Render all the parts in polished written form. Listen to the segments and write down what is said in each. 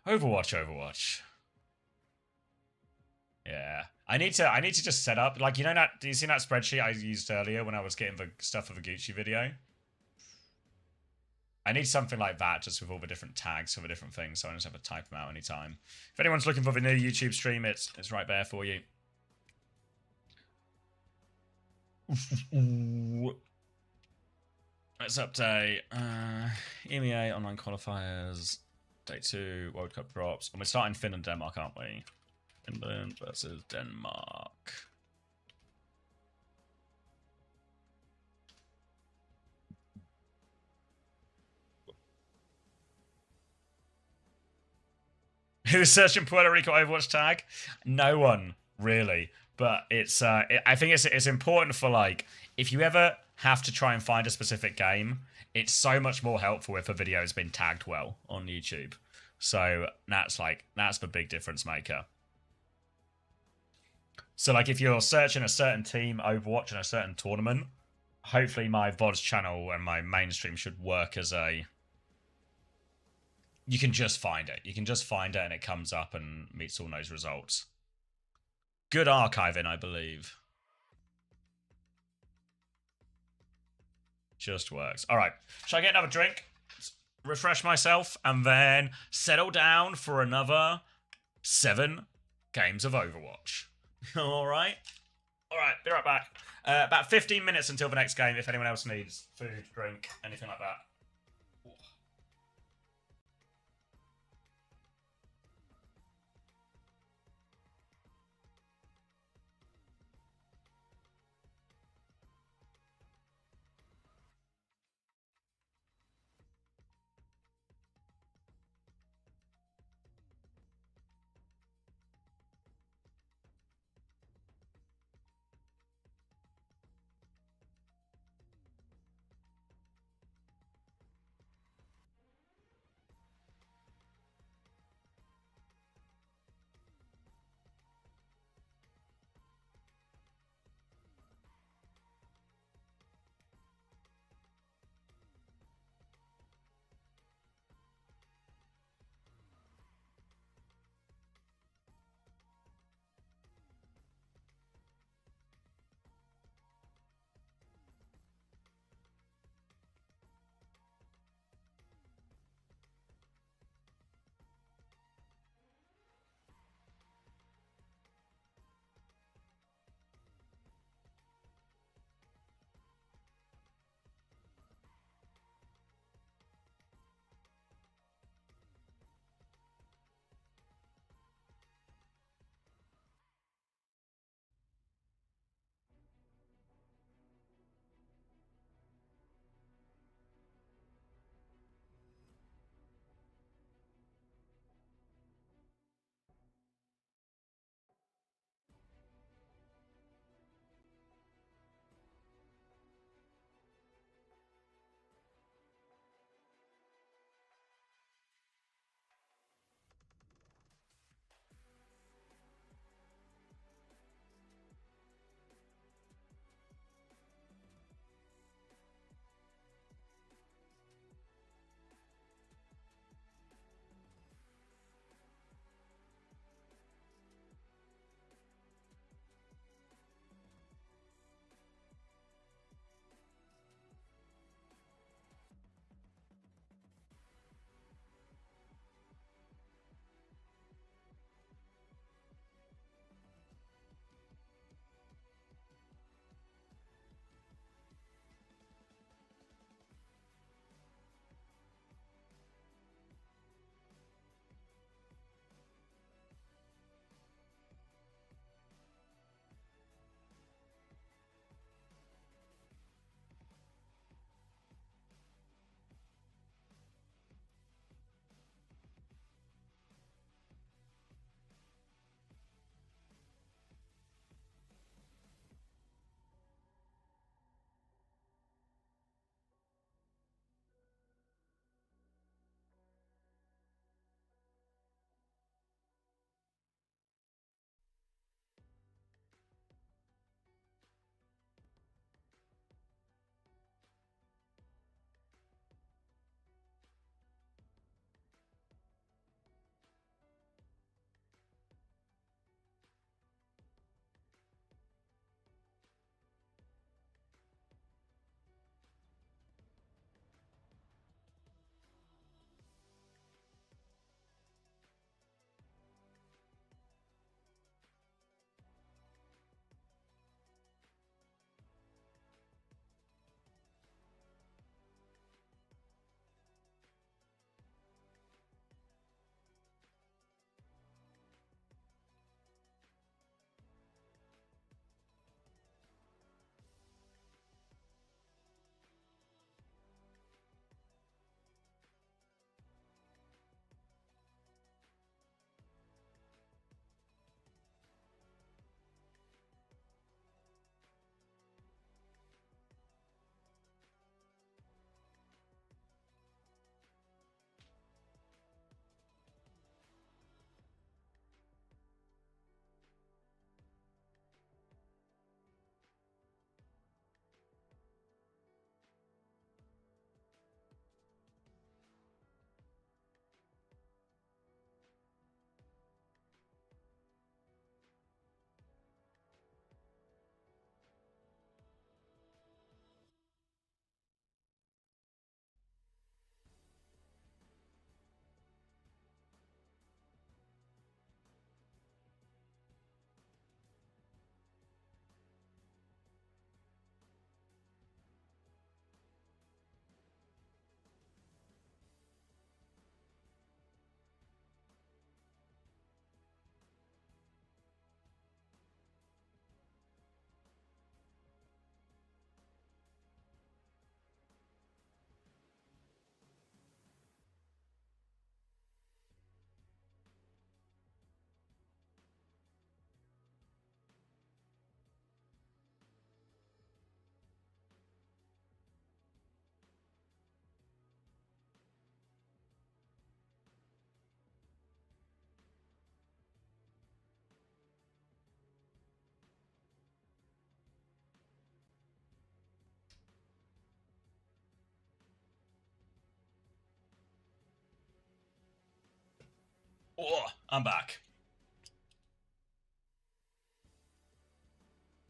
Overwatch. Yeah. I need to just set up, like, you know that, do you see that spreadsheet I used earlier when I was getting the stuff for the Gucci video? I need something like that, just with all the different tags for the different things, so I don't have to type them out anytime. If anyone's looking for the new YouTube stream, it's right there for you. Let's update. EMEA online qualifiers. Day 2, World Cup drops. And we're starting Finland, Denmark, aren't we? Finland versus Denmark. Who's searching Puerto Rico Overwatch tag? No one, really. But it's I think it's important for, like, if you ever have to try and find a specific game, it's so much more helpful if a video has been tagged well on YouTube. So that's the big difference maker. So, like, if you're searching a certain team Overwatch in a certain tournament, hopefully my VODs channel and my mainstream should work as a... You can just find it. You can just find it and it comes up and meets all those results. Good archiving, I believe. Just works. All right. Shall I get another drink? Refresh myself and then settle down for another 7 games of Overwatch. All right. All right. Be right back. About 15 minutes until the next game if anyone else needs food, drink, anything like that. Oh, I'm back.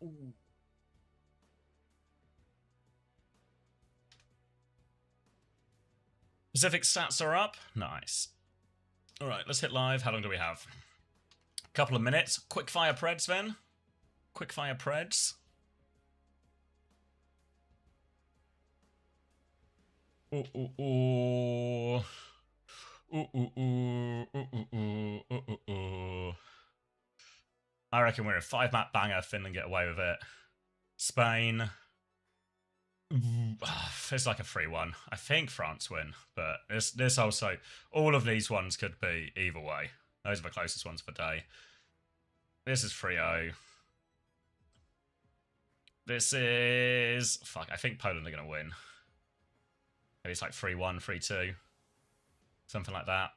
Ooh. Specific stats are up. Nice. All right, let's hit live. How long do we have? A couple of minutes. Quick fire preds then. Quick fire preds. Ooh, ooh, ooh. Ooh, ooh, ooh. Ooh, ooh, ooh. Ooh, ooh, ooh. I reckon we're a 5-map banger. Finland get away with it. Spain. It's like a 3-1. I think France win, but this also, all of these ones could be either way. Those are the closest ones for day. This is 3-0. This is, fuck, I think Poland are going to win. Maybe it's like 3-1, 3-2. Something like that.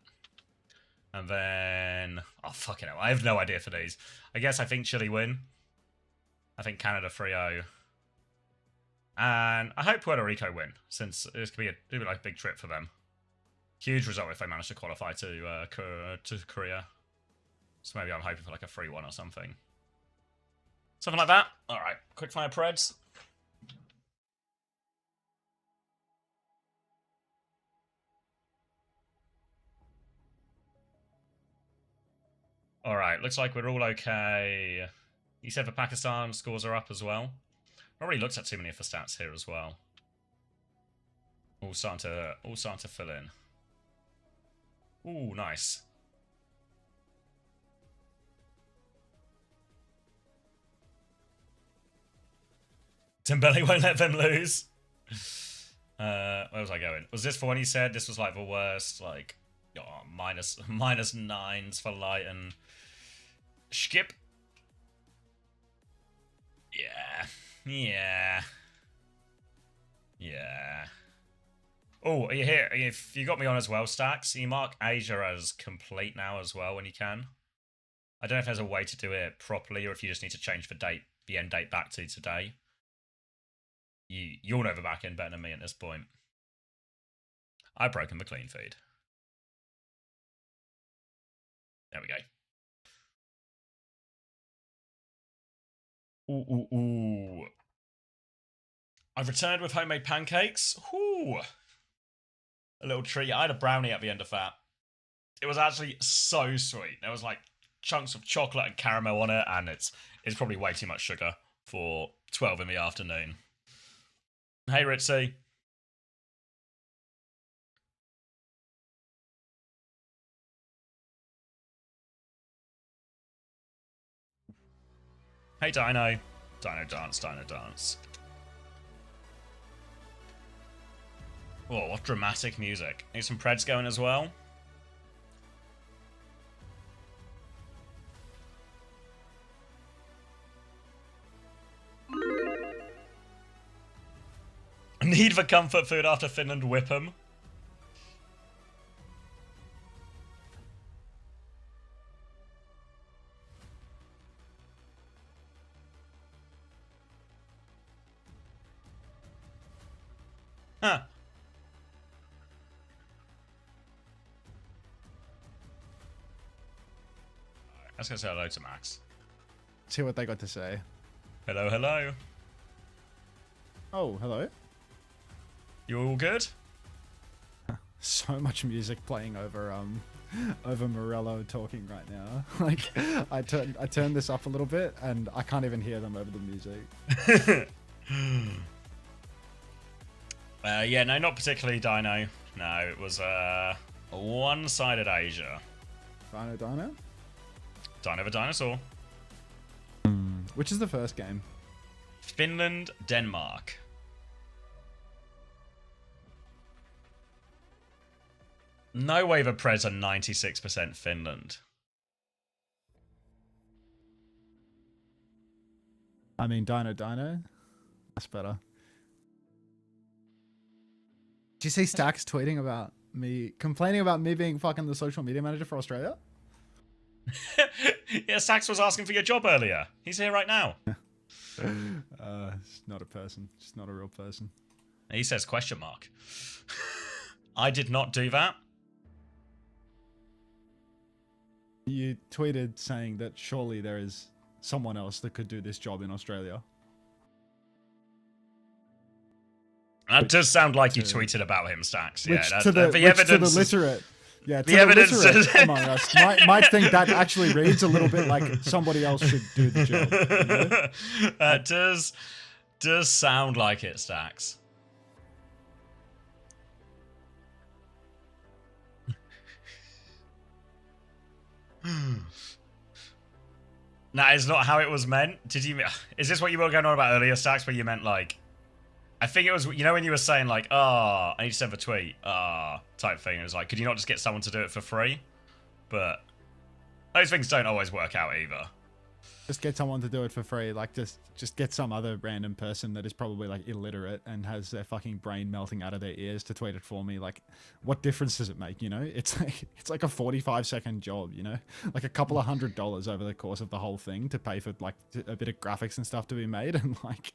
And then, oh, fucking hell, I have no idea for these. I think Chile win. I think Canada 3-0. And I hope Puerto Rico win, since this could be like a big trip for them. Huge result if they manage to qualify to Korea. So maybe I'm hoping for like a 3-1 or something. Something like that. Alright, quickfire Preds. Alright, looks like we're all okay. You said for Pakistan, scores are up as well. Not really looked at too many of the stats here as well. All starting to fill in. Ooh, nice. Dembele won't let them lose. Where was I going? Was this for when you said this was like the worst, like, oh, minus 9s for light and skip? Yeah. Yeah. Yeah. Oh, are you here? If you got me on as well, Stacks, you mark Asia as complete now as well when you can. I don't know if there's a way to do it properly or if you just need to change the end date back to today. You'll know the back end better than me at this point. I've broken the clean feed. There we go. Ooh, ooh, ooh. I've returned with homemade pancakes. Ooh. A little treat. I had a brownie at the end of that. It was actually so sweet. There was like chunks of chocolate and caramel on it, and it's probably way too much sugar for 12 in the afternoon. Hey, Ritzy. Hey, Dino. Dino dance, Dino dance. Oh, what dramatic music. Need some Preds going as well. Need for comfort food after Finland whip them. Huh. Let's go say hello to Max. See what they got to say. Hello, hello. Oh, hello. You all good? So much music playing over Morello talking right now. Like I turned this up a little bit and I can't even hear them over the music. Yeah, no, not particularly Dino. No, it was a one-sided Asia. Dino? Dino the Dinosaur. Which is the first game? Finland, Denmark. No way the Preds are 96% Finland. I mean, Dino. That's better. Did you see Stacks tweeting about me, complaining about me being fucking the social media manager for Australia? Yeah, Sax was asking for your job earlier. He's here right now. It's not a person. Just not a real person. He says question mark. I did not do that. You tweeted saying that surely there is someone else that could do this job in Australia. That does sound like you tweeted about him, Stacks. Yeah, To the literate. Yeah, to the evidence literate among us might think that actually reads a little bit like somebody else should do the job. You know? That does sound like it, Stacks. That is not how it was meant. Did you? Is this what you were going on about earlier, Stacks? Where you meant like, I think it was, you know, when you were saying like, I need to send a tweet, type thing. It was like, could you not just get someone to do it for free? But those things don't always work out either. Just get someone to do it for free. Like, just get some other random person that is probably like illiterate and has their fucking brain melting out of their ears to tweet it for me. Like, what difference does it make? You know, it's like a 45-second job. You know, like a couple of $100 over the course of the whole thing to pay for like a bit of graphics and stuff to be made, and like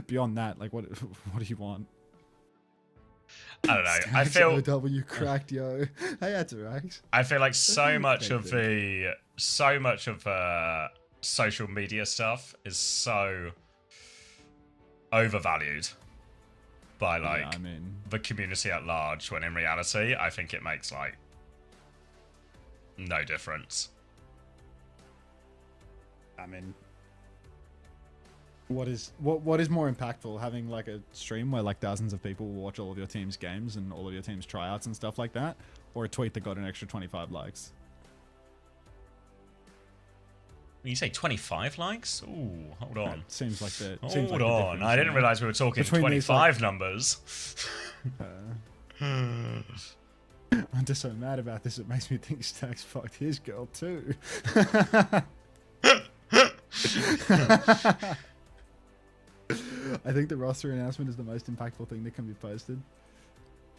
beyond that, like what do you want? I don't know. I feel OW cracked, yo. Hey, that's right. I feel like so much of social media stuff is so overvalued by like the community at large, when in reality I think it makes like no difference. I mean, what is more impactful, having like a stream where like thousands of people watch all of your team's games and all of your team's tryouts and stuff like that, or a tweet that got an extra 25 likes? You say 25 likes? Ooh, hold on. That seems like the. Hold on. I didn't realize we were talking between 25 these, like, numbers. I'm just so mad about this. It makes me think Stacks fucked his girl too. I think the roster announcement is the most impactful thing that can be posted.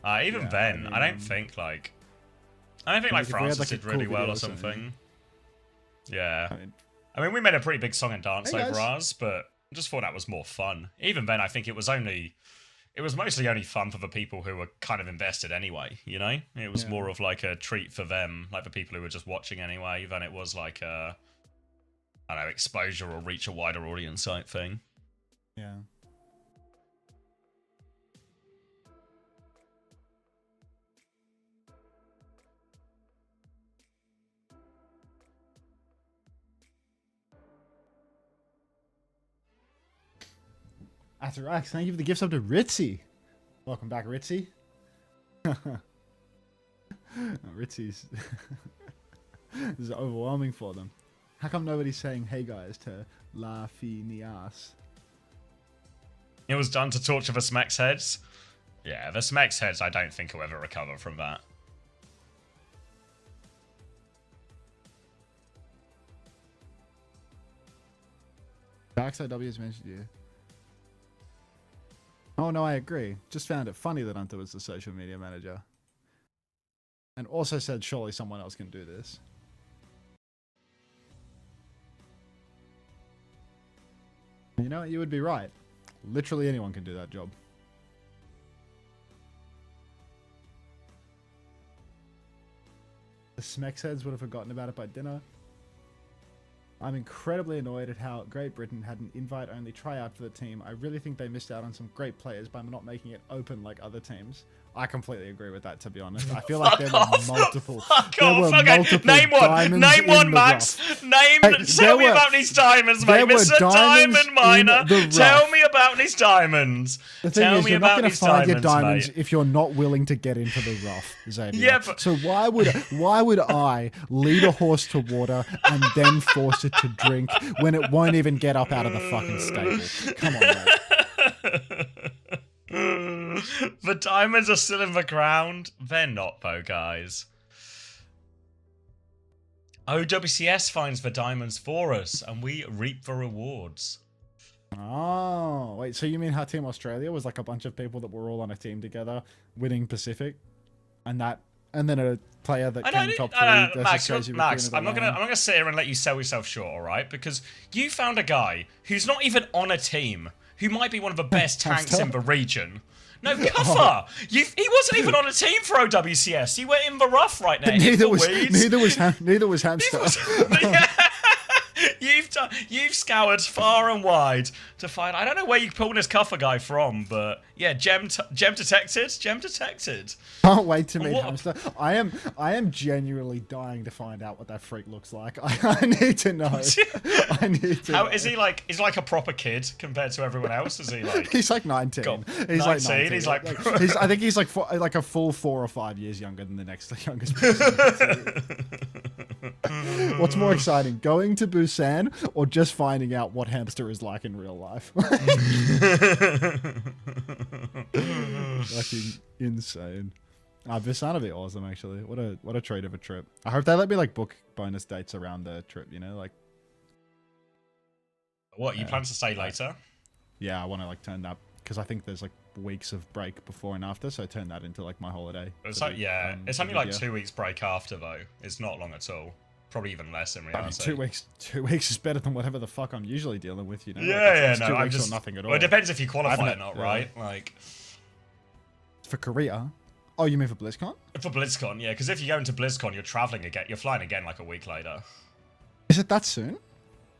Even then, I don't think like Francis did really well or something. Yeah. I mean, we made a pretty big song and dance over ours, but I just thought that was more fun. Even then, I think it was mostly only fun for the people who were kind of invested anyway, you know? It was more of like a treat for them, like the people who were just watching anyway, than it was like a, I don't know, exposure or reach a wider audience type thing. Yeah. Atarax, thank you for the gifts up to Ritzy. Welcome back, Ritzy. Ritzy's this is overwhelming for them. How come nobody's saying hey guys to La Finias? It was done to torture the Smex heads. Yeah, the Smex heads I don't think will ever recover from that. Darkside W has mentioned you. Oh no, I agree. Just found it funny that Hunter was the social media manager. And also said surely someone else can do this. You know, you would be right. Literally anyone can do that job. The Smex heads would have forgotten about it by dinner. I'm incredibly annoyed at how Great Britain had an invite-only tryout for the team. I really think they missed out on some great players by not making it open like other teams. I completely agree with that, to be honest. I feel like there were multiple. Name one. Name one, Max. Tell me about these diamonds, mate. Mr. Diamond Miner. Tell me about these diamonds. The thing is, you're not going to find your diamonds if you're not willing to get into the rough, Xavier. Yeah, but so why would I lead a horse to water and then force it to drink when it won't even get up out of the fucking stable? Come on, mate. The diamonds are still in the ground. They're not, though, guys. OWCS finds the diamonds for us, and we reap the rewards. Oh, wait, so you mean how Team Australia was like a bunch of people that were all on a team together winning Pacific? And then a player that came top three. Max, I'm not gonna sit here and let you sell yourself short, all right? Because you found a guy who's not even on a team, who might be one of the best tanks Hamster? in the region. No, Kuffer! He wasn't even on a team for OWCS. He went in the rough right now. Neither was Hamster. You've scoured far and wide to find. I don't know where you pulled this Kuffer guy from, but yeah, gem detected. Gem detected. Can't wait to meet Hamster. I am genuinely dying to find out what that freak looks like. I need to know. I need to. How is he like? Is he like a proper kid compared to everyone else? Is he like? He's like 19. He's 19, like 19. He's like. I think he's like a full 4 or 5 years younger than the next youngest person. What's more exciting, going to Busan or just finding out what Hamster is like in real life? Fucking insane. Busan would be awesome, actually. What a treat of a trip. I hope they let me like book bonus dates around the trip. You know, like. What you plan to stay later? Yeah, I want to like turn that because I think there's like weeks of break before and after, so turn that into like my holiday. It's like it's only like 2 weeks break after though. It's not long at all. Probably even less in reality. 2 weeks. 2 weeks is better than whatever the fuck I'm usually dealing with. You know. Yeah, like, no, I'm 2 weeks just or nothing at all. Well, it depends if you qualify or not, right? Like for Korea. Oh, you mean for BlizzCon? For BlizzCon, yeah. Because if you go into BlizzCon, you're traveling again. You're flying again like a week later. Is it that soon?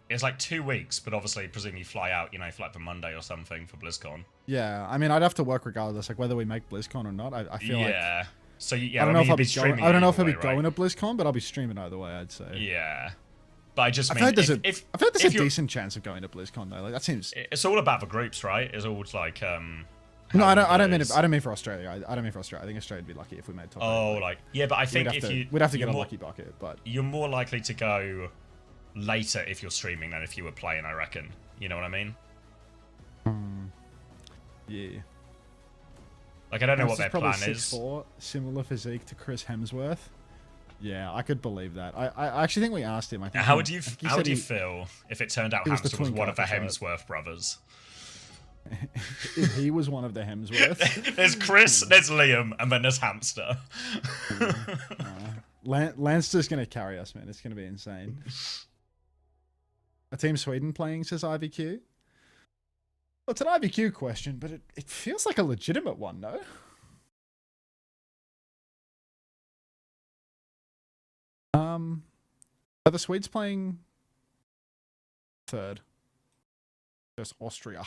It's like 2 weeks, but obviously, presume you fly out. You know, fly for Monday or something for BlizzCon. Yeah, I mean, I'd have to work regardless, like whether we make BlizzCon or not. I feel like. Yeah. So yeah, I don't know if I'll be streaming. I don't know if I'll be right? going to BlizzCon, but I'll be streaming either way. I'd say. Yeah. But I just I've mean, heard there's if a decent chance of going to BlizzCon though. Like that seems. It's all about the groups, right? It's all like No, I don't mean for Australia. I don't mean for Australia. I think Australia would be lucky if we made top. Oh, 8. like yeah, but I think we'd have to get a lucky bucket, but you're more likely to go later if you're streaming than if you were playing. I reckon. You know what I mean? Yeah. Like I don't know what their plan is. 6'4", similar physique to Chris Hemsworth. Yeah, I could believe that. I actually think we asked him. I think How would you feel if it turned out Hamster was one of the Hemsworth brothers? If he was one of the Hemsworths. There's Chris, there's Liam, and then there's Hamster. Lance's going to carry us, man. It's going to be insane. A Team Sweden playing, says IVQ. Well, it's an IVQ question, but it feels like a legitimate one, no? Are the Swedes playing third? Just Austria.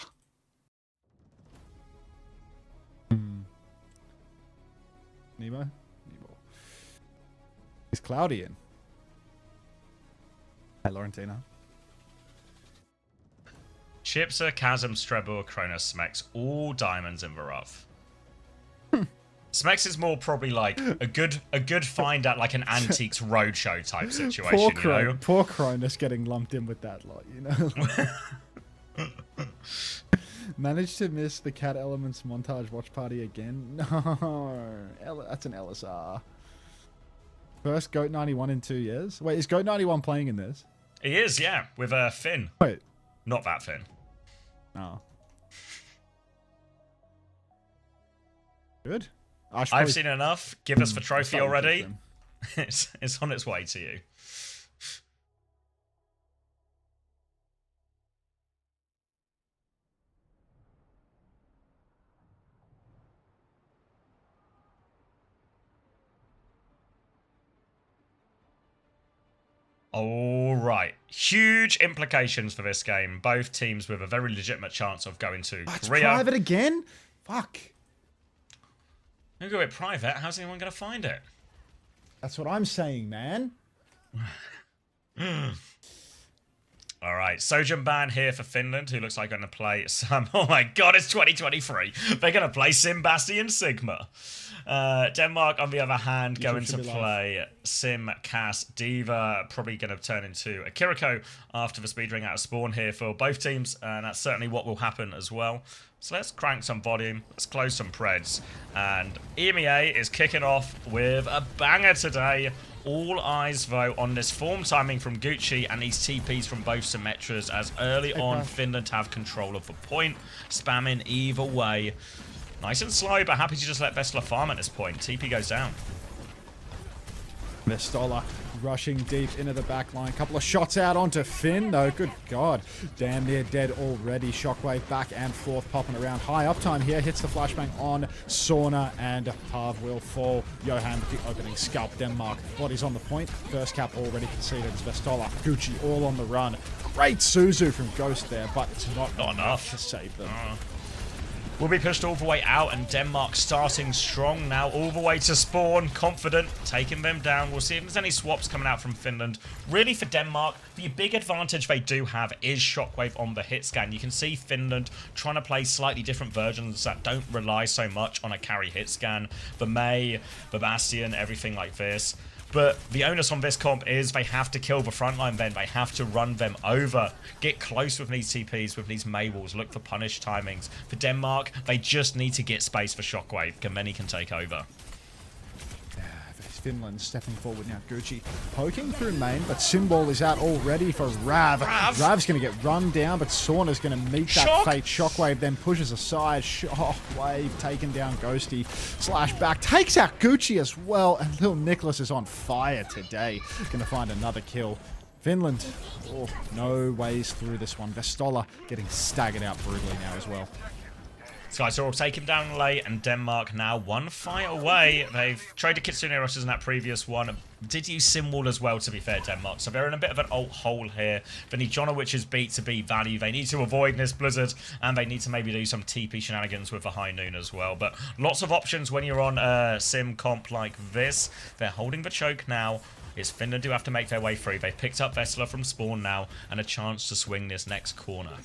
Nemo? Is Cloudy in? Hey, Laurentina. Chipsa, Chasm, Strebor, Cronus, Smex, all diamonds in the rough. Smex is more probably like a good find at like an Antiques Roadshow type situation, you know? Poor Cronus getting lumped in with that lot, you know? Managed to miss the Cat Elements montage watch party again? No. That's an LSR. First Goat 91 in 2 years? Wait, is Goat 91 playing in this? He is, yeah, with Finn. Wait. Not that Finn. Oh. Good. I've seen enough. Give us the trophy already. It's on its way to you. All right. Huge implications for this game. Both teams with a very legitimate chance of going to Korea. It's private again? Fuck. You go with private. How's anyone going to find it? That's what I'm saying, man. All right. Sojin Ban here for Finland, who looks like going to play some... Oh my god, it's 2023. They're going to play Sim, Basti, and Sigma. Denmark, on the other hand, going to play Sim, Cass, Diva. Probably going to turn into a Kiriko after the speed ring out of spawn here for both teams. And that's certainly what will happen as well. So let's crank some volume. Let's close some preds. And EMEA is kicking off with a banger today. All eyes, though, on this form timing from Gucci and these TPs from both Symmetras, as early on Finland have control of the point, spamming either way. Nice and slow, but happy to just let Vessela farm at this point. TP goes down. Vestola rushing deep into the back line. Couple of shots out onto Finn, though. Good God. Damn near dead already. Shockwave back and forth, popping around. High uptime here. Hits the flashbang on Sauna, and Harv will fall. Johan with the opening scalp. Denmark bodies on the point. First cap already conceded. It's Vestola, Gucci all on the run. Great Suzu from Ghost there, but it's not enough to save them. Will be pushed all the way out, and Denmark starting strong now, all the way to spawn, confident, taking them down. We'll see if there's any swaps coming out from Finland. Really, for Denmark, the big advantage they do have is Shockwave on the hit scan. You can see Finland trying to play slightly different versions that don't rely so much on a carry hit scan. The May, the Bastion, everything like this. But the onus on this comp is they have to kill the frontline then. They have to run them over. Get close with these TPs, with these May walls. Look for punish timings. For Denmark, they just need to get space for Shockwave. Many can take over. Finland stepping forward now. Gucci poking through main, but Symbol is out already for Rav. Rav's going to get run down, but Sauna's going to meet that fate. Shockwave then pushes aside. Shockwave taken down Ghosty. Slash back. Takes out Gucci as well. And little Nicholas is on fire today. Going to find another kill. Finland, no ways through this one. Vestola getting staggered out brutally now as well. Skysaw will take him down late, and Denmark now one fight away. They've traded Kitsune Rushes in that previous one. Did use Simwall as well, to be fair, Denmark. So they're in a bit of an alt hole here. They need Jonowich's beat to be value. They need to avoid this Blizzard, and they need to maybe do some TP shenanigans with the High Noon as well. But lots of options when you're on a sim comp like this. They're holding the choke now. It's Finland who have to make their way through. They've picked up Vessela from spawn now, and a chance to swing this next corner.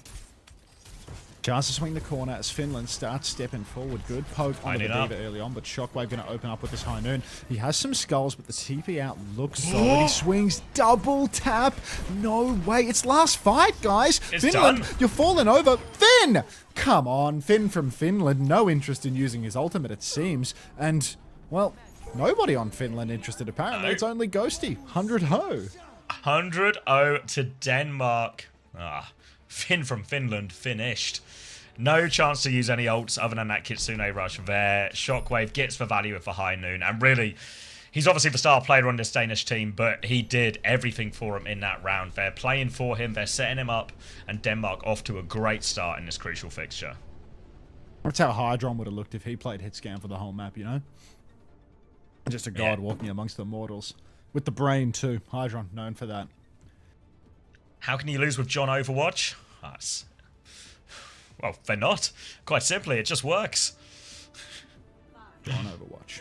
Chance to swing the corner as Finland starts stepping forward. Good poke onto the Diva early on, but Shockwave going to open up with this High Noon. He has some skulls, but the TP out looks solid. He swings double tap. No way. It's last fight, guys. It's Finland, done. You're falling over. Finn! Come on, Finn from Finland. No interest in using his ultimate, it seems. And, well, nobody on Finland interested, apparently. No. It's only Ghosty. 100-0. 100-0 to Denmark. Finn from Finland finished. No chance to use any ults other than that Kitsune Rush there. Shockwave gets the value of the High Noon. And really, he's obviously the star player on this Danish team, but he did everything for him in that round. They're playing for him. They're setting him up. And Denmark off to a great start in this crucial fixture. That's how Hydron would have looked if he played hit scan for the whole map, you know? Just a god walking amongst the mortals. With the brain, too. Hydron, known for that. How can you lose with John Overwatch? Well, they're not. Quite simply, it just works. John Overwatch.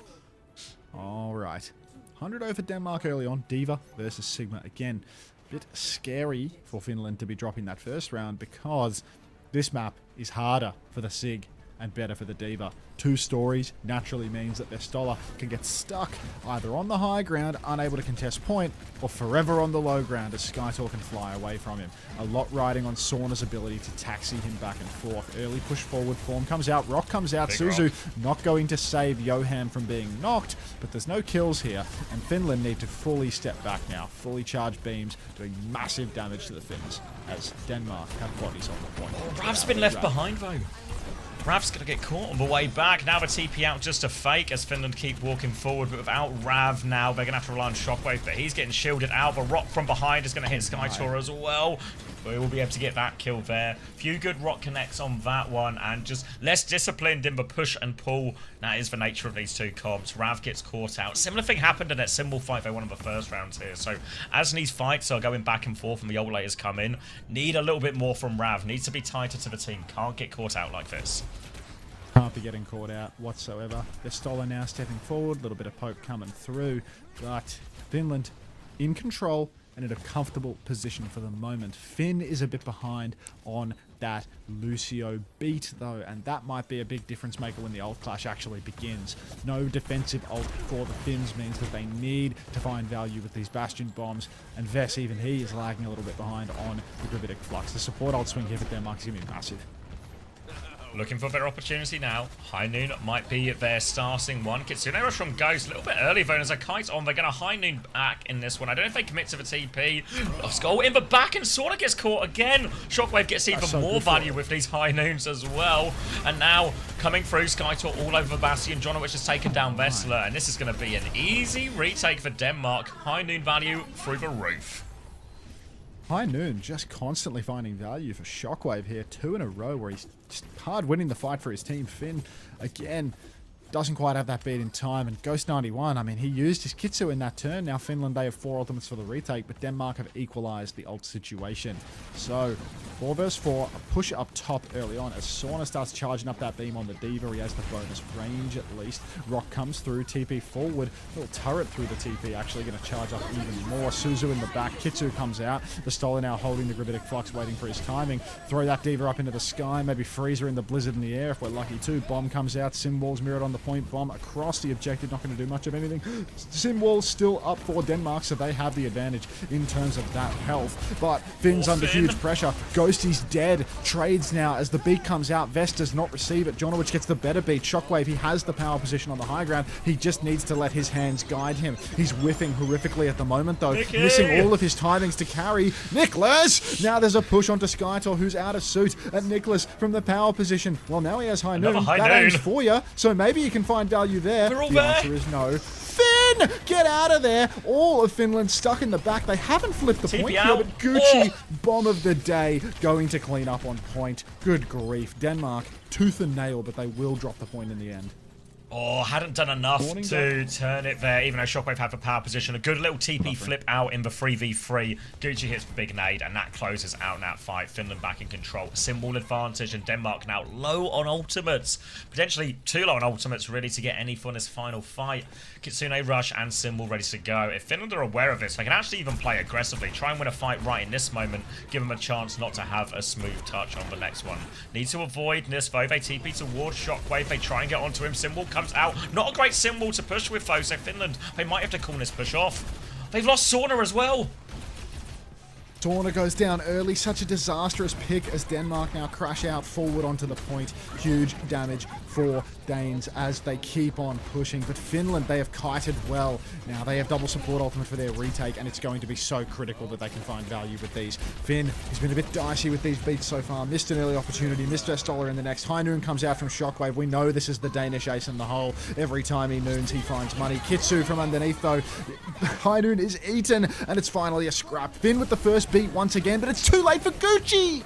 Alright. 100 over Denmark early on. Diva versus Sigma. Again, a bit scary for Finland to be dropping that first round because this map is harder for the Sig and better for the Diva. 2 stories naturally means that Vestola can get stuck either on the high ground, unable to contest point, or forever on the low ground as Skytor can fly away from him. A lot riding on Sauna's ability to taxi him back and forth. Early push forward form comes out, Rock comes out, Big Suzu Rock. Not going to save Johan from being knocked, but there's no kills here, and Finland need to fully step back now. Fully charged beams doing massive damage to the Finns as Denmark have bodies on the point. Rav's been left behind though. Rav's going to get caught on the way back. Now the TP out just a fake as Finland keep walking forward. But without Rav now, they're going to have to rely on Shockwave. But he's getting shielded out. The Rock from behind is going to hit Skytor as well. We will be able to get that kill there. Few good Rock connects on that one. And just less disciplined in the push and pull. That is the nature of these two comps. Rav gets caught out. Similar thing happened in that Symbol fight they won in the first rounds here. So as these fights are going back and forth and the Owalators come in, need a little bit more from Rav. Needs to be tighter to the team. Can't get caught out like this. Can't be getting caught out whatsoever. Vestola now stepping forward. A little bit of poke coming through. But Finland in control and in a comfortable position for the moment. Finn is a bit behind on that Lucio beat, though, and that might be a big difference maker when the ult clash actually begins. No defensive ult for the Finns means that they need to find value with these Bastion bombs, and Vess, even he, is lagging a little bit behind on the Gravitic Flux. The support ult swing here for Denmark is going to be massive. Looking for a better opportunity now. High Noon might be their starting one. Kitsune rush from Ghost. A little bit early, though, as a kite on. They're going to High Noon back in this one. I don't know if they commit to the TP. Skull in the back, and Sauna gets caught again. Shockwave gets even more value with these High Noons as well. And now, coming through, Skytor all over Bastion. Jonowitz has taken down Vessler, and this is going to be an easy retake for Denmark. High Noon value through the roof. High Noon just constantly finding value for Shockwave here. 2 in a row where he's just hard winning the fight for his team. Finn, again, doesn't quite have that beat in time. And Ghost 91, I mean, he used his Kitsu in that turn. Now Finland, they have 4 ultimates for the retake, but Denmark have equalized the ult situation. So, 4 versus 4, a push up top early on as Sauna starts charging up that beam on the Diva. He has the bonus range at least. Rock comes through, TP forward. Little turret through the TP, actually going to charge up even more. Suzu in the back, Kitsu comes out. The Stoller now holding the Gravitic Flux, waiting for his timing. Throw that Diva up into the sky, maybe Freezer in the Blizzard in the air if we're lucky too. Bomb comes out, Simwall's mirrored on the point. Bomb across the objective, not going to do much of anything. Simwall's still up for Denmark, so they have the advantage in terms of that health. But Finn's under huge pressure. Ghosty's dead. Trades now as the beat comes out. Vest does not receive it. Jonowitz gets the better beat. Shockwave, he has the power position on the high ground. He just needs to let his hands guide him. He's whiffing horrifically at the moment, though. Nicky! Missing all of his timings to carry. Nicholas! Now there's a push onto Skytor, who's out of suit. And Nicholas from the power position. Well, now he has High Noon. That aims for you, so maybe you can find value there. The answer is no. Finn! Get out of there! All of Finland stuck in the back. They haven't flipped the point here, but Gucci, bomb of the day, going to clean up on point. Good grief. Denmark, tooth and nail, but they will drop the point in the end. Oh, hadn't done enough to turn it there, even though Shockwave had the power position. A good little TP flip out in the 3v3. Gucci hits the big nade, and that closes out that fight. Finland back in control. Symbol advantage, and Denmark now low on ultimates. Potentially too low on ultimates, really, to get any fun this final fight. Kitsune rush and Symbol ready to go. If Finland are aware of this, they can actually even play aggressively. Try and win a fight right in this moment. Give them a chance not to have a smooth touch on the next one. Need to avoid this, though. They TP towards Shockwave. They try and get onto him. Symbol comes out. Not a great Symbol to push with, though, so Finland, they might have to call this push off. They've lost Sauna as well. Sauna goes down early. Such a disastrous pick as Denmark now crash out forward onto the point. Huge damage for Danes as they keep on pushing. But Finland, they have kited well. Now they have double support ultimate for their retake, and it's going to be so critical that they can find value with these. Finn has been a bit dicey with these beats so far. Missed an early opportunity. Missed a Stoller in the next. High Noon comes out from Shockwave. We know this is the Danish ace in the hole. Every time he noons, he finds money. Kitsu from underneath, though. High Noon is eaten, and it's finally a scrap. Finn with the first beat once again, but it's too late for Gucci!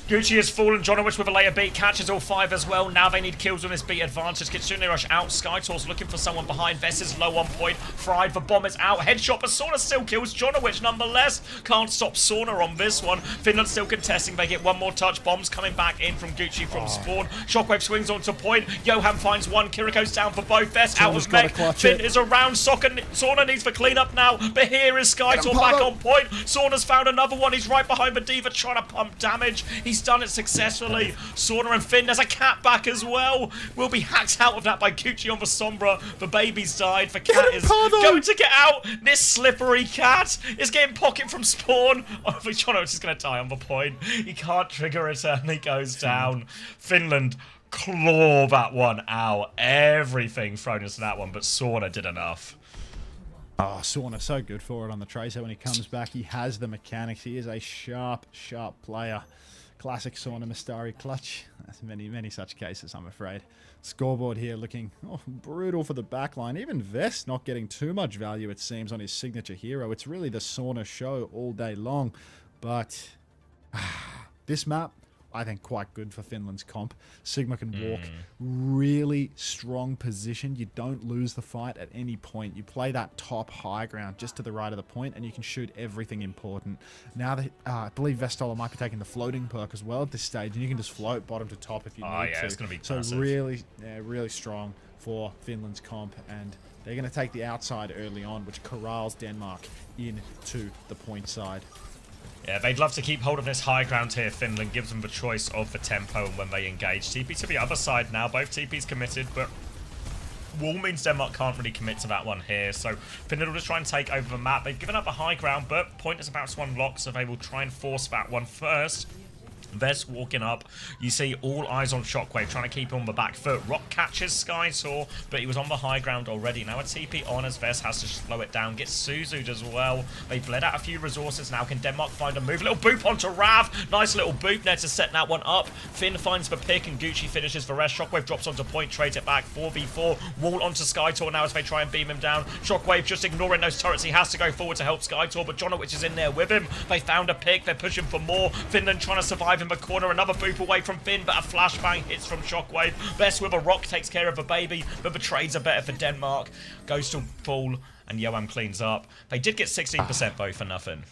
Gucci has fallen. Jonowitz with a later beat catches all 5 as well. Now they need kills on this beat advantage. Kitsune rush out. Skytor's looking for someone behind. Vess is low on point. Fried. The bomb is out. Headshot, but Sauna still kills Jonowitz nonetheless. Can't stop Sauna on this one. Finland still contesting. They get one more touch. Bombs coming back in from Gucci from spawn. Shockwave swings onto point. Johan finds one. Kiriko's down for both. Vess out of mech. Finn is around. Sauna needs for cleanup now. But here is Skytor back on point. Sauna's found another one. He's right behind the Diva trying to pump damage. He's done it successfully. Sauna and Finn, there's a cat back as well. Will be hacked out of that by Gucci on the Sombra. The baby's died. The cat is going to get out. This slippery cat is getting pocket from spawn. Oh, Jonowitz is going to die on the point. He can't trigger it and he goes down. Finland claw that one out. Everything thrown into that one, but Sauna did enough. Oh, Sauna so good for it on the Tracer. When he comes back, he has the mechanics. He is a sharp, sharp player. Classic Sauna Mistari clutch. There's many such cases, I'm afraid. Scoreboard here looking brutal for the backline. Even Vest not getting too much value, it seems, on his signature hero. It's really the Sauna show all day long. But this map, I think, quite good for Finland's comp. Sigma can walk really strong position. You don't lose the fight at any point. You play that top high ground just to the right of the point, and you can shoot everything important. Now, I believe Vestola might be taking the floating perk as well at this stage, and you can just float bottom to top if you need to. It's going to be so massive. really strong for Finland's comp, and they're going to take the outside early on, which corrals Denmark into the point side. Yeah, they'd love to keep hold of this high ground here. Finland gives them the choice of the tempo and when they engage. TP to the other side now. Both TPs committed, but wall means Denmark can't really commit to that one here. So Finland will just try and take over the map. They've given up the high ground, but point is about to unlock, so they will try and force that one first. Vest walking up. You see all eyes on Shockwave, trying to keep him on the back foot. Rock catches Skytor, but he was on the high ground already. Now a TP on as Vest has to slow it down. Gets Suzu'd as well. They bled out a few resources now. Can Denmark find a move? Little boop onto Rav. Nice little boop there to set that one up. Finn finds the pick and Gucci finishes the rest. Shockwave drops onto point, trades it back. 4v4. Wall onto Skytor now as they try and beam him down. Shockwave just ignoring those turrets. He has to go forward to help Skytor, but Jonowitz is in there with him. They found a pick. They're pushing for more. Finland trying to survive in the corner. Another boop away from Finn, but a flashbang hits from Shockwave. Best with a rock takes care of the baby, but the trades are better for Denmark. Goes to fall, and Yoam cleans up. They did get 16% though for nothing.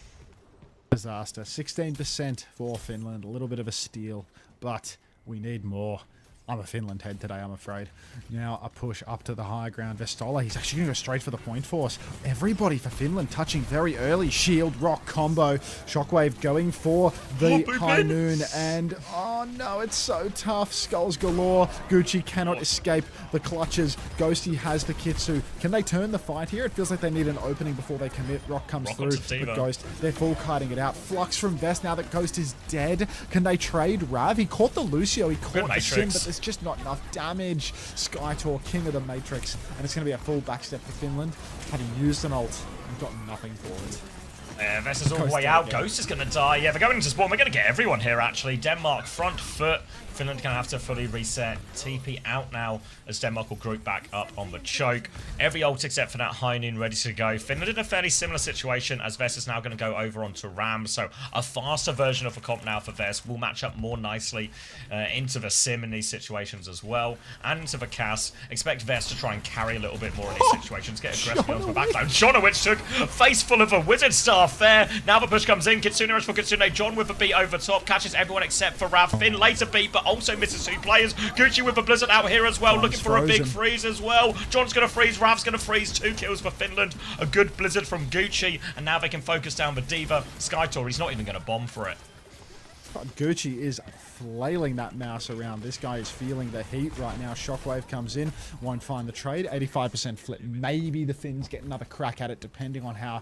Disaster. 16% for Finland. A little bit of a steal, but we need more. I'm a Finland head today, I'm afraid. Now a push up to the high ground. Vestola, he's actually going to go straight for the point force. Everybody for Finland touching very early. Shield, rock combo. Shockwave going for the high noon. And, oh no, it's so tough. Skulls galore. Gucci cannot escape the clutches. Ghosty has the Kitsu. Can they turn the fight here? It feels like they need an opening before they commit. Rock comes through, but Ghost, they're full kiting it out. Flux from Vest now that Ghost is dead. Can they trade Rav? He caught the Lucio. He caught the Sim, but it's just not enough damage. Skytor, king of the Matrix, and it's going to be a full backstep for Finland. Had he used an ult and got nothing for it. Yeah, Vest is all the way out. Ghost is going to die. Yeah, they're going into spawn. We're going to get everyone here, actually. Denmark, front foot. Finland going to have to fully reset. TP out now as Denmark will group back up on the choke. Every ult except for that high noon ready to go. Finland in a fairly similar situation as Vest is now going to go over onto Ram. So a faster version of the comp now for Vest will match up more nicely into the sim in these situations as well. And into the Cass. Expect Vest to try and carry a little bit more in these situations. Get aggressive onto the backline. Jonowitz took a face full of a wizard staff there. Now the push comes in. Kitsune rush for Kitsune. John with a beat over top. Catches everyone except for Rav. Finn later beat, but also misses 2 players. Gucci with a blizzard out here as well, looking for a big freeze as well. John's going to freeze, Rav's going to freeze. 2 kills for Finland. A good blizzard from Gucci, and now they can focus down the Diva. Skytor, he's not even going to bomb for it. But Gucci is flailing that mouse around. This guy is feeling the heat right now. Shockwave comes in, won't find the trade. 85% flip. Maybe the Finns get another crack at it, depending on how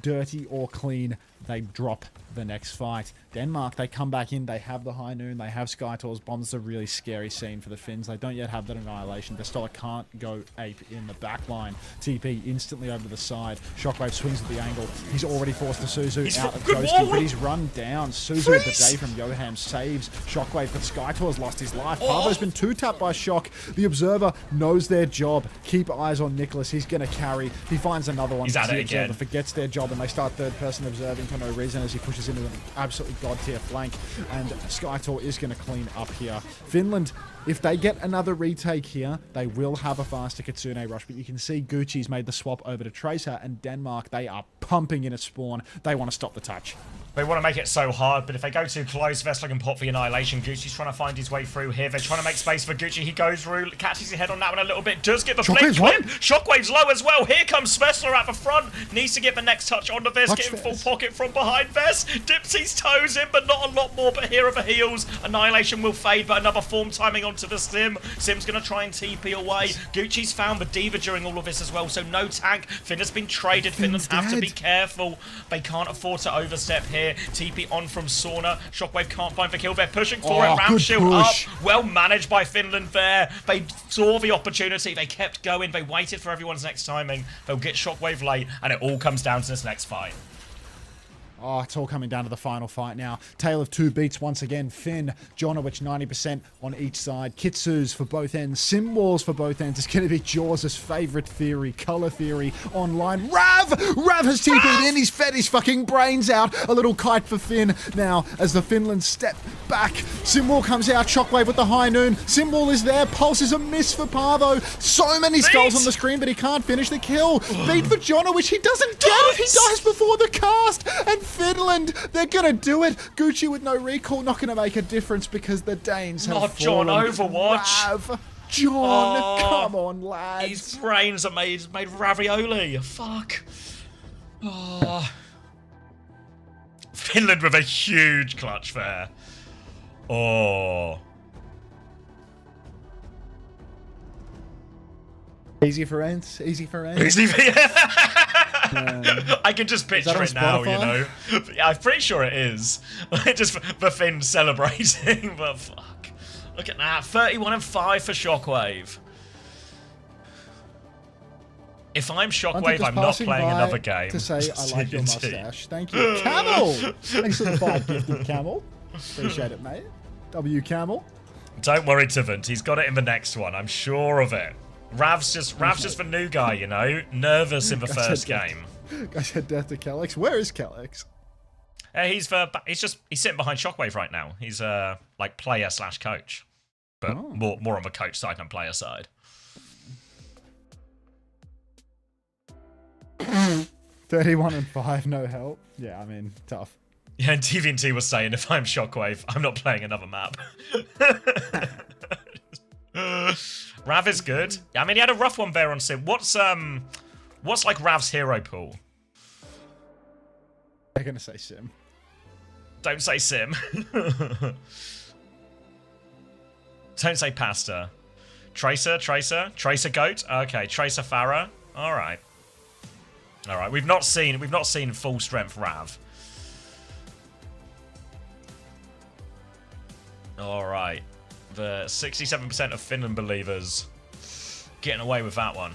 dirty or clean they drop the next fight. Denmark, they come back in. They have the high noon. They have Skytor's bombs. It's a really scary scene for the Finns. They don't yet have that annihilation. Vestola can't go ape in the back line. TP instantly over the side. Shockwave swings at the angle. He's already forced the Suzu out of Ghosty, but he's run down. Suzu of the day from Yoham saves Shockwave, but Skytor's lost his life. Pavo's been 2-tapped by Shock. The Observer knows their job. Keep eyes on Nicholas. He's going to carry. He finds another one. He's at it the again. Observer forgets their job, and they start third-person observing for no reason as he pushes into an absolutely god-tier flank, and Skytor is going to clean up here. Finland, if they get another retake here, they will have a faster Kitsune rush, but you can see Gucci's made the swap over to Tracer, and Denmark, they are pumping in a spawn. They want to stop the touch. They want to make it so hard, but if they go too close, Vestler can pop the annihilation. Gucci's trying to find his way through here. They're trying to make space for Gucci. He goes through, catches his head on that one a little bit, does get the flip clip. Shockwave's low as well. Here comes Vestler at the front. Needs to get the next touch on the Vest, getting full pocket from behind Vest. Dips his toes in, but not a lot more, but here are the heals. Annihilation will fade, but another form timing onto the Sim. Sim's going to try and TP away. Gucci's found the Diva during all of this as well, so no tank. Finn has been traded. Finland have to be careful. They can't afford to overstep here. TP on from Sauna. Shockwave can't find the kill. They're pushing for it. Ram shield up. Well managed by Finland there. They saw the opportunity. They kept going. They waited for everyone's next timing. They'll get Shockwave late, and it all comes down to this next fight. Oh, it's all coming down to the final fight now. Tale of 2 beats once again. Finn, Jonowitz 90% on each side. Kitsus for both ends. Sim walls for both ends. It's going to be Jaws' favourite theory, colour theory, online. Rav! Rav has TP'd in. He's fed his fucking brains out. A little kite for Finn. Now, as the Finland step back, Simwall comes out. Shockwave with the high noon. Simwall is there. Pulse is a miss for Pavo. So many skulls on the screen, but he can't finish the kill. Beat for Jonowitz. He doesn't get it. He dies before the cast. And Finland, they're gonna do it. Gucci with no recall, not gonna make a difference because the Danes have Not John fallen. Overwatch. Rav. John, come on, lads. His brains are made ravioli. Fuck. Oh. Finland with a huge clutch there. Oh. Easy for ends. Easy for ends. Easy for I can just picture it now, you know. Yeah, I'm pretty sure it is. Just for Finn celebrating, but fuck. Look at that. 31 and 5 for Shockwave. If I'm Shockwave, I'm not playing another game. To say I like your mustache. Thank you. Camel! Thanks for the 5 gifted, Camel. Appreciate it, mate. W Camel. Don't worry, Tivant. He's got it in the next one. I'm sure of it. Rav's just for new guy, you know? Nervous in the first game. I said death to Kellex. Where is Kellex? He's sitting behind Shockwave right now. He's like player / coach. But more on the coach side than player side. 31 and 5, no help. Yeah, I mean, tough. Yeah, and TVNT was saying, if I'm Shockwave, I'm not playing another map. Rav is good. I mean, he had a rough one there on Sim. What's like Rav's hero pool? They're gonna say Sim. Don't say Sim. Don't say Pasta. Tracer Goat. Okay, Tracer Farah. All right. We've not seen full strength Rav. All right. The 67% of Finland believers getting away with that one.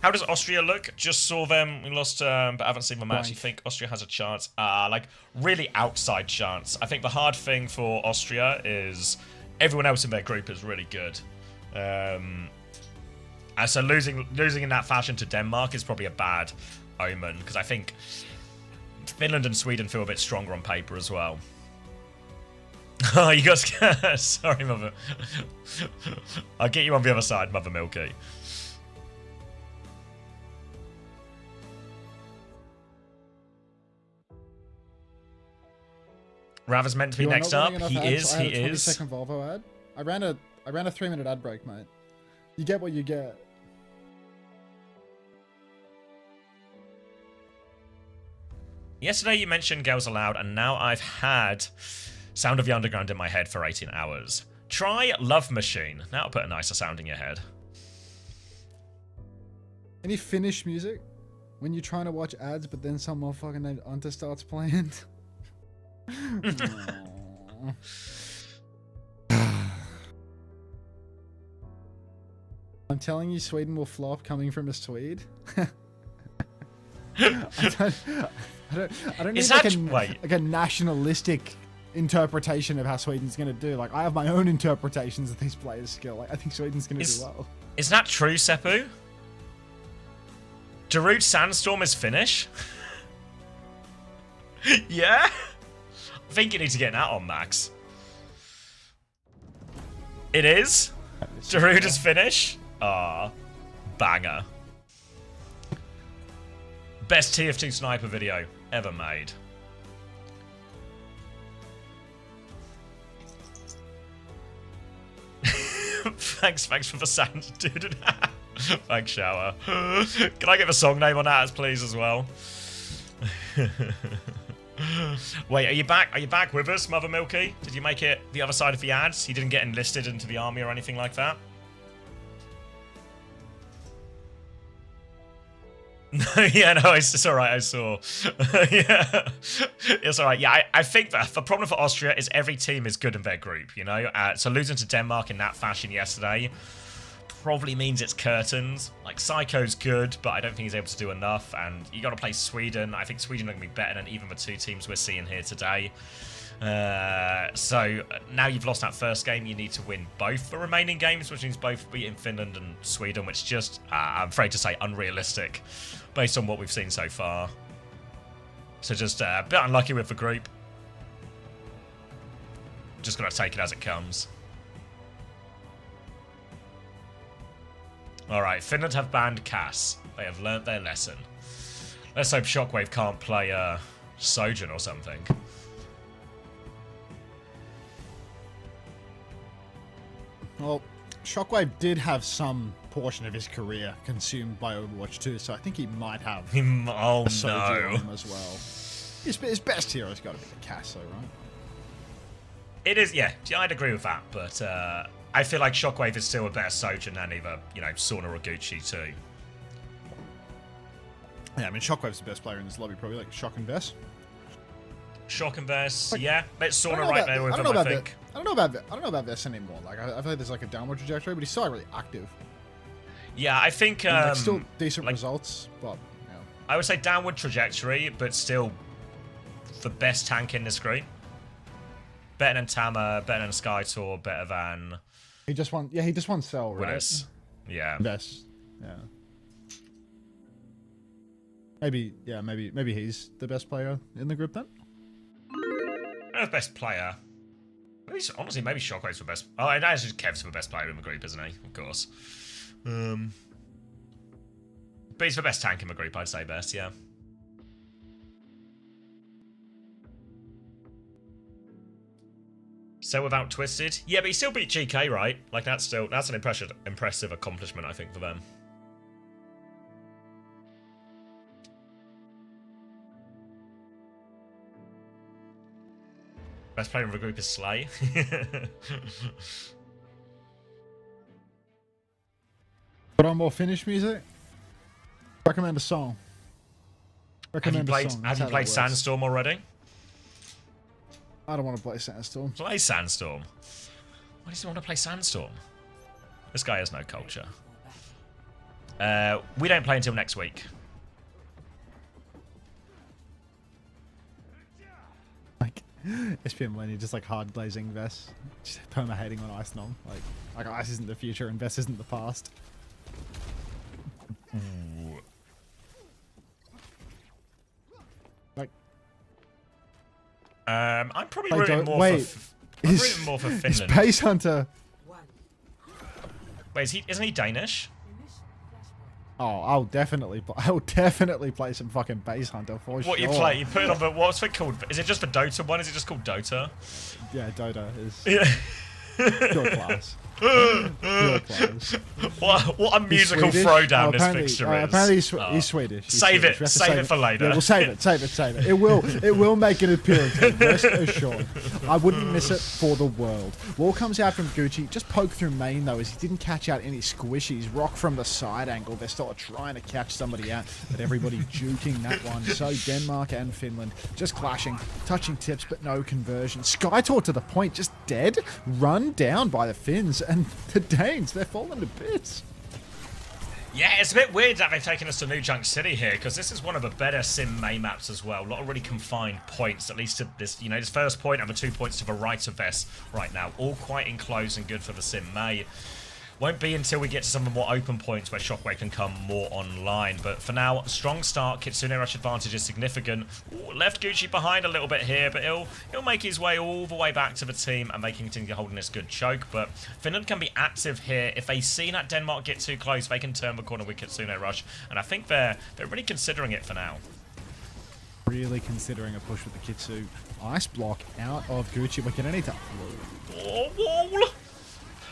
How does Austria look? Just saw them. We lost, but haven't seen the match. You think Austria has a chance? Like, really outside chance. I think the hard thing for Austria is everyone else in their group is really good. And so losing in that fashion to Denmark is probably a bad omen, because I think Finland and Sweden feel a bit stronger on paper as well. Oh, you got scared. Sorry, Mother. I'll get you on the other side, Mother Milky. Rav is meant to be next up. He is. He is. 20-second Volvo ad. I ran a 3-minute ad break, mate. You get what you get. Yesterday you mentioned Girls Aloud, and now I've had Sound of the Underground in my head for 18 hours. Try Love Machine. That'll put a nicer sound in your head. Any Finnish music? When you're trying to watch ads, but then some motherfucker named Unta starts playing? I'm telling you, Sweden will flop coming from a Swede. I don't need like a nationalistic interpretation of how Sweden's going to do. Like, I have my own interpretations of these players' skill. Like, I think Sweden's going to do well. Is that true, Seppu? Darude Sandstorm is Finnish? Yeah? I think you need to get that on, Max. It is? Darude is Finnish? Ah, banger. Best TF2 sniper video ever made. Thanks for the sound, dude. Thanks, Shower. Can I get the song name on that, please, as well? Wait, are you back? Are you back with us, Mother Milky? Did you make it the other side of the ads? You didn't get enlisted into the army or anything like that? No, yeah, no, it's alright, I saw. Yeah, it's alright. Yeah, I think that the problem for Austria is every team is good in their group, you know? So losing to Denmark in that fashion yesterday probably means it's curtains. Like, Psycho's good, but I don't think he's able to do enough, and you got to play Sweden. I think Sweden are going to be better than even the two teams we're seeing here today. So now you've lost that first game, you need to win both the remaining games, which means both beating Finland and Sweden, which is just, I'm afraid to say, unrealistic based on what we've seen so far. So just a bit unlucky with the group. Just got to take it as it comes. Alright, Finland have banned Cass. They have learnt their lesson. Let's hope Shockwave can't play Sojourn or something. Well, Shockwave did have some portion of his career consumed by Overwatch 2, so I think he might have oh a Sojourn no as well. His best hero's got to be the Cass, though, right? It is, yeah, I'd agree with that, but I feel like Shockwave is still a better Sojourn than either, Sauna or Gucci too. Yeah, I mean, Shockwave's the best player in this lobby, probably, like Shock and Vess. Shock and Vess, yeah. Let's I Sauna don't know right about- there with I him, don't know I about think. I don't know about Vess anymore. Like, I feel like there's like a downward trajectory, but he's still like, really active. Yeah, I think... And, like, still decent like, results, but, yeah. I would say downward trajectory, but still the best tank in this group. Better than Tama, better than Skytor, better than... He just won Cell, right? Willis. Yeah. Vess, yeah. Maybe he's the best player in the group then? Not the best player. Honestly, maybe Shockwave's the best... Oh, and actually Kev's the best player in the group, isn't he? Of course. But he's the best tank in the group, I'd say best, yeah. So without Twisted? Yeah, but he still beat GK, right? Like, that's an impressive accomplishment, I think, for them. Best player in the group is Slay. Put on more Finnish music? Recommend a song. Have you played Sandstorm already? I don't want to play Sandstorm. Play Sandstorm. Why does he want to play Sandstorm? This guy has no culture. We don't play until next week. Like, SPM Lenny just like hard glazing Vess. Just perma hating on Ice Nom. Like Ice isn't the future and Vess isn't the past. Like, I'm probably Wait, rooting more wait. for. I'm rooting more for Is Finland. Pace Hunter? Wait, isn't he Danish? Oh, I'll definitely play some fucking Base Hunter for sure. What you play? You put it on the what's it called? Is it just the Dota one? Is it just called Dota? Yeah, Dota is Yeah. pure class. Pure class. What a musical Swedish? throwdown this apparently- fixture is. apparently he's Oh. Swedish. He's Save Swedish. it. We have to Save it for later. Yeah, we'll save it. It will make an appearance. Rest assured. I wouldn't miss it for the world. Wall comes out from Gucci. Just poke through main though, as he didn't catch out any squishies. Rock from the side angle. They're still trying to catch somebody out, but everybody juking that one. So Denmark and Finland just clashing, touching tips, but no conversion. Skytor to the point, just dead, run down by the Finns, and the Danes, they're falling to bits. Yeah, it's a bit weird that they've taken us to New Junk City here, because this is one of the better Sim May maps as well. A lot of really confined points, at least to this, this first point and the 2 points to the right of this right now. All quite enclosed and good for the Sim May. Won't be until we get to some of the more open points where Shockwave can come more online. But for now, strong start. Kitsune Rush advantage is significant. Ooh, left Gucci behind a little bit here, but he'll make his way all the way back to the team and making continue holding this good choke. But Finland can be active here. If they see that Denmark get too close, they can turn the corner with Kitsune Rush. And I think they're really considering it for now. Really considering a push with the Kitsu. Ice block out of Gucci. We can need to... Oh, wall!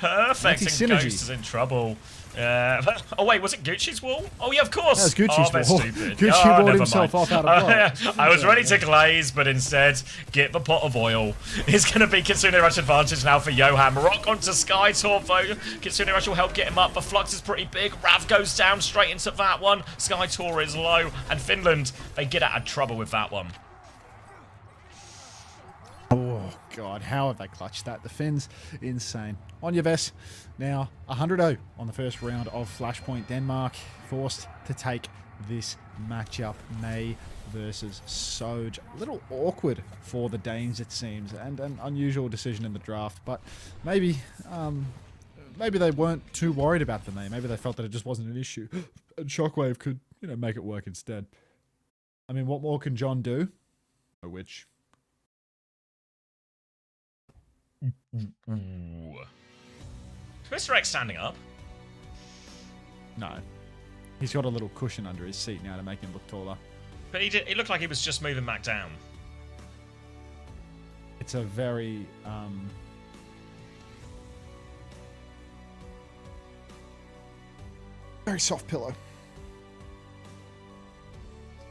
Perfect, and Anti-synergy. Ghost is in trouble. Oh wait, was it Gucci's wall? Oh yeah, of course. That was Gucci's they're wall. stupid. Gucci Oh, walled never himself mind. off out of block. I was ready to glaze, but instead, get the pot of oil. It's going to be Kitsune Rush advantage now for Johan. Rock onto Skytor though. Kitsune Rush will help get him up. The flux is pretty big. Rav goes down straight into that one. Skytor is low, and Finland, they get out of trouble with that one. Oh, God. How have they clutched that? The Finns, insane. On your Vess. Now, 100-0 on the first round of Flashpoint. Denmark forced to take this matchup. May versus Soj. A little awkward for the Danes, it seems, and an unusual decision in the draft, but maybe they weren't too worried about the May. Maybe they felt that it just wasn't an issue, and Shockwave could, make it work instead. I mean, what more can John do? Which... Ooh. Is Mr. X standing up? No. He's got a little cushion under his seat now to make him look taller. But it looked like he was just moving back down. It's a very, very soft pillow.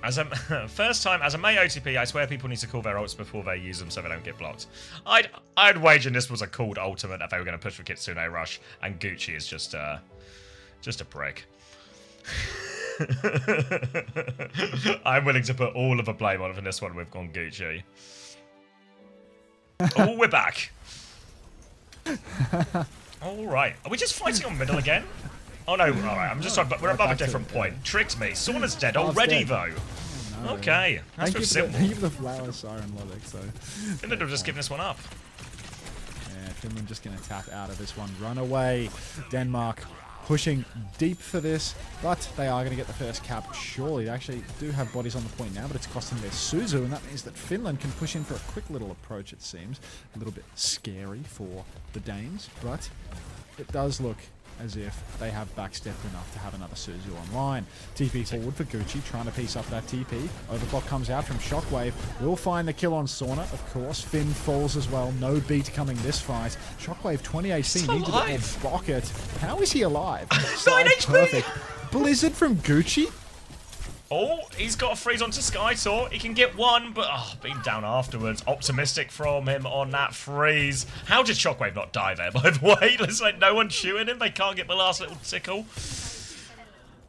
As a first time as a May OTP, I swear people need to call their ults before they use them so they don't get blocked. I'd wager this was a called ultimate that they were going to push for Kitsune Rush, and Gucci is just a prick. I'm willing to put all of the blame on for this one with Gucci. Oh, we're back. All right, are we just fighting on middle again? Oh no, alright, I'm just sorry, but we're above a different point. Tricked me. Sauna's dead already, though. Oh, no. Okay, that's so simple. Thank you for the flower siren logic, so... Finland have just given this one up. Yeah, Finland just going to tap out of this one. Run away. Denmark pushing deep for this, but they are going to get the first cap. Surely, they actually do have bodies on the point now, but it's costing their Suzu, and that means that Finland can push in for a quick little approach, it seems. A little bit scary for the Danes, but it does look as if they have backstepped enough to have another Suzu online. TP forward for Gucci, trying to piece up that TP. Overclock comes out from Shockwave. Will find the kill on Sauna, of course. Finn falls as well. No beat coming this fight. Shockwave 20 AC needed it or Rocket. How is he alive? 9 HP! Perfect. Blizzard from Gucci? Oh, he's got a freeze onto Skytor. He can get one, but being down afterwards. Optimistic from him on that freeze. How did Shockwave not die there, by the way? Looks like no one's shooting him. They can't get the last little tickle.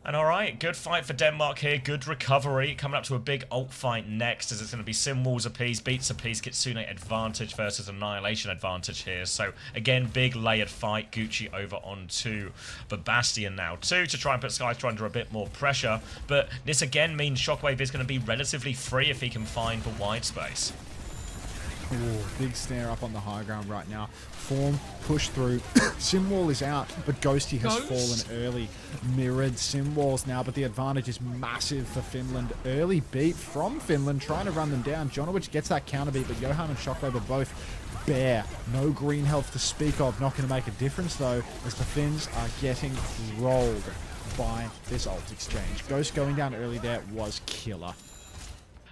And alright, good fight for Denmark here. Good recovery. Coming up to a big ult fight next, as it's going to be Sim Walls apiece, Beats apiece, Kitsune advantage versus Annihilation advantage here. So, again, big layered fight. Gucci over onto the Bastion now, too, to try and put Skyster under a bit more pressure. But this, again, means Shockwave is going to be relatively free if he can find the wide space. Ooh, big snare up on the high ground right now. Form, push through. Simwall is out, but Ghosty has fallen early. Mirrored Simwalls now, but the advantage is massive for Finland. Early beat from Finland, trying to run them down. Jonowicz gets that counter beat, but Johan and Shockwave are both bare. No green health to speak of. Not going to make a difference, though, as the Finns are getting rolled by this ult exchange. Ghost going down early there was killer.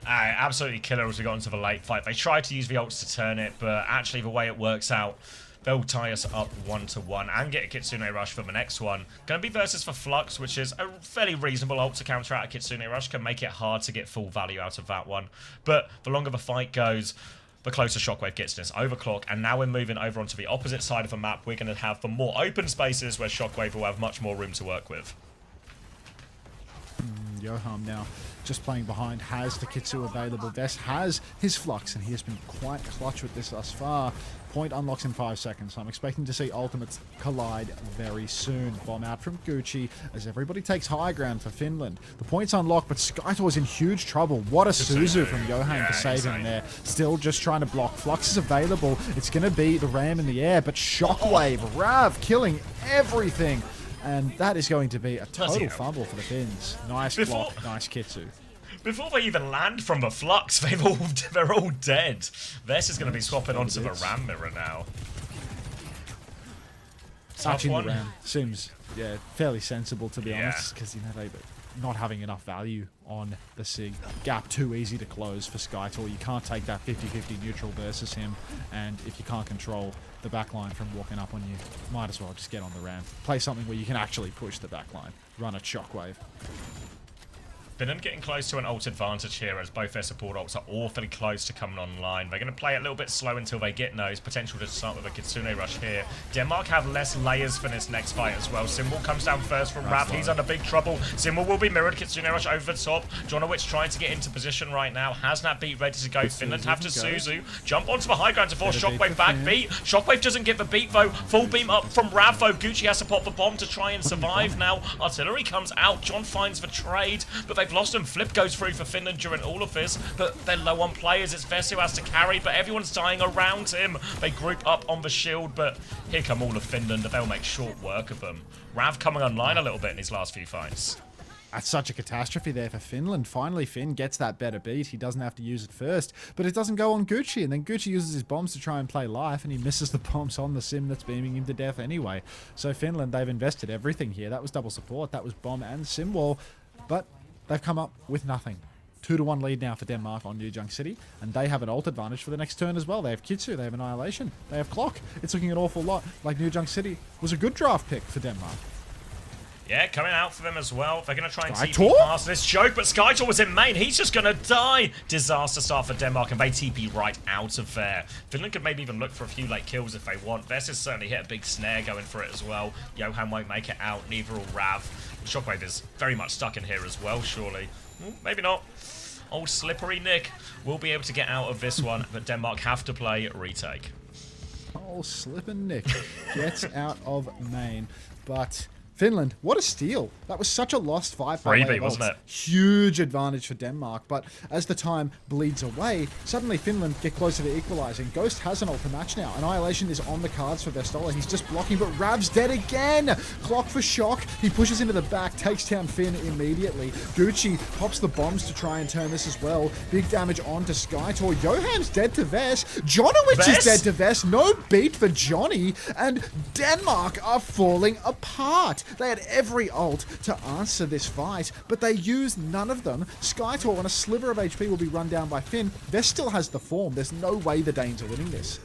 Absolutely killer as we got into the late fight. They tried to use the ults to turn it, but actually the way it works out, they'll tie us up 1-1 and get a Kitsune Rush for the next one. Going to be versus for Flux, which is a fairly reasonable ult to counter out a Kitsune Rush. Can make it hard to get full value out of that one. But the longer the fight goes, the closer Shockwave gets to this overclock. And now we're moving over onto the opposite side of the map. We're going to have the more open spaces where Shockwave will have much more room to work with. Johan now just playing behind, has the Kitsu available. Des has his Flux, and he has been quite clutch with this thus far. Point unlocks in 5 seconds, so I'm expecting to see ultimates collide very soon. Bomb out from Gucci as everybody takes high ground for Finland. The point's unlocked, but Skytor's in huge trouble. What a Suzu from Johan to save him there. Still just trying to block. Flux is available. It's going to be the ram in the air, but Shockwave, Rav killing everything. And that is going to be a total fumble for the Finns. Nice block, nice Kitsu. Before they even land from the Flux, they're all dead. This is going to be swapping onto the Ram Mirror now. Touching the Ram seems, fairly sensible, to be honest, because they not having enough value on the Sig. Gap too easy to close for Skytor. You can't take that 50-50 neutral versus him, and if you can't control the backline from walking up on you, might as well just get on the Ram. Play something where you can actually push the backline. Run a Shockwave. Finland getting close to an ult advantage here as both their support ults are awfully close to coming online. They're going to play it a little bit slow until they get those. Potential to start with a Kitsune Rush here. Denmark have less layers for this next fight as well. Symbol comes down first from Rav. He's under big trouble. Symbol will be mirrored. Kitsune Rush over the top. Jonowicz trying to get into position right now. Has that beat ready to go. Finland have to Suzu. Jump onto the high ground to force Shockwave back. Beat. Shockwave doesn't get the beat though. Full beam up from Rav though. Gucci has to pop the bomb to try and survive now. Artillery comes out. John finds the trade, but they've lost him. Flip goes through for Finland during all of this, but they're low on players. It's Vess who has to carry, but everyone's dying around him. They group up on the shield, but here come all of Finland. They'll make short work of them. Rav coming online a little bit in his last few fights. That's such a catastrophe there for Finland. Finally, Finn gets that better beat. He doesn't have to use it first, but it doesn't go on Gucci, and then Gucci uses his bombs to try and play life, and he misses the bombs on the Sim that's beaming him to death anyway. So Finland, they've invested everything here. That was double support. That was bomb and Sim wall, but they've come up with nothing. 2-1 lead now for Denmark on New Junk City, and they have an ult advantage for the next turn as well. They have Kitsu, they have Annihilation, they have Clock. It's looking an awful lot like New Junk City was a good draft pick for Denmark. Yeah, coming out for them as well. They're going to try and TP Skytor? past this joke, but Skytor was in main. He's just going to die. Disaster start for Denmark, and they TP right out of there. Finland could maybe even look for a few late kills if they want. Vest has certainly hit a big snare going for it as well. Johan won't make it out, neither will Rav. Shockwave is very much stuck in here as well, surely. Maybe not. Old slippery Nick will be able to get out of this one, but Denmark have to play retake. Oh, slippin' Nick gets out of main, but Finland, what a steal. That was such a lost fight by Freebie, wasn't it? Huge advantage for Denmark, but as the time bleeds away, suddenly Finland get closer to equalizing. Ghost has an ult to match now. Annihilation is on the cards for Vestola. He's just blocking, but Rav's dead again. Clock for Shock. He pushes into the back, takes down Finn immediately. Gucci pops the bombs to try and turn this as well. Big damage on to Skytor. Johan's dead to Ves. Jonowitz is dead to Ves. No beat for Johnny, and Denmark are falling apart. They had every ult to answer this fight, but they used none of them. Skytor on a sliver of HP will be run down by Finn. Vest still has the form. There's no way the Danes are winning this.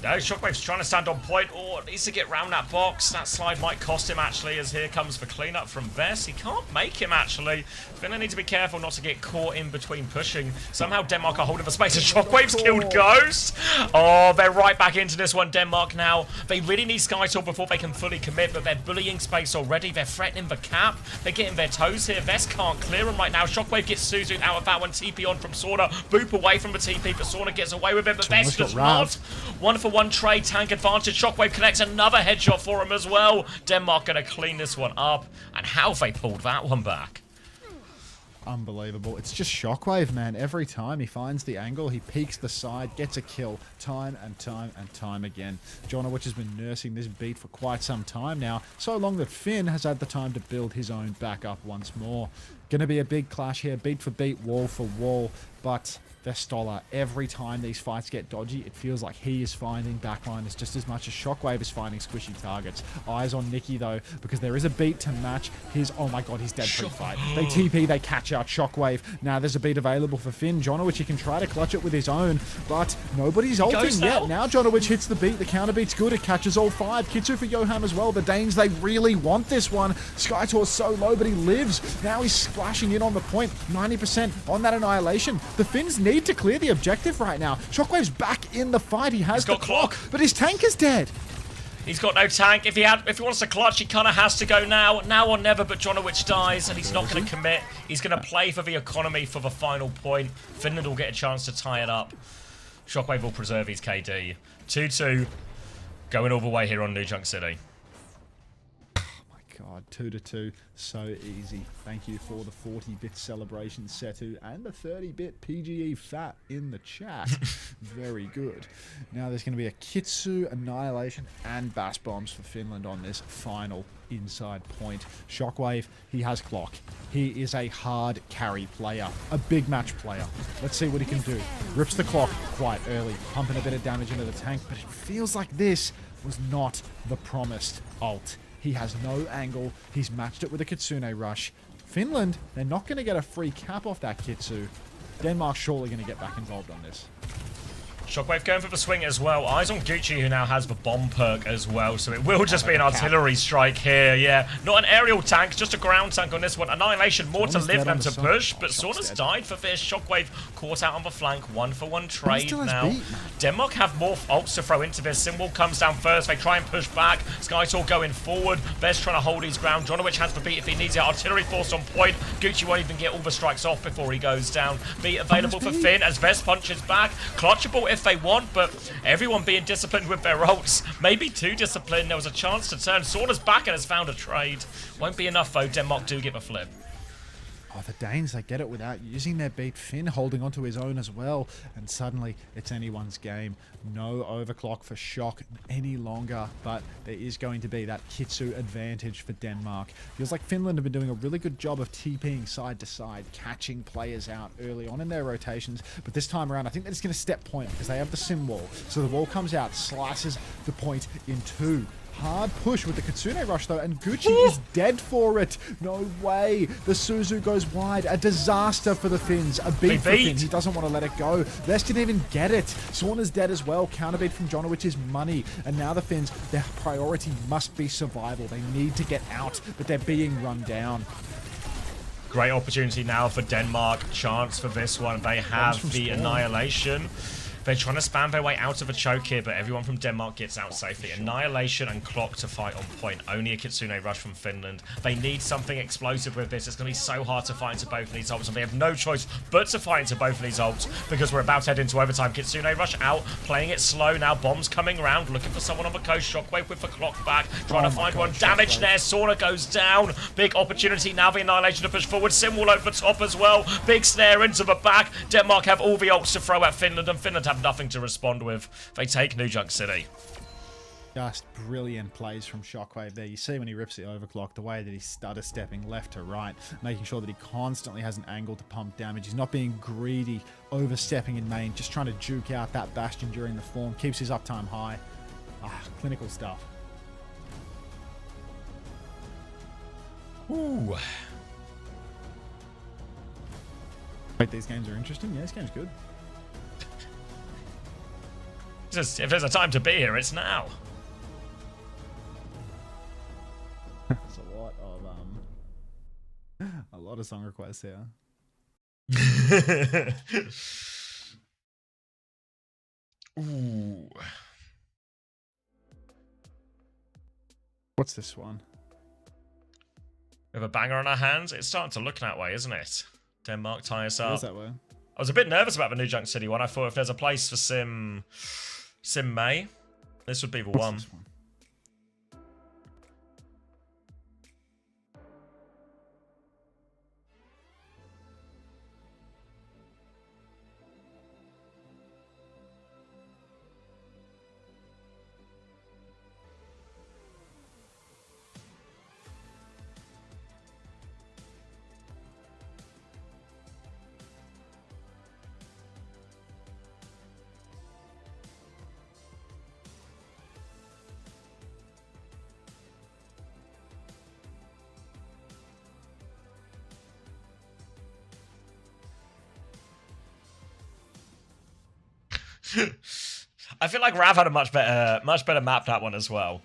No, Shockwave's trying to stand on point, or needs to get round that box. That slide might cost him, actually, as here comes the cleanup from Vest. He can't make him, actually. Gonna need to be careful not to get caught in between pushing. Somehow Denmark are holding the space, and Shockwave's killed Ghost. Oh, they're right back into this one, Denmark now. They really need Skytor before they can fully commit, but they're bullying space already. They're threatening the cap. They're getting their toes here. Vest can't clear them right now. Shockwave gets Suzu out of that one. TP on from Sauna. Boop away from the TP, but Sauna gets away with it, but Vest does not. 1-for-1 trade, tank advantage. Shockwave connects another headshot for him as well. Denmark going to clean this one up. And how they pulled that one back. Unbelievable. It's just Shockwave, man. Every time he finds the angle, he peeks the side, gets a kill time and time and time again. Jonowitz has been nursing this beat for quite some time now, so long that Finn has had the time to build his own back up once more. Going to be a big clash here, beat for beat, wall for wall, but Vestola, every time these fights get dodgy, it feels like he is finding backliners just as much as Shockwave is finding squishy targets. Eyes on Nikki, though, because there is a beat to match his... Oh my god, he's dead pre-fight. They TP, they catch out Shockwave. Now there's a beat available for Finn. Jonowitz, he can try to clutch it with his own, but nobody's ulting yet. Now Jonowitz hits the beat. The counter beat's good. It catches all five. Kitsu for Johan as well. The Danes, they really want this one. Skytor's so low, but he lives. Now he's splashing in on the point. 90% on that annihilation. The Finns need to clear the objective right now. Shockwave's back in the fight. He has the clock, but his tank is dead. He's got no tank. If he wants to clutch, he kind of has to go now. Now or never, but Jonowitz dies, and he's not going to commit. He's going to play for the economy for the final point. Finland will get a chance to tie it up. Shockwave will preserve his KD. 2-2. Going all the way here on New Junk City. God, 2-2, so easy. Thank you for the 40-bit celebration, Setu, and the 30-bit PGE Fat in the chat. Very good. Now there's going to be a Kitsu, Annihilation, and Bass Bombs for Finland on this final inside point. Shockwave, he has clock. He is a hard carry player, a big match player. Let's see what he can do. Rips the clock quite early, pumping a bit of damage into the tank, but it feels like this was not the promised ult. He has no angle. He's matched it with a Kitsune rush. Finland, they're not going to get a free cap off that Kitsu. Denmark's surely going to get back involved on this. Shockwave going for the swing as well. Eyes on Gucci, who now has the bomb perk as well. So it will just be an artillery strike here. Yeah, not an aerial tank, just a ground tank on this one. Annihilation, more to live than to push. But Sauna's died for this. Shockwave caught out on the flank. 1-for-1 trade now. Denmark have more ults to throw into this. Symbol comes down first. They try and push back. Skytor going forward. Best trying to hold his ground. Jonowitz has the beat if he needs it. Artillery force on point. Gucci won't even get all the strikes off before he goes down. Beat available for Finn as Vest punches back. Clutchable if they want, but everyone being disciplined with their ults. Maybe too disciplined. There was a chance to turn. Sauna's back and has found a trade. Won't be enough though. Denmark do get a flip. Oh, the Danes, they get it without using their beat. Finn holding onto his own as well. And suddenly, it's anyone's game. No overclock for Shock any longer. But there is going to be that Kitsu advantage for Denmark. Feels like Finland have been doing a really good job of TPing side to side, catching players out early on in their rotations. But this time around, I think they're just going to step point because they have the sim wall. So the wall comes out, slices the point in two. hard push with the Kitsune Rush though, and Gucci is dead for it. No way. The Suzu goes wide. A disaster for the Finns. A beat for Finn. He doesn't want to let it go. Les didn't even get it. Sorna's dead as well. Counterbeat from Jonowich is money. And now the Finns, their priority must be survival. They need to get out, but they're being run down. Great opportunity now for Denmark. Chance for this one. They have the Annihilation. They're trying to spam their way out of a choke here, but everyone from Denmark gets out safely. Annihilation and Clock to fight on point. Only a Kitsune Rush from Finland. They need something explosive with this. It's going to be so hard to fight into both of these ults, and they have no choice but to fight into both of these ults because we're about to head into overtime. Kitsune Rush out, playing it slow now. Bombs coming around, looking for someone on the coast. Shockwave with the Clock back, trying to find one. Damage there. Sorna goes down. Big opportunity now. The Annihilation to push forward. Simwall over the top as well. Big snare into the back. Denmark have all the ults to throw at Finland, and Finland have nothing to respond with. They take Nujunk City. Just brilliant plays from Shockwave there. You see when he rips the overclock, the way that he's stutter stepping left to right, making sure that he constantly has an angle to pump damage. He's not being greedy, overstepping in main, just trying to juke out that Bastion during the form. Keeps his uptime high. Clinical stuff. Ooh. Wait, these games are interesting? Yeah, this game's good. Just, if there's a time to be here, it's now. It's a lot of song requests here. Ooh. What's this one? We have a banger on our hands. It's starting to look that way, isn't it? Denmark tie us up. It is that way. I was a bit nervous about the New Junk City one. I thought if there's a place for Sim May, this would be the one. This one? I feel like Rav had a much better map that one as well.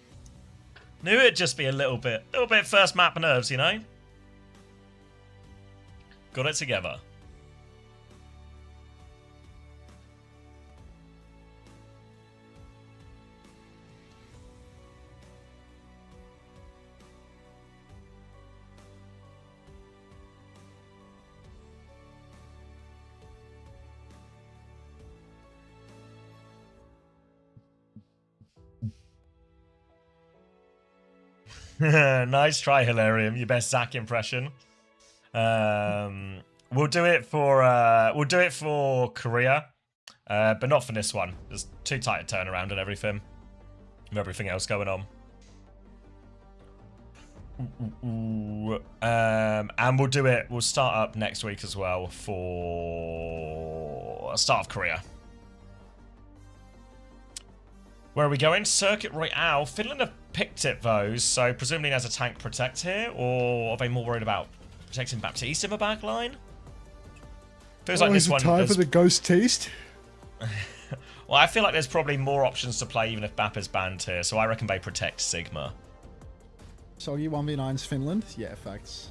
Knew it'd just be a little bit first map nerves, you know? Got it together. Nice try, Hilarium. Your best Zac impression. We'll do it for Korea, but not for this one. There's too tight a turnaround and everything. With everything else going on. And we'll do it. We'll start up next week as well for start of Korea. Where are we going? Circuit Royale. Finland have picked it, though, so presumably there's a tank protect here, or are they more worried about protecting Baptiste in the back line? Feels like this one. Time for the Ghost Taste. Well, I feel like there's probably more options to play even if Bap is banned here, so I reckon they protect Sigma. Soggy 1v9's Finland? Yeah, facts.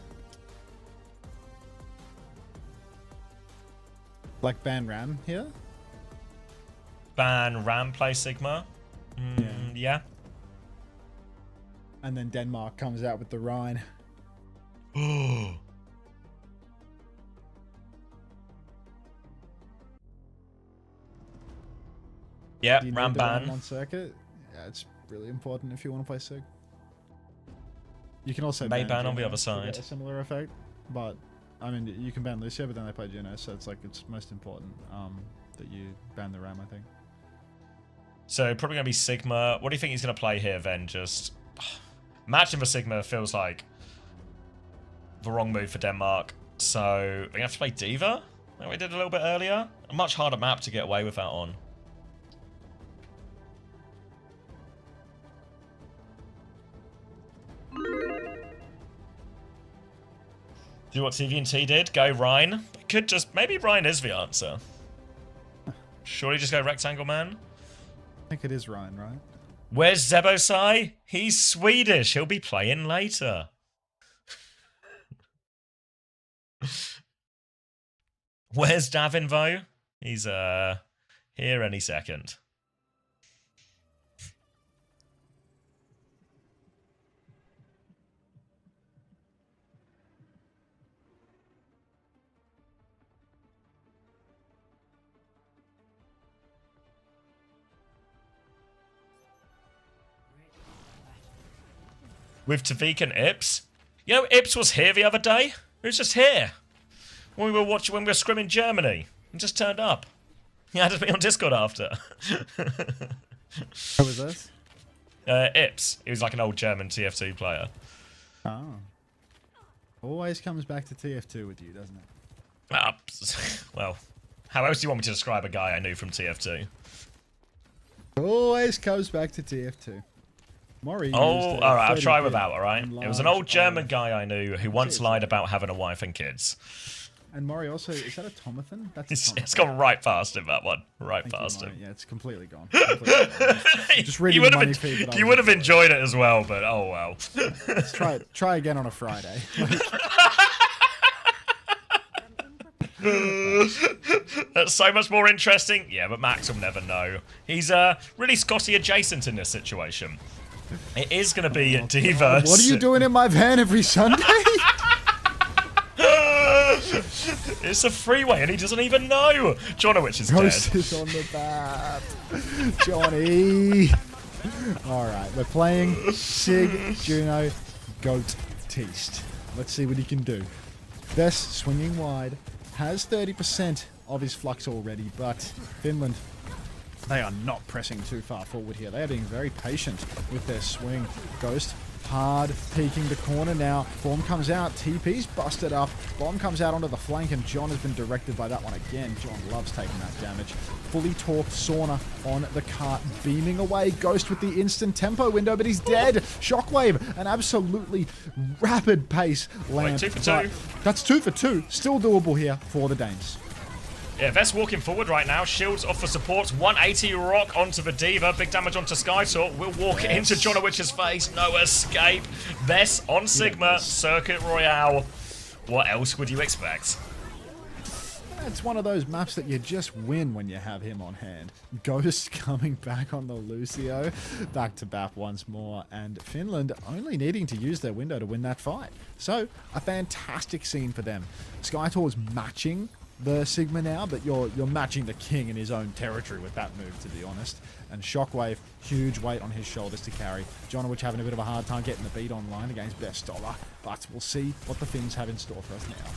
Like ban Ram here? Ban Ram play Sigma? Yeah. And then Denmark comes out with the Rhine. Yeah, Do you Ram need the ban. Ram on circuit? Yeah, it's really important if you want to play Sig. You can also May ban on the Juno other to side. get a similar effect, but I mean, you can ban Lucio, but then they play Juno, so it's like it's most important that you ban the Ram, I think. So probably going to be Sigma. What do you think he's going to play here then? Just matching for Sigma feels like the wrong move for Denmark. So they're going to have to play Diva, like we did a little bit earlier. A much harder map to get away with that on. Do what TV&T did. Go Rhine. Could just... Maybe Rhine is the answer. Surely just go Rectangle Man. I think it is Ryan, right? Where's Zebosai? He's Swedish. He'll be playing later. Where's Davinvo? He's here any second. With Tavik and Ips. You know, Ips was here the other day. He was just here. When we were scrimming Germany. He just turned up. He added me on Discord after. Who was this? Ips. He was like an old German TF2 player. Oh. Always comes back to TF2 with you, doesn't it? Well, how else do you want me to describe a guy I knew from TF2? Always comes back to TF2. Maury all right, I'll try with that, alright? It was an old German guy I knew who once lied about having a wife and kids. And Maury also, is that a Tomathan? That's a Tomathan. It's gone right past him, that one. Right past him. Yeah, it's completely gone. Completely gone. Just reading the money feed. You would have enjoyed it as well, but oh well. Let's try again on a Friday. That's so much more interesting. Yeah, but Max will never know. He's really Scotty adjacent in this situation. It is going to be Diva. What are you doing in my van every Sunday? It's a freeway and he doesn't even know. Jonowich is Ghost dead. is on the bat. Johnny. Alright, we're playing Sig, Juno, Goat, Teast. Let's see what he can do. Best swinging wide. Has 30% of his flux already, but Finland, they are not pressing too far forward here. They are being very patient with their swing. Ghost, hard, peeking the corner now. Form comes out, TP's busted up. Bomb comes out onto the flank, and John has been directed by that one again. John loves taking that damage. Fully torqued Sauna on the cart, beaming away. Ghost with the instant tempo window, but he's dead. Shockwave, an absolutely rapid pace lamp. Wait, 2 for 2. That's 2 for 2. Still doable here for the Danes. Yeah, Vest walking forward right now. Shields off for supports. 180 rock onto the Diva. Big damage onto Skytalk. Will walk into Jonowich's face. No escape. Vest on Sigma. Circuit Royale. What else would you expect? It's one of those maps that you just win when you have him on hand. Ghost coming back on the Lucio. Back to BAP once more. And Finland only needing to use their window to win that fight. So, a fantastic scene for them. Skytor's matching the Sigma now, but you're matching the king in his own territory with that move, to be honest. And Shockwave, huge weight on his shoulders to carry. Jonowich having a bit of a hard time getting the beat online against Best Dollar, but we'll see what the Finns have in store for us now.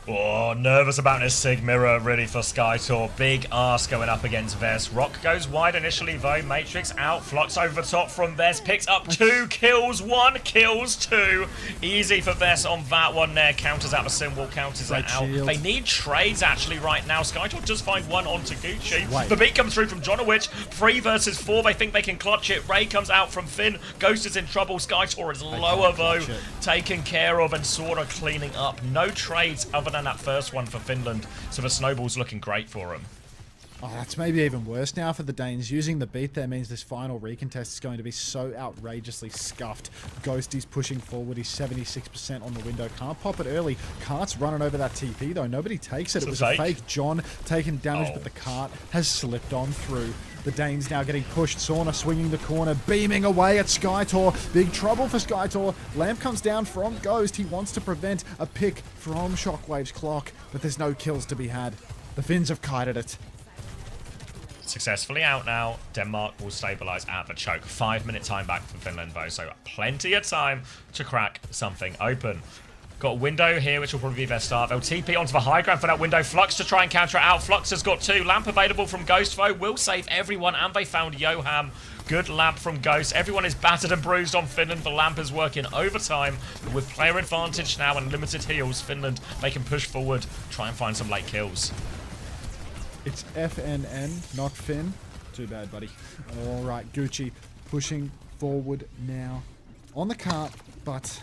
Oh, nervous about this Sig mirror, really, for Skytor. Big ask going up against Vest. Rock goes wide initially, though. Matrix out. Flux over the top from Vest. Picks up 2 kills. 1 kills 2. Easy for Vest on that one there. Counters out the symbol. Counters it out. Shield. They need trades, actually, right now. Skytor just find 1 onto Gucci. Wait. The beat comes through from Jonowich. 3 versus 4. They think they can clutch it. Ray comes out from Finn. Ghost is in trouble. Skytor is lower, though. Taken care of, and Sora cleaning up. No trades other than that first one for Finland, so the snowball's looking great for him. Oh, that's maybe even worse now for the Danes. Using the beat there means this final recontest is going to be so outrageously scuffed. Ghost is pushing forward. He's 76% on the window. Can't pop it early. Cart's running over that TP, though. Nobody takes it. It was a fake. John taking damage, but the cart has slipped on through. The Danes now getting pushed. Sauna swinging the corner, beaming away at Skytor. Big trouble for Skytor. Lamp comes down from Ghost. He wants to prevent a pick from Shockwave's clock, but there's no kills to be had. The Finns have kited it. Successfully out now. Denmark will stabilize at the choke. 5-minute time back for Finland, though, so plenty of time to crack something open. Got a window here, which will probably be their start. They'll TP onto the high ground for that window. Flux to try and counter it out. Flux has got 2. Lamp available from Ghost, though. Will save everyone, and they found Johan. Good lamp from Ghost. Everyone is battered and bruised on Finland. The lamp is working overtime. But with player advantage now and limited heals, Finland, they can push forward, try and find some late kills. It's FNN, not Finn. Too bad, buddy. All right, Gucci pushing forward now on the cart, but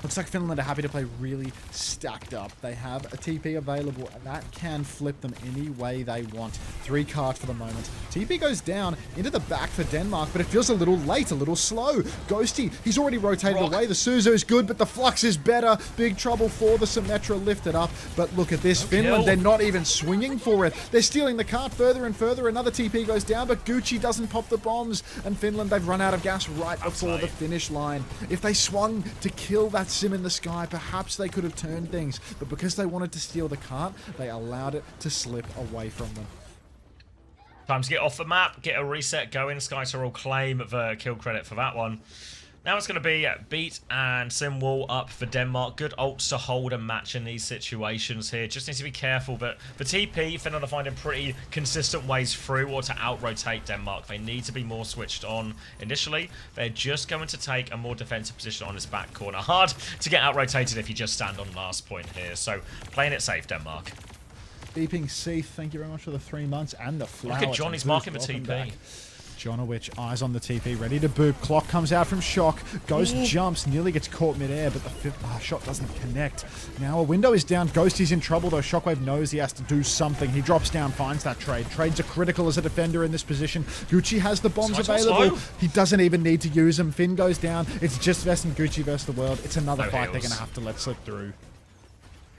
Looks like Finland are happy to play really stacked up. They have a TP available, and that can flip them any way they want. 3 cards for the moment. TP goes down into the back for Denmark, but it feels a little late, a little slow. Ghosty, he's already rotated away. The Suzu is good, but the Flux is better. Big trouble for the Symmetra lifted up. But look at this, Finland, they're not even swinging for it. They're stealing the cart further and further. Another TP goes down, but Gucci doesn't pop the bombs. And Finland, they've run out of gas right before the finish line. If they swung to kill that Sim in the sky, perhaps they could have turned things. But because they wanted to steal the cart, they allowed it to slip away from them. Time to get off the map, get a reset going. Skytor will claim the kill credit for that one. Now it's going to be Beat and Simwall up for Denmark. Good ults to hold and match in these situations here. Just need to be careful, but for TP, Finland are finding pretty consistent ways through or to out-rotate Denmark. They need to be more switched on initially. They're just going to take a more defensive position on this back corner. Hard to get out-rotated if you just stand on last point here. So playing it safe, Denmark. Beeping Seath, thank you very much for the 3 months and the flower. Look at Johnny's marking for TP. Jonowich, eyes on the TP, ready to boop. Clock comes out from Shock. Ghost jumps, nearly gets caught midair, but the 5th shot doesn't connect. Now a window is down. Ghost is in trouble, though. Shockwave knows he has to do something. He drops down, finds that trade. Trades are critical as a defender in this position. Gucci has the bombs available. He doesn't even need to use them. Finn goes down. It's just Vest and Gucci versus the world. It's another fight they're going to have to let slip through.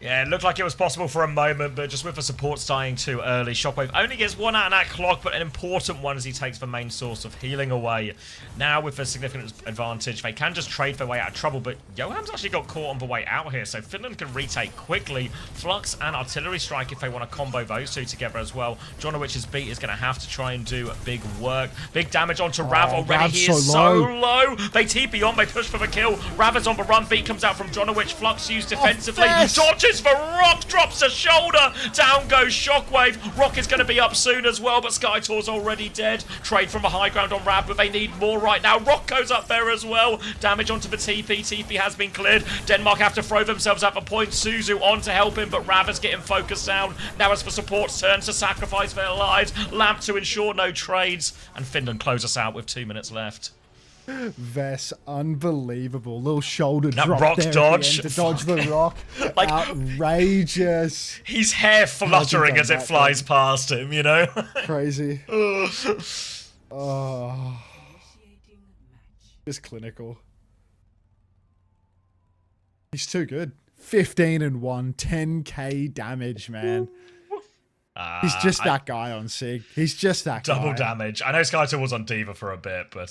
Yeah, it looked like it was possible for a moment, but just with the supports dying too early, Shockwave only gets 1 out of that clock, but an important one as he takes the main source of healing away. Now with a significant advantage, they can just trade their way out of trouble, but Johan's actually got caught on the way out here, so Finland can retake quickly. Flux and Artillery Strike if they want to combo those two together as well. Jonowich's Beat is going to have to try and do big work. Big damage onto Rav already. He is so low. They TP on, they push for the kill. Rav is on the run. Beat comes out from Jonowich. Flux used defensively. Dodges for Rock, drops a shoulder. Down goes Shockwave. Rock is going to be up soon as well, but Skytor's already dead. Trade from the high ground on Rav, but they need more right now. Rock goes up there as well. Damage onto the TP. TP has been cleared. Denmark have to throw themselves at the point. Suzu on to help him, but Rav is getting focused down. Now it's for support's turn to sacrifice their lives. Lamp to ensure no trades. And Finland close us out with 2 minutes left. Vess, unbelievable. Little shoulder drop rock there dodge. To dodge the rock. Like, outrageous. His hair fluttering as it flies past him, you know? Crazy. Oh. Just clinical. He's too good. 15-1, 10k damage, man. He's just that guy on Sig. He's just that guy. Double damage. I know Skytor was on Diva for a bit, but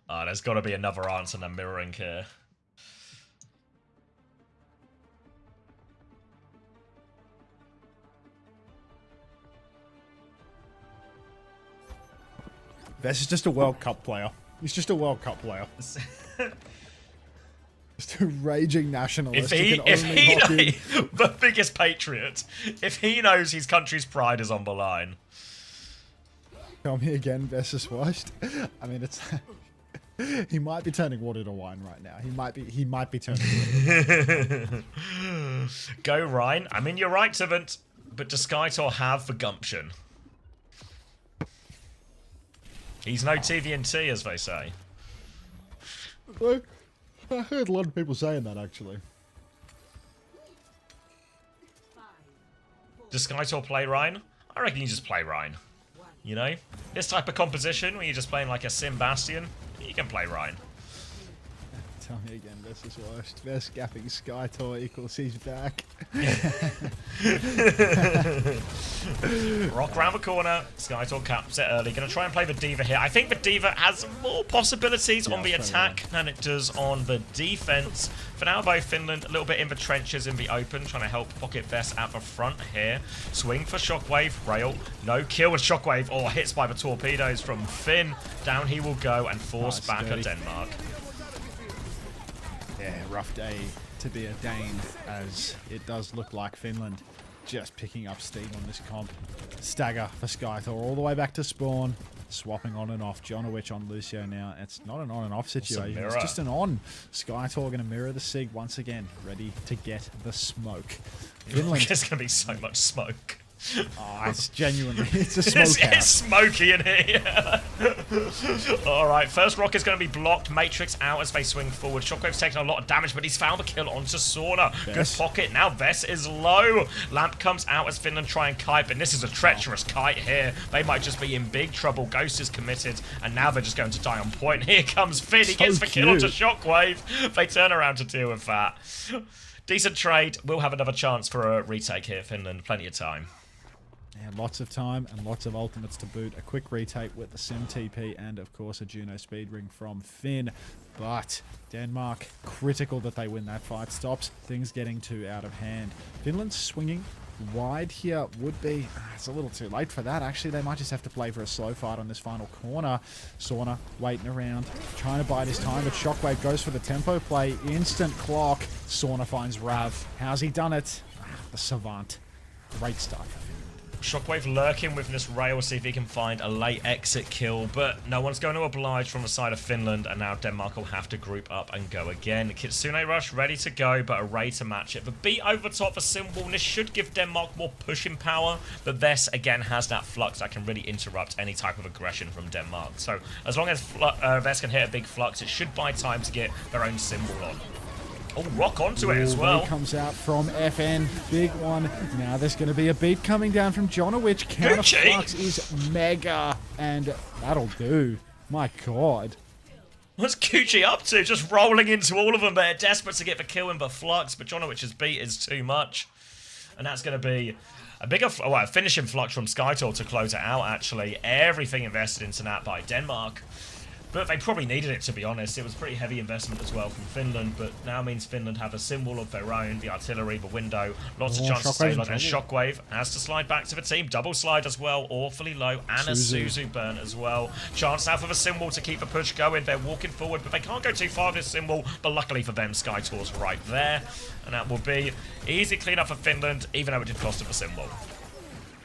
there's got to be another answer than mirroring here. Vess is just a World Cup player. He's just a World Cup player. Just a raging nationalist. If he the biggest patriot, if he knows his country's pride is on the line. Tell me again, Vess is washed. I mean, it's he might be turning water to wine right now. He might be turning water to wine. Go Ryan. I mean, you're right, Tivant, but does Skytor have the gumption? He's no TVNT, as they say. Well, I heard a lot of people saying that, actually. Does Skytor play Rhine? I reckon you just play Rhine. You know? This type of composition, when you're just playing like a Sim Bastion, you can play Rhine. Tell me again, this is worst. Best gapping Skytor equals he's back. Rock around the corner. Skytor caps it early. Going to try and play the Diva here. I think the Diva has more possibilities on the attack than it does on the defense. For now, though, Finland a little bit in the trenches in the open, trying to help pocket Vest at the front here. Swing for Shockwave. Rail. No kill with Shockwave. Or hits by the torpedoes from Finn. Down he will go and force back at Denmark. Yeah, rough day to be a Dane, as it does look like Finland just picking up steam on this comp. Stagger for Skytor all the way back to spawn, swapping on and off. Jonowich on Lucio now. It's not an on and off situation, it's just an on. Skytor going to mirror the Sig once again, ready to get the smoke. Finland. There's going to be so much smoke. Oh, it's genuinely, it's a smoke It's smoky in here. Alright, first rock is going to be blocked. Matrix out as they swing forward. Shockwave's taking a lot of damage, but he's found the kill onto Sauna. Good pocket. Now Vess is low. Lamp comes out as Finland try and kite, but this is a treacherous kite here. They might just be in big trouble. Ghost is committed, and now they're just going to die on point. Here comes Finn. He gets the kill onto Shockwave. They turn around to deal with that. Decent trade. We'll have another chance for a retake here, Finland. Plenty of time. Yeah, lots of time and lots of ultimates to boot. A quick retake with the Sim TP and, of course, a Juno speed ring from Finn. But Denmark, critical that they win that fight. Stops things getting too out of hand. Finland swinging wide here would be... it's a little too late for that. Actually, they might just have to play for a slow fight on this final corner. Sauna waiting around, trying to bide his time, but Shockwave goes for the tempo play. Instant clock. Sauna finds Rav. How's he done it? The Savant. Great start for Finland. Shockwave lurking with this rail, see if he can find a late exit kill, but no one's going to oblige from the side of Finland, and now Denmark will have to group up and go again. Kitsune Rush ready to go, but Array to match it. The beat over the top for Symbol, this should give Denmark more pushing power, but Vess again has that flux that can really interrupt any type of aggression from Denmark. So as long as Vess can hit a big flux, it should buy time to get their own Symbol on. Oh, rock onto it as well. Comes out from FN. Big one. Now there's going to be a beat coming down from Jonowich. Counter flux is mega. And that'll do. My God. What's Gucci up to? Just rolling into all of them. They're desperate to get the kill in the flux, but Jonowich's beat is too much. And that's going to be a bigger, well, a finishing flux from Skytor to close it out, actually. Everything invested into that by Denmark. But they probably needed it, to be honest. It was pretty heavy investment as well from Finland, but now means Finland have a symbol of their own, the artillery, the window, lots of chances to stay long, and Shockwave has to slide back to the team. Double slide as well, awfully low, and a Suzu burn as well. Chance now for the symbol to keep the push going. They're walking forward, but they can't go too far with this symbol, but luckily for them, Skytor's right there, and that will be easy cleanup for Finland, even though it did cost them a symbol.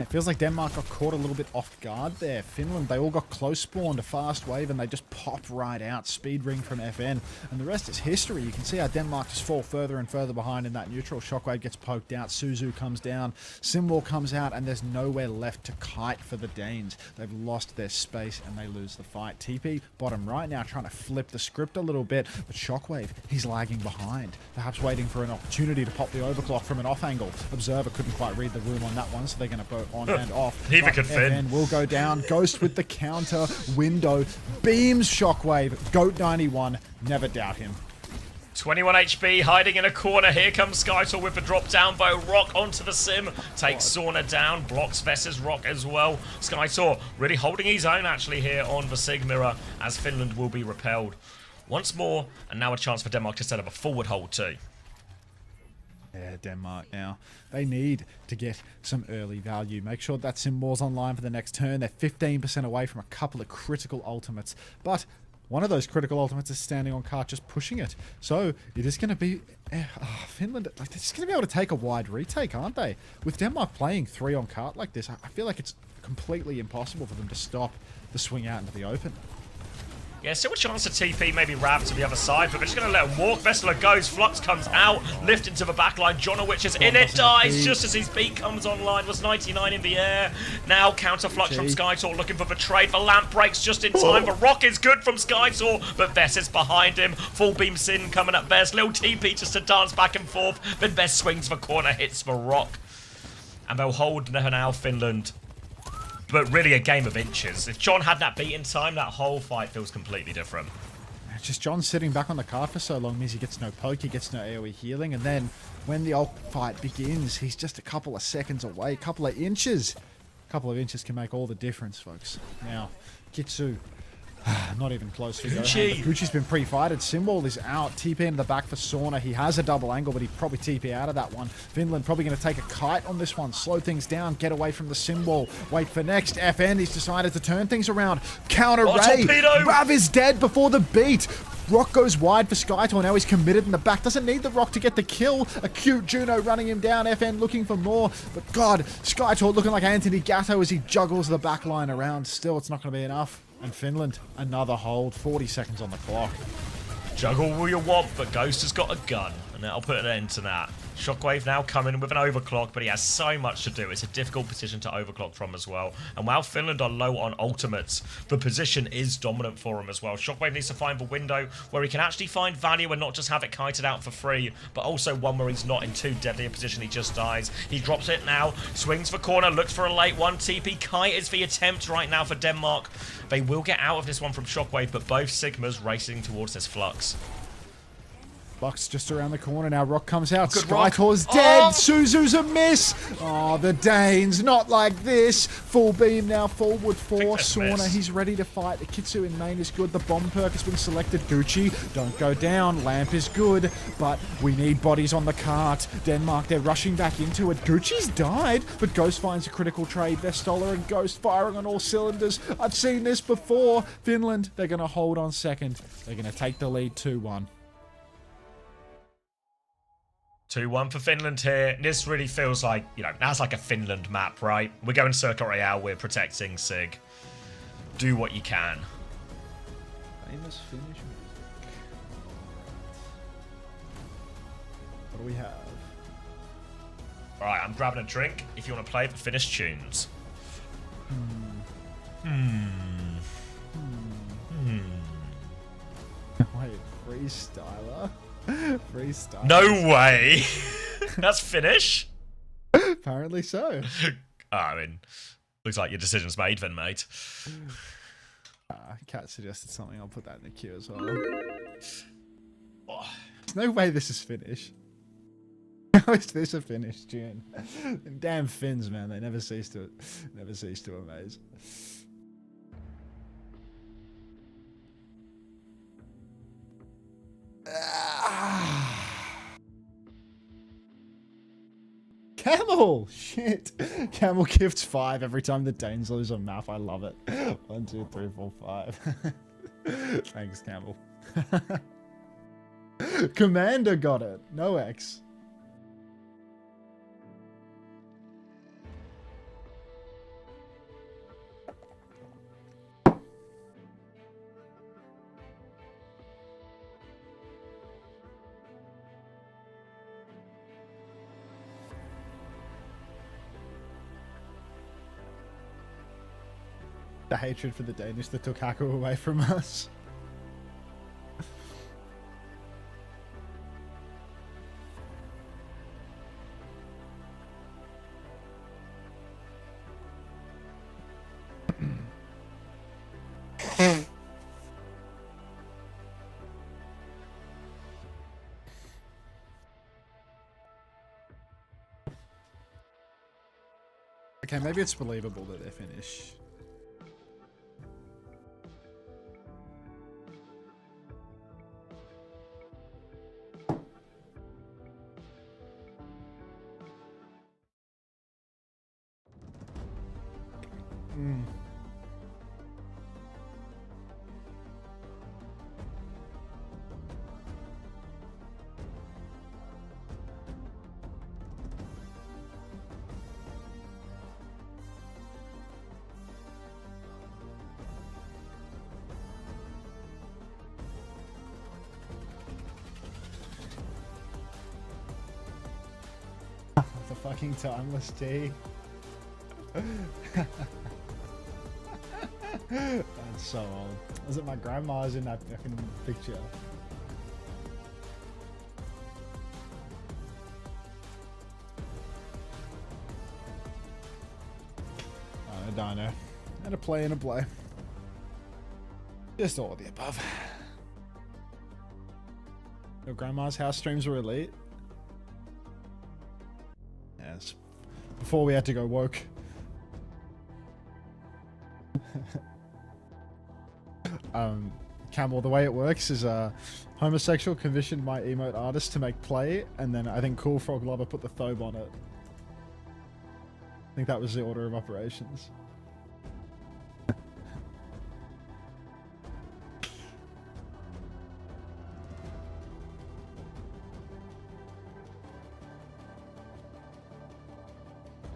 It feels like Denmark got caught a little bit off guard there. Finland, they all got close spawned, a fast wave, and they just pop right out. Speed ring from FN. And the rest is history. You can see how Denmark just fall further and further behind in that neutral. Shockwave gets poked out. Suzu comes down. Symbol comes out, and there's nowhere left to kite for the Danes. They've lost their space, and they lose the fight. TP, bottom right now, trying to flip the script a little bit. But Shockwave, he's lagging behind. Perhaps waiting for an opportunity to pop the overclock from an off angle. Observer couldn't quite read the room on that one, so they're going to go on and off. Even could fit. Will go down. Ghost with the counter. Window. Beams Shockwave. Goat 91. Never doubt him. 21 HP, hiding in a corner. Here comes Skytor with the drop down bow. Rock onto the sim. Takes Sauna down. Blocks Vess's rock as well. Skytor really holding his own actually here on the Sig Mirror as Finland will be repelled. Once more, and now a chance for Denmark to set up a forward hold too. Yeah, Denmark now. They need to get some early value. Make sure that symbol's online for the next turn. They're 15% away from a couple of critical ultimates. But one of those critical ultimates is standing on cart, just pushing it. So it is going to be... Finland, like, they're just going to be able to take a wide retake, aren't they? With Denmark playing 3 on cart like this, I feel like it's completely impossible for them to stop the swing out into the open. Yeah, still a chance to TP, maybe Rav to the other side, but they're just going to let him walk. Vessela goes, Flux comes out, lift into the backline. Jonowich is in it, dies just as his beat comes online. Was 99 in the air. Now counter Flux from Skytor looking for the trade. The lamp breaks just in time. The rock is good from Skytor, but Vess is behind him. Full beam Sin coming up Vess. Little TP just to dance back and forth. Then Vess swings the corner, hits the rock. And they'll hold now Finland. But really a game of inches. If John had that beat in time, that whole fight feels completely different. Just John sitting back on the card for so long means he gets no poke, he gets no AoE healing, and then when the ult fight begins, he's just a couple of seconds away, a couple of inches. A couple of inches can make all the difference, folks. Now, Kitsu, not even close for Gucci. Gucci's been pre-fighted. Symbol is out. TP in the back for Sauna. He has a double angle, but he'd probably TP out of that one. Finland probably going to take a kite on this one. Slow things down. Get away from the Symbol. Wait for next. FN, he's decided to turn things around. Counter Ray. Rav is dead before the beat. Rock goes wide for Skytor. Now he's committed in the back. Doesn't need the Rock to get the kill. A cute Juno running him down. FN looking for more. But God, Skytor looking like Anthony Gatto as he juggles the back line around. Still, it's not going to be enough. And Finland, another hold. 40 seconds on the clock. Juggle all you want, but Ghost has got a gun. And that'll put an end to that. Shockwave now coming with an overclock, but he has so much to do. It's a difficult position to overclock from as well. And while Finland are low on ultimates, the position is dominant for him as well. Shockwave needs to find the window where he can actually find value and not just have it kited out for free, but also one where he's not in too deadly a position. He just dies. He drops it now, swings for corner, looks for a late one. TP kite is the attempt right now for Denmark. They will get out of this one from Shockwave, but both Sigmas racing towards this Flux. Flux just around the corner now. Rock comes out. Good Rock. Skytor's dead. Oh! Suzu's a miss. Oh, the Danes. Not like this. Full beam now forward for Sauna. Missed. He's ready to fight. The Kitsu in main is good. The bomb perk has been selected. Gucci, don't go down. Lamp is good, but we need bodies on the cart. Denmark, they're rushing back into it. Gucci's died, but Ghost finds a critical trade. Vestola and Ghost firing on all cylinders. I've seen this before. Finland, they're going to hold on second. They're going to take the lead 2-1. 2-1 for Finland here. This really feels like, you know, that's like a Finland map, right? We're going Circuit Royale, we're protecting Sig. Do what you can. Famous Finnish music. What do we have? Alright, I'm grabbing a drink if you want to play the Finnish tunes. Wait, freestyler? Freestyle. No way! That's Finnish? Apparently so. I mean, looks like your decision's made then, mate. Kat suggested something. I'll put that in the queue as well. Oh. There's no way this is Finnish. How is this a Finnish tune? Damn Finns, man. They never cease to amaze. Camel! Shit. Camel gifts 5 every time the Danes lose a map. I love it. 1, 2, 3, 4, 5. Thanks, Camel. Commander got it. No X. The hatred for the Danish that took Haku away from us. Okay, maybe it's believable that they're Finnish. The fucking timeless tea. That's so old. Was it my grandma's in that fucking picture? I don't know. And a play and a play. Just all of the above. Your grandma's house streams were elite. Yes. Before we had to go woke. Campbell, the way it works is homosexual commissioned my emote artist to make play, and then I think Cool Frog Lover put the thobe on it. I think that was the order of operations.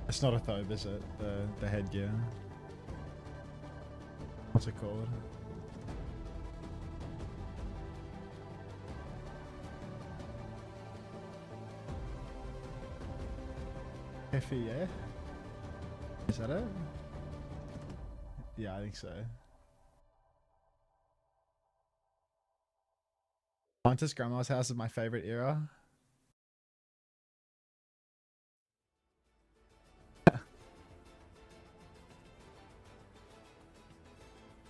It's not a thobe, is it? The headgear. What's it called? FEA? Is that it? Yeah, I think so. Pontus Grandma's House is my favorite era.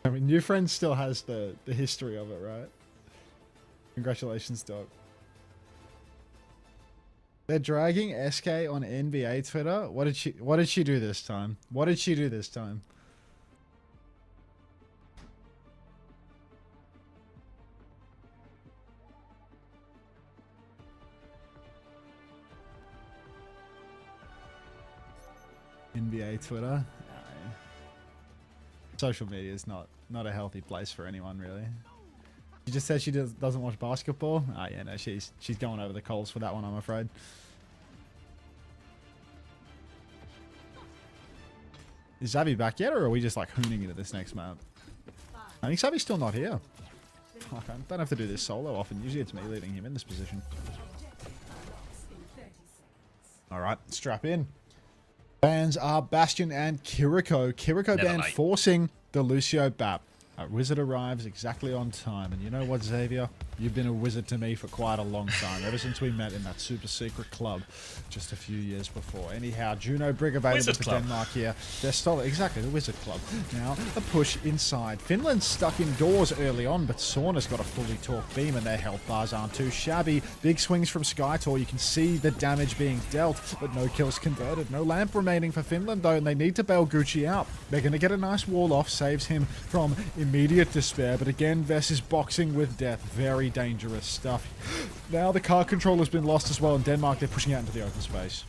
I mean, New Friends still has the history of it, right? Congratulations, Doc. They're dragging SK on NBA Twitter. What did she do this time? What did she do this time? NBA Twitter. Social media is not a healthy place for anyone, really. She just said she doesn't watch basketball. Oh yeah, no, she's going over the coals for that one, I'm afraid. Is Xavi back yet, or are we just like hooning into this next map? I think Xavi's still not here. Fuck, I don't have to do this solo often. Usually it's me leaving him in this position. Alright, strap in. Bans are Bastion and Kiriko. Kiriko ban forcing the Lucio BAP. A wizard arrives exactly on time. And you know what, Xavier? You've been a wizard to me for quite a long time. Ever since we met in that super secret club just a few years before. Anyhow, Juno Brig available for Denmark here. They're solid. Exactly, the Wizard Club. Now, a push inside. Finland's stuck indoors early on, but Sauna's got a fully torqued beam, and their health bars aren't too shabby. Big swings from Skytor. You can see the damage being dealt, but no kills converted. No lamp remaining for Finland, though, and they need to bail Gucci out. They're going to get a nice wall off, saves him from immediate despair, but again, Vess is boxing with death. Very dangerous stuff. Now the car control has been lost as well in Denmark. They're pushing out into the open space.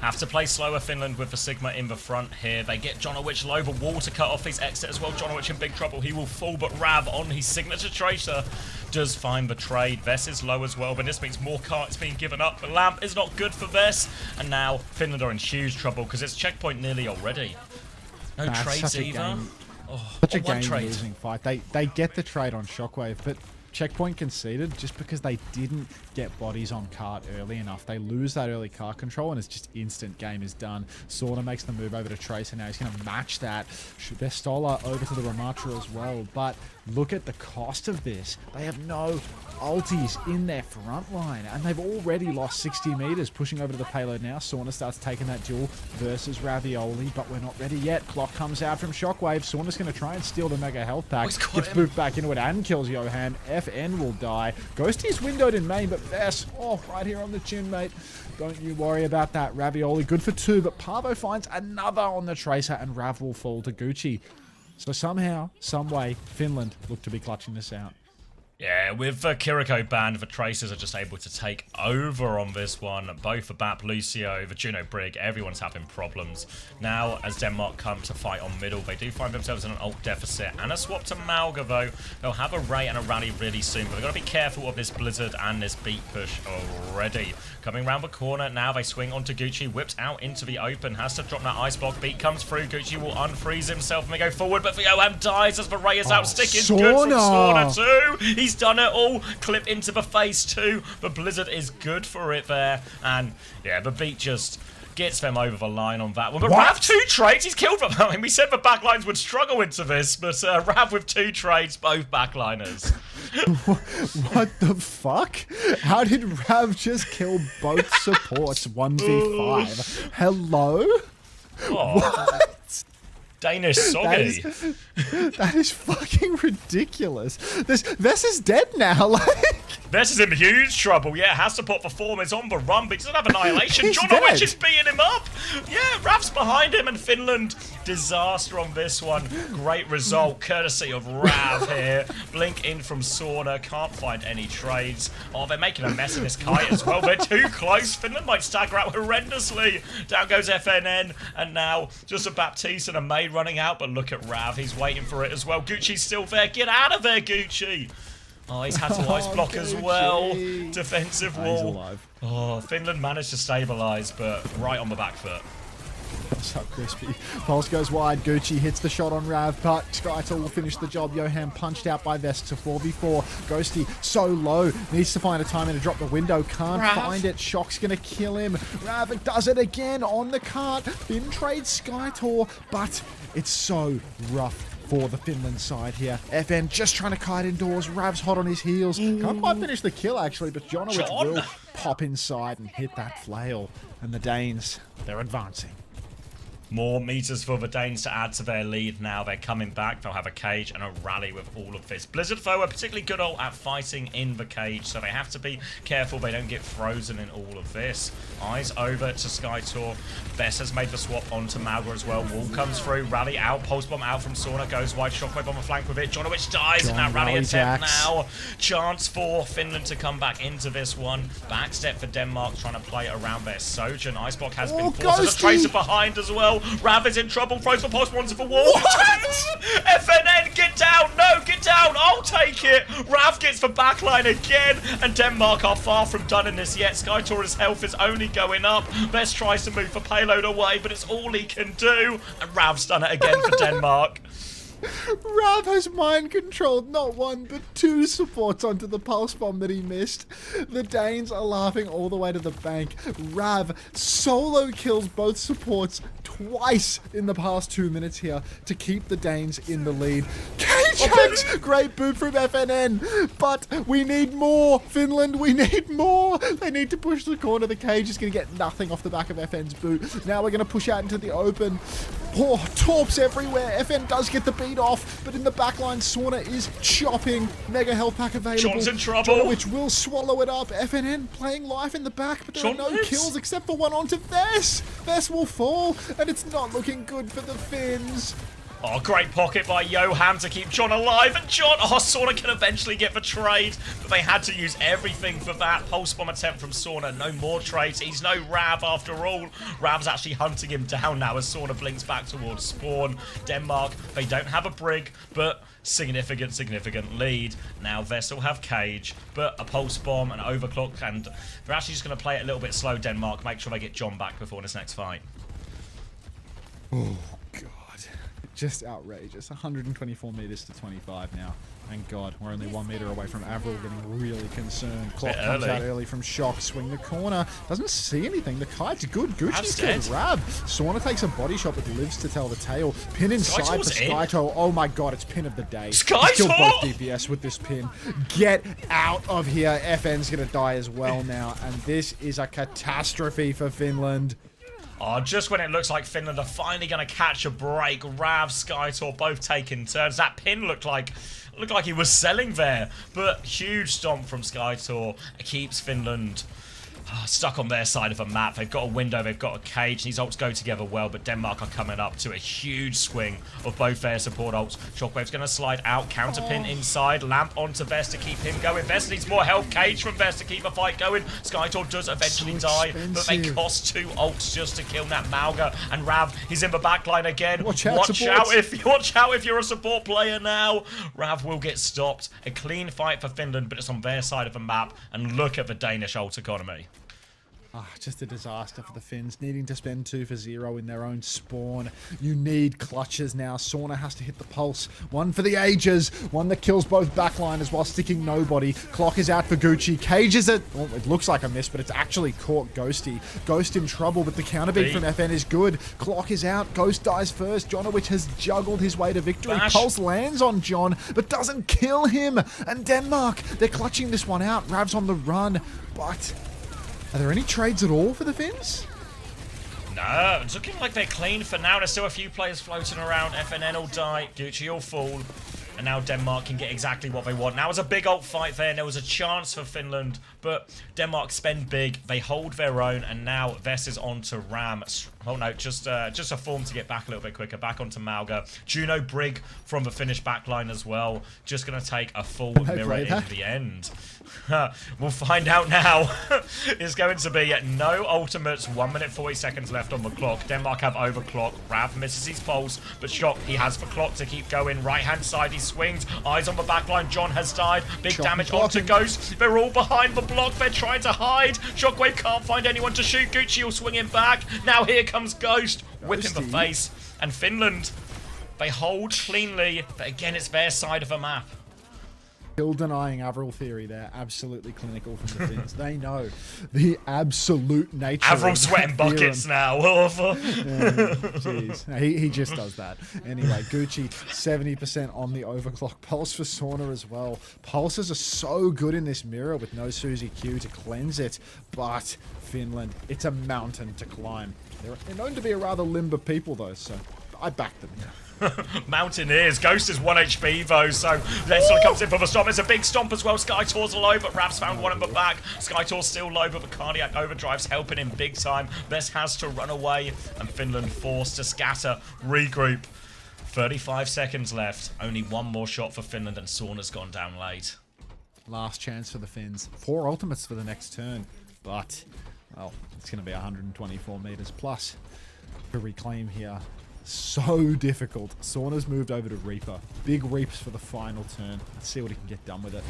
Have to play slower Finland with the Sigma in the front here. They get Jonowich low, the wall to cut off his exit as well. Jonowich in big trouble. He will fall, but Rav on his signature tracer does find the trade. Vess is low as well, but this means more carts being given up. The lamp is not good for Vess, and now Finland are in huge trouble because it's checkpoint nearly already. No trades either. Oh, such a game-losing fight. They get the trade on Shockwave, but checkpoint conceded just because they didn't get bodies on cart early enough. They lose that early cart control, and it's just instant. Game is done. Sorta makes the move over to Tracer now. He's going to match that. Vestola over to the Ramatra as well, but look at the cost of this. They have no ultis in their front line, and they've already lost 60 meters. Pushing over to the payload now. Sauna starts taking that duel versus Ravioli, but we're not ready yet. Clock comes out from Shockwave. Sauna's going to try and steal the mega health pack. Gets moved back into it and kills Johan. FN will die. Ghosty is windowed in main, but Vess, oh, right here on the chin, mate. Don't you worry about that. Ravioli good for 2, but Parvo finds another on the Tracer, and Rav will fall to Gucci. So somehow, some way, Finland look to be clutching this out. Yeah, with Kiriko banned, the Tracers are just able to take over on this one. Both the BAP, Lucio, the Juno Brig, everyone's having problems. Now, as Denmark come to fight on middle, they do find themselves in an ult deficit and a swap to Malga, though. They'll have a Ray and a rally really soon, but they've got to be careful of this Blizzard and this beat push already. Coming around the corner, now they swing onto Gucci, whipped out into the open, has to drop that ice block. Beat comes through, Gucci will unfreeze himself and they go forward, but Johan dies as the Ray is out. Stick is good from Sauna too. He's done it all. Clip into the face too. The Blizzard is good for it there. And yeah, the beat just gets them over the line on that one. But Rav 2 trades, he's killed them. I mean, we said the backlines would struggle into this, but Rav with 2 trades, both backliners. What the fuck? How did Rav just kill both supports 1v5? Hello? Oh. What? Danish soggy. That is fucking ridiculous. Vess is dead now. Like, Vess is in huge trouble. Yeah, has to put the form. Is on the run, but he doesn't have annihilation. He's Jonowich dead. is beating him up. Yeah, Rav's behind him, and Finland disaster on this one. Great result, courtesy of Rav here. Blink in from Sauna. Can't find any trades. Oh, they're making a mess of this kite as well. They're too close. Finland might stagger out horrendously. Down goes FNN, and now just a Baptiste and a Maid running out, but look at Rav. He's waiting for it as well. Gucci's still there. Get out of there, Gucci. Oh, he's had to ice block as well. Defensive wall. He's alive. Oh, Finland managed to stabilise, but right on the back foot. What's up, Crispy? Pulse goes wide. Gucci hits the shot on Rav, but Skytor will finish the job. Johan punched out by Vest to 4v4. Ghosty so low. Needs to find a timing to drop the window. Can't find it. Shock's going to kill him. Rav does it again on the cart. Finn trades Skytor, but it's so rough for the Finland side here. FN just trying to kite indoors. Rav's hot on his heels. Can't quite finish the kill, actually, but Jonowitz will pop inside and hit that flail. And the Danes, they're advancing. More meters for the Danes to add to their lead now. They're coming back. They'll have a cage and a rally with all of this. Blizzard foe are particularly good at fighting in the cage, so they have to be careful they don't get frozen in all of this. Eyes over to Skytor. Bess has made the swap onto Malga as well. Wall comes through. Rally out. Pulse bomb out from Sauna. Goes wide. Shockwave on the flank with it. Jonowitz dies in that rally attempt now. Chance for Finland to come back into this one. Backstep for Denmark trying to play around their Sojourn. Iceblock has been forced. There's a tracer behind as well. Rav is in trouble. Throws the pulse onto the wall. FNN, get down. No, get down. I'll take it. Rav gets the backline again. And Denmark are far from done in this yet. Skytor's health is only going up. Best tries to move the payload away, but it's all he can do. And Rav's done it again for Denmark. Rav has mind controlled not one but two supports onto the pulse bomb that he missed. The Danes are laughing all the way to the bank. Rav solo kills both supports twice in the past 2 minutes here to keep the Danes in the lead. Cage hacks! Great boot from FNN, but we need more. Finland, we need more. They need to push the corner. The cage is going to get nothing off the back of FN's boot. Now we're going to push out into the open. Oh, torps everywhere. FN does get the beat off, but in the backline, Sauna is chopping. Mega health pack available. John's in trouble. Jonowitz will swallow it up. FNN playing life in the back, but there are no kills except for one onto Vess. Vess will fall, and it's not looking good for the Finns. Oh, great pocket by Johan to keep John alive. And John, Sauna can eventually get the trade. But they had to use everything for that. Pulse bomb attempt from Sauna. No more trades. He's no Rav after all. Rav's actually hunting him down now as Sauna blinks back towards spawn. Denmark, they don't have a brig, but significant lead. Now Vessel have cage, but a pulse bomb, an overclock, and they're actually just going to play it a little bit slow, Denmark. Make sure they get John back before this next fight. Oh, God. Just outrageous. 124 meters to 25 now. Thank God. We're only 1 meter away from Avril getting really concerned. Clock comes out early from Shock. Swing the corner. Doesn't see anything. The kite's good. Gucci's killed Rab. Sauna takes a body shot but lives to tell the tale. Pin inside for Skyto. Oh my God, it's pin of the day. Skyto! Killed both DPS with this pin. Get out of here. FN's going to die as well now. And this is a catastrophe for Finland. Oh, just when it looks like Finland are finally going to catch a break, Rav, Skytor both taking turns. That pin looked like he was selling there, but huge stomp from Skytor keeps Finland stuck on their side of a map. They've got a window, they've got a cage. These ults go together well, but Denmark are coming up to a huge swing of both their support ults. Shockwave's going to slide out, counter pin inside, lamp onto Vest to keep him going. Vest needs more help, cage from Vest to keep the fight going. Skytor does eventually die, but they cost 2 ults just to kill that Malga. And Rav, he's in the backline again. Watch out if you're a support player now. Rav will get stopped. A clean fight for Finland, but it's on their side of the map. And look at the Danish ult economy. Just a disaster for the Finns, needing to spend 2 for 0 in their own spawn. You need clutches now. Sauna has to hit the pulse. One for the ages. One that kills both backliners while sticking nobody. Clock is out for Gucci. Cage is well, it looks like a miss, but it's actually caught Ghosty. Ghost in trouble, but the counterbeat from FN is good. Clock is out. Ghost dies first. Jonowitz has juggled his way to victory. Pulse lands on John, but doesn't kill him. And Denmark, they're clutching this one out. Rav's on the run, but are there any trades at all for the Finns? No, it's looking like they're clean for now. There's still a few players floating around. FNN will die, Gucci will fall. And now Denmark can get exactly what they want. Now it's a big ult fight there, and there was a chance for Finland, but Denmark spend big. They hold their own, and now Vess is on to Ram. Oh no, just a form to get back a little bit quicker. Back onto Malga. Juno Brig from the Finnish backline as well. Just going to take a full mirror in the end. We'll find out now. It's going to be no ultimates, 1 minute 40 seconds left on the clock. Denmark have overclock. Rav misses his pulse, but Shock, he has the clock to keep going. Right hand side, he swings. Eyes on the back line. John has died. Big Shock damage onto Ghost. They're all behind the block. They're trying to hide. Shockwave can't find anyone to shoot. Gucci will swing him back. Now here comes Ghost. Whip in the face. And Finland, they hold cleanly, but again, it's their side of the map. Still denying Avril theory there. Absolutely clinical from the Finns. They know the absolute nature Avril of sweating that buckets theorem. now. Awful. Jeez. No, he just does that. Anyway, Gucci 70% on the overclock. Pulse for Sauna as well. Pulses are so good in this mirror with no Suzy Q to cleanse it. But Finland, it's a mountain to climb. They're known to be a rather limber people though, so I back them. Mountaineers. Ghost is 1 HP though, so Leslie comes in for the stomp. It's a big stomp as well. Skytor's low, but Rav's found one in the back. Skytor's still low, but the cardiac overdrive's helping him big time. Bess has to run away, and Finland forced to scatter, regroup. 35 seconds left. Only one more shot for Finland, and Sauna's gone down late. Last chance for the Finns. 4 ultimates for the next turn, but, well, it's going to be 124 meters plus to reclaim here. So difficult. Sauna's moved over to Reaper. Big Reaps for the final turn. Let's see what he can get done with it.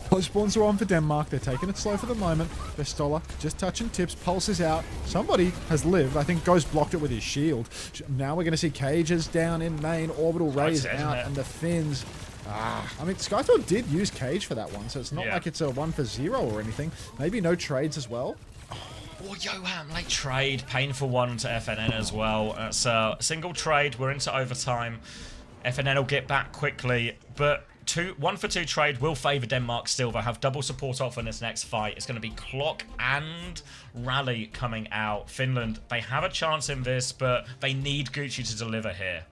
Close spawns are on for Denmark. They're taking it slow for the moment. Vestola just touching tips. Pulse is out. Somebody has lived. I think Ghost blocked it with his shield. Now we're going to see Cages down in main. Orbital Rays out. And the Finns... I mean, Skythor did use Cage for that one, so it's not like it's a 1 for 0 or anything. Maybe no trades as well. Oh, Johan, late trade. Painful one to FNN as well. That's a single trade. We're into overtime. FNN will get back quickly, but 1 for 2 trade will favour Denmark still. They'll have double support off in this next fight. It's going to be Clock and Rally coming out. Finland, they have a chance in this, but they need Gucci to deliver here.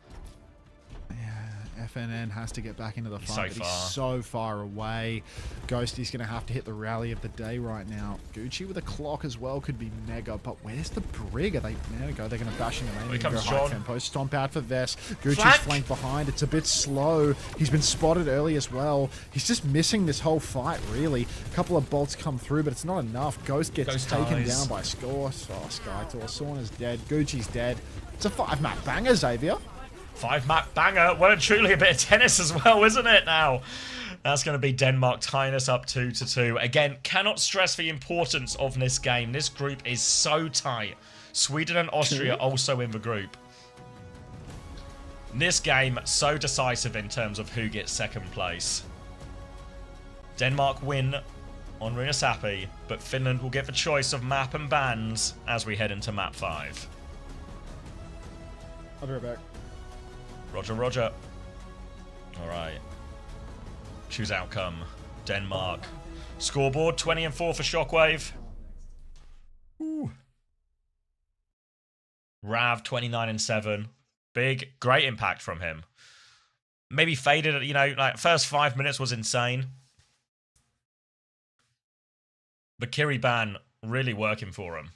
FNN has to get back into the fight, So but he's so far away. Ghosty's going to have to hit the rally of the day right now. Gucci with a clock as well could be mega, but where's the Brig? There we go. They're going to bash into main. Here comes John. Tempo. Stomp out for Vess. Gucci's flanked behind. It's a bit slow. He's been spotted early as well. He's just missing this whole fight, really. A couple of bolts come through, but it's not enough. Ghost gets taken down by Score. Oh, Skytor. Sauna's dead. Gucci's dead. It's a 5-map banger, Xavier. 5-map banger. Well, and truly a bit of tennis as well, isn't it now? That's going to be Denmark tying us up 2-2. Again, cannot stress the importance of this game. This group is so tight. Sweden and Austria also in the group. This game, so decisive in terms of who gets second place. Denmark win on Runasapi, but Finland will get the choice of map and bans as we head into map 5. I'll be right back. Roger, roger. All right. Choose outcome. Denmark. Scoreboard 20 and 4 for Shockwave. Ooh. Rav 29 and 7. Big, great impact from him. Maybe faded, you know, like first 5 minutes was insane. But Kiri ban really working for him.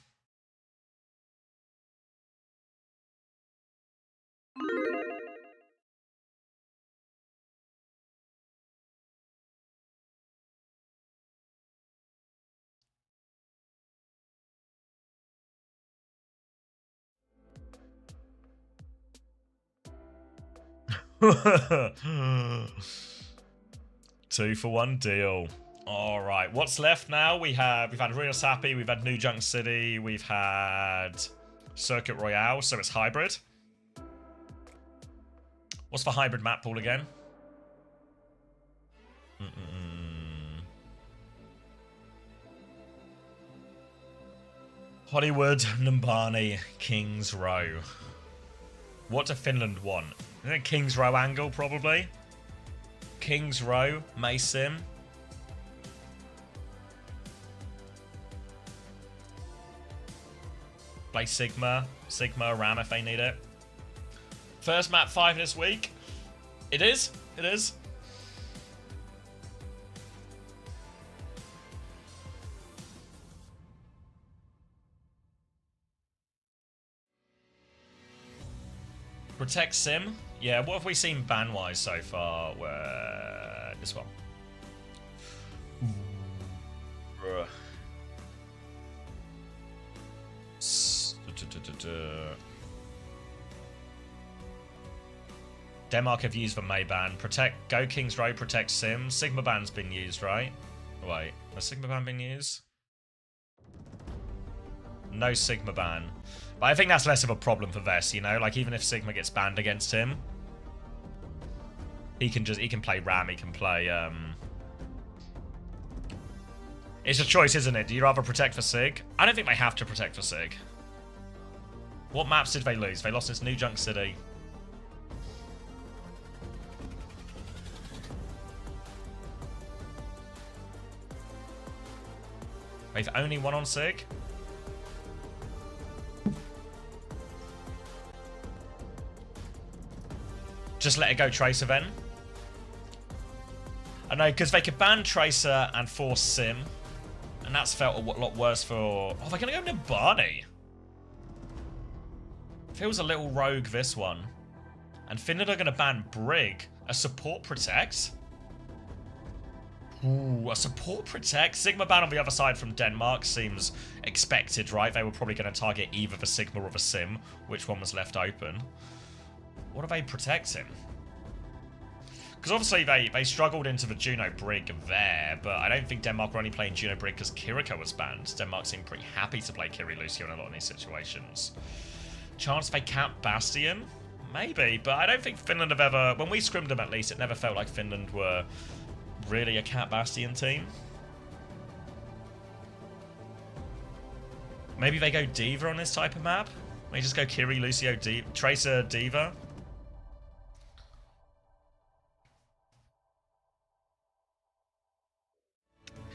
Two for one deal. All right, what's left now? We've had Runasapi, we've had New Junk City, we've had Circuit Royale, so it's hybrid. What's the hybrid map pool again? Hollywood, Numbani, Kings Row. What do Finland want? I think Kings Row angle, probably. Kings Row, May Sim. Play Sigma. Sigma, Ram if they need it. First map 5 this week. It is. It is. Protect Sim. Yeah, what have we seen ban-wise so far? This one. Denmark have used the May ban. Protect Go Kings Road, protect Sim. Sigma ban's been used, right? Wait, has Sigma ban been used? No Sigma ban. But I think that's less of a problem for Vess, you know? Like, even if Sigma gets banned against him, he can play Ram, he can play, It's a choice, isn't it? Do you rather protect for Sig? I don't think they have to protect for Sig. What maps did they lose? They lost this New Junk City. They've only won on Sig? Just let it go Tracer then. I know, because they could ban Tracer and force Sim. And that's felt a lot worse for... Oh, they're going to go into Barney. Feels a little rogue, this one. And Finland are going to ban Brig. A support protect? Ooh, a support protect? Sigma ban on the other side from Denmark seems expected, right? They were probably going to target either the Sigma or the Sim. Which one was left open? What are they protecting? Because obviously they struggled into the Juno Brig there, but I don't think Denmark were only playing Juno Brig because Kiriko was banned. Denmark seemed pretty happy to play Kiri Lucio in a lot of these situations. Chance they cap Bastion? Maybe, but I don't think Finland have ever... When we scrimmed them at least, it never felt like Finland were really a cap Bastion team. Maybe they go Diva on this type of map? Maybe just go Kiri, Lucio, Tracer, Diva?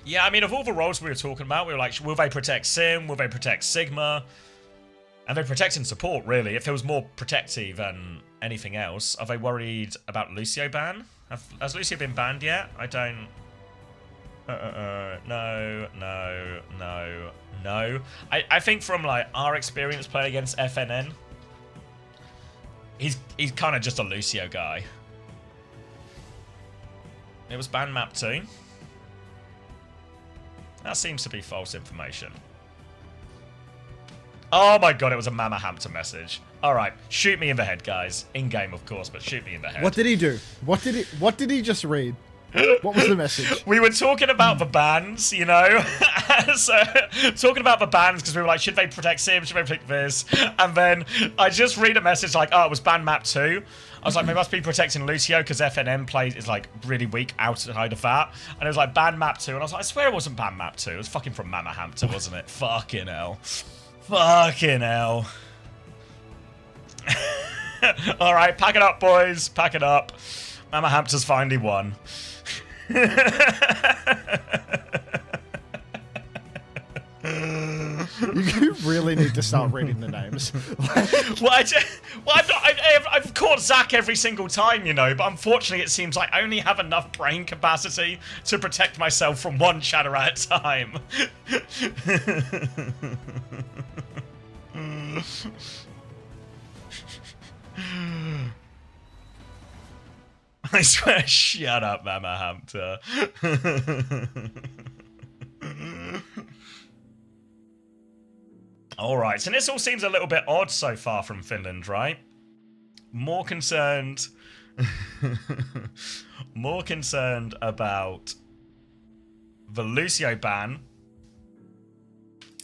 Yeah, I mean, of all the roles we were talking about, we were like, will they protect Sim? Will they protect Sigma? And they're protecting support, really. If it was more protective than anything else. Are they worried about Lucio ban? Has Lucio been banned yet? I don't... No. I think from, like, our experience playing against FNN, he's kind of just a Lucio guy. It was ban map 2. That seems to be false information. Oh my god, it was a Mama Hampton message. Alright, shoot me in the head, guys. In-game, of course, but shoot me in the head. What did he do? What did he just read? What was the message? We were talking about the bans, you know? So, talking about the bans, because we were like, should they protect Sim? Should they protect this? And then I just read a message like, oh, it was ban map 2. I was like, they must be protecting Lucio, because FNM is like really weak outside of that. And it was like, ban map 2. And I was like, I swear it wasn't ban map 2. It was fucking from Mama Hampton, wasn't it? Fucking hell. Fucking hell. Alright, pack it up, boys. Pack it up. Mama Hampton's finally won. You really need to start reading the names. I've caught Zach every single time, you know, but unfortunately it seems like I only have enough brain capacity to protect myself from one chatter at a time. I swear, shut up, Mama Hampton. Alright, so this all seems a little bit odd so far from Finland, right? More concerned... more concerned about the Lucio ban.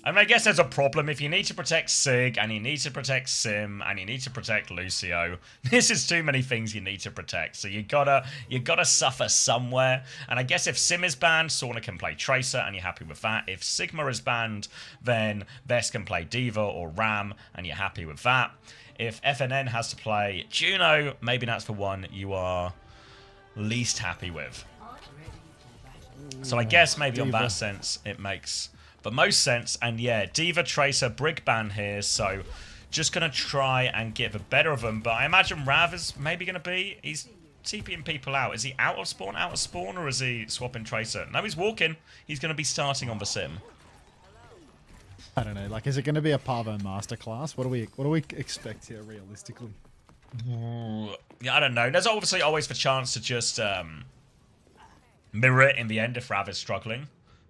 I mean, I guess there's a problem. If you need to protect Sig, and you need to protect Sim, and you need to protect Lucio, this is too many things you need to protect. So you gotta suffer somewhere. And I guess if Sim is banned, Sauna can play Tracer, and you're happy with that. If Sigma is banned, then Vest can play Diva or Ram, and you're happy with that. If FNN has to play Juno, maybe that's the one you are least happy with. So I guess maybe Diva. on that sense, it makes the most sense. And yeah, Diva, Tracer, Brig ban here, so just going to try and get the better of them. But I imagine Rav is maybe going to be... He's TPing people out. Is he out of spawn, or is he swapping Tracer? No, he's walking. He's going to be starting on the Sim. I don't know. Like, is it going to be a Parvo masterclass? What do we expect here realistically? Ooh, yeah, I don't know. There's obviously always the chance to just mirror it in the end if Rav is struggling.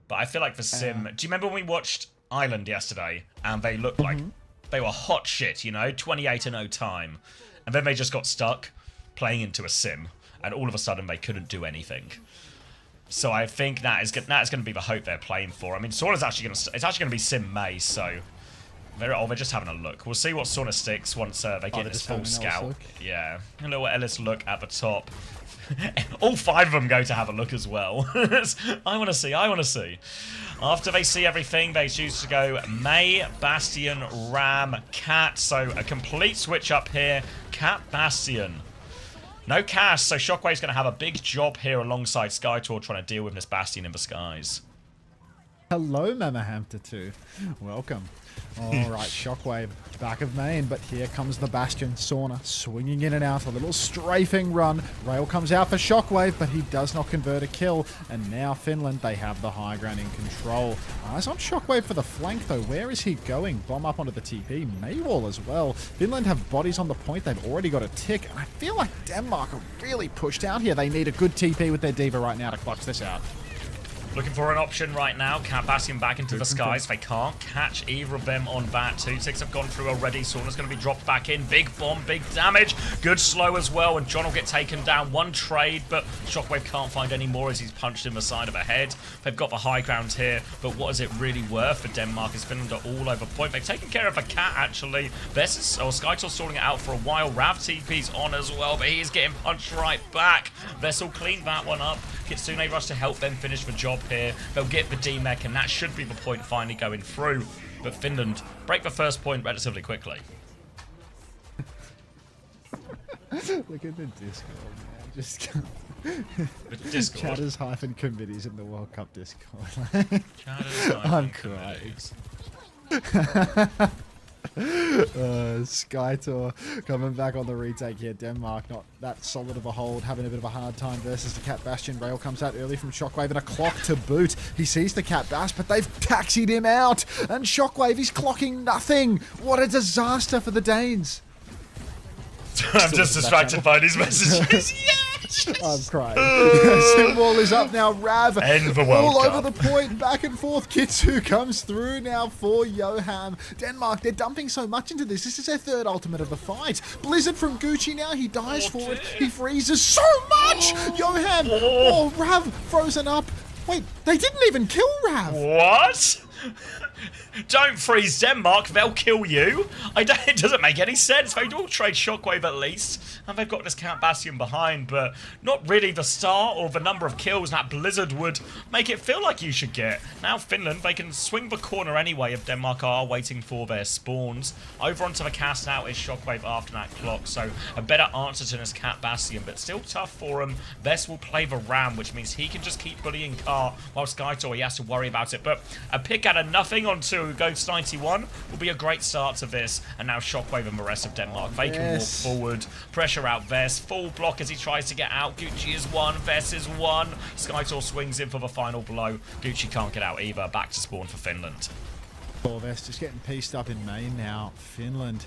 But I feel like the Sim... Do you remember when we watched Island yesterday and they looked like They were hot shit, you know, 28-0 time. And then they just got stuck playing into a sim. And all of a sudden, they couldn't do anything. So I think that is going to be the hope they're playing for. I mean, Sauna's actually going to... It's actually going to be Sim May, so... they're just having a look. We'll see what Sauna sticks once they get this full scout. Yeah. A little Ellis look at the top. All 5 of them go to have a look as well. I want to see. After they see everything, they choose to go May, Bastion, Ram, Cat. So a complete switch up here. Cat, Bastion. No Cash, so Shockwave's going to have a big job here alongside Skytor trying to deal with this Bastion in the skies. Hello, Mama Hamter 2. Welcome. Alright, Shockwave back of main, but here comes the Bastion. Sauna swinging in and out, a little strafing run. Rail comes out for Shockwave, but he does not convert a kill. And now Finland, they have the high ground in control. Eyes on Shockwave for the flank though. Where is he going? Bomb up onto the TP. Maywall as well. Finland have bodies on the point. They've already got a tick. And I feel like Denmark are really pushed out here. They need a good TP with their Diva right now to clutch this out. Looking for an option right now. Cat Bastion back into the skies. They can't catch either of them on that. 2 ticks have gone through already. Sauna's going to be dropped back in. Big bomb, big damage. Good slow as well. And John will get taken down. 1 trade, but Shockwave can't find any more as he's punched in the side of the head. They've got the high ground here, but what is it really worth for Denmark? Is Finland are all over point. They've taken care of the Cat, actually. Skytor's sorting it out for a while. Rav TP's on as well, but he's getting punched right back. Vessel cleaned that one up. Kitsune rush to help them finish the job here. They'll get the D-Mech, and that should be the point finally going through. But Finland break the first point relatively quickly. Look at the Discord, man. Just Discord. chatters-committees in the World Cup Discord. I'm crying. Skytor coming back on the retake here. Denmark not that solid of a hold, having a bit of a hard time versus the Cat Bastion. Rail comes out early from Shockwave and a clock to boot. He sees the Cat Bash, but they've taxied him out, and Shockwave is clocking nothing. What a disaster for the Danes. I'm just distracted by these messages. I'm crying. Symbol is up now. Rav all over the point, back and forth. Kitsu comes through now for Johan. Denmark, they're dumping so much into this. This is their 3rd ultimate of the fight. Blizzard from Gucci now. He dives forward. He freezes so much. Johan. Oh, Rav frozen up. Wait, they didn't even kill Rav. What? Don't freeze Denmark, they'll kill you. It doesn't make any sense. They all trade Shockwave at least, and they've got this Count Bastion behind, but not really the star or the number of kills that Blizzard would make it feel like you should get. Now Finland, they can swing the corner anyway if Denmark are waiting for their spawns. Over onto the cast out is Shockwave after that clock, so a better answer to this Cat Bastion, but still tough for him. Vess will play the Ram, which means he can just keep bullying Car, while Skytor, he has to worry about it, but a pick out of nothing onto Ghost 91 will be a great start to this, and now Shockwave and the rest of Denmark, they can walk forward, pressure out Vess, full block as he tries to get out. Gucci is 1, Vess is 1, Skytor swings in for the final blow. Gucci can't get out either, back to spawn for Finland. Vess just getting pieced up in main now. Finland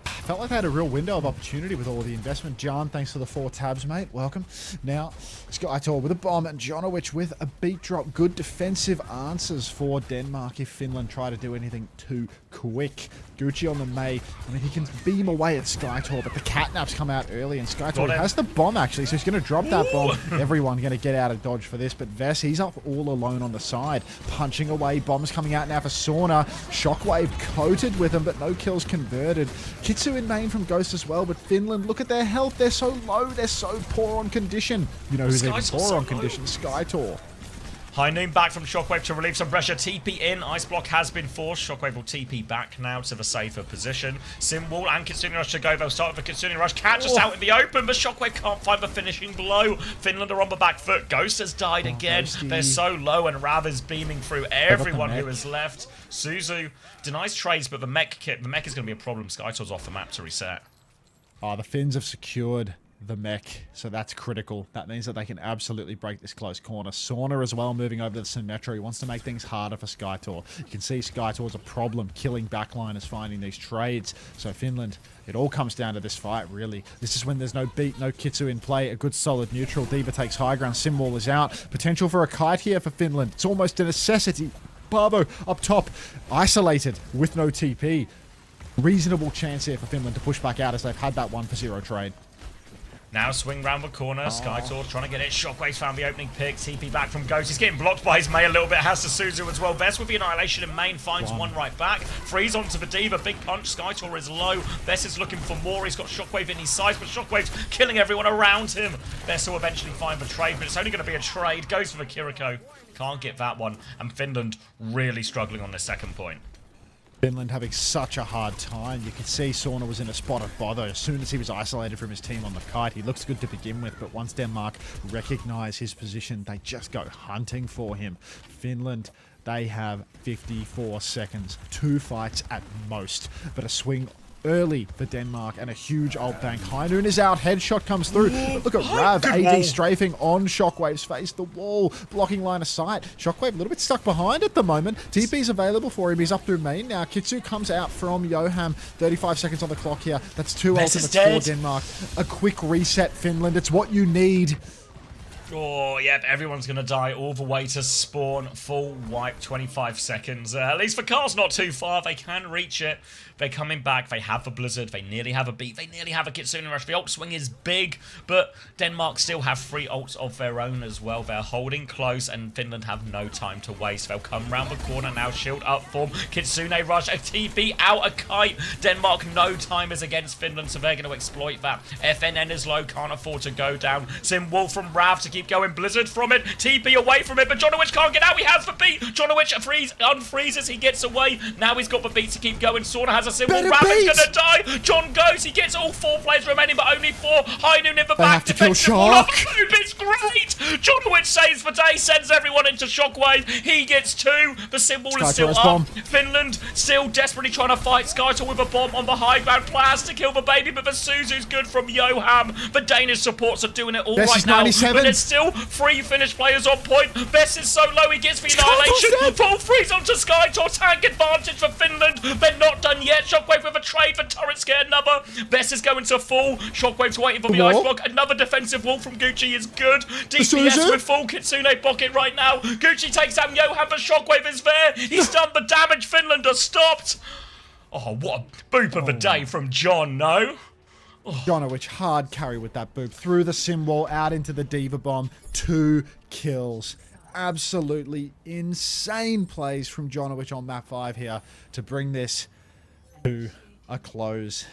felt like they had a real window of opportunity with all the investment. John, thanks for the 4 tabs, mate. Welcome. Now, Skytor with a bomb and Jonowicz with a beat drop. Good defensive answers for Denmark if Finland try to do anything too quick. Gucci on the May. I mean, he can beam away at Skytor, but the catnaps come out early, and Skytor has the bomb, actually, so he's going to drop that bomb. Everyone going to get out of dodge for this, but Vess, he's up all alone on the side, punching away. Bombs coming out now for Sauna. Shockwave coated with him, but no kills converted. Kitsu in main from Ghost as well, but Finland, look at their health. They're so low. They're so poor on condition. You know who's even poorer on condition? Skytor. High noon back from Shockwave to relieve some pressure. TP in. Ice block has been forced. Shockwave will TP back now to the safer position. Simwall and Kitsune Rush to go. They'll start with the Kitsune Rush. Cat just out in the open, but Shockwave can't find the finishing blow. Finland are on the back foot. Ghost has died again. Ghosty. They're so low, and Rav is beaming through everyone who is left. Suzu denies trades, but the mech is going to be a problem. Skytor's off the map to reset. Oh, the Finns have secured the mech, so that's critical. That means that they can absolutely break this close corner. Sauna as well moving over to the Symmetry. He wants to make things harder for Skytor. You can see Skytor's a problem killing backliners, finding these trades. So Finland, it all comes down to this fight, really. This is when there's no beat, no Kitsu in play. A good solid neutral. Diva takes high ground. Simwall is out. Potential for a kite here for Finland. It's almost a necessity. Barbo up top, isolated with no TP. Reasonable chance here for Finland to push back out as they've had that 1-for-0 trade. Now swing round the corner, Skytor trying to get it, Shockwave's found the opening pick, TP back from Ghost, he's getting blocked by his Mei a little bit, has to Suzu as well, Best with the Annihilation in main, finds one right back, freeze onto the Diva, big punch, Skytor is low, Best is looking for more, he's got Shockwave in his sights, but Shockwave's killing everyone around him, Best will eventually find the trade, but it's only going to be a trade, goes for the Kiriko, can't get that one, and Finland really struggling on this second point. Finland having such a hard time. You could see Sauna was in a spot of bother as soon as he was isolated from his team on the kite. He looks good to begin with, but once Denmark recognise his position, they just go hunting for him. Finland, they have 54 seconds, 2 fights at most, but a swing early for Denmark and a huge ult bank. Heinun is out, headshot comes through. But look at Rav, AD strafing on Shockwave's face, the wall, blocking line of sight. Shockwave a little bit stuck behind at the moment. TP's available for him, he's up through main now. Kitsu comes out from Yoham, 35 seconds on the clock here. That's 2 ultimates for Denmark. A quick reset, Finland, it's what you need. Oh, yep, everyone's going to die all the way to spawn. Full wipe, 25 seconds. At least for Carl's not too far. They can reach it. They're coming back. They have the Blizzard. They nearly have a beat. They nearly have a Kitsune Rush. The ult swing is big, but Denmark still have 3 ults of their own as well. They're holding close, and Finland have no time to waste. They'll come round the corner now. Shield up form. Kitsune Rush. A TP out a kite. Denmark, no time is against Finland, so they're going to exploit that. FNN is low. Can't afford to go down. Sim Wolf from Rav to keep going. Blizzard from it. TP away from it, but Jonowich can't get out. He has the beat. Jonowich unfreezes. He gets away. Now he's got the beat to keep going. Sauna has a symbol. Rav is going to die. John goes. He gets all 4 players remaining, but only 4. Heinun in the back. Have to kill Shock. It's great. Jonowich saves the day. Sends everyone into Shockwave. He gets 2. The symbol is still up. Bomb. Finland still desperately trying to fight. Skytor with a bomb on the high ground. Plans to kill the baby, but the Suzu's good from Yoham. The Danish supports are doing it all right now. But there's still 3 Finnish players on point. Bess is so low, he gets the Annihilation. Full freeze onto Skytor. Tank advantage for Finland. They're not done yet. Shockwave with a trade. The turret scared another. Bess is going to fall. Shockwave's waiting for the ice block. Another defensive wall from Gucci is good. DPS with full Kitsune pocket right now. Gucci takes out Yoham, but Shockwave is there. He's done the damage. Finland are stopped. Oh, what a boop of a day from John, no? Jonowich hard carry with that boop. Through the sim wall, out into the Diva Bomb. 2 kills. Absolutely insane plays from Jonowich on map 5 here to bring this to a close.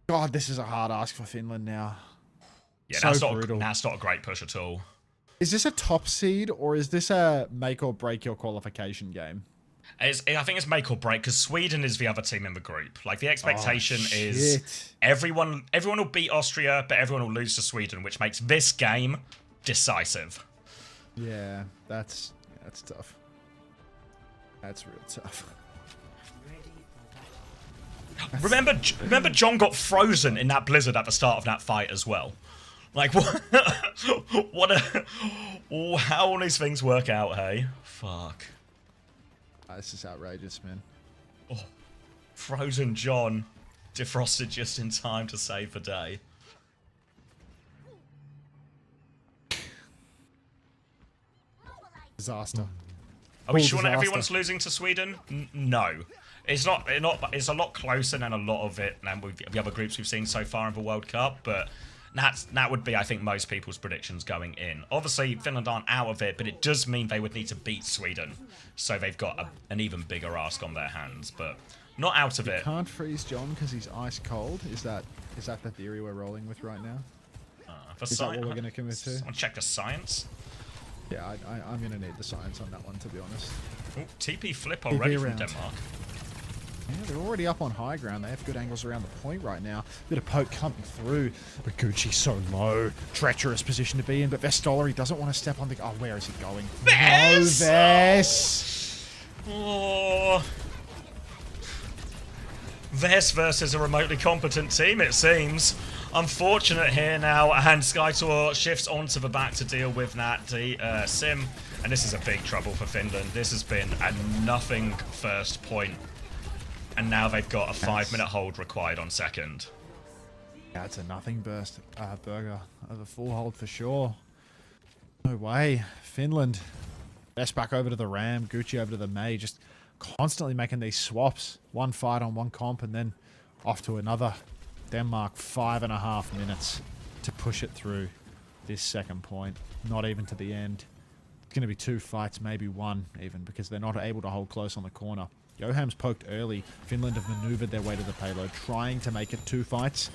God, this is a hard ask for Finland now. Yeah, so brutal. That's not a great push at all. Is this a top seed or is this a make or break your qualification game? I think it's make or break because Sweden is the other team in the group. Like the expectation is everyone will beat Austria, but everyone will lose to Sweden, which makes this game decisive. Yeah, that's tough. That's real tough. Remember John got frozen in that blizzard at the start of that fight as well. Like what? How all these things work out, hey? Fuck. This is outrageous, man. Oh, frozen John defrosted just in time to save the day. Disaster. Are we sure that everyone's losing to Sweden? No. It's not. It's a lot closer than a lot of it than with the other groups we've seen so far in the World Cup, but that would be, I think, most people's predictions going in. Obviously, Finland aren't out of it, but it does mean they would need to beat Sweden, so they've got an even bigger ask on their hands, but not out of it. Can't freeze John because he's ice cold. Is that the theory we're rolling with right now? Is that what we're going to commit to? I'll check the science. Yeah, I'm going to need the science on that one, to be honest. Ooh, TP flip already from Denmark. Yeah, they're already up on high ground. They have good angles around the point right now. Bit of poke coming through. But Gucci's so low. Treacherous position to be in. But Vestola, he doesn't want to step on the... Oh, where is he going? Vess! No, Vess! Oh. Vess versus a remotely competent team, it seems. Unfortunate here now, and Skytor shifts onto the back to deal with that sim. And this is a big trouble for Finland. This has been a nothing first point. And now they've got a 5-minute hold required on second. Yeah, it's a nothing burst burger of a full hold for sure. No way. Finland. Best back over to the Ram. Gucci over to the Mei. Just constantly making these swaps. One fight on one comp and then off to another. Denmark 5.5 minutes to push it through this second point. Not even to the end. It's going to be 2 fights, maybe 1 even, because they're not able to hold close on the corner. Joham's poked early. Finland have maneuvered their way to the payload, trying to make it 2 fights.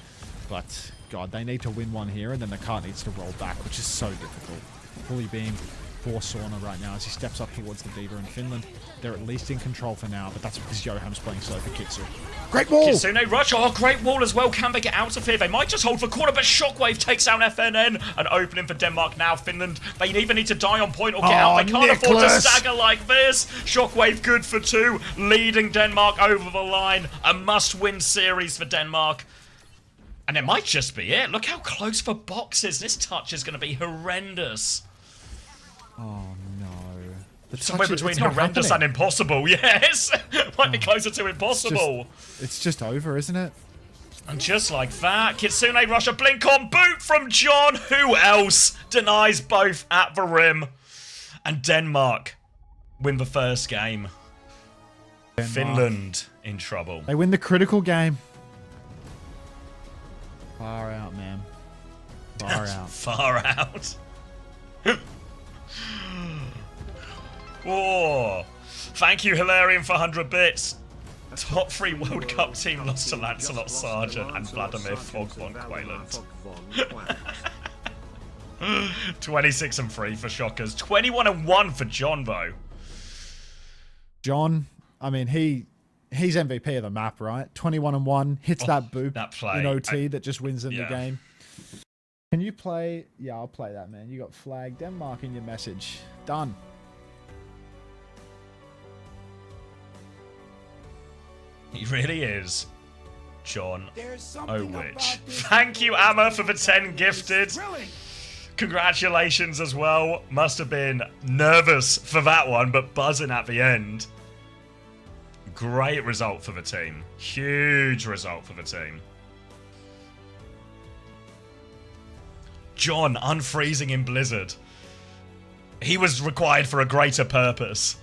But, God, they need to win 1 here, and then the cart needs to roll back, which is so difficult. Fully beam for Sauna right now as he steps up towards the Diva in Finland. They're at least in control for now, but that's because Joham's playing slow for Kitsu. Great wall! Kitsune rush. Oh, great wall as well. Can they get out of here? They might just hold for corner, but Shockwave takes down FNN. An opening for Denmark now. Finland, they either need to die on point or get out. They can't afford to stagger like this. Shockwave good for 2, leading Denmark over the line. A must-win series for Denmark. And it might just be it. Look how close for boxes. This touch is going to be horrendous. Oh, no. Somewhere between horrendous and impossible, yes. Might be closer to impossible. It's just over, isn't it? And just like that, Kitsune rush a blink on boot from John. Who else denies both at the rim? And Denmark win the first game. Finland in trouble. They win the critical game. Far out, man. Far out. Far out. Oh, thank you, Hilarion, for 100 bits. Top 3 World Cup team lost to Lancelot Sargent and Vladimir Fogvon Quayland. 26-3 for Shockers. 21-1 for John, though. John, I mean, he's MVP of the map, right? 21-1, hits that boop that play. In OT that just wins them the game. Can you play? Yeah, I'll play that, man. You got flag Denmark in your message. Done. He really is. John OWWC. Thank you, Amma, for the 10 gifted. Congratulations as well. Must have been nervous for that one, but buzzing at the end. Great result for the team. Huge result for the team. John unfreezing in Blizzard. He was required for a greater purpose.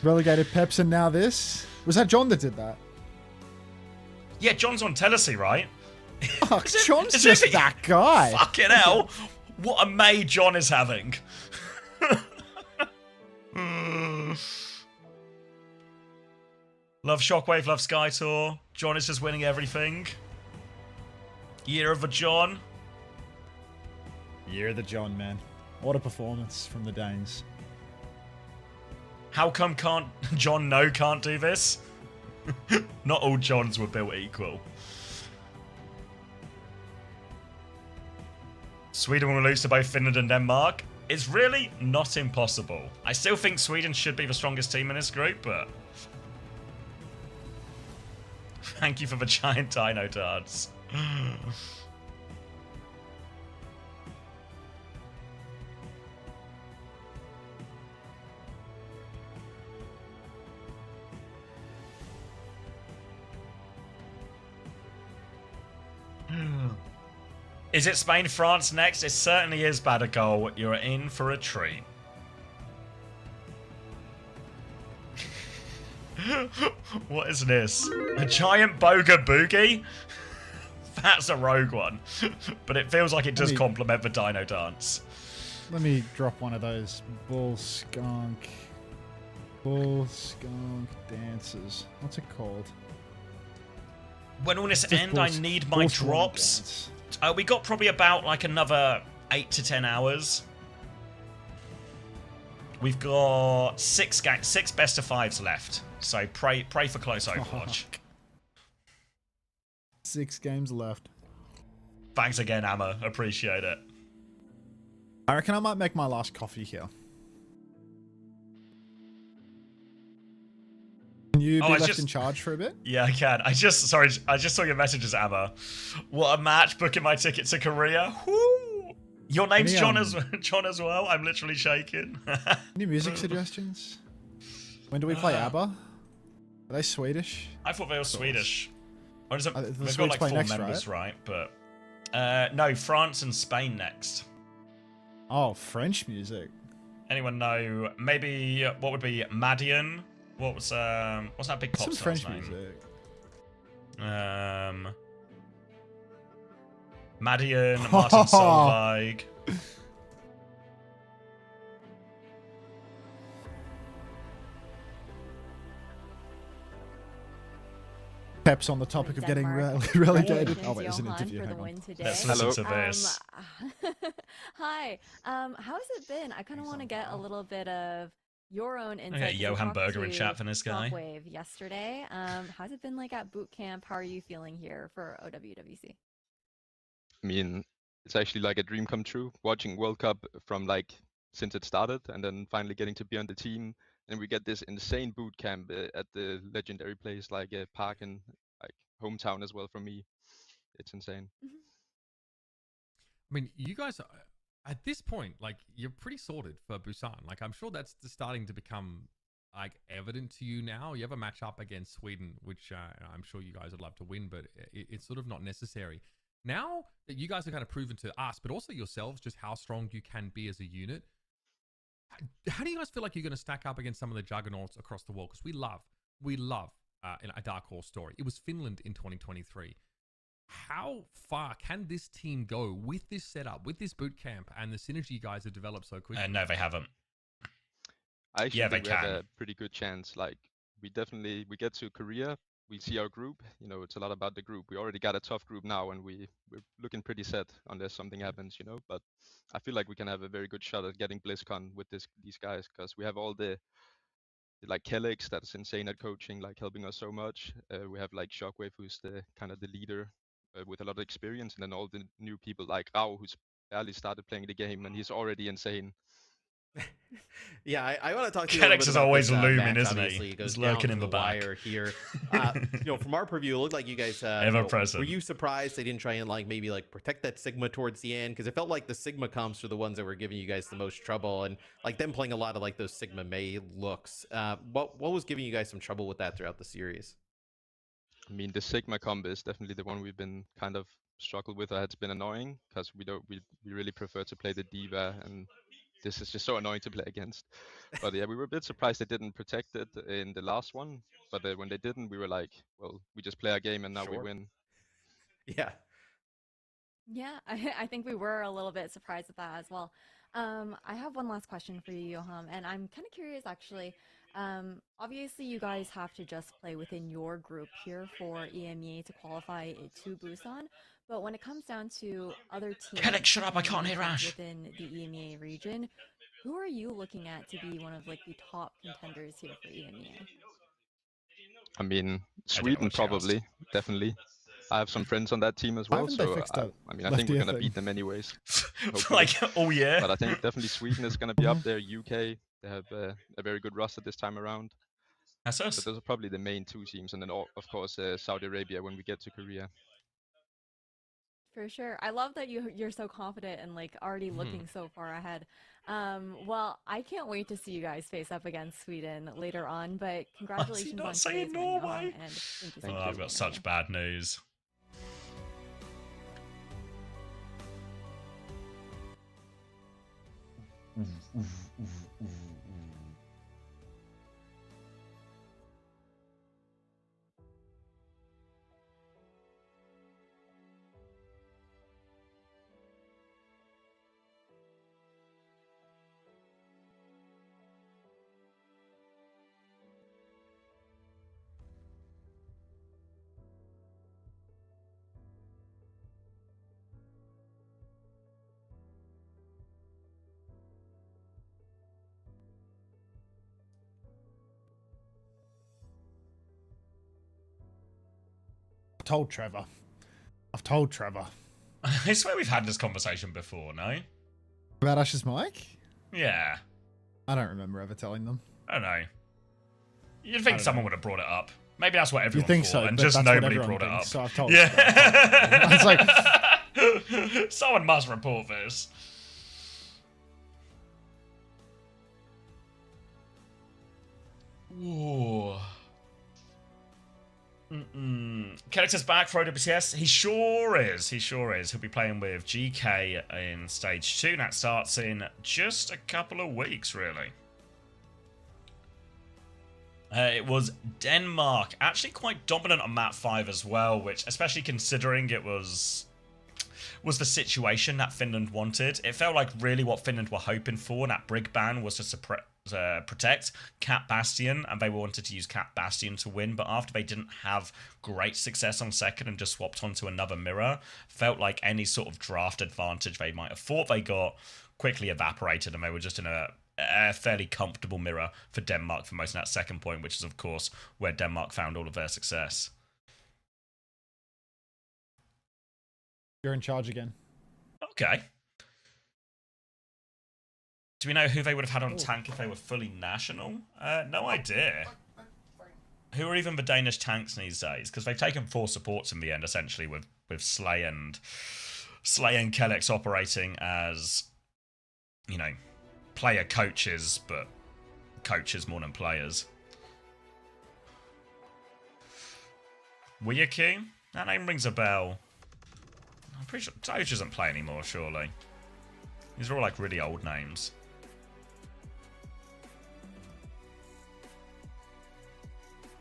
Relegated Peps and now this. Was that John that did that? Yeah, John's on Telesea, right? Fuck, John's just that guy. Fucking hell. What a May John is having. Love Shockwave, love Skytour. John is just winning everything. Year of the John. Year of the John, man. What a performance from the Danes. How come John can't do this? Not all Johns were built equal. Sweden will lose to both Finland and Denmark. It's really not impossible. I still think Sweden should be the strongest team in this group, but... Thank you for the giant dino darts. Is it Spain, France next? It certainly is, Badagol. You're in for a treat. What is this? A giant boga boogie? That's a rogue one. But it feels like it does complement the dino dance. Let me drop one of those bull skunk dances. What's it called? When will this end? I need my drops. We got probably about like another 8 to 10 hours. We've got 6 best of 5s left. So pray for close Overwatch. 6 games left. Thanks again, Amma. Appreciate it. I reckon I might make my last coffee here. Can you be left in charge for a bit? Yeah, I can. I just saw your messages, Amma. What a match! Booking my ticket to Korea. Woo! Your name's John as well. I'm literally shaking. Any music suggestions? When do we play ABBA? Are they Swedish? I thought they were Swedish. Or they've Swedes got like 4 next, members, right? But no, France and Spain next. Oh, French music. Anyone know? Maybe what would be Madian? what's that big pop Some star's French name? music. Madian, Martin Solveig. Peps on the topic of getting relegated. Oh wait, there's an interview. For the Hang win on. today. Let's listen to Um, this. Hi. How's it been? I kind of want to get a little bit of your own insight. Okay, 'cause we Johan talked Berger in to chat for this guy. Shockwave yesterday. How's it been like at boot camp? How are you feeling here for OWWC? I mean, it's actually like a dream come true watching World Cup from like since it started, and then finally getting to be on the team. And we get this insane boot camp at the legendary place like Park and like hometown as well for me. It's insane. I mean, you guys are, at this point, like you're pretty sorted for Busan. Like I'm sure that's starting to become like evident to you now. You have a match up against Sweden, which I'm sure you guys would love to win, but it's sort of not necessary. Now that you guys have kind of proven to us, but also yourselves, just how strong you can be as a unit, how do you guys feel like you're going to stack up against some of the juggernauts across the world? Because we love a dark horse story. It was Finland in 2023. How far can this team go with this setup, with this boot camp, and the synergy you guys have developed so quickly? No, they haven't. I actually Yeah, think they we have can. a pretty good chance. Like we get to Korea, we see our group. You know, it's a lot about the group. We already got a tough group now, and we're looking pretty set unless something happens. You know, but I feel like we can have a very good shot at getting BlizzCon with these guys because we have all the like Kellex that's insane at coaching, like helping us so much. We have like Shockwave, who's the kind of the leader with a lot of experience, and then all the new people like Rao, who's barely started playing the game, and he's already insane. Yeah, I want to talk to you a little Kellex bit is about always this, looming, match. isn't he? Obviously, it goes He's down lurking to in the back. wire here. From our preview, it looked like you guys Ever present. were you surprised they didn't try and like maybe like protect that Sigma towards the end? Because it felt like the Sigma comps are the ones that were giving you guys the most trouble, and like them playing a lot of like those Sigma May looks. What was giving you guys some trouble with that throughout the series? I mean, the Sigma comp is definitely the one we've been kind of struggled with. It's been annoying because we really prefer to play the diva, and this is just so annoying to play against. But yeah, we were a bit surprised they didn't protect it in the last one. But when they didn't, we were like, well, we just play our game and now we Sure. win. Yeah. Yeah, I think we were a little bit surprised at that as well. I have one last question for you, Johan, and I'm kind of curious actually. Obviously, you guys have to just play within your group here for EMEA to qualify to Busan. But when it comes down to other teams, Kellex, shut up, I can't hear Ash. within the EMEA region, who are you looking at to be one of like the top contenders here for EMEA? I mean, didn't Sweden watch the probably, definitely. I have some friends on that team as well, haven't they so fixed that I mean, I left think we're ear gonna thing? beat them anyways. Like, oh yeah. But I think definitely Sweden is gonna be up there. UK, they have a very good roster this time around. That's But us. those are probably the main two teams, and then of course Saudi Arabia when we get to Korea. For sure. I love that you're so confident and like already looking so far ahead. Well, I can't wait to see you guys face up against Sweden later on, but congratulations not on saying today's win, Johan, Norway? and thank you so Oh, much I've for got being such here. bad news. I've told Trevor. I swear we've had this conversation before, no? About Ash's mic? Yeah. I don't remember ever telling them. I don't know. You'd think don't someone know. would have brought it up. Maybe that's what You everyone think thought, so, and but just that's what nobody everyone brought it up. thinks, so I've told Yeah. I was like, Someone must report this. Ooh. Kellex is back for OWCS. He sure is. He sure is. He'll be playing with GK in stage 2. That starts in just a couple of weeks, really. It was Denmark, actually quite dominant on map 5 as well, which, especially considering it was the situation that Finland wanted. It felt like really what Finland were hoping for in that Brig ban was to protect Cat Bastion, and they wanted to use Cat Bastion to win, but after they didn't have great success on second and just swapped onto another mirror, felt like any sort of draft advantage they might have thought they got quickly evaporated, and they were just in a fairly comfortable mirror for Denmark for most of that second point, which is of course where Denmark found all of their success. You're in charge again. Okay. Do we know who they would have had on tank if they were fully national? No idea. Who are even the Danish tanks these days? Because they've taken 4 supports in the end, essentially, with Slay and Kellex operating as, you know, player coaches, but coaches more than players. Wiyaki? That name rings a bell. I'm pretty sure Doge doesn't play anymore, surely. These are all like really old names.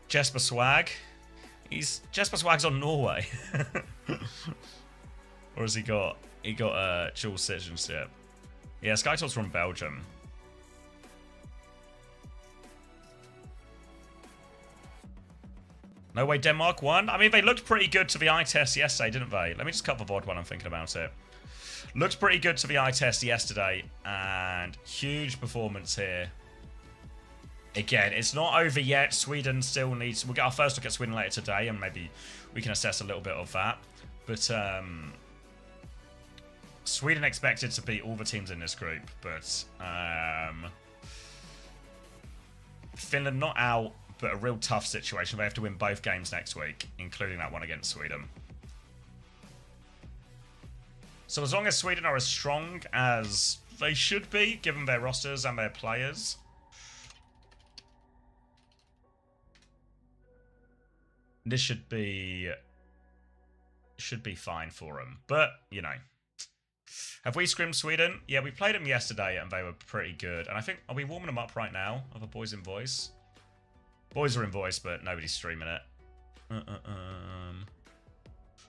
Jesper Swag. Jesper Swag's on Norway. Or has he got dual citizenship? Yeah, Skytalk's from Belgium. No way Denmark won? I mean, they looked pretty good to the eye test yesterday, didn't they? Let me just cut the VOD while I'm thinking about it. Looked pretty good to the eye test yesterday, and huge performance here. Again, it's not over yet. Sweden still needs... We'll get our first look at Sweden later today, and maybe we can assess a little bit of that. But Sweden expected to beat all the teams in this group, but Finland not out, but a real tough situation. They have to win both games next week, including that one against Sweden. So as long as Sweden are as strong as they should be, given their rosters and their players, this should be fine for them. But, you know, have we scrimmed Sweden? Yeah, we played them yesterday and they were pretty good. And I think, are we warming them up right now? Are the boys in voice? Boys are in voice, but nobody's streaming it.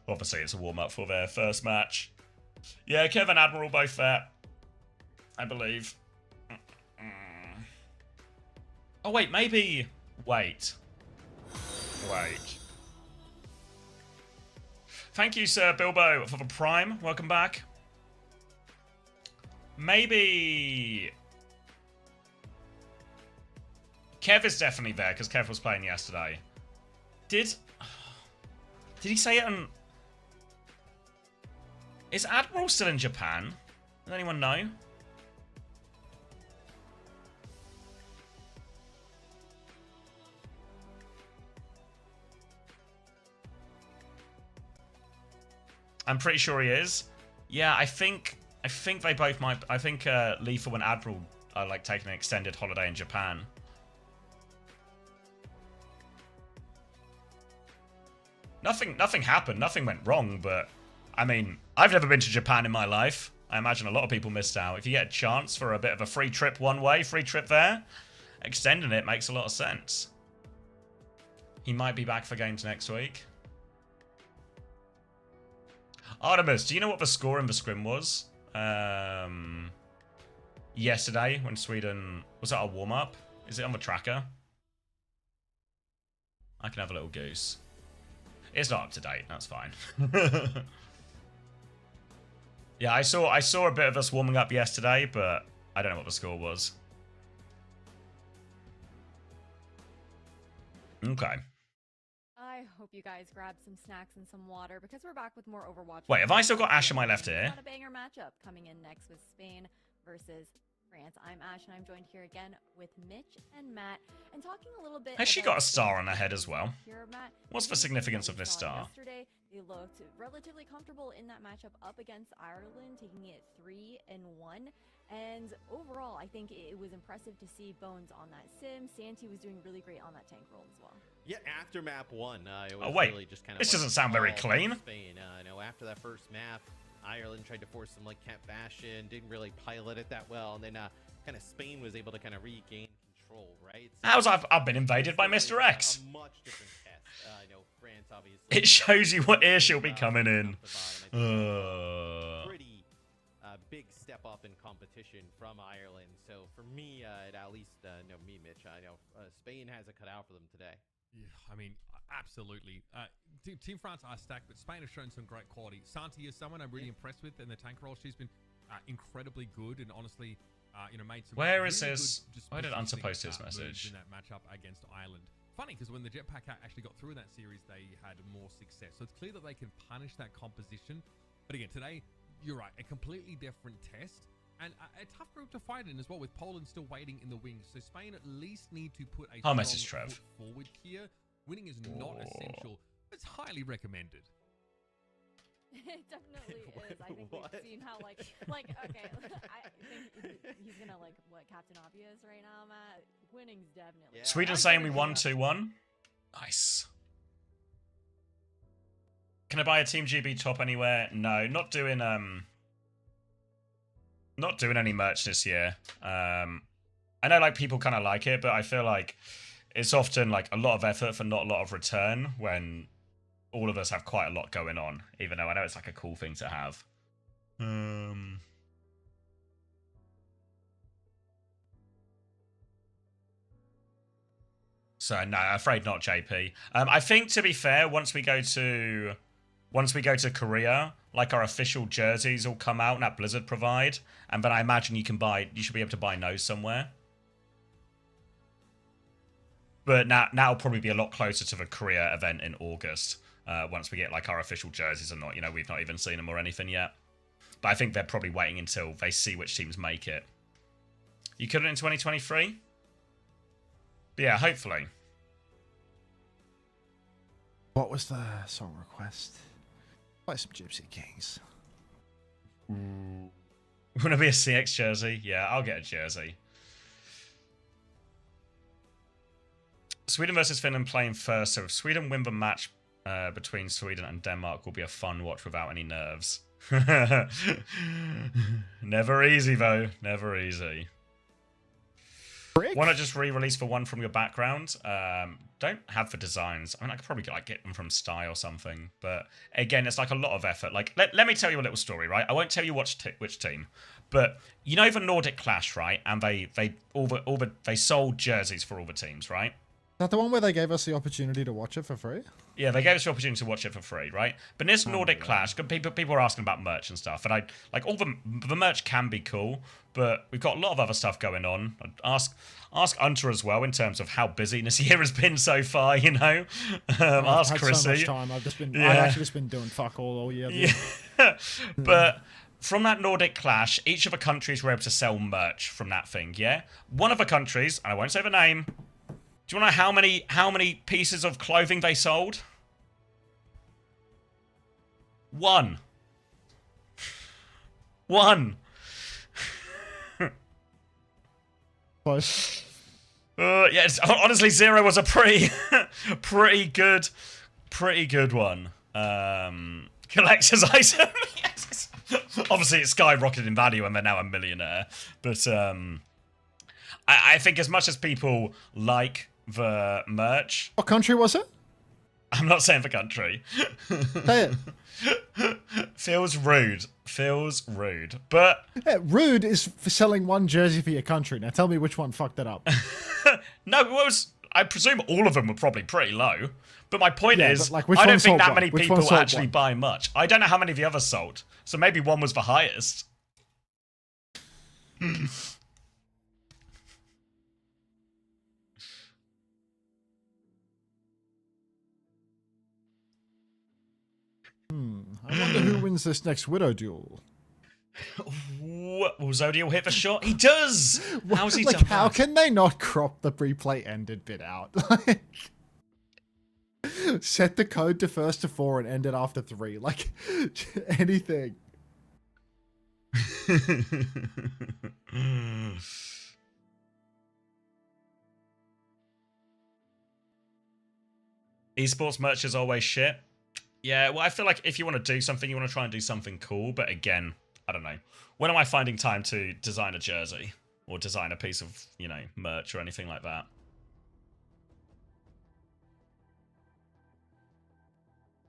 Obviously, it's a warm-up for their first match. Yeah, Kev and Admiral both there, I believe. Oh, wait, maybe... Wait. Thank you, Sir Bilbo, for the Prime. Welcome back. Maybe... Kev is definitely there, because Kev was playing yesterday. Did he say it on... Is Admiral still in Japan? Does anyone know? I'm pretty sure he is. Yeah, I think they both might... I think Lethal and Admiral are like taking an extended holiday in Japan. Nothing happened. Nothing went wrong, but... I mean, I've never been to Japan in my life. I imagine a lot of people missed out. If you get a chance for a bit of a free trip one way, free trip there, extending it makes a lot of sense. He might be back for games next week. Artemis, do you know what the score in the scrim was? Yesterday when Sweden... Was that a warm-up? Is it on the tracker? I can have a little goose. It's not up to date, that's fine. Yeah, I saw a bit of us warming up yesterday, but I don't know what the score was. Okay. I hope you guys grab some snacks and some water because we're back with more Overwatch. Wait, have I still got Ash in my left ear? Got a banger matchup coming in next with Spain versus France. I'm Ash and I'm joined here again with Mitch and Matt and talking a little bit. Has she got a star on her head as well? Here, Matt, What's the significance of this star? Yesterday, they looked relatively comfortable in that matchup up against Ireland, taking it 3-1. And overall, I think it was impressive to see Bones on that sim. Santi was doing really great on that tank role as well. Yeah, after map 1, it was Oh wait, really just kind of this like doesn't sound very all clean. Spain. After that first map, Ireland tried to force some like Cat Bastion, didn't really pilot it that well, and then kind of Spain was able to kind of regain control control, right? How's I've been invaded by Mr. X. A much different test. I know France obviously. It shows you what ear she'll be coming in. Pretty big step up in competition from Ireland. So for me, at least me, Mitch, I know Spain has it cut out for them today. Yeah, I mean, absolutely. Team France are stacked, but Spain have shown some great quality. Santi is someone I'm really impressed with in the tank role. She's been incredibly good and honestly, made some. Where is really his? good, just Why did positioning, Unter post his moves message? in that matchup against Ireland? Funny because when the Jetpack actually got through in that series, they had more success. So it's clear that they can punish that composition. But again, today, you're right, a completely different test. And a tough group to fight in as well, with Poland still waiting in the wings. So Spain at least need to put a strong message Trev. foot forward here. Winning is not essential. It's highly recommended. It definitely is. I think we've seen how okay, I think he's gonna what Captain Obvious right now, Matt. Winning's definitely. Yeah. Sweden saying we won 2-1. Nice. Can I buy a Team GB top anywhere? No, not doing any merch this year. I know like people kind of like it, but I feel like it's often like a lot of effort for not a lot of return when all of us have quite a lot going on, even though I know it's like a cool thing to have. So no, afraid not, JP. I think to be fair, once we go to Korea, like our official jerseys will come out and that Blizzard provide, and then I imagine you should be able to buy those somewhere. But now it'll probably be a lot closer to the Korea event in August. Once we get like our official jerseys or not, we've not even seen them or anything yet. But I think they're probably waiting until they see which teams make it. You couldn't in 2023? But yeah, hopefully. What was the song request? Play some Gypsy Kings. Want to be a CX jersey? Yeah, I'll get a jersey. Sweden versus Finland playing first, so if Sweden win the match between Sweden and Denmark, will be a fun watch without any nerves. Never easy, though. Never easy. Why not just re-release for one from your background? Don't have for designs. I mean, I could probably get them from Style or something. But again, it's like a lot of effort. Like, let me tell you a little story, right? I won't tell you which team, but you know the Nordic Clash, right? And they sold jerseys for all the teams, right? Is that the one where they gave us the opportunity to watch it for free? Yeah, they gave us the opportunity to watch it for free, right? But this Nordic Clash, people are asking about merch and stuff, and all the merch can be cool, but we've got a lot of other stuff going on. Ask Unter as well in terms of how busy this year has been so far. Ask I've had Chrissy. so much time. I've actually just been doing fuck all year. Yeah. But from that Nordic Clash, each of the countries were able to sell merch from that thing. Yeah, one of the countries, and I won't say the name. Do you want to know how many pieces of clothing they sold? 1. 1. Close. Yes, honestly, 0 was a pretty good one. Collector's item. Yes. Obviously, it skyrocketed in value, and they're now a millionaire. But I think as much as people like the merch, What country was it? I'm not saying the country. Say it. Feels rude. But Yeah, rude is for selling one jersey for your country. Now tell me which one fucked it up. no, I presume all of them were probably pretty low. But my point Yeah, is, but, like, which I one don't think sold that one? many Which people one sold actually one? buy much. I don't know how many the others sold. So maybe one was the highest. I wonder who wins this next Widow duel. What? Will Zodiel hit the shot? He does! How's he Like, done how that? can they not crop the replay ended bit out? Like, set the code to first to 4 and end it after 3. Like, anything. Esports merch is always shit. Yeah, well, I feel like if you want to do something, you want to try and do something cool. But again, I don't know. When am I finding time to design a jersey? or design a piece of, you know, merch or anything like that.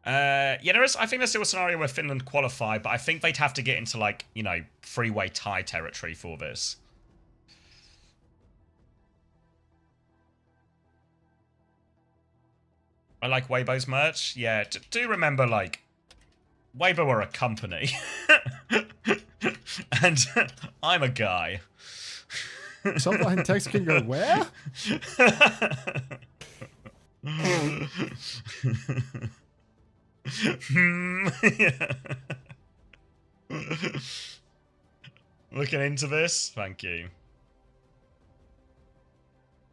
Yeah, I think there's still a scenario where Finland qualify, but I think they'd have to get into, like, you know, three-way tie territory for this. I like Weibo's merch. Yeah, do remember, like, Weibo are a company. And I'm a guy. Subline text can go where? Yeah. Looking into this? Thank you.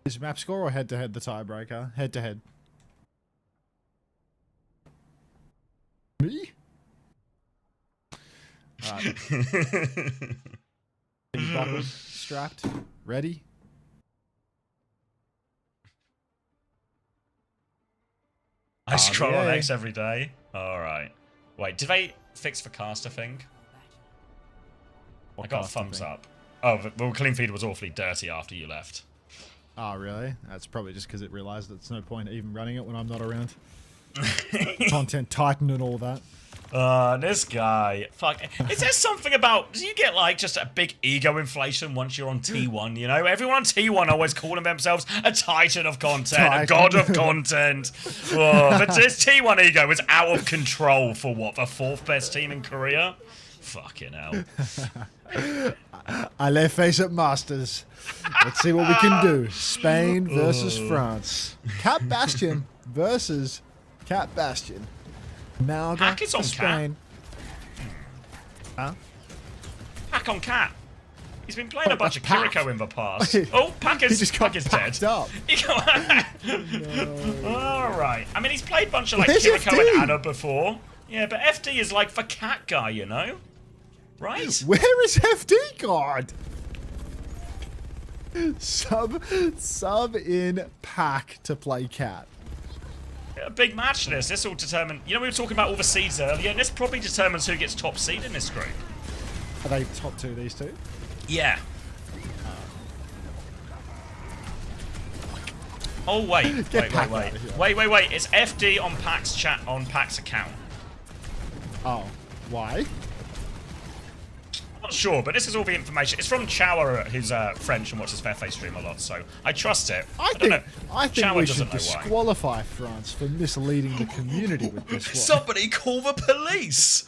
Is map score or head-to-head the tiebreaker? Head-to-head. Me? Alright. Buckled, strapped, ready? I scroll on yeah. X every day. Alright. Wait, did they fix the caster thing? I got a caster thumbs thing? up. Oh, the clean feed was awfully dirty after you left. Oh, really? That's probably just because it realized that there's no point even running it when I'm not around. Content Titan and all that. This guy. Fuck. Is there something about... Do you get, like, just a big ego inflation once you're on T1, you know? Everyone on T1 always calling themselves a titan of content, a god of content. Oh, but this T1 ego is out of control for, what, the 4th best team in Korea? Fucking hell. I lay face at Masters. Let's see what we can do. Spain versus France. Cap Bastion versus Cap Bastion. Malga Pack is on Spain. Huh? Pack on Cat. He's been playing a bunch of Pack. Kiriko in the past. Oh, Pack is, He just got Pack is dead. packed up. Alright. I mean, he's played a bunch of, like, Where's Kiriko FD? and Ana before. Yeah, but FD is, like, the cat guy, you know? Right? Where is FD God? Sub in Pack to play Cat. A big match, this. This will determine... You know, we were talking about all the seeds earlier, and this probably determines who gets top seed in this group. Are they top two, these two? Yeah. Oh, wait. Get Pac out of here. Wait. It's FD on Pack's chat on Pack's account. Oh, why? Not sure, but this is all the information. It's from Chower, who's French and watches Fairface stream a lot, so I trust it. I don't know. think Chower we doesn't should know why. disqualify France for misleading the community with this one. Somebody call the police!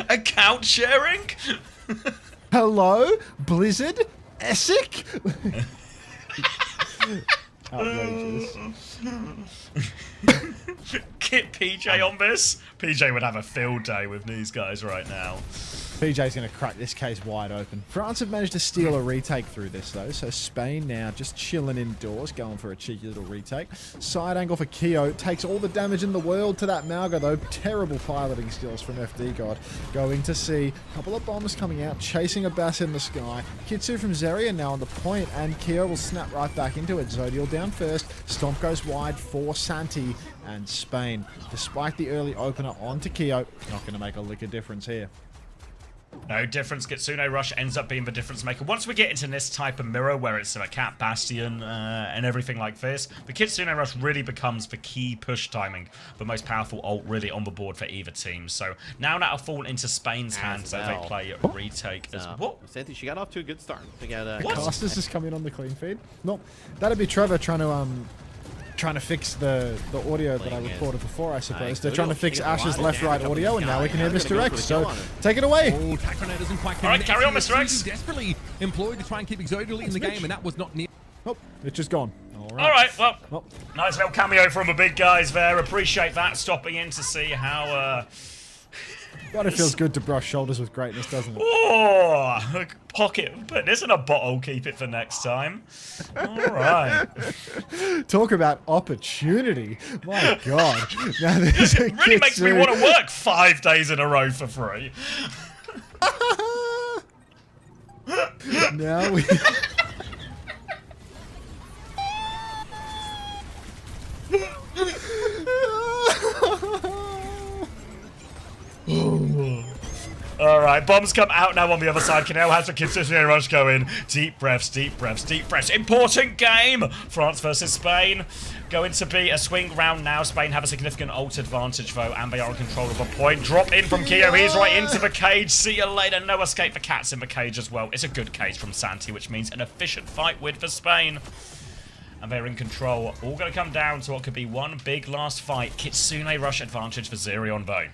Account sharing? Hello, Blizzard, Essek. Outrageous. Get PJ on this. PJ would have a field day with these guys right now. PJ's going to crack this case wide open. France have managed to steal a retake through this, though, so Spain now just chilling indoors, going for a cheeky little retake. Side angle for Kyo. Takes all the damage in the world to that Malga, though. Terrible piloting skills from FD God. Going to see a couple of bombs coming out, chasing a Bass in the sky. Kitsu from Zeria now on the point, and Kyo will snap right back into it. Zodial down first. Stomp goes wide for Santi, and Spain, despite the early opener onto Kyo, not going to make a lick of difference here. No difference. Kitsune Rush ends up being the difference maker. Once we get into this type of mirror where it's a Cat Bastion and everything like this, the Kitsune Rush really becomes the key push timing, the most powerful ult really on the board for either team. So now that'll fall into Spain's hands as they play retake as well. Santi, she got off to a good start. They got, What? Casters just come in on the clean feed. No, that'd be Trevor trying to fix the audio that I recorded before, I suppose. They're trying to fix Ash's left-right audio, and now we can hear Mr. X. So take it away. Oh, Attack Grenade isn't quite All right, carry on, Mr. X. Desperately employed to try and keep Exodial in the game, and that was not near. Oh, it's just gone. All right, well, Oh. nice little cameo from the big guys there. Appreciate that, stopping in to see how... God, it feels good to brush shoulders with greatness, doesn't it? Oh, pocket. Put this in a bottle. Keep it for next time. All right. Talk about opportunity. My God. Now there's a It really makes me Kitsu. want to work 5 days in a row for free. Now we... All right, bombs come out now on the other side. Canel has a consistent rush going. Deep breaths, deep breaths, deep breaths. Important game. France versus Spain. Going to be a swing round now. Spain have a significant ult advantage, though, and they are in control of a point. Drop in from Keo. He's right into the cage. See you later. No escape for Cats in the cage as well. It's a good cage from Santi, which means an efficient fight win for Spain. And they're in control. All going to come down to what could be one big last fight. Kitsune rush advantage for Zerion, though.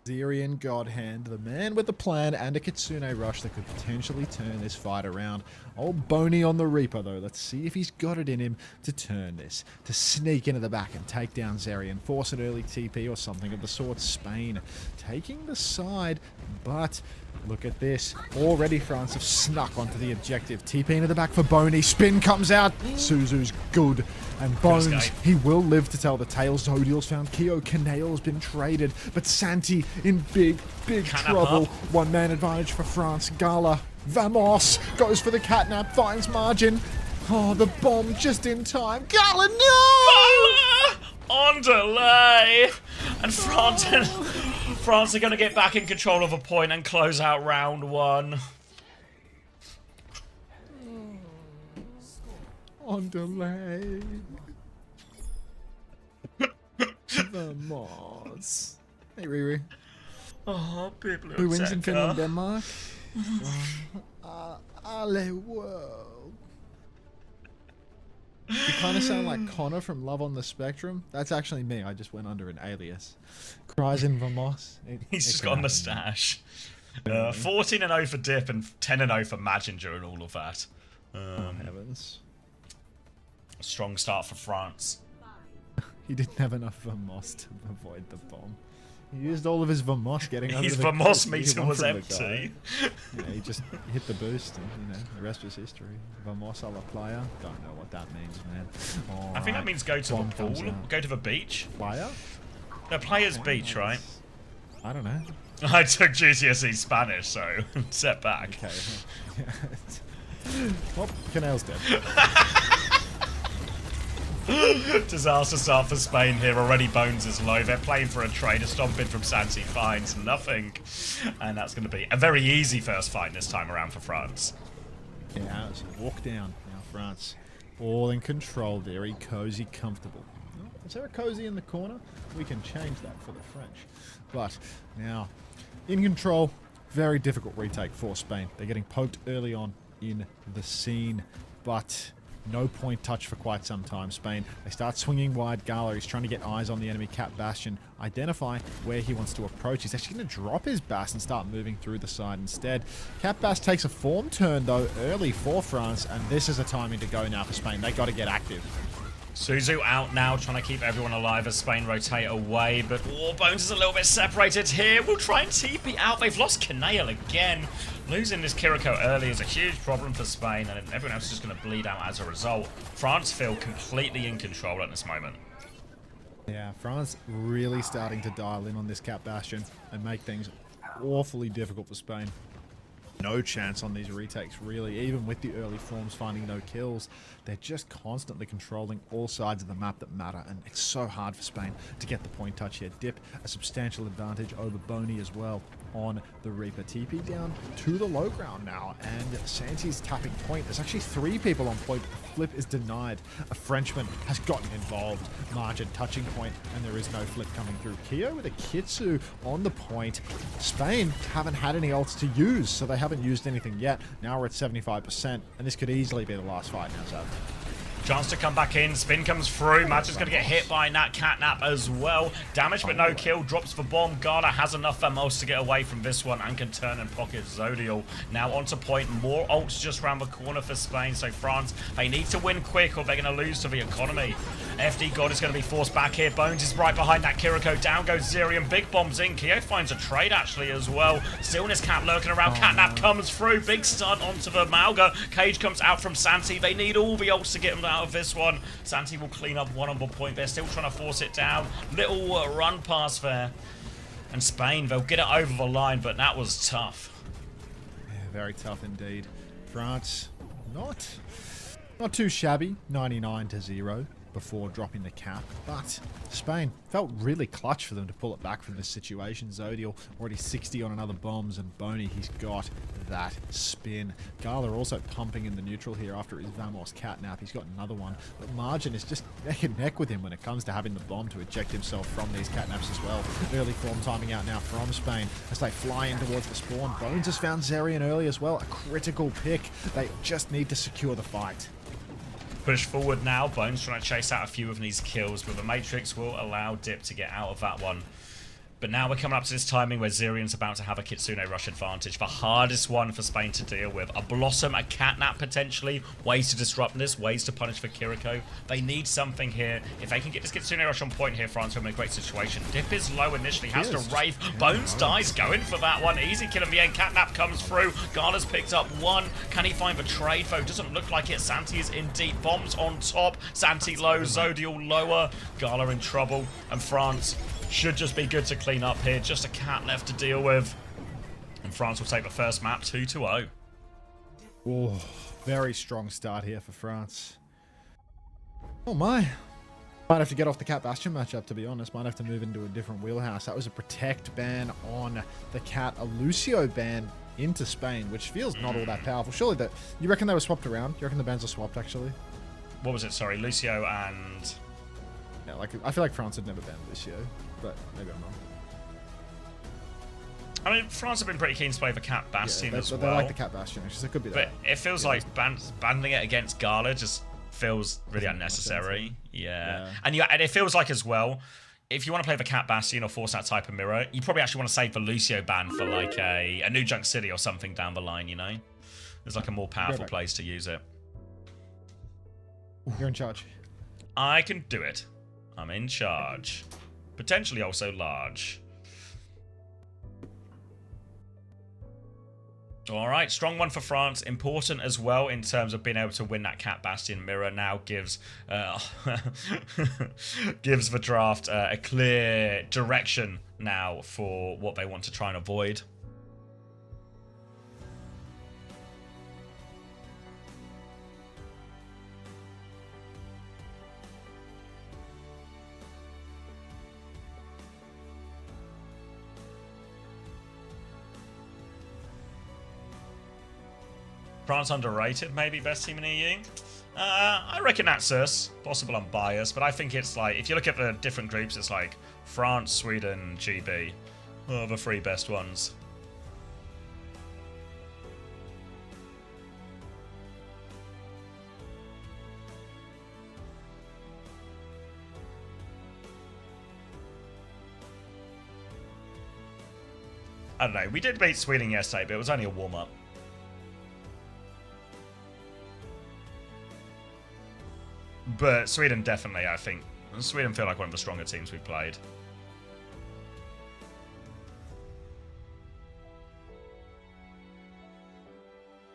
Zerion Godhand, the man with the plan and a Kitsune rush that could potentially turn this fight around. Old Boney on the Reaper, though. Let's see if he's got it in him to turn this, to sneak into the back and take down Zerion, force an early TP or something of the sort. Spain taking the side, but look at this. Already France have snuck onto the objective. TP into the back for Boney. Spin comes out. Suzu's good. And Bones, he will live to tell the tale. Zodiel's found Keo. Canale's been traded. But Santi in big trouble. One man advantage for France. Gala. Vamos goes for the catnap. Finds margin. Oh, the bomb just in time. Gala, no! On delay. And France are going to get back in control of a point and close out round one. On delay. Vamos. Hey, Riri. Oh, people Who wins in Finland, Denmark? Ale world. You kind of sound like Connor from Love on the Spectrum. That's actually me. I just went under an alias. Cries in Vamos. He's just got a moustache. 14-0 for Dip and 10-0 for Magin during all of that. Oh, heavens. Strong start for France. He didn't have enough Vamos to avoid the bomb. He used all of his Vamos getting over His the Vamos cliff. meter was empty. Yeah, he just hit the boost and, the rest was history. Vamos a la playa. Don't know what that means, man. I think that means go to the pool, go to the beach. Playa? No, players beach, right? I don't know. I took GCSE Spanish, so set back. Okay. Well, Canale's dead. Disaster start for Spain here. Already Bones is low. They're playing for a trade. A stomp in from Santi finds nothing. And that's going to be a very easy first fight this time around for France. Yeah, it's a walk down. Now France all in control. Very cozy, comfortable. Is there a cozy in the corner? We can change that for the French. But now, in control, very difficult retake for Spain. They're getting poked early on in the scene, but no point touch for quite some time. Spain, they start swinging wide. Gala, he's trying to get eyes on the enemy Cat Bastion, identify where he wants to approach. He's actually going to drop his Bass and start moving through the side instead. Cat Bass takes a form turn, though, early for France, and this is a timing to go now for Spain. They got to get active. Suzu out now, trying to keep everyone alive as Spain rotate away, but Bones is a little bit separated here. We'll try and TP out. They've lost Canale again. Losing this Kiriko early is a huge problem for Spain, and everyone else is just going to bleed out as a result. France feel completely in control at this moment. Yeah, France really starting to dial in on this Cat Bastion and make things awfully difficult for Spain. No chance on these retakes, really. Even with the early forms finding no kills, they're just constantly controlling all sides of the map that matter, and it's so hard for Spain to get the point touch here. Dip, a substantial advantage over Boney as well on the Reaper. TP down to the low ground now, and Santi's tapping point. There's actually 3 people on point. Flip is denied. A Frenchman has gotten involved. Margin touching point, and there is no flip coming through. Keo with a Kitsu on the point. Spain haven't had any ults to use, so they haven't used anything yet. Now we're at 75%, and this could easily be the last fight now, so. Chance to come back in. Spin comes through. Magic's going to get hit by Nat Catnap as well. Damage but no kill. Drops for bomb. Gala has enough Vamos to get away from this one and can turn and pocket Zodiel. Now onto point. More ults just around the corner for Spain. So France, they need to win quick or they're going to lose to the economy. FD God is going to be forced back here. Bones is right behind that Kiriko. Down goes Zerion. Big bombs in. Keo finds a trade actually as well. Stillness Cat lurking around. Catnap comes through. Big stun onto the Malga. Cage comes out from Santi. They need all the ults to get them out of this one. Santi will clean up one on the point. They're still trying to force it down. Little run pass there. And Spain, they'll get it over the line, but that was tough. Yeah, very tough indeed. France, not too shabby. 99-0. before dropping the cap. But Spain felt really clutch for them to pull it back from this situation. Zodial already 60 on another bombs, and Boney, he's got that spin. Gala also pumping in the neutral here after his Vamos catnap. He's got another one, but Margin is just neck and neck with him when it comes to having the bomb to eject himself from these catnaps as well. Early form timing out now from Spain as they fly in towards the spawn. Bones has found Zerian early as well. A critical pick. They just need to secure the fight. Push forward now. Bones trying to chase out a few of these kills, but the Matrix will allow Dip to get out of that one. But now we're coming up to this timing where Zerian's about to have a Kitsune rush advantage. The hardest one for Spain to deal with. A Blossom, a Catnap potentially. Ways to disrupt this, ways to punish for Kiriko. They need something here. If they can get this Kitsune rush on point here, France will be in a great situation. Dip is low initially, has to Wraith. Bones dies, going for that one. Easy kill in the end. Catnap comes through. Gala's picked up one. Can he find the trade though? Doesn't look like it. Santi is in deep. Bombs on top. Santi low, Zodial lower. Gala in trouble. And France should just be good to clean up here. Just a cat left to deal with. And France will take the first map 2-0. Oh, very strong start here for France. Oh my. Might have to get off the Cat Bastion matchup, to be honest. Might have to move into a different wheelhouse. That was a Protect ban on the Cat, a Lucio ban into Spain, which feels not all that powerful. Surely that, you reckon they were swapped around? You reckon the bans are swapped actually? What was it? Sorry, Lucio and... Yeah, like I feel like France had never banned Lucio, but maybe I'm wrong. I mean, France have been pretty keen to play the Cat Bastion as well. They like the Cat Bastion, actually, so it could be that. But it feels like banning it against Gala just feels really unnecessary. Yeah. And it feels like as well, if you want to play the Cat Bastion or force that type of mirror, you probably actually want to save the Lucio ban for like a New Junk City or something down the line, you know? There's like a more powerful place to use it. You're in charge. I can do it. I'm in charge. Potentially also large. Alright, strong one for France. Important as well in terms of being able to win that Cat Bastion mirror. Now gives gives the draft a clear direction now for what they want to try and avoid. France underrated, maybe best team in EU. I reckon that's us. Possible I'm biased, but I think it's like, if you look at the different groups, it's like France, Sweden, GB are the three best ones. I don't know, we did beat Sweden yesterday, but it was only a warm-up. But Sweden definitely, I think. Sweden feel like one of the stronger teams we've played.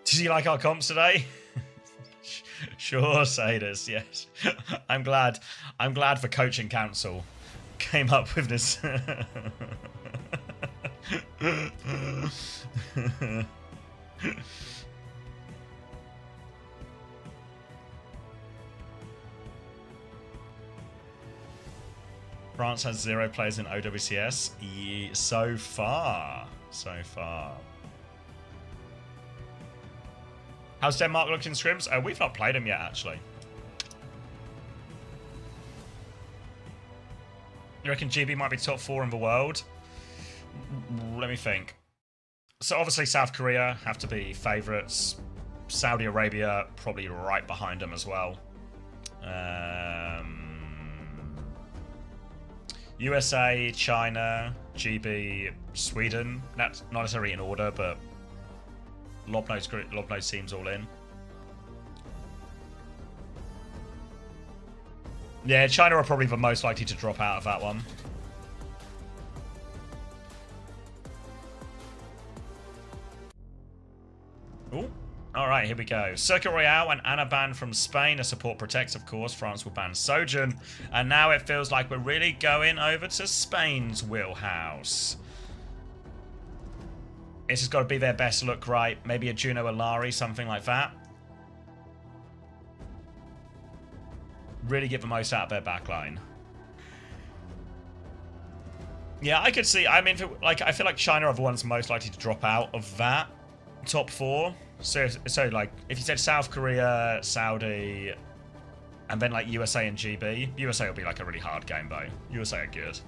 Did you like our comps today? Sure, Sadus, yes. I'm glad the coaching council came up with this. France has 0 players in OWCS. So far. How's Denmark looking, Scrims? We've not played them yet, actually. You reckon GB might be top 4 in the world? Let me think. So obviously South Korea have to be favourites. Saudi Arabia probably right behind them as well. USA, China, GB, Sweden. That's not necessarily in order, but Lobno's team's all in. Yeah, China are probably the most likely to drop out of that one. Ooh. Alright, here we go. Circuit Royale and Ana ban from Spain. A support protects, of course. France will ban Sojourn. And now it feels like we're really going over to Spain's wheelhouse. This has got to be their best look, right? Maybe a Juno Alari, something like that. really get the most out of their backline. Yeah, I could see. I mean, like, I feel like China are the ones most likely to drop out of that top 4. So like, if you said South Korea, Saudi, and then like USA and GB, USA will be like a really hard game though. USA are good.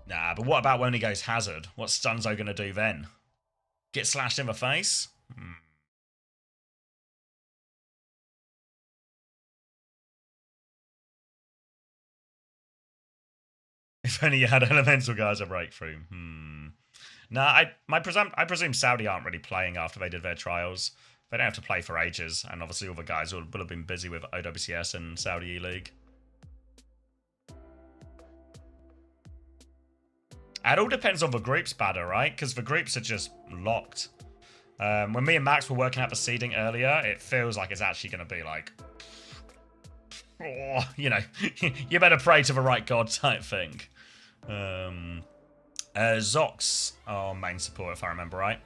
Nah, but what about when he goes Hazard? What's Stunzo gonna do then? Get slashed in the face? If only you had elemental guys a breakthrough. Nah, I presume Saudi aren't really playing after they did their trials. They don't have to play for ages, and obviously all the guys will have been busy with OWCS and Saudi E-League. It all depends on the groups, Badder, right? Because the groups are just locked. When me and Max were working out the seeding earlier, it feels like it's actually going to be like, oh, you know, you better pray to the right god type thing. Zox, our main support, if I remember right.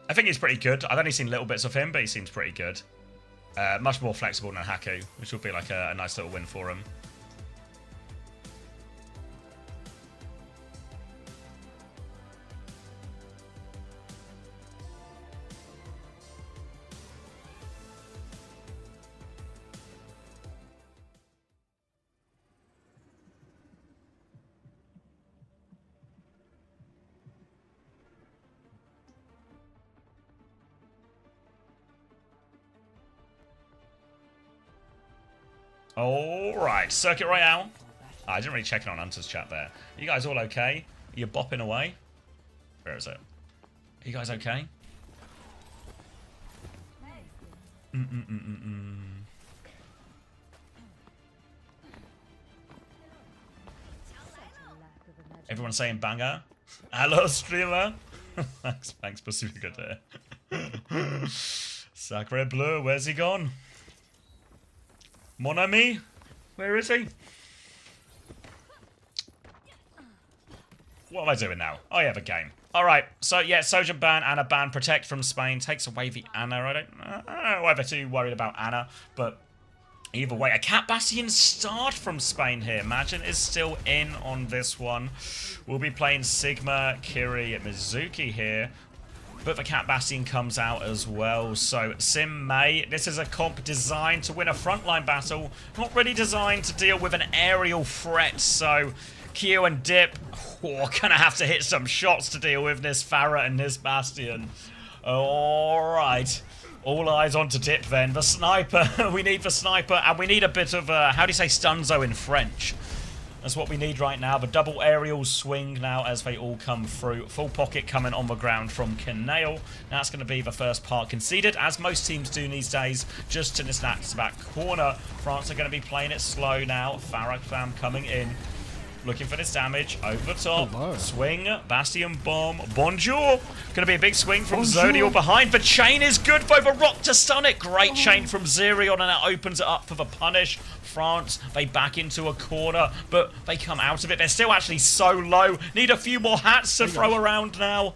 I think he's pretty good. I've only seen little bits of him, but he seems pretty good. Much more flexible than Haku, which will be like a nice little win for him. Alright, Circuit Royale. Oh, I didn't really check in on Hunter's chat there. Are you guys all okay? Are you bopping away? Where is it? Are you guys okay? Everyone saying banger? Hello, streamer. thanks for super good there. Sacre Bleu, where's he gone? Mon ami? Where is he? What am I doing now? Oh yeah, the game. Alright, so yeah, Sojan ban, Ana ban, Protect from Spain, takes away the Ana. I don't know whether too worried about Ana, but either way, a Cat Bastion start from Spain here. Imagine is still in on this one. We'll be playing Sigma, Kiri, Mizuki here. But the Cat Bastion comes out as well. So Sim May, this is a comp designed to win a frontline battle, not really designed to deal with an aerial threat. So Q and Dip, gonna have to hit some shots to deal with this Farah and this Bastion. Alright. All eyes onto Dip then. The sniper, we need the sniper, and we need a bit of, how do you say stunzo in French? That's what we need right now. The double aerial swing now as they all come through. Full pocket coming on the ground from Canale. That's going to be the first part conceded, as most teams do these days, just to this back corner. France are going to be playing it slow now. Farah fam coming in. Looking for this damage. Over the top. Hello. Swing. Bastion bomb. Bonjour. Going to be a big swing from Zodial behind. The chain is good for the rock to stun it. Great chain from Zerion, and it opens it up for the punish. France, they back into a corner, but they come out of it. They're still actually so low. Need a few more hats to throw around now.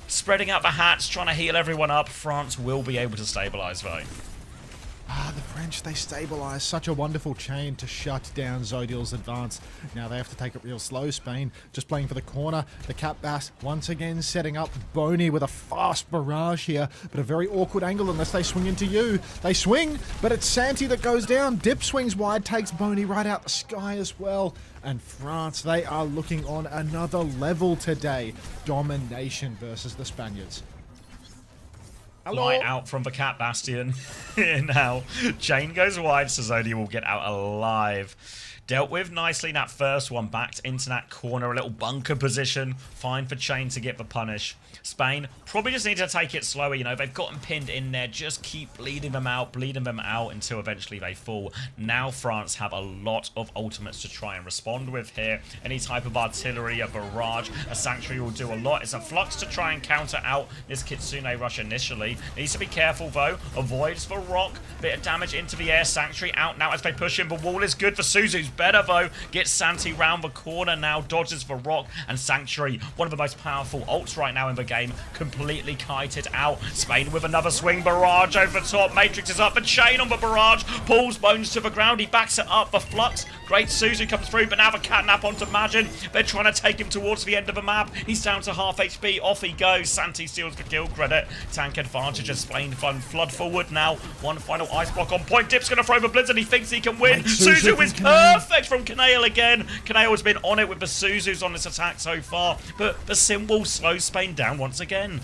Spreading out the hats, trying to heal everyone up. France will be able to stabilize though. The French, they stabilise such a wonderful chain to shut down Zodial's advance. Now they have to take it real slow. Spain just playing for the corner. The Cat Bass once again setting up Boney with a fast barrage here, but a very awkward angle unless they swing into you. They swing, but it's Santi that goes down. Dip swings wide, takes Boney right out the sky as well. And France, they are looking on another level today. Domination versus the Spaniards. Light out from the Cat Bastion. Now, chain goes wide, so Zodi will get out alive. Dealt with nicely in that first one, backed into that corner, a little bunker position. Fine for Chain to get the punish. Spain probably just need to take it slower, you know, they've gotten pinned in there. Just keep bleeding them out until eventually they fall. Now France have a lot of ultimates to try and respond with here. Any type of artillery, a barrage, a sanctuary will do a lot. It's a flux to try and counter out this Kitsune rush initially. Needs to be careful though. Avoids the rock. Bit of damage into the air. Sanctuary out now as they push in. The wall is good for Suzu's much better, though. Gets Santi round the corner now, dodges the rock, and Sanctuary, one of the most powerful ults right now in the game, completely kited out. Spain with another swing, barrage over the top, Matrix is up, and Chain on the barrage, pulls Bones to the ground, he backs it up, the Flux, great Suzu comes through, but now the catnap onto Majin. They're trying to take him towards the end of the map. He's down to half HP, off he goes. Santi steals the kill credit. Tank advantage as Spain flood forward now. One final ice block on point. Dip's going to throw the Blizzard. He thinks he can win. Suzu is perfect from Kanail again. Kanail has been on it with the Suzus on this attack so far, but the Symbol slows Spain down once again.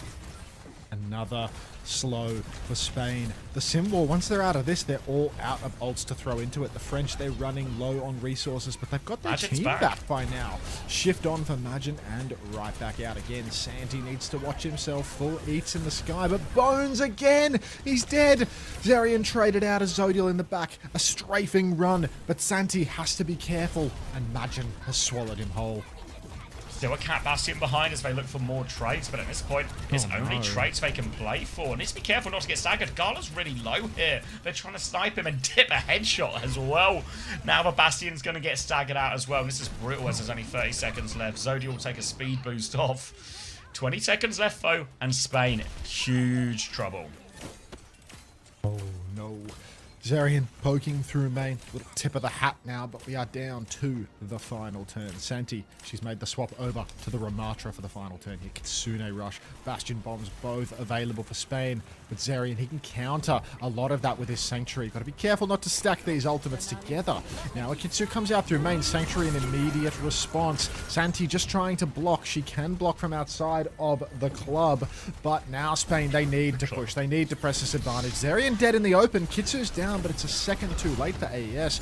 Another slow for Spain. The Symbol, once they're out of this, they're all out of ults to throw into it. The French, they're running low on resources, but they've got their team back by now. Shift on for Majin and right back out again. Santi needs to watch himself. Full eats in the sky, but Bones again! He's dead! Zerion traded out as Zodiel in the back. A strafing run, but Santi has to be careful, and Majin has swallowed him whole. Still a Cat Bastion behind as they look for more traits, but at this point, it's only traits they can play for. Needs to be careful not to get staggered. Gala's really low here. They're trying to snipe him and dip a headshot as well. Now the Bastion's going to get staggered out as well. And this is brutal as there's only 30 seconds left. Zodiac will take a speed boost off. 20 seconds left, though, and Spain, huge trouble. Oh, no. Zerion poking through main. Little tip of the hat now, but we are down to the final turn. Santi, she's made the swap over to the Ramatra for the final turn here. Kitsune Rush, Bastion Bombs, both available for Spain. But Zerion, he can counter a lot of that with his Sanctuary. Got to be careful not to stack these ultimates together. Now, Akitsu comes out through main. Sanctuary, an immediate response. Santi just trying to block. She can block from outside of the club. But now Spain, they need to push. They need to press this advantage. Zerion dead in the open. Kitsu's down, but it's a second too late for AES.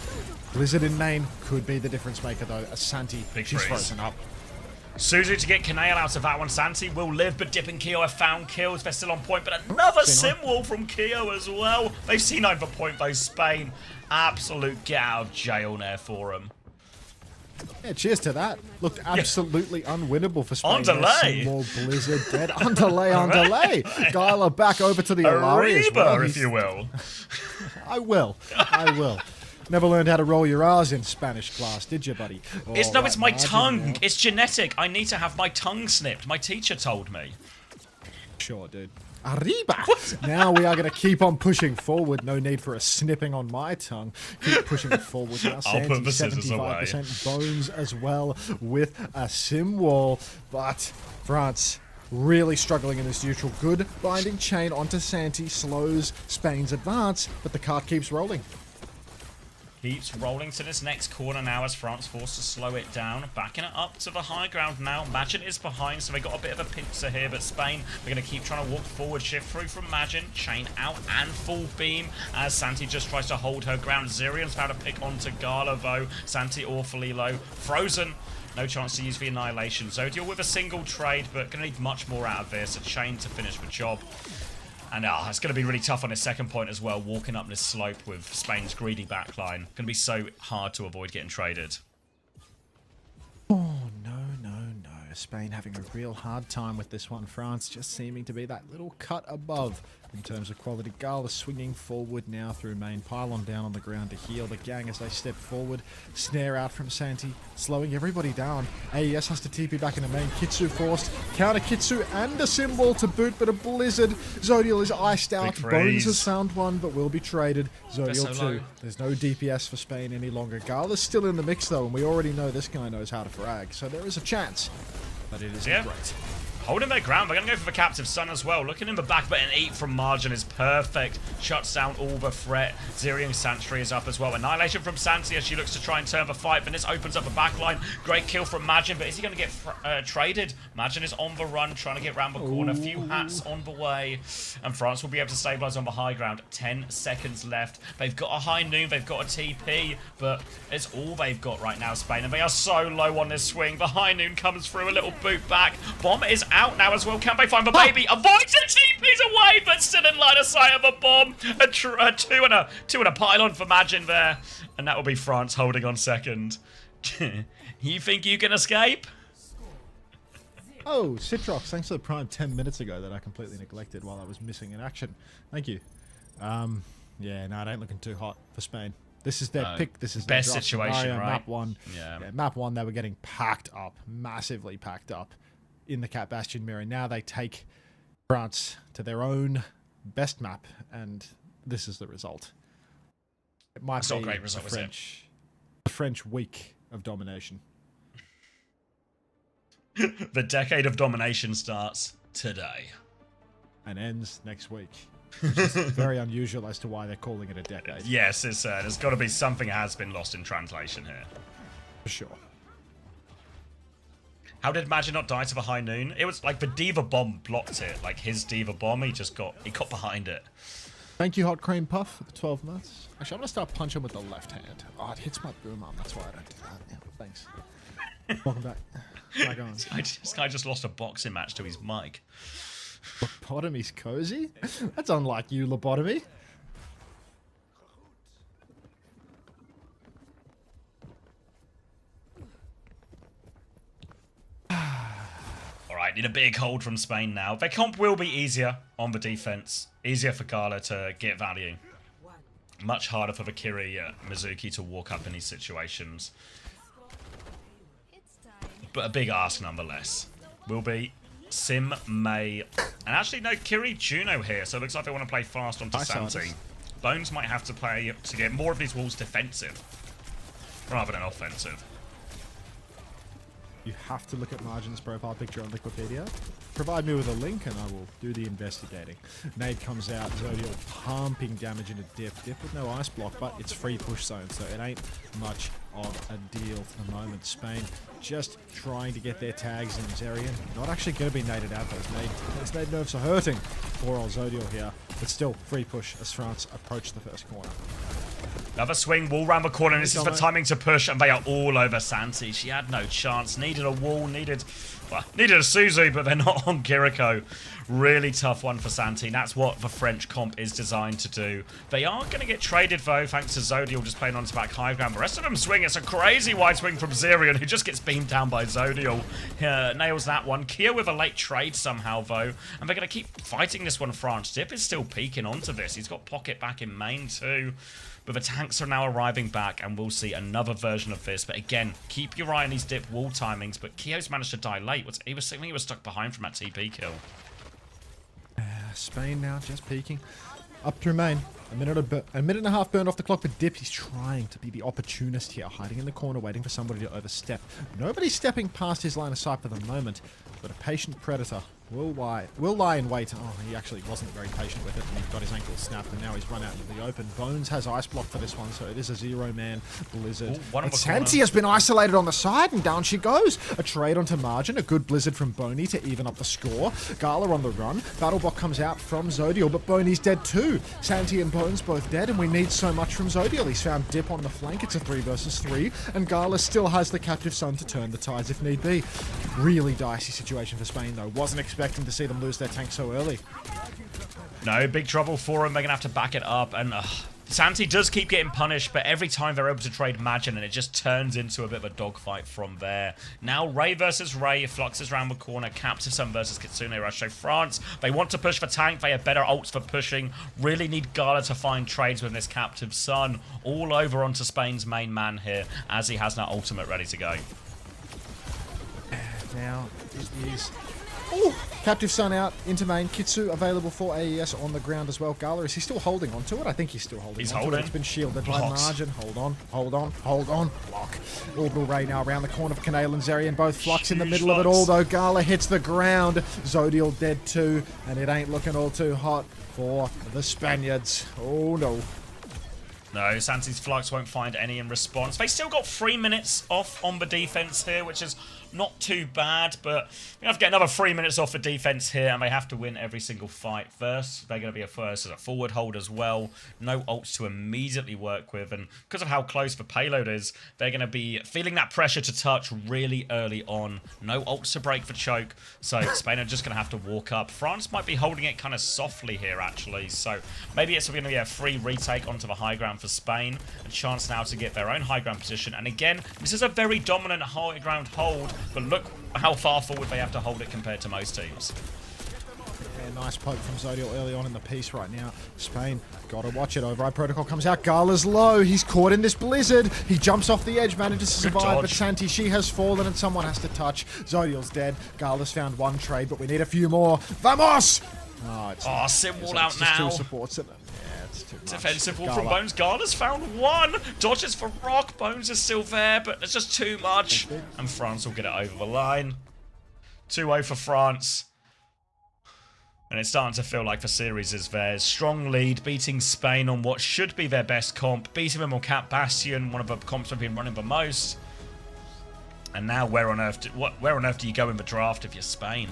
Blizzard in main could be the difference maker, though, as Santi, she's frozen up. Suzu to get Kanail out of that one. Santi will live, but Dip and Kyo have found kills. They're still on point, but another Simwall from Kyo as well. They've seen over point, though. Spain, absolute get out of jail there for them. Yeah, cheers to that. Looked absolutely unwinnable for Spain. On delay. More Blizzard dead. On delay, on delay. Gyla back over to the Alari as well. if you will. I will. Never learned how to roll your R's in Spanish class, did you, buddy? It's my tongue. Now. It's genetic. I need to have my tongue snipped. My teacher told me. Sure, dude. Arriba! Now we are going to keep on pushing forward. No need for a snipping on my tongue. Keep pushing it forward now. I'll put the scissors 75% Bones as well with a sim wall. But France really struggling in this neutral. Good binding chain onto Santi. Slows Spain's advance, but the cart keeps rolling. Keeps rolling to this next corner now as France forced to slow it down. Backing it up to the high ground now. Majin is behind, so they got a bit of a pincer here, but Spain, they're going to keep trying to walk forward. Shift through from Majin. Chain out and full beam as Santi just tries to hold her ground. Zerion's how to pick onto Gala, though. Santi awfully low. Frozen. No chance to use the Annihilation. Zodiel with a single trade, but going to need much more out of this. A chain to finish the job. And it's going to be really tough on his second point as well, walking up this slope with Spain's greedy backline. Going to be so hard to avoid getting traded. Oh, no. Spain having a real hard time with this one. France just seeming to be that little cut above in terms of quality. Gala swinging forward now through main. Pylon down on the ground to heal the gang as they step forward. Snare out from Santi, slowing everybody down. AES has to TP back into main. Kitsu forced. Counter Kitsu and a Symbol to boot, but a Blizzard. Zodiel is iced out. Bones has found one, but will be traded. Zodiel too. There's no DPS for Spain any longer. Gala's still in the mix though, and we already know this guy knows how to frag, so there is a chance. But it isn't great. Holding their ground. We're going to go for the Captive Sun as well. Looking in the back, but an 8 from Margin is perfect. Shuts down all the threat. Zerion Sanctuary is up as well. Annihilation from Santi as she looks to try and turn the fight, but this opens up a backline. Great kill from Majin, but is he going to get traded? Majin is on the run, trying to get round the corner. A few hats on the way, and France will be able to stabilize on the high ground. 10 seconds left. They've got a high noon, they've got a TP, but it's all they've got right now, Spain, and they are so low on this swing. The high noon comes through, a little boot back. Bomb is out now as well. Can they find the baby? Avoids it, TP's away, but still in line of sight of a bomb. A two and a pylon for Majin there, and that will be France holding on second. You think you can escape? Oh, Citrox, thanks for the prime 10 minutes ago that I completely neglected while I was missing in action. Thank you. Yeah, no, it ain't looking too hot for Spain. This is their pick. This is best their draft situation, scenario. right? Map 1. Yeah. Map 1, they were getting packed up, massively packed up in the Cat Bastion mirror. Now they take France to their own best map, and this is the result. It might It's be not a great result, is it? the French week of domination. The decade of domination starts today. And ends next week. Which is very unusual as to why they're calling it a decade. Yes, there's got to be something has been lost in translation here. For sure. How did Magic not die to the high noon? It was like the Diva Bomb blocked it. Like his Diva Bomb, he got behind it. Thank you, Hot Cream Puff, for the 12 months. Actually, I'm going to start punching with the left hand. Oh, it hits my boom arm. That's why I don't do that. Yeah, thanks. Welcome back. Back on. This guy just lost a boxing match to his mic. Lobotomy's cozy? That's unlike you, Lobotomy. Alright, need a big hold from Spain now. Their comp will be easier on the defense. Easier for Gala to get value. Much harder for the Kiri Mizuki to walk up in these situations. But a big ask nonetheless. Will be Sim, May, and actually no, Kiri Juno here, so it looks like they want to play fast onto Santi. Bones might have to play to get more of these walls defensive rather than offensive. You have to look at Margin's profile picture on Wikipedia. Provide me with a link and I will do the investigating. Nade comes out, Zodial pumping damage into Dip. Dip with no ice block, but it's free push zone, so it ain't much of a deal for the moment. Spain just trying to get their tags in. Zerian not actually going to be naded out. Those nade nerves are hurting. Poor old Zodial here, but still free push as France approach the first corner. Another swing, wall round the corner, and this is the timing to push, and they are all over Santi. She had no chance. Needed a wall, needed a Suzu, but they're not on Kiriko. Really tough one for Santi. That's what the French comp is designed to do. They are going to get traded, though, thanks to Zodial just playing onto back high ground. The rest of them swing. It's a crazy wide swing from Zerion, who just gets beamed down by Zodial. Nails that one. Kia with a late trade somehow, though. And they're going to keep fighting this one, France. Dip is still peeking onto this. He's got Pocket back in main, too. But the tanks are now arriving back, and we'll see another version of this. But again, keep your eye on these Dip wall timings. But Kio's managed to die late. He was stuck behind from that TP kill. Spain now just peeking. Up through main. A minute and a half burned off the clock, but Dip, he's trying to be the opportunist here, hiding in the corner, waiting for somebody to overstep. Nobody's stepping past his line of sight for the moment, but a patient predator will lie in wait. Oh, he actually wasn't very patient with it, and he got his ankle snapped, and now he's run out into the open. Bones has ice block for this one, so it is a zero-man blizzard. But Santi has been isolated on the side, and down she goes. A trade onto Margin, a good blizzard from Boney to even up the score. Gala on the run. Battlebot comes out from Zodial, but Boney's dead too. Santi and Bones both dead, and we need so much from Zodial. He's found Dip on the flank. It's a 3 versus 3, and Gala still has the captive son to turn the tides if need be. Really dicey situation for Spain, though. Wasn't expecting to see them lose their tank so early. No, big trouble for them. They're going to have to back it up. And Santi does keep getting punished, but every time they're able to trade Magin, and it just turns into a bit of a dogfight from there. Now, Ray versus Ray. Flux is around the corner. Captive Sun versus Kitsune Rush. So France, they want to push for tank. They have better ults for pushing. Really need Gala to find trades with this Captive Sun. All over onto Spain's main man here, as he has that ultimate ready to go. Now, it is... Oh, Captive Sun out into main. Kitsu available for AES on the ground as well. Gala, is he still holding onto it? I think he's still holding onto it. It's been shielded by Margin. Hold on. Block. Orbital Ray now around the corner for Canale and Zerian. Both Flux in the middle of it all, though. Gala hits the ground. Zodial dead too, and it ain't looking all too hot for the Spaniards. Oh, no. No, Santi's Flux won't find any in response. They still got 3 minutes off on the defense here, which is not too bad, but we have to get another 3 minutes off for defense here, and they have to win every single fight first. They're going to be a first as a forward hold as well. No ults to immediately work with, and because of how close the payload is, they're going to be feeling that pressure to touch really early on. No ults to break for choke, so Spain are just going to have to walk up. France might be holding it kind of softly here, actually, so maybe it's going to be a free retake onto the high ground for Spain. A chance now to get their own high ground position, and again, this is a very dominant high ground hold, but look how far forward they have to hold it compared to most teams. Yeah, nice poke from Zodiel early on in the piece right now. Spain, gotta watch it. Override Protocol comes out. Gala's low. He's caught in this blizzard. He jumps off the edge, manages to survive, but Santi, she has fallen and someone has to touch. Zodiel's dead. Gala's found one trade, but we need a few more. Vamos! Oh, Simwall out now. Two supports in it. Yeah, it's too much. Defensive wall from Bones. Gala's found one. Dodges for Rock. Bones is still there, but it's just too much. And France will get it over the line. 2-0 for France. And it's starting to feel like the series is theirs. Strong lead, beating Spain on what should be their best comp. Beating them on Cap Bastion, one of the comps they've been running the most. And now where on earth do you go in the draft if you're Spain?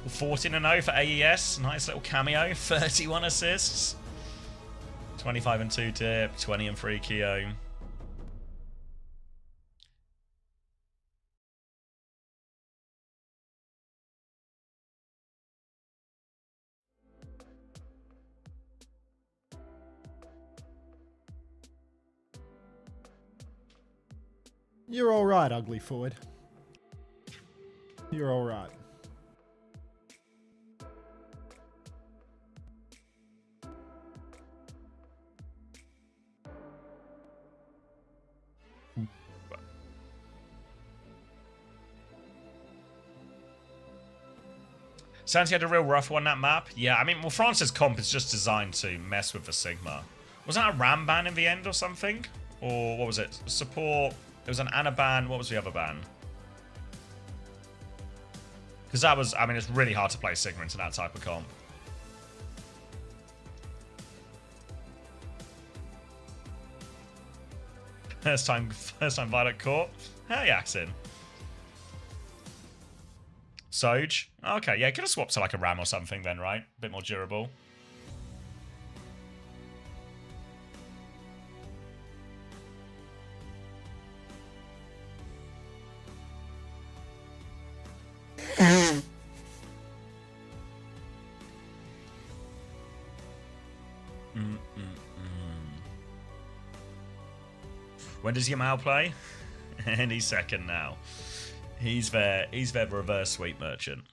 Well, 14-0 for AES. Nice little cameo. 31 assists. 25 and 2 dip, 20 and 3 Keo. You're all right, ugly forward. You're all right. Santi had a real rough one, that map. Yeah, I mean, well, France's comp is just designed to mess with the Sigma. Was that a Ram ban in the end or something? Or what was it? Support. It was an Ana ban. What was the other ban? Because that was, I mean, it's really hard to play Sigma into that type of comp. First time Violet caught. Hey, Axin. Soj. Okay, yeah, could have swapped to like a Ram or something then, right? A bit more durable. When does Yamal play? Any second now. He's their reverse sweep merchant.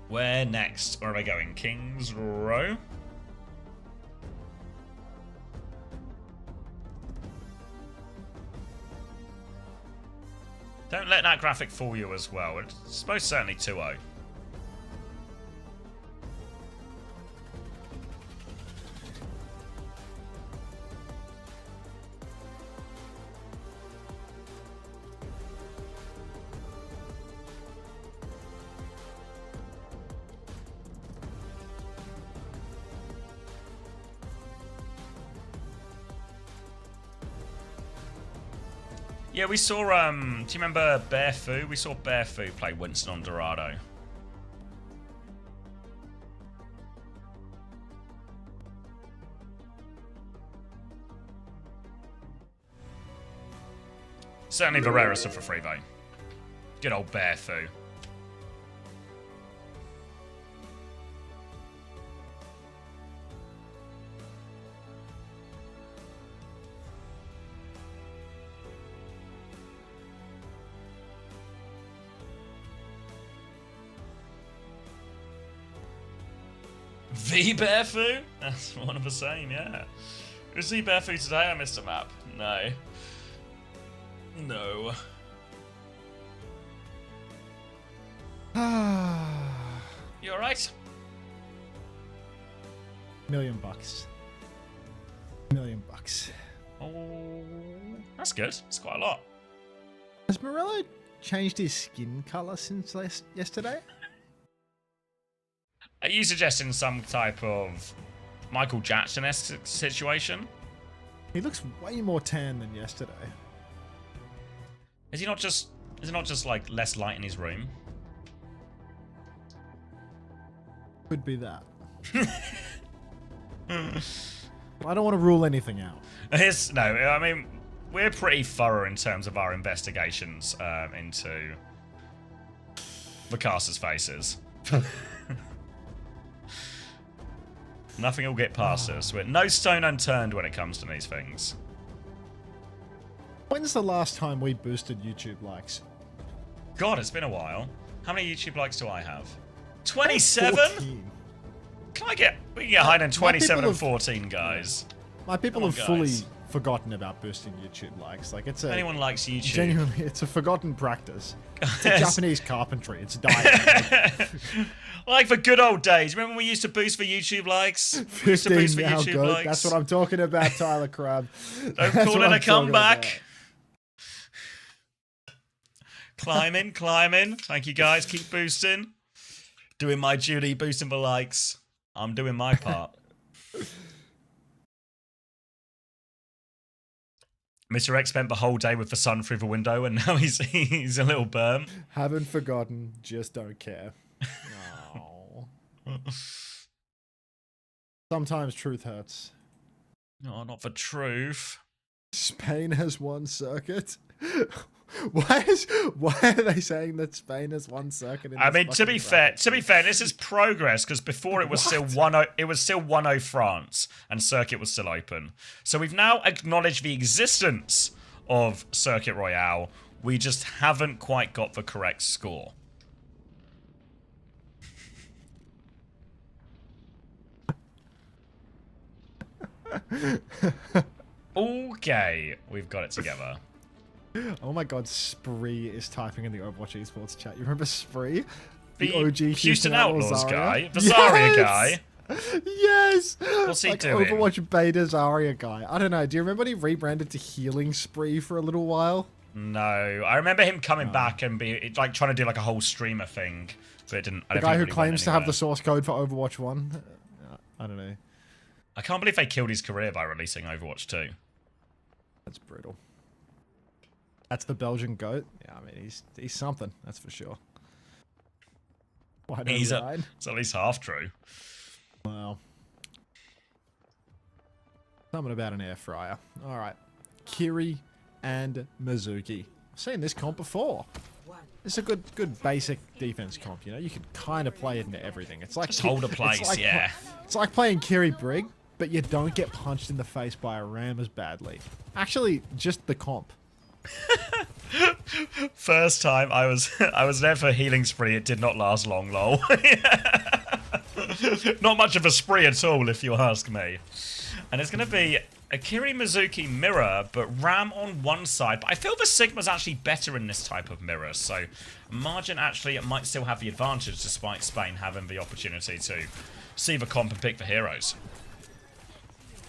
Where next? Where am I going? Kings Row? Don't let that graphic fool you as well. It's most certainly 2-0. Yeah, we saw, do you remember Bear Fu? We saw Bear Fu play Winston on Dorado. Certainly the rarest of the free, though. Good old Bear Fu. V Bearfu? That's one of the same, yeah. Was he Bearfu today? I missed a map. No. No. You alright? $1 million. $1 million. Oh, that's good. It's quite a lot. Has Morello changed his skin color since yesterday? Are you suggesting some type of Michael Jackson-esque situation? He looks way more tan than yesterday. Is it not just like less light in his room? Could be that. I don't want to rule anything out. No, I mean, we're pretty thorough in terms of our investigations into the casters' faces. Nothing will get past us. We're no stone unturned when it comes to these things. When's the last time we boosted YouTube likes? God, it's been a while. How many YouTube likes do I have? 27? 14. We can get higher than 27 and have- 14, guys. My people Come on, have fully guys. forgotten about boosting YouTube likes. Like it's If a anyone likes YouTube. genuinely, it's a forgotten practice. It's like Japanese carpentry. It's dying. Like the good old days. Remember when we used to boost for YouTube likes? We used to 15 boost for now, YouTube goat. likes. That's what I'm talking about, Tyler Crab. Don't That's call what it a I'm talking comeback. Climbing. Thank you, guys. Keep boosting. Doing my duty, boosting the likes. I'm doing my part. Mr. X spent the whole day with the sun through the window, and now he's a little burm. Haven't forgotten, just don't care. No. Sometimes truth hurts. No, not the truth. Spain has won circuit. Why are they saying that Spain has won circuit? In I this mean, to fucking be bracket? fair, this is progress because before it was still 1-0. It was still 1-0 France, and circuit was still open. So we've now acknowledged the existence of Circuit Royale. We just haven't quite got the correct score. Okay, we've got it together. Oh my god, Spree is typing in the Overwatch esports chat. You remember Spree? The OG Houston Outlaws Zarya? guy, the Zarya guy. Yes! What's he like doing? Overwatch beta Zarya guy. I don't know. Do you remember when he rebranded to Healing Spree for a little while? No, I remember him coming back and be like trying to do like a whole streamer thing, but it didn't. I The don't guy think who it really claims went to have the anywhere. source code for Overwatch 1? I don't know. I can't believe they killed his career by releasing Overwatch 2. That's brutal. That's the Belgian goat. Yeah, I mean he's something. That's for sure. Why don't He's you a, ride? it's at least half true. Wow. Something about an air fryer. All right, Kiri and Mizuki. I've seen this comp before. It's a good basic defense comp. You know, you can kind of play it into everything. It's like Just hold a place, yeah. It's like playing Kiri Brig, but you don't get punched in the face by a ram as badly. Actually, just the comp. First time I was there for healing spree. It did not last long, lol. Not much of a spree at all, if you ask me. And it's going to be a Kiri Mizuki mirror, but Ram on one side. But I feel the Sigma's actually better in this type of mirror, so Margin actually it might still have the advantage despite Spain having the opportunity to see the comp and pick the heroes.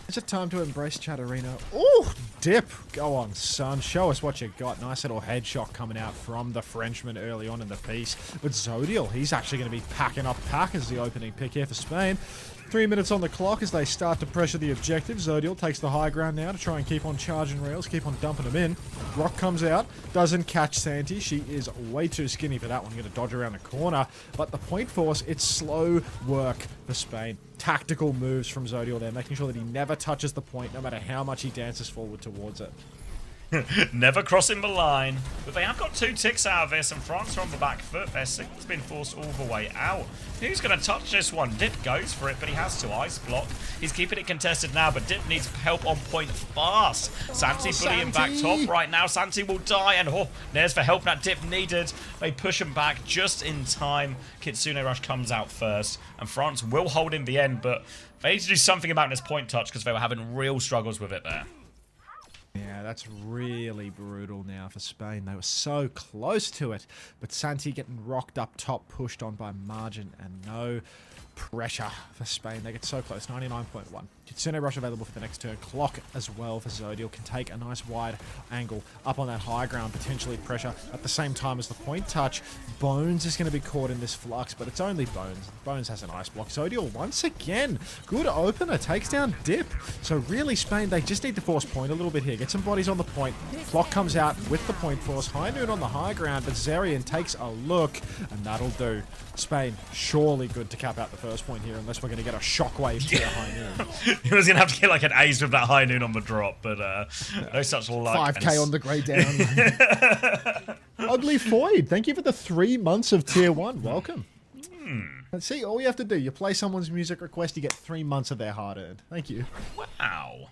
Is it time to embrace Chatterino? Ooh, dip. Go on, son. Show us what you got. Nice little headshot coming out from the Frenchman early on in the piece. But Zodiel, he's actually going to be packing up pack as the opening pick here for Spain. 3 minutes on the clock as they start to pressure the objective. Zodiel takes the high ground now to try and keep on charging rails, keep on dumping them in. Rock comes out, doesn't catch Santi. She is way too skinny for that one. Going to dodge around the corner. But the point force, it's slow work for Spain. Tactical moves from Zodiel there, making sure that he never touches the point, no matter how much he dances forward towards it. Never crossing the line. But they have got 2 ticks out of this, and France are on the back foot. Their Sigma's been forced all the way out. Who's going to touch this one? Dip goes for it, but he has to ice block. He's keeping it contested now, but Dip needs help on point fast. Santi bullying back top right now. Santi will die, and there's the help that Dip needed. They push him back just in time. Kitsune Rush comes out first, and France will hold in the end, but they need to do something about this point touch because they were having real struggles with it there. Yeah, that's really brutal now for Spain. They were so close to it, but Santi getting rocked up top, pushed on by Margin, and no pressure for Spain. They get so close, 99.1. Kitsune Rush available for the next turn. Clock as well for Zodiel. Can take a nice wide angle up on that high ground, potentially pressure at the same time as the point touch. Bones is going to be caught in this flux, but it's only Bones. Bones has an ice block. Zodiel once again, good opener, takes down Dip. So really Spain, they just need to force point a little bit here. Get some bodies on the point. Clock comes out with the point force. High Noon on the high ground, but Zerian takes a look, and that'll do. Spain, surely good to cap out the first point here, unless we're going to get a shockwave to the High Noon. He was going to have to get like an ace with that High Noon on the drop, but no such luck. 5k on the grey down. Ugly Foyd, thank you for the 3 months of tier 1. Welcome. And see, all you have to do, you play someone's music request, you get 3 months of their hard-earned. Thank you. Wow.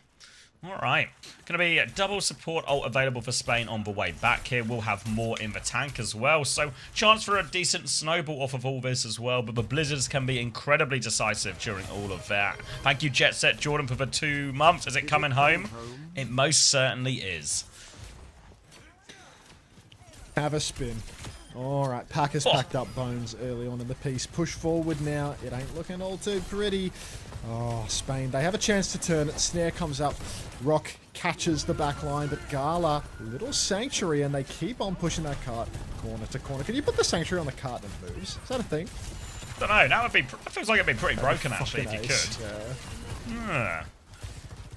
All right. Going to be a double support ult available for Spain on the way back here. We'll have more in the tank as well. So chance for a decent snowball off of all this as well. But the blizzards can be incredibly decisive during all of that. Thank you, Jet Set Jordan, for the 2 months. Is it coming home? It most certainly is. Have a spin. All right, Packers packed up bones early on in the piece. Push forward now. It ain't looking all too pretty. Oh, Spain. They have a chance to turn it. Snare comes up. Rock catches the back line, but Gala, little Sanctuary, and they keep on pushing that cart corner to corner. Can you put the Sanctuary on the cart and it moves? Is that a thing? Don't know. That feels like it'd be pretty broken, actually, if you Ace. could. Yeah.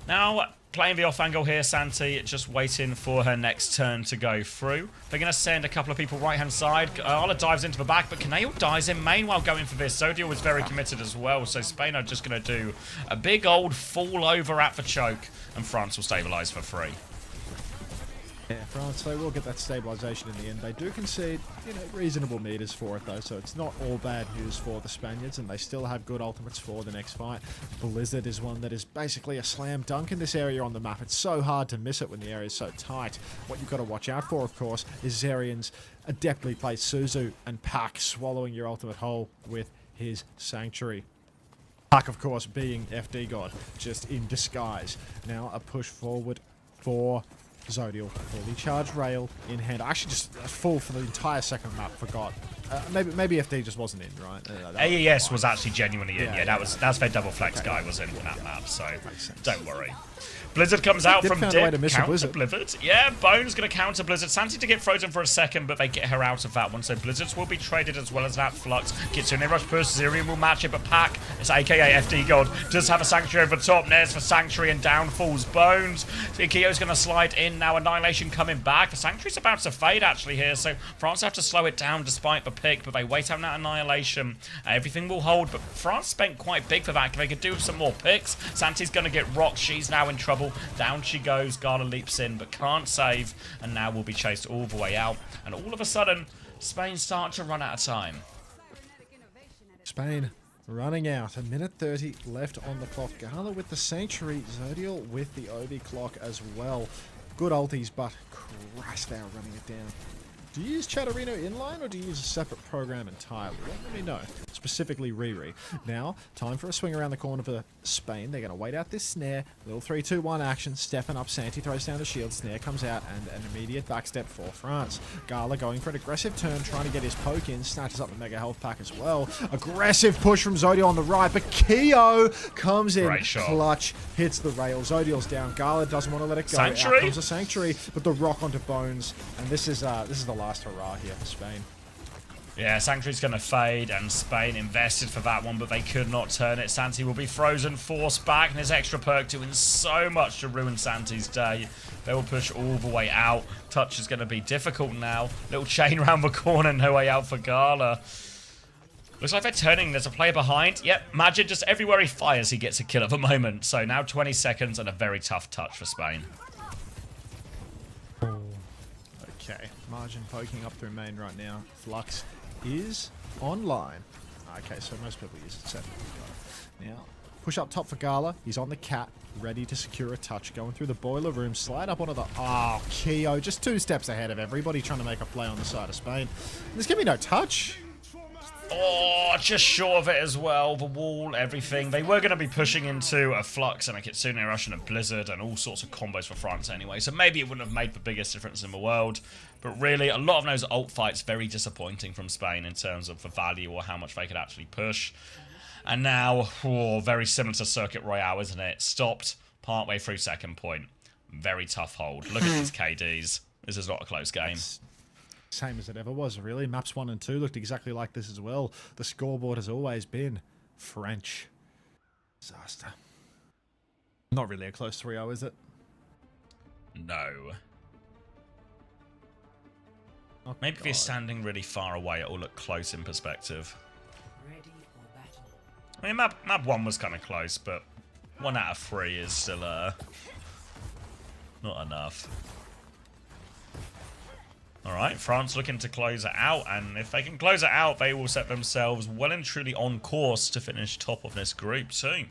Now, playing the off angle here, Santi just waiting for her next turn to go through. They're going to send a couple of people right-hand side. Arla dives into the back, but Kaneo dies in main while going for this. Zodiel was very committed as well, so Spain are just going to do a big old fall over at the choke, and France will stabilise for free. Yeah, France, they will get that stabilisation in the end. They do concede, reasonable meters for it, though, so it's not all bad news for the Spaniards, and they still have good ultimates for the next fight. Blizzard is one that is basically a slam dunk in this area on the map. It's so hard to miss it when the area is so tight. What you've got to watch out for, of course, is Zerian's adeptly played Suzu and Pack swallowing your ultimate whole with his Sanctuary. Pack, of course, being FD God, just in disguise. Now a push forward for Zodiel, fully charged rail in hand. I actually just full for the entire second map. Forgot. Maybe FD just wasn't in, right? AES was actually genuinely in. Yeah, yeah. that's their double flex guy was in that map. So don't worry. Blizzard comes out from dip, counter Blizzard. Yeah, Bone's going to counter Blizzard. Santi to get frozen for a second, but they get her out of that one. So Blizzards will be traded as well as that Flux. Kitsune rush push, Zerion will match it, but Pack, it's aka FD God, does have a Sanctuary over the top. Nares for Sanctuary and down falls Bones. Ikio's going to slide in now. Annihilation coming back. The Sanctuary's about to fade actually here, so France have to slow it down despite the pick, but they wait out that Annihilation. Everything will hold, but France spent quite big for that. They could do with some more picks. Santi's going to get rocked. She's now in trouble. Down she goes. Gala leaps in, but can't save, and now will be chased all the way out. And all of a sudden, Spain start to run out of time. Spain running out. 1:30 left on the clock. Gala with the Sanctuary. Zodiel with the OB clock as well. Good ultis, but Christ, they are running it down. Do you use Chatterino inline, or do you use a separate program entirely? Let me know. Specifically Riri. Now, time for a swing around the corner for Spain. They're going to wait out this snare. Little 3-2-1 action. Stepping up. Santi throws down the shield. Snare comes out, and an immediate backstep for France. Gala going for an aggressive turn, trying to get his poke in. Snatches up the mega health pack as well. Aggressive push from Zodiel on the right, but Keo comes in. Clutch. Hits the rail. Zodiel's down. Gala doesn't want to let it go. Sanctuary? Out comes a Sanctuary, but the rock onto Bones. And this is the last hurrah here for Spain. Yeah, Sanctuary's going to fade, and Spain invested for that one, but they could not turn it. Santi will be frozen, forced back, and his extra perk doing so much to ruin Santi's day. They will push all the way out. Touch is going to be difficult now. Little chain around the corner, no way out for Gala. Looks like they're turning. There's a player behind. Yep, Majid, just everywhere he fires, he gets a kill at the moment. So now 20 seconds and a very tough touch for Spain. Okay, Margin poking up through main right now. Flux is online. Okay, so most people use it 7. Now, push up top for Gala. He's on the cat, ready to secure a touch. Going through the boiler room, slide up onto the... Oh, Keo, just 2 steps ahead of everybody trying to make a play on the side of Spain. There's going to be no touch. Oh, just short of it as well. The wall, everything. They were going to be pushing into a Flux and a Kitsune Rush and a Blizzard and all sorts of combos for France anyway. So maybe it wouldn't have made the biggest difference in the world. But really, a lot of those ult fights very disappointing from Spain in terms of the value or how much they could actually push. And now, very similar to Circuit Royale, isn't it? Stopped partway through second point. Very tough hold. Look at these KDs. This is not a close game. Same as it ever was, really. Maps 1 and 2 looked exactly like this as well. The scoreboard has always been French. Disaster. Not really a close 3-0, is it? No. Oh, Maybe if you're God. standing really far away, it will look close in perspective. Ready for battle. I mean, map 1 was kind of close, but 1 out of 3 is still, not enough. All right, France looking to close it out, and if they can close it out, they will set themselves well and truly on course to finish top of this group too.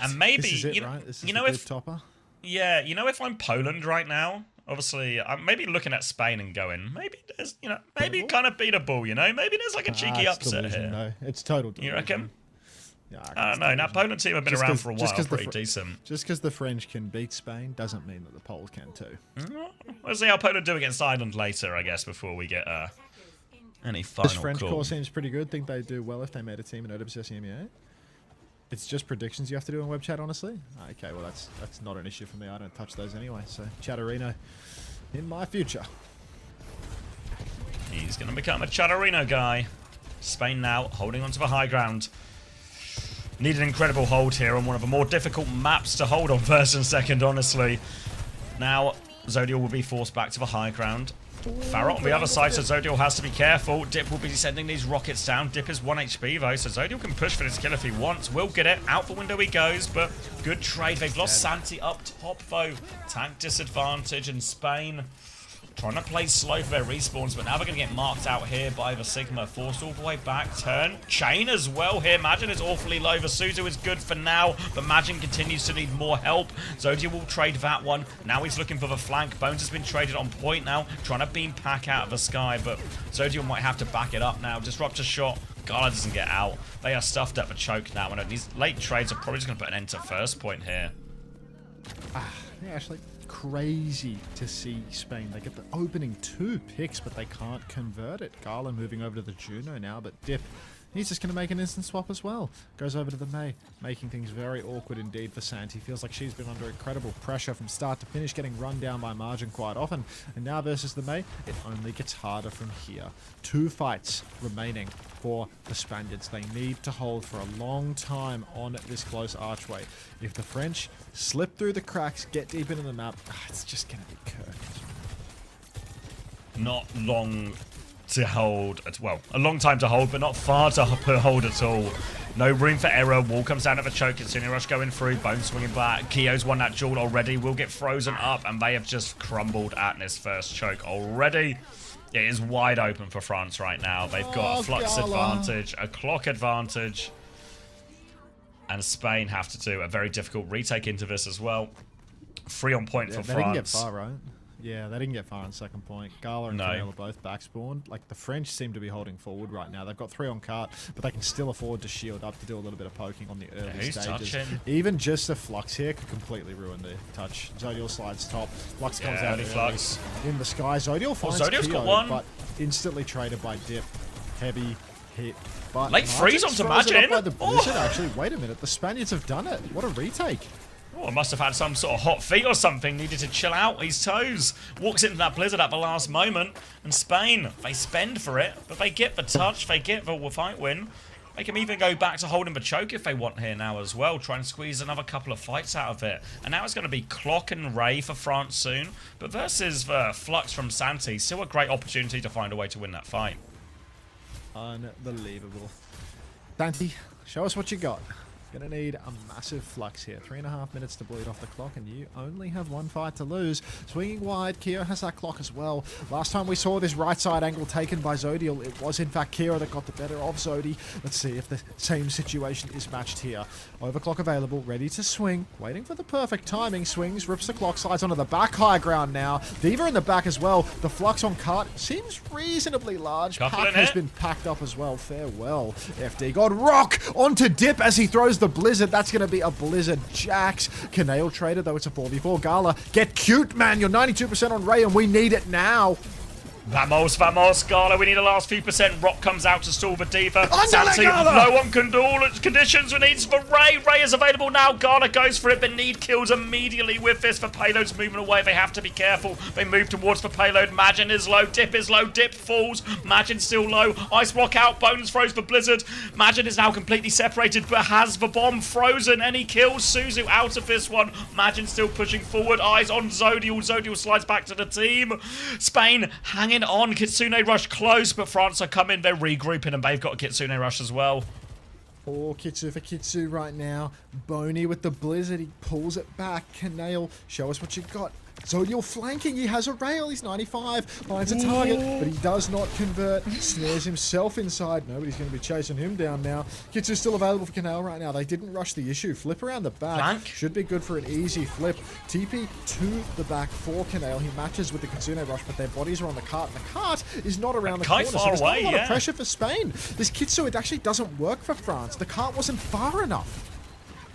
And maybe, This is it, you know, right? This is you know the if good topper. yeah, you know, if I'm Poland right now, obviously, I'm maybe looking at Spain and going, maybe there's, you know, maybe Beatable? kind of beatable, you know, maybe there's like a cheeky It's upset delusion, here. No, it's total You delusion. reckon? Yeah, I don't know. Now, Poland team have been around for a while, the pretty decent. Just because the French can beat Spain doesn't mean that the Poles can too. We'll see how Poland do against Ireland later, I guess, before we get any final This French call. core seems pretty good. Think they do well if they made a team in OWC EMEA. It's just predictions you have to do in web chat, honestly. Okay, well that's not an issue for me. I don't touch those anyway. So Chatterino in my future. He's going to become a Chatterino guy. Spain now holding onto the high ground. Need an incredible hold here on one of the more difficult maps to hold on first and second, honestly. Now, Zodial will be forced back to the high ground. Farrot on the other side, so Zodial has to be careful. Dip will be sending these rockets down. Dip is 1 HP though, so Zodial can push for this kill if he wants. Will get it. Out the window he goes, but good trade. They've lost Santi up top though. Tank disadvantage, and Spain trying to play slow for their respawns, but now they're going to get marked out here by the Sigma. Forced all the way back. Turn. Chain as well here. Majin is awfully low. The Suzu is good for now, but Majin continues to need more help. Zodia will trade that one. Now he's looking for the flank. Bones has been traded on point now, trying to beam Pack out of the sky, but Zodia might have to back it up now. Disruptor shot. Gala doesn't get out. They are stuffed at the choke now, and these late trades are probably just going to put an end to first point here. Yeah, actually, crazy to see Spain. They get the opening 2 picks, but they can't convert it. Gala moving over to the Juno now, but Dip, he's just going to make an instant swap as well. Goes over to the Mei, making things very awkward indeed for Santi. Feels like she's been under incredible pressure from start to finish, getting run down by Margin quite often. And now versus the Mei, it only gets harder from here. 2 fights remaining for the Spaniards. They need to hold for a long time on this close archway. If the French slip through the cracks, get deep into the map, it's just going to be cooked. Not long to hold. Well, a long time to hold, but not far to hold at all. No room for error. Wall comes down at the choke. Kitsune Rush going through. Bone swinging back. Kyo's won that duel already. Will get frozen up, and they have just crumbled at this first choke already. It is wide open for France right now. They've got a flux advantage, a clock advantage, and Spain have to do a very difficult retake into this as well. 3 on point for They France. didn't get far, right? Yeah, they didn't get far on second point. Gala and No. Canelo are both back spawned. Like, the French seem to be holding forward right now. They've got 3 on cart, but they can still afford to shield up to do a little bit of poking on the early who's stages. touching? Even just a flux here could completely ruin the touch. Zodial slides top. Flux comes Yeah, out early early flux. in the sky. Zodial finds Zodial's got Kyo, one. but instantly traded by Dip. Heavy hit. But Late freeze Martin onto throws it up Majin. by the Blizzard. Oh. Actually, wait a minute. The Spaniards have done it. What a retake. Oh, must have had some sort of hot feet or something. Needed to chill out his toes. Walks into that blizzard at the last moment. And Spain, they spend for it, but they get the touch. They get the fight win. They can even go back to holding the choke if they want here now as well. Try and squeeze another couple of fights out of it. And now it's going to be Clock and Ray for France soon. But versus the Flux from Santi, still a great opportunity to find a way to win that fight. Unbelievable. Santi, show us what you got. Gonna need a massive flux here. 3.5 minutes to bleed off the clock, and you only have 1 fight to lose. Swinging wide, Kyo has that clock as well. Last time we saw this right side angle taken by Zodial, it was in fact Kyo that got the better of Zodi. Let's see if the same situation is matched here. Overclock available, ready to swing. Waiting for the perfect timing. Swings, rips the clock, slides onto the back high ground now. Diva in the back as well. The flux on cart seems reasonably large. Couple Pack in has it. been packed up as well. Farewell. FD got rock onto Dip as he throws the blizzard. That's going to be a blizzard. Jax. Canale traded, though it's a 4v4. Gala, get cute, man. You're 92% on Ray, and we need it now. Vamos, vamos, Gala. We need the last few percent. Rock comes out to stall the Diva. Underle Santi, Gala! no one can do all its conditions. We need for Ray. Ray is available now. Gala goes for it, but need kills immediately with this. For payload's moving away. They have to be careful. They move towards the payload. Majin is low. Dip is low. Dip falls. Majin still low. Ice block out. Bones froze for Blizzard. Majin is now completely separated, but has the bomb frozen. And he kills Suzu out of this one. Majin still pushing forward. Eyes on Zodial. Zodial slides back to the team. Spain hanging on. Kitsune Rush close, but France are coming. They're regrouping, and they've got a Kitsune Rush as well. Oh, Kitsu for Kitsu right now. Boney with the blizzard. He pulls it back. Canale, show us what you got. Zodiel flanking. He has a rail. He's 95. Finds a target, but he does not convert. Snares himself inside. Nobody's going to be chasing him down now. Kitsu's still available for Canal right now. They didn't rush the issue. Flip around the back. Flank. Should be good for an easy flip. TP to the back for Canal. He matches with the Kitsune rush, but their bodies are on the cart. And the cart is not around the corner. Quite So far there's not away, a lot of yeah. pressure for Spain. This Kitsu, it actually doesn't work for France. The cart wasn't far enough.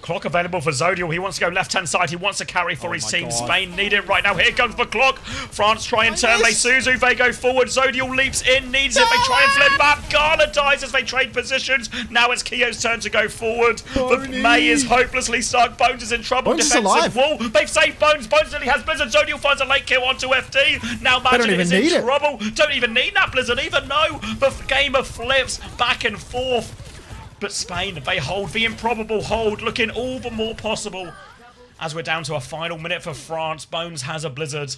Clock available for Zodiel. He wants to go left-hand side. He wants to carry for his my team. God. Spain need it right now. Here comes the clock. France try and turn. They Suzu. They go forward. Zodiel leaps in. Needs it. They try and flip back. Gala dies as they trade positions. Now it's Kyo's turn to go forward. But Boney. May is hopelessly stuck. Bones is in trouble. Bones is Defensive alive. wall. They've saved Bones. Bones nearly has Blizzard. Zodiel finds a late kill onto FD. Now don't Magic even is in need it. trouble. Don't even need that Blizzard even. No. The game of flips back and forth. But Spain, they hold the improbable hold, looking all the more possible. As we're down to a final minute for France, Bones has a Blizzard.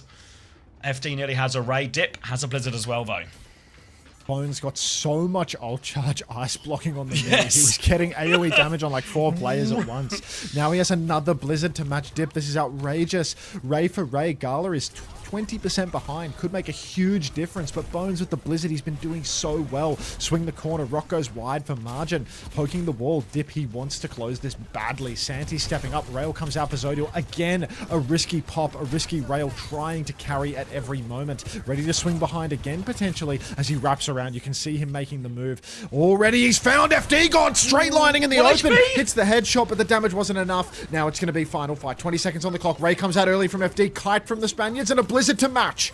FD nearly has a Ray. Dip has a Blizzard as well, though. Bones got so much ult charge ice blocking on the knee. Yes. He was getting AoE damage on like 4 players at once. Now he has another Blizzard to match Dip. This is outrageous. Ray for Ray. Gala is 20% behind. Could make a huge difference, but Bones with the Blizzard, he's been doing so well. Swing the corner. Rock goes wide for margin. Poking the wall. Dip, he wants to close this badly. Santi stepping up. Rail comes out for Zodiel. Again, a risky pop, a risky Rail trying to carry at every moment. Ready to swing behind again, potentially, as he wraps around. You can see him making the move. Already he's found FD God straight lining in the What open. HP? Hits the headshot, but the damage wasn't enough. Now it's going to be final fight. 20 seconds on the clock. Ray comes out early from FD. Kite from the Spaniards and a Blizzard to match.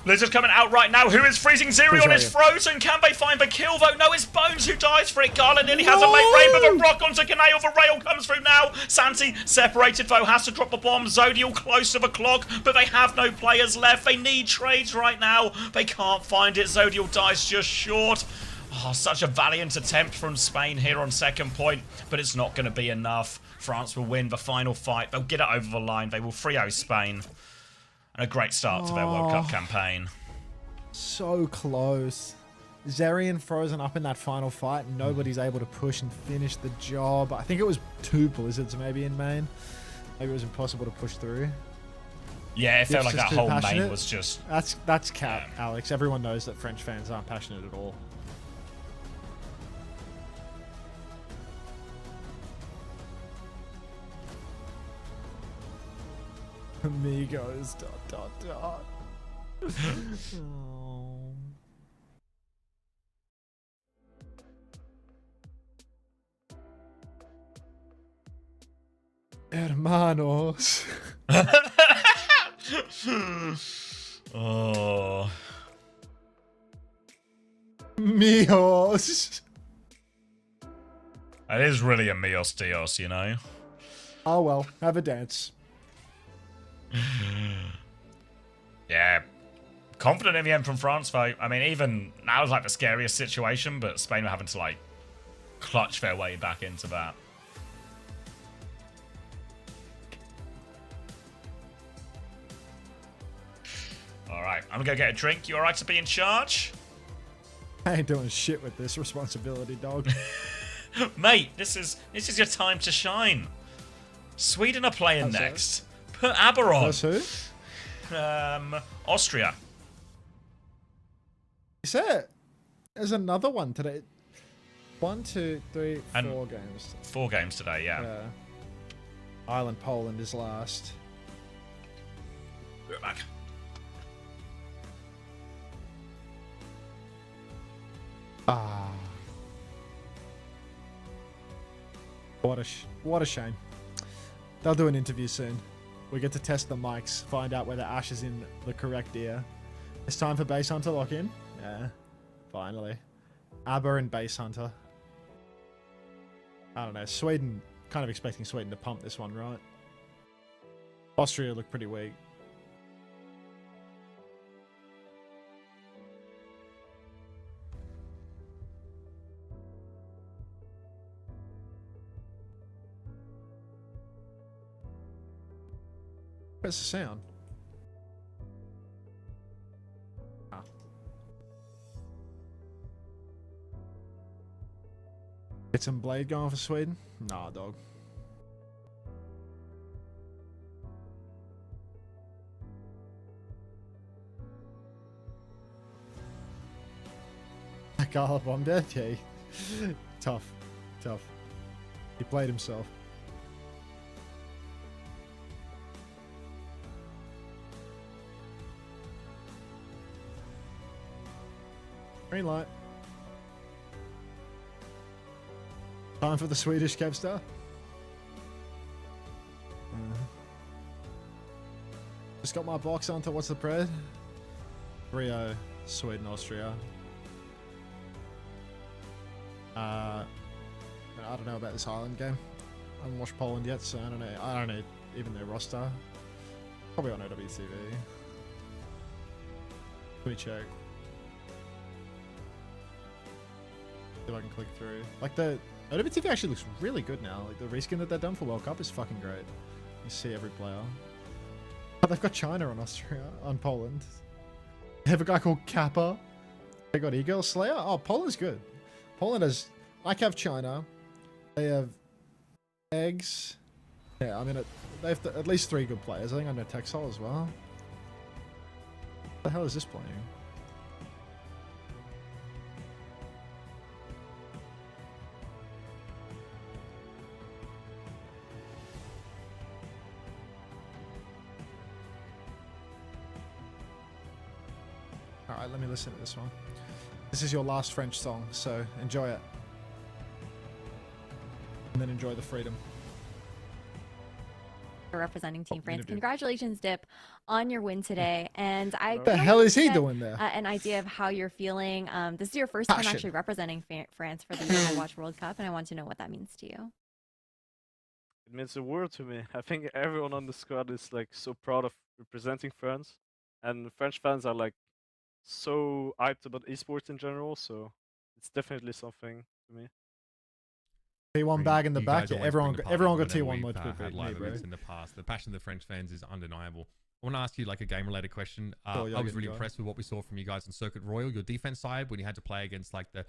Blizzard coming out right now. Who is freezing? Zerion is Zerion. frozen. Can they find the kill, though? No, it's Bones who dies for it. Gala nearly has a late Ray, but the rock onto Canale. The rail comes through now. Santi separated, though, has to drop the bomb. Zodiel close to the clock, but they have no players left. They need trades right now. They can't find it. Zodiel dies just short. Oh, such a valiant attempt from Spain here on second point, but it's not going to be enough. France will win the final fight. They'll get it over the line. They will 3-0 Spain. And a great start to their World Cup campaign. So close. Zerion frozen up in that final fight. Nobody's able to push and finish the job. I think it was 2 Blizzards maybe in main. Maybe it was impossible to push through. Yeah, it felt like just that too whole main passionate. was just... That's cap, Alex. Everyone knows that French fans aren't passionate at all. Amigos, ... Oh. Hermanos. Oh. Míos. It is really a Mios Dios, you know? Oh well, have a dance. Yeah. Confident in the end from France, though. I mean, even now is like the scariest situation, but Spain were having to, like, clutch their way back into that. Alright, I'm gonna go get a drink. You alright to be in charge? I ain't doing shit with this responsibility, dog. Mate, this is your time to shine. Sweden are playing How's that? next. Put Aber on. That's who? Austria. You said there's another one today. 1, 2, 3, 4 And- games. 4 games today, yeah. Yeah. Ireland, Poland is last. We're back. Ah. What a shame. They'll do an interview soon. We get to test the mics, find out whether Ash is in the correct ear. It's time for Base Hunter lock in. Yeah, finally. Aber and Base Hunter. I don't know. Sweden, kind of expecting Sweden to pump this one, right? Austria look pretty weak. Where's the sound? Ah. Get some blade going for Sweden? Nah, dog. Carl Bomb dead? Yeah. Tough. He played himself. Green light. Time for the Swedish Capstar. Just got my box onto what's the pred? 3-0, Sweden, Austria. I don't know about this Ireland game. I haven't watched Poland yet, so I don't know. I don't know even their roster. Probably on OWCV. Let me check. See if I can click through. Like the OWCV actually looks really good now. Like the reskin that they've done for World Cup is fucking great. You see every player. But they've got China on Austria, on Poland. They have a guy called Kappa. They got Eagle Slayer. Oh, Poland's good. Poland has, like, have China. They have Eggs. Yeah, I mean, they have at least 3 good players. I think I know Texel as well. What the hell is this playing? Alright, let me listen to this one. This is your last French song, so enjoy it. And then enjoy the freedom. Representing Team France. interview. Congratulations, Dip, on your win today. And I What the hell is he doing there? an idea of how you're feeling. This is your first time Passion. actually representing France for the Overwatch World Cup, and I want to know what that means to you. It means the world to me. I think everyone on the squad is like so proud of representing France, and French fans are like so hyped about esports in general. So it's definitely something to me. T1 bag in the You back. guys Yeah, always everyone bring the got party everyone got whenever T1 we've, much had quicker. live bro. events in the past. The passion of the French fans is undeniable. I want to ask you like a game related question. Sure, I was Jürgen, really go. impressed with what we saw from you guys in Circuit Royal, your defense side, when you had to play against like the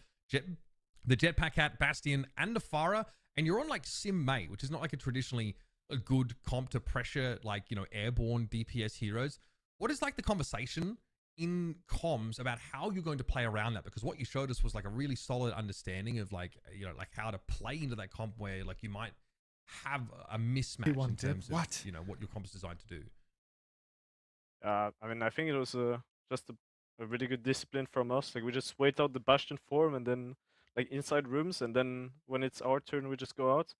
Jetpack Hat, Bastion, and the Farah, and you're on like Sim May, which is not like a good comp to pressure like, you know, airborne DPS heroes. What is like the conversation in comms about how you're going to play around that? Because what you showed us was like a really solid understanding of like, you know, like how to play into that comp where like you might have a mismatch T1 in dip? terms of What? you know what your comp is designed to do. I mean, I think it was just a really good discipline from us. Like we just wait out the Bastion form and then like inside rooms, and then when it's our turn, we just go out.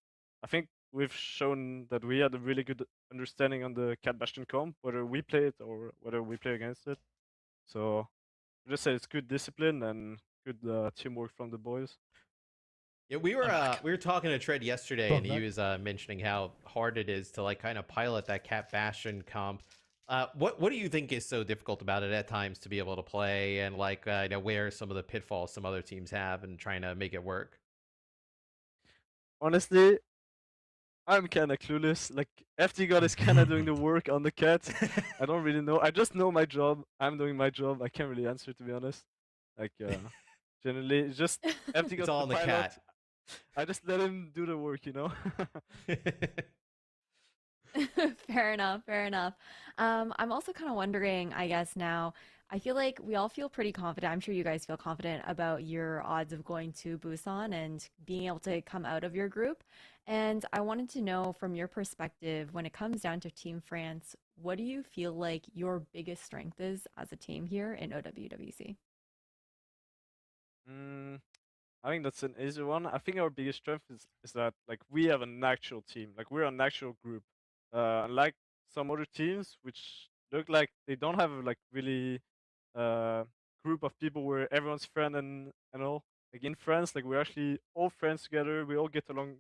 I think we've shown that we had a really good understanding on the Cat Bastion comp, whether we play it or whether we play against it. So I just say it's good discipline and good teamwork from the boys. Yeah, we were talking to Tread yesterday, and he was mentioning how hard it is to like kind of pilot that Cat Bastion comp. What do you think is so difficult about it at times to be able to play, and like you know, where are some of the pitfalls some other teams have and trying to make it work? Honestly, I'm kind of clueless. Like FT God is kind of doing the work on the cat. I don't really know. I just know my job. I'm doing my job. I can't really answer, to be honest. Like generally, it's just FT It's God's all on the pilot. cat. I just let him do the work, you know. Fair enough. Fair enough. I'm also kind of wondering, I guess now, I feel like we all feel pretty confident. I'm sure you guys feel confident about your odds of going to Busan and being able to come out of your group. And I wanted to know from your perspective, when it comes down to Team France, what do you feel like your biggest strength is as a team here in OWWC? I think that's an easy one. I think our biggest strength is that like we have an actual team. Like we're an actual group. Unlike some other teams which look like they don't have like really group of people where everyone's friend and all. Like in France, like we're actually all friends together. We all get along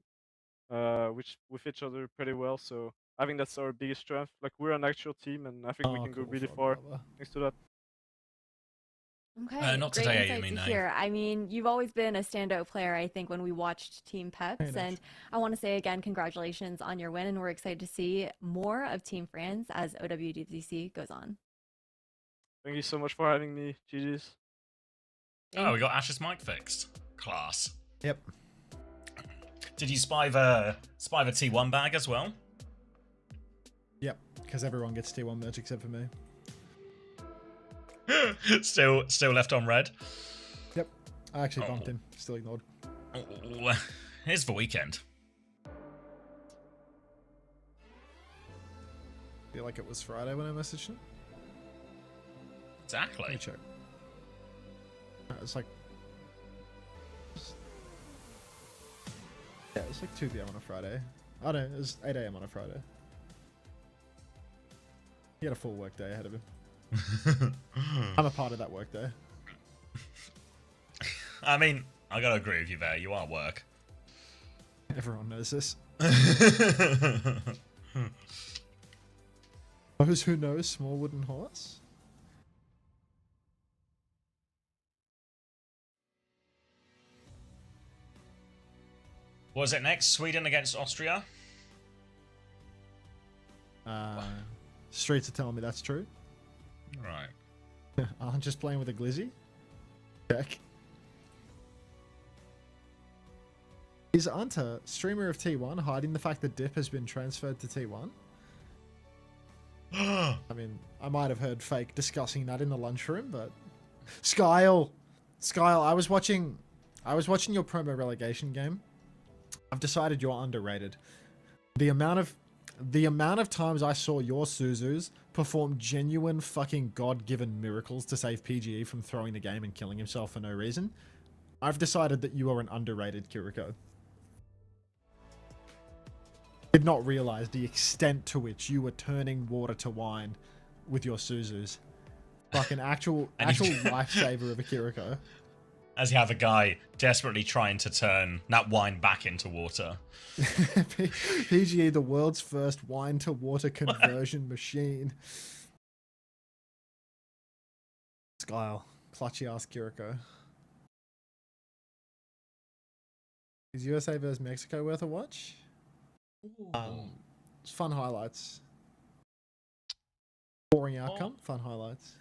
with each other pretty well. So I think that's our biggest strength. Like we're an actual team, and I think we can go cool, really Frog far brother. thanks to that. Okay, not great today, insight Amy, to no. hear. I mean, you've always been a standout player, I think, when we watched Team Peps. Very nice. And I want to say again, congratulations on your win. And we're excited to see more of Team France as OWWC goes on. Thank you so much for having me, GG's. Oh, we got Ash's mic fixed. Class. Yep. Did you spy the T1 bag as well? Yep. Because everyone gets T1 merch except for me. Still left on red. Yep. I actually bumped him. Still ignored. Oh, here's the weekend. Feel like it was Friday when I messaged him. Let Exactly. me check. It's like... Yeah, it's like 2 p.m. on a Friday. Oh no, it was 8 a.m. on a Friday. He had a full work day ahead of him. I'm a part of that work day. I mean, I gotta agree with you there. You are at work. Everyone knows this. Those who know small wooden horse? What was it next? Sweden against Austria? Streets are telling me that's true. Right. I'm just playing with a glizzy. Check. Is Anta, streamer of T1, hiding the fact that Dip has been transferred to T1? I mean, I might have heard Fake discussing that in the lunchroom, but... Skyle, I was watching your promo relegation game. I've decided you're underrated. The amount of times I saw your Suzus perform genuine fucking God-given miracles to save PGE from throwing the game and killing himself for no reason, I've decided that you are an underrated Kiriko. Did not realize the extent to which you were turning water to wine with your Suzus. Fucking actual lifesaver of a Kiriko. As you have a guy desperately trying to turn that wine back into water. PGE, the world's first wine to water conversion machine. Skyle, clutchy ass Kiriko. Is USA vs Mexico worth a watch? It's fun highlights. Boring outcome, fun highlights.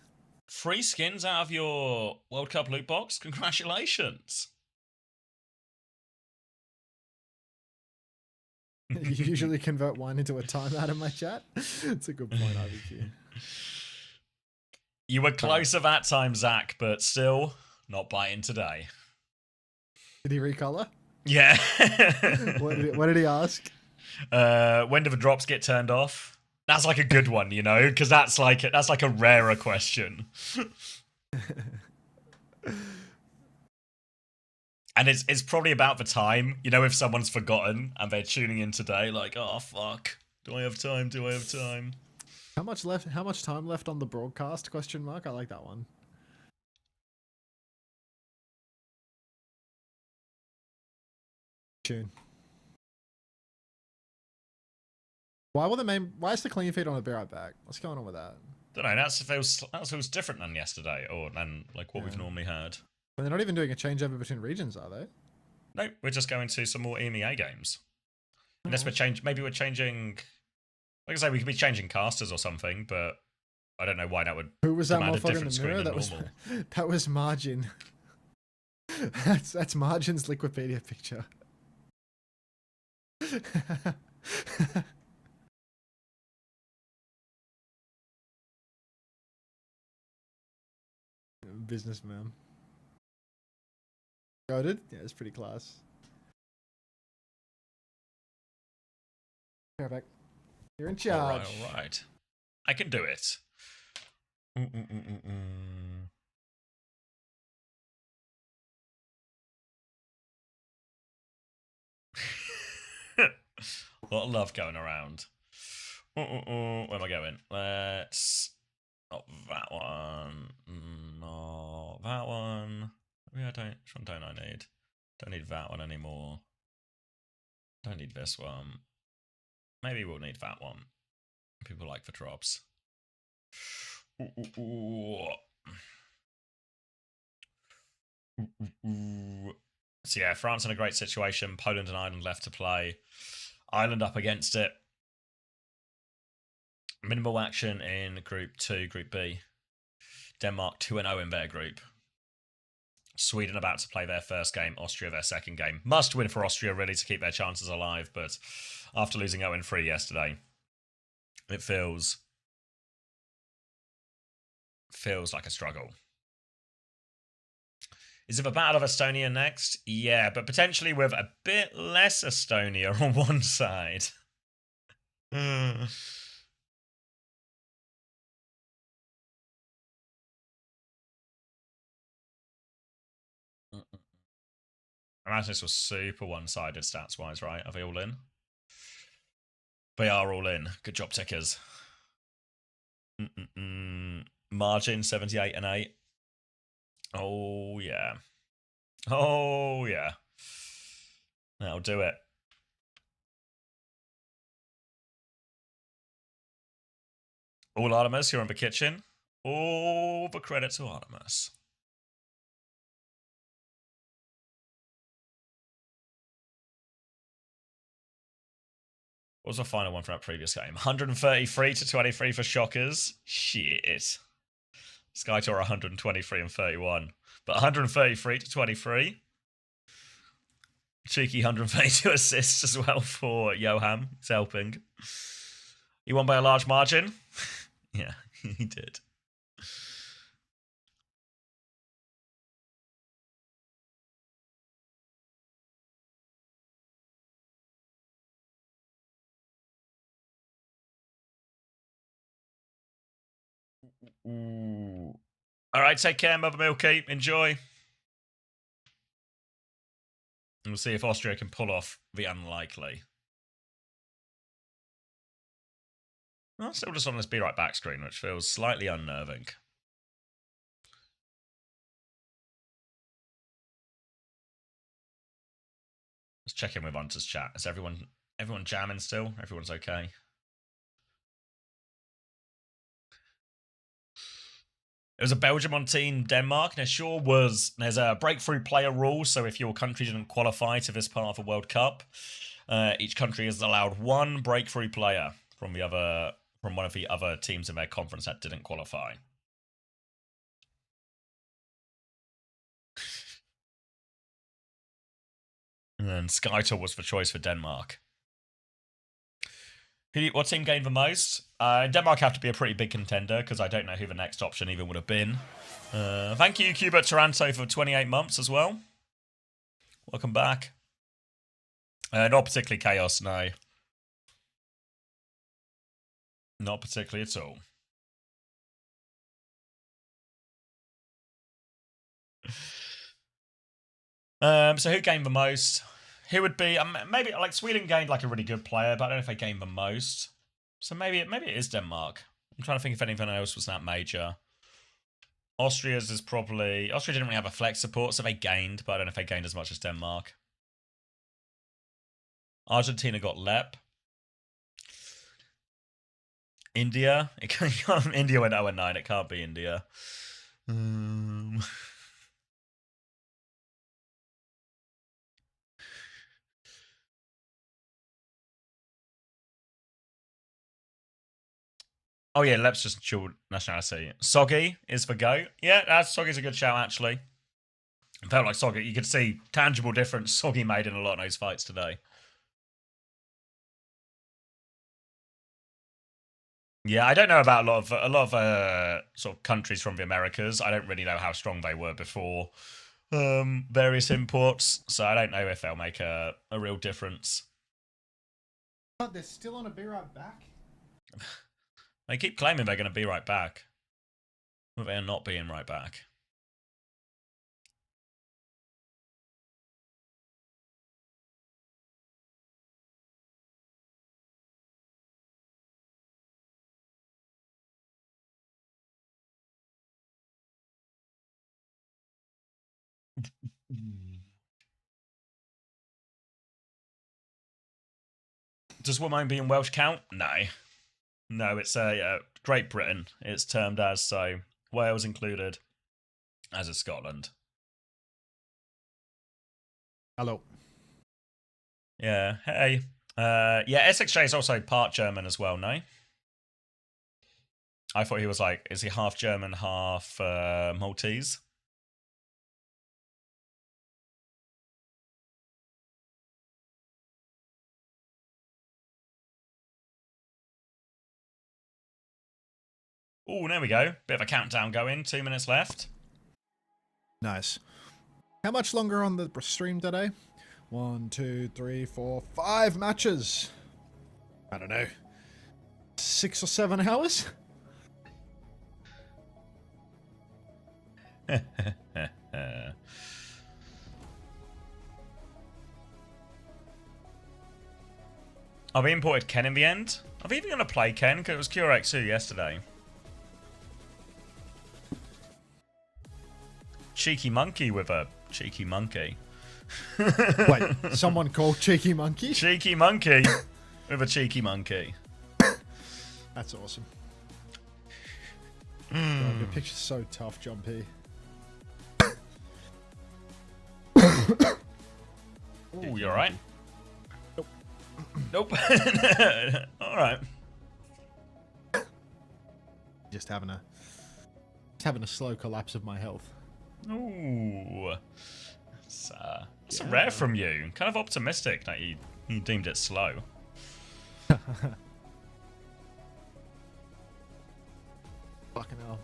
Free skins out of your World Cup loot box? Congratulations. You usually convert wine into a timeout in my chat. It's a good point, IBQ. You were closer that time, Zach, but still not biting today. Did he recolor? Yeah. What did he ask? When do the drops get turned off? That's like a good one, you know, because that's like a rarer question. And it's probably about the time, you know, if someone's forgotten and they're tuning in today, like, oh fuck, do I have time? Do I have time? How much left? How much time left on the broadcast? Question mark. I like that one. Tune. Why is the clean feed on a Be Right Back? What's going on with that? Don't know. That feels different than yesterday, or than like what we've normally had. But they're not even doing a changeover between regions, are they? No, we're just going to some more EMEA games. Unless maybe we're changing. Like I say, we could be changing casters or something, but I don't know why that would. Who was that demand a motherfucker in different the screen mirror? than That was Margin. That's Margin's Liquipedia picture. Businessman. Goated? Yeah, it's pretty class. Go back. You're in charge. All right. I can do it. A lot of love going around. Where am I going? Let's... Not that one. Not that one. Yeah, which one don't I need? Don't need that one anymore. Don't need this one. Maybe we'll need that one. People like the drops. So yeah, France in a great situation. Poland and Ireland left to play. Ireland up against it. Minimal action in Group 2, Group B. Denmark 2-0 in their group. Sweden about to play their first game. Austria their second game. Must win for Austria, really, to keep their chances alive. But after losing 0-3 yesterday, it feels like a struggle. Is it a battle of Estonia next? Yeah, but potentially with a bit less Estonia on one side. I imagine this was super one-sided stats-wise, right? Are they all in? They are all in. Good job, tickers. Margin 78 and 8. Oh, yeah. Oh, yeah. That'll do it. All Artemis, you're in the kitchen. All the credit to Artemis. What was the final one from that previous game? 133 to 23 for Shockers. Shit. Skytor 123 and 31. But 133 to 23. Cheeky 132 assists as well for Johan. He's helping. He won by a large margin. Yeah, he did. Ooh. All right, take care, Mother Milky. Enjoy. And we'll see if Austria can pull off the unlikely. I'm still just on this Be Right Back screen, which feels slightly unnerving. Let's check in with Hunter's chat. Is everyone jamming still? Everyone's okay? It was a Belgium on Team Denmark. There sure was. There's a breakthrough player rule, so if your country didn't qualify to this part of the World Cup, each country is allowed one breakthrough player from one of the other teams in their conference that didn't qualify. And then Skytor was the choice for Denmark. What team gained the most? Denmark have to be a pretty big contender because I don't know who the next option even would have been. Thank you, Cubert Taranto, for 28 months as well. Welcome back. Not particularly Chaos, no. Not particularly at all. So who gained the most? Who would be maybe like Sweden gained like a really good player, but I don't know if they gained the most. So maybe it is Denmark. I'm trying to think if anything else was that major. Austria's is probably Austria didn't really have a flex support, so they gained, but I don't know if they gained as much as Denmark. Argentina got Lep. India, India went 0-9. It can't be India. Oh yeah, Lep's just dual nationality. Soggy is the GOAT. Yeah, Soggy's a good shout actually. It felt like Soggy. You could see tangible difference Soggy made in a lot of those fights today. Yeah, I don't know about a lot of sort of countries from the Americas. I don't really know how strong they were before various imports, so I don't know if they'll make a real difference. They're still on a Be Right Back. They keep claiming they're going to be right back, but they're not being right back. Does Woman being Welsh count? No. No, it's Great Britain. It's termed as, so Wales included, as is Scotland. Hello. Yeah, hey. Yeah, SXJ is also part German as well, no? I thought he was like, is he half German, half Maltese? Oh, there we go. Bit of a countdown going. 2 minutes left. Nice. How much longer on the stream today? 1, 2, 3, 4, 5 matches. I don't know. 6 or 7 hours? I've imported Ken in the end. I'm even going to play Ken because it was QRX2 yesterday. Cheeky monkey with a cheeky monkey. Wait, someone called Cheeky Monkey? Cheeky monkey with a cheeky monkey. That's awesome. God, your picture's so tough, John P. Ooh, you alright? Nope. Alright. Just having a slow collapse of my health. Ooh. That's rare from you. Kind of optimistic that you deemed it slow. Fucking hell.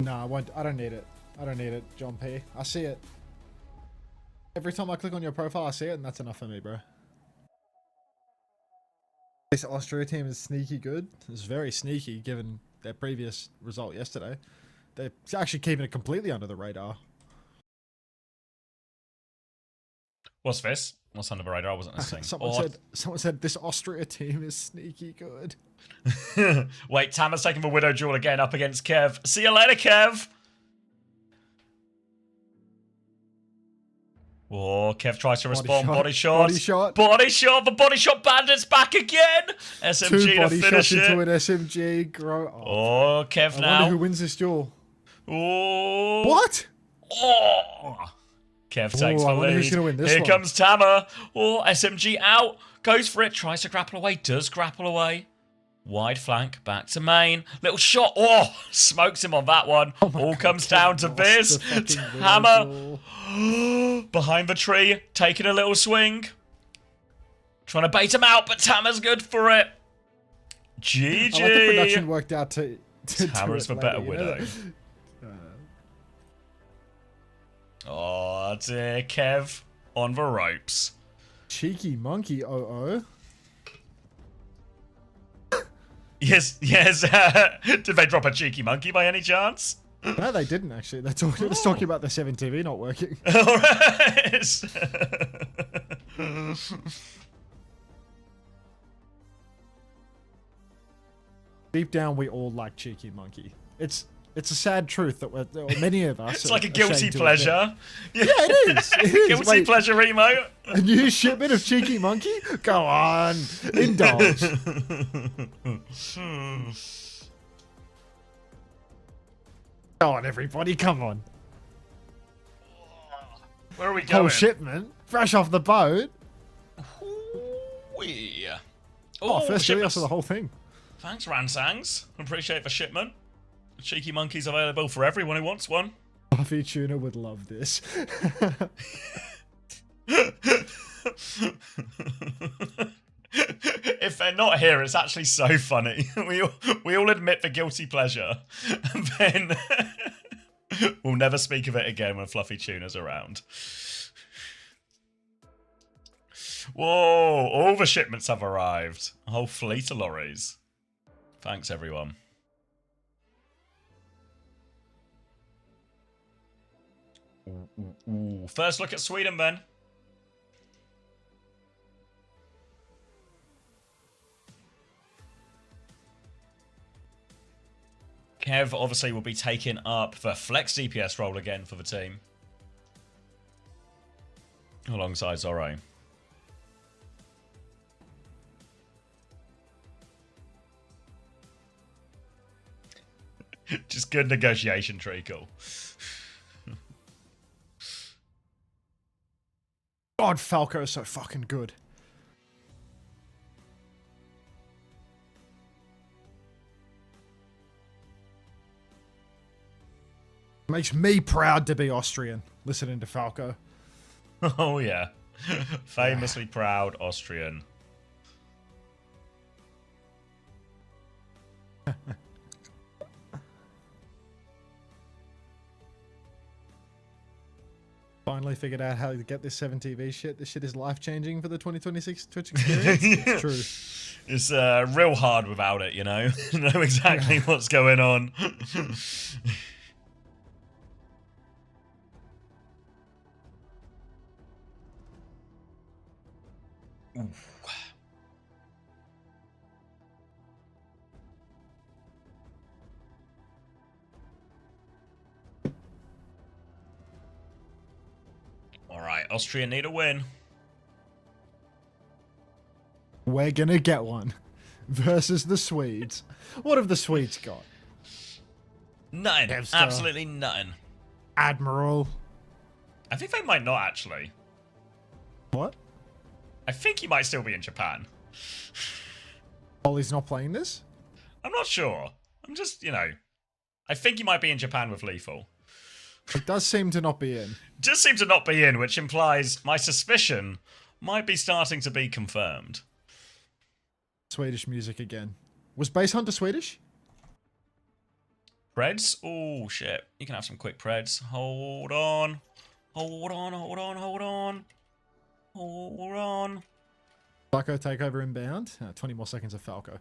No, I won't. I don't need it. I don't need it, John P. I see it. Every time I click on your profile, I see it, and that's enough for me, bro. This Austria team is sneaky good. It's very sneaky, given their previous result yesterday. They're actually keeping it completely under the radar. What's this? What's under the radar? I wasn't listening. Someone said this Austria team is sneaky good. Wait, Tamer's taking the Widow duel again up against Kev. See you later, Kev! Oh, Kev tries to respond. Body shot. Body shot. Body shot. The body shot bandit's back again. SMG Two to body finish shots into it. an SMG. Oh, Kev I now. wonder who wins this duel. Oh. What? Oh. Kev takes the I wonder who's lead. gonna win this Here one. comes Tamer. Oh, SMG out. Goes for it. Tries to grapple away. Does grapple away. Wide flank. Back to main. Little shot. Oh, smokes him on that one. Oh my All God, comes Kev down to lost this. the fucking Tamer. duel. Behind the tree. Taking a little swing. Trying to bait him out, but Tamer's good for it. GG. I like the production worked out to Tamer's do the it better later, you know Widow. that? Oh dear, Kev on the ropes. Cheeky monkey, oh. Yes. Did they drop a cheeky monkey by any chance? No, they didn't actually. They're just talking about the 7TV not working. Alright. Deep down, we all like cheeky monkey. It's a sad truth that many of us. It's like a are guilty ashamed to pleasure. admit. Yeah, it is. It is. Guilty Wait, pleasure emote. a new shipment of cheeky monkey? Go on, indulge. Go on, everybody, come on. Where are we going? Whole shipment, fresh off the boat. Ooh-wee. Oh, first shipments. for the whole thing. Thanks, Ransangs. Appreciate the shipment. The cheeky monkey's available for everyone who wants one. Buffy Tuna would love this. If they're not here, it's actually so funny. We all admit the guilty pleasure, and then we'll never speak of it again when Fluffy Tuna's around. Whoa, all the shipments have arrived. A whole fleet of lorries. Thanks, everyone. Ooh. First look at Sweden, then. Kev obviously will be taking up the flex DPS role again for the team. Alongside Zorro. Just good negotiation treacle. God, Falco is so fucking good. Makes me proud to be Austrian, listening to Falco. Oh, yeah. Famously proud Austrian. Finally figured out how to get this 7TV shit. This shit is life-changing for the 2026 Twitch experience. It's true. It's real hard without it, you know? Know exactly what's going on. Alright, Austria need a win. We're gonna get one. Versus the Swedes. What have the Swedes got? Nothing. Devstar. Absolutely nothing. Admiral. I think they might not, actually. What? I think he might still be in Japan. Ollie's not playing this? I'm not sure. I'm just, you know... I think he might be in Japan with Lethal. It does seem to not be in. Just seem to not be in, which implies my suspicion might be starting to be confirmed. Swedish music again. Was Base Hunter Swedish? Preds? Oh, shit. You can have some quick preds. Hold on. Hold on, hold on, hold on. Hold on. Psycho takeover inbound. 20 more seconds of Falco.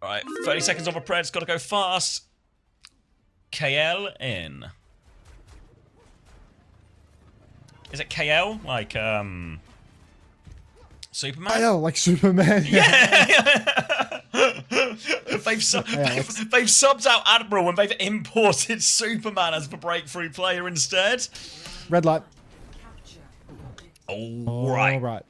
Alright, 30 seconds of a preds. Gotta go fast. KL in. Is it KL? Like, Superman? KL, like Superman. Yeah! they've subbed out Admiral and they've imported Superman as the breakthrough player instead. Red light. All right. All right.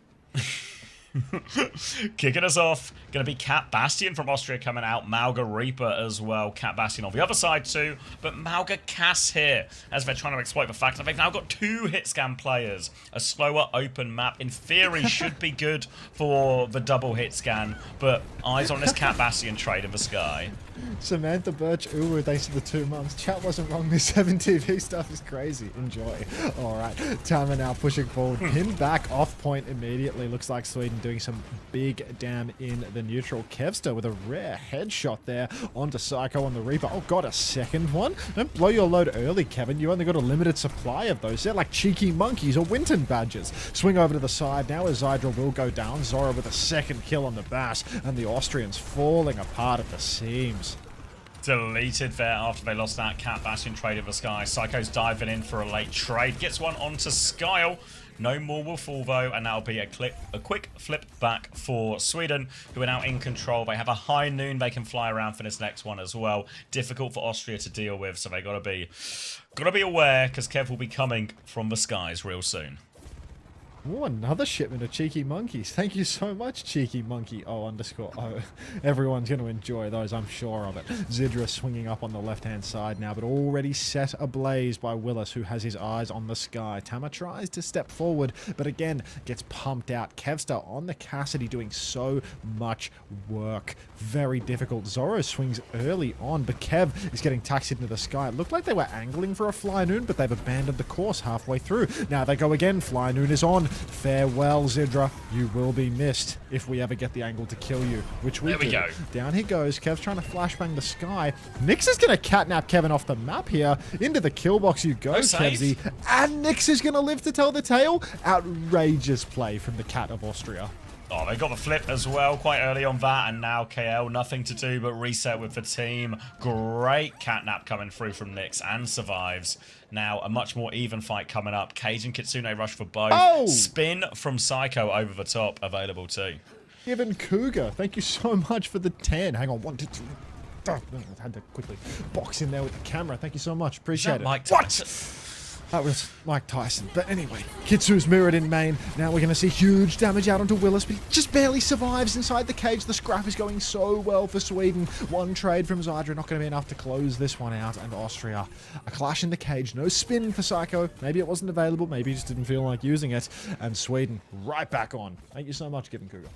Kicking us off, going to be Cat Bastion from Austria coming out, Mauga Reaper as well, Cat Bastion on the other side too, but Mauga Cass here, as they're trying to exploit the fact that they've now got 2 hit scan players. A slower open map, in theory, should be good for the double hit scan, but eyes on this Cat Bastion trade in the sky. Samantha Birch, ooh, thanks for the 2 months. Chat wasn't wrong, this 7TV stuff is crazy. Enjoy. Alright, Tama now pushing forward. Pinned back off point immediately. Looks like Sweden doing some big damn in the neutral. Kevster with a rare headshot there onto Psycho on the Reaper. Oh, got a second one. Don't blow your load early, Kevin. You only got a limited supply of those. They're like cheeky monkeys or Winton badgers. Swing over to the side now as Zydra will go down. Zora with a second kill on the Bass, and the Austrians falling apart at the seams. Deleted there after they lost that Cat Bastion trade in the sky. Psycho's diving in for a late trade. Gets one onto Skyle. No more will fall though, and that'll be a quick flip back for Sweden, who are now in control. They have a high noon they can fly around for this next one as well. Difficult for Austria to deal with, so they gotta be aware, because Kev will be coming from the skies real soon. Oh, another shipment of cheeky monkeys. Thank you so much, cheeky monkey. Oh, underscore. Oh, everyone's going to enjoy those, I'm sure of it. Zydra swinging up on the left-hand side now, but already set ablaze by Willis, who has his eyes on the sky. Tama tries to step forward, but again, gets pumped out. Kevstar on the Cassidy doing so much work. Very difficult. Zorro swings early on, but Kev is getting taxied into the sky. It looked like they were angling for a Fly Noon, but they've abandoned the course halfway through. Now they go again. Fly Noon is on. Farewell, Zydra. You will be missed if we ever get the angle to kill you, which we do. There we go. Down he goes. Kev's trying to flashbang the sky. Nyx is going to catnap Kevin off the map here. Into the kill box you go, Kevzy. And Nyx is going to live to tell the tale. Outrageous play from the Cat of Austria. Oh, they got the flip as well quite early on that, and now KL, nothing to do but reset with the team. Great catnap coming through from Nyx, and survives. Now, a much more even fight coming up. Cage and Kitsune rush for both. Oh! Spin from Psycho over the top, available too. Given Cougar, thank you so much for the 10. Hang on, 1, 2, 3. I had to quickly box in there with the camera. Thank you so much. Appreciate it. Mike Tyson? That was Mike Tyson. But anyway, Kitsu's mirrored in main. Now we're going to see huge damage out onto Willis, but he just barely survives inside the cage. The scrap is going so well for Sweden. One trade from Zydra, not going to be enough to close this one out. And Austria, a clash in the cage. No spin for Psycho. Maybe it wasn't available. Maybe he just didn't feel like using it. And Sweden right back on. Thank you so much, Given Cougar.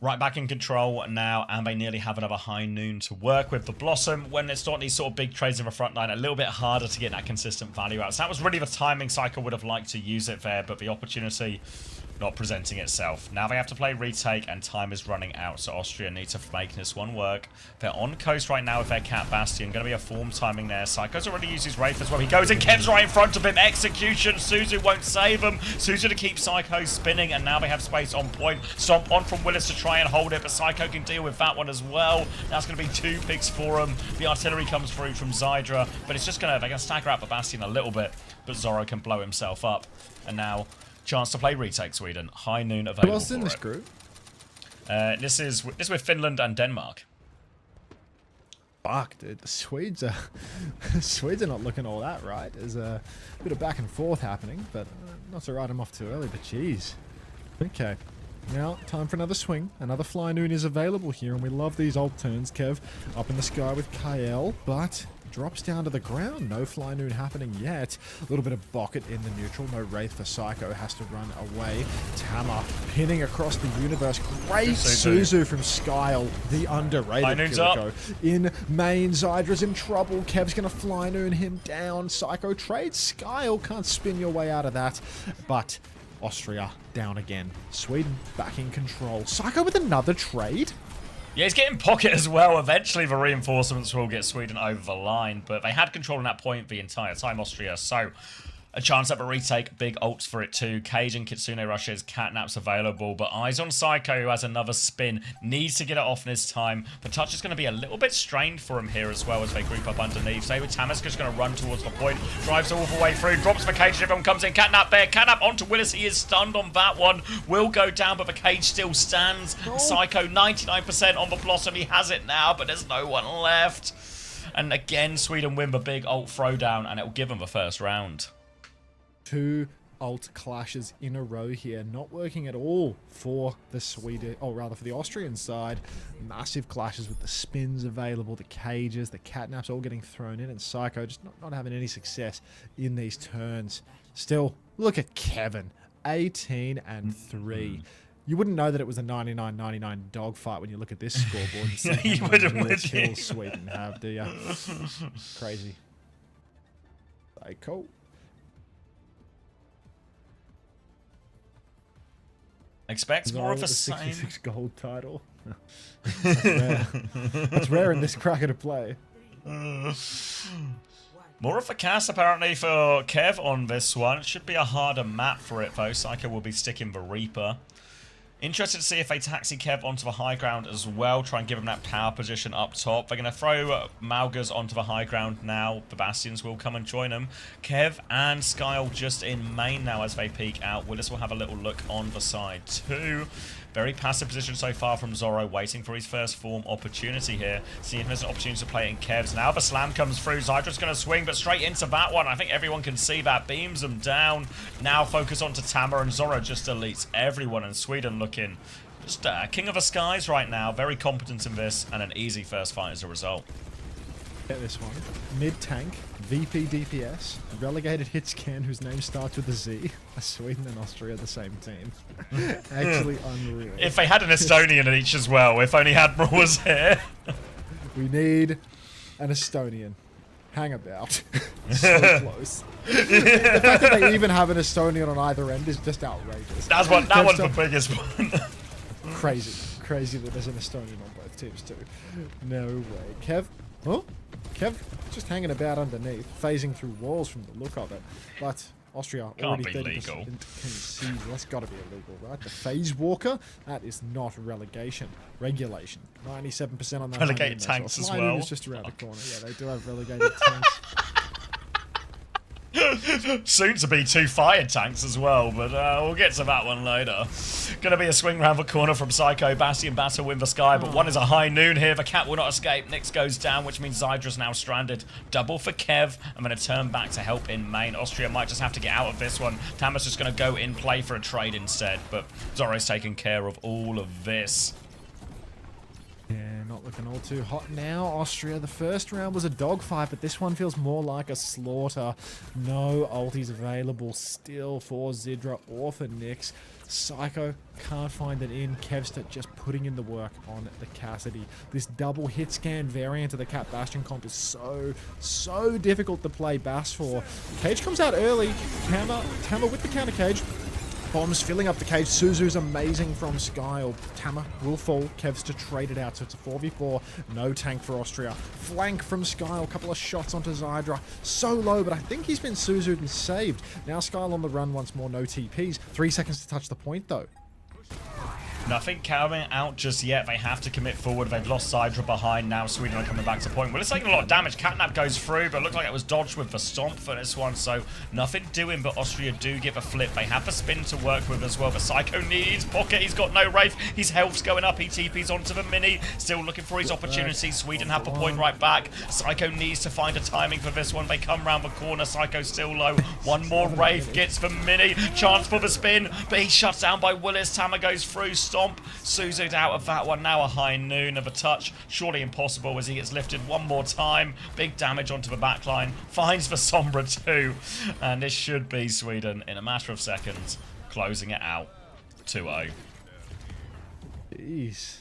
Right back in control now, and they nearly have another high noon to work with. The Blossom, when it's not these sort of big trades in the front line, a little bit harder to get that consistent value out. So that was really the timing Psycho would have liked to use it there, but the opportunity not presenting itself. Now they have to play retake, and time is running out, so Austria need to make this one work. They're on coast right now with their Cat Bastion. Going to be a form timing there. Psycho's already used his Wraith as well. He goes in, Kev's right in front of him. Execution. Suzu won't save him. Suzu to keep Psycho spinning, and now they have space on point. Stomp on from Willis to try and hold it, but Psycho can deal with that one as well. That's going to be 2 picks for him. The artillery comes through from Zydra, but it's just they're going to stagger out the Bastion a little bit, but Zorro can blow himself up. And now, chance to play retake Sweden. High noon available. Who else in for this it. group? This is with Finland and Denmark. Fuck, dude. The Swedes are Swedes are not looking all that right. There's a bit of back and forth happening, but not to write them off too early. But jeez. Okay. Now, time for another swing. Another Fly Noon is available here, and we love these ult turns. Kev up in the sky with Kael, but drops down to the ground. No Fly Noon happening yet. A little bit of Bucket in the neutral. No Wraith for Psycho. Has to run away. Tama pinning across the universe. Great Suzu from Skyle, the underrated Kiriko. In main, Zydra's in trouble. Kev's going to Fly Noon him down. Psycho trades. Skyle can't spin your way out of that. But Austria down again. Sweden back in control. Psycho with another trade. Yeah, he's getting Pocket as well. Eventually, the reinforcements will get Sweden over the line, but they had control on that point the entire time, Austria. So, a chance at a retake. Big ults for it too. Cage and Kitsune rushes. Catnap's available, but eyes on Psycho, who has another spin. Needs to get it off in his time. The touch is going to be a little bit strained for him here as well as they group up underneath. So, Tamas just going to run towards the point. Drives all the way through. Drops the Cage. Everyone comes in. Catnap there. Catnap onto Willis. He is stunned on that one. Will go down, but the Cage still stands. Psycho 99% on the Blossom. He has it now, but there's no one left. And again, Sweden win the big ult throwdown, and it will give them the first round. 2 ult clashes in a row here, not working at all for the Sweden, or rather for the Austrian side. Massive clashes with the spins available, the cages, the catnaps all getting thrown in, and Psycho just not having any success in these turns. Still, look at Kevin, 18 and 3. You wouldn't know that it was a 99-99 dogfight when you look at this scoreboard and see You how wouldn't, many would you? kills Sweden have, do you? Crazy. Psycho. Expect more of the the same. 66 gold title. That's rare. That's rare in this cracker to play. More of a cast apparently for Kev on this one. It should be a harder map for it though. Psycho will be sticking the Reaper. Interested to see if they taxi Kev onto the high ground as well. Try and give him that power position up top. They're going to throw Malgas onto the high ground now. The Bastions will come and join them. Kev and Skyle just in main now as they peek out. Willis will have a little look on the side too. Very passive position so far from Zorro, waiting for his first form opportunity here. See if there's an opportunity to play it in Kev's. Now the slam comes through. Zydra's going to swing, but straight into that one. I think everyone can see that. Beams them down. Now focus onto Tama, and Zorro just deletes everyone. And Sweden looking just king of the skies right now. Very competent in this, and an easy first fight as a result. Get this one. Mid-tank, VP DPS, relegated hit scan whose name starts with a Z. Sweden and Austria are the same team. Actually unreal. If they had an Estonian in each as well, if only Admiral was here. We need an Estonian. Hang about. So close. The fact that they even have an Estonian on either end is just outrageous. That one's the biggest one. Crazy that there's an Estonian on both teams too. No way. Kev? Huh? Kev just hanging about underneath, phasing through walls from the look of it. But Austria already 30% conceded. That's got to be illegal, right? The phase walker, that is not relegation. Regulation. 97% on that. Relegated tanks as well. Is just around the corner. Yeah, they do have relegated tanks. Soon to be 2 fire tanks as well, but we'll get to that one later. Gonna be a swing round the corner from Psycho. Bastion battle in the sky, but one is a high noon here. The cat will not escape. Nyx goes down, which means Zydra's now stranded. Double for Kev. I'm gonna turn back to help in main. Austria might just have to get out of this one. Tamas just gonna go in play for a trade instead, but Zorro's taking care of all of this. Yeah, not looking all too hot now. Austria, the first round was a dogfight, but this one feels more like a slaughter. No ultis available still for Zydra or for Nyx. Psycho can't find it in. Kevster just putting in the work on the Cassidy. This double hit scan variant of the Cat Bastion comp is so difficult to play Bass for. Cage comes out early. Tama with the counter cage. Bombs filling up the cage. Suzu's amazing from Skyle. Tama will fall. Kevster traded out, so it's a 4v4. No tank for Austria. Flank from Skyle. Couple of shots onto Zydra. So low, but I think he's been Suzu'd and saved. Now Skyle on the run once more. No TPs. 3 seconds to touch the point, though. Nothing coming out just yet. They have to commit forward. They've lost Zydra behind. Now Sweden are coming back to point. Well, it's taking a lot of damage. Catnap goes through, but it looked like it was dodged with the stomp for this one. So nothing doing, but Austria do give a flip. They have the spin to work with as well. But Psycho needs pocket. He's got no Wraith. His health's going up. He TPs onto the mini. Still looking for his opportunity. Sweden have the point right back. Psycho needs to find a timing for this one. They come round the corner. Psycho still low. One more Wraith gets the mini. Chance for the spin, but he's shut down by Willis. Tama goes through. Stomp. Suzu'd out of that one. Now a high noon of a touch. Surely impossible as he gets lifted one more time. Big damage onto the backline. Finds the Sombra too. And this should be Sweden in a matter of seconds. Closing it out. 2-0. Jeez.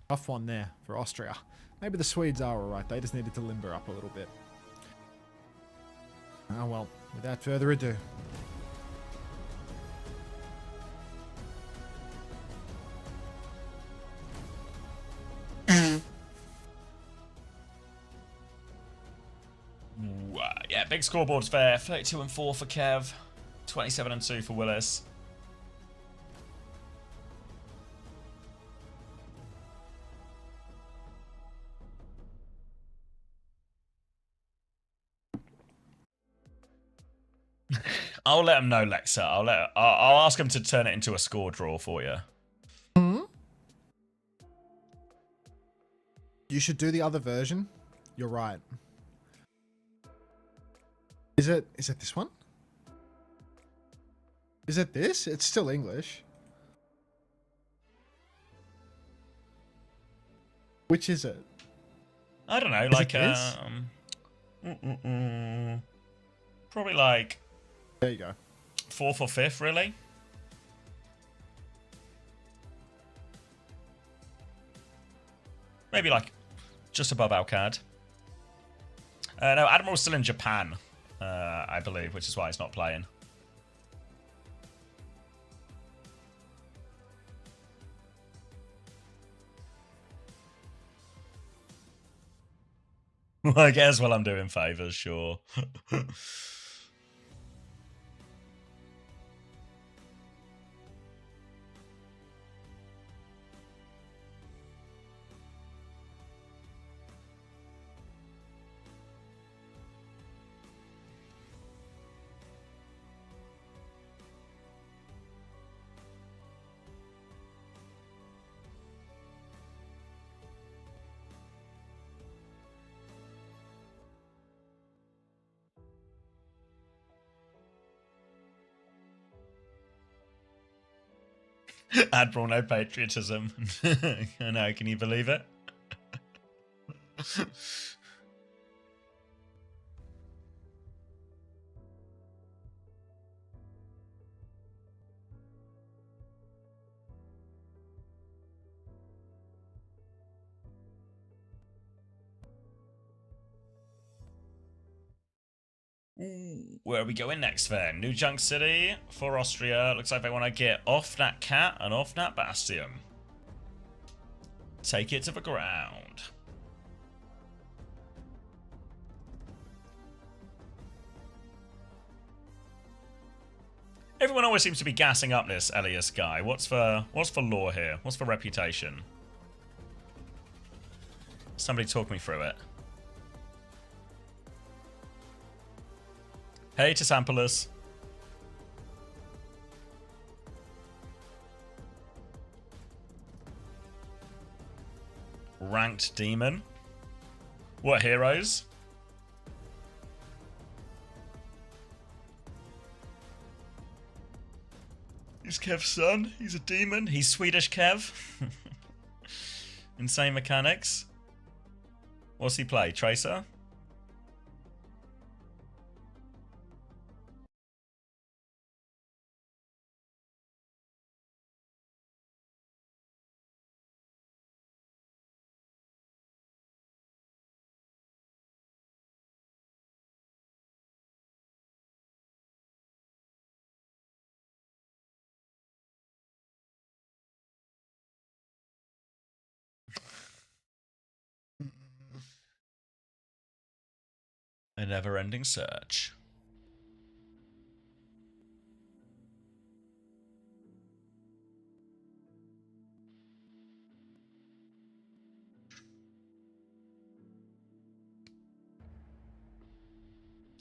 Tough one there for Austria. Maybe the Swedes are alright. They just needed to limber up a little bit. Oh well, without further ado. Yeah, big scoreboards there. 32-4 for Kev. 27-2 for Willis. I'll let him know, Lexa. I'll ask him to turn it into a score draw for you. You should do the other version. You're right. Is it this one? Is it this? It's still English. Which is it? I don't know, Is like it this? probably like There you go. 4th or 5th, really. Maybe like just above Alcad. No, Admiral's still in Japan, I believe, which is why he's not playing. Well, I guess while I'm doing favors, sure. Admiral, no patriotism. I know, can you believe it? Where are we going next then? New Junk City for Austria. Looks like they want to get off that cat and off that bastion. Take it to the ground. Everyone always seems to be gassing up this Elias guy. What's for lore here? What's for reputation? Somebody talk me through it. Hey, Tisampulus. Ranked demon. What heroes? He's Kev's son. He's a demon. He's Swedish Kev. Insane mechanics. What's he play? Tracer? A never-ending search.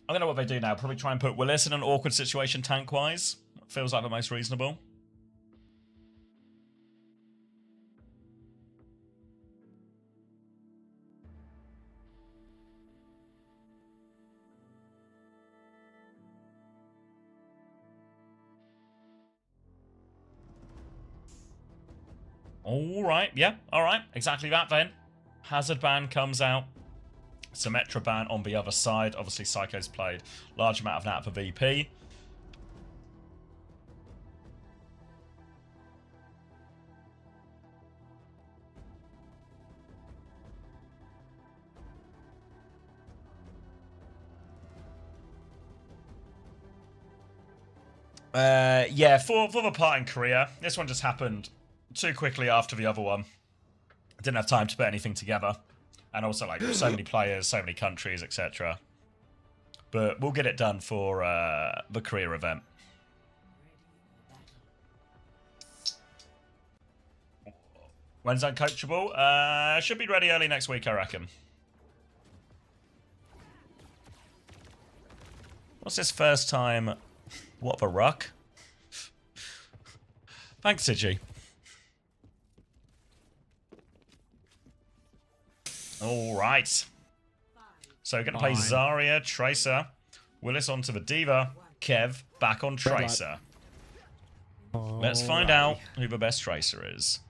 I don't know what they do now. Probably try and put Willis in an awkward situation tank-wise. Feels like the most reasonable. Alright, yeah, alright. Exactly that then. Hazard ban comes out. Symmetra ban on the other side. Obviously, Psycho's played large amount of that for VP. Yeah, for the part in Korea, this one just happened too quickly after the other one. Didn't have time to put anything together. And also, like, so many players, so many countries, etc. But we'll get it done for the Korea event. When's uncoachable? Should be ready early next week, I reckon. What's this first time? What the ruck? Thanks, Sigi. Alright. So we're going to play Zarya, Tracer, Willis onto the Diva, Kev back on Tracer. Let's find out who the best Tracer is.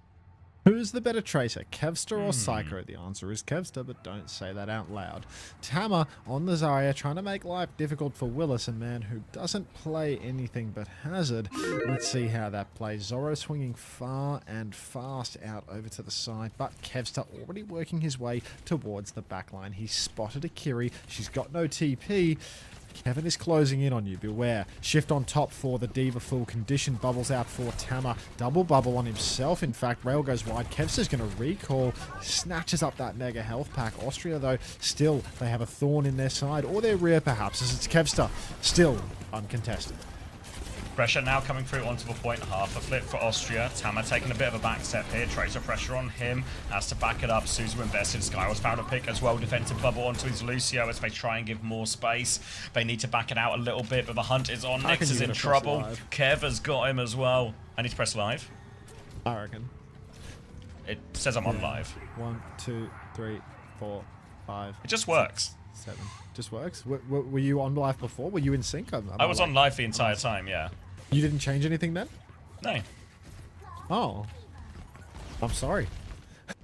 Who's the better Tracer, Kevster or Psycho? The answer is Kevster, but don't say that out loud. Tama on the Zarya, trying to make life difficult for Willis, a man who doesn't play anything but Hazard. Let's see how that plays. Zoro swinging far and fast out over to the side, but Kevster already working his way towards the backline. He's spotted a Kiri. She's got no TP. Kevin is closing in on you. Beware. Shift on top for the Diva. Full condition. Bubbles out for Tama. Double bubble on himself. In fact, Rail goes wide. Kevster's going to recall. Snatches up that mega health pack. Austria, though, still, they have a thorn in their side. Or their rear, perhaps, as it's Kevster. Still uncontested. Pressure now coming through onto the point. Half a flip for Austria. Tama taking a bit of a back step here. Tracer pressure on him. Has to back it up. Suzu invested. Sky was found a pick as well. Defensive bubble onto his Lucio as they try and give more space. They need to back it out a little bit, but the hunt is on. Nix is in trouble. Kev has got him as well. I need to press live. I reckon. It says I'm on live. 1, 2, 3, 4, 5. It just works. 7. Just works? Were you on live before? Were you in sync? I was on live the entire time, yeah. You didn't change anything then? No. Oh. I'm sorry.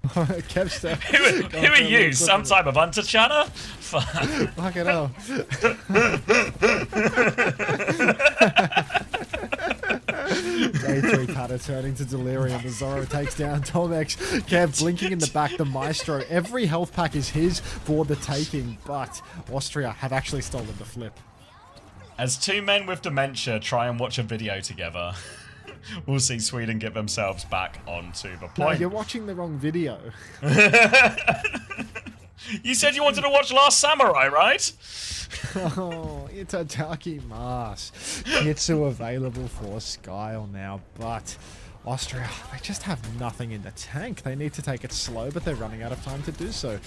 Kevster. Who are you? Some type of hunter chatter? Fuck it up. Day 3 patter turning to delirium. The Zoro takes down Tomex. Kev blinking in the back. The Maestro. Every health pack is his for the taking, but Austria have actually stolen the flip. As two men with dementia try and watch a video together, we'll see Sweden get themselves back onto the point. No, you're watching the wrong video. You said you wanted to watch Last Samurai, right? Oh, it's a Itadaki Mars. Kitsu available for Skyle now, but Austria, they just have nothing in the tank. They need to take it slow, but they're running out of time to do so.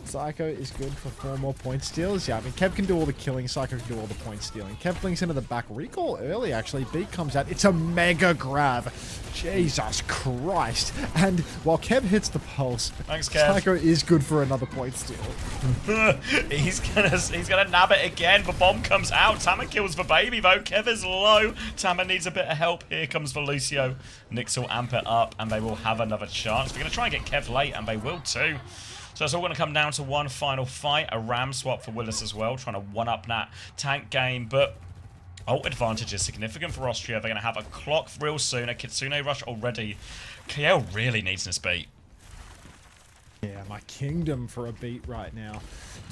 Psycho is good for 4 more point steals. Yeah, I mean, Kev can do all the killing. Psycho can do all the point stealing. Kev blinks into the back. Recall early, actually. Beat comes out. It's a mega grab. Jesus Christ. And while Kev hits the pulse, thanks, Kev. Psycho is good for another point steal. he's gonna nab it again. The bomb comes out. Tama kills the baby, though. Kev is low. Tama needs a bit of help. Here comes the Lucio. Nix will amp it up, and they will have another chance. They're going to try and get Kev late, and they will too. So it's all going to come down to one final fight. A ram swap for Willis as well, trying to one-up that tank game. But ult advantage is significant for Austria. They're going to have a clock real soon. A Kitsune rush already. KL really needs this beat. Yeah, my kingdom for a beat right now.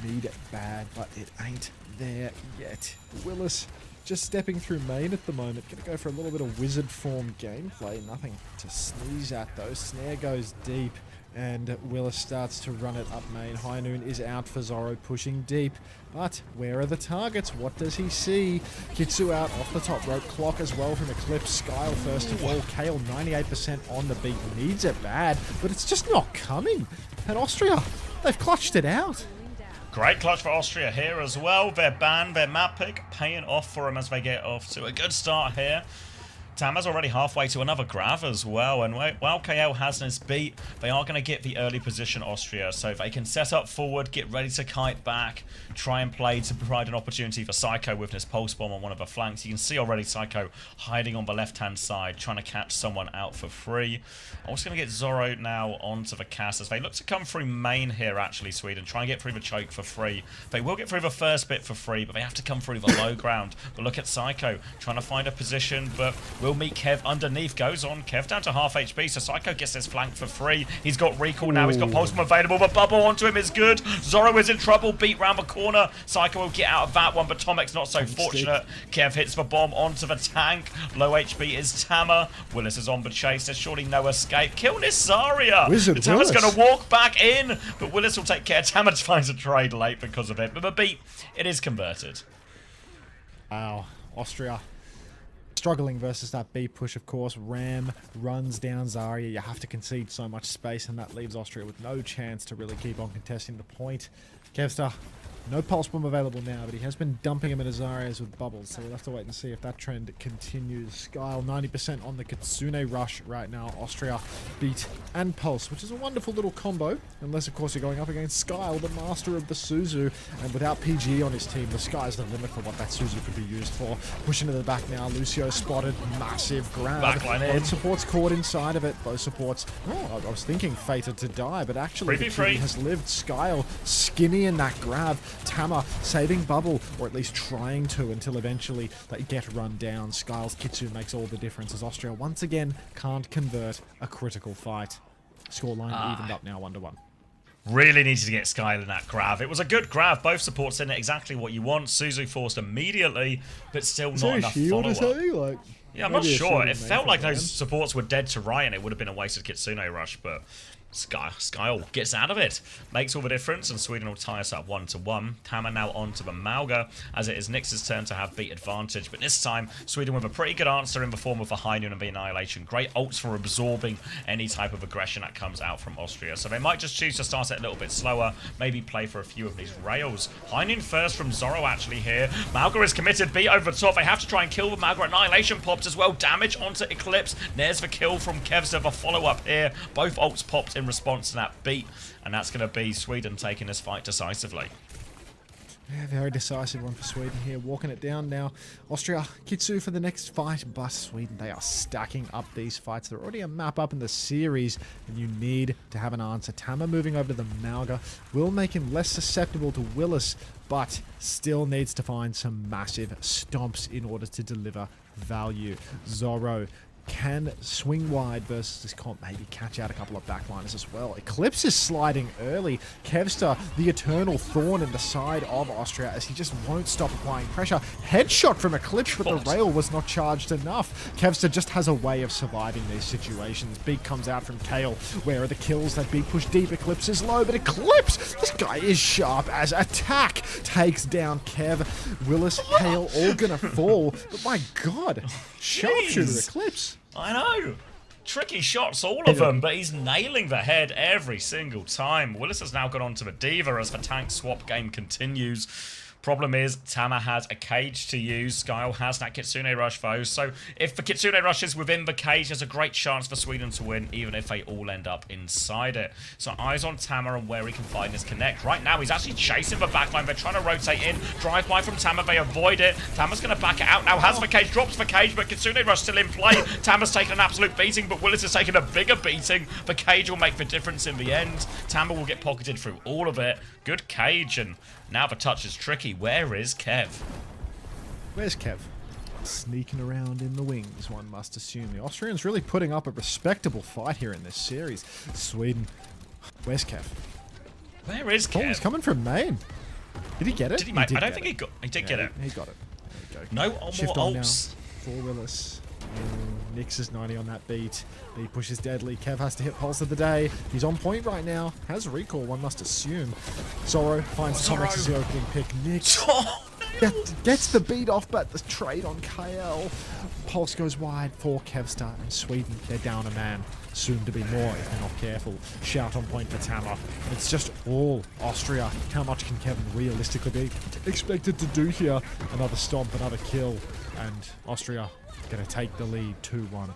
Need it bad, but it ain't there yet. Willis just stepping through main at the moment. Gonna go for a little bit of wizard form gameplay. Nothing to sneeze at though. Snare goes deep. And Willis starts to run it up main. High Noon is out for Zorro, pushing deep. But where are the targets? What does he see? Kitsu out off the top rope. Clock as well from Eclipse. Skyle first of all. Kale 98% on the beat. Needs it bad, but it's just not coming. And Austria, they've clutched it out. Great clutch for Austria here as well. Their ban, their map pick, paying off for them as they get off to a good start here. Tama's already halfway to another grab as well, and while KL has this beat, they are going to get the early position, Austria, so they can set up forward, get ready to kite back, try and play to provide an opportunity for Psycho with this pulse bomb on one of the flanks. You can see already Psycho hiding on the left-hand side, trying to catch someone out for free. Also going to get Zorro now onto the cast as they look to come through main here, actually, Sweden. Try and get through the choke for free. They will get through the first bit for free, but they have to come through the low ground. But look at Psycho, trying to find a position, but will meet Kev underneath. Goes on. Kev down to half HP, so Psycho gets his flank for free. He's got recall now. He's got pulse bomb available, but bubble onto him is good. Zorro is in trouble. Beat round the corner. Psycho will get out of that one, but Tomek's not so fortunate. Kev hits the bomb onto the tank. Low HP is Tama. Willis is on the chase. There's surely no escape. Kill Nisaria. Tama's going to walk back in, but Willis will take care. Tama finds a trade late because of it, but the beat, it is converted. Wow. Austria struggling versus that B push, of course. Ram runs down Zarya. You have to concede so much space, and that leaves Austria with no chance to really keep on contesting the point. Kevstar, no pulse bomb available now, but he has been dumping him into Zaryas with bubbles, so we'll have to wait and see if that trend continues. Skyle 90% on the Kitsune rush right now. Austria beat and pulse, which is a wonderful little combo, unless of course you're going up against Skyle, the master of the Suzu, and without PG on his team, the sky's the limit for what that Suzu could be used for. Pushing to the back now, Lucio spotted, massive grab. Backline in. Both supports caught inside of it. Both supports, I was thinking fated to die, but actually the free. has lived. Skyle skinny in that grab. Tama saving bubble, or at least trying to, until eventually they get run down. Skyle's Kitsu makes all the difference as Austria once again can't convert a critical fight. Scoreline evened up now 1-1. Really needed to get Skyle in that grab. It was a good grab. Both supports in it exactly what you want. Suzu forced immediately, but still not enough follow-up. Yeah, I'm not sure. It felt like those supports were dead to Ryan. It would have been a wasted Kitsune rush, but Skyle gets out of it. Makes all the difference, and Sweden will tie us up 1-1. Tama now on to the Malga, as it is Nyx's turn to have beat advantage. But this time, Sweden with a pretty good answer in the form of the High Noon and the Annihilation. Great ults for absorbing any type of aggression that comes out from Austria. So they might just choose to start it a little bit slower, maybe play for a few of these rails. High Noon first from Zorro actually here. Malga is committed, beat over the top. They have to try and kill the Malga. Annihilation pops as well. Damage onto Eclipse. There's the kill from Kevza. The follow-up here. Both ults popped in response to that beat, and that's going to be Sweden taking this fight decisively. Yeah, very decisive one for Sweden here, walking it down now. Austria, Kitsu for the next fight, but Sweden, they are stacking up these fights. They're already a map up in the series, and you need to have an answer. Tama moving over to the Malga will make him less susceptible to Willis, but still needs to find some massive stomps in order to deliver value. Zorro can swing wide versus this comp, maybe catch out a couple of backliners as well. Eclipse is sliding early. Kevstar, the eternal thorn in the side of Austria, as he just won't stop applying pressure. Headshot from Eclipse, but the rail was not charged enough. Kevstar just has a way of surviving these situations. Beak comes out from Kale. Where are the kills? That Beak push deep. Eclipse is low, but Eclipse, this guy is sharp as attack. Takes down Kev. Willis, Kale, all gonna fall. But my god, sharpshooter Eclipse. I know. Tricky shots, all of them, but he's nailing the head every single time. Willis has now gone on to the Diva as the tank swap game continues. Problem is, Tama has a cage to use. Skyle has that Kitsune Rush though. So if the Kitsune Rush is within the cage, there's a great chance for Sweden to win, even if they all end up inside it. So eyes on Tama and where he can find his connect. Right now, he's actually chasing the backline. They're trying to rotate in. Drive by from Tama. They avoid it. Tama's going to back it out now. Has the cage, drops the cage, but Kitsune Rush still in play. Tama's taken an absolute beating, but Willis is taking a bigger beating. The cage will make the difference in the end. Tama will get pocketed through all of it. Good cage, and now the touch is tricky. Where is Kev? Where's Kev? Sneaking around in the wings, one must assume. The Austrians really putting up a respectable fight here in this series. Sweden. Where's Kev? Where is Kev? Oh, he's coming from main. Did he get it? Did he, I don't think he got. He did get it. He got it. There you go. No more Shift on ults. now for Willis. Nyx is 90 on that beat. B pushes deadly. Kev has to hit pulse of the day. He's on point right now. Has recall, one must assume. Zorro finds Tomix as the opening pick. Nyx gets the beat off, but the trade on KL. Pulse goes wide for Kevstar and Sweden. They're down a man. Soon to be more if they're not careful. Shout on point for Tama. It's just all Austria. How much can Kevin realistically be expected to do here? Another stomp, another kill, and Austria gonna take the lead 2-1.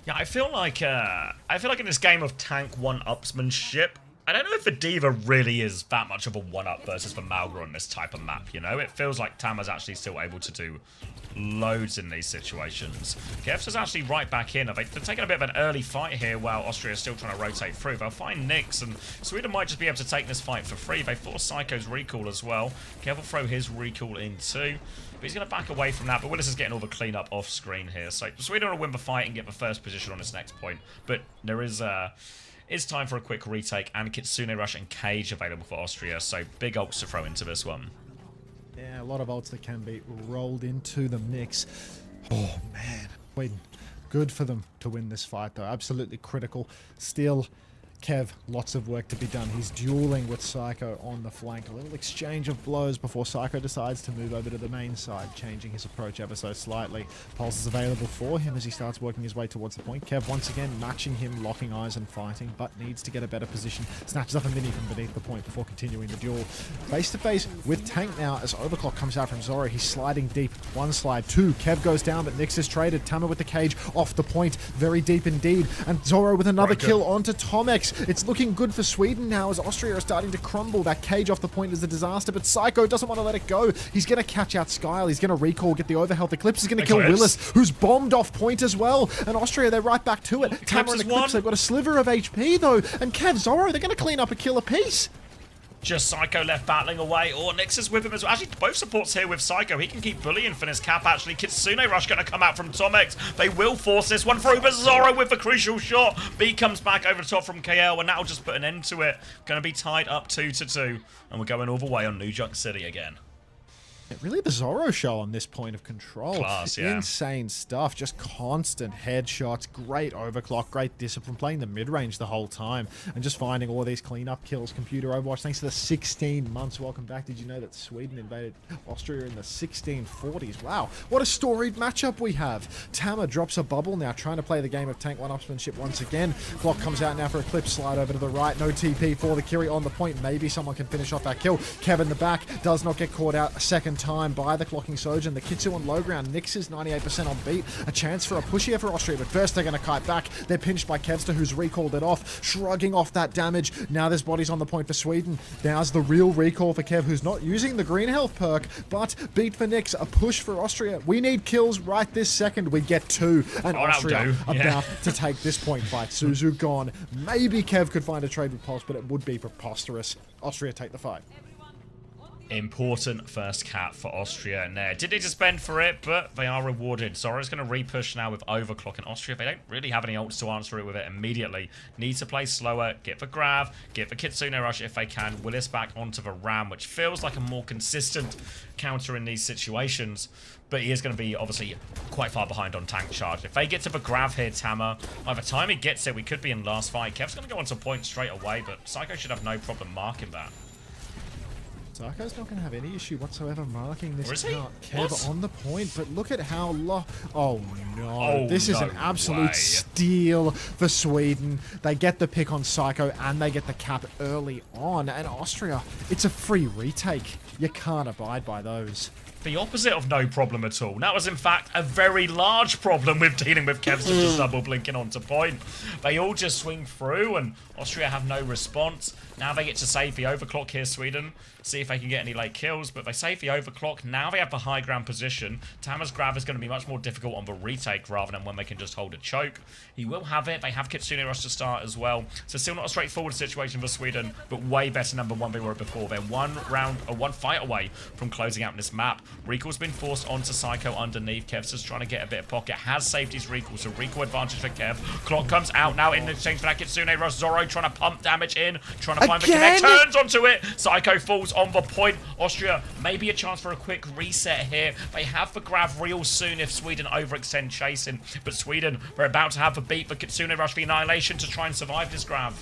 Yeah, I feel like in this game of tank one-upsmanship, I don't know if the D.Va really is that much of a one-up versus the Malga on this type of map, you know? It feels like Tama's actually still able to do loads in these situations. Kevs is actually right back in. They're taking a bit of an early fight here while Austria is still trying to rotate through. They'll find Nyx, and Sweden might just be able to take this fight for free. They force Psycho's recall as well. Kev will throw his recall in too. But he's going to back away from that. But Willis is getting all the cleanup off screen here. So Sweden will win the fight and get the first position on this next point. But there is... It's time for a quick retake, and Kitsune Rush and Cage available for Austria, so big ults to throw into this one. Yeah, a lot of ults that can be rolled into the mix. Oh, man. Sweden, good for them to win this fight, though. Absolutely critical. Still, Kev, lots of work to be done. He's dueling with Psycho on the flank. A little exchange of blows before Psycho decides to move over to the main side, changing his approach ever so slightly. Pulse is available for him as he starts working his way towards the point. Kev once again matching him, locking eyes and fighting, but needs to get a better position. Snatches up a mini from beneath the point before continuing the duel. Face to face with Tank now as Overclock comes out from Zorro. He's sliding deep. One slide, two. Kev goes down, but Nyx is traded. Tama with the cage off the point. Very deep indeed. And Zorro with another kill onto Tomix. It's looking good for Sweden now as Austria are starting to crumble. That cage off the point is a disaster, but Psycho doesn't want to let it go. He's going to catch out Skyle. He's going to recall, get the overhealth. Eclipse is going to kill Willis, who's bombed off point as well. And Austria, they're right back to it. Tama and Eclipse, they've got a sliver of HP though. And Kev, Zorro, they're going to clean up a kill apiece. Just Psycho left battling away, or Nyx is with him as well. Actually, both supports here with Psycho. He can keep bullying for his cap, actually. Kitsune Rush going to come out from Tomix. They will force this one through, but Zorro with the crucial shot. B comes back over the top from KL, and that'll just put an end to it. Going to be tied up 2-2, and we're going all the way on New Junk City again. Really the Zorro show on this point of control. Class, yeah. Insane stuff. Just constant headshots. Great overclock. Great discipline. Playing the mid-range the whole time. And just finding all these cleanup kills. Computer Overwatch, thanks to the 16 months. Welcome back. Did you know that Sweden invaded Austria in the 1640s? Wow. What a storied matchup we have. Tama drops a bubble now, trying to play the game of tank one-upsmanship once again. Clock comes out now for Eclipse. Slide over to the right. No TP for the Kiri on the point. Maybe someone can finish off that kill. Kevin the back does not get caught out a second time by the clocking Sojourn. The Kitsu on low ground. Nyx is 98% on beat. A chance for a push here for Austria, but first they're going to kite back. They're pinched by Kevster, who's recalled it off, shrugging off that damage. Now there's bodies on the point for Sweden. Now's the real recall for Kev, who's not using the green health perk, but beat for Nyx. A push for Austria. We need kills right this second. We get two, and Austria about to take this point fight. Suzu gone. Maybe Kev could find a trade with Pulse, but it would be preposterous. Austria take the fight. Important first cap for Austria in there. Did need to spend for it, but they are rewarded. Zorro's going to repush now with Overclock, and Austria, they don't really have any ults to answer it with it immediately. Need to play slower, get the grab, get the Kitsune Rush if they can. Willis back onto the Ram, which feels like a more consistent counter in these situations, but he is going to be obviously quite far behind on tank charge. If they get to the grab here, Tama, by the time he gets it, we could be in last fight. Kev's going to go onto point straight away, but Psycho should have no problem marking that. Psycho's not going to have any issue whatsoever marking this count. Kev on the point, but look at how low. Oh no, this is an absolute steal for Sweden. They get the pick on Psycho and they get the cap early on, and Austria, it's a free retake. You can't abide by those. The opposite of no problem at all. That was, in fact, a very large problem with dealing with Kev's just double blinking onto point. They all just swing through, and Austria have no response. Now they get to save the overclock here, Sweden. See if they can get any late kills, but they save the overclock. Now they have the high ground position. Tama's grab is going to be much more difficult on the retake rather than when they can just hold a choke. He will have it. They have Kitsune Rush to start as well. So still not a straightforward situation for Sweden, but way better number one they were before. They're one fight away from closing out this map. Recall's been forced onto Psycho underneath. Kev's just trying to get a bit of pocket. Has saved his recall, so recall advantage for Kev. Clock comes out now in exchange for that Kitsune Rush. Zoro trying to pump damage in, trying to find the connect. Turns onto it. Psycho falls on the point. Austria, maybe a chance for a quick reset here. They have the grab real soon if Sweden overextend chasing. But Sweden, they're about to have the beat for Kitsune Rush, the Annihilation to try and survive this grab.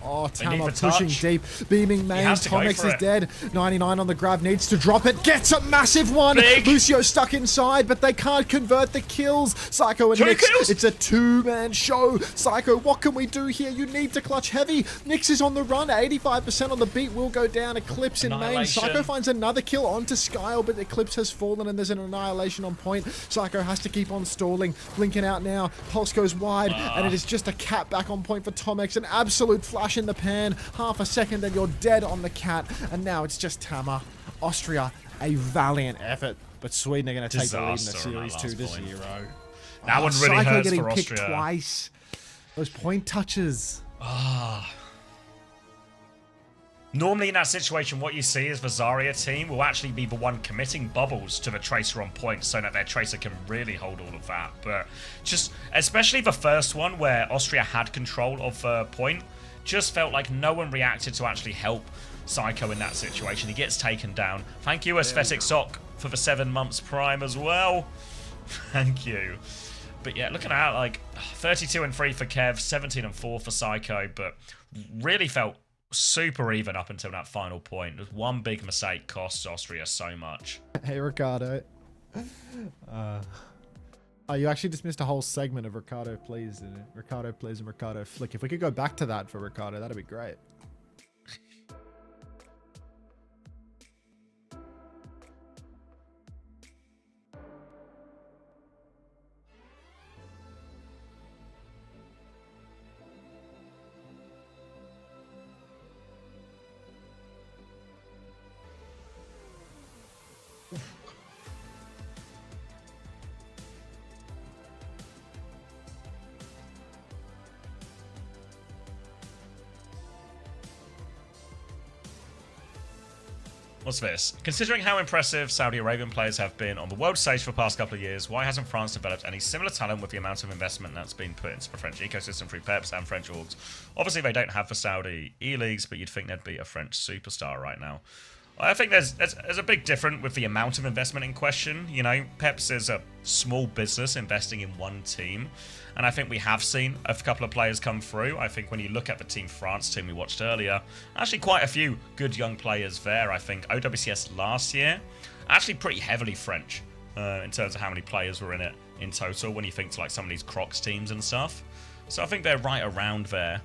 Oh, They need Tama the pushing touch. deep. Beaming main. has to go Tomex for is it. dead. 99 on the grab. Needs to drop it. Gets a massive one. Big. Lucio stuck inside, but they can't convert the kills. Psycho and Two Nyx. kills. It's a two-man show. Psycho, what can we do here? You need to clutch heavy. Nyx is on the run. 85% on the beat will go down. Eclipse in main. Annihilation. Psycho finds another kill onto Skyle, but Eclipse has fallen and there's an Annihilation on point. Psycho has to keep on stalling. Blinking out now. Pulse goes wide, and it is just a cat back on point for Tomex. An absolute flash in the pan. Half a second and you're dead on the cat. And now it's just Tama. Austria, a valiant effort. But Sweden are going to take the lead in the Disaster on that series too last this point. year. That one really Psycho hurts getting for picked Austria. twice. Those point touches. Normally in that situation, what you see is the Zarya team will actually be the one committing bubbles to the Tracer on point so that their Tracer can really hold all of that. But just, especially the first one where Austria had control of the point, just felt like no one reacted to actually help Psycho in that situation. He gets taken down. Thank you, Aesthetic Sock, for the 7 months prime as well. Thank you. But yeah, looking at like 32 and 3 for Kev, 17 and 4 for Psycho, but really felt super even up until that final point. Just one big mistake costs Austria so much. Hey, Ricardo. Oh, you actually just missed a whole segment of Ricardo Please. Ricardo Please and Ricardo Flick. If we could go back to that for Ricardo, that'd be great. What's this? Considering how impressive Saudi Arabian players have been on the world stage for the past couple of years, why hasn't France developed any similar talent with the amount of investment that's been put into the French ecosystem through Peps and French orgs? Obviously, they don't have the Saudi E-leagues, but you'd think there'd be a French superstar right now. I think there's a big difference with the amount of investment in question. You know, Peps is a small business investing in one team. And I think we have seen a couple of players come through. I think when you look at the Team France team we watched earlier, actually quite a few good young players there. I think OWCS last year, actually pretty heavily French in terms of how many players were in it in total when you think to like some of these Crocs teams and stuff. So I think they're right around there.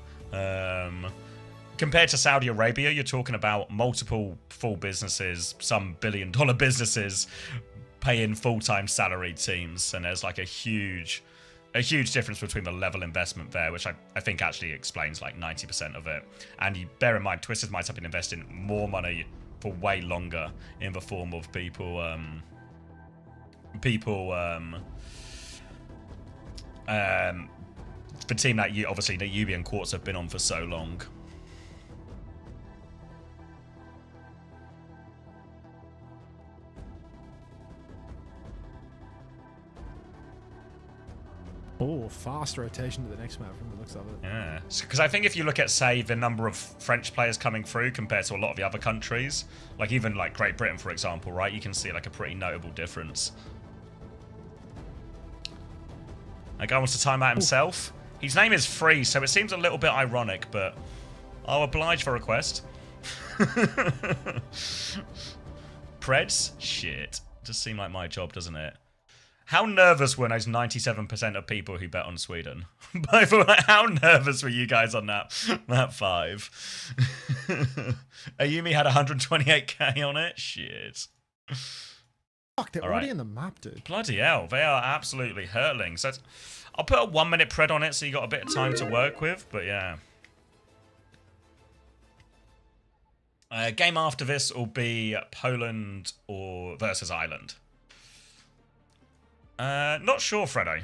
Compared to Saudi Arabia, you're talking about multiple full businesses, some billion-dollar businesses paying full-time salaried teams, and there's like a huge difference between the level investment there, which I think actually explains like 90% of it. And you bear in mind, Twisters might have been investing more money for way longer in the form of the team that you obviously the UB and Quartz have been on for so long. Oh, fast rotation to the next map from the looks of it. Yeah, because I think if you look at, say, the number of French players coming through compared to a lot of the other countries, like even like Great Britain, for example, right, you can see like a pretty notable difference. That guy wants to time out himself. His name is Free, so it seems a little bit ironic, but I'll oblige for request. Preds? Shit. Does seem like my job, doesn't it? How nervous were those 97% of people who bet on Sweden? By the way, how nervous were you guys on that 5? Ayumi had 128k on it? Shit. Fuck, they're already in the map, dude. Bloody hell, they are absolutely hurtling. So I'll put a 1-minute pred on it so you got a bit of time to work with, but yeah. Game after this will be Poland or versus Ireland. Not sure, Fredo.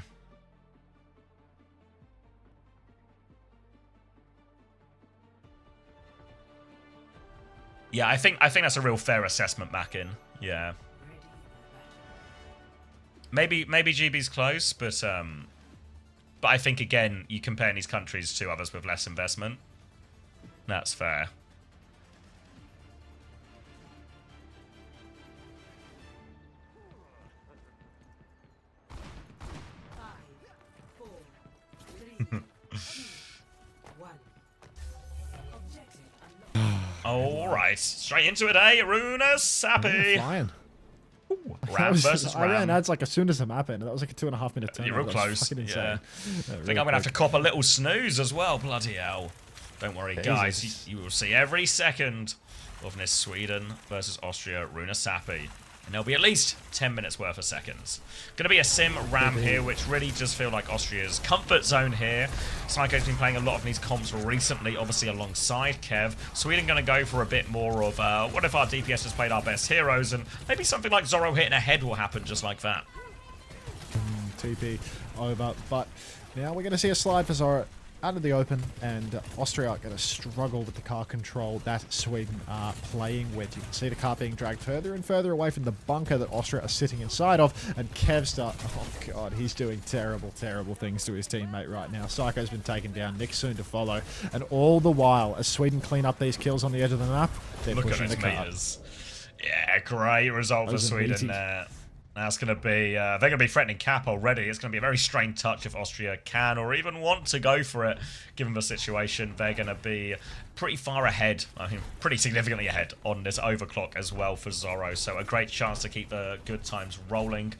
Yeah, I think that's a real fair assessment, Mackin. Yeah. maybe GB's close, but I think again you compare these countries to others with less investment. That's fair. All right, straight into it, eh? Runa Sappy. Flying. Ram versus I ran Ram. ads like as soon as the map ended. That was like a 2.5 minute turn. You're real close. Yeah. I think I'm gonna have to cop a little snooze as well. Bloody hell! Don't worry, guys. You will see every second of this Sweden versus Austria Runa Sappy. And there'll be at least 10 minutes worth of seconds. Going to be a sim ram here, which really does feel like Austria's comfort zone here. Psycho's been playing a lot of these comps recently, obviously alongside Kev. Sweden going to go for a bit more of, what if our DPS has played our best heroes, and maybe something like Zorro hitting a head will happen just like that. TP over, but now we're going to see a slide for Zorro out of the open, and Austria are going to struggle with the car control that Sweden are playing with. You can see the car being dragged further and further away from the bunker that Austria are sitting inside of, and Kevstar, oh god, he's doing terrible, terrible things to his teammate right now. Psycho's been taken down, Nick soon to follow, and all the while, as Sweden clean up these kills on the edge of the map, they're pushing the car. Yeah, great result for Sweden there. That's going to be, they're going to be threatening cap already. It's going to be a very strained touch if Austria can or even want to go for it, given the situation. They're going to be pretty far ahead, I mean, pretty significantly ahead on this overclock as well for Zorro. So a great chance to keep the good times rolling.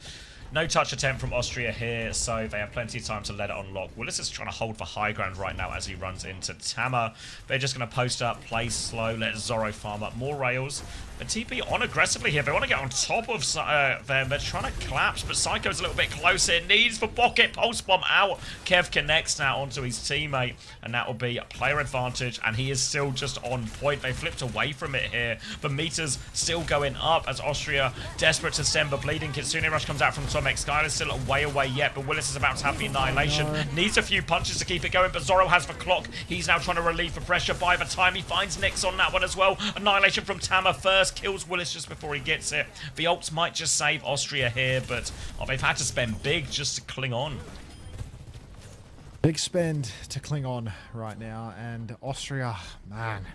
No touch attempt from Austria here, so they have plenty of time to let it unlock. Willis is trying to hold for high ground right now as he runs into Tama. They're just going to post up, play slow, let Zorro farm up more rails. And TP on aggressively here. They want to get on top of them. They're trying to collapse, but Psycho's a little bit closer. Needs for pocket. Pulse bomb out. Kev connects now onto his teammate, and that will be a player advantage, and he is still just on point. They flipped away from it here. The meters still going up as Austria desperate to stem the bleeding. Kitsune Rush comes out from Tomek. Skyler's still way away yet, but Willis is about to have the annihilation. Needs a few punches to keep it going, but Zorro has the clock. He's now trying to relieve the pressure by the time he finds Nix on that one as well. Annihilation from Tama first. Kills Willis just before he gets it. The ults might just save Austria here, but they've had to spend big just to cling on. Big spend to cling on right now, and Austria, man,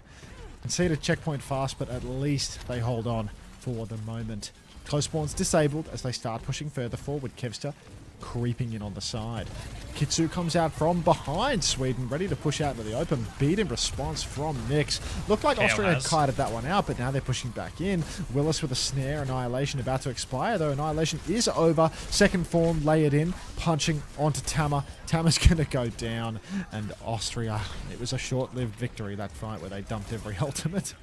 conceded checkpoint fast, but at least they hold on for the moment. Close spawns disabled as they start pushing further forward. Kevster creeping in on the side. Kitsu comes out from behind Sweden, ready to push out into the open. Beat in response from Nyx. Looked like Austria had kited that one out, but now they're pushing back in. Willis with a snare. Annihilation about to expire, though. Annihilation is over. Second form layered in, punching onto Tama. Tama's going to go down, and Austria, it was a short-lived victory, that fight where they dumped every ultimate.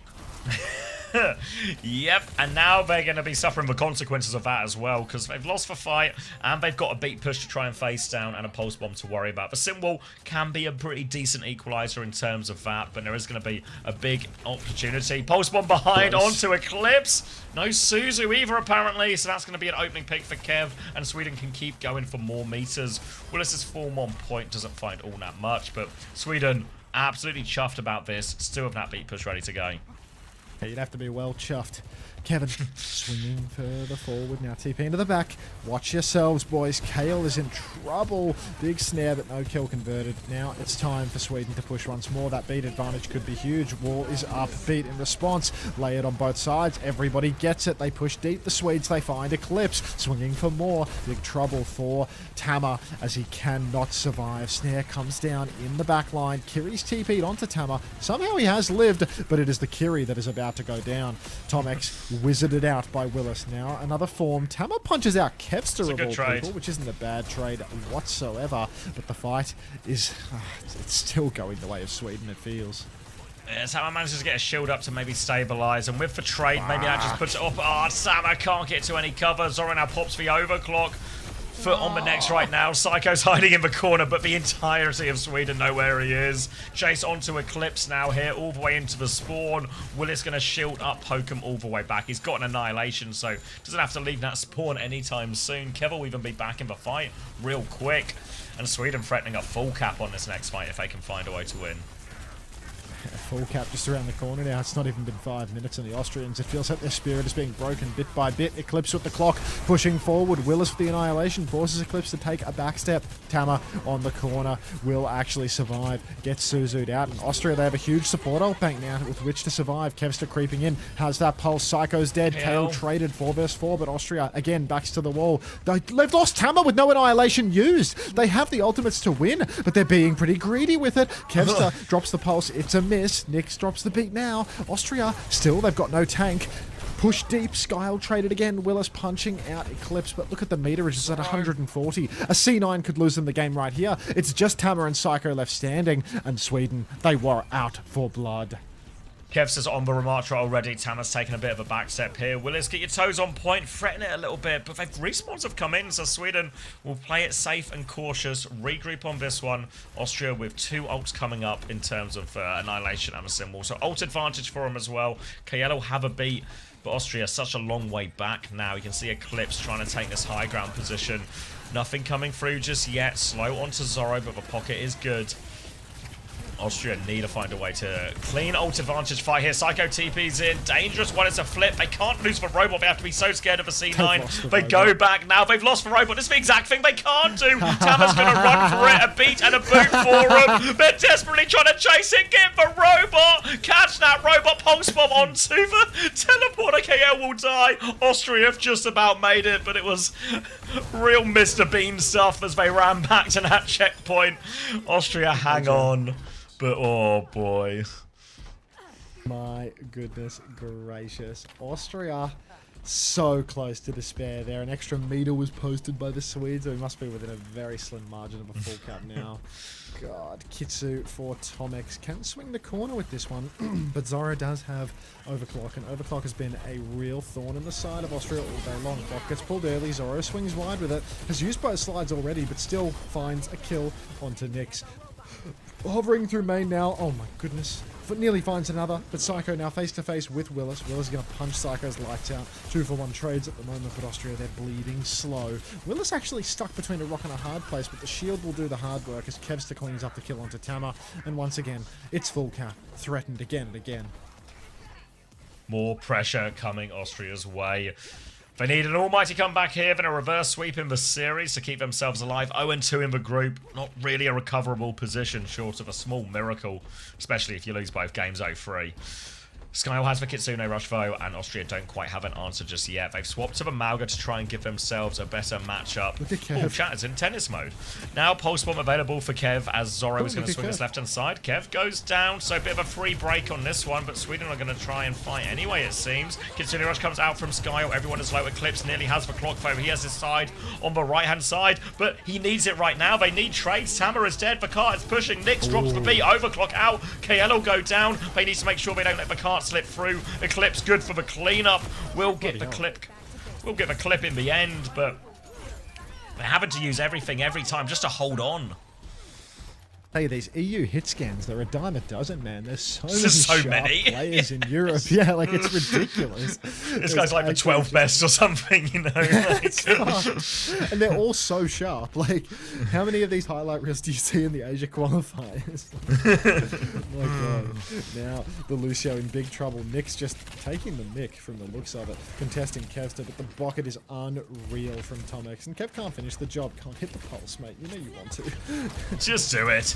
Yep, and now they're going to be suffering the consequences of that as well, because they've lost the fight and they've got a beat push to try and face down and a pulse bomb to worry about. The Simwall can be a pretty decent equalizer in terms of that, but there is going to be a big opportunity. Pulse bomb behind onto Eclipse. No Suzu either apparently, so that's going to be an opening pick for Kev, and Sweden can keep going for more meters. Willis's form on point doesn't find all that much, but Sweden absolutely chuffed about this. Still have that beat push ready to go. You'd have to be well chuffed. Kevin swinging further forward now. TP into the back. Watch yourselves, boys. Kale is in trouble. Big snare, but no kill converted. Now it's time for Sweden to push once more. That beat advantage could be huge. Wall is up. Beat in response. Lay it on both sides. Everybody gets it. They push deep. The Swedes, they find Eclipse. Swinging for more. Big trouble for Tama as he cannot survive. Snare comes down in the back line. Kiri's TP'd onto Tama. Somehow he has lived, but it is the Kiri that is about to go down. Tomex wizarded out by Willis. Now another form. Tama punches out Kevster of all people, which isn't a bad trade whatsoever, but the fight is it's still going the way of Sweden, it feels. Yeah, Tama manages to get a shield up to maybe stabilize, and with the trade, maybe that just puts it up. Tama can't get to any cover. Zorro now pops the overclock. Foot on the necks right now. Psycho's hiding in the corner, but the entirety of Sweden know where he is. Chase onto Eclipse now here, all the way into the spawn. Willis going to shield up, poke him all the way back. He's got an annihilation, so doesn't have to leave that spawn anytime soon. Kev will even be back in the fight real quick. And Sweden threatening a full cap on this next fight if they can find a way to win. full cap just around the corner now. It's not even been 5 minutes, and the Austrians, it feels like their spirit is being broken bit by bit. Eclipse with the clock pushing forward. Willis with the annihilation forces Eclipse to take a back step. Tama on the corner will actually survive, gets Suzu'd out, and Austria, they have a huge support ult bank now with which to survive. Kevster creeping in, has that pulse. Psycho's dead. Kale traded 4 vs 4, but Austria again backs to the wall. They've lost Tama with no annihilation used. They have the ultimates to win, but they're being pretty greedy with it. Kevster drops the pulse. It's a miss. Nyx drops the beat now. Austria, still, they've got no tank. Push deep. Skyle traded again. Willis punching out Eclipse, but look at the meterage. It's at 140. A C9 could lose them the game right here. It's just Tama and Psycho left standing, and Sweden, they were out for blood. Kev's on the Ramatra already. Tama's taking a bit of a back step here. Willis, get your toes on point, threaten it a little bit, but respawns have come in, so Sweden will play it safe and cautious, regroup on this one. Austria with 2 ults coming up in terms of Annihilation and a symbol, so ult advantage for them as well. KL will have a beat, but Austria such a long way back now. You can see Eclipse trying to take this high ground position. Nothing coming through just yet. Slow onto Zorro, but the pocket is good. Austria need to find a way to clean ult advantage fight here. Psycho TP's in. Dangerous one. It's a flip. They can't lose the robot. They have to be so scared of a C9. They go back now. They've lost the robot. This is the exact thing they can't do. Tama's going to run for it. A beat and a boot for them. They're desperately trying to chase it. Get the robot. Catch that robot. Pulse bomb onto the teleporter. KL will die. Austria have just about made it, but it was real Mr. Bean stuff as they ran back to that checkpoint. Austria hang on. But oh boy. My goodness gracious. Austria so close to despair there. An extra meter was posted by the Swedes, so we must be within a very slim margin of a full cap now. God, Kitsu for Tomex can swing the corner with this one, but Zorro does have Overclock, and Overclock has been a real thorn in the side of Austria all day long. Clock gets pulled early, Zorro swings wide with it, has used both slides already, but still finds a kill onto Nyx. Hovering through main now. Oh my goodness. Nearly finds another, but Psycho now face to face with Willis. Willis is going to punch Psycho's lights out. 2-for-1 trades at the moment, but Austria, they're bleeding slow. Willis actually stuck between a rock and a hard place, but the shield will do the hard work as Kevster cleans up the kill onto Tama. And once again, it's full cap. Threatened again and again. More pressure coming Austria's way. They need an almighty comeback here, then a reverse sweep in the series to keep themselves alive. 0-2 in the group. Not really a recoverable position, short of a small miracle, especially if you lose both games 0-3. Skyle has the Kitsune rush though, and Austria don't quite have an answer just yet. They've swapped to the Mauga to try and give themselves a better matchup. Look at Kev. Oh, chat is in tennis mode. Now Pulse Bomb available for Kev as Zorro is going to swing his left hand side. Kev goes down, so a bit of a free break on this one, but Sweden are going to try and fight anyway, it seems. Kitsune rush comes out from Skyle. Everyone is low. Eclipse nearly has the clock though. He has his side on the right hand side, but he needs it right now. They need trades. Tama is dead. Vakar is pushing. Nyx drops the beat. Overclock out. KL will go down. They need to make sure they don't let Vakar slip through. Eclipse good for the cleanup. We'll get the clip. We'll get the clip in the end, but they're having to use everything every time just to hold on. Hey, these EU hit scans, they're a dime a dozen, man. There's so many players in Europe. Yeah, like, it's ridiculous. This guy's like the 12th best or something, you know. Like. And they're all so sharp. Like, how many of these highlight reels do you see in the Asia qualifiers? My God. Now, the Lucio in big trouble. Nyx just taking the mick from the looks of it. Contesting Kevster, but the bucket is unreal from Tomex. And Kev can't finish the job. Can't hit the pulse, mate. You know you want to. Just do it.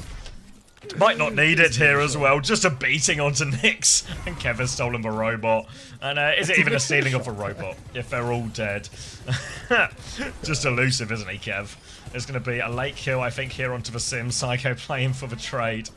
Might not need it here as well. Just a beating onto Nyx. And Kev has stolen the robot. And is it even a stealing of a robot if they're all dead? Just elusive, isn't he, Kev? There's going to be a late kill, I think, here onto the Sim. Psycho playing for the trade.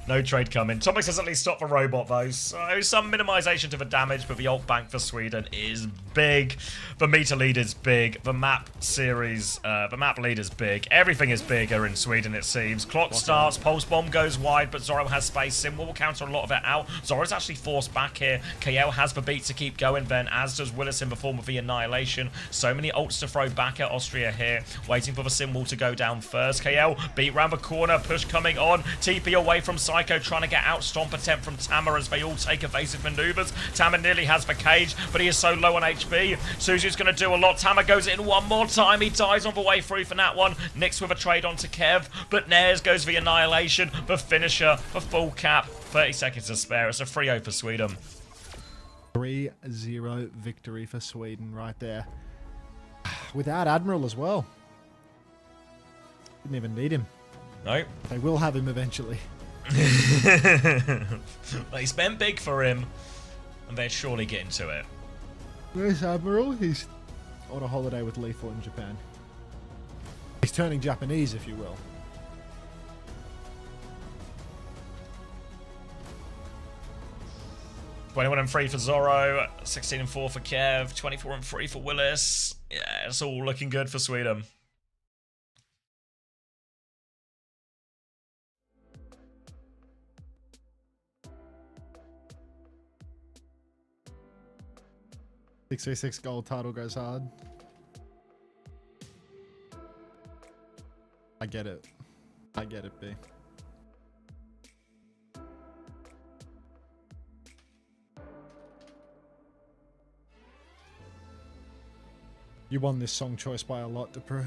No trade coming. Tomex has at least stopped the robot, though. So some minimization to the damage, but the ult bank for Sweden is big. The meter lead is big. The map series, the map lead is big. Everything is bigger in Sweden, it seems. Clock starts. Pulse Bomb goes wide, but Zorro has space. Sim will counter a lot of it out. Zorro's actually forced back here. KL has the beat to keep going, then, as does Willis in the form of the Annihilation. So many ults to throw back at Austria here. Waiting for the Sim wall to go down first. KL beat round the corner, push coming on. TP away from Psycho, trying to get out. Stomp attempt from Tama as they all take evasive maneuvers. Tama nearly has the cage, but he is so low on HP. Suzu's going to do a lot. Tama goes in one more time. He dies on the way through for that one. Nyx with a trade onto Kev, but Nares goes the Annihilation, the finisher, the full cap. 30 seconds to spare. It's a 3-0 for Sweden. 3-0 victory for Sweden right there. Without Admiral as well. Didn't even need him. Nope. They will have him eventually. They spent big for him, and they'd surely get into it. Where's Admiral? He's on a holiday with Lethal in Japan. He's turning Japanese, if you will. Twenty-one and 3 for Zorro, 16 and 4 for Kev, 24 and 3 for Willis. Yeah, it's all looking good for Sweden. $6v6 gold title goes hard. I get it. I get it, B. You won this song choice by a lot, Depre.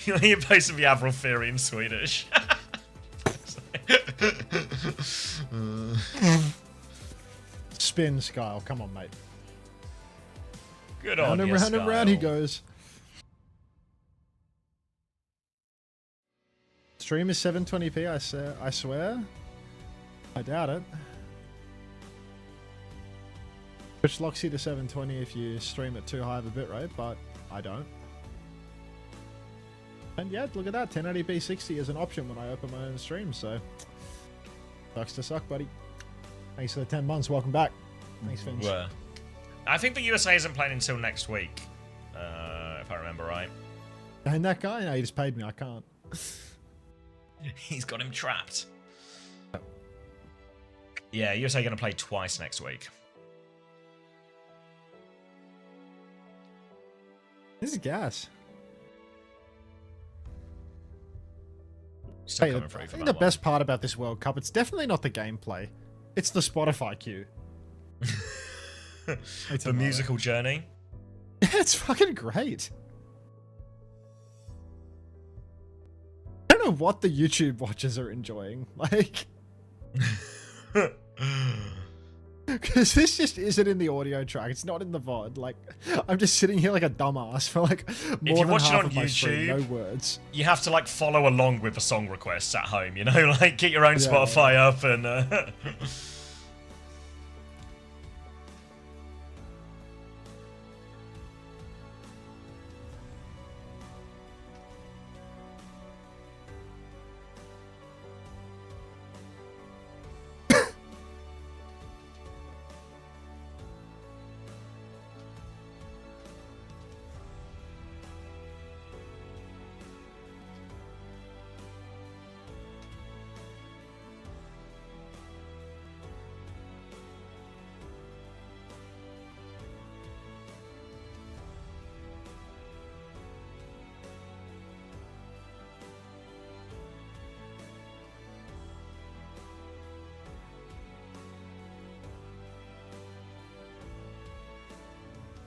You're supposed to be Avril Theory in Swedish. Spin, Skyle. Come on, mate. Good Round on and you, round and round he Skyle. goes. Stream is 720p, I swear. I doubt it. Twitch locks you to 720 if you stream at too high of a bitrate, but I don't. And yeah, look at that. 1080p 60 is an option when I open my own stream, so sucks to suck, buddy. Thanks for the 10 months. Welcome back. Thanks, Finch. Well, I think the USA isn't playing until next week, if I remember right. And that guy? No, he just paid me. I can't. He's got him trapped. Yeah, USA going to play twice next week. This is gas. Still Hey, coming I through for think that the best part about this World Cup, it's definitely not the gameplay. It's the Spotify queue. one. It's The musical journey. It's fucking great. I don't know what the YouTube watchers are enjoying. Like, because this just isn't in the audio track. It's not in the VOD. Like, I'm just sitting here like a dumbass for like more you than watch it half on of my stream. No YouTube, words. You have to like follow along with the song requests at home, you know, like get your own Yeah. Spotify up and.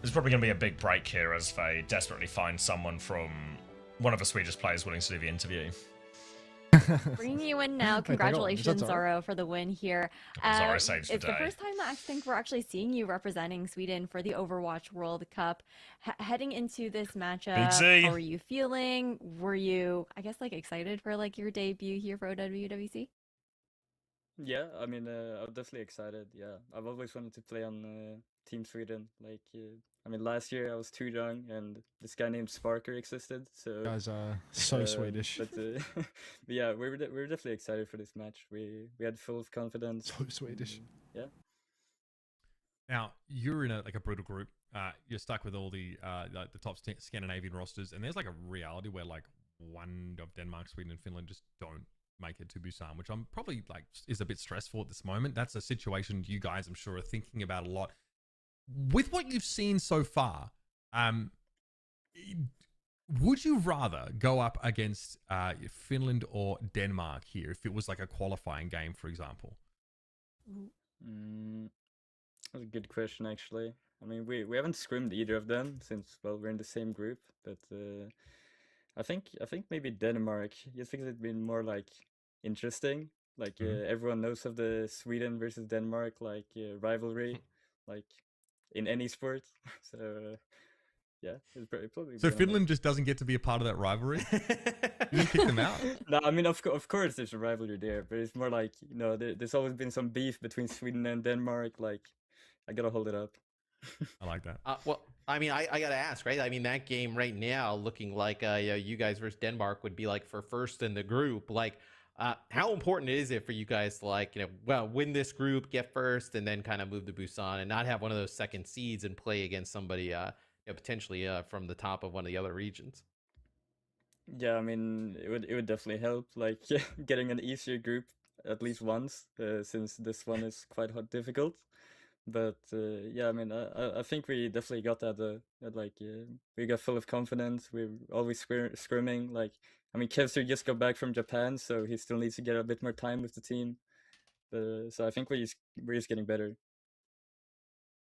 There's probably going to be a big break here as they desperately find someone from one of the Swedish players willing to do the interview. Bringing you in now. Wait, Congratulations, that's all. Zorro, for the win here. Zorro saves the It's the day. first time that I think we're actually seeing you representing Sweden for the Overwatch World Cup. Heading into this matchup, Z. how are you feeling? Were you, I guess, like excited for like your debut here for OWWC? Yeah, I mean, I'm definitely excited. Yeah, I've always wanted to play on Team Sweden. Like, I mean, last year I was too young, and this guy named Sparker existed. So Guys are so Swedish. But, but yeah, we were definitely excited for this match. We had full of confidence. So Swedish. Yeah. Now you're in a brutal group. You're stuck with all the top Scandinavian rosters, and there's like a reality where like one of Denmark, Sweden, and Finland just don't make it to Busan, which I'm probably like is a bit stressful at this moment. That's a situation you guys, I'm sure, are thinking about a lot. With what you've seen so far, would you rather go up against Finland or Denmark here if it was like a qualifying game, for example? That's a good question, actually. I mean, we haven't scrimmed either of them since, well, we're in the same group, but I think maybe Denmark. You think it'd been more like interesting? Like everyone knows of the Sweden versus Denmark rivalry, like in any sport. So yeah, it's probably. So be on Finland just doesn't get to be a part of that rivalry? You didn't kick them out? No, I mean, of course, there's a rivalry there, but it's more like there's always been some beef between Sweden and Denmark. Like, I gotta hold it up. I like that. Well, I mean, I gotta ask, right? I mean, that game right now looking like you guys versus Denmark would be like for first in the group. Like, how important is it for you guys to win this group, get first, and then kind of move to Busan and not have one of those second seeds and play against somebody potentially from the top of one of the other regions? Yeah, I mean, it would definitely help, like getting an easier group at least once, since this one is quite difficult. But yeah, I mean, I think we definitely got that. We got full of confidence. We're always scrimming. Like, I mean, Kevster just got back from Japan, so he still needs to get a bit more time with the team. So I think we're just getting better.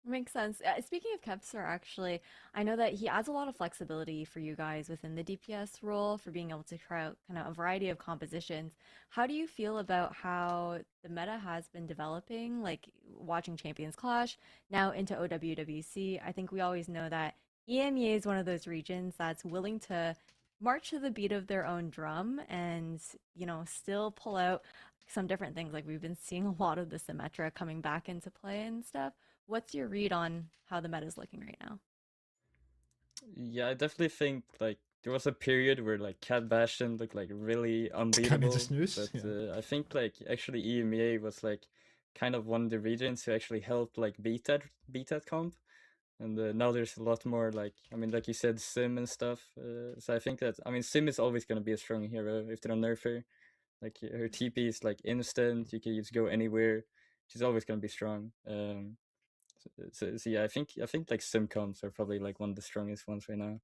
Makes sense. Speaking of Kepser, actually, I know that he adds a lot of flexibility for you guys within the DPS role for being able to try out kind of a variety of compositions. How do you feel about how the meta has been developing, like watching Champions Clash, now into OWWC? I think we always know that EMEA is one of those regions that's willing to march to the beat of their own drum and, still pull out some different things. Like we've been seeing a lot of the Symmetra coming back into play and stuff. What's your read on how the meta is looking right now? Yeah, I definitely think like there was a period where like Cat Bastion looked like really Kind unbeatable, of just snooze. but Yeah. I think like actually EMEA was like kind of one of the regions who actually helped like beat that comp, and now there's a lot more I mean, like you said, Sim and stuff. So I think that, I mean, Sim is always going to be a strong hero if they don't nerf her. Like her TP is like instant. You can just go anywhere. She's always going to be strong. So yeah, I think like sim comps are probably like one of the strongest ones right now.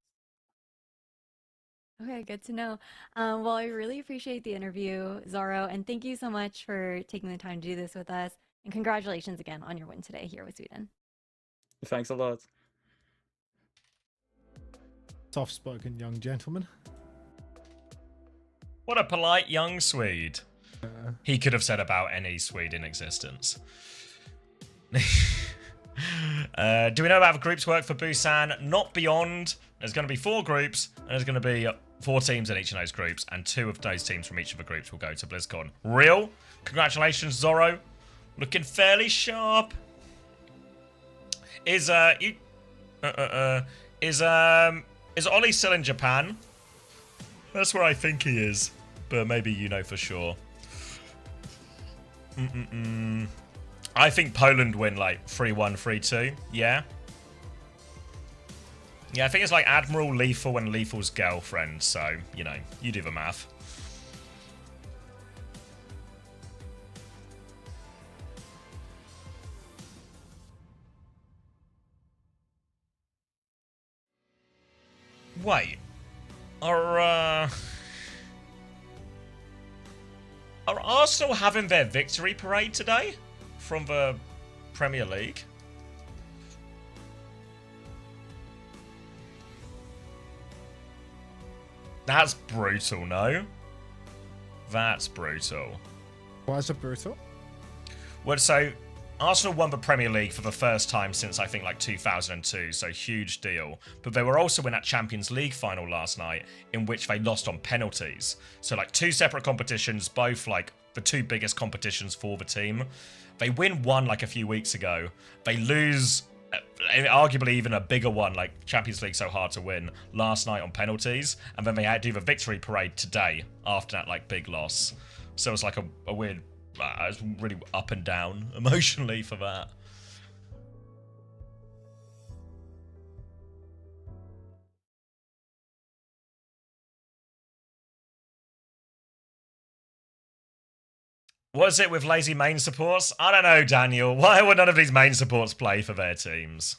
Okay, good to know. Well, I really appreciate the interview, Zorro, and thank you so much for taking the time to do this with us. And congratulations again on your win today here with Sweden. Thanks a lot. Soft-spoken young gentleman. What a polite young Swede. He could have said about any Swede in existence. Do we know how groups work for Busan? Not beyond. There's going to be 4 groups, and there's going to be 4 teams in each of those groups, and 2 of those teams from each of the groups will go to BlizzCon. Real? Congratulations, Zorro. Looking fairly sharp. Is Ollie still in Japan? That's where I think he is, but maybe you know for sure. I think Poland win like 3-1, 3-2. Yeah. Yeah, I think it's like Admiral, Lethal, and Lethal's girlfriend. So, you do the math. Wait. Are Arsenal having their victory parade today from the Premier League? That's brutal, no? That's brutal. Why is it brutal? Well, so Arsenal won the Premier League for the first time since I think like 2002, so huge deal. But they were also in that Champions League final last night, in which they lost on penalties. So like 2 separate competitions, both like the 2 biggest competitions for the team. They win one like a few weeks ago. They lose arguably even a bigger one, like Champions League so hard to win, last night on penalties. And then they had to do the victory parade today after that like big loss. So it's like a weird... I was really up and down emotionally for that. What's it with lazy main supports? I don't know, Daniel. Why would none of these main supports play for their teams?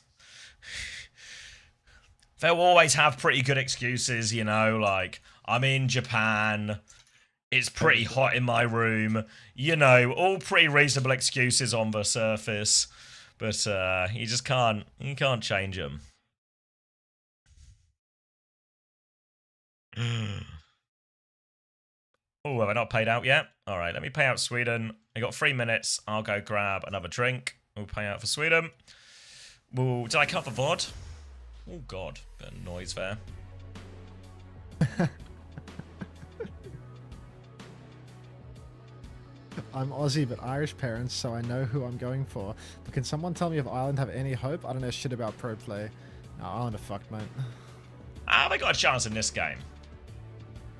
they'll always have pretty good excuses, you know, like, I'm in Japan, it's pretty hot in my room, you know, all pretty reasonable excuses on the surface, but you can't change them. Oh, have I not paid out yet? All right, let me pay out Sweden. I got 3 minutes. I'll go grab another drink. We'll pay out for Sweden. Well, did I cut the VOD? Oh, God. Bit of noise there. I'm Aussie, but Irish parents, so I know who I'm going for. But can someone tell me if Ireland have any hope? I don't know shit about pro play. No, Ireland are fucked, mate. They got a chance in this game.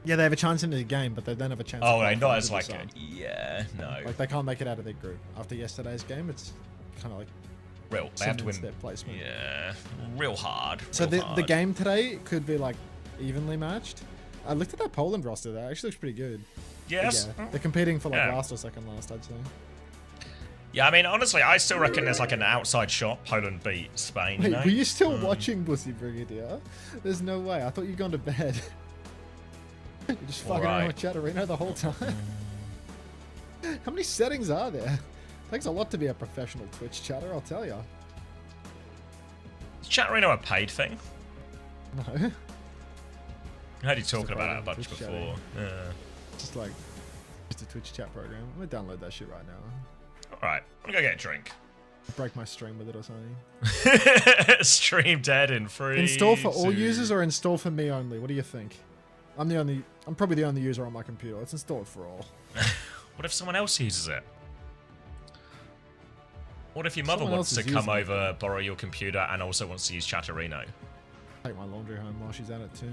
Yeah, they have a chance in the game, but they don't have a chance. Oh, to no, not as qualify like to a, yeah, no. Like they can't make it out of their group after yesterday's game. It's kind of like Real, they have to win. their placement. Yeah, real hard. So real the hard. game today could be like evenly matched. I looked at that Poland roster. That actually looks pretty good. Yes. Yeah, they're competing for like Yeah. last or second last, I'd say. Yeah, I mean, honestly, I still reckon there's like an outside shot. Poland beat Spain. Wait, you know? were you still watching Bussy Brigadier? There's no way. I thought you'd gone to bed. You're just fucking around with Chatterino the whole time. How many settings are there? Takes a lot to be a professional Twitch chatter, I'll tell ya. Is Chatterino a paid thing? No. I heard you talking about it a program, bunch Twitch before. chatting. Yeah. Just like, just a Twitch chat program. I'm gonna download that shit right now. Alright, I'm gonna go get a drink. Break my stream with it or something. Stream dead in 3. Install for all 2. users or install for me only? What do you think? I'm probably the only user on my computer. Let's install it for all. What if someone else uses it? What if your mother Someone wants else to is come using it. over, borrow your computer, and also wants to use Chatterino? Take my laundry home while she's at it too.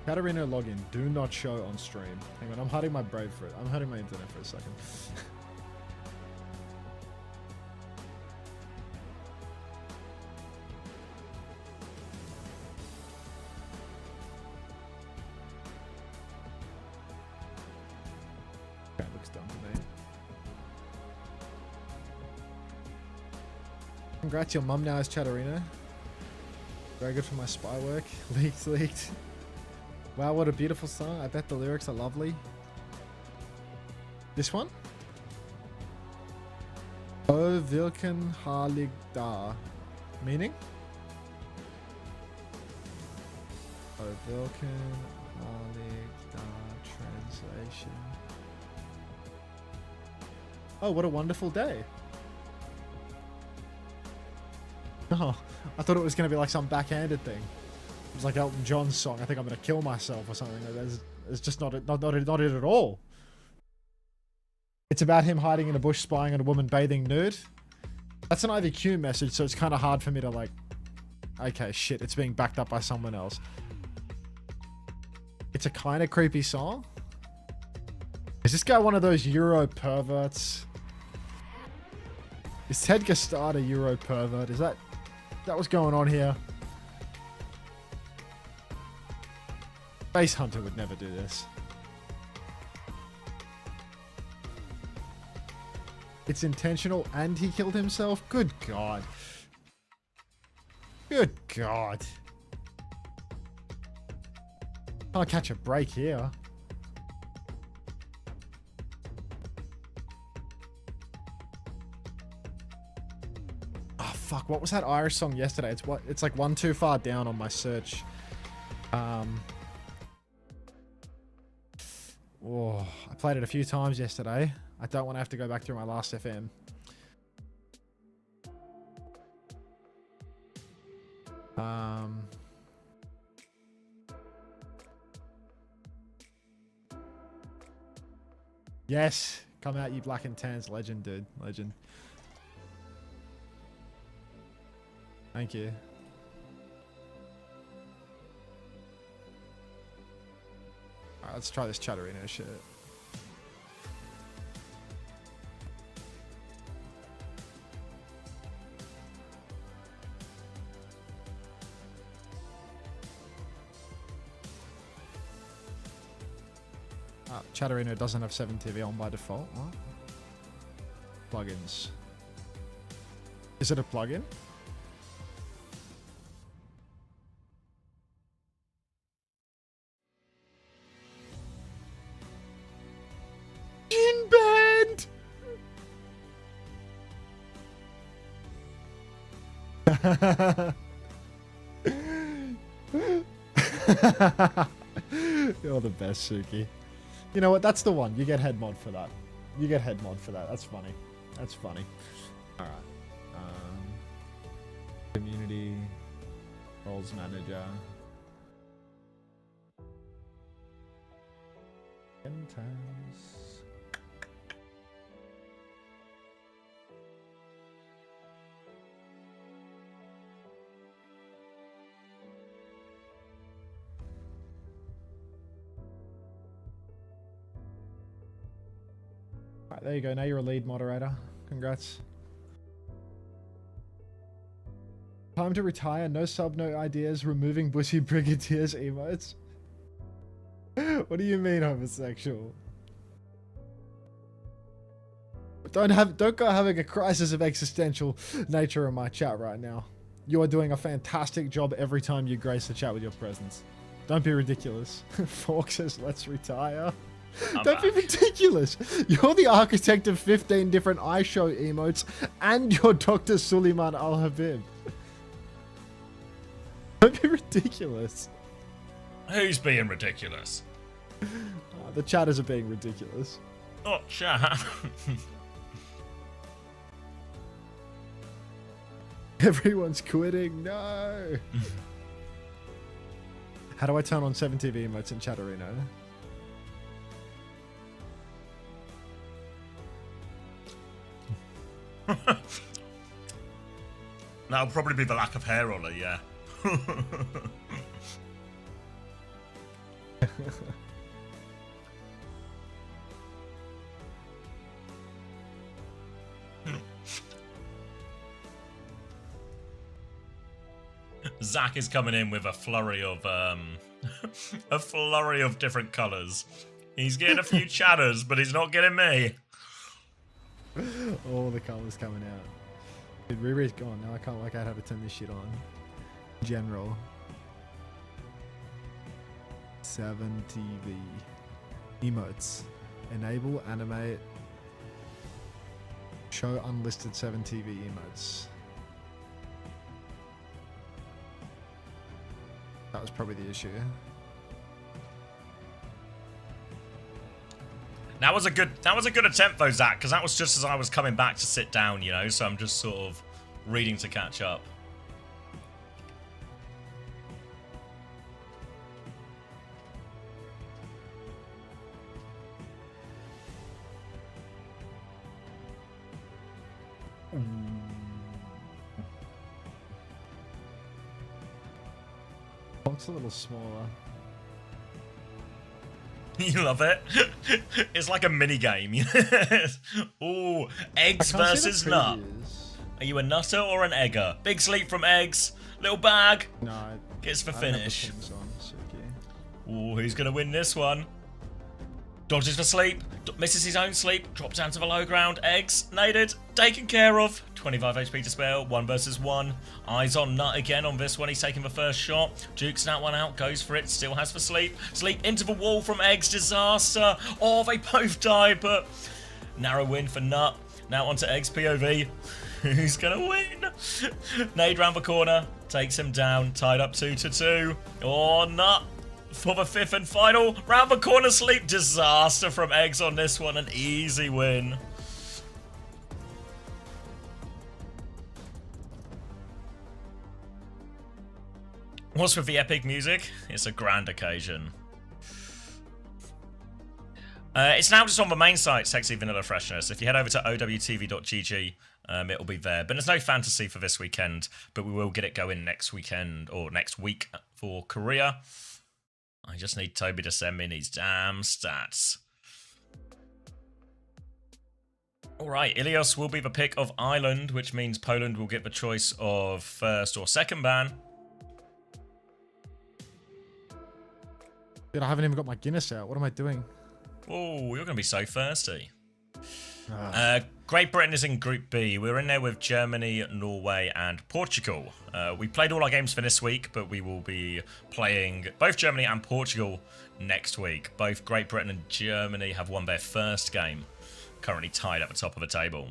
Katarina login. Do not show on stream. Hang on, I'm hiding my Brave for it. I'm hiding my internet for a second. That looks dumb to me. Congrats, your mum now has Chatterino. Very good for my spy work. Leaked. Wow, what a beautiful song. I bet the lyrics are lovely. This one? O Wilken Halig Da. Meaning? O Wilken Halig Da. Translation. Oh, what a wonderful day. Oh, I thought it was going to be like some backhanded thing. It was like Elton John's song. I think I'm going to kill myself or something. It's just not it at all. It's about him hiding in a bush spying on a woman bathing nude. That's an IVQ message, so it's kind of hard for me to like... Okay, shit, it's being backed up by someone else. It's a kind of creepy song. Is this guy one of those Euro perverts? Is Ted Gestard a Euro pervert? Is that what's going on here? Space Hunter would never do this. It's intentional and he killed himself? Good God. Good God. Can't catch a break here. Oh fuck, what was that Irish song yesterday? It's like one too far down on my search. Oh, I played it a few times yesterday. I don't want to have to go back through my last FM. Yes, come out, you black and tans, legend, dude, legend. Thank you. Alright, let's try this Chatterino shit. Chatterino doesn't have 7TV on by default. What? Plugins. Is it a plugin? In band. You're the best, Suki. You know what? That's the one. You get head mod for that. You get head mod for that. That's funny. That's funny. All right. Community roles manager. Times. Alright, there you go. Now you're a lead moderator. Congrats. Time to retire. No sub, no ideas. Removing Bushy Brigadiers emotes. What do you mean homosexual? Don't go having a crisis of existential nature in my chat right now. You are doing a fantastic job every time you grace the chat with your presence. Don't be ridiculous. Fork says, let's retire. Don't be ridiculous. You're the architect of 15 different iShow emotes and you're Dr. Suleiman Al-Habib. Don't be ridiculous. Who's being ridiculous? The chatters are being ridiculous. Oh, chat. Everyone's quitting. No. How do I turn on 7TV emotes in Chatterino? That'll probably be the lack of hair on her, yeah. Zach is coming in with a flurry of different colours. He's getting a few chatters, but he's not getting me. All the colours coming out. Dude, Riri's gone. Now I can't work out how to turn this shit on. General. 7TV. Emotes. Enable, animate. Show unlisted 7TV emotes. That was probably the issue. That was a good attempt though, Zach, because that was just as I was coming back to sit down, you know, so I'm just sort of reading to catch up. It's a little smaller. You love it? It's like a mini game. Ooh, eggs versus nut. Are you a nutter or an egger? Big sleep from eggs. Little bag. No. Gets for finish. On, ooh, who's going to win this one? Dodges for sleep. Misses his own sleep. Drops down to the low ground. Eggs. Naded. Taken care of. 25 HP to spare. 1 versus 1. Eyes on Nut again on this one. He's taking the first shot. Jukes that one out. Goes for it. Still has for sleep. Sleep into the wall from Eggs. Disaster. Oh, they both die, but narrow win for Nut. Now onto Eggs POV. Who's going to win? Nade round the corner. Takes him down. Tied up 2-2. Oh, Nut. For the 5th and final, round the corner sleep. Disaster from Eggs on this one. An easy win. What's with the epic music? It's a grand occasion. It's now just on the main site, Sexy Vanilla Freshness. If you head over to owtv.gg, it'll be there. But there's no fantasy for this weekend, but we will get it going next weekend or next week for Korea. I just need Toby to send me these damn stats. Alright, Ilios will be the pick of Ireland, which means Poland will get the choice of first or second ban. Dude, I haven't even got my Guinness out. What am I doing? Oh, you're going to be so thirsty. Ah. Great Britain is in Group B. We're in there with Germany, Norway, and Portugal. We played all our games for this week, but we will be playing both Germany and Portugal next week. Both Great Britain and Germany have won their first game, currently tied at the top of the table.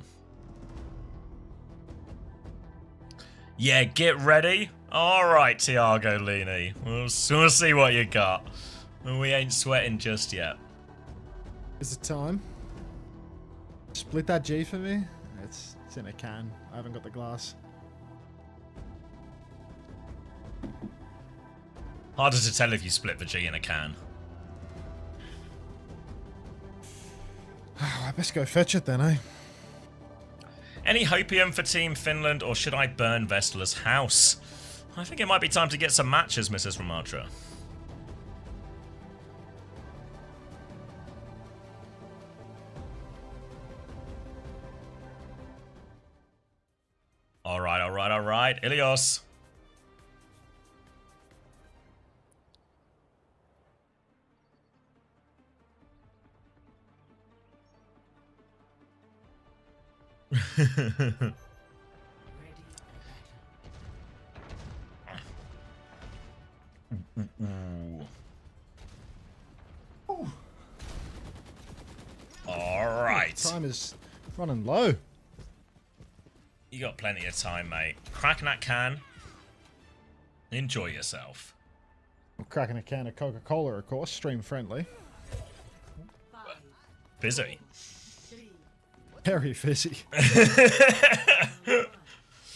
Yeah, get ready. All right, Tiago Lini. We'll see what you got. We ain't sweating just yet. Is it time? Split that G for me. It's in a can. I haven't got the glass. Harder to tell if you split the G in a can. I best go fetch it then, eh? Any hopium for Team Finland, or should I burn Vestala's house? I think it might be time to get some matches, Mrs. Ramatra. Alright. Ilios. Alright. Time is running low. You got plenty of time, mate. Cracking that can. Enjoy yourself. I'm cracking a can of Coca-Cola, of course, stream friendly. Busy. Very fizzy. It's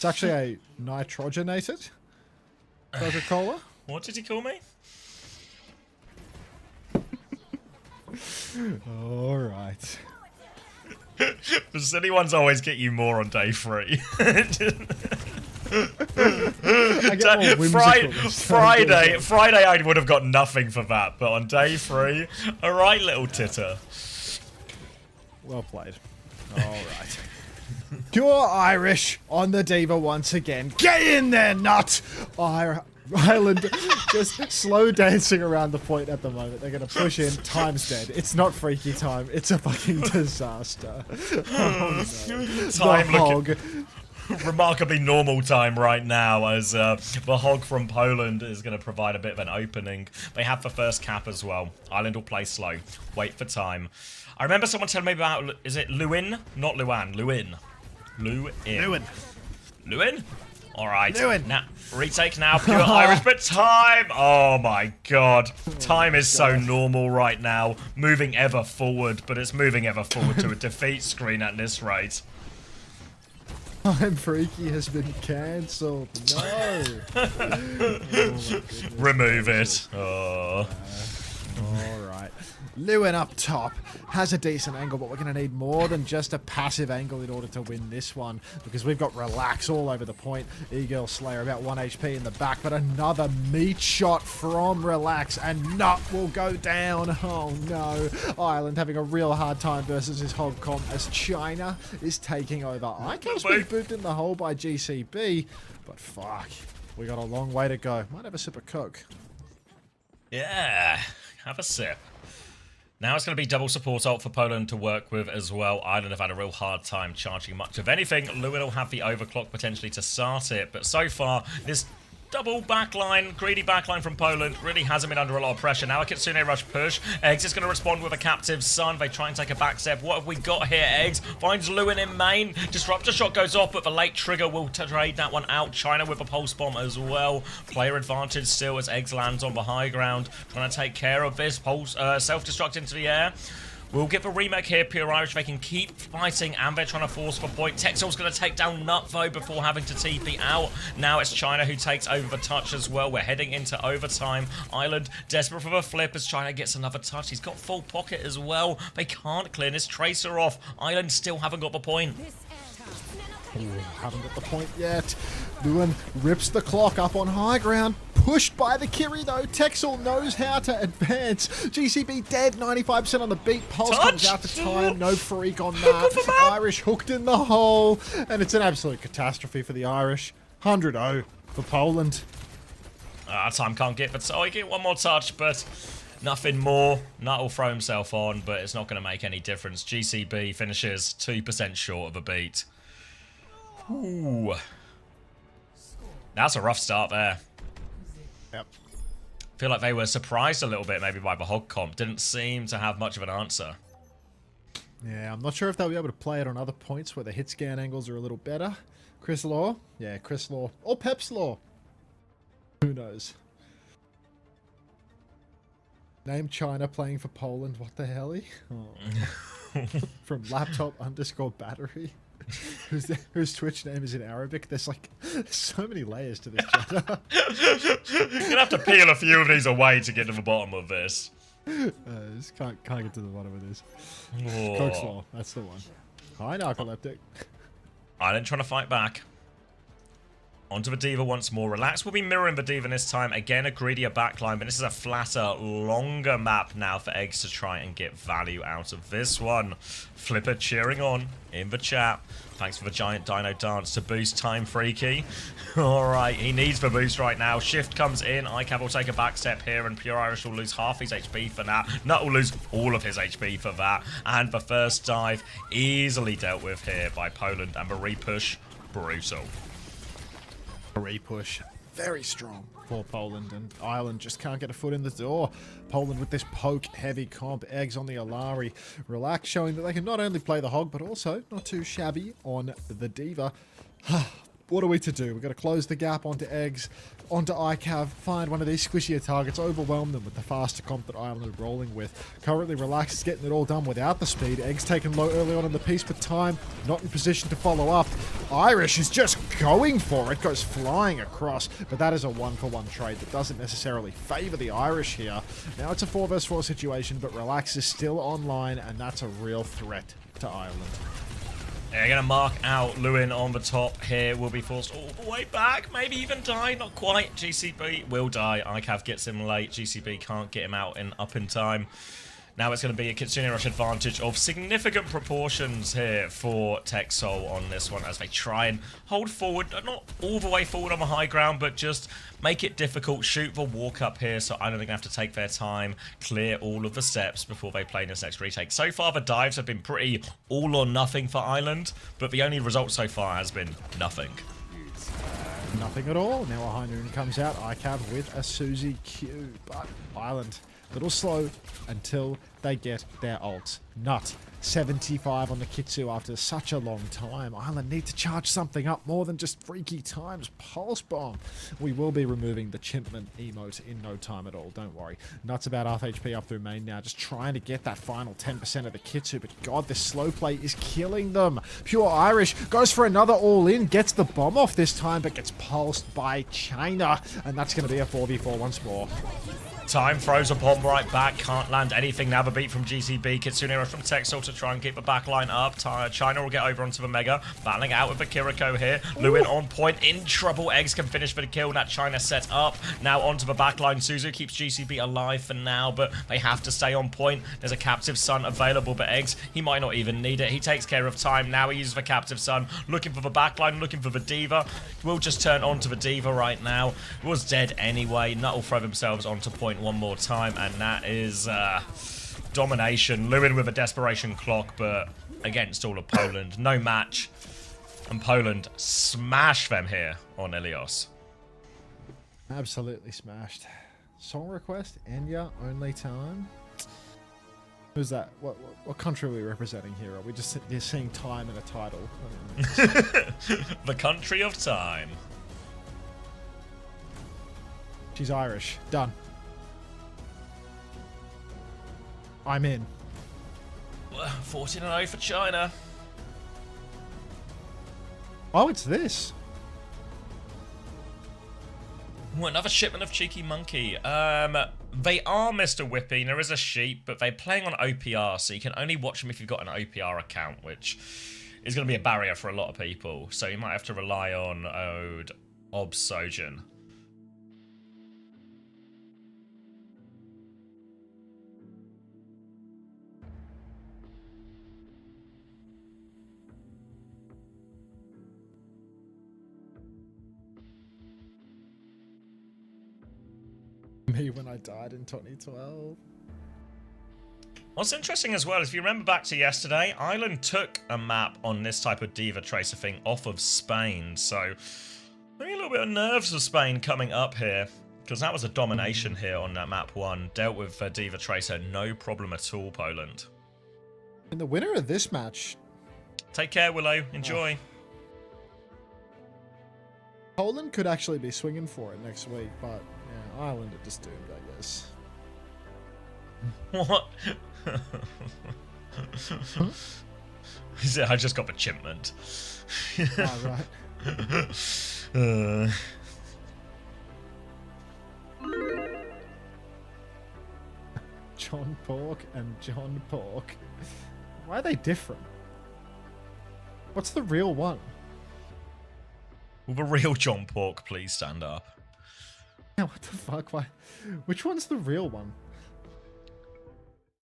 actually a nitrogenated Coca-Cola. What did he call me? All right. The ones always get you more on day 3. Friday I would have got nothing for that, but on day 3, all right, little titter. Well played. All right. Pure Irish on the diva once again. Get in there, nut! Ireland just slow dancing around the point at the moment. They're going to push in. Time's dead. It's not freaky time. It's a fucking disaster. Oh, no. Time the hog. Remarkably normal time right now, as the hog from Poland is going to provide a bit of an opening. They have the first cap as well. Ireland will play slow. Wait for time. I remember someone telling me about, is it Lewin? Not Luan, Lewin. Lewin? Alright. Now, retake now. Pure Irish, but time! Oh my god. Time is so normal right now. Moving ever forward, but it's moving ever forward to a defeat screen at this rate. Time Freaky has been cancelled. No. Oh, remove it. Oh. Alright. Lewin up top has a decent angle, but we're going to need more than just a passive angle in order to win this one, because we've got Relax all over the point. E-Girl Slayer about 1 HP in the back, but another meat shot from Relax, and Nut will go down. Oh no. Ireland having a real hard time versus his hog comp as China is taking over. ICA's been booped in the hole by GCB, but fuck. We got a long way to go. Might have a sip of Coke. Yeah, have a sip. Now it's going to be double support ult for Poland to work with as well. Ireland have had a real hard time charging much of anything. Lewin will have the overclock potentially to start it, but so far this double backline, greedy backline from Poland really hasn't been under a lot of pressure. Now a Kitsune rush push. Eggs is going to respond with a captive son. They try and take a back step. What have we got here? Eggs finds Lewin in main. Disruptor shot goes off, but the late trigger will trade that one out. China with a pulse bomb as well. Player advantage still as Eggs lands on the high ground. Trying to take care of this. Pulse self-destruct into the air. We'll get the remake here, Pure Irish. They can keep fighting, and they're trying to force the point. Texel's going to take down Nut, though, before having to TP out. Now it's China who takes over the touch as well. We're heading into overtime. Ireland, desperate for the flip as China gets another touch. He's got full pocket as well. They can't clear this Tracer off. Ireland still haven't got the point. Ooh, haven't got the point yet. Lewin rips the clock up on high ground. Pushed by the Kiri though. Texel knows how to advance. GCB dead, 95% on the beat. Pulse comes out to time. No freak on that. Irish hooked in the hole. And it's an absolute catastrophe for the Irish. 100-0 for Poland. Time can't get, but so I get one more touch, but Nothing more. Nut will throw himself on, but it's not going to make any difference. GCB finishes 2% short of a beat. Ooh. That's a rough start there. Yep. Feel like they were surprised a little bit maybe by the hog comp. Didn't seem to have much of an answer. Yeah, I'm not sure if they'll be able to play it on other points where the hit scan angles are a little better. Chris Law? Yeah, Chris Law. Or Pep's Law. Who knows? Name China playing for Poland. What the hell? Oh. From laptop_battery. Whose Twitch name is in Arabic. There's like so many layers to this chat. You're gonna have to peel a few of these away to get to the bottom of this. Just can't get to the bottom of this. Whoa. Coke's Law, that's the one. Hi, Narcoleptic. Island trying to fight back. Onto the Diva once more. Relax will be mirroring the Diva this time. Again, a greedier backline, but this is a flatter, longer map now for Eggs to try and get value out of this one. Flipper cheering on in the chat. Thanks for the giant dino dance to boost time, Freaky. Alright, he needs the boost right now. Shift comes in. iCav will take a back step here, and Pure Irish will lose half his HP for that. Nut will lose all of his HP for that. And the first dive easily dealt with here by Poland, and the repush, brutal. Repush very strong for Poland, and Ireland just can't get a foot in the door. Poland with this poke heavy comp. Eggs on the Alari. Relax, showing that they can not only play the hog but also not too shabby on the Diva. What are we to do? We've got to close the gap onto Eggs, onto iCav, find one of these squishier targets, overwhelm them with the faster comp that Ireland are rolling with. Currently, Relax is getting it all done without the speed. Eggs taken low early on in the piece, but time not in position to follow up. Irish is just going for it, goes flying across, but that is a 1-for-1 trade that doesn't necessarily favour the Irish here. Now it's a 4 vs 4 situation, but Relax is still online, and that's a real threat to Ireland. They're going to mark out Lewin on the top here. Will be forced all the way back. Maybe even die. Not quite. GCB will die. iCav gets him late. GCB can't get him out up in time. Now it's going to be a Kitsune Rush advantage of significant proportions here for Texol on this one as they try and hold forward. Not all the way forward on the high ground, but just make it difficult. Shoot the walk up here, so I don't think they have to take their time, clear all of the steps before they play this next retake. So far, the dives have been pretty all or nothing for Ireland, but the only result so far has been nothing. Nothing at all. Now a High Noon comes out. iCav with a Susie Q, but Ireland a little slow until they get their ults. Nut 75 on the Kitsu after such a long time. Ireland need to charge something up more than just freaky times. Pulse Bomb. We will be removing the Chimpman emote in no time at all, don't worry. Nut's about half HP up through main now, just trying to get that final 10% of the Kitsu, but god, this slow play is killing them. Pure Irish goes for another all-in, gets the bomb off this time, but gets pulsed by China, and that's going to be a 4v4 once more. Time throws a bomb right back. Can't land anything now. The beat from GCB. Kitsune Rush from Texel to try and keep the backline up. China will get over onto the Mega. Battling out with the Kiriko here. Lewin on point. In trouble. Eggs can finish for the kill. That China set up. Now onto the backline. Suzu keeps GCB alive for now, but they have to stay on point. There's a Captive Sun available, but Eggs, he might not even need it. He takes care of time. Now he uses the Captive Sun. Looking for the backline. Looking for the Diva. We'll just turn onto the Diva right now. Was dead anyway. Nut will throw themselves onto point one more time, and that is domination. Lewin with a desperation clock, but against all of Poland. No match, and Poland smash them here on Ilios. Absolutely smashed. Song request, Enya, only time. Who's that? What country are we representing here? Are we just seeing time in a title? The country of time. She's Irish. Done. I'm in. 14-0 for China. Oh, it's this. Ooh, another shipment of Cheeky Monkey. They are Mr. Whippy. There is a sheep, but they're playing on OPR, so you can only watch them if you've got an OPR account, which is going to be a barrier for a lot of people. So you might have to rely on OWWC. Me when I died in 2012. What's interesting as well is if you remember back to yesterday, Ireland took a map on this type of Diva Tracer thing off of Spain. So maybe a little bit of nerves of Spain coming up here. Because that was a domination here on that map 1. Dealt with Diva Tracer, no problem at all, Poland. And the winner of this match... Take care, Willow. Enjoy. Poland could actually be swinging for it next week, but yeah, Ireland are just doomed, I guess. What? He said, I just got the chimpment. Oh, right. John Pork and John Pork. Why are they different? What's the real one? Will the real John Pork please stand up? Yeah, what the fuck? Why? Which one's the real one?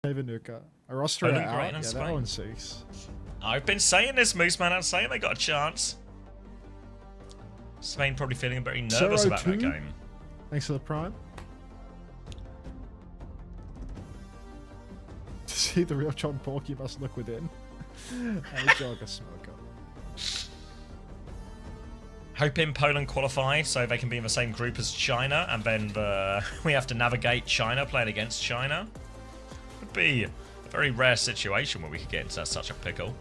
Vanuka. Are Austria Poland, out? Brighton, Yeah, and they're Spain. 0-6. I've been saying this, Moose Man. I'm saying they got a chance. Spain probably feeling very nervous about that 0-2. game. Thanks for the prime. To see the real John Pork, you must look within. Hey, jog a smoker. Hoping Poland qualify so they can be in the same group as China, and then we have to navigate China playing against China. Would be a very rare situation where we could get into such a pickle.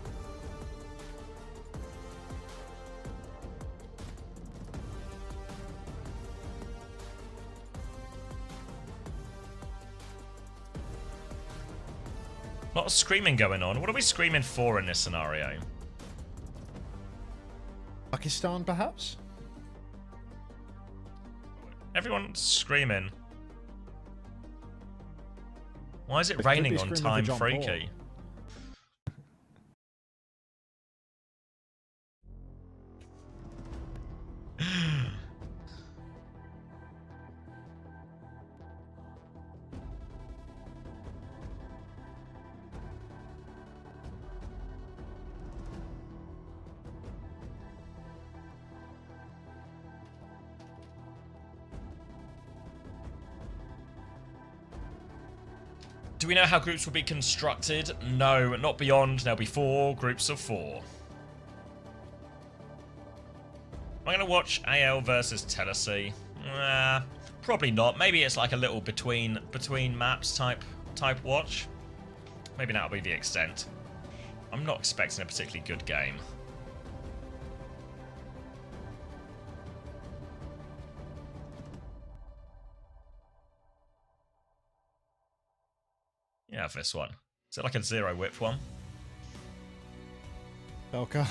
A lot of screaming going on. What are we screaming for in this scenario? Pakistan, perhaps? Everyone's screaming. Why is it They could raining be on screaming for Time John Freaky? Do we know how groups will be constructed? No, not beyond. There'll be 4 groups of 4. Am I going to watch AL versus Tennessee? Probably not. Maybe it's like a little between maps type watch. Maybe that'll be the extent. I'm not expecting a particularly good game. Yeah, this one. Is it like a 0 whip one? Belka.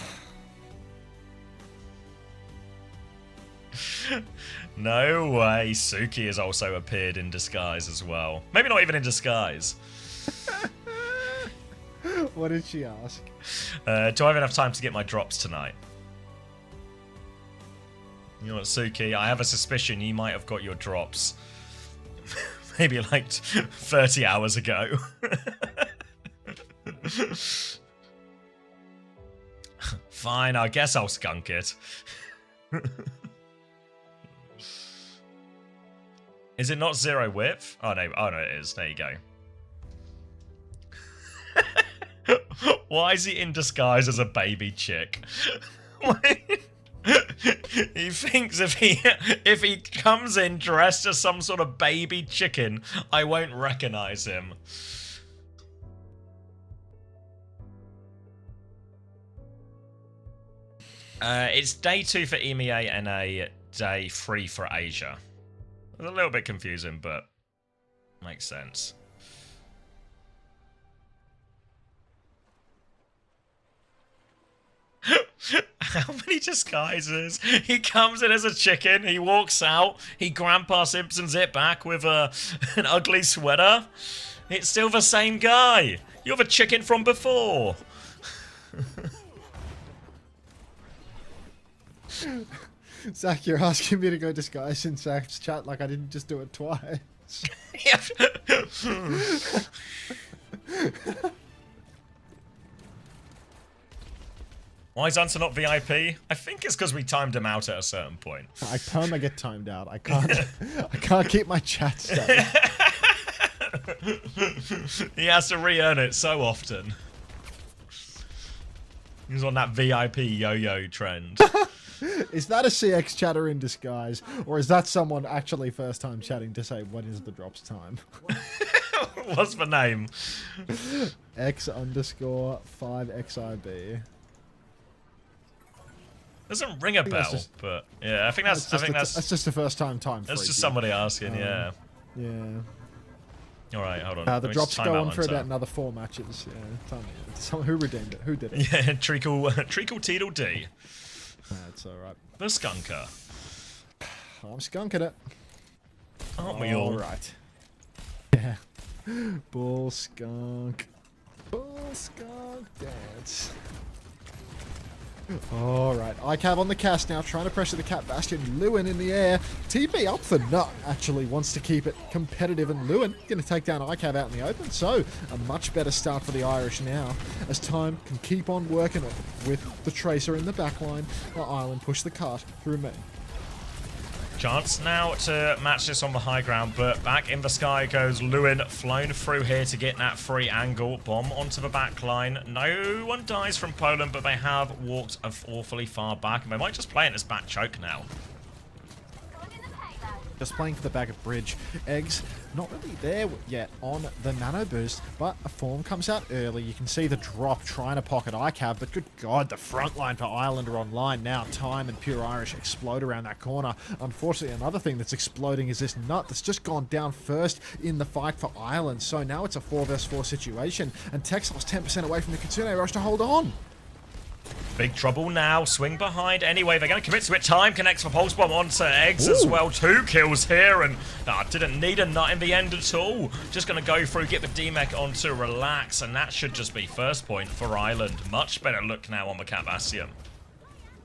No way. Suki has also appeared in disguise as well. Maybe not even in disguise. What did she ask? Do I have enough time to get my drops tonight? You know what, Suki? I have a suspicion you might have got your drops maybe like 30 hours ago. Fine, I guess I'll skunk it. Is it not 0 width? Oh no, it is. There you go. Why is he in disguise as a baby chick? He thinks if he comes in dressed as some sort of baby chicken, I won't recognize him. It's day 2 for EMEA and a day 3 for Asia. It's a little bit confusing, but makes sense. How many disguises? He comes in as a chicken, he walks out, he Grandpa Simpsons it back with an ugly sweater. It's still the same guy. You're the chicken from before. Zach, you're asking me to go disguise in Zach's chat like I didn't just do it twice. Why is Answer not VIP? I think it's because we timed him out at a certain point. I get timed out. I can't keep my chat safe. He has to re-earn it so often. He's on that VIP yo-yo trend. Is that a CX chatter in disguise, or is that someone actually first time chatting to say when is the drops time? What's the name? X_5XIB. Doesn't ring a bell, just- but yeah, I think that's That's just the first time that's freaky. just somebody asking. Yeah. Yeah. All right, hold on. The Let me drops just time go out on for one about time. another 4 matches. Yeah. Tell me. Who redeemed it? Who did it? Yeah, treacle teedle D. That's alright. The skunker. I'm skunking it. Aren't we all? Alright. Yeah. Bull skunk. Bull skunk dance. Alright, ICAV on the cast now, trying to pressure the Cat Bastion. Lewin in the air. TP up for Nut, actually wants to keep it competitive, and Lewin going to take down ICAV out in the open. So, a much better start for the Irish now, as time can keep on working with the Tracer in the backline, while Ireland push the cart through main. Chance now to match this on the high ground, but back in the sky goes Lewin, flown through here to get that free angle. Bomb onto the back line. No one dies from Poland, but they have walked awfully far back, and they might just play in this back choke now. Just playing for the bag of bridge. Eggs not really there yet on the nano boost, but a form comes out early. You can see the drop trying to pocket ICAV, but good God, the front line for Ireland are online now. Time and Pure Irish explode around that corner. Unfortunately, another thing that's exploding is this Nut that's just gone down first in the fight for Ireland. So now it's a 4 vs 4 situation, and Texel's 10% away from the Kitsune Rush to hold on. Big trouble now. Swing behind. Anyway, they're going to commit to it. Time connects for Pulse Bomb onto Eggs as well. 2 kills here, and didn't need a Nut in the end at all. Just going to go through, get the D-Mech onto Relax, and that should just be first point for Ireland. Much better look now on the Cat Bastion.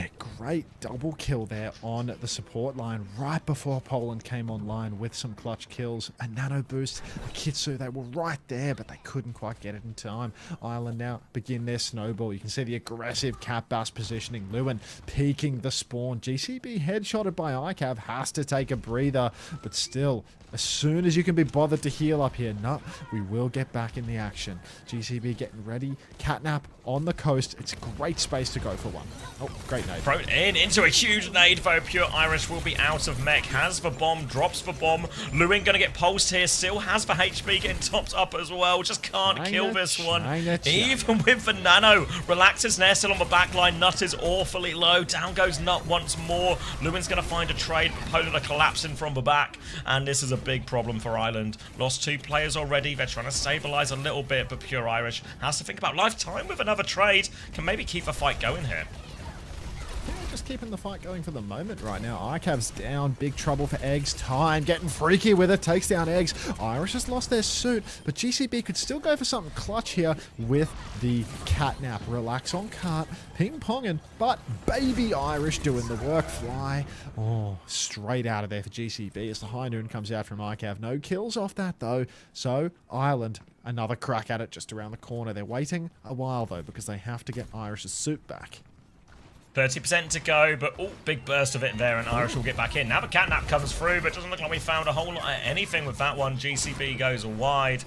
A great double kill there on the support line right before Poland came online with some clutch kills. A nano boost, a Kitsu, they were right there, but they couldn't quite get it in time. Ireland now begin their snowball. You can see the aggressive Cat Bass positioning. Lewin peeking the spawn. GCB headshotted by ICAV, has to take a breather, but still, as soon as you can be bothered to heal up here, Nut, we will get back in the action. GCB getting ready. Catnap on the coast. It's a great space to go for one. Oh, great nade. Thrown in into a huge nade, though. Pure Irish will be out of mech. Has the bomb, drops the bomb. Lewin going to get pulsed here. Still has the HP getting topped up as well. Just can't kill this one. Even with the nano. Relaxes Nair still on the back line. Nut is awfully low. Down goes Nut once more. Lewin's going to find a trade. Poland are collapsing from the back. And this is a big problem for Ireland. Lost 2 players already. They're trying to stabilize a little bit, but Pure Irish has to think about lifetime with another trade. Can maybe keep the fight going here. Yeah, just keeping the fight going for the moment right now. ICAV's down. Big trouble for Eggs. Time getting freaky with it. Takes down Eggs. Irish has lost their suit, but GCB could still go for something clutch here with the Catnap. Relax on cart. Ping-ponging, but baby Irish doing the work. Fly. Oh, straight out of there for GCB as the high noon comes out from ICAV. No kills off that, though. So, Ireland, another crack at it just around the corner. They're waiting a while, though, because they have to get Irish's suit back. 30% to go, but big burst of it there, and Irish will get back in. Now the Catnap comes through, but it doesn't look like we found a whole lot of anything with that one. GCB goes wide,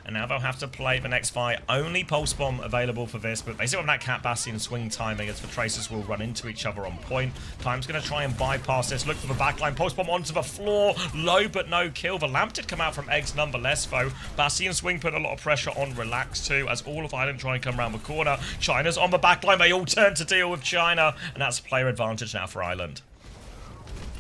and now they'll have to play the next fight. Only Pulse Bomb available for this, but they still have that Cat Bastion swing timing as the Tracers will run into each other on point. Time's going to try and bypass this. Look for the backline. Pulse Bomb onto the floor. Low, but no kill. The lamp did come out from Eggs nonetheless, though. Bastion swing put a lot of pressure on Relax too, as all of Ireland try and come around the corner. China's on the backline. They all turn to deal with China, and that's a player advantage now for Ireland.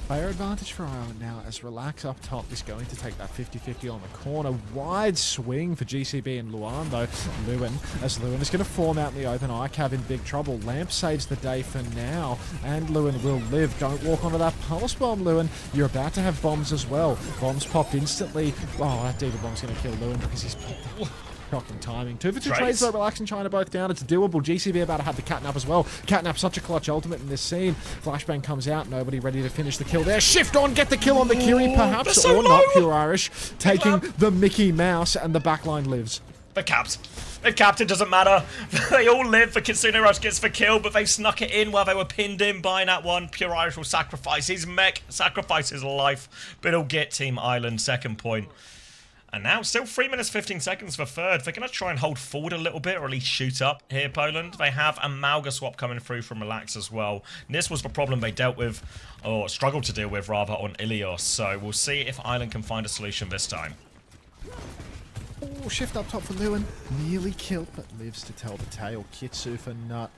Player advantage for Ireland now as Relax up top is going to take that 50-50 on the corner. Wide swing for GCB and Luan, though. Lewin is going to form out in the open. ICAV in big trouble. Lamp saves the day for now, and Lewin will live. Don't walk onto that pulse bomb, Lewin. You're about to have bombs as well. Bombs popped instantly. Oh, that Diva bomb's going to kill Lewin because he's popped. Shocking timing. 2 for 2 trades though. Relax and China both down. It's doable. GCB about to have the Catnap as well. Catnap such a clutch ultimate in this scene. Flashbang comes out. Nobody ready to finish the kill there. Shift on. Get the kill on the Kiri perhaps. Or not. Pure Irish taking the Mickey Mouse, and the backline lives. The caps. They've capped, it doesn't matter. They all live. The Kitsune Rush gets the kill, but they've snuck it in while they were pinned in by that one. Pure Irish will sacrifice his mech, sacrifice his life, but he'll get Team Ireland second point. And now, still 3 minutes 15 seconds for third. They're going to try and hold forward a little bit, or at least shoot up here, Poland. They have a Malga swap coming through from Relax as well. And this was the problem they dealt with, or struggled to deal with, rather, on Ilios. So we'll see if Ireland can find a solution this time. Oh, shift up top for Lewin. Nearly killed, but lives to tell the tale. Kitsu for Nut.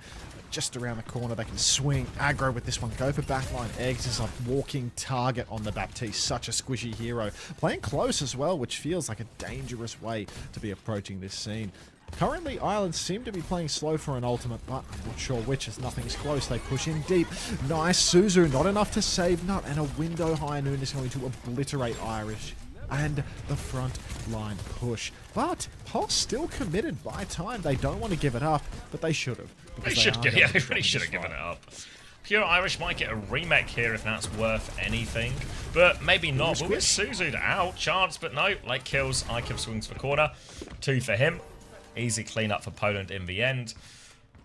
Just around the corner, they can swing aggro with this one. Go for backline. Eggs is a walking target on the Baptiste. Such a squishy hero. Playing close as well, which feels like a dangerous way to be approaching this scene. Currently, Ireland seem to be playing slow for an ultimate, but I'm not sure which, as nothing is close. They push in deep. Nice Suzu, not enough to save Nut, and a window high noon is going to obliterate Irish. And the front line push. But Pulse still committed by time. They don't want to give it up, but they should have. They should give, yeah, they really should have given it up. Pure Irish might get a remake here if that's worth anything, but maybe not. We'll get Suzu'd out. Chance, but no. Late kills. IKIV swings for corner. 2 for him. Easy cleanup for Poland in the end.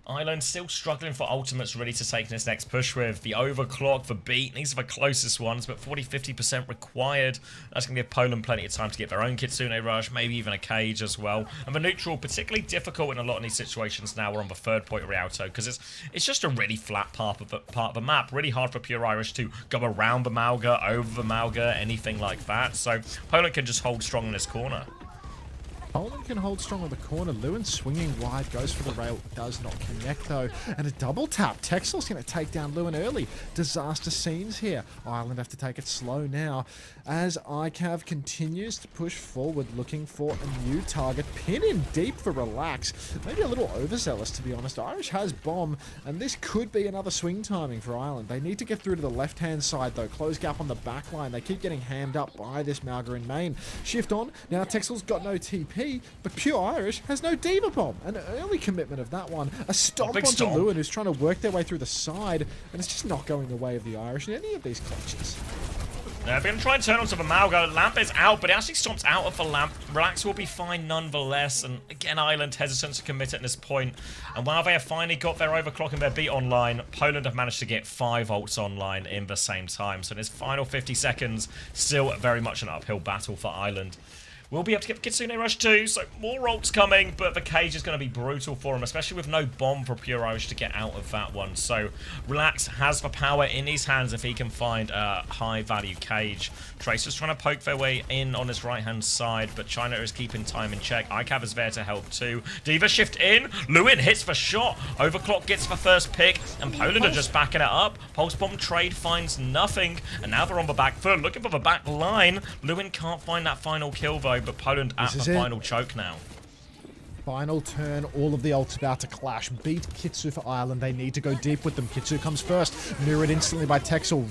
Ireland still struggling for ultimates ready to take this next push with. The overclock, the beat, these are the closest ones, but 40-50% required. That's going to give Poland plenty of time to get their own Kitsune Rush, maybe even a cage as well. And the neutral, particularly difficult in a lot of these situations now. We're on the third point of Rialto, because it's just a really flat part of the map. Really hard for Pure Irish to go around the Malga, over the Malga, anything like that. So Poland can just hold strong in this corner. Poland can hold strong on the corner. Lewin swinging wide, goes for the rail, does not connect though. And a double tap. Texel's going to take down Lewin early. Disaster scenes here. Ireland have to take it slow now as IKAV continues to push forward, looking for a new target. Pin in deep for Relax. Maybe a little overzealous, to be honest. Irish has bomb, and this could be another swing timing for Ireland. They need to get through to the left-hand side though. Close gap on the back line. They keep getting hammed up by this Malga in main. Shift on. Now Texel's got no TP, but Pure Irish has no Diva Bomb. An early commitment of that one. A stomp onto Lewin, who's trying to work their way through the side, and it's just not going the way of the Irish in any of these clutches. They're going to try and turn onto the Malga. Lamp is out, but it actually stomps out of the Lamp. Relax will be fine nonetheless. And again, Ireland hesitant to commit at this point. And while they have finally got their overclock and their beat online, Poland have managed to get 5 ults online in the same time. So in this final 50 seconds, still very much an uphill battle for Ireland. We'll be able to get Kitsune Rush too, so more ults coming, but the cage is going to be brutal for him, especially with no bomb for Pure Irish to get out of that one. So Relax has the power in his hands if he can find a high-value cage. Tracer's trying to poke their way in on his right-hand side, but China is keeping time in check. IKAV is there to help too. Diva shift in. Lewin hits the shot. Overclock gets the first pick, and Poland are just backing it up. Pulse Bomb trade finds nothing, and now they're on the back foot, looking for the back line. Lewin can't find that final kill though, but Poland at the final choke now. Final turn, all of the ults about to clash. Beat Kitsu for Ireland. They need to go deep with them. Kitsu comes first, mirrored instantly by Texel.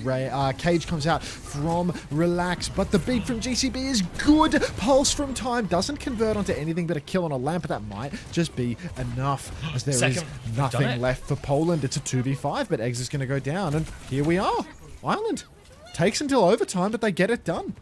Cage comes out from Relax, but the beat from GCB is good. Pulse from time doesn't convert onto anything but a kill on a lamp, but that might just be enough, as there is nothing left for Poland. It's a 2v5, but Eggs is going to go down, and here we are. Ireland takes until overtime, but they get it done.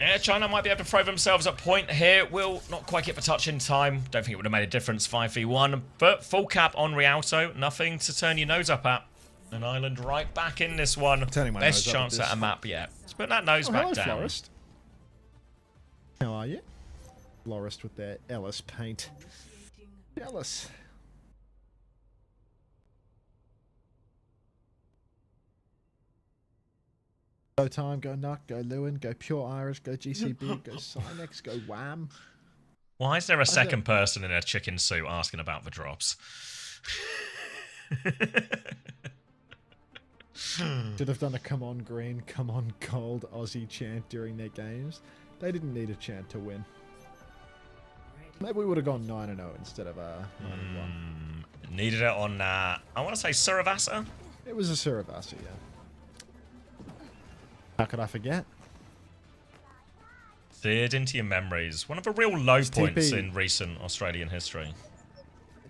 Yeah, China might be able to throw themselves at point here. Will not quite get the touch in time. Don't think it would have made a difference 5v1. But full cap on Rialto. Nothing to turn your nose up at. And Ireland right back in this one. Best chance at a map yet. Let's put that nose back down. Florist. How are you? Florist with their Ellis paint. Jealous. Go time, go Nut, go Lewin, go Pure Irish, go GCB, go Cynex, go Wham. Why is there a second person in a chicken suit asking about the drops? Should have done a come on green, come on gold Aussie chant during their games. They didn't need a chant to win. Maybe we would have gone 9-0 instead of 9-1. Needed it on, I want to say Suravasa? It was a Suravasa, yeah. How could I forget? Seared into your memories. One of the real low points TP. in recent Australian history.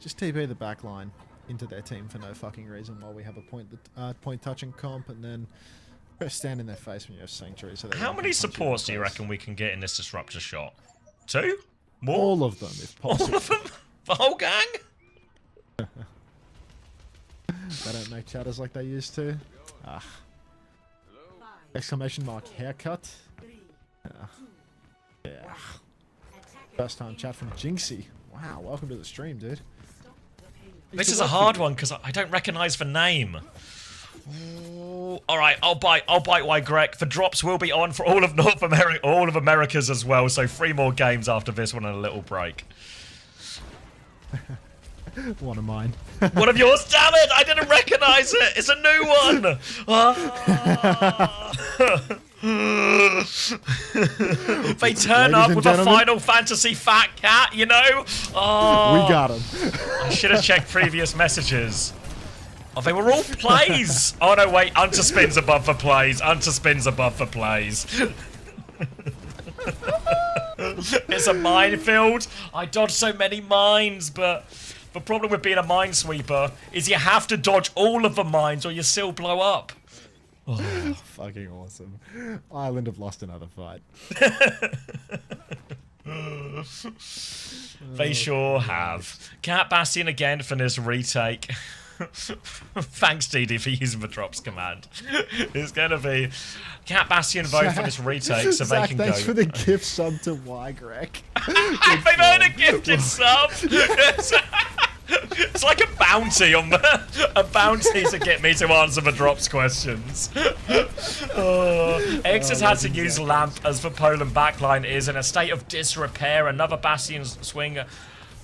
Just TP the back line into their team for no fucking reason while we have a point touching comp, and then stand in their face when you have Sanctuary. So how many supports do you reckon we can get in this Disruptor shot? 2? More? All of them, if possible. All of them? The whole gang? They don't make chatters like they used to. Ah. Exclamation mark haircut. Yeah. First time chat from Jinxie. Wow, welcome to the stream, dude. This is a hard one because I don't recognise the name. Ooh, all right, I'll bite why Greg. The drops will be on for all of North America, all of Americas as well. So 3 more games after this one and a little break. One of mine. One of yours, damn it! I didn't recognise it. It's a new one. They turn up with a Final Fantasy fat cat, you know. Oh, we got him. I should have checked previous messages. Oh, they were all plays. Oh no, wait. Unter spins above for plays. Unter spins above for plays. It's a minefield. I dodged so many mines, but the problem with being a minesweeper is you have to dodge all of the mines or you still blow up. Oh, fucking awesome. Ireland have lost another fight. They sure have. Cat Bastion again for this retake. Thanks, DD, for using the drops command. It's going to be Cat Bastion vote for this retake so Zach, they can go. thanks for the gift sub to YGreg. They've earned a gifted sub. It's like a bounty on a bounty to get me to answer the drops questions. X has had to use Lamp as the Poland backline is in a state of disrepair. Another Bastion swing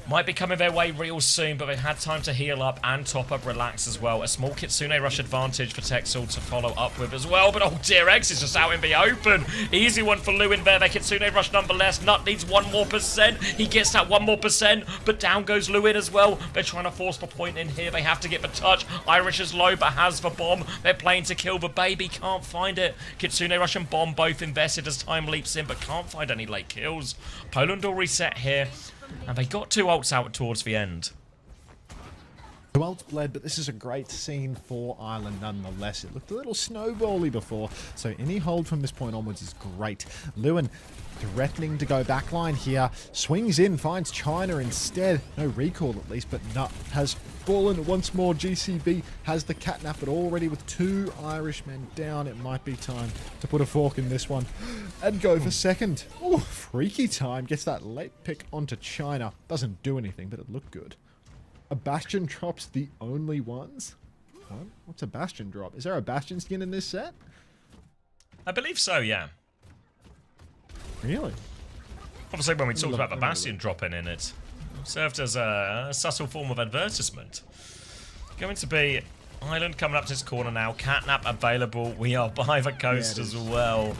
might be coming their way real soon, but they've had time to heal up and top up relax as well. A small Kitsune Rush advantage for Texel to follow up with as well, but oh dear, X is just out in the open. Easy one for Lewin there. Their Kitsune Rush nonetheless. Nut needs 1 more %. He gets that 1 more %, but down goes Lewin as well. They're trying to force the point in here. They have to get the touch. Irish is low, but has the bomb. They're playing to kill the baby. Can't find it. Kitsune Rush and bomb both invested as time leaps in, but can't find any late kills. Poland will reset here. And they got 2 ults out towards the end. 2 ults bled, but this is a great scene for Ireland nonetheless. It looked a little snowbally before, so any hold from this point onwards is great. Lewin threatening to go backline here. Swings in, finds China instead. No recall at least, but Nut has fallen once more. GCB has the catnap, but already with 2 Irishmen down, it might be time to put a fork in this one and go for second. Oh, freaky time. Gets that late pick onto China. Doesn't do anything, but it looked good. A Bastion drops the only ones? What? What's a Bastion drop? Is there a Bastion skin in this set? I believe so, yeah. Really? Obviously, when we talked about the Bastion dropping in, it served as a subtle form of advertisement. Going to be Ireland coming up to this corner now. Catnap available. We are by the coast as well.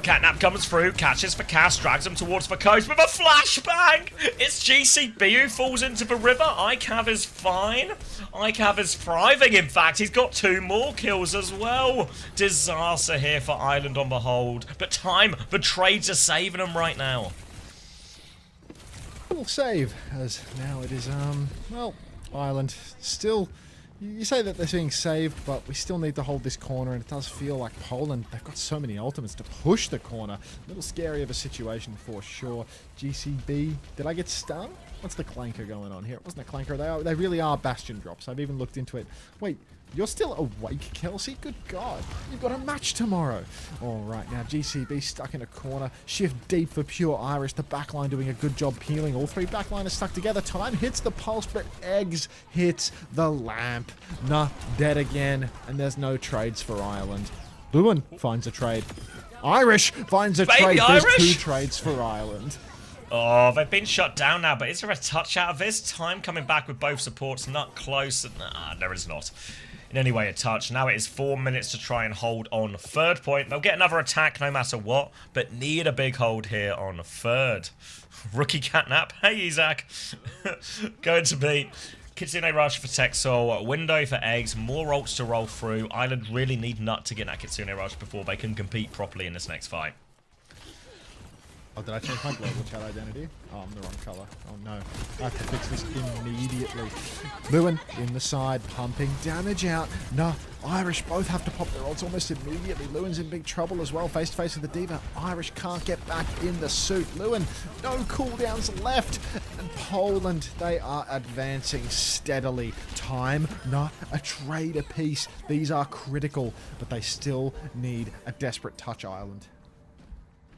Catnap comes through, catches for Cass, drags him towards the coast with a flashbang! It's GCB who falls into the river. Icav is fine. Icav is thriving, in fact. He's got 2 more kills as well. Disaster here for Ireland on the hold. But time, the trades are saving them right now. Little save, as now it is, well, Ireland still... You say that they're being saved, but we still need to hold this corner, and it does feel like Poland, they've got so many ultimates to push the corner. A little scary of a situation for sure. GCB, did I get stung? What's the clanker going on here? It wasn't a clanker, they really are Bastion drops. I've even looked into it. Wait, you're still awake, Kelsey? Good God. You've got a match tomorrow. All right, now GCB stuck in a corner. Shift deep for pure Irish. The backline doing a good job peeling. All 3 backliners stuck together. Time hits the pulse, but Eggs hits the lamp. Nah, dead again. And there's no trades for Ireland. Lewin finds a trade. Irish finds a trade. There's 2 trades for Ireland. Oh, they've been shut down now, but is there a touch out of this? Time coming back with both supports, not close. Nah, there is not. In any way, a touch. Now it is 4 minutes to try and hold on 3rd point. They'll get another attack no matter what, but need a big hold here on 3rd. Rookie catnap. Hey, Isaac. Going to be Kitsune Rush for Texel, window for Eggs, more ults to roll through. Ireland really need Nut to get that Kitsune Rush before they can compete properly in this next fight. Oh, did I change my global chat identity? Oh, I'm the wrong color. Oh no. I have to fix this immediately. Lewin in the side, pumping damage out. No, Irish both have to pop their ults almost immediately. Lewin's in big trouble as well, face to face with the D.Va. Irish can't get back in the suit. Lewin, no cooldowns left. And Poland, they are advancing steadily. Time, not a trade apiece. These are critical, but they still need a desperate touch, Ireland.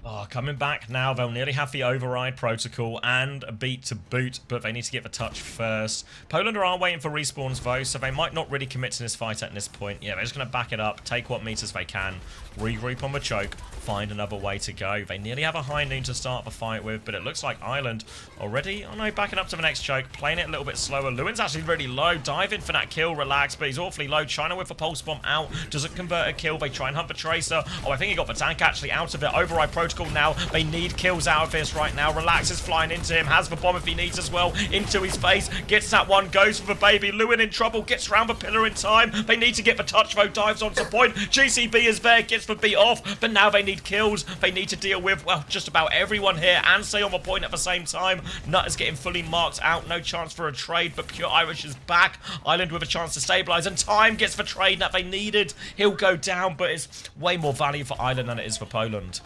Oh, coming back now. They'll nearly have the override protocol and a beat to boot, but they need to get the touch first. Poland are waiting for respawns, though, so they might not really commit to this fight at this point. Yeah, they're just going to back it up, take what meters they can, regroup on the choke, find another way to go. They nearly have a high noon to start the fight with, but it looks like Ireland already, oh no, backing up to the next choke, playing it a little bit slower. Lewin's actually really low, diving for that kill, relax, but he's awfully low. China with a pulse bomb out, doesn't convert a kill. They try and hunt the Tracer. Oh, I think he got the tank actually out of it. Override protocol now. They need kills out of this right now. Relax is flying into him, has the bomb if he needs as well, into his face, gets that one, goes for the baby. Lewin in trouble, gets around the pillar in time. They need to get the touch though, dives onto point. GCB is there, gets the beat off, but now they need kills. They need to deal with, well, just about everyone here and stay on the point at the same time. Nut is getting fully marked out, no chance for a trade, but Pure Irish is back. Ireland with a chance to stabilize, and Time gets the trade that they needed. He'll go down, but it's way more value for Ireland than it is for Poland.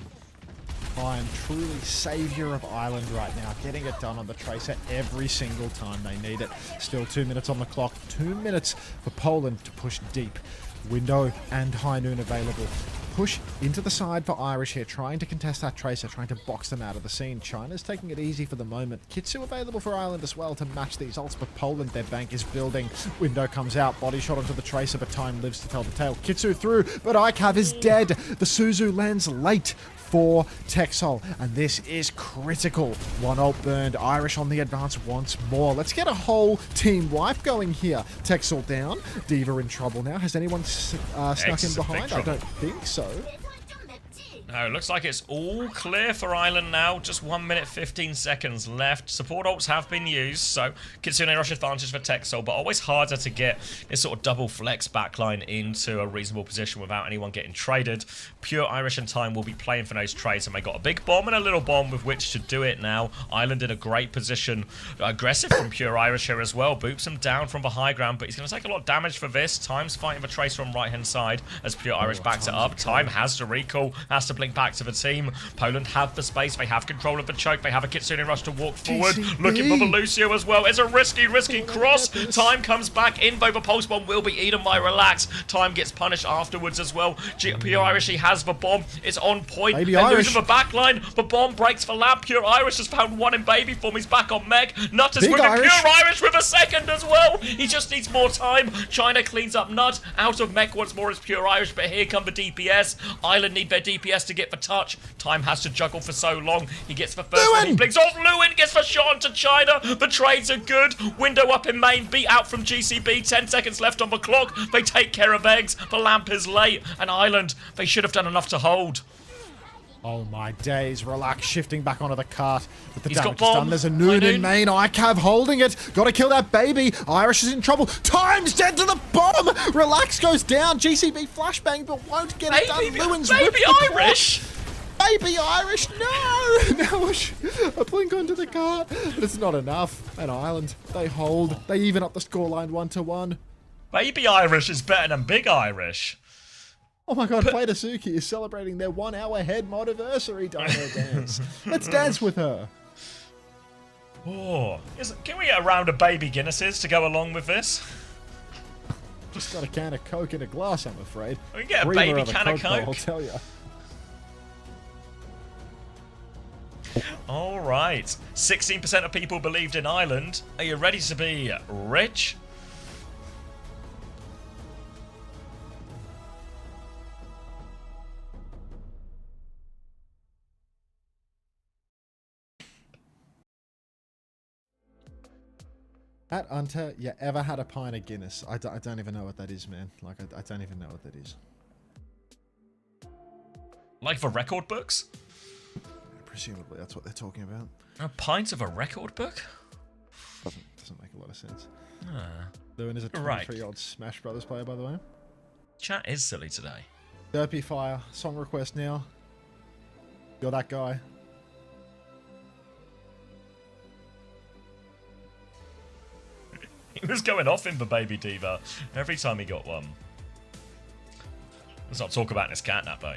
I am truly saviour of Ireland right now, getting it done on the Tracer every single time they need it. Still 2 minutes on the clock, 2 minutes for Poland to push deep. Window and high noon available. Push into the side for Irish here, trying to contest that Tracer, trying to box them out of the scene. China's taking it easy for the moment. Kitsu available for Ireland as well to match these ults, but Poland, their bank is building. Window comes out, body shot onto the Tracer, but Time lives to tell the tale. Kitsu through, but ICAV is dead. The Suzu lands late for Texol, and this is critical. One ult burned. Irish on the advance once more. Let's get a whole team wipe going here. Texol down. Diva in trouble now. Has anyone snuck in behind? I don't think so. No, looks like it's all clear for Ireland now. Just 1 minute 15 seconds left. Support ults have been used, so Kitsune rush advantage for Texel, but always harder to get this sort of double flex backline into a reasonable position without anyone getting traded. Pure Irish and Time will be playing for those trades, and they got a big bomb and a little bomb with which to do it now. Ireland in a great position. Aggressive from Pure Irish here as well. Boops him down from the high ground, but he's going to take a lot of damage for this. Time's fighting the Tracer on right-hand side as Pure Irish backs it up. Time has to recall, has to blink back to the team. Poland have the space, they have control of the choke, they have a Kitsune rush to walk forward. Looking for the Lucio as well. It's a risky cross. Time comes back in, though the pulse bomb will be eaten by Relax. Time gets punished afterwards as well. Pure Irish, he has the bomb. It's on point. Baby They're Irish. losing the back line. The bomb breaks for Lamp. Pure Irish has found one in baby form. He's back on Meg. Nut is Big with Irish. Pure Irish with a second as well. He just needs more time. China cleans up Nut. Out of Meg once more is Pure Irish, but here come the DPS. Ireland need their DPS to get the touch. Time has to juggle for so long. He gets the first one. He blinks off. Lewin gets the shot onto China. The trades are good. Window up in main. Beat out from GCB. 10 seconds left on the clock. They take care of eggs. The lamp is late. And Ireland, they should have done enough to hold. Oh my days. Relax, shifting back onto the cart. But the He's got damage is done. bomb. There's a noon High in main. ICAV holding it. Gotta kill that baby. Irish is in trouble. Time's dead to the bottom. Relax goes down. GCB flashbang, but won't get it done. Lewin's Baby ripped the Irish. clock. Baby Irish, no! Now a blink onto the cart, but it's not enough. And Ireland, they hold. They even up the scoreline 1-1. Baby Irish is better than Big Irish. Oh my god, Play Suki is celebrating their 1 hour head modiversary Dino dance. Let's dance with her. Oh, can we get a round of baby Guinnesses to go along with this? Just got a can of Coke in a glass, I'm afraid. We can get a Breather baby of a can of though, I'll Coke. tell you. All right, 16% of people believed in Ireland. Are you ready to be rich? At Unter, you ever had a pint of Guinness? I don't even know what that is, man. Like, I don't even know what that is. Like the record books? Presumably that's what they're talking about. A pint of a record book? Doesn't make a lot of sense. Ah. Lewin is a Right. 23-year-old Smash Brothers player, by the way. Chat is silly today. Derpy Fire, song request now. You're that guy. He was going off in the Baby Diva every time he got one. Let's not talk about this catnap though.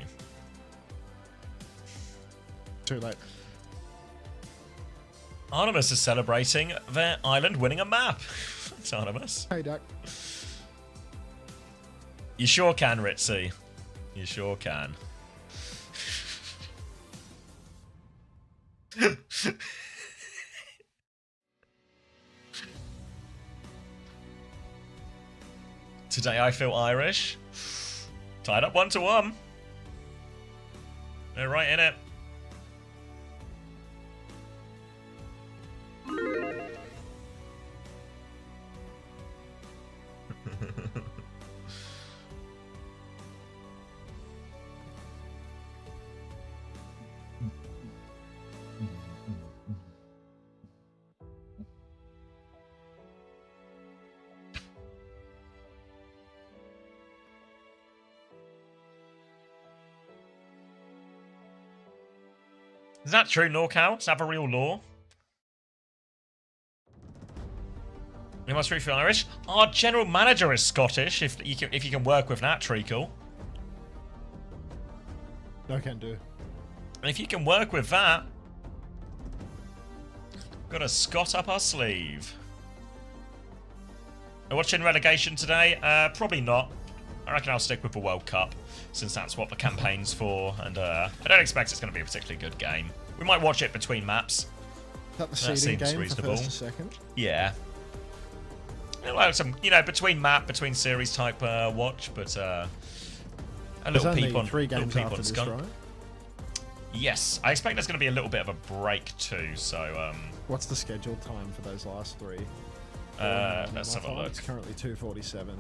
Too late. Artemis is celebrating their island winning a map. Thanks, Artemis. Hey, Duck. You sure can, Ritzy. You sure can. Today I feel Irish. Tied up 1-1. They're right in it. Is that true, NorCal? Does that have a real law? You must be Irish. Our general manager is Scottish. If you can work with that, treacle. No can do. And if you can work with that, got a Scot up our sleeve. Watching relegation today? Probably not. I reckon I'll stick with the World Cup, since that's what the campaign's for, and I don't expect it's going to be a particularly good game. We might watch it between maps. Is that the That seeding seems game reasonable. for first and second? Yeah. Well, some, between series type watch, but a There's little only peep on 3 games little peep after on this, Skunk. right? Yes, I expect there's going to be a little bit of a break too. So What's the scheduled time for those last 3? let's have a look. It's currently 2:47.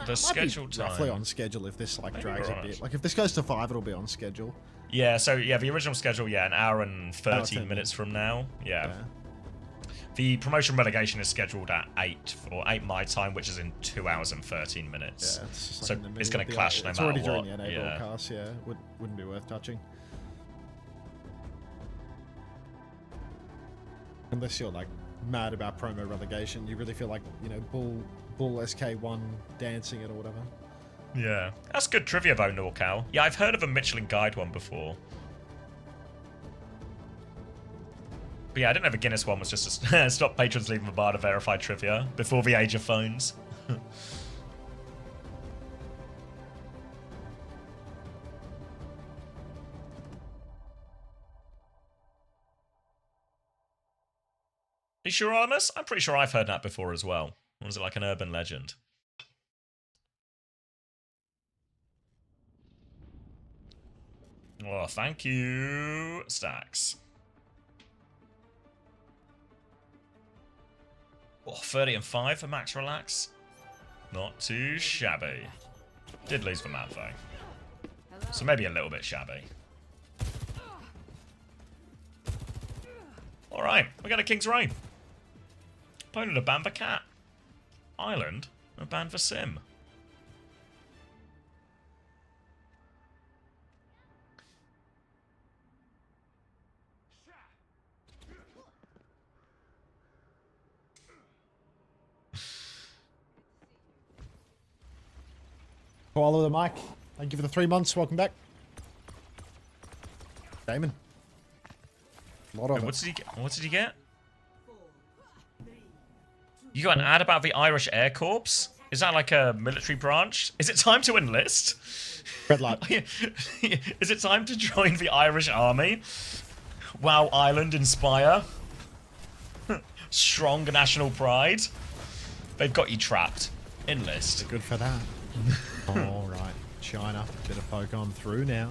The scheduled time. Roughly on schedule if this Maybe drags we're a on bit. it. Like if this goes to 5, it'll be on schedule. Yeah, so the original schedule, an hour and 13 10 minutes from now. Yeah. The promotion relegation is scheduled at 8 my time, which is in 2 hours and 13 minutes. Yeah, it's just So in the it's middle going of to the- clash no it's matter already what. during the NA Yeah. broadcast, yeah. Wouldn't be worth touching. Unless you're like mad about promo relegation, you really feel like, Bull SK1 dancing it or whatever. Yeah. That's good trivia though, NorCal. Yeah, I've heard of a Michelin Guide one before. But yeah, I didn't know the Guinness one was just to stop patrons leaving the bar to verify trivia before the age of phones. You sure, Artemis? I'm pretty sure I've heard that before as well. Or was it like an urban legend? Oh, thank you, Stacks. Oh, 30 and 5 for Max Relax. Not too shabby. Did lose the map though. So maybe a little bit shabby. Alright, we got a King's Reign. Opponent a ban for Cat. Island a ban for Sim. Follow the mic. Thank you for the 3 months. Welcome back. Damon. A lot of Wait, it. what did he get? You got an ad about the Irish Air Corps? Is that like a military branch? Is it time to enlist? Red light. Is it time to join the Irish Army? Wow, Ireland inspire. Strong national pride. They've got you trapped. Enlist. Good for that. Alright. China. Bit of poke on through now.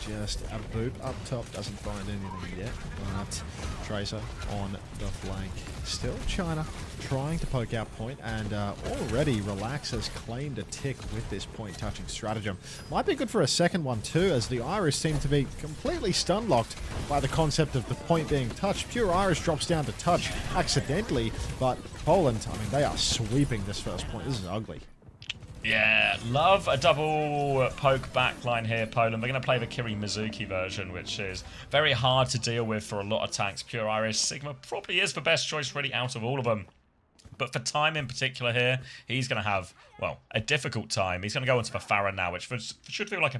Just a boop up top. Doesn't find anything yet. But Tracer on the flank. Still China trying to poke out point, and already Relax has claimed a tick with this point touching stratagem. Might be good for a second one too, as the Irish seem to be completely stun locked by the concept of the point being touched. Pure Irish drops down to touch accidentally, but Poland, I mean, they are sweeping this first point. This is ugly. Yeah, love a double poke backline here, Poland. We're going to play the Kiri Mizuki version, which is very hard to deal with for a lot of tanks. Pure Irish Sigma probably is the best choice really out of all of them. But for time in particular here, he's going to have, well, a difficult time. He's going to go into the Farah now, which should feel like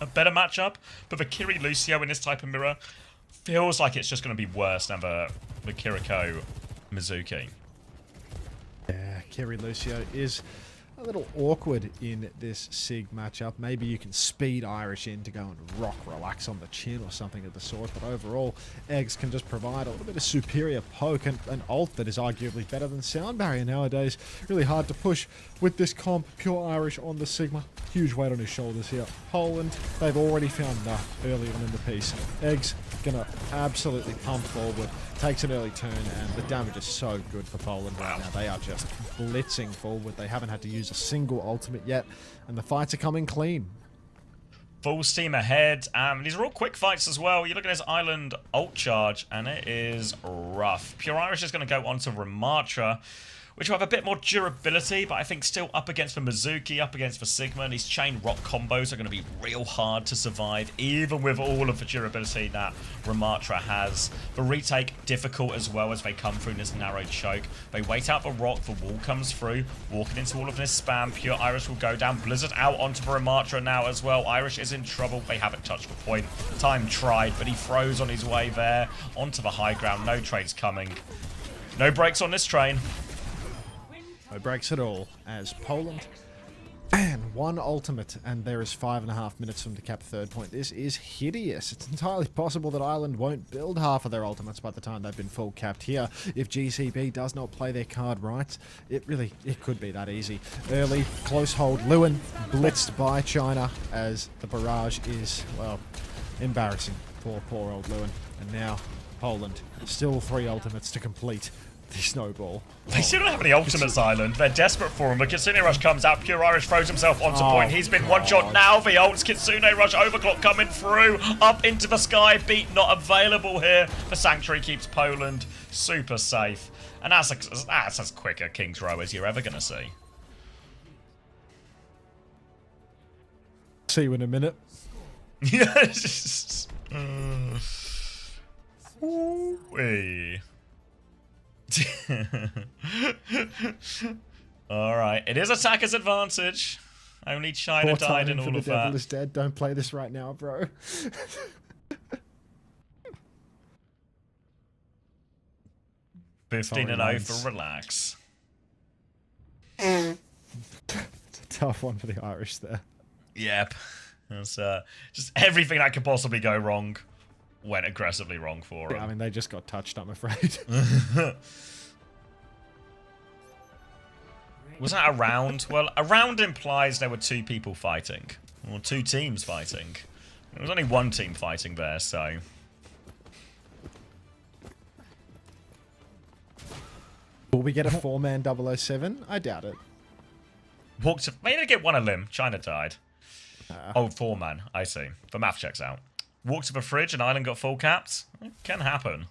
a better matchup. But the Kiri Lucio in this type of mirror feels like it's just going to be worse than the Kiriko Mizuki. Yeah, Kiri Lucio is a a little awkward in this SIG matchup. Maybe you can speed Irish in to go and rock relax on the chin or something of the sort, but overall, Eggs can just provide a little bit of superior poke and an ult that is arguably better than Sound Barrier nowadays. Really hard to push with this comp. Pure Irish on the Sigma. Huge weight on his shoulders here. Poland, they've already found enough early on in the piece. Eggs gonna absolutely pump forward. Takes an early turn, and the damage is so good for Poland right now. They are just blitzing forward. They haven't had to use a single ultimate yet, and the fights are coming clean. Full steam ahead. These are all quick fights as well. You look at this Island ult charge, and it is rough. Pure Irish is going to go on to Ramatra, which will have a bit more durability, but I think still up against the Mizuki, up against the Sigma, and these chain rock combos are going to be real hard to survive, even with all of the durability that Ramatra has. The retake, difficult as well as they come through in this narrow choke. They wait out the rock, the wall comes through, walking into all of this spam. Pure Irish will go down. Blizzard out onto the Ramatra now as well. Irish is in trouble. They haven't touched the point. Time tried, but he froze on his way there. Onto the high ground. No trades coming. No brakes on this train. No breaks at all, as Poland, man, one ultimate, and there is 5.5 minutes for them to cap third point. This is hideous. It's entirely possible that Ireland won't build half of their ultimates by the time they've been full capped here. If GCB does not play their card right, it could be that easy. Early, close hold, Lewin blitzed by China, as the barrage is, well, embarrassing for poor old Lewin. And now, Poland, still 3 ultimates to complete the snowball. They still don't have any ultimates, Island. They're desperate for him, but Kitsune Rush comes out. Pure Irish throws himself onto point. He's been one-shot now. The ults, Kitsune Rush, Overclock coming through. Up into the sky. Beat not available here. The Sanctuary keeps Poland super safe. And that's as quick a King's Row as you're ever going to see. See you in a minute. Yes. Ooh-wee. Alright, it is attacker's advantage. Only China died in all of the devil that. is dead. Don't play this right now, bro. 15-0 for relax. It's a tough one for the Irish there. Yep. That's just everything that could possibly go wrong went aggressively wrong for them. Yeah, I mean, they just got touched, I'm afraid. Was that a round? Well, a round implies there were 2 people fighting. Or 2 teams fighting. There was only 1 team fighting there, so... Will we get a 4-man 007? I doubt it. They didn't get one a limb. China died. Oh, 4-man. I see. The math checks out. Walked to the fridge and Ireland got full capped. It can happen.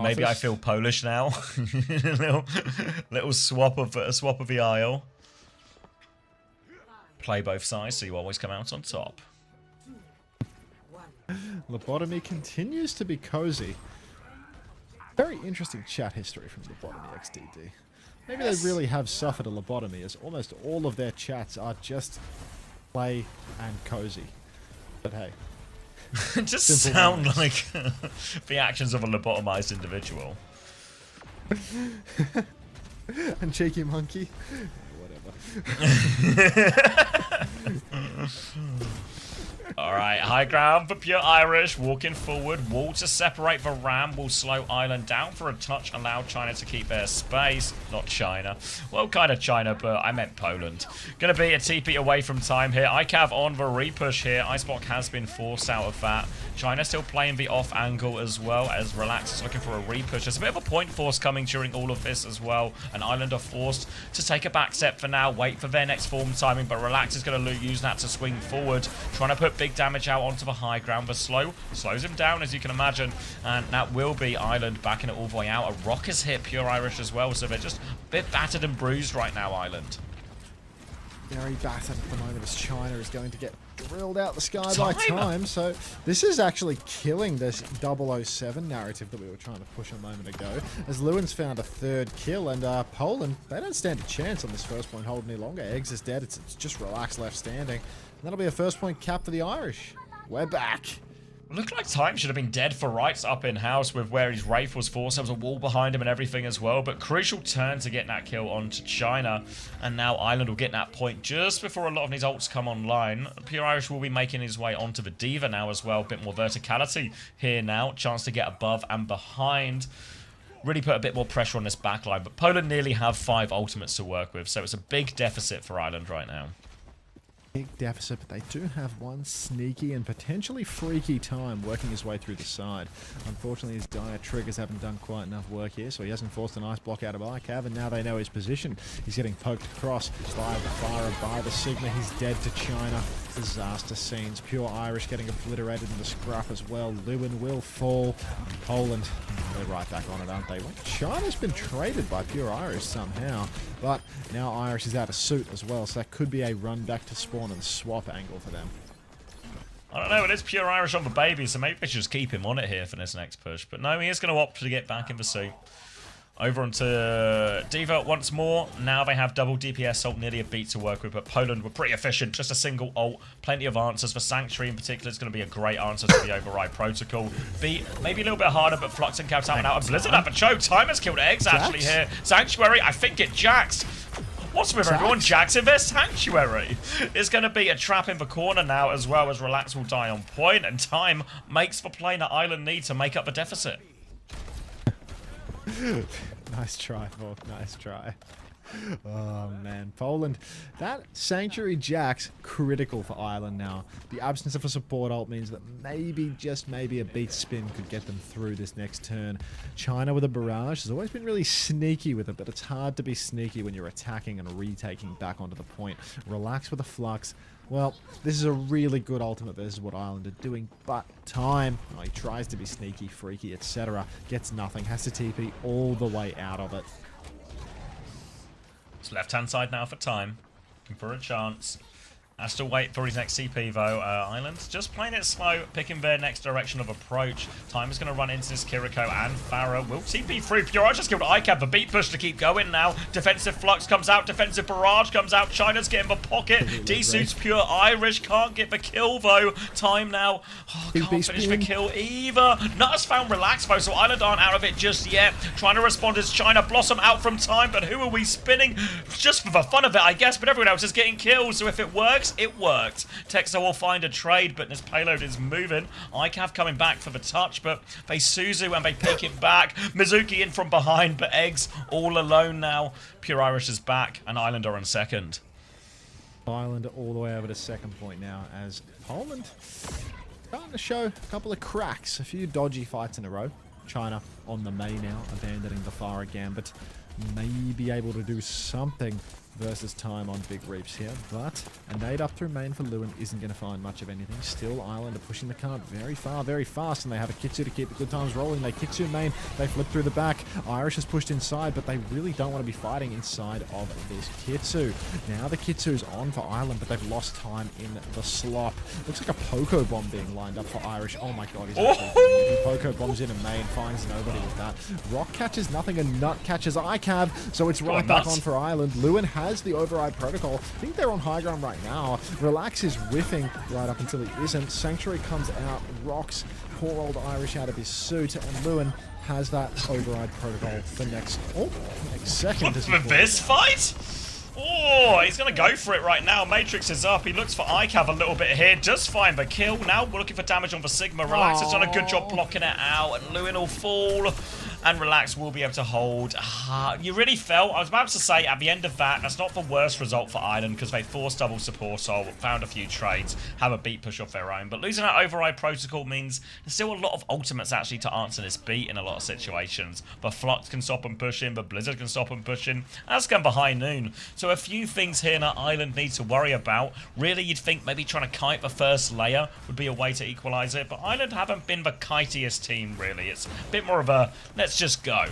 Maybe I feel Polish now. little swap of the aisle. Play both sides, so you always come out on top. Lobotomy continues to be cozy. Very interesting chat history from Lobotomy XDD. Maybe they really have suffered a lobotomy, as almost all of their chats are just play and cozy. But hey. Just sound like the actions of a lobotomized individual. And cheeky monkey. Whatever. Alright, high ground for Pure Irish. Walking forward. Wall to separate the Ram. Will slow Ireland down for a touch. Allow China to keep their space. Not China. Well, kind of China, but I meant Poland. Gonna be a TP away from time here. ICAV on the repush here. Icebox has been forced out of that. China still playing the off angle as well, as Relax is looking for a repush. There's a bit of a point force coming during all of this as well. And Ireland are forced to take a back step for now. Wait for their next form timing, but Relax is going to use that to swing forward. Trying to put big damage out onto the high ground. The slows him down, as you can imagine. And that will be Ireland backing it all the way out. A rock has hit Pure Irish as well, so they're just a bit battered and bruised right now, Ireland. Very battered at the moment, as China is going to get drilled out the sky by time. So this is actually killing this 007 narrative that we were trying to push a moment ago, as Lewin's found a 3rd kill, and Poland, they don't stand a chance on this first point hold any longer. Eggs is dead. It's just Relax left standing. And that'll be a first point cap for the Irish. We're back. Looked like Time should have been dead for rights up in house with where his Wraith was forced. There was a wall behind him and everything as well. But crucial turn to get that kill onto China. And now Island will get that point just before a lot of his ults come online. Pure Irish will be making his way onto the Diva now as well. A bit more verticality here now. Chance to get above and behind. Really put a bit more pressure on this backline. But Poland nearly have 5 ultimates to work with. So it's a big deficit for Ireland right now. Big deficit, but they do have one sneaky and potentially freaky Time working his way through the side. Unfortunately, his dire triggers haven't done quite enough work here, so he hasn't forced a nice block out of ICAV, and now they know his position. He's getting poked across by the Fire, by the Sigma. He's dead to China. Disaster scenes. Pure Irish getting obliterated in the scruff as well. Lewin will fall. Poland, they're right back on it, aren't they? Well, China's been traded by Pure Irish somehow, but now Irish is out of suit as well, so that could be a run back to spawn and swap angle for them. I don't know, it is Pure Irish on the baby, so maybe they should just keep him on it here for this next push. But no, he is going to opt to get back in the suit. Over onto Diva once more. Now they have double DPS ult, nearly a beat to work with, but Poland were pretty efficient. Just a single ult, plenty of answers. For Sanctuary in particular, it's going to be a great answer to the override protocol. Beat, maybe a little bit harder, but Flux and Caps out and out. And Blizzard at the choke. Time has killed Eggs actually here. Sanctuary, I think it jacks. What's with everyone? Jax in their Sanctuary. It's going to be a trap in the corner now, as well as Relax will die on point, and Time makes the play that Ireland need to make up the deficit. Nice try, Volk. Nice try. Oh, man. Poland. That Sanctuary Jax, critical for Ireland now. The absence of a support ult means that maybe, just maybe, a beat spin could get them through this next turn. China with a barrage has always been really sneaky with it, but it's hard to be sneaky when you're attacking and retaking back onto the point. Relax with a Flux. Well, this is a really good ultimate versus what Ireland are doing, but Time, oh, he tries to be sneaky, freaky, etc. Gets nothing, has to TP all the way out of it. It's left-hand side now for Time. Looking for a chance. Has to wait for his next CP though. Ireland's just playing it slow, picking their next direction of approach. Time is going to run into this Kiriko and Farah will TP through. Pure Irish just killed ICAV. The beat push to keep going now. Defensive Flux comes out. Defensive Barrage comes out. China's getting the pocket. D-suits Pure Irish. Can't get the kill though. Time now. Oh, can't finish the kill either. Nuts found Relax though, so Ireland aren't out of it just yet. Trying to respond as China Blossom out from Time, but who are we spinning? Just for the fun of it, I guess, but everyone else is getting killed, so if it works, it worked. Texo will find a trade, but this payload is moving. ICAV coming back for the touch, but they Suzu and they pick it back. Mizuki in from behind, but Eggs all alone now. Pure Irish is back, and Ireland are on second. Ireland all the way over to second point now, as Poland starting to show a couple of cracks. A few dodgy fights in a row. China on the May now, abandoning the Farah Gambit. May be able to do something versus Time on Big Reaps here, but a nade up through main for Lewin isn't going to find much of anything. Still, Ireland are pushing the cart very far, very fast, and they have a Kitsu to keep the good times rolling. They Kitsu main, they flip through the back. Irish is pushed inside, but they really don't want to be fighting inside of this Kitsu. Now the Kitsu's on for Ireland, but they've lost time in the slop. Looks like a Poco Bomb being lined up for Irish. Oh my god, he's actually Poco Bombs in main, finds nobody with that. Rock catches nothing, and Nut catches ICAV, so it's right back on for Ireland. Lewin has the override protocol. I think they're on high ground right now. Relax is whiffing right up until he isn't. Sanctuary comes out, rocks poor old Irish out of his suit, and Lewin has that override protocol for next second. For this fight? Oh, he's going to go for it right now. Matrix is up. He looks for ICAV a little bit here. Does find the kill. Now we're looking for damage on the Sigma. Relax has done a good job blocking it out, and Lewin will fall. And Relax will be able to hold. You really felt, I was about to say, at the end of that, that's not the worst result for Ireland, because they forced double support, so found a few trades, have a beat push off their own. But losing that override protocol means there's still a lot of ultimates actually to answer this beat in a lot of situations. But Flux can stop them pushing, but Blizzard can stop them pushing. That's come behind noon. So a few things here that Ireland need to worry about. Really, you'd think maybe trying to kite the first layer would be a way to equalize it, but Ireland haven't been the kitiest team, really. It's a bit more of a, let's just go.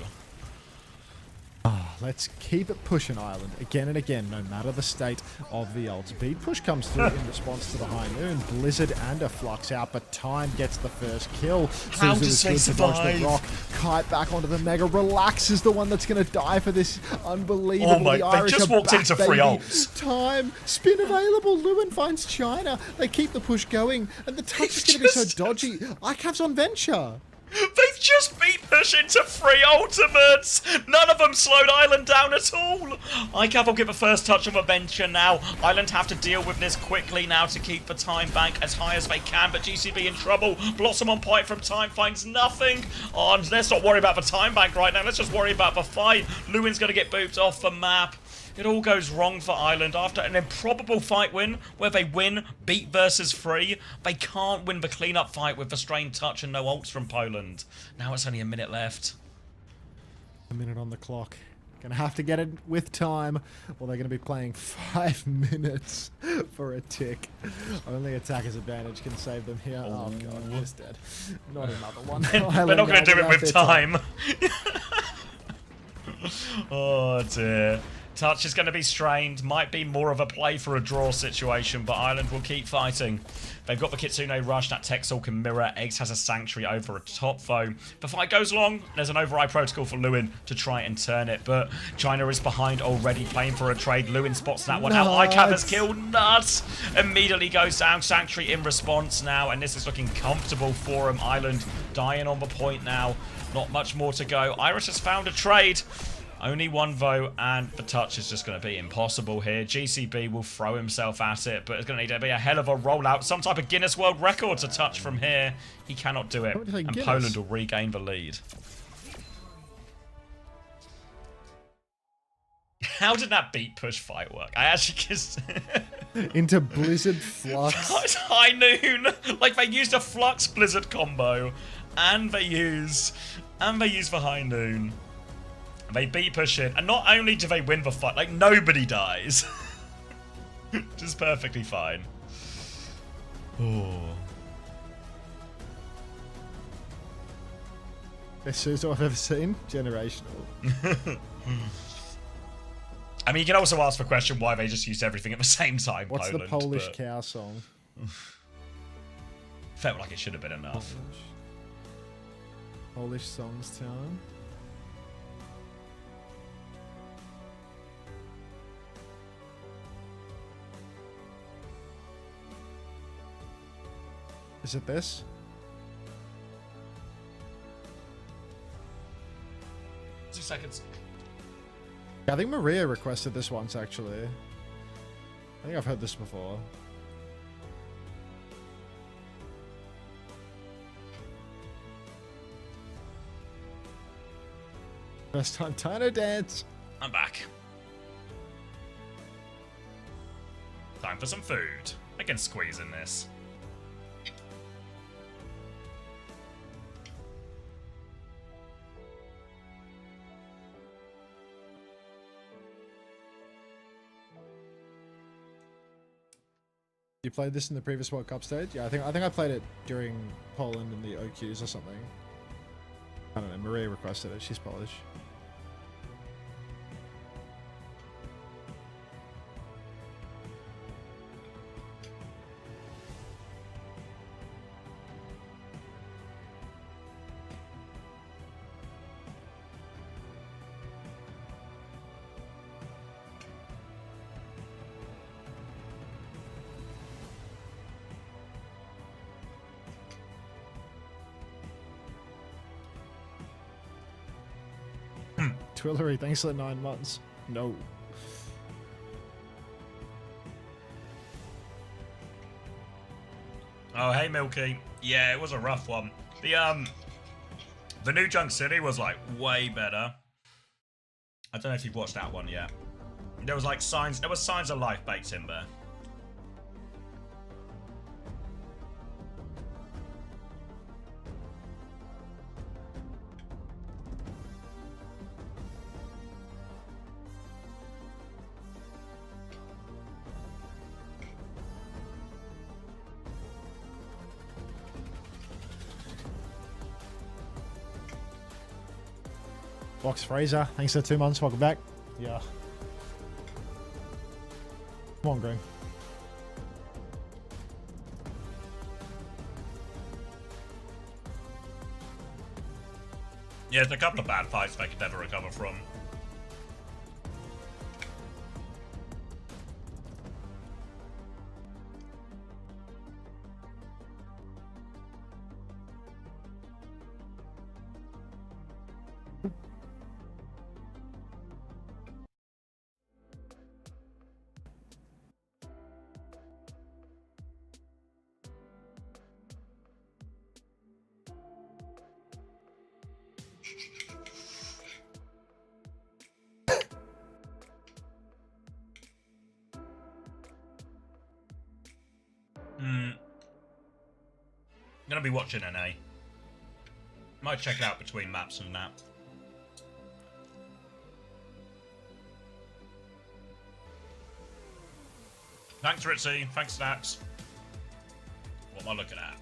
Let's keep it pushing, Ireland, again and again, no matter the state of the odds. Beat push comes through in response to the high noon. Blizzard and a Flux out, but Time gets the first kill. How Suzu does is they good to dodge survive? the rock. Kite back onto the Mega. Relax is the one that's going to die for this. Unbelievable. Oh my, The they Irish just are walked back, into free baby. ults. Time. Spin available. Lewin finds China. They keep the push going, and the touch is going to be so just- dodgy. ICAV's on Venture. They've just beat push into 3 ultimates! None of them slowed Ireland down at all! ICAV will give a first touch of a venture now. Ireland have to deal with this quickly now to keep the time bank as high as they can, but GCB in trouble. Blossom on point from Time finds nothing. Oh, and let's not worry about the time bank right now. Let's just worry about the fight. Lewin's going to get booped off the map. It all goes wrong for Ireland after an improbable fight win where they win beat versus free. They can't win the clean-up fight with the strained touch and no ults from Poland. Now it's only a minute left. A minute on the clock. Gonna have to get it with time, or they're gonna be playing 5 minutes for a tick. Only attacker's advantage can save them here. Oh god, he's dead. Not another one. They're not going to do it with time. Oh dear. Touch is going to be strained. Might be more of a play for a draw situation, but Ireland will keep fighting. They've got the Kitsune rush. That Texel can mirror. Eggs has a Sanctuary over a top foe. The fight goes long. There's an override protocol for Lewin to try and turn it, but China is behind already, playing for a trade. Lewin spots that one out. ICAV has killed Nuts. Immediately goes down. Sanctuary in response now, and this is looking comfortable for him. Ireland dying on the point now. Not much more to go. Irish has found a trade. Only one vote, and the touch is just going to be impossible here. GCB will throw himself at it, but it's going to need to be a hell of a rollout. Some type of Guinness World Record to touch from here. He cannot do it, and Guinness? Poland will regain the lead. How did that beat push fight work? I actually just... Into Blizzard Flux. It's high noon. Like, they used a Flux Blizzard combo, and they use the high noon. They beat push in, and not only do they win the fight, like, nobody dies. Just perfectly fine. Oh. Best Suzu I've ever seen. Generational. I mean, you can also ask the question why they just used everything at the same time. What's Poland, the Polish but cow song? felt like it should have been enough. Polish songs time. Is it this? Two seconds. Yeah, I think Maria requested this once, actually. I think I've heard this before. First time Tino dance. I'm back. Time for some food. I can squeeze in this. You played this in the previous World Cup stage? Yeah, I think I played it during Poland in the OQs or something. I don't know. Maria requested it. She's Polish. Twillery, thanks for the 9 months. No. Oh, hey, Milky. Yeah, it was a rough one. The new Junk City was, like, way better. I don't know if you've watched that one yet. There was, like, signs of life baked in there. Box Fraser, thanks for the 2 months. Welcome back. Yeah. Come on, Green. Yeah, there's a couple of bad fights they could never recover from. Gonna be watching NA. Might check it out between maps and that. Thanks, Ritzy. Thanks, Snaps. What am I looking at?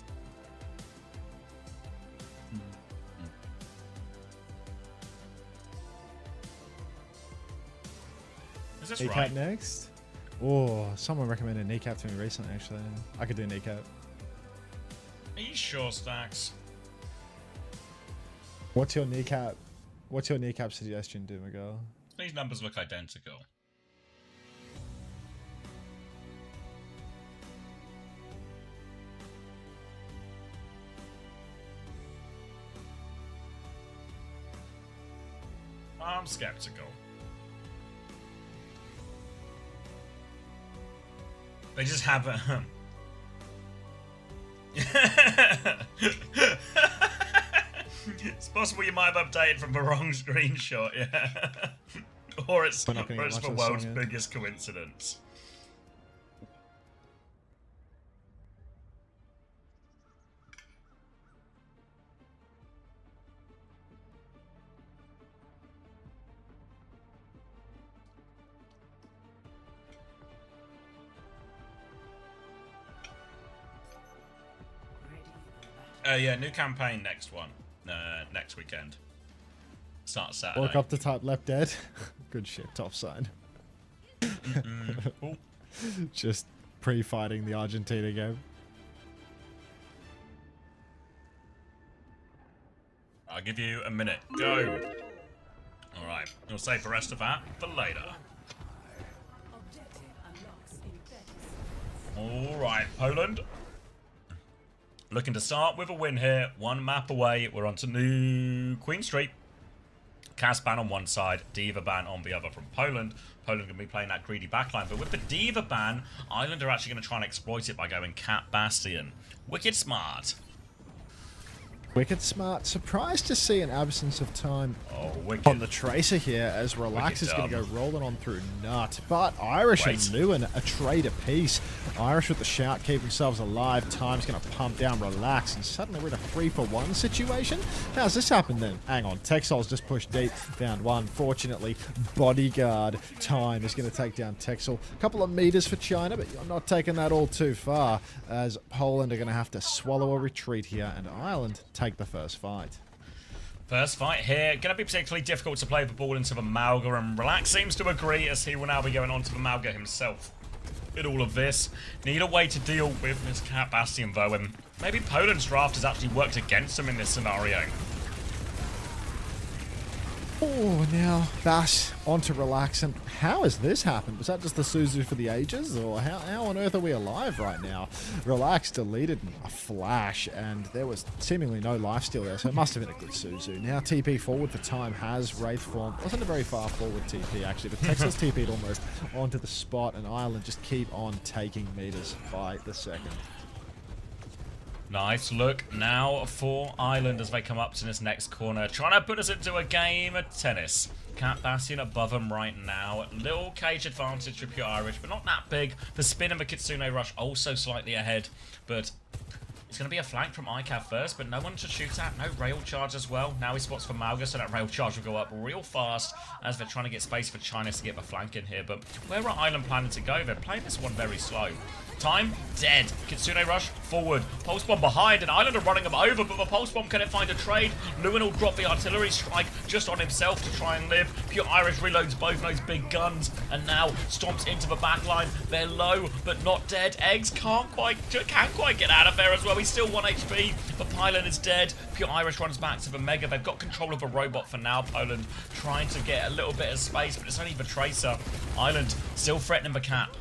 Is this Kneecap right? next? Oh, someone recommended kneecap to me recently, actually. I could do kneecap. Are you sure, Stacks? What's your kneecap suggestion, Miguel? These numbers look identical. I'm skeptical. They just have a... It's possible you might have updated from the wrong screenshot, yeah. or it's We're not gonna get much the of the world's song yet. biggest coincidence. Yeah, new campaign next one. Next weekend. Start Saturday. Walk up to type left dead. Good shit, top sign. Ooh. Just pre-fighting the Argentina game. I'll give you a minute. Go. Alright, we'll save the rest of that for later. Alright, Poland. Looking to start with a win here. One map away. We're on to New Queen Street. Cass ban on one side, Diva ban on the other from Poland. Poland going to be playing that greedy backline. But with the Diva ban, Ireland are actually going to try and exploit it by going Cat Bastion. Wicked smart. Wicked smart. Surprised to see an absence of time Oh, wicked. on the Tracer here, as Relax Wicked is going to go dumb. rolling on through Nut. But Irish Wait. and Lewin a trade apiece. Irish with the shout, keep themselves alive. Time's going to pump down Relax, and suddenly we're in a 3-for-1 situation. How's this happened then? Hang on, Texel's just pushed deep, found one. Fortunately, Bodyguard Time is going to take down Texel. A couple of meters for China, but you're not taking that all too far, as Poland are going to have to swallow a retreat here, and Ireland take the first fight. First fight here, going to be particularly difficult to play the ball into the Malga, and Relax seems to agree, as he will now be going on to the Malga himself. In all of this, need a way to deal with this Cat Bastion though, and maybe Poland's draft has actually worked against him in this scenario. Oh, now Bash onto Relax, and how has this happened? Was that just the Suzu for the ages, or how on earth are we alive right now? Relax deleted in a flash, and there was seemingly no lifesteal there, so it must have been a good Suzu. Now TP forward for Time has Wraith form. Wasn't a very far forward TP actually, but Texas TP'd almost onto the spot, and Ireland just keep on taking meters by the second. Nice look now for Ireland as they come up to this next corner, trying to put us into a game of tennis. Cat Bastion above them right now. Little cage advantage for Pure Irish, but not that big. The spin and the Kitsune Rush also slightly ahead, but it's going to be a flank from ICAV first, but no one to shoot at. No rail charge as well. Now he spots for Malga, so that rail charge will go up real fast as they're trying to get space for China to get the flank in here. But where are Ireland planning to go? They're playing this one very slow. Time, dead. Kitsune rush, forward. Pulse bomb behind, and Island are running him over, but the pulse bomb couldn't find a trade. Lewin will drop the artillery strike just on himself to try and live. Pure Irish reloads both those big guns, and now stomps into the back line. They're low, but not dead. Eggs can't quite get out of there as well. He's still 1 HP, but Pylon is dead. Pure Irish runs back to the Mega. They've got control of the robot for now. Poland trying to get a little bit of space, but it's only the Tracer. Island still threatening the cap.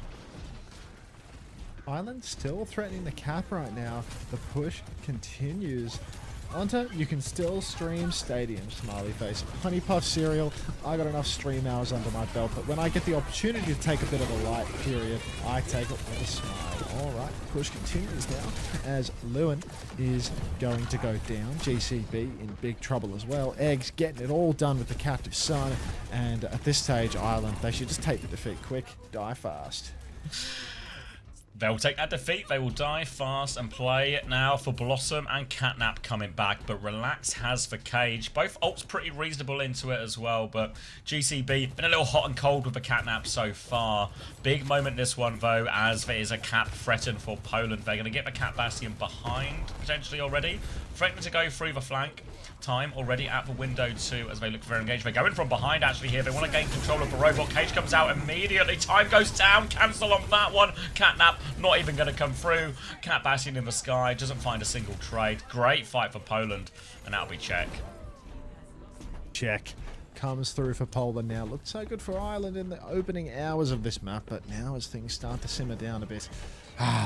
Island still threatening the cap right now. The push continues. Onta, you can still stream Stadium, smiley face. Honey Puff Cereal, I got enough stream hours under my belt, but when I get the opportunity to take a bit of a light period, I take it with a smile. Alright, push continues now as Lewin is going to go down. GCB in big trouble as well. Eggs getting it all done with the Captive Sun, and at this stage, Island, they should just take the defeat quick, die fast. They'll take that defeat, they will die fast and play now for Blossom and Catnap coming back, but Relax has the Cage. Both ults pretty reasonable into it as well, but GCB been a little hot and cold with the Catnap so far. Big moment this one though, as there is a cap threatened for Poland. They're going to get the Cat Bastion behind potentially already, threatening to go through the flank. Time already at the window too as they look for engage. They're going from behind actually here. They want to gain control of the robot. Cage comes out immediately. Time goes down. Cancel on that one. Catnap not even going to come through. Cat Bastion in the sky. Doesn't find a single trade. Great fight for Poland. And that'll be check. Check. Comes through for Poland now. Looked so good for Ireland in the opening hours of this map, but now as things start to simmer down a bit,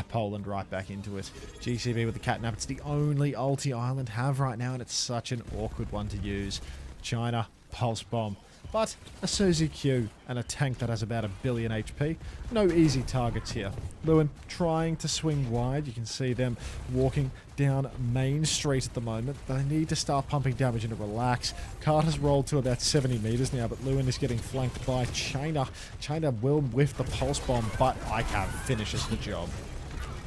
Poland right back into it. GCB with the Catnap. It's the only ulti Ireland have right now, and it's such an awkward one to use. China, Pulse Bomb. But a Suzy Q and a tank that has about 1 billion HP. No easy targets here. Lewin trying to swing wide. You can see them walking down Main Street at the moment. They need to start pumping damage into Relax. Carter's rolled to about 70 meters now, but Lewin is getting flanked by China. China will whiff the Pulse Bomb, but ICAV finishes the job.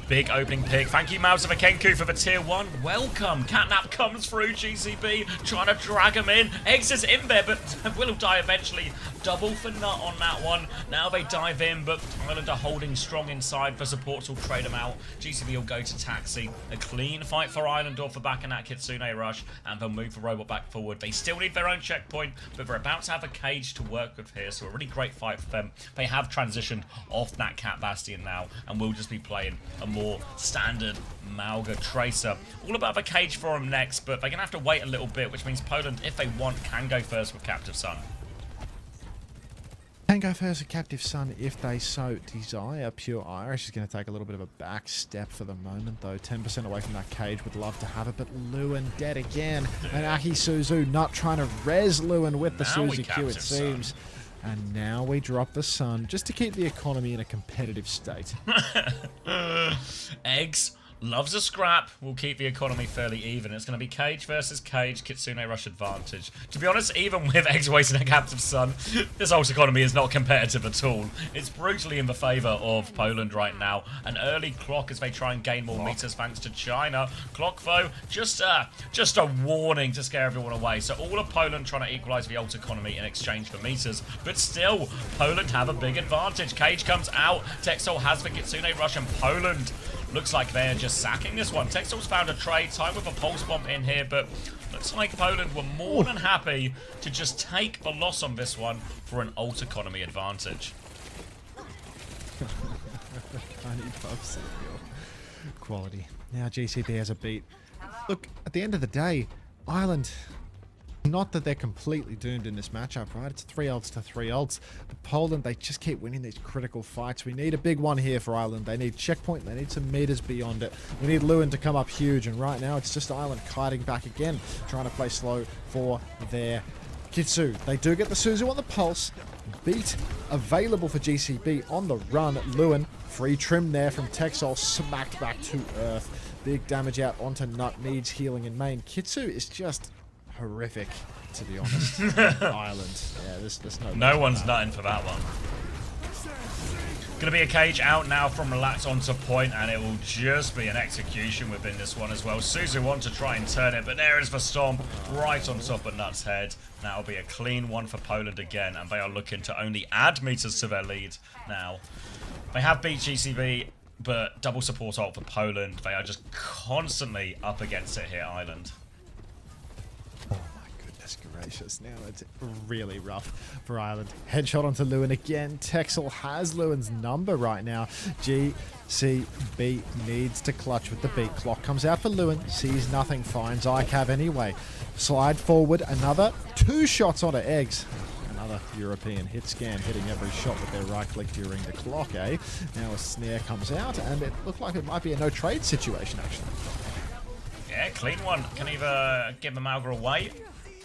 Big opening pick. Thank you, Mauser Kenku, for the tier 1. Welcome. Catnap comes through. GCB trying to drag him in. Eggs is in there, but will die eventually. Double for Nut on that one. Now they dive in, but Ireland are holding strong inside. For supports will trade them out. GCB will go to Taxi. A clean fight for Ireland off the back of that Kitsune rush, and they'll move the robot back forward. They still need their own checkpoint, but they're about to have a Cage to work with here, so a really great fight for them. They have transitioned off that Cat Bastion now, and will just be playing a more standard Mauga Tracer. All about the Cage for them next, but they're going to have to wait a little bit, which means Poland, if they want, can go first with Captive Sun. Can go first with Captive Sun if they so desire. Pure Irish is going to take a little bit of a back step for the moment, though. 10% away from that Cage, would love to have it, but Lewin dead again. And Aki Suzu not trying to res Lewin with the Suzy Q, it seems. And now we drop the Sun just to keep the economy in a competitive state. Eggs loves a scrap. Will keep the economy fairly even. It's going to be Cage versus Cage. Kitsune rush advantage. To be honest, even with Eggs wasting a Captive Sun, this whole economy is not competitive at all. It's brutally in the favour of Poland right now. An early clock as they try and gain more meters thanks to China. Clock though, just a warning to scare everyone away. So all of Poland trying to equalise the ult economy in exchange for meters. But still, Poland have a big advantage. Cage comes out. Texel has the Kitsune rush, and Poland looks like they're just sacking this one. Texel's found a trade. Time with a Pulse Bomb in here, but looks like Poland were more than happy to just take the loss on this one for an ult economy advantage. Honey Puff Cereal. Quality. Now GCB has a beat. Look, at the end of the day, Ireland, not that they're completely doomed in this matchup, right? It's 3 ults to 3 ults. But Poland, they just keep winning these critical fights. We need a big one here for Ireland. They need checkpoint. They need some meters beyond it. We need Lewin to come up huge. And right now, it's just Ireland kiting back again, trying to play slow for their Kitsu. They do get the Suzu on the pulse. Beat available for GCB on the run. Lewin, free trim there from Texel, smacked back to earth. Big damage out onto Nut, needs healing in main. Kitsu is just horrific, to be honest. Ireland. Yeah, there's no one's nutting for that one. Gonna be a Cage out now from Relax onto point, and it will just be an execution within this one as well. Suzu want to try and turn it, but there is the stomp right on top of Nut's head. That'll be a clean one for Poland again, and they are looking to only add meters to their lead now. They have beat GCB but double support ult for Poland. They are just constantly up against it here, Ireland. Oh my goodness gracious. Now it's really rough for Ireland. Headshot onto Lewin again. Texel has Lewin's number right now. GCB needs to clutch with the beat. Clock comes out for Lewin. Sees nothing. Finds ICAV anyway. Slide forward. Another 2 shots onto Eggs. Another European hit scam, hitting every shot with their right click during the clock, eh? Now a snare comes out, and it looked like it might be a no trade situation, actually. Yeah, clean one. Can either give the Malga away.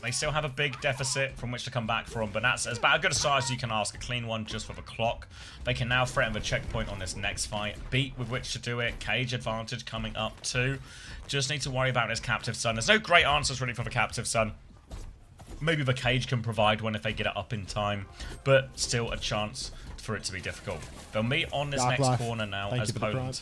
They still have a big deficit from which to come back from, but that's about as good a size as you can ask. A clean one just for the clock. They can now threaten the checkpoint on this next fight. Beat with which to do it. Cage advantage coming up too. Just need to worry about his captive son. There's no great answers really for the captive son. Maybe the Cage can provide one if they get it up in time, but still a chance for it to be difficult. They'll meet on this Dark next Life. corner now Thank as you for the Poland.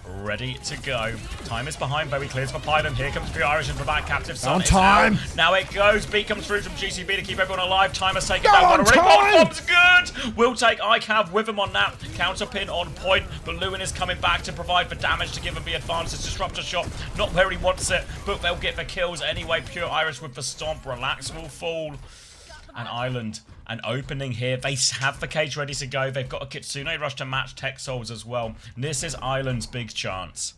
Ready to go. Time is behind. Very clears for Python. Here comes the Irish and for that captive son. On It's time. out. Now it goes. Beat comes through from GCB to keep everyone alive. Time has taken Go down. on Bomb's good. We'll take ICAV with him on that. Counter pin on point, but Lewin is coming back to provide the damage to give him the advantage. Disruptor shot, not where he wants it, but they'll get the kills anyway. Pure Irish with the stomp. Relax will fall. And Ireland, an opening here. They have the Cage ready to go. They've got a Kitsune rush to match Tech Souls as well. And this is Ireland's big chance.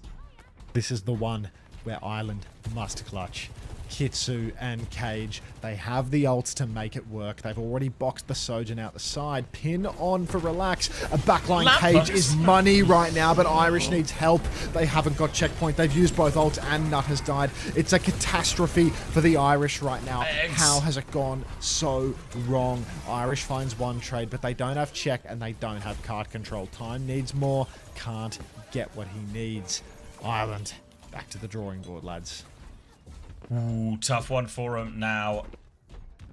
This is the one where Ireland must clutch. Kitsu and Cage, they have the ults to make it work. They've already boxed the Sojourn out the side. Pin on for Relax. A backline Cage is money right now, but Irish needs help. They haven't got checkpoint. They've used both ults and Nut has died. It's a catastrophe for the Irish right now. How has it gone so wrong? Irish finds one trade, but they don't have check and they don't have card control. Time needs more. Can't get what he needs. Ireland, back to the drawing board, lads. Ooh, tough one for him now.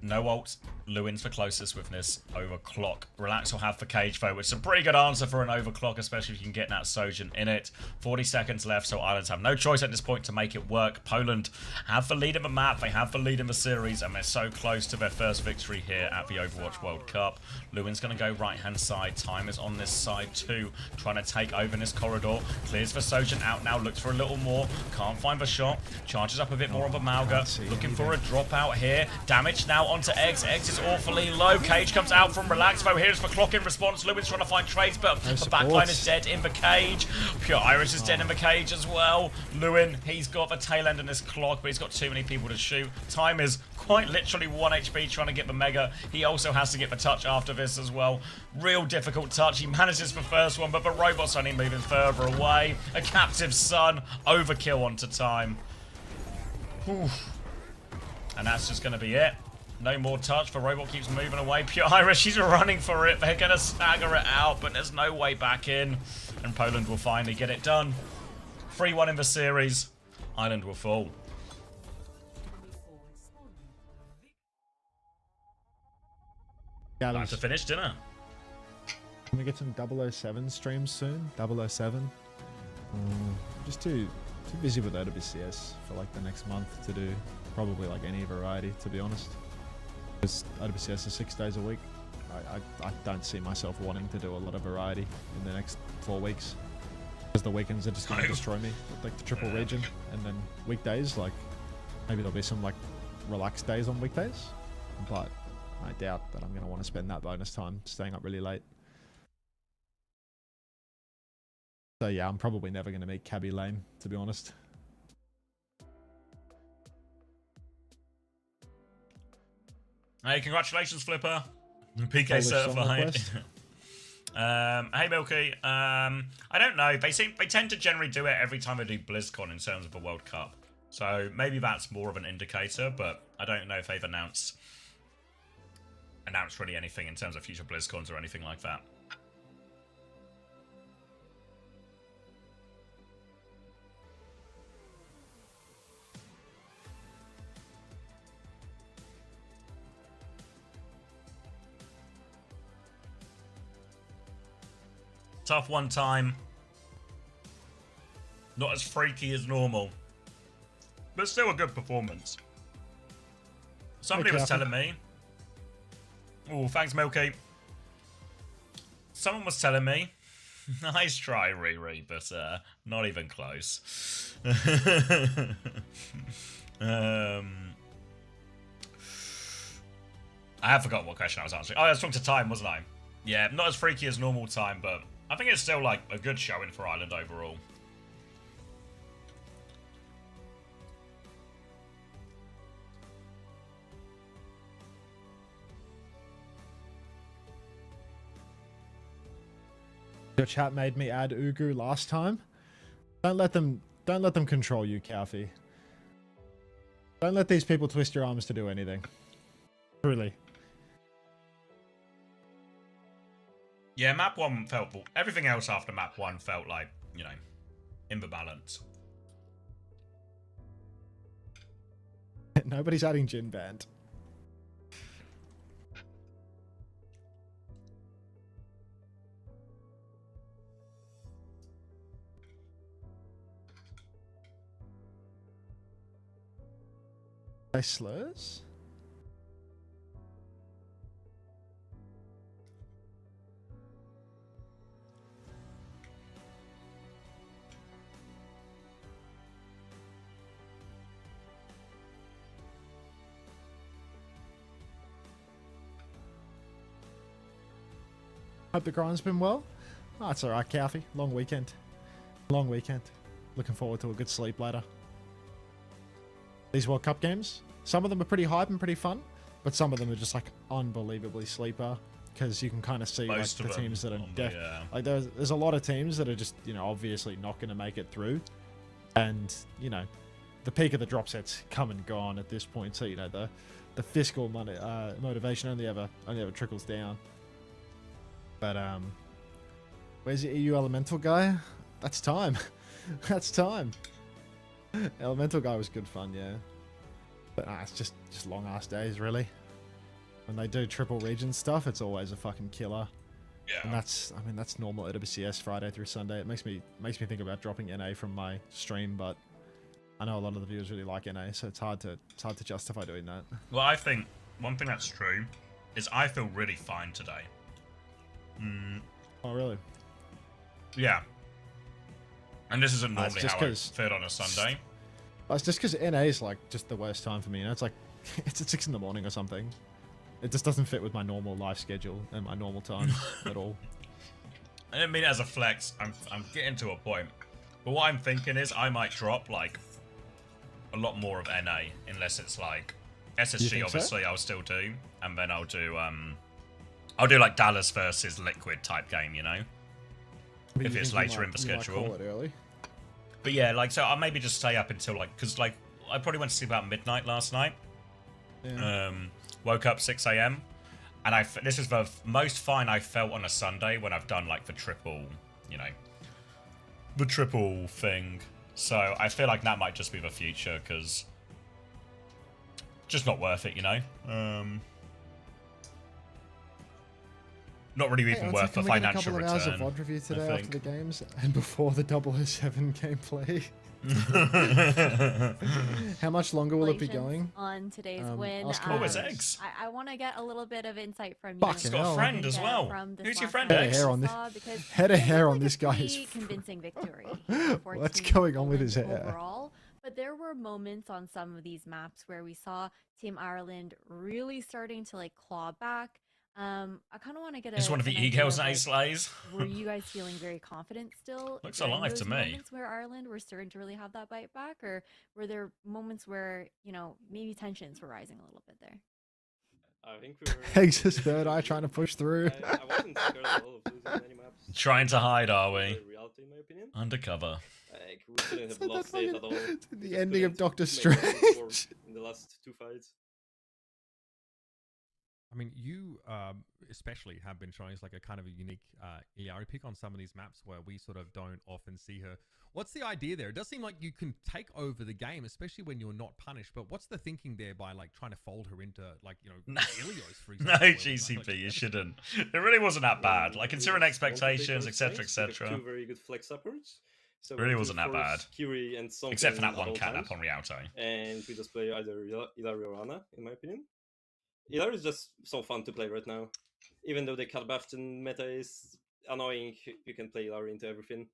No ult. Lewin's for closest with this overclock. Relax will have for Cage though, which is a pretty good answer for an overclock, especially if you can get that Sojourn in it. 40 seconds left, so Ireland have no choice at this point to make it work. Poland have the lead in the map, they have the lead in the series, and they're so close to their first victory here at the Overwatch World Cup. Lewin's going to go right-hand side. Time is on this side too, trying to take over in this corridor. Clears for Sojourn out now, looks for a little more. Can't find the shot. Charges up a bit more of a Malga. Looking for a dropout here. Damage now onto Eggs. Eggs is awfully low. Cage comes out from Relax though. Here's the clock in response. Lewin's trying to find trades, but the backline is dead in the Cage. Pure Irish is dead in the Cage as well. Lewin, he's got the tail end in this clock, but he's got too many people to shoot. Time is quite literally 1 HP trying to get the Mega. He also has to get the touch after this as well. Real difficult touch. He manages the first one, but the robot's only moving further away. A captive son. Overkill onto Time. Whew. And that's just going to be it. No more touch. The robot keeps moving away. Pure Irish, he's running for it. They're going to stagger it out, but there's no way back in. And Poland will finally get it done. 3-1 in the series. Ireland will fall. Time to finish dinner. Can we get some 007 streams soon? 007? Just too busy with OWCS for like the next month to do probably like any variety, to be honest. Because OWCS is 6 days a week. I don't see myself wanting to do a lot of variety in the next 4 weeks. Because the weekends are just going to destroy me with like the triple region. And then weekdays, like maybe there'll be some like relaxed days on weekdays. But I doubt that I'm going to want to spend that bonus time staying up really late. So yeah, I'm probably never going to meet Cabby Lame, to be honest. Hey, congratulations, Flipper. PK certified. Hey, Milky. I don't know. They tend to generally do it every time they do BlizzCon in terms of the World Cup. So maybe that's more of an indicator, but I don't know if they've announced really anything in terms of future BlizzCons or anything like that. Tough one time. Not as freaky as normal. But still a good performance. Somebody was telling me... Oh, thanks, Milky. Someone was telling me Nice try, Riri, but not even close. I have forgotten what question I was answering. Oh, I was talking to time, wasn't I? Yeah, not as freaky as normal time, but I think it's still like a good showing for Ireland overall. Your chat made me add Ugu last time. Don't let them control you, Kalfi. Don't let these people twist your arms to do anything. Truly. Yeah, map 1 felt... Everything else after map 1 felt like, you know, imbalance. Nobody's adding Jin Band. Slurs? Hope the grind's been well. Oh, it's alright, Kalfi. Long weekend. Long weekend. Looking forward to a good sleep later. These World Cup games, some of them are pretty hype and pretty fun, but some of them are just like unbelievably sleeper because you can kind of see Most like the of them teams that are yeah. like there's a lot of teams that are just, you know, obviously not going to make it through, and you know the peak of the drop sets come and gone at this point, so you know the fiscal money motivation only ever trickles down. But where's the EU Elemental guy? That's time. That's time. Elemental guy was good fun, yeah. But it's just long ass days, really. When they do triple region stuff, it's always a fucking killer. Yeah. And that's normal at OWWCS Friday through Sunday. It makes me think about dropping NA from my stream, but I know a lot of the viewers really like NA, so it's hard to justify doing that. Well, I think one thing that's true is I feel really fine today. Oh, really? Yeah. And this isn't It's normally just how I 'cause- feel on a Sunday. It's just because NA is like just the worst time for me. You know, it's like it's at 6 in the morning or something. It just doesn't fit with my normal life schedule and my normal time at all. I didn't mean it as a flex. I'm getting to a point. But what I'm thinking is I might drop like a lot more of NA unless it's like You SSG. think so? Obviously, I'll still do, and then I'll do like Dallas versus Liquid type game. You know. But If you it's think later in the you might schedule. call it early. But yeah, like, so I'll maybe just stay up until like, because like I probably went to sleep about midnight last night. Yeah. Woke up 6 a.m. and this is the most fine I felt on a Sunday when I've done like the triple, you know, the triple thing. So I feel like that might just be the future because just not worth it, you know. Not really even worth the financial return. Can we get a couple of hours of return. VOD review today I after the games and before the 007 gameplay? How much longer will it be going? On today's win. ask Oh, it's eggs. I want to get a little bit of insight from you. Fucking He's got a hell. friend as well. From this Who's your last friend, game Head of Eggs? hair on this- because head of it hair looked on like this a guy pretty is- convincing victory. for What's Team going on with his Ireland hair? Overall, but there were moments on some of these maps where we saw Team Ireland really starting to like claw back. I kind of want to get It's one of the an idea e-girls of, that he like, slays. were you guys feeling very confident still? Looks during alive to those me. Moments where Ireland were starting to really have that bite back, or were there moments where, you know, maybe tensions were rising a little bit there? I think we were. Eggs his third eye trying to push through. I wasn't scared at all of losing many maps. Trying to hide, are we? The reality, in my opinion. Undercover. Like, we couldn't It's have like lost that it fucking- at all. it's We the just ending of couldn't Doctor make it before Strange. in the last 2 fights. I mean, you especially have been showing us like a kind of a unique ERA pick on some of these maps where we sort of don't often see her. What's the idea there? It does seem like you can take over the game, especially when you're not punished. But what's the thinking there by like trying to fold her into like, you know, Ilios, for example? No, where we feel like GCP, you she's shouldn't. It really wasn't that bad. Yeah, Like, we considering just want to take expectations, our etc., strengths. We have etc. Two very good flex supports. So Really we wasn't that force bad. Curie and something Except for that at one all cat times. up on Rialto. And we just play either Ilaria or Ana, in my opinion. Ilaria is just so fun to play right now. Even though the Cat Bastion meta is annoying. You can play Larry into everything.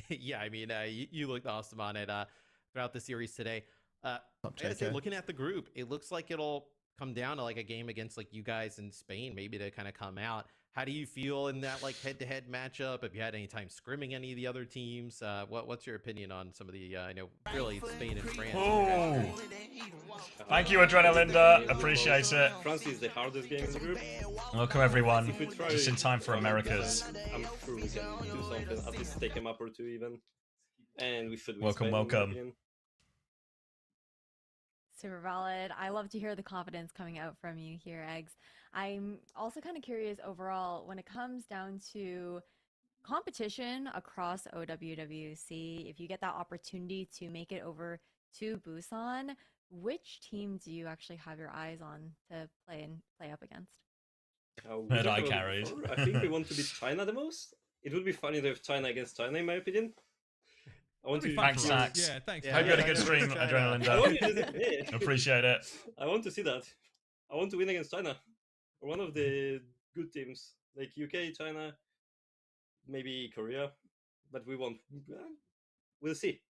Yeah, I mean, you looked awesome on it throughout the series today. I gotta say, JK. looking at the group, it looks like it'll come down to like a game against like you guys in Spain, maybe to kind of come out. How do you feel in that like head-to-head matchup? Have you had any time scrimming any of the other teams? What's your opinion on some of the, really Spain and France? Oh. Thank you, Adrenalinda. Appreciate it. France is the hardest game in the group. Welcome, everyone. If we try Just in time for one Americas. I'm sure we can do something. At least take a map or two even. And we should win Welcome, Spain, in my welcome. opinion. Super valid. I love to hear the confidence coming out from you here, Eggs. I'm also kind of curious overall when it comes down to competition across OWWC. If you get that opportunity to make it over to Busan, which team do you actually have your eyes on to play up against? We Red talked eye about it carries. before. I think we want to beat China the most. It would be funny to have China against China, in my opinion. I want to. Thanks, Sax. Yeah, thanks. Yeah, Hope you had a yeah, good stream, China. Adrenalinda. I want you to see it. Appreciate it. I want to see that. I want to win against China. Or one of the good teams. Like UK, China, maybe Korea. But we won't. We'll see.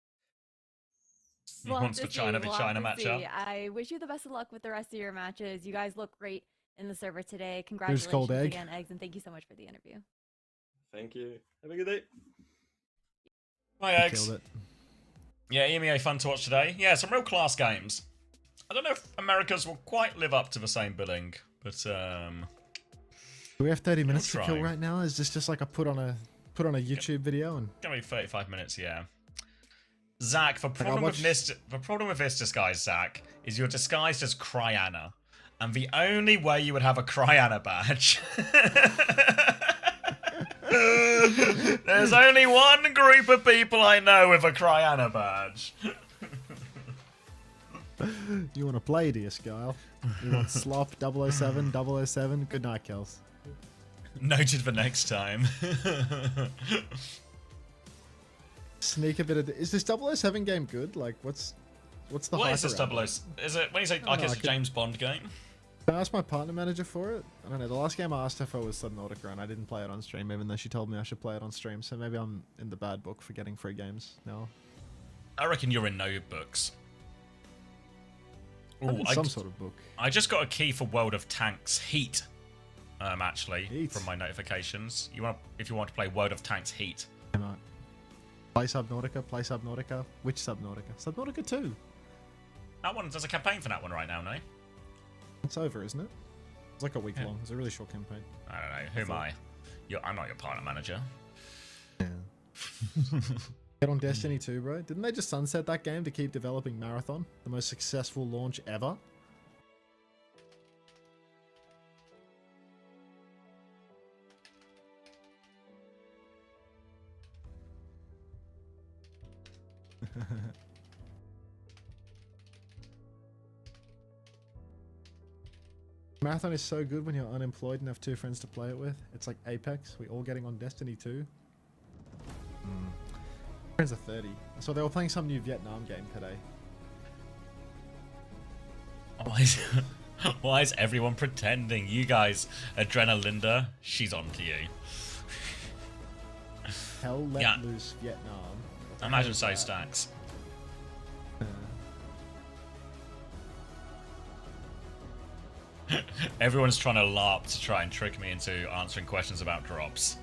He We'll have wants to the see, China v we'll China have to matchup. see. I wish you the best of luck with the rest of your matches. You guys look great in the server today. Here's Congratulations cold egg. again, Eggs, and thank you so much for the interview. Thank you. Have a good day. Hi, You Eggs. killed it. Yeah, EMEA fun to watch today. Yeah, some real class games. I don't know if Americas will quite live up to the same billing, but Do we have 30 minutes to try. kill right now? Is this just like a put on a YouTube video and gonna be 35 minutes. Yeah. Zach, the I'll problem with watch- this disguise, Zach, is you're disguised as Cryana, and the only way you would have a Cryana badge. There's only one group of people I know with a Cryana badge. you want to play, do you, Skyle? You want Slop 007, 007? Good night, Kels. Noted for next time. Sneak a bit of. Is this 007 game good? Like, what's the What hype is this around 00? it? Is it when you say don't like know, it's I a could- James Bond game? Can I ask my partner manager for it? I don't know. The last game I asked her for was Subnautica, and I didn't play it on stream, even though she told me I should play it on stream. So maybe I'm in the bad book for getting free games now. I reckon you're in no books. I'm Ooh, in some sort of book. I just got a key for World of Tanks Heat. Actually, Heat. from my notifications. If you want to play World of Tanks Heat. Am I? Play Subnautica. Play Subnautica. Which Subnautica? Subnautica 2. That one, there's a campaign for that one right now, no? It's over, isn't it? It's like a week Yeah. long. It's a really short campaign. I don't know. Who am I? I'm not your partner manager. Yeah. Get on Destiny 2, bro. Didn't they just sunset that game to keep developing Marathon? The most successful launch ever? Marathon is so good when you're unemployed and have two friends to play it with. It's like Apex. We all getting on Destiny 2. Friends are 30. So they were playing some new Vietnam game today. Why is everyone pretending? You guys, Adrenalinda, she's on to you. Hell let Yeah. loose Vietnam. What the Imagine hell is so that? stacks. Everyone's trying to LARP to try and trick me into answering questions about drops.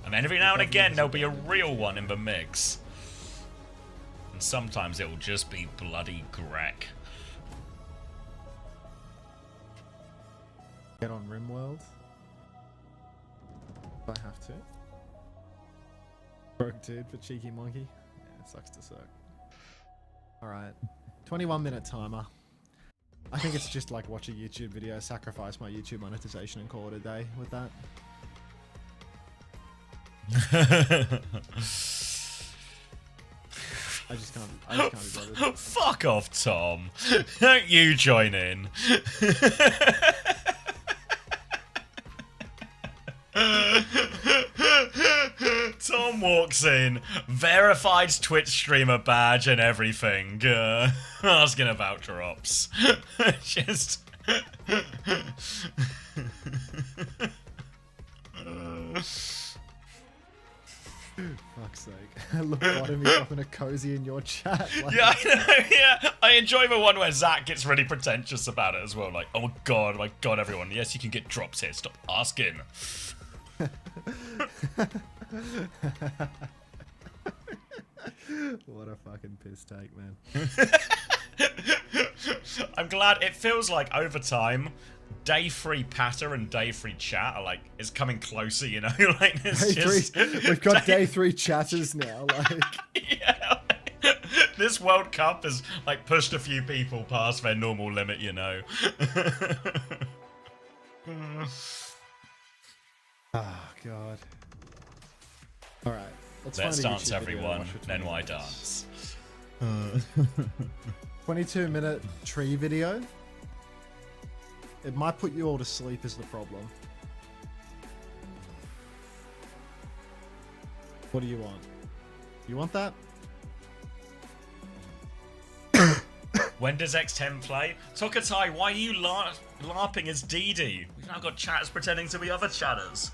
And then every now and again there'll be a real one in the mix. And sometimes it will just be bloody Greg. Get on RimWorld. If I have to. Broke dude for cheeky monkey. Yeah, it sucks to suck. Alright. 21-minute timer. I think it's just like watch a YouTube video, sacrifice my YouTube monetization and call it a day with that. I just can't be bothered. Fuck off, Tom. Don't you join in. Tom walks in, verified Twitch streamer badge and everything, asking about drops. Just... Fuck's sake. Look, bottom is up in a cozy in your chat. Like, Yeah, I know, yeah. I enjoy the one where Zach gets really pretentious about it as well. Like, oh my god, everyone. Yes, you can get drops here. Stop asking. What a fucking piss take, man. I'm glad it feels like over time, day 3 patter and day 3 chat are like it's coming closer, you know. Like it's Day just, 3, we've got day 3 chatters now. Like, yeah. This World Cup has like pushed a few people past their normal limit, you know. oh god. All right, Let's find a dance, YouTube video and everyone. watch for Then 20 why minutes. dance? 22-minute tree video. It might put you all to sleep is the problem. What do you want? You want that? When does X10 play? Tokatai, why are you LARPing as DD? We've now got chatters pretending to be other chatters.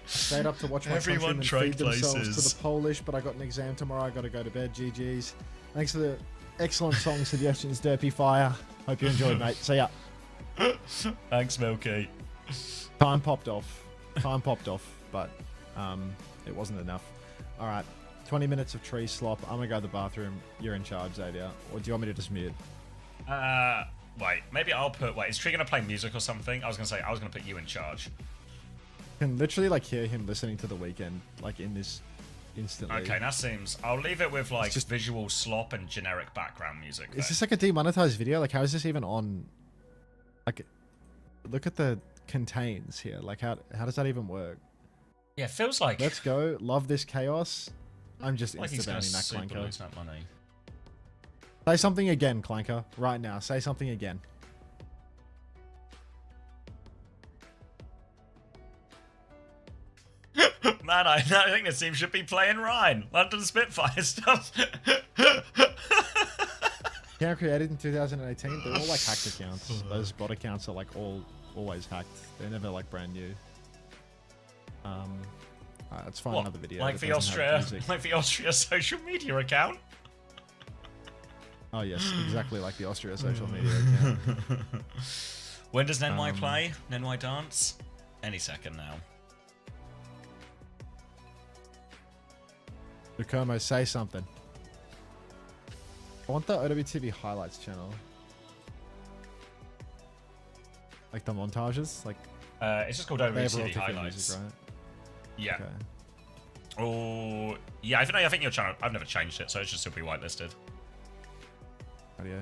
Stayed up to watch my Everyone countrymen trade feed themselves to places. the Polish, but I got an exam tomorrow. I got to go to bed. GG's. Thanks for the excellent song suggestions, Derpy Fire. Hope you enjoyed, mate. See ya. Thanks, Milky. Time popped off, but it wasn't enough. All right, 20 minutes of tree slop. I'm gonna go to the bathroom. You're in charge, Xavier. Or do you want me to just mute? Wait, maybe I'll put. Wait, is Tree gonna play music or something? I was gonna put you in charge. Can literally like hear him listening to The Weeknd like in this instantly. Okay, that seems. I'll leave it with like just visual slop and generic background music. Is this like a demonetized video? Like, how is this even on? Like, look at the contains here. Like, how does that even work? Yeah, it feels like. Let's go. Love this chaos. I'm just like he's gonna insta-banning that super Clanker. lose that money. Say something again, Clanker. Right now. Say something again. Man, I think this team should be playing Ryan. London Spitfire stuff. Account created in 2018. They're all like hacked accounts. Those bot accounts are like always hacked. They're never like brand new. Let's find What? another video. Like that the doesn't have Austria, music. like the Austria social media account. Oh yes, exactly like the Austria social media account. When does Nenwai play? Nenwai dance? Any second now. Lucomo, say something. I want the OWTV highlights channel. Like the montages, like It's just called they have OWC royalty-free highlights. music, right? Yeah. Okay. Oh, yeah. I think your channel. I've never changed it, so it should still be whitelisted. Radio.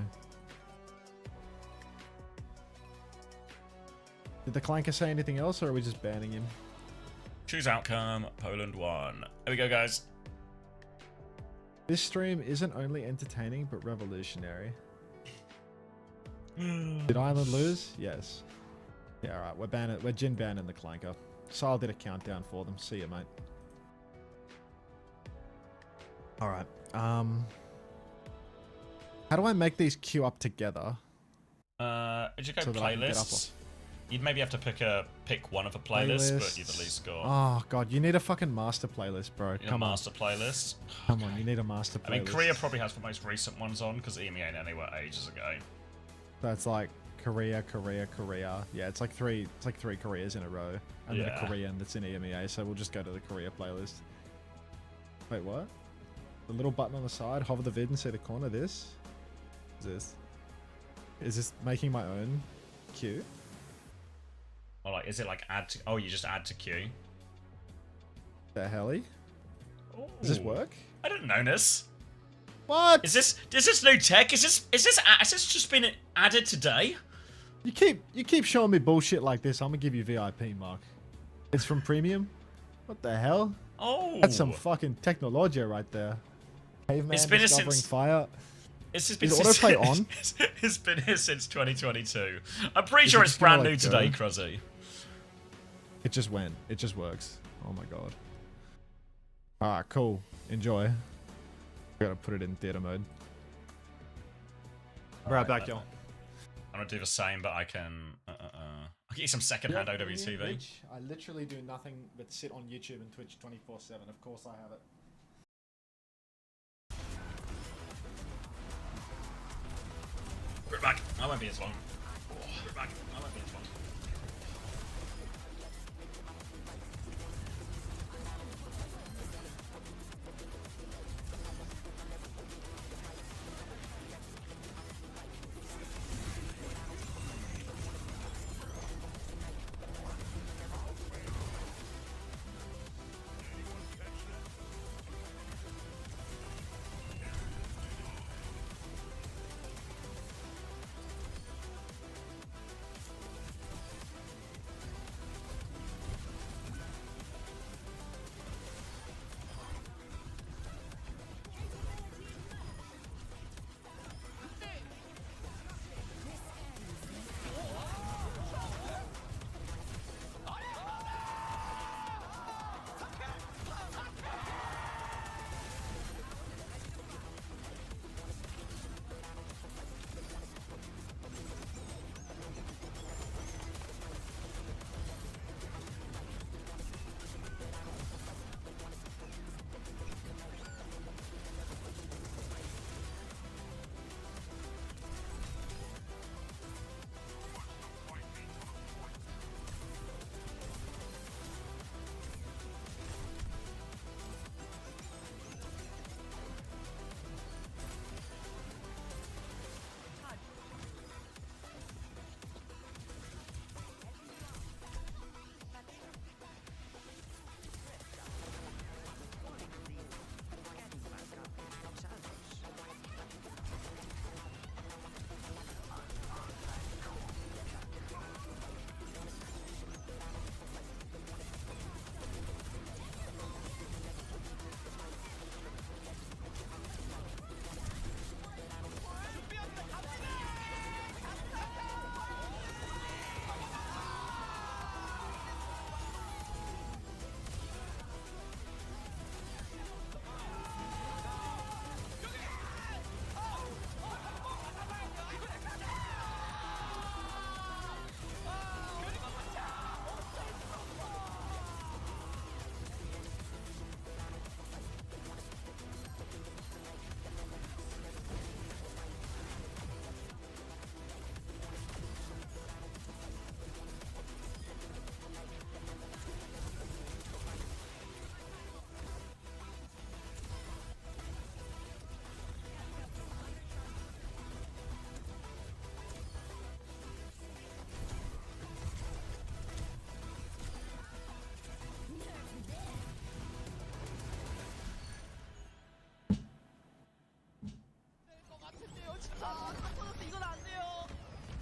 Did the Clanker say anything else, or are we just banning him? Choose outcome. Poland won. There we go, guys. This stream isn't only entertaining but revolutionary. Did Ireland lose? Yes. Yeah, alright. We're Jin banning the Clanker. Sile did a countdown for them. See ya, mate. Alright. How do I make these queue up together? Did you go So that I can get up playlists? You'd maybe have to pick one of the playlists, but you've at least got Oh god, you need a fucking master playlist, bro. a master playlist. Come on, you need a master playlist. I mean, Korea probably has the most recent ones on because EMEA and NA were ages ago. So it's like Korea. Yeah, it's like three Koreas in a row. And then a Korean that's in EMEA, so we'll just go to the Korea playlist. Wait, what? The little button on the side, hover the vid and see the corner. This? Is this making my own queue? Or like, is it like add to? Oh, you just add to queue. The helly? Does this work? I didn't know this. What? Is this new tech? Is this just been added today? You keep showing me bullshit like this. I'm gonna give you VIP, Mark. It's from Premium. What the hell? Oh, That's some fucking technology right there. Caveman It's been here discovering since- fire. It's just been Is since, autoplay on? It's been here since 2022. I'm pretty Is sure it it's just gonna, brand new like, today, go? Cruzzy. It just went. It just works. Oh my god. Alright, cool. Enjoy. Gotta put it in theater mode. Right back, y'all. I'm gonna do the same, but I can. I Get you some second-hand OWC, mate. Which I literally do nothing but sit on YouTube and Twitch 24/7. Of course I have it. We're back. I won't be as long. We're back. I won't be as long.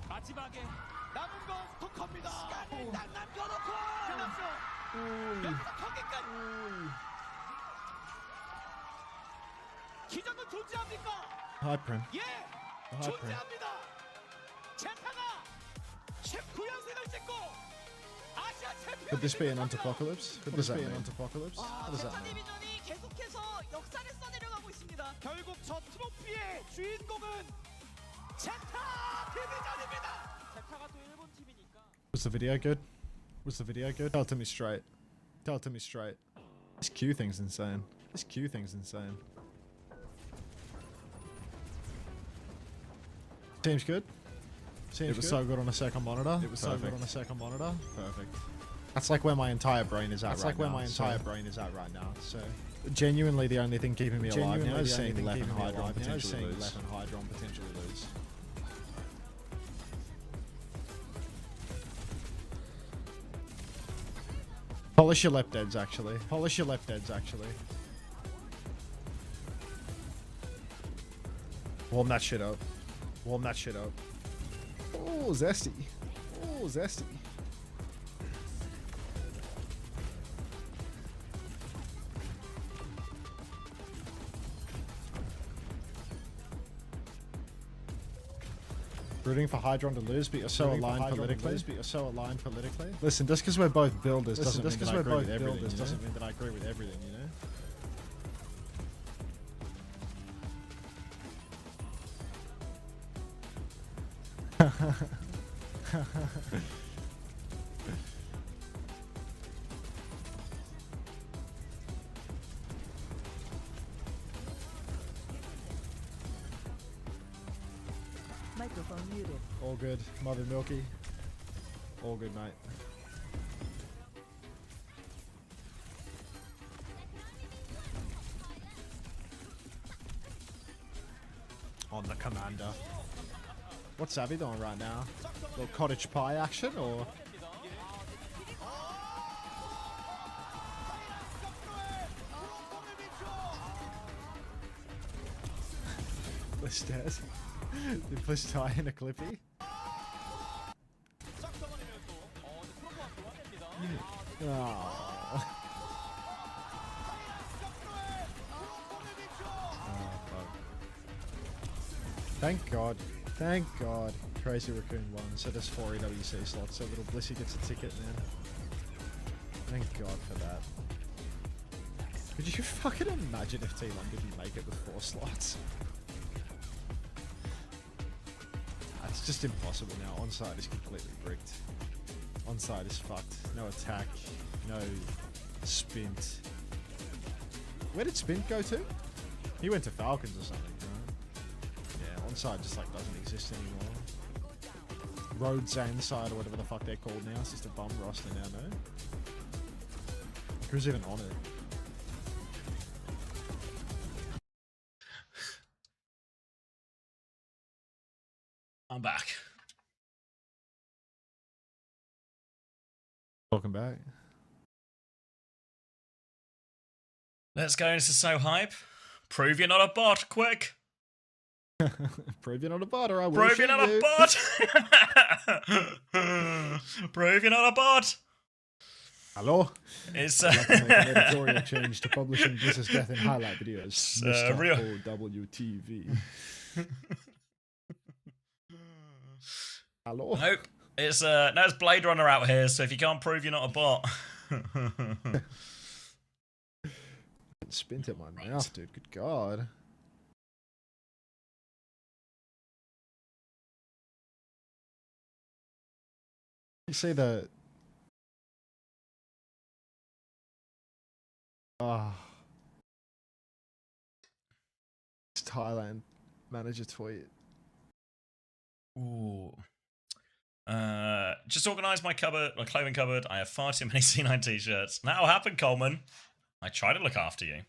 마지막에 남은 건 스토커입니다. 시간을 딱 남겨놓고 끝났죠. 여기서 경기까지. 기적은 존재합니까? Hi, Prim. 예, Hi, Prim. 존재합니다. 제타가 19연승을 찍고 아시아 챔피언. Could this be an antipocalypse? Could this be an antipocalypse? What does that 제타 mean? 디비전이 계속해서 역사를 써내려가고 있습니다. 결국 저 트로피의 주인공은 제타 디비전입니다. 제타가 또 일본 팀이니까. Was the video good? Was the video good? Tell it to me straight. Tell it to me straight. This Q thing's insane. This Q thing's insane. Seems good. It was so good on a second monitor. It was so good on a second monitor. Perfect. That's like where my entire brain is at. That's like where my entire brain is at right now. So, genuinely, the only thing keeping me alive now is seeing Left and Hydra potentially lose. Polish your left deads, actually. Polish your left deads, actually. Warm that shit up. Warm that shit up. Oh, zesty. Oh, zesty. Rooting for Hydron to lose, but you're so aligned politically. Listen, just because we're both builders doesn't mean that I agree with everything. Doesn't mean that I agree with everything, you know. Microphone muted. All good. Mother Milky. All good, mate. On the commander. What's Savvy doing right now? Little cottage pie action, or? Bliss stairs. Did Bliss tie in a Clippy? Oh. Thank God. Thank God. Crazy Raccoon won, so there's 4 EWC slots, so little Blissy gets a ticket, man. Thank God for that. Could you fucking imagine if T1 didn't make it with 4 slots? It's just impossible now. Onside is completely bricked. Onside is fucked. No attack. No Spint. Where did Spint go to? He went to Falcons or something, right? Yeah, onside just like doesn't exist anymore. Road Zanside or whatever the fuck they're called now. It's just a bum roster now, no? Who's even on it? I'm back. Welcome back. Let's go. This is so hype. Prove you're not a bot, quick. Prove you're not a bot, or I will Prove shoot you're not you. a bot. Prove you're not a bot. Hello. It's I'd like to make an editorial change to publishing Bliss's death in highlight videos. Mr. real. OWTV. Hello. Nope. It's no, it's Blade Runner out here, so if you can't prove you're not a bot. Spint at my mouth, dude. Good God. You see the... It's Thailand manager tweet. Ooh. Just organise my cupboard, my clothing cupboard. I have far too many C9 t-shirts. That'll happen, Coleman. I try to look after you.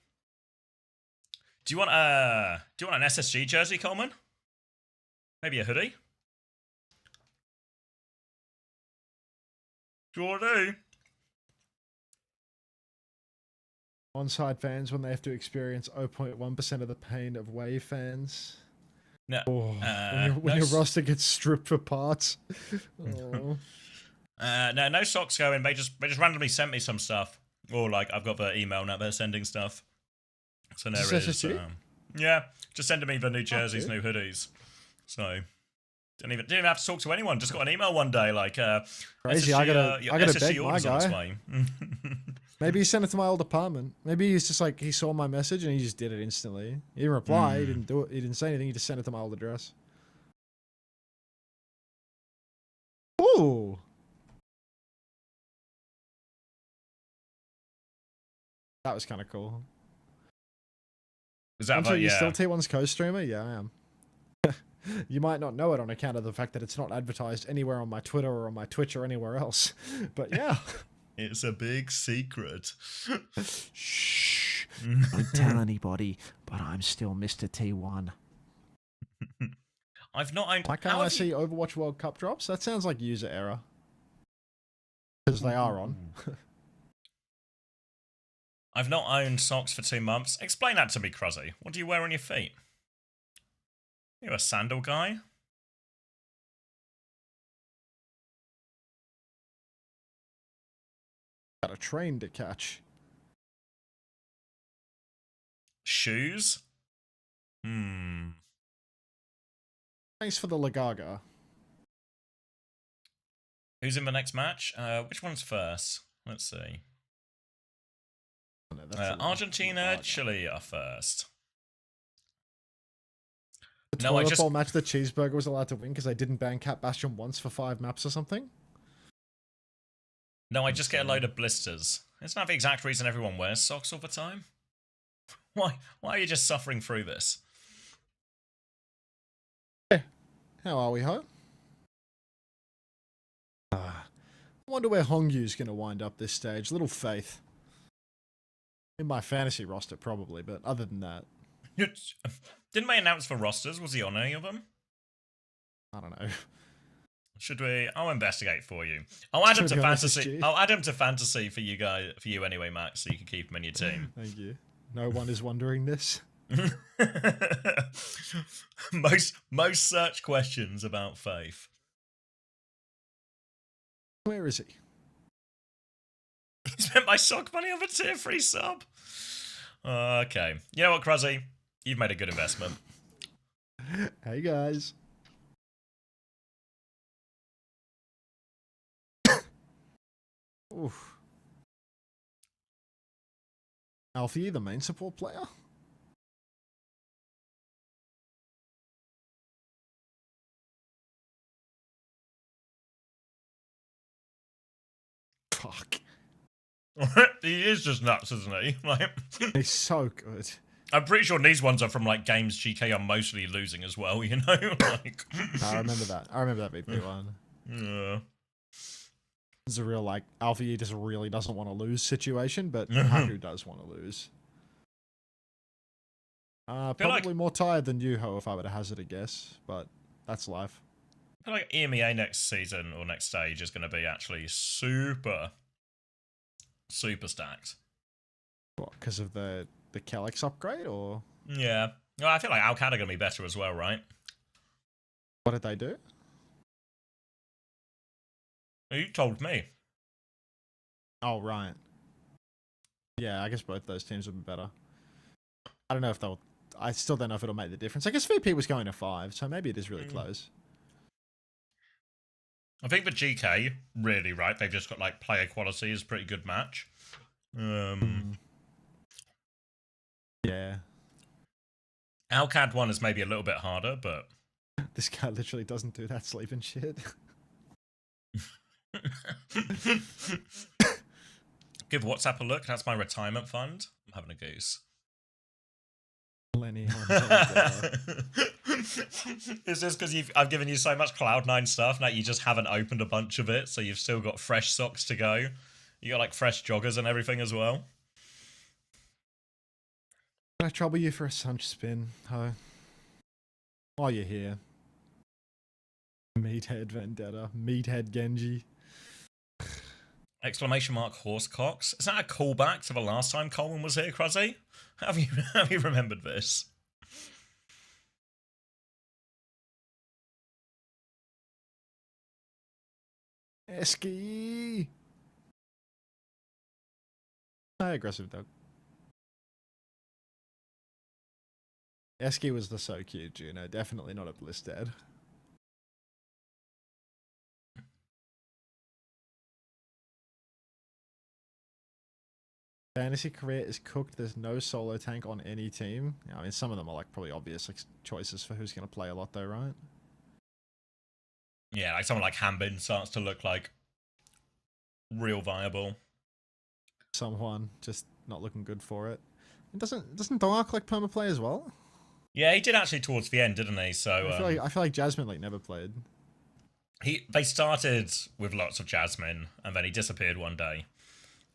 Do you want an SSG jersey, Coleman? Maybe a hoodie? Sure do. Onside fans when they have to experience 0.1% of the pain of Wave fans. No. Oh, when your roster gets stripped for parts. Oh. No socks going. They just randomly sent me some stuff. Or like I've got their email now. They're sending stuff. So there it is. Yeah, just sending me the new jerseys, new hoodies. So didn't even have to talk to anyone. Just got an email one day like crazy. SSG, I gotta beg my orders on its guy. way. Maybe he sent it to my old apartment. Maybe he's just like he saw my message and he just did it instantly. He didn't reply. He didn't do it. He didn't say anything. He just sent it to my old address. Ooh. That was kind of cool. Is that Hunter, you yeah. still T1's co-streamer? Yeah, I am. You might not know it on account of the fact that it's not advertised anywhere on my Twitter or on my Twitch or anywhere else. But yeah. It's a big secret. Shh. Don't tell anybody, but I'm still Mr. T1. I've not owned... Why can't I see Overwatch World Cup drops? That sounds like user error. Because they are on. I've not owned socks for 2 months. Explain that to me, Cruzzy. What do you wear on your feet? You a sandal guy? Got a train to catch. Shoes? Thanks for the Lagaga. Who's in the next match? Which one's first? Let's see. Argentina, Chile are first. The toilet bowl match, the Cheeseburger was allowed to win because they didn't ban Cat Bastion once for 5 maps or something? No, I just get a load of blisters. Isn't that the exact reason everyone wears socks all the time? Why are you just suffering through this? How are we, Ho? I wonder where Hongyu's going to wind up this stage. Little faith. In my fantasy roster, probably, but other than that... Didn't they announce for rosters? Was he on any of them? I don't know. Should we? I'll investigate for you. I'll add him Should to we on fantasy. SSG? I'll add him to fantasy for you guys, for you anyway, Max, so you can keep him in your team. Thank you. No one is wondering this. most search questions about Faith. Where is he? He spent my sock money on a tier 3 sub. Okay. You know what, Kruzzy? You've made a good investment. Hey, guys. Oof. Alfie, the main support player? Fuck. He is just nuts, isn't he? Like, He's so good. I'm pretty sure these ones are from like games GK are mostly losing as well, you know? Like, I remember that. I remember that VP one. yeah. It's a real, like, Alfie just really doesn't want to lose situation, but Haku does want to lose. Probably like- more tired than Yuho if I were to hazard a guess, but that's life. I feel like EMEA next season or next stage is going to be actually super stacked. What, because of the Calyx upgrade, or? Yeah. Well, I feel like Alcad are going to be better as well, right? What did they do? You told me. Oh, right. Yeah, I guess both those teams would be better. I don't know if they'll... I still don't know if it'll make the difference. I guess VP was going to 5, so maybe it is really close. I think the GK, really, right? They've just got, like, player quality is a pretty good match. Yeah. Alcad one is maybe a little bit harder, but... This guy literally doesn't do that sleeping shit. Give WhatsApp a look. That's my retirement fund. I'm having a goose. Lenny. Is this because I've given you so much Cloud9 stuff now you just haven't opened a bunch of it, so you've still got fresh socks to go? You got like fresh joggers and everything as well? Can I trouble you for a Sunch spin, Ho? While you're here. Meathead Vendetta. Meathead Genji. Exclamation mark horsecocks. Is that a callback to the last time Coleman was here, Kruzzy? Have you remembered this? Esky! Hi, aggressive dog. Esky was the so cute Juno, definitely not a bliss dad. Fantasy career is cooked. There's no solo tank on any team. I mean, some of them are like probably obvious like, choices for who's going to play a lot, though, right? Yeah, like someone like Hambin starts to look like real viable. Someone just not looking good for it. And doesn't Dark like perma play as well? Yeah, he did actually towards the end, didn't he? So I feel like Jasmine like never played. They started with lots of Jasmine, and then he disappeared one day,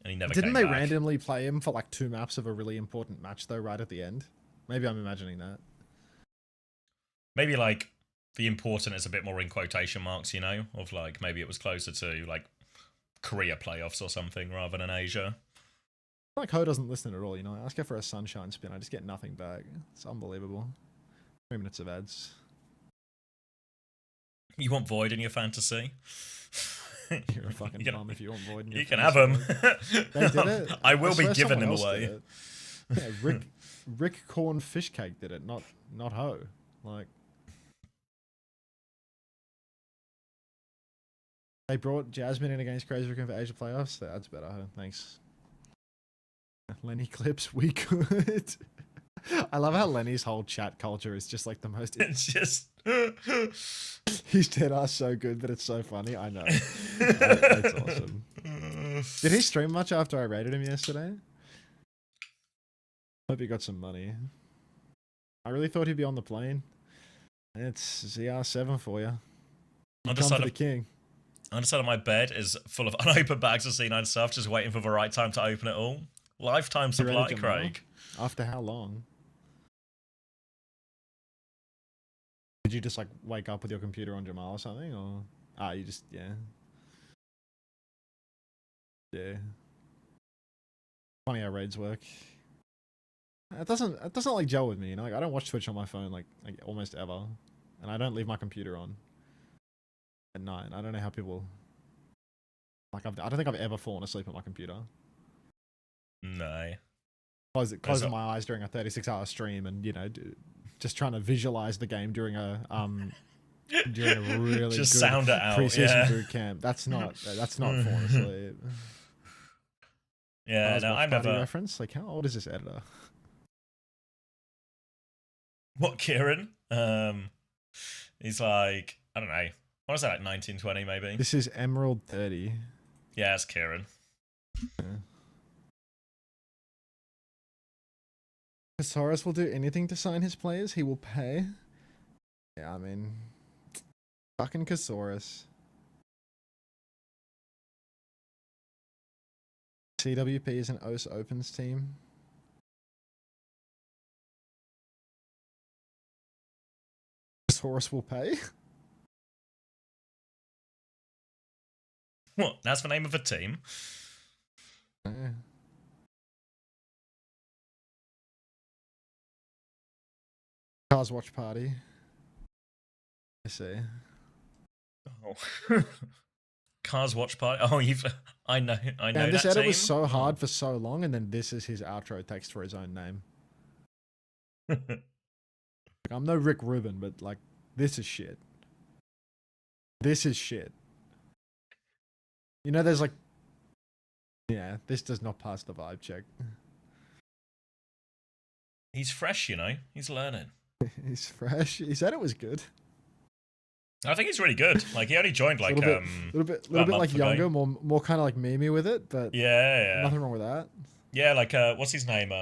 and he never. Didn't came they back. randomly play him for like 2 maps of a really important match though, right at the end? Maybe I'm imagining that. Maybe like the important is a bit more in quotation marks, you know, of like maybe it was closer to like Korea playoffs or something rather than Asia. Like Ho doesn't listen at all, you know. I ask her for a sunshine spin, I just get nothing back. It's unbelievable. 3 minutes of ads. You want Void in your fantasy? You're a fucking bum if you want Void in your You can have him. They did it. I will be swear giving someone him else away. did it. Yeah, Rick Corn Fishcake did it, not Ho. Like they brought Jasmine in against Crazy Rick for Asia playoffs. That's better. Ho. Thanks. Lenny clips, we could. I love how Lenny's whole chat culture is just like the most. It's just. He's dead ass so good, but it's so funny. I know. It's awesome. Did he stream much after I rated him yesterday? Hope he got some money. I really thought he'd be on the plane. It's ZR7 for you. On Come the for side the of king. on the side of my bed is full of unopened bags of C9 stuff, just waiting for the right time to open it all. Lifetime You ready, supply, Jamal? Craig. After how long? Did you just like wake up with your computer on Jamal or something, or you just yeah. Funny how raids work. It doesn't like gel with me, you know. Like I don't watch Twitch on my phone like almost ever, and I don't leave my computer on at night. I don't know how people like. I don't think I've ever fallen asleep at my computer. No. Closing my eyes during a 36-hour stream, and you know, just trying to visualize the game during a really just good sound it out. preseason boot camp. That's not falling asleep. Yeah, no, I never. Reference. Like, how old is this editor? What, Kieran? He's like, I don't know. I want to say like 1920 maybe. This is Emerald 30. Yeah, it's Kieran. Yeah. Casaurus will do anything to sign his players. He will pay. Yeah, I mean, fucking Casaurus. CWP is an OS Opens team. Casaurus will pay. What? That's the name of a team? Yeah. Cars watch party. I see. Oh. Cars watch party. Oh, I know. And this that edit team. was so hard for so long, and then this is his outro text for his own name. Like, I'm no Rick Rubin, but like, this is shit. This is shit. You know, there's like, yeah, this does not pass the vibe check. He's fresh, you know. He's learning. He's fresh. He said it was good. I think he's really good. Like he only joined like little bit like younger, more kind of like memey with it, but yeah, nothing wrong with that. Yeah, like what's his name?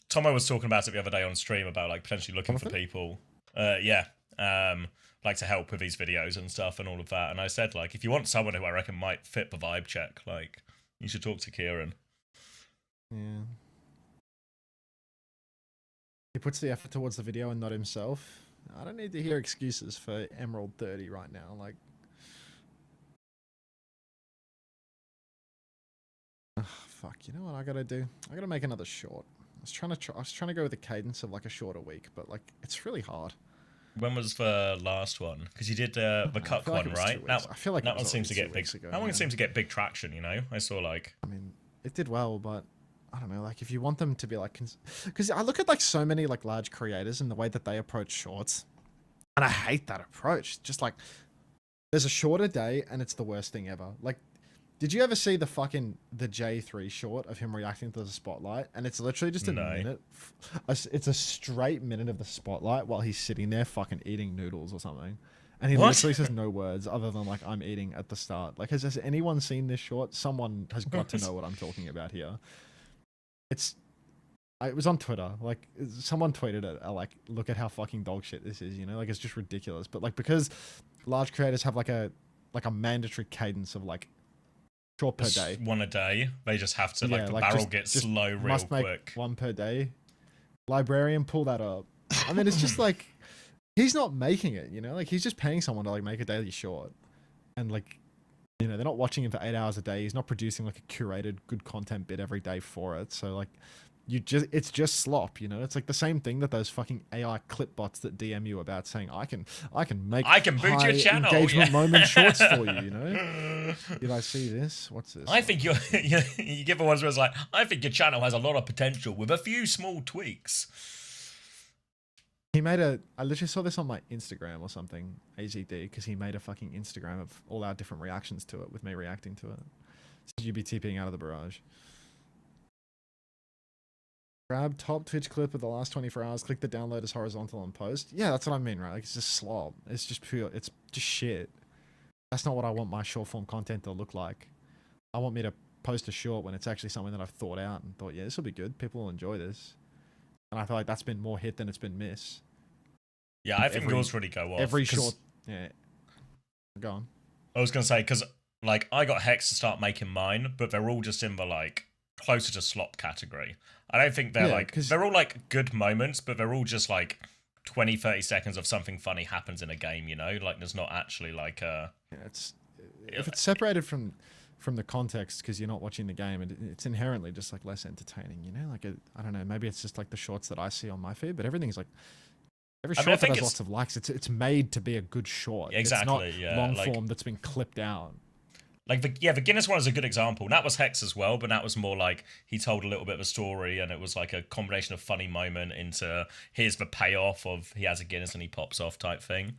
Tomo was talking about it the other day on stream about like potentially looking for people. Like to help with these videos and stuff and all of that. And I said like, if you want someone who I reckon might fit the vibe check, like you should talk to Kieran. Yeah. He puts the effort towards the video and not himself. I don't need to hear excuses for Emerald 30 right now. Like, fuck. You know what I gotta do? I gotta make another short. I was trying to go with the cadence of like a shorter week, but like it's really hard. When was the last one? Because you did the Cuck one, right? I feel like that one seems to get big. That one seems to get big traction. You know, I saw like. I mean, it did well, but I don't know. Like, if you want them to be like, because I look at like so many like large creators and the way that they approach shorts, and I hate that approach. Just like, there's a shorter day and it's the worst thing ever. Like, did you ever see the J3 short of him reacting to the spotlight? And it's literally just a minute. It's a straight minute of the spotlight while he's sitting there fucking eating noodles or something. And he literally says no words other than like, I'm eating at the start. Like, has anyone seen this short? Someone has got to know what I'm talking about here. It was on Twitter. Like, someone tweeted it. Like, look at how fucking dog shit this is, you know? Like, it's just ridiculous. But like, because large creators have like a mandatory cadence of like, short per day. One a day. They just have to like the barrel gets slow real must make quick. One per day. Librarian, pull that up. I mean, it's just like he's not making it, you know? Like he's just paying someone to like make a daily short. And like, you know, they're not watching him for 8 hours a day. He's not producing like a curated good content bit every day for it. So like it's just slop, you know? It's like the same thing that those fucking AI clip bots that DM you about saying I can boot your channel, engagement moment shorts for you, you know? Did I see this? What's this? I think you give the ones where it's like, I think your channel has a lot of potential with a few small tweaks. I literally saw this on my Instagram or something, AZD, because he made a fucking Instagram of all our different reactions to it with me reacting to it. So you'd be TPing out of the barrage. Grab top Twitch clip of the last 24 hours, click the download as horizontal and post. Yeah, that's what I mean, right? Like, it's just slob. It's just pure, it's just shit. That's not what I want my short form content to look like. I want me to post a short when it's actually something that I've thought out and thought, yeah, this will be good. People will enjoy this. And I feel like that's been more hit than it's been miss. Yeah, I think yours really go off. Every short. Yeah. Go on. I was gonna say because like I got Hex to start making mine, but they're all just in the like closer to slop category. I don't think they're they're all like good moments, but they're all just like 20-30 seconds of something funny happens in a game. You know, like there's not actually like a. Yeah, if it's separated from the context because you're not watching the game, it's inherently just like less entertaining. You know, like I don't know, maybe it's just like the shorts that I see on my feed, but everything's like. Every short that has lots of likes, it's made to be a good short. Exactly, it's not yeah. long like, form that's been clipped out. Like the Guinness one is a good example. That was Hex as well, but that was more like he told a little bit of a story, and it was like a combination of funny moment into here's the payoff of he has a Guinness and he pops off type thing.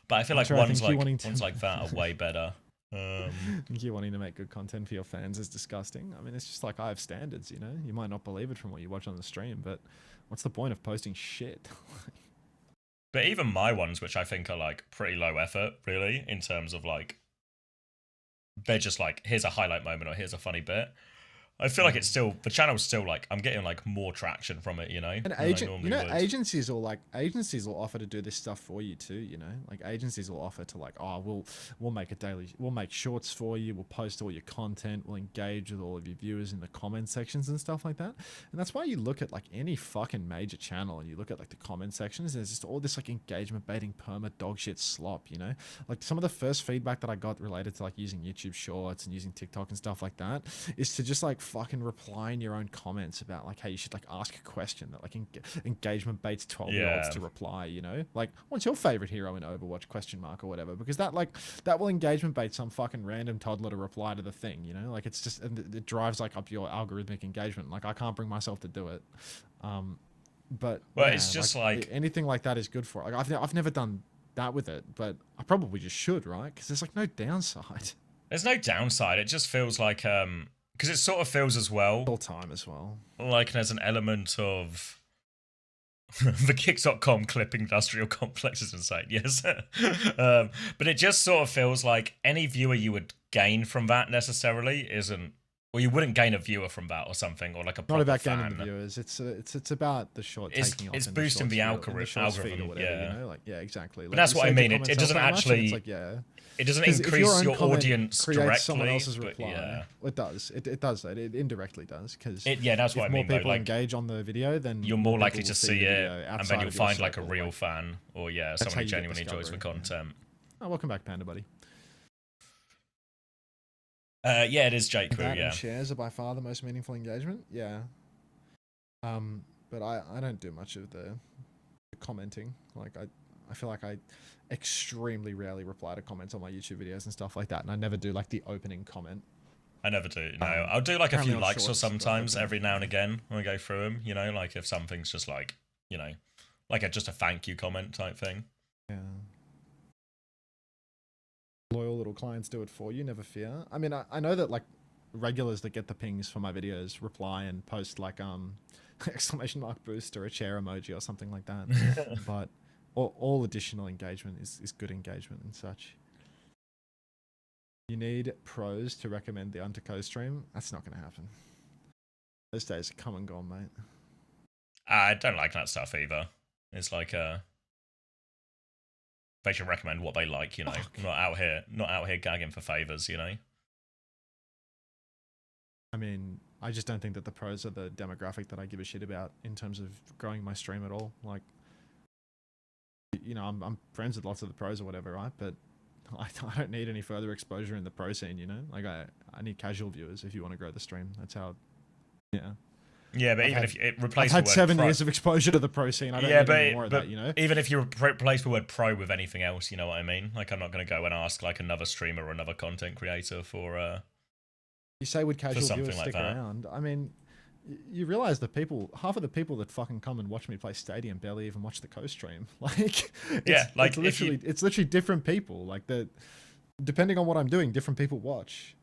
But I feel like ones like that are way better. I think you wanting to make good content for your fans is disgusting. I mean, it's just like I have standards, you know. You might not believe it from what you watch on the stream, but what's the point of posting shit? But even my ones, which I think are like pretty low effort, really, in terms of like, they're just like, here's a highlight moment or here's a funny bit. I feel like it's still, the channel's still like, I'm getting like more traction from it, you know? And agencies will offer to do this stuff for you too, you know? Like agencies will offer to like, oh, we'll make shorts for you, we'll post all your content, we'll engage with all of your viewers in the comment sections and stuff like that. And that's why you look at like any fucking major channel and you look at like the comment sections, there's just all this like engagement baiting perma dog shit slop, you know? Like some of the first feedback that I got related to like using YouTube shorts and using TikTok and stuff like that is to just like fucking reply in your own comments about like how you should like ask a question that like engagement baits 12-year-olds to reply, you know, like what's your favorite hero in Overwatch ? Or whatever, because that will engagement bait some fucking random toddler to reply to the thing, you know, like it's just, and it drives like up your algorithmic engagement. Like I can't bring myself to do it, but well, it's just like anything like that is good for it. Like I've never done that with it, but I probably just should, right? Because there's like no downside. There's no downside. It just feels like because it sort of feels as well all time as well, like there's an element of the Kicks.com clip industrial complex is insane, yes. But it just sort of feels like any viewer you would gain from that necessarily isn't, or you wouldn't gain a viewer from that or something, or like a not about fan. gaining the viewers. It's about the short taking off. It's boosting the algorithm, or whatever, yeah. You know? Like, yeah, exactly. But like, that's what I mean. It doesn't actually. Like, yeah. It doesn't increase your audience directly. Someone else's reply. Yeah. It does. It does that. It indirectly does, because that's what I mean. If more people engage on the video, then you're more likely to see it, and then you'll find like a real fan, or someone who genuinely enjoys the content. Oh, welcome back, Panda Buddy. Yeah, it is Jake. That and shares are by far the most meaningful engagement. Yeah. But I don't do much of the commenting. Like I feel like I extremely rarely reply to comments on my YouTube videos and stuff like that, and I never do like the opening comment. I never do. No, I'll do like a few likes or sometimes every now and again when I go through them. You know, like if something's just like, you know, like just a thank you comment type thing. Yeah. Loyal little clients do it for you, never fear. I mean, I know that like regulars that get the pings for my videos reply and post like exclamation mark boost or a chair emoji or something like that. But all additional engagement is good engagement and such. You need pros to recommend the Underco stream. That's not going to happen. Those days are come and gone, mate. I don't like that stuff either. It's like they should recommend what they like, you know. Not out here gagging for favors, you know. I mean, I just don't think that the pros are the demographic that I give a shit about in terms of growing my stream at all. Like, you know, I'm friends with lots of the pros or whatever, right? But I don't need any further exposure in the pro scene, you know? Like, I need casual viewers if you want to grow the stream. That's how, yeah. Yeah, but even if it replaces I've had 7 years of exposure to the pro scene. I don't need any more of that, you know? Even if you replace the word pro with anything else, you know what I mean? Like, I'm not going to go and ask, like, another streamer or another content creator for... You say would casual viewers stick around? I mean, you realize that half of the people that fucking come and watch me play Stadium barely even watch the co-stream. Like, it's literally different people. Like, depending on what I'm doing, different people watch.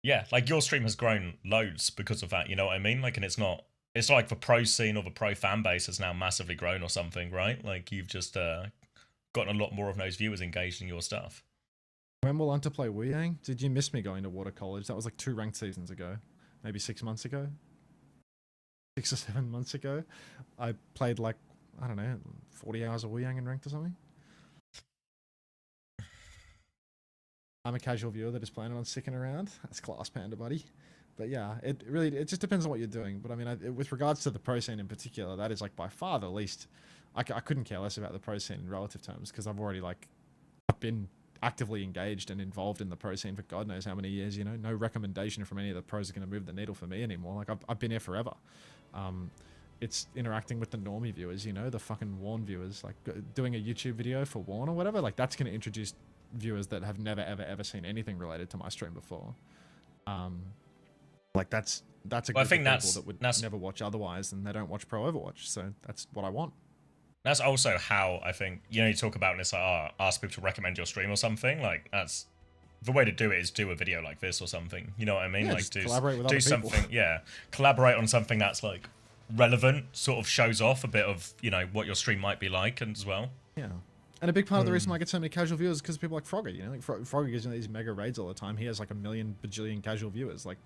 Yeah, like your stream has grown loads because of that, you know what I mean? Like, and it's like the pro scene or the pro fan base has now massively grown or something, right? Like, you've just gotten a lot more of those viewers engaged in your stuff. When will Hunter play Wu Yang? Did you miss me going to Water College? That was like 2 ranked seasons ago. Maybe 6 months ago? 6 or 7 months ago? I played like, I don't know, 40 hours of Wuyang in ranked or something. I'm a casual viewer that is planning on sticking around. That's class, Panda buddy. But yeah, it just depends on what you're doing. But I mean, with regards to the pro scene in particular, that is like by far the least. I couldn't care less about the pro scene in relative terms because I've already I've been actively engaged and involved in the pro scene for God knows how many years. You know, no recommendation from any of the pros are going to move the needle for me anymore. Like I've been here forever. It's interacting with the normie viewers, you know, the fucking Warn viewers, like doing a YouTube video for Warn or whatever. Like that's going to introduce viewers that have never ever seen anything related to my stream before. Like that's a group of people that would never watch otherwise, and they don't watch Pro Overwatch. So that's what I want. That's also how I think, you know, you talk about when it's like, ask people to recommend your stream or something. Like that's the way to do it is do a video like this or something. You know what I mean? Yeah, like collaborate with do other people. something. Yeah, collaborate on something that's like relevant, sort of shows off a bit of, you know, what your stream might be like, and as well. Yeah. And a big part of the reason why I get so many casual viewers is because people like Frogger, you know, like Frogger gives me these mega raids all the time. He has like a million bajillion casual viewers. Like,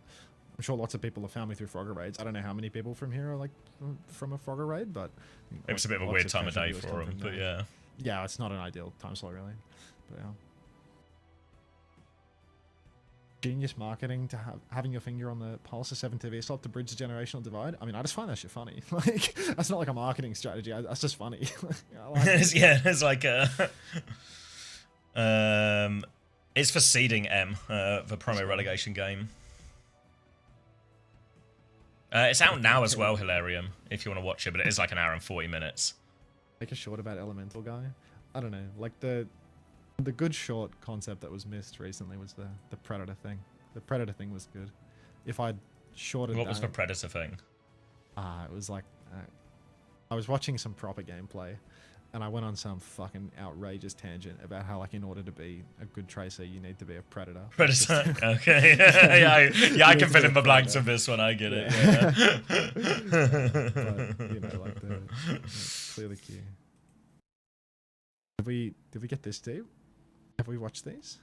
I'm sure lots of people have found me through Frogger raids. I don't know how many people from here are like from a Frogger raid, but It was a bit of a weird time of day for him, but yeah. Yeah, it's not an ideal time slot really, but yeah. Genius marketing to having your finger on the pulse of 7TV stop to bridge the generational divide. I mean, I just find that shit funny. Like, that's not like a marketing strategy. That's just funny. I like it. Yeah, it's like a it's for seeding M, the promo relegation game. It's out now as well, Hilarium, if you want to watch it, but it is like an hour and 40 minutes. Make a short about Elemental Guy. I don't know, like the good short concept that was missed recently was the Predator thing. The Predator thing was good. If I'd shorted What was the Predator thing? It was like I was watching some proper gameplay, and I went on some fucking outrageous tangent about how, like, in order to be a good tracer, you need to be a predator. Predator. Okay. yeah, I can fill in the blanks of this one. I get it. Yeah. But, you know, like clear the queue. Did we get this deep? Have we watched these?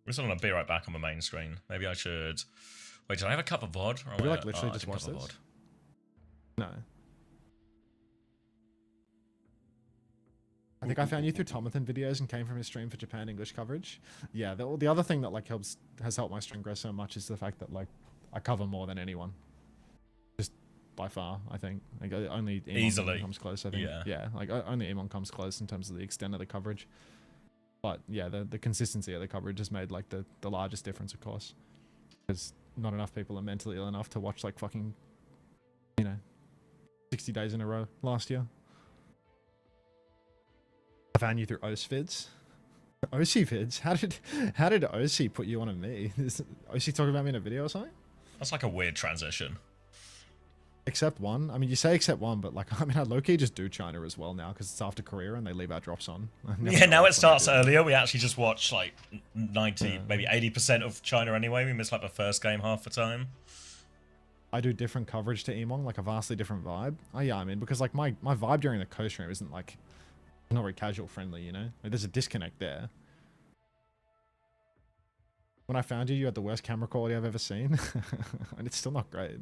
We're still gonna be right back on the main screen. Maybe I should. Wait, did I have a cup of VOD? Or Have we like literally just watched this? No. I think I found you through Tomathan videos and came from his stream for Japan English coverage. Yeah, the other thing that like has helped my stream grow so much is the fact that like I cover more than anyone. Just by far, I think. Like only Emon Easily comes close, I think. Yeah, like only Emon comes close in terms of the extent of the coverage. But yeah, the consistency of the coverage has made like the largest difference, of course. Because not enough people are mentally ill enough to watch like fucking, you know, 60 days in a row last year. I found you through OC vids. OC vids? How did OC put you on to me? Is OC talking about me in a video or something? That's like a weird transition. Except one. I mean, you say except one, but like, I mean, I low-key just do China as well now because it's after Korea and they leave our drops on. Yeah, now it starts earlier. We actually just watch like 90, maybe 80% of China anyway. We miss like the first game half the time. I do different coverage to Emong, like a vastly different vibe. Oh yeah, I mean, because like my vibe during the co-stream isn't like, not very casual friendly, you know? Like, there's a disconnect there. When I found you, you had the worst camera quality I've ever seen. And it's still not great.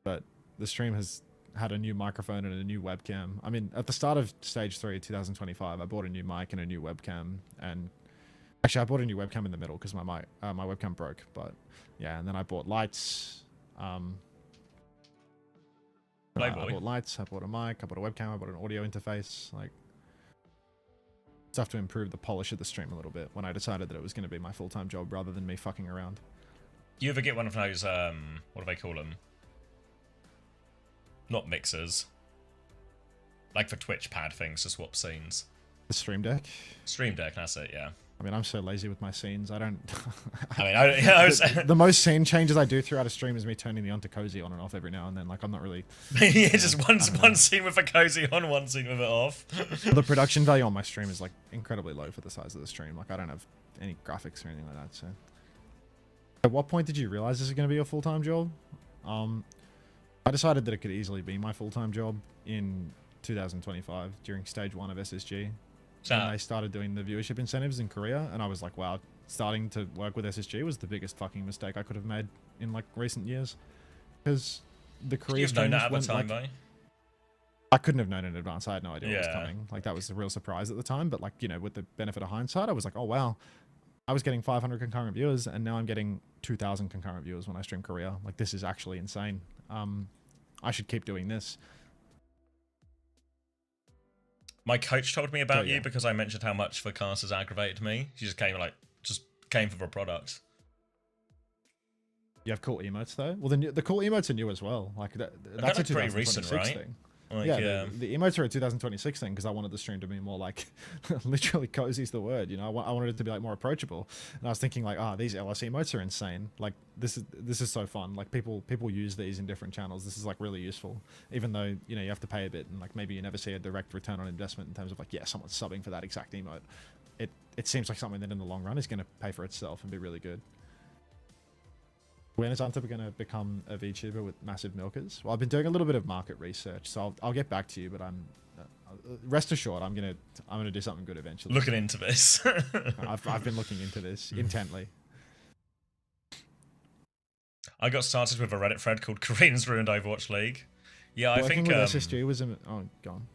But the stream has had a new microphone and a new webcam. I mean, at the start of Stage 3, 2025, I bought a new mic and a new webcam. And actually, I bought a new webcam in the middle because my webcam broke. But yeah, and then I bought lights. I bought lights, I bought a mic, I bought a webcam, I bought an audio interface. Like, stuff to improve the polish of the stream a little bit when I decided that it was going to be my full-time job rather than me fucking around. You ever get one of those, what do they call them? Not mixers. Like for Twitch pad things to swap scenes. The Stream Deck? Stream Deck, that's it, yeah. I mean, I'm so lazy with my scenes, I don't... I mean, the most scene changes I do throughout a stream is me turning the on to cozy on and off every now and then. Like, I'm not really... yeah, just one scene with a cozy on, one scene with it off. The production value on my stream is, like, incredibly low for the size of the stream. Like, I don't have any graphics or anything like that, so... At what point did you realize this is going to be your full-time job? I decided that it could easily be my full-time job in 2025 during stage 1 of SSG. When they started doing the viewership incentives in Korea, and I was like, wow, starting to work with SSG was the biggest fucking mistake I could have made in like recent years. because the Korea You've known that streams at the went, time, like, though. I couldn't have known in advance. I had no idea what was Yeah. coming. Like, that was a real surprise at the time. But, like, you know, with the benefit of hindsight, I was like, oh, wow. I was getting 500 concurrent viewers, and now I'm getting 2,000 concurrent viewers when I stream Korea. Like, this is actually insane. I should keep doing this. My coach told me about yeah. you because I mentioned how much the cast has aggravated me. She just came for the product. You have cool emotes, though? Well, the cool emotes are new as well. Like, that's a pretty 2026 recent, right? thing. Like, Yeah, the emotes are a 2026 thing because I wanted the stream to be more like, literally cozy's the word, you know. I wanted it to be like more approachable, and I was thinking like, these LS emotes are insane. Like this is so fun. Like people use these in different channels. This is like really useful, even though you know you have to pay a bit and like maybe you never see a direct return on investment in terms of like, yeah, someone's subbing for that exact emote. It seems like something that in the long run is going to pay for itself and be really good. When is Antip going to become a VTuber with massive milkers? Well, I've been doing a little bit of market research, so I'll get back to you. But I'm rest assured, I'm gonna do something good eventually. Looking into this. I've been looking into this intently. I got started with a Reddit thread called Koreans Ruined Overwatch League. Yeah, I Working think with SSG was gone.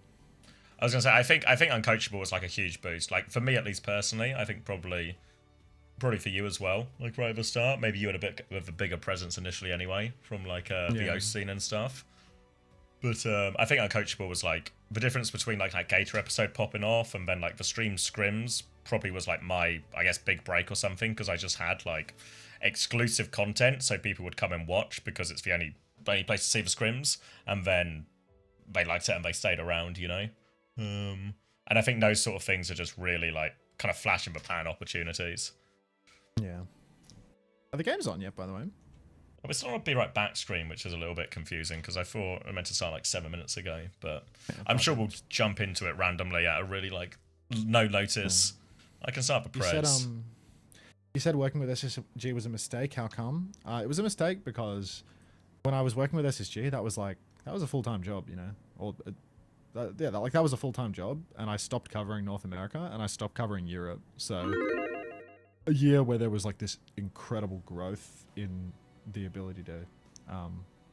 I was gonna say I think Uncoachable was like a huge boost. Like for me at least personally, I think probably for you as well. Like right at the start, maybe you had a bit of a bigger presence initially anyway from like the OC scene and stuff. But I think Uncoachable was like the difference between like that Gator episode popping off and then like the stream scrims probably was like my big break or something because I just had like exclusive content so people would come and watch because it's the only place to see the scrims and then they liked it and they stayed around, you know. And I think those sort of things are just really like kind of flash in the pan opportunities. Yeah. Are the games on yet, by the way? We're still on a Be Right Back screen, which is a little bit confusing because I thought I meant to start like 7 minutes ago, but I'm sure we'll jump into it randomly at a really like no notice. I can start the press. You said working with SSG was a mistake. How come? It was a mistake because when I was working with SSG, that was a full-time job, you know, or that was a full-time job, and I stopped covering North America and I stopped covering Europe. So a year where there was like this incredible growth in the ability to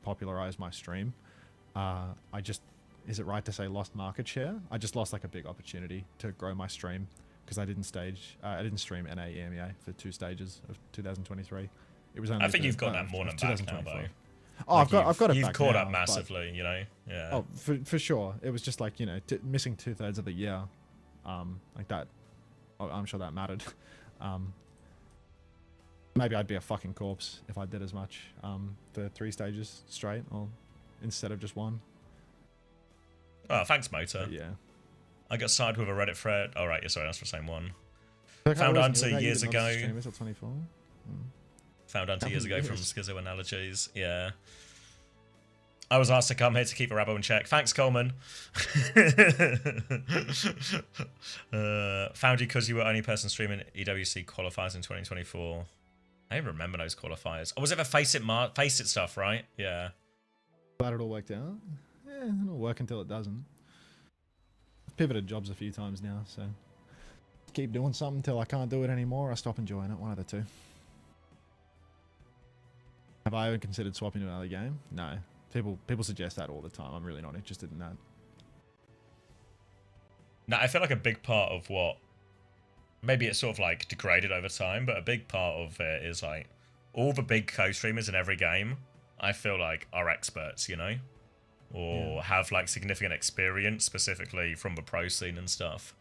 popularize my stream, I just, is it right to say lost market share? I just lost like a big opportunity to grow my stream because I didn't stream NA EMEA for 2 stages of 2023. It was only I think you've got that more than back now, though. Oh, like I've got it You've back caught now, up massively, you know? Yeah. Oh, for sure. It was just like, you know, missing 2/3 of the year. Like that, I'm sure that mattered. Maybe I'd be a fucking corpse if I did as much for 3 stages straight, or instead of just 1. Oh, thanks, Motor. But yeah. I got started with a Reddit thread. Oh, right, yeah, sorry, that's the same one. Like, Found Hunter years ago. Is it 24? Found Hunter years ago from Schizo Analogies. Yeah. I was asked to come here to keep a Rabo in check. Thanks, Coleman. Found you because you were only person streaming EWC qualifiers in 2024. I don't remember those qualifiers. Oh, was it the Face It stuff, right? Yeah. Glad it all worked out. Yeah, it'll work until it doesn't. I've pivoted jobs a few times now, so keep doing something until I can't do it anymore. I stop enjoying it. One of the two. Have I ever considered swapping to another game? No. People suggest that all the time. I'm really not interested in that. No, I feel like a big part of what maybe it's sort of like degraded over time, but a big part of it is like all the big co-streamers in every game, I feel like are experts, you know? Or have like significant experience specifically from the pro scene and stuff.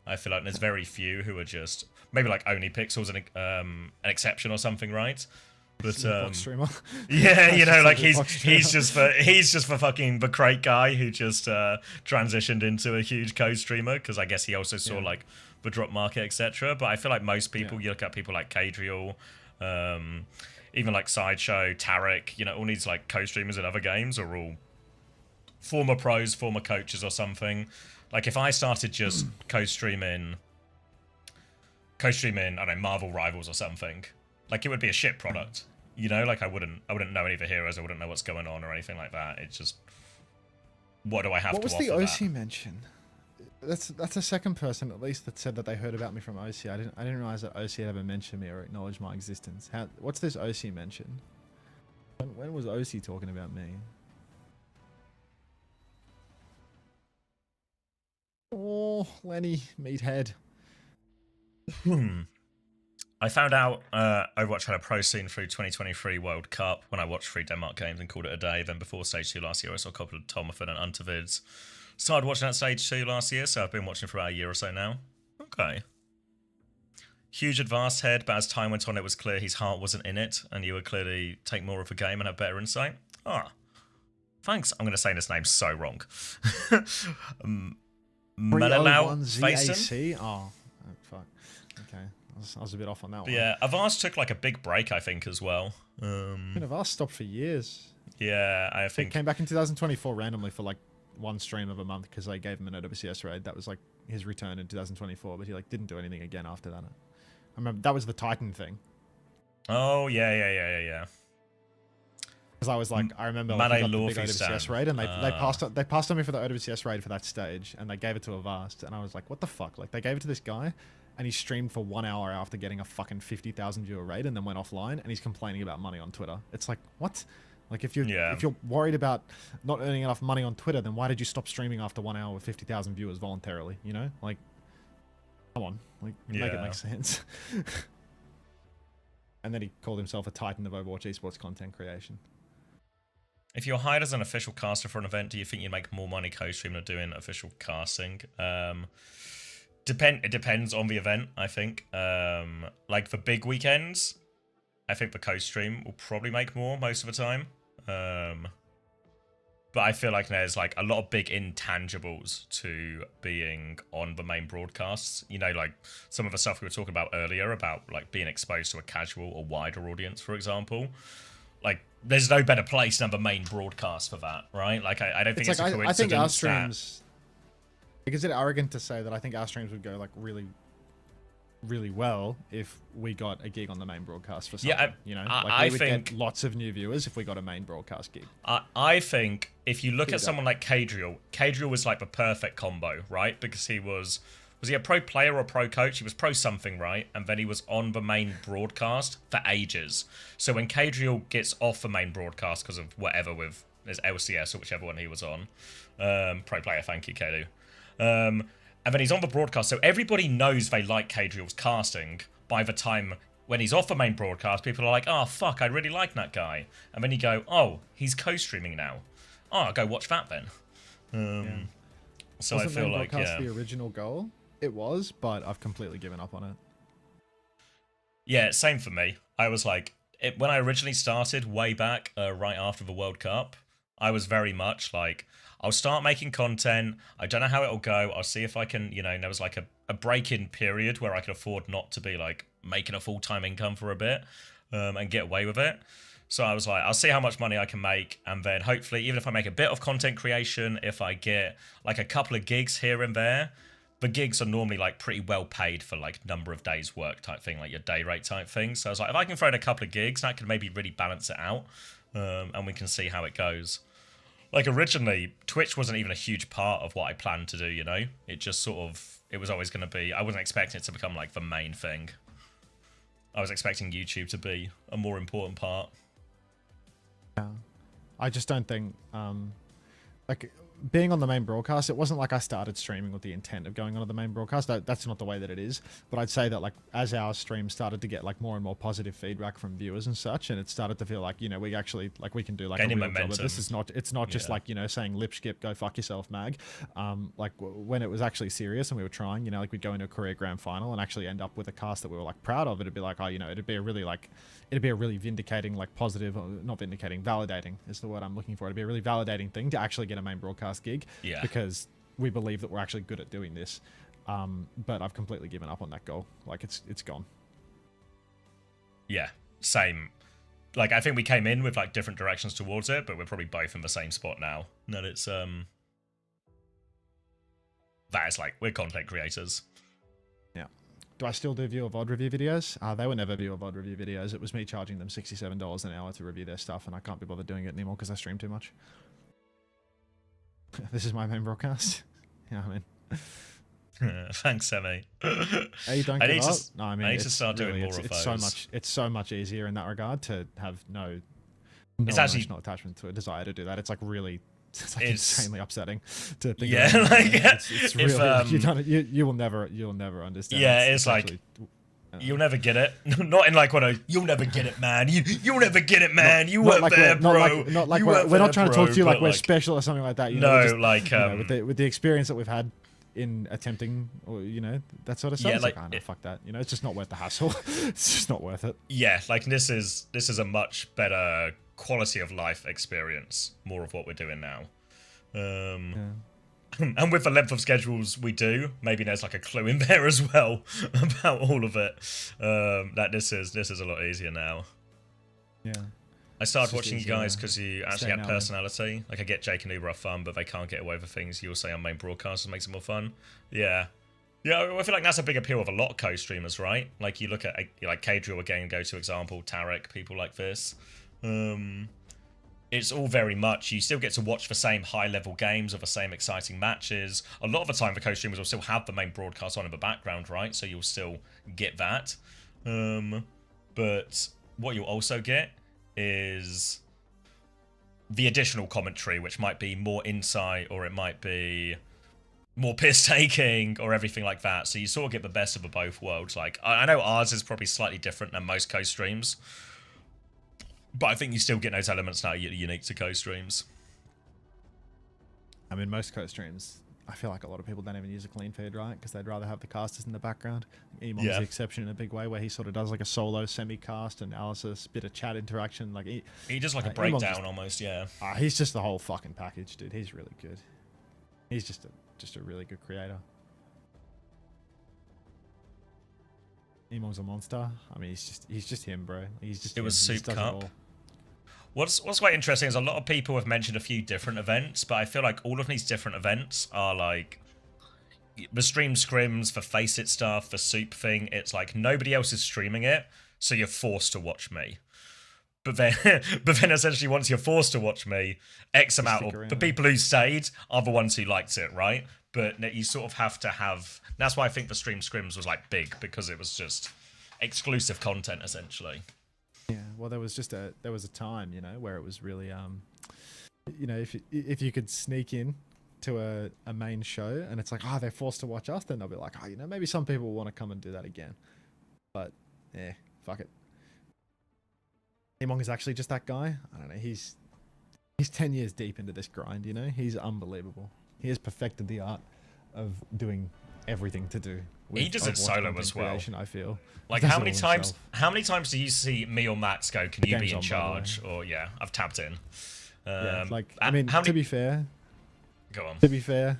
I feel like there's very few who are just maybe like Only Pixel's an exception or something, right? But streamer. Yeah, you know, like he's just for fucking the crate guy who just transitioned into a huge co-streamer because I guess he also saw like the drop market, etc. But I feel like most people, you look at people like Cadriel, even like Sideshow, Tarek, you know, all these like co-streamers in other games are all former pros, former coaches or something. Like if I started just co-streaming, I don't know, Marvel Rivals or something, like it would be a shit product. You know, like I wouldn't know any of the heroes, I wouldn't know what's going on or anything like that. It's just, what do I have to offer? What was the OC mention? That's a second person at least that said that they heard about me from OC. I didn't realize that OC had ever mentioned me or acknowledged my existence. What's this OC mention? When was OC talking about me? Oh, Lenny, meathead. I found out Overwatch had a pro scene through 2023 World Cup when I watched 3 Denmark games and called it a day. Then before Stage 2 last year, I saw a couple of Tomathan and Untervids. Started watching at Stage 2 last year, so I've been watching for about a year or so now. Okay. Huge advanced head, but as time went on, it was clear his heart wasn't in it, and you would clearly take more of a game and have better insight. Ah. Thanks. I'm going to say this name so wrong. Malalau Faison? Oh, fuck. Okay. I was a bit off on that one. Yeah, Avast took like a big break, I think, as well. Avast stopped for years. Yeah, I think... He came back in 2024 randomly for like one stream of a month because they gave him an OWCS raid. That was like his return in 2024, but he like didn't do anything again after that. I remember that was the Titan thing. Oh, yeah. Because I was like, I remember like, he got the big OWCS raid, and they passed on me for the OWCS raid for that stage, and they gave it to Avast, and I was like, what the fuck? Like they gave it to this guy, and he streamed for 1 hour after getting a fucking 50,000 viewer raid, and then went offline, and he's complaining about money on Twitter. It's like, what? Like if you're worried about not earning enough money on Twitter, then why did you stop streaming after 1 hour with 50,000 viewers voluntarily? You know, like, come on, like make it make sense. And then he called himself a titan of Overwatch esports content creation. If you're hired as an official caster for an event, do you think you'd make more money co-streaming or doing official casting? It depends on the event, I think. Like for big weekends, I think the co-stream will probably make more most of the time. But I feel like there's like a lot of big intangibles to being on the main broadcasts. You know, like some of the stuff we were talking about earlier about like being exposed to a casual or wider audience, for example. Like, there's no better place than the main broadcast for that, right? Like, I don't think it's a coincidence. I think our streams... Like, is it arrogant to say that I think our streams would go like really, really well if we got a gig on the main broadcast for something? You know, like we would get lots of new viewers if we got a main broadcast gig. I think if you look at someone like Cadriel was like the perfect combo, right? Because he was he a pro player or pro coach? He was pro something, right? And then he was on the main broadcast for ages. So when Cadriel gets off the main broadcast because of whatever with his LCS or whichever one he was on, pro player, thank you, Kadu. And then he's on the broadcast, so everybody knows they like Cadriel's casting. By the time when he's off the main broadcast, people are like, oh, fuck, I really like that guy. And then you go, oh, he's co-streaming now. Oh, I'll go watch that then. So I feel like, yeah. The original goal? It was, but I've completely given up on it. Yeah, same for me. I was like, when I originally started way back, right after the World Cup, I was very much like, I'll start making content. I don't know how it'll go. I'll see if I can, you know, there was like a break-in period where I could afford not to be like making a full-time income for a bit and get away with it. So I was like, I'll see how much money I can make. And then hopefully, even if I make a bit of content creation, if I get like a couple of gigs here and there, the gigs are normally like pretty well paid for like number of days work type thing, like your day rate type thing. So I was like, if I can throw in a couple of gigs, that could maybe really balance it out. And we can see how it goes. Like originally, Twitch wasn't even a huge part of what I planned to do, you know? It just sort of, it was always going to be, I wasn't expecting it to become like the main thing. I was expecting YouTube to be a more important part. Yeah. I just don't think, like, being on the main broadcast, it wasn't like I started streaming with the intent of going on to the main broadcast. That's not the way that it is. But I'd say that like as our stream started to get like more and more positive feedback from viewers and such, and it started to feel like, you know, we actually like we can do like a real job of this. It's not just like, you know, saying lip skip, go fuck yourself, mag. Like when it was actually serious and we were trying, you know, like we'd go into a career grand final and actually end up with a cast that we were like proud of. It'd be like, oh, you know, it'd be a really vindicating, like positive, not vindicating, validating is the word I'm looking for. It'd be a really validating thing to actually get a main broadcast gig, because we believe that we're actually good at doing this. But I've completely given up on that goal. Like it's gone. Yeah, same. Like I think we came in with like different directions towards it, but we're probably both in the same spot now. That it's that is like we're content creators. Yeah. Do I still do viewer VOD review videos? They were never viewer VOD review videos. It was me charging them $67 an hour to review their stuff, and I can't be bothered doing it anymore because I stream too much. This is my main broadcast. Yeah, I mean. Thanks, Semi. Hey, don't give up. No, I mean, I need to start doing more of it's those. It's so much easier in that regard to have no no It's actually- emotional attachment to a desire to do that. It's like really, it's like It's- insanely upsetting to think Yeah, about. like, It's if, really, you will never understand. Yeah, it's like- actually, You'll never get it. Not in like what a you'll never get it, man. You'll never get it, man. You not weren't like there, we're, bro. not like You we're weren't not there, trying to talk bro, to you like but, we're special or something like that. You No, know, just, like, you know, with the experience that we've had in attempting, or you know, that sort of stuff. Yeah, It's like, like, oh, no, fuck that. You know, it's just not worth the hassle. It's just not worth it. Yeah, like this is a much better quality of life experience. More of what we're doing now. And with the length of schedules we do, maybe there's like a clue in there as well about all of it. That this is a lot easier now. Yeah. I started It's just watching you easier, guys because you actually staying had out there. personality. Like I get Jake and Uber are fun, but they can't get away with things you'll say on main broadcasters makes it more fun. Yeah. Yeah, I feel like that's a big appeal of a lot of co-streamers, right? Like you look at like K-Drill again, go-to example, Tarek, people like this. It's all very much, you still get to watch the same high-level games or the same exciting matches. A lot of the time, the co-streamers will still have the main broadcast on in the background, right? So you'll still get that. But what you'll also get is the additional commentary, which might be more insight, or it might be more piss-taking, or everything like that. So you sort of get the best of the both worlds. Like, I know ours is probably slightly different than most co-streams, but I think you still get those elements that are unique to co-streams. I mean, most co-streams, I feel like a lot of people don't even use a clean feed, right? Because they'd rather have the casters in the background. Emon's Yeah. the exception in a big way, where he sort of does like a solo semi-cast analysis, bit of chat interaction. Like He does like a Emon's breakdown just- almost, yeah. he's just the whole fucking package, dude. He's really good. He's just a really good creator. Emon's a monster. I mean, he's just him, bro. He's just. It was him. He just Soup does it Cup. all. What's quite interesting is a lot of people have mentioned a few different events, but I feel like all of these different events are like the stream scrims, for Face It stuff, the Soup thing. It's like nobody else is streaming it, so you're forced to watch me. But then essentially once you're forced to watch me, X amount stick of around. the people who stayed are the ones who liked it, right? But you sort of have to have. That's why I think the stream scrims was like big, because it was just exclusive content essentially. Yeah, well, there was a time, you know, where it was really, you know, if you could sneak in to a main show and it's like, oh, they're forced to watch us, then they'll be like, oh, you know, maybe some people will want to come and do that again. But yeah, fuck it. Emong is actually just that guy. I don't know. He's 10 years deep into this grind, you know. He's unbelievable. He has perfected the art of doing everything to do. He does it Overwatch solo content as well. creation, I feel. Like He does how it many all times? himself. How many times do you see me or Max go? Can you game's be in on, by the charge? Or yeah, I've tapped in. Yeah, like I mean, how to many? be fair, Go on. to be fair,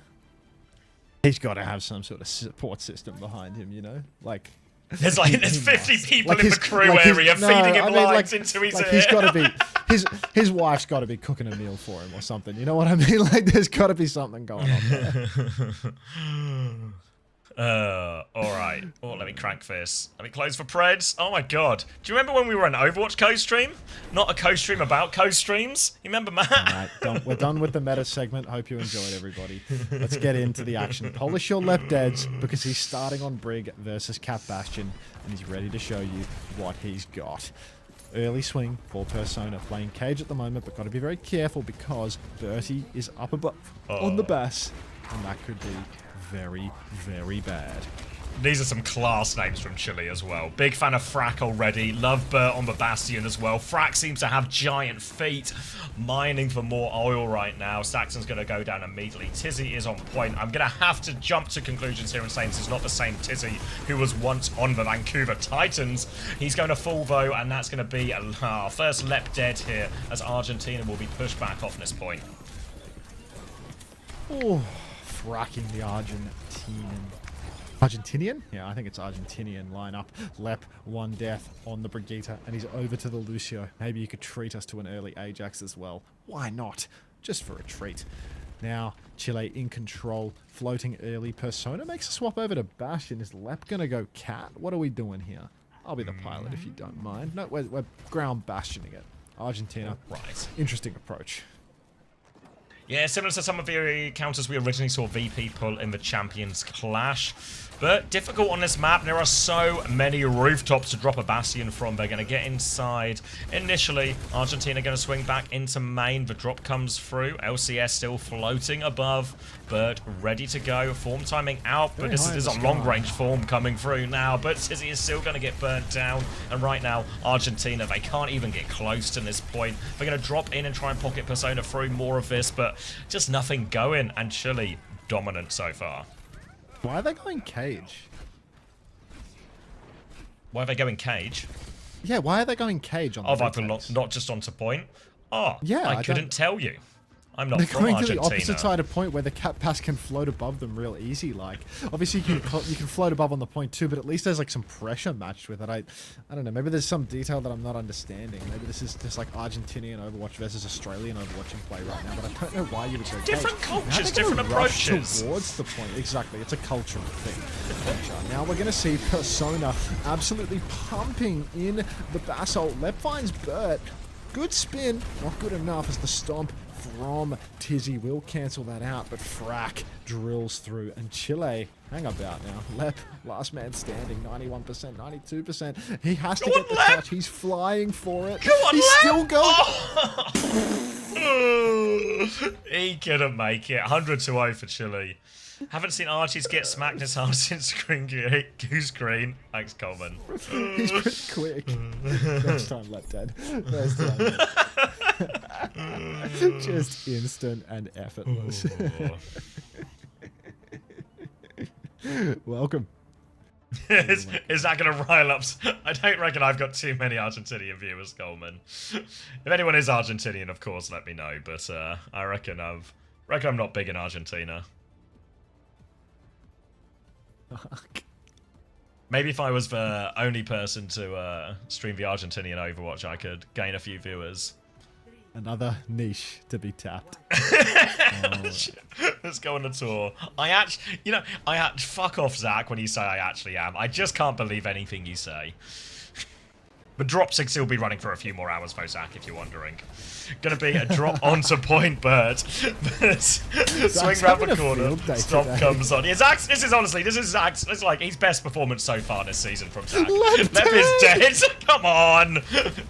he's got to have some sort of support system behind him, you know? Like There's like there's he 50 must. people Like in his- the crew like his- area no, feeding him I mean, lines like- into his like ear. he's got to be his wife's got to be cooking a meal for him or something. You know what I mean? Like there's got to be something going on there. All right. Oh, let me crank this. Let me close for Preds. Oh my god. Do you remember when we were an Overwatch co-stream? Not a co-stream about co-streams? You remember, Matt? All right, we're done with the meta segment. Hope you enjoyed, everybody. Let's get into the action. Polish your left deads because he's starting on Brig versus Cat Bastion, and he's ready to show you what he's got. Early swing for Persona, playing Cage at the moment, but got to be very careful because Bertie is up above on the bass, and that could be very, very bad. These are some class names from Chile as well. Big fan of Frack already. Love Bert on the Bastion as well. Frack seems to have giant feet. Mining for more oil right now. Saxon's going to go down immediately. Tizzy is on point. I'm going to have to jump to conclusions here and say this is not the same Tizzy who was once on the Vancouver Titans. He's going to fall though, and that's going to be our first lep dead here as Argentina will be pushed back off this point. Oh, fracking the Argentinian? Yeah, I think it's Argentinian lineup. Lep, one death on the Brigitte, and he's over to the Lucio. Maybe you could treat us to an early Ajax as well. Why not? Just for a treat. Now, Chile in control, floating early. Persona makes a swap over to Bastion. Is Lep gonna go Cat? What are we doing here? I'll be the pilot if you don't mind. No, we're ground Bastioning it. Argentina. Right. Interesting approach. Yeah, similar to some of the counters we originally saw VP pull in the Champions Clash. But difficult on this map. There are so many rooftops to drop a Bastion from. They're going to get inside. Initially, Argentina going to swing back into main. The drop comes through. LCS still floating above, but ready to go. Form timing out, but this is a long-range form coming through now. But Sizzy is still going to get burnt down. And right now, Argentina, they can't even get close to this point. They're going to drop in and try and pocket Persona through more of this, but just nothing going. And Chile dominant so far. Why are they going cage? Why are they going cage? Yeah, why are they going cage on the Viper retakes? not just onto point? Oh, yeah, I couldn't tell you. I'm not They're from going Argentina. to the opposite side of point where the cat pass can float above them real easy. Like, obviously you can float above on the point too, but at least there's like some pressure matched with it. I don't know. Maybe there's some detail that I'm not understanding. Maybe this is just like Argentinian Overwatch versus Australian Overwatch in play right now. But I don't know why you would go different cage. cultures, different approaches towards the point. Exactly, it's a cultural thing. Now we're gonna see Persona absolutely pumping in the basalt. Lep finds Burt. Good spin, not good enough as the stomp from Tizzy will cancel that out, but Frack drills through, and Chile, hang about now. Lep, last man standing, 91%, 92%. He has to get the touch. He's flying for it. He's still going. Oh. He couldn't make it. 100-0 for Chile. Haven't seen Archies get smacked this hard since Goose Green. Thanks, Coleman. He's pretty quick. First time Lep dead. First time Lep. Just instant and effortless. Welcome. Is that going to rile up? I don't reckon I've got too many Argentinian viewers, Coleman. If anyone is Argentinian, of course, let me know. But I reckon I'm not big in Argentina. Fuck. Maybe if I was the only person to stream the Argentinian Overwatch, I could gain a few viewers. Another niche to be tapped. Let's go on a tour. Fuck off, Zach, when you say I actually am. I just can't believe anything you say. But drop 6 will be running for a few more hours, though, Zach, if you're wondering. Gonna be a drop onto point, Bird. Swing round the corner. Stomp comes on. Yeah, Zach's, this is Zach's. It's like his best performance so far this season from Zach. Lep is dead. Come on.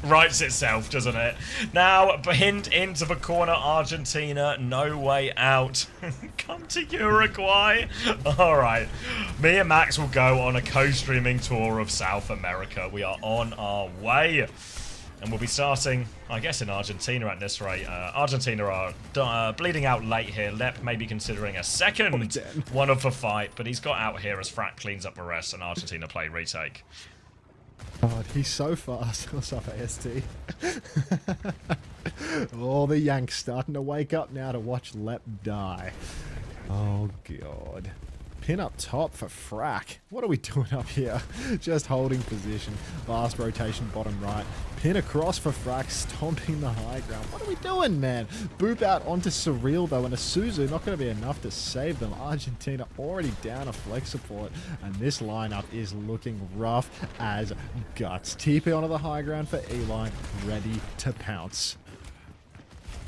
Writes itself, doesn't it? Now, pinned into the corner, Argentina. No way out. Come to Uruguay. Alright. Me and Max will go on a co-streaming tour of South America. We are on our way. And we'll be starting, I guess, in Argentina at this rate. Argentina are bleeding out late here. Lep may be considering a second one of the fight, but he's got out here as Frack cleans up the rest and Argentina play retake. God, he's so fast. What's up, AST? Oh, the Yanks starting to wake up now to watch Lep die. Oh, God. Pin up top for Frack. What are we doing up here? Just holding position. Last rotation, bottom right. Pin across for Frack, stomping the high ground. What are we doing, man? Boop out onto Surreal, though, and a Suzu not going to be enough to save them. Argentina already down a flex support, and this lineup is looking rough as guts. TP onto the high ground for Eli, ready to pounce.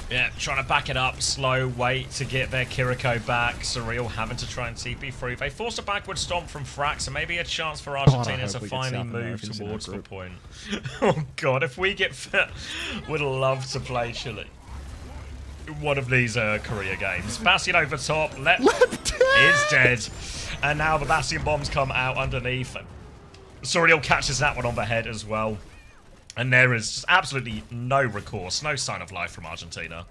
Yeah, trying to back it up, slow, wait to get their Kiriko back. Surreal having to try and TP through. They forced a backward stomp from Frack, so maybe a chance for Argentina to finally move towards the point. Oh god, if we get fit, would love to play Chile. One of these Korea games. Bastion over top, Lep is dead. And now the Bastion bombs come out underneath. Surreal catches that one on the head as well. And there is just absolutely no recourse, no sign of life from Argentina.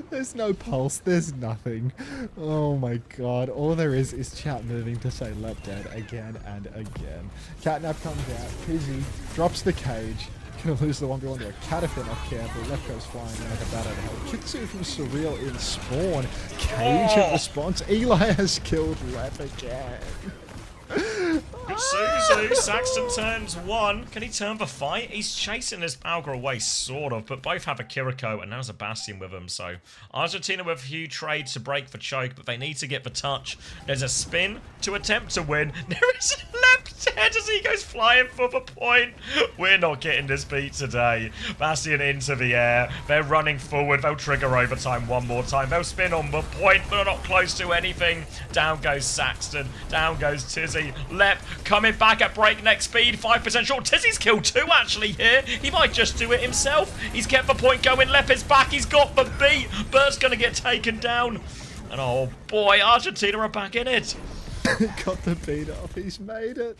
There's no pulse, there's nothing. Oh my god, all there is chat moving to say Lep dead again and again. Catnap comes out, Pizzy drops the cage. Gonna lose the 1v1 to a cat if they're not careful. Lep goes flying like a bat out of hell. Kitsu from Surreal in spawn. Cage in response. Eli has killed Lep again. Good Suzu. Saxton turns 1. Can he turn the fight? He's chasing this Balga away, sort of, but both have a Kiriko and now Sebastian with him, so Argentina with a few trades to break for choke, but they need to get the touch. There's a spin to attempt to win. There is a left head as he goes flying for the point. We're not getting this beat today. Bastian into the air. They're running forward. They'll trigger overtime one more time. They'll spin on the point, but are not close to anything. Down goes Saxton. Down goes Tizzy. Lep coming back at breakneck speed. 5% short. Tizzy's killed 2 actually here. He might just do it himself. He's kept the point going. Lep is back. He's got the beat. Bert's going to get taken down. And oh boy, Argentina are back in it. Got the beat off. He's made it.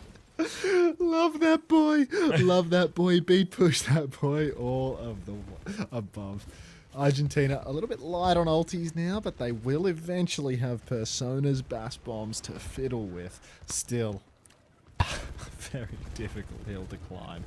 Love that boy. Love that boy. Beat push that boy. All of the above. Argentina a little bit light on ultis now, but they will eventually have Persona's Bass Bombs to fiddle with. Still, very difficult hill to climb.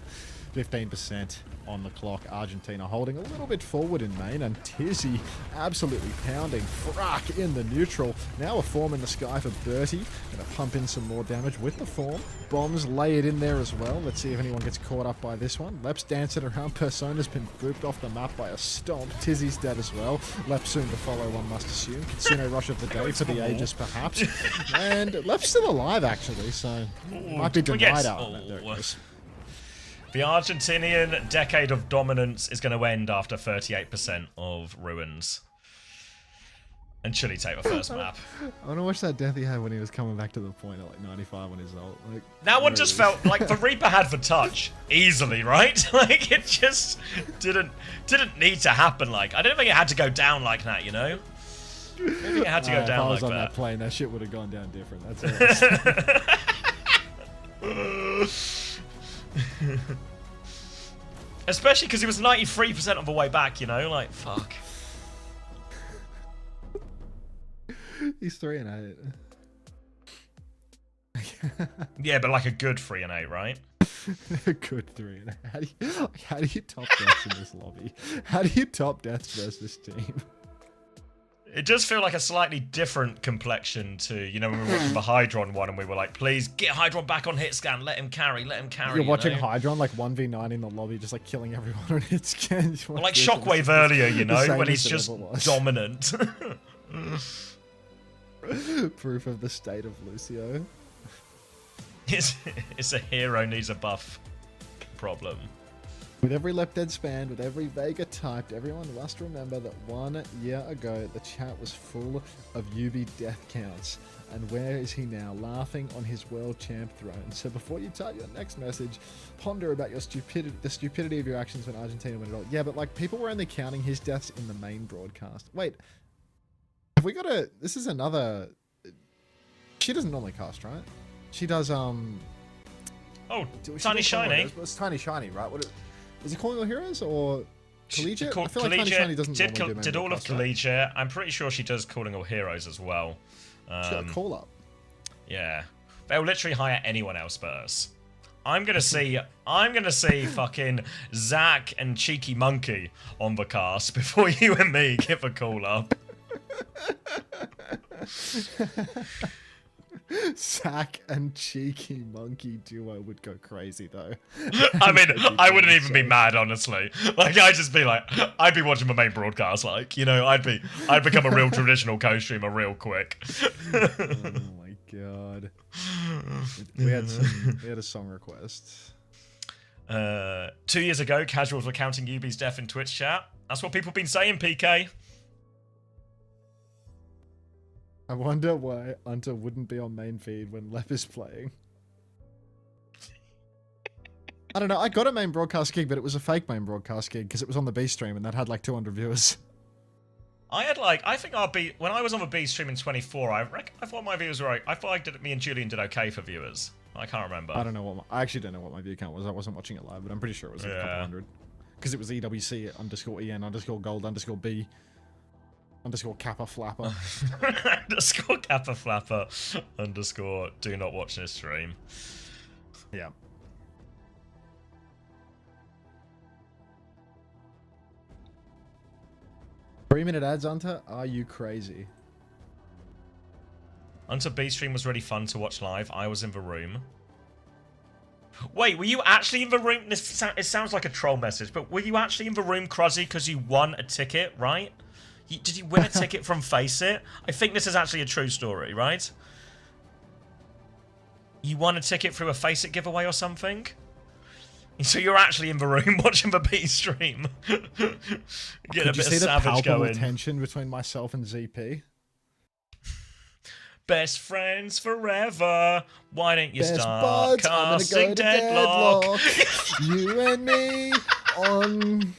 15% on the clock. Argentina holding a little bit forward in main, and Tizzy absolutely pounding. Frack in the neutral. Now a form in the sky for Bertie. Gonna pump in some more damage with the form. Bombs lay it in there as well. Let's see if anyone gets caught up by this one. Lep's dancing around. Persona's been booped off the map by a stomp. Tizzy's dead as well. Lep soon to follow, one must assume. Casino rush of the day for the ages, perhaps. And Lep's still alive, actually, so might be denied out on that. There it goes. The Argentinian decade of dominance is going to end after 38% of ruins. And Chile take the first map. I want to watch that death he had when he was coming back to the point at like 95 on his ult. Like, that one just felt like the Reaper had the touch easily, right? Like it just didn't need to happen. Like I don't think it had to go down like that, you know. I don't think it had to go down like that. If I was on that plane, that shit would have gone down different. That's it. Especially because he was 93% of the way back, you know? Like, fuck. He's 3-8. Yeah, but like a good 3-8, right? A good 3-8. How do you top deaths in this lobby? How do you top deaths versus this team? It does feel like a slightly different complexion to, you know, when we were watching the Hydron one and we were like, please get Hydron back on hit scan, let him carry. You're watching Hydron like 1v9 in the lobby, just like killing everyone on hit scan. Well, like Shockwave earlier, you know, when he's just dominant. Proof of the state of Lucio. It's a hero needs a buff problem. With every left dead spanned, with every Vega typed, everyone must remember that 1 year ago the chat was full of UB death counts. And where is he now? Laughing on his world champ throne. So before you type your next message, ponder about your stupidity, the stupidity of your actions when Argentina went it all. Yeah, but like people were only counting his deaths in the main broadcast. Wait, have we got a? This is another. She doesn't normally cast, right? She does. Oh, Tiny Shiny. It's Tiny Shiny, right? Is it Calling All Heroes or Collegiate? I feel Collegiate like Tiny Shiny doesn't did all of Collegiate. I'm pretty sure she does Calling All Heroes as well. She's got a call up. Yeah, they'll literally hire anyone else but us. I'm gonna see fucking Zach and Cheeky Monkey on the cast before you and me get the call up. Zach and Cheeky Monkey duo would go crazy though. I mean, I wouldn't even be mad, honestly. Like, I'd just be like, I'd be watching my main broadcast, like, you know, I'd become a real traditional co-streamer real quick. Oh my god. We had a song request. 2 years ago, casuals were counting UB's death in Twitch chat. That's what people have been saying, PK. I wonder why Unter wouldn't be on main feed when Lep is playing. I don't know, I got a main broadcast gig, but it was a fake main broadcast gig because it was on the B stream and that had like 200 viewers. I think our B, when I was on the B stream in 24, I thought my viewers were right. I thought me and Julian did okay for viewers. I can't remember. I don't know I actually don't know what my view count was. I wasn't watching it live, but I'm pretty sure it was like a couple hundred. Because it was EWC_EN_Gold_B. _Kappa Flapper. _Kappa Flapper. _ do not watch this stream. Yeah. Three-minute ads, Unter? Are you crazy? Unter B stream was really fun to watch live. I was in the room. Wait, were you actually in the room? It sounds like a troll message, but were you actually in the room, Cruzzy, because you won a ticket, right? Did you win a ticket from Face It? I think this is actually a true story, right? You won a ticket through a Face It giveaway or something? So you're actually in the room watching the B stream. Get a bit of savage the palpable going. tension between myself and ZP? Best friends forever. Why don't you Best start buds, I'm gonna casting go to deadlock? You and me on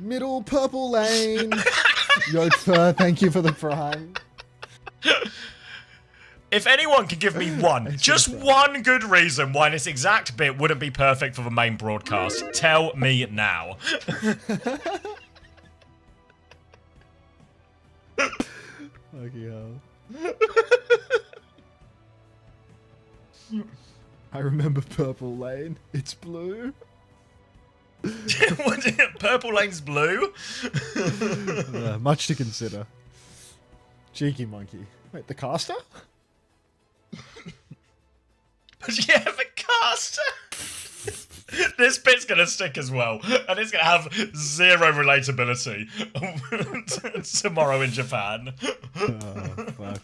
middle purple lane. Yokefur, thank you for the prime. If anyone can give me just one good reason why this exact bit wouldn't be perfect for the main broadcast, tell me now. Okay, I remember Purple Lane. It's blue. Purple Lane's blue? Much to consider. Cheeky monkey. Wait, the caster? Yeah, the caster. This bit's gonna stick as well, and it's gonna have zero relatability tomorrow in Japan. Oh, fuck.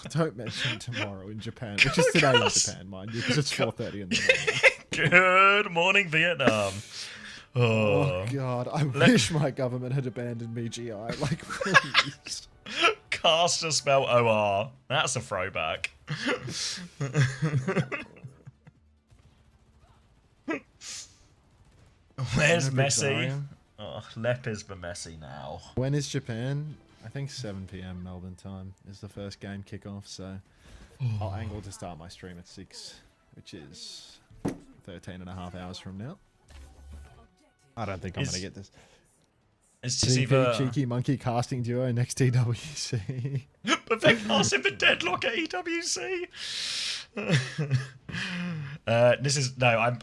Don't mention tomorrow in Japan, which is today in Japan, mind you, because it's 4:30 in the morning. Good morning, Vietnam. Oh God, I wish my government had abandoned me, GI. Like, please. Caster spell OR. That's a throwback. Where's Messi? Oh, Lep is the Messi now. When is Japan? I think 7 p.m. Melbourne time is the first game kickoff, so I'll angle to start my stream at 6, which is 13 and a half hours from now. I don't think I'm going to get this. It's CP, Cheeky Monkey casting duo next EWC. But they're casting the deadlock at EWC.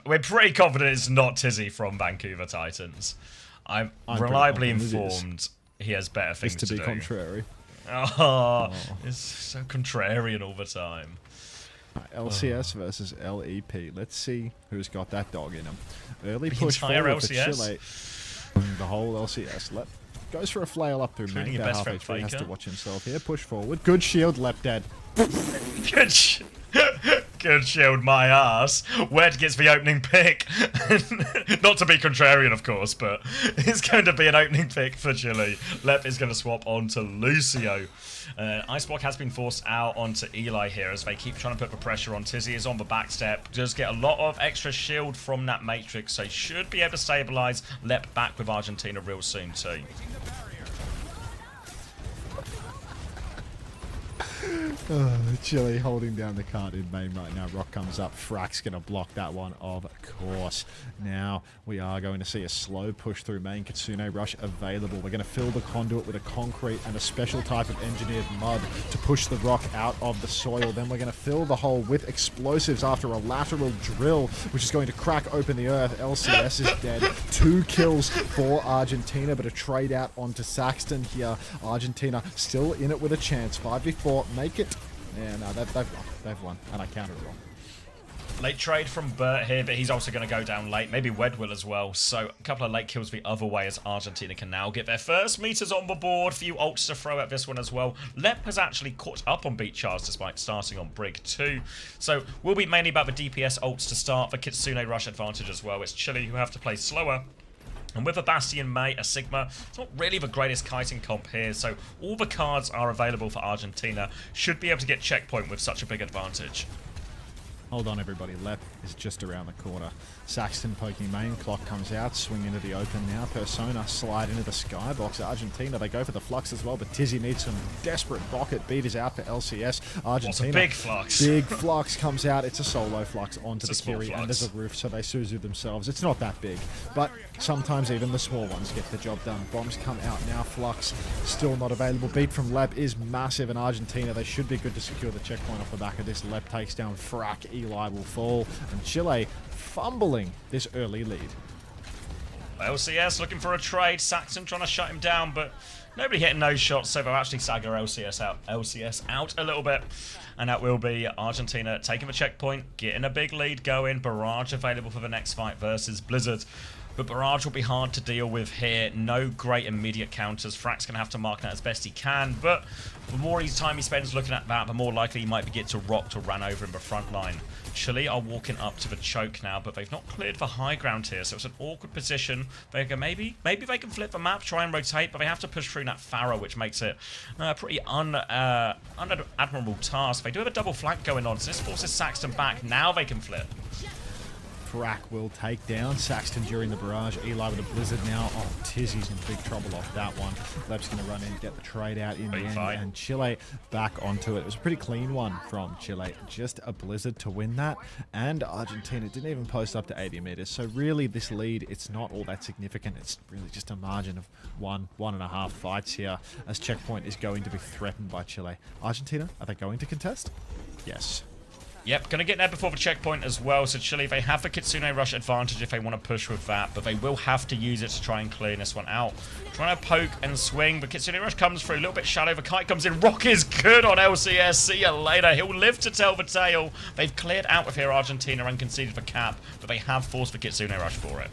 We're pretty confident it's not Tizzy from Vancouver Titans. I'm reliably informed he has better things to do. To be contrary. Oh, it's so contrarian all the time. LCS versus LEP. Let's see who's got that dog in him. Early The push entire forward LCS? for Chile. The whole LCS. Lep goes for a flail up through Including main. your That best half friend HP has to Faker. watch himself here. Push forward. Good shield. Lep dead. Good shield, my ass. Wed gets the opening pick. Not to be contrarian, of course, but it's going to be an opening pick for Chile. Lep is going to swap on to Lucio. Iceblock has been forced out onto Eli here as they keep trying to put the pressure on. Tizzy is on the back step. Does get a lot of extra shield from that Matrix, so should be able to stabilize Lep back with Argentina real soon too. Chile holding down the card in main right now. Rock comes up. Frack's going to block that one, of course. Now we are going to see a slow push through main. Kitsune Rush available. We're going to fill the conduit with a concrete and a special type of engineered mud to push the rock out of the soil. Then we're going to fill the hole with explosives after a lateral drill, which is going to crack open the earth. LCS is dead. 2 kills for Argentina, but a trade out onto Saxton here. Argentina still in it with a chance. 5v4. Make it. Yeah, no, they've won, and I counted wrong. Late trade from Burt here, but he's also going to go down late. Maybe Wed will as well. So a couple of late kills the other way as Argentina can now get their first meters on the board. Few ults to throw at this one as well. Lep has actually caught up on Beat Charge despite starting on Brig too. So we'll be mainly about the DPS ults to start. The Kitsune Rush advantage as well. It's Chile who have to play slower. And with a Bastion May, a Sigma, it's not really the greatest kiting comp here, so all the cards are available for Argentina. Should be able to get checkpoint with such a big advantage. Hold on, everybody. Lep is just around the corner. Saxton poking main. Clock comes out. Swing into the open now. Persona slide into the skybox. Argentina, they go for the flux as well, but Tizzy needs some desperate rocket. Beat is out for LCS. Argentina. What's a big flux? Big flux comes out. It's a solo flux onto the Kiri, and there's a roof, so they Suzu themselves. It's not that big, but sometimes even the small ones get the job done. Bombs come out now. Flux still not available. Beat from Lep is massive, and Argentina, they should be good to secure the checkpoint off the back of this. Lep takes down Frack. Eli will fall, and Chile fumbling this early lead. LCS looking for a trade. Saxon trying to shut him down, but Nobody hitting those shots, so they'll actually stagger LCS out a little bit. And that will be Argentina taking the checkpoint, getting a big lead going. Barrage available for the next fight versus Blizzard. But Barrage will be hard to deal with here. No great immediate counters. Frack's going to have to mark that as best he can. But the more time he spends looking at that, the more likely he might get to rocked or ran over in the front line. Chile are walking up to the choke now, but they've not cleared the high ground here, so it's an awkward position. They can maybe they can flip the map, try and rotate, but they have to push through that Pharaoh, which makes it a pretty unadmirable task. They do have a double flank going on, so this forces Saxton back. Now they can flip. Frack will take down Saxton during the barrage. Eli with a blizzard now. Oh, Tizzy's in big trouble off that one. Lep's going to run in, get the trade out in the end, and Chile back onto it. It was a pretty clean one from Chile. Just a blizzard to win that, and Argentina didn't even post up to 80 meters. So really, this lead, it's not all that significant. It's really just a margin of 1.5 fights here, as checkpoint is going to be threatened by Chile. Argentina, are they going to contest? Yes. Yep, going to get there before the checkpoint as well. So Chile, they have the Kitsune Rush advantage if they want to push with that, but they will have to use it to try and clear this one out. Trying to poke and swing, but Kitsune Rush comes through, a little bit shallow. The kite comes in. Rock is good on LCS. See you later. He'll live to tell the tale. They've cleared out with here Argentina and conceded the cap, but they have forced the Kitsune Rush for it.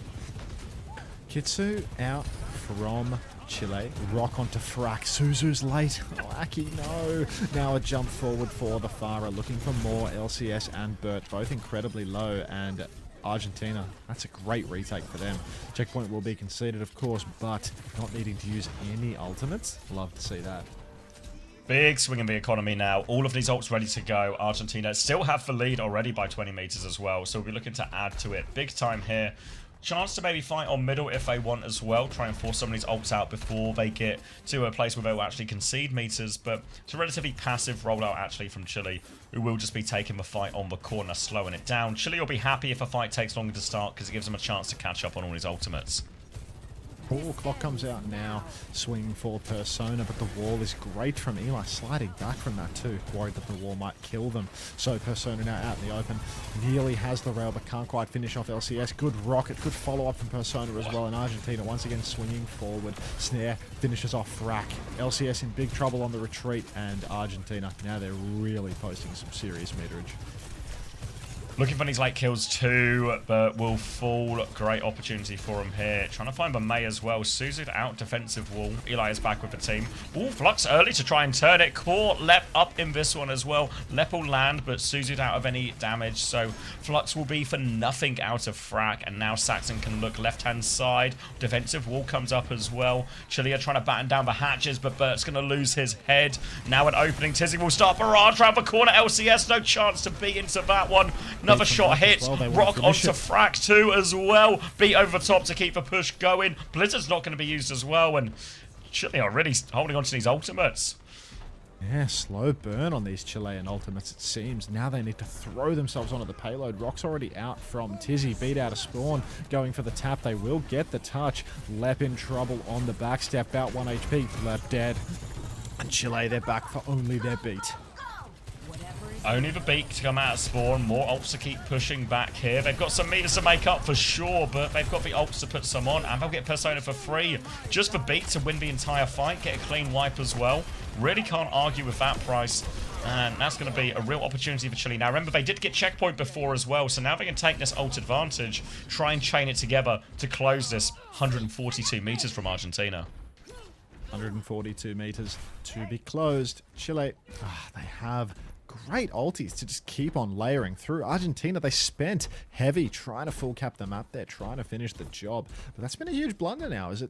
Kitsu out from Chile. Rock onto Frack. Suzu's late. Oh, Aki, no. Now a jump forward for the Farah, looking for more. LCS and Burt, both incredibly low, and Argentina, that's a great retake for them. Checkpoint will be conceded, of course, but not needing to use any ultimates. Love to see that. Big swing in the economy now. All of these ults ready to go. Argentina still have the lead already by 20 meters as well, so we'll be looking to add to it. Big time here. Chance to maybe fight on middle if they want as well. Try and force some of these ults out before they get to a place where they'll actually concede meters. But it's a relatively passive rollout actually from Chile, who will just be taking the fight on the corner, slowing it down. Chile will be happy if a fight takes longer to start because it gives them a chance to catch up on all his ultimates. Clock comes out now, swing for Persona, but the wall is great from Eli, sliding back from that too, worried that the wall might kill them. So Persona now out in the open, nearly has the rail but can't quite finish off LCS. Good rocket, good follow up from Persona as well, and Argentina once again swinging forward. Snare finishes off Frack. LCS in big trouble on the retreat, and Argentina, now they're really posting some serious meterage. Looking for these late kills too, but will fall. Great opportunity for him here. Trying to find the May as well. Suzu'd out defensive wall. Eli is back with the team. Ooh, Flux early to try and turn it. Caught Lep up in this one as well. Lep will land, but Suzu'd out of any damage. So Flux will be for nothing out of Frack. And now Saxon can look left-hand side. Defensive wall comes up as well. Chile are trying to batten down the hatches, but Bert's going to lose his head. Now an opening. Tizzy will start barrage around the corner. LCS, no chance to beat into that one. Another shot hits. Well, Rock onto Frack too as well. Beat over the top to keep the push going. Blizzard's not going to be used as well. And Chile are really holding on to these ultimates. Yeah, slow burn on these Chilean ultimates, it seems. Now they need to throw themselves onto the payload. Rock's already out from Tizzy. Beat out of spawn. Going for the tap. They will get the touch. Lep in trouble on the backstep. About 1 HP. Lep dead. And Chile, they're back for only their beat. Only the beak to come out of spawn. More ults to keep pushing back here. They've got some meters to make up for sure, but they've got the ults to put some on, and they'll get Persona for free. Just for beak to win the entire fight, get a clean wipe as well. Really can't argue with that price, and that's going to be a real opportunity for Chile. Now remember, they did get checkpoint before as well, so now they can take this ult advantage, try and chain it together to close this 142 meters from Argentina. 142 meters to be closed. Chile, they have great ultis to just keep on layering through. Argentina, they spent heavy trying to full cap the map there, trying to finish the job. But that's been a huge blunder now, is it?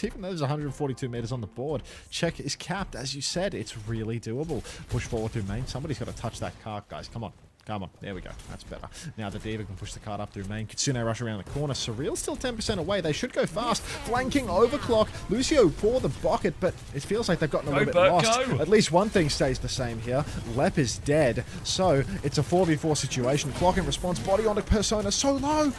Even though there's 142 meters on the board, check is capped. As you said, it's really doable. Push forward through main. Somebody's got to touch that cart, guys. Come on. Come on. There we go. That's better. Now the Diva can push the card up through main. Kitsune rush around the corner. Surreal still 10% away. They should go fast. Flanking overclock. Lucio for the bucket, but it feels like they've gotten a little bit lost. At least one thing stays the same here. Lep is dead. So it's a 4v4 situation. Clock in response. Body onto Persona. So low.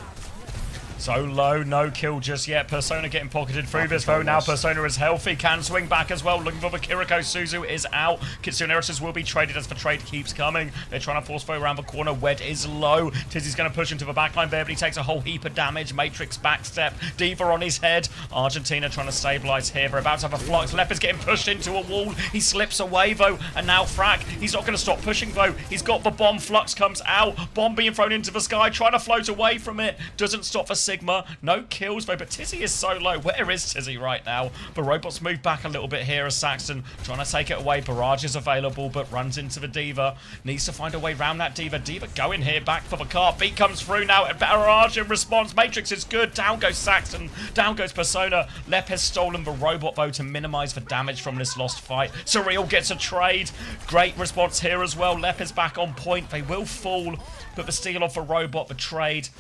So low, no kill just yet. Persona getting pocketed through this though. Now Persona is healthy, can swing back as well. Looking for the Kiriko. Suzu is out. Kitsune Erisys will be traded as the trade keeps coming. They're trying to force throw around the corner. Wed is low. Tizzy's going to push into the backline there, but he takes a whole heap of damage. Matrix backstep. Diva on his head. Argentina trying to stabilize here. They're about to have a flux. Lep is getting pushed into a wall. He slips away though, and now Frack. He's not going to stop pushing though. He's got the bomb. Flux comes out. Bomb being thrown into the sky. Trying to float away from it. Doesn't stop for Sigma. No kills though, but Tizzy is so low. Where is Tizzy right now? The robots move back a little bit here as Saxton trying to take it away. Barrage is available, but runs into the Diva. Needs to find a way around that Diva. Diva going here, back for the car. Beat comes through now. Barrage in response. Matrix is good. Down goes Saxton. Down goes Persona. Lep has stolen the robot though to minimize the damage from this lost fight. Surreal gets a trade. Great response here as well. Lep is back on point. They will fall, but the steal off a robot, the trade.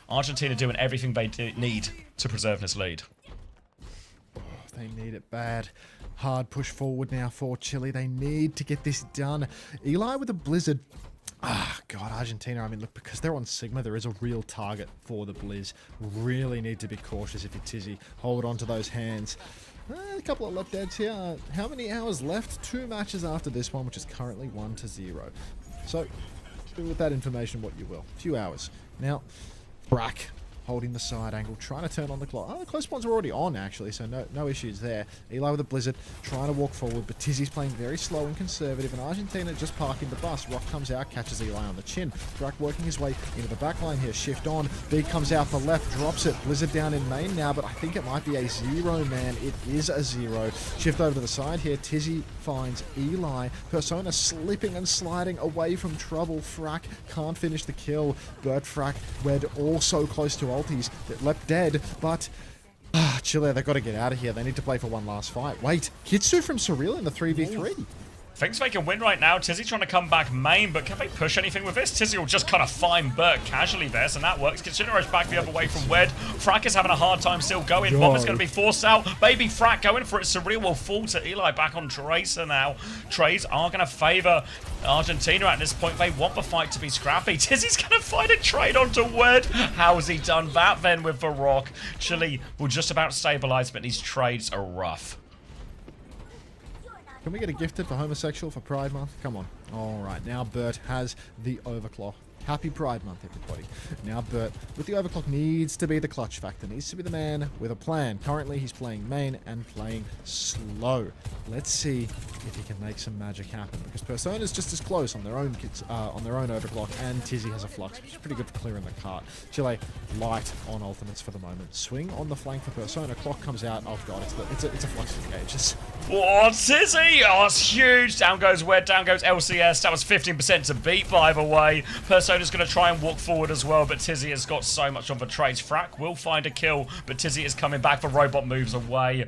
Argentina doing everything they need to preserve this lead. Oh, they need it bad. Hard push forward now for Chile. They need to get this done. Eli with a blizzard. Ah, God, Argentina. I mean, look, because they're on Sigma, there is a real target for the Blizz. Really need to be cautious if you're Tizzy. Hold on to those hands. A couple of left deads here. How many hours left? 2 matches after this one, which is currently 1-0. So, do with that information what you will. A few hours. Now, Brack holding the side angle, trying to turn on the clock. Oh, the close ones are already on, actually, so no issues there. Eli with a blizzard, trying to walk forward, but Tizzy's playing very slow and conservative, and Argentina just parking the bus. Rock comes out, catches Eli on the chin. Brack working his way into the back line here. Shift on. Big comes out the left, drops it. Blizzard down in main now, but I think it might be a 0, man. It is a 0. Shift over to the side here. Tizzy finds Eli. Persona slipping and sliding away from trouble. Frack can't finish the kill. Burt Frack, Wed also close to ulties. Lep dead, but Chile, they've got to get out of here. They need to play for one last fight. Wait, Kitsu from Surreal in the 3v3. Thinks they can win right now. Tizzy trying to come back main, but can they push anything with this? Tizzy will just kind of find Burt casually there, so that works. Kitsune rush back the other way from Wed. Frack is having a hard time still going. Bomb is going to be forced out. Baby Frack going for it. Surreal will fall to Eli back on Tracer now. Trades are going to favor Argentina at this point. They want the fight to be scrappy. Tizzy's going to find a trade onto Wed. How's he done that then with the Rock? Chile will just about stabilize, but these trades are rough. Can we get a gifted for homosexual for Pride Month? Come on. All right, now Burt has the overclock. Happy Pride Month, everybody. Now Burt, with the overclock, needs to be the clutch factor. Needs to be the man with a plan. Currently, he's playing main and playing slow. Let's see if he can make some magic happen, because Persona's just as close on their own overclock, and Tizzy has a flux, which is pretty good for clearing the cart. Chile light on ultimates for the moment. Swing on the flank for Persona. Clock comes out. Oh god, it's a flux of gauges. Oh, Tizzy! Oh, it's huge. Down goes Wed, down goes LCS. That was 15% to beat, by the way. Persona's going to try and walk forward as well, but Tizzy has got so much on the trades. Frack will find a kill, but Tizzy is coming back. The robot moves away,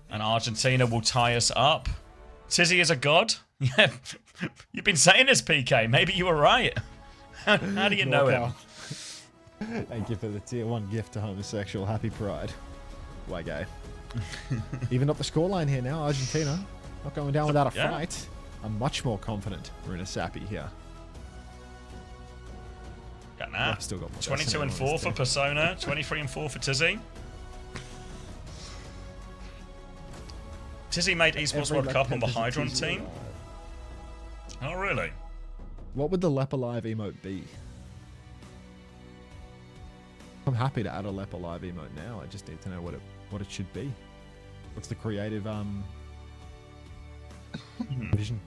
and Argentina will tie us up. Tizzy is a god? Yeah, you've been saying this, PK. Maybe you were right. How do you know him? Thank you for the tier 1 gift to homosexual. Happy Pride. Why gay? Even up the scoreline here now. Argentina not going down without a fight. I'm much more confident we're in a sappy here. Got that. Still got 22 and 4 for Persona. 23 and 4 for Tizzy. Tizzy made Esports World Cup on the Hydron team. Oh, really? What would the Lep Alive emote be? I'm happy to add a Lep Alive emote now. I just need to know what it should be. What's the creative vision?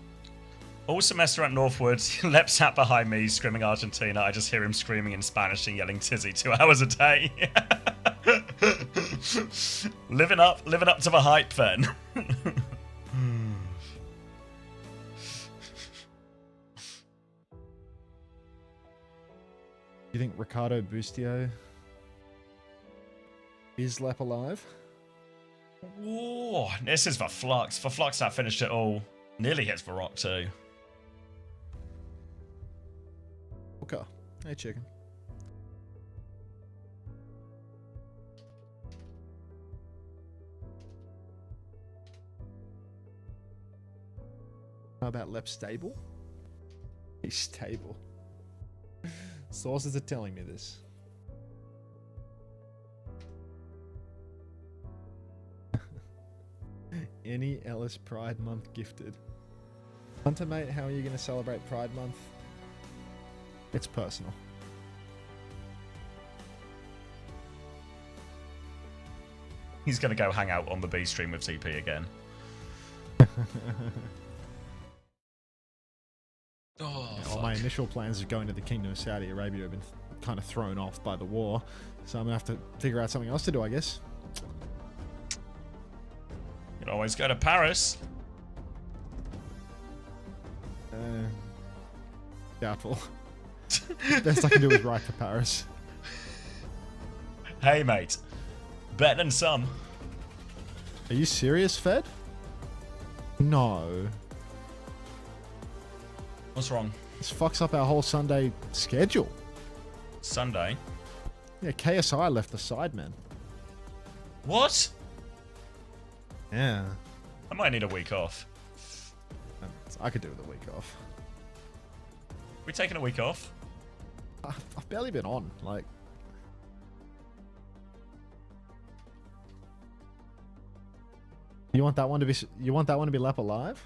All semester at Northwood, Lep sat behind me screaming Argentina. I just hear him screaming in Spanish and yelling Tizzy 2 hours a day. living up to the hype then. You think Ricardo Bustio is Lep Alive? Whoa, this is the Flux. The Flux that finished it all. Nearly hits the Rock too. Okay. Hey, chicken. How about Lep stable? He's stable. Sources are telling me this. any Ellis Pride Month gifted. Hunter, mate, how are you going to celebrate Pride Month? It's personal. He's going to go hang out on the B stream with TP again. Well, my initial plans of going to the Kingdom of Saudi Arabia have been kind of thrown off by the war, so I'm going to have to figure out something else to do, I guess. You can always go to Paris. Doubtful. Best I can do is write for Paris. Hey, mate. Better than some. Are you serious, Fed? No. What's wrong? This fucks up our whole Sunday schedule. Sunday? Yeah, KSI left the side, man. What? Yeah. I might need a week off. I could do with a week off. We taking a week off? I've barely been on, like... You want that one to be Lap Alive?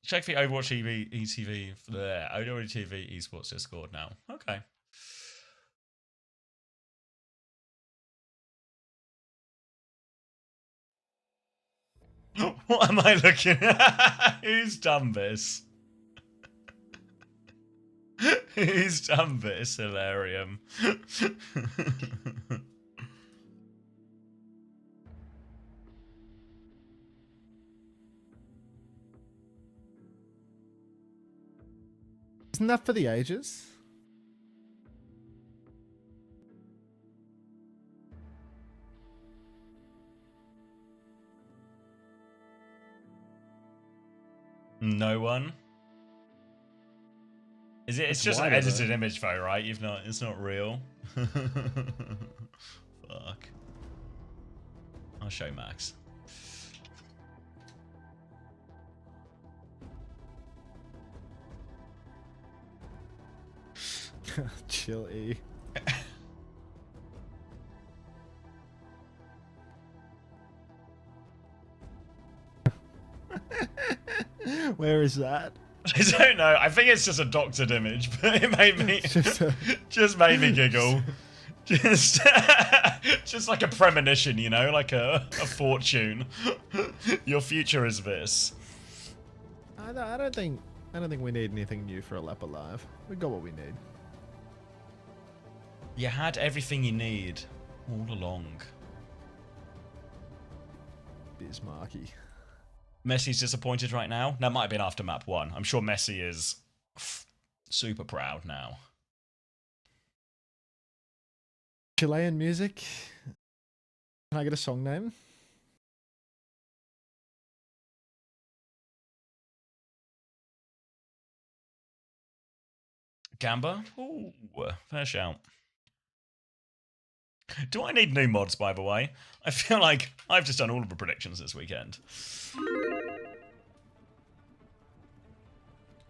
Check the Overwatch ETV there. OWWC Esports Discord now. Okay. What am I looking at? Who's done this? Who's done this, Hilarium? Isn't that for the ages? No one. Is it? It's just an edited image, though, right? You've not. It's not real. Fuck. I'll show Max. Chill, E. Where is that? I don't know. I think it's just a doctored image, but it made me just made me giggle. Just like a premonition, you know, like a fortune. Your future is this. I don't think we need anything new for a Lap Alive. We got what we need. You had everything you need all along. Bismarcky. Messi's disappointed right now. That might have been after map 1. I'm sure Messi is super proud now. Chilean music. Can I get a song name? Gamba? Ooh, fair shout. Do I need new mods, by the way? I feel like I've just done all of the predictions this weekend.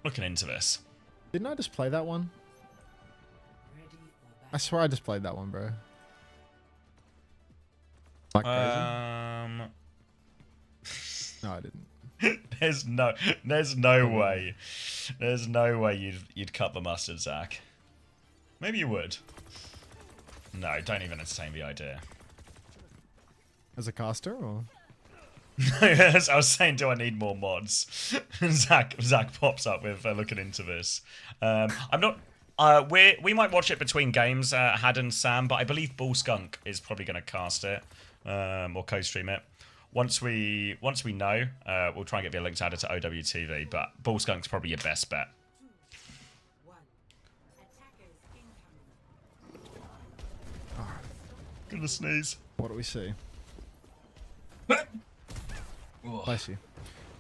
Looking into this. Didn't I just play that one? I swear I just played that one, bro. Like crazy? No, I didn't. There's no way you'd cut the mustard, Zach. Maybe you would. No, don't even entertain the idea. As a caster, or? I was saying, do I need more mods? Zach pops up with looking into this. I'm not. We might watch it between games, Had and Sam, but I believe Bull Skunk is probably going to cast it or co-stream it. Once we know, we'll try and get the links added to OWTV. But Bull Skunk's probably your best bet. Gonna sneeze. What do we see? Bless you.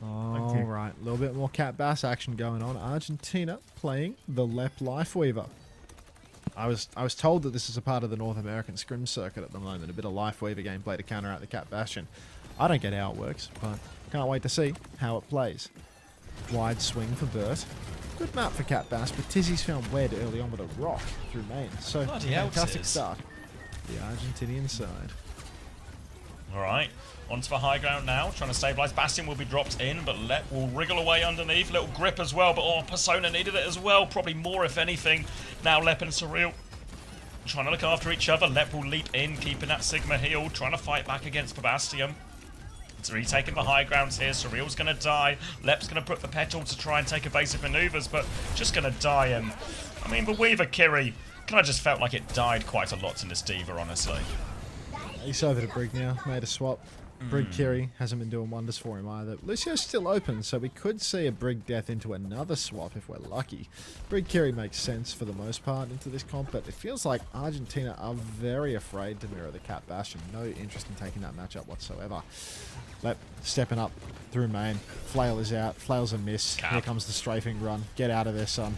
All right, a little bit more cat bass action going on. Argentina playing the Lep Lifeweaver. I was told that this is a part of the North American scrim circuit at the moment, a bit of Lifeweaver gameplay to counteract the Cat Bastion. I don't get how it works, but can't wait to see how it plays. Wide swing for Burt. Good map for Cat Bass, but Tizzy's found Wed early on with a rock through main. So, Bloody hell, fantastic Tiz. start. The Argentinian side. All right, onto the high ground now, trying to stabilize. Bastion will be dropped in, but Lep will wriggle away underneath. Little grip as well, but oh, Persona needed it as well. Probably more, if anything. Now Lep and Surreal trying to look after each other. Lep will leap in, keeping that Sigma healed, trying to fight back against Sebastian. It's retaking the high grounds here. Surreal's going to die. Lep's going to put the petal to try and take evasive maneuvers, but just going to die. And I mean, the Weaver Kiri kind of just felt like it died quite a lot in this Diva, honestly. He's over to Brig now. Made a swap. Brig Kiri hasn't been doing wonders for him either. Lucio's still open, so we could see a Brig death into another swap if we're lucky. Brig Kiri makes sense for the most part into this comp, but it feels like Argentina are very afraid to mirror the Cat Bastion. No interest in taking that matchup whatsoever. Lep stepping up through main. Flail is out. Flail's a miss. Cap. Here comes the strafing run. Get out of there, son.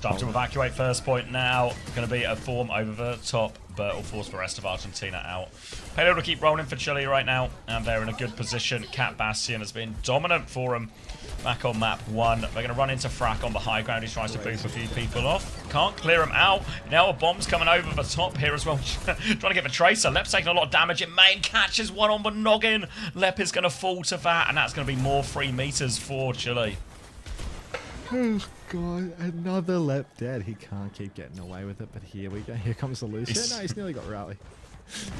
Time to evacuate first point now. Going to be a form over the top, but it'll force the rest of Argentina out. Payload will keep rolling for Chile right now, and they're in a good position. Cat Bastion has been dominant for them. Back on map 1. They're going to run into Frack on the high ground. He tries to boost a few people off. Can't clear him out. Now a bomb's coming over the top here as well. Trying to get the Tracer. Lep's taking a lot of damage in main. Catches one on the noggin. Lep is going to fall to that, and that's going to be more 3 meters for Chile. Oh god, another Lep dead. He can't keep getting away with it, but here we go. Here comes the Lucio. No, he's nearly got Rally.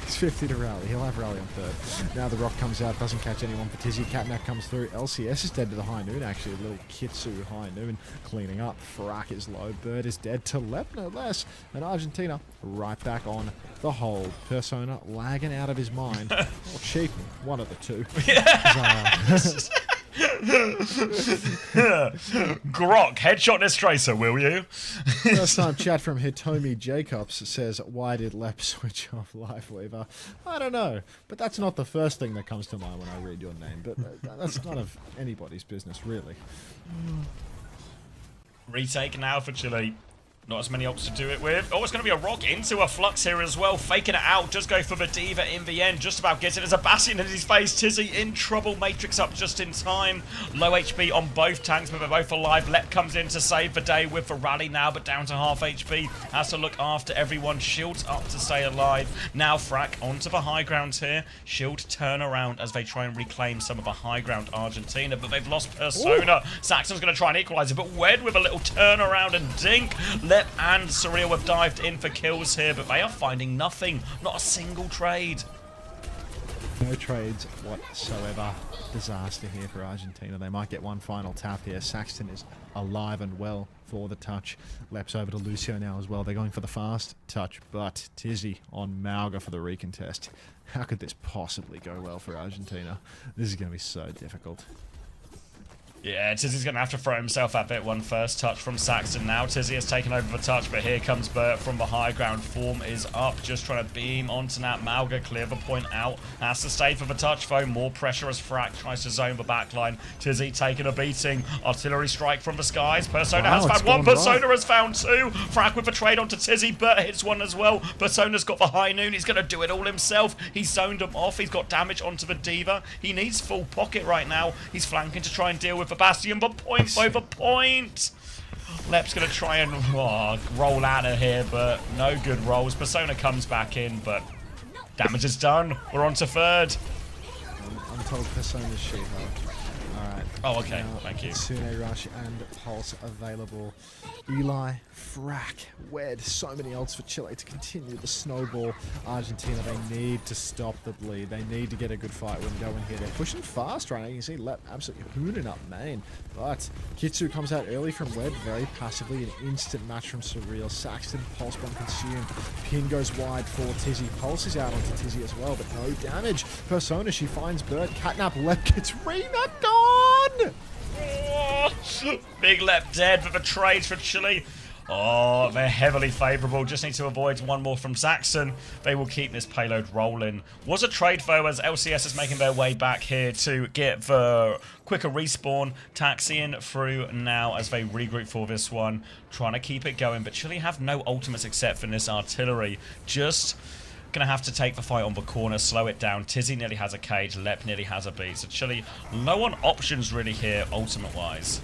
He's 50 to Rally. He'll have Rally on third. Now the rock comes out, doesn't catch anyone for Tizzy. Catnap comes through. LCS is dead to the High Noon, actually. A little Kitsu High Noon cleaning up. Frack is low. Bird is dead to Lep, no less. And Argentina right back on the hold. Persona lagging out of his mind. Or cheap, one of the two. Grok, headshot this Tracer, will you? First time chat from Hitomi Jacobs says, why did Lep switch off Lifeweaver? I don't know, but that's not the first thing that comes to mind when I read your name, but that's none of anybody's business, really. Retake now for Chile. Not as many ults to do it with. Oh, it's going to be a rock into a flux here as well. Faking it out. Just go for the Diva in the end. Just about gets it. There's a Bastion in his face. Tizzy in trouble. Matrix up just in time. Low HP on both tanks, but they're both alive. Lep comes in to save the day with the rally now, but down to half HP. Has to look after everyone. Shields up to stay alive. Now Frack onto the high ground here. Shield turn around as they try and reclaim some of the high ground Argentina, but they've lost Persona. Ooh. Saxon's going to try and equalize it, but Wed with a little turnaround and dink. Lep and Surreal have dived in for kills here, but they are finding nothing. Not a single trade. No trades whatsoever. Disaster here for Argentina. They might get one final tap here. Saxton is alive and well for the touch. Lep's over to Lucio now as well. They're going for the fast touch, but Tizzy on Mauga for the recontest. How could this possibly go well for Argentina? This is going to be so difficult. Yeah, Tizzy's going to have to throw himself at bit one first touch from Saxton. Now Tizzy has taken over the touch, but here comes Bert from the high ground. Form is up, just trying to beam onto that Mauga, clear the point out. Has to stay for the touch though. More pressure as Frack tries to zone the backline. Tizzy taking a beating. Artillery strike from the skies. Persona has found one. Persona has found two. Frack with a trade onto Tizzy. Bert hits one as well. Persona's got the high noon. He's going to do it all himself. He's zoned him off. He's got damage onto the Diva. He needs full pocket right now. He's flanking to try and deal with the Bastion, but point over point. Lep's going to try and roll out of here, but no good rolls. Persona comes back in, but damage is done. We're on to third. I'm told Persona's She-Hulk. Alright. Oh, okay. Thank you. Tsune Rush and Pulse available. Eli, Frack, Wed. So many ults for Chile to continue the snowball. Argentina, they need to stop the bleed. They need to get a good fight when going here. They're pushing fast right now. You can see Lep absolutely hooning up main. But Kitsu comes out early from Wed, very passively. An instant match from Surreal. Saxton, Pulse bomb consumed. Pin goes wide for Tizzy. Pulse is out onto Tizzy as well, but no damage. Persona, she finds Bird. Catnap, Lep gets Rena gone! Oh, big Lep dead for the trades for Chile. Oh, they're heavily favourable. Just need to avoid one more from Saxon. They will keep this payload rolling. Was a trade though, as LCS is making their way back here to get the quicker respawn. Taxiing through now as they regroup for this one. Trying to keep it going, but Chile have no ultimates except for this artillery. Just gonna have to take the fight on the corner, slow it down. Tizzy nearly has a cage, Lep nearly has a beat. So Chile low on options really here, ultimate wise.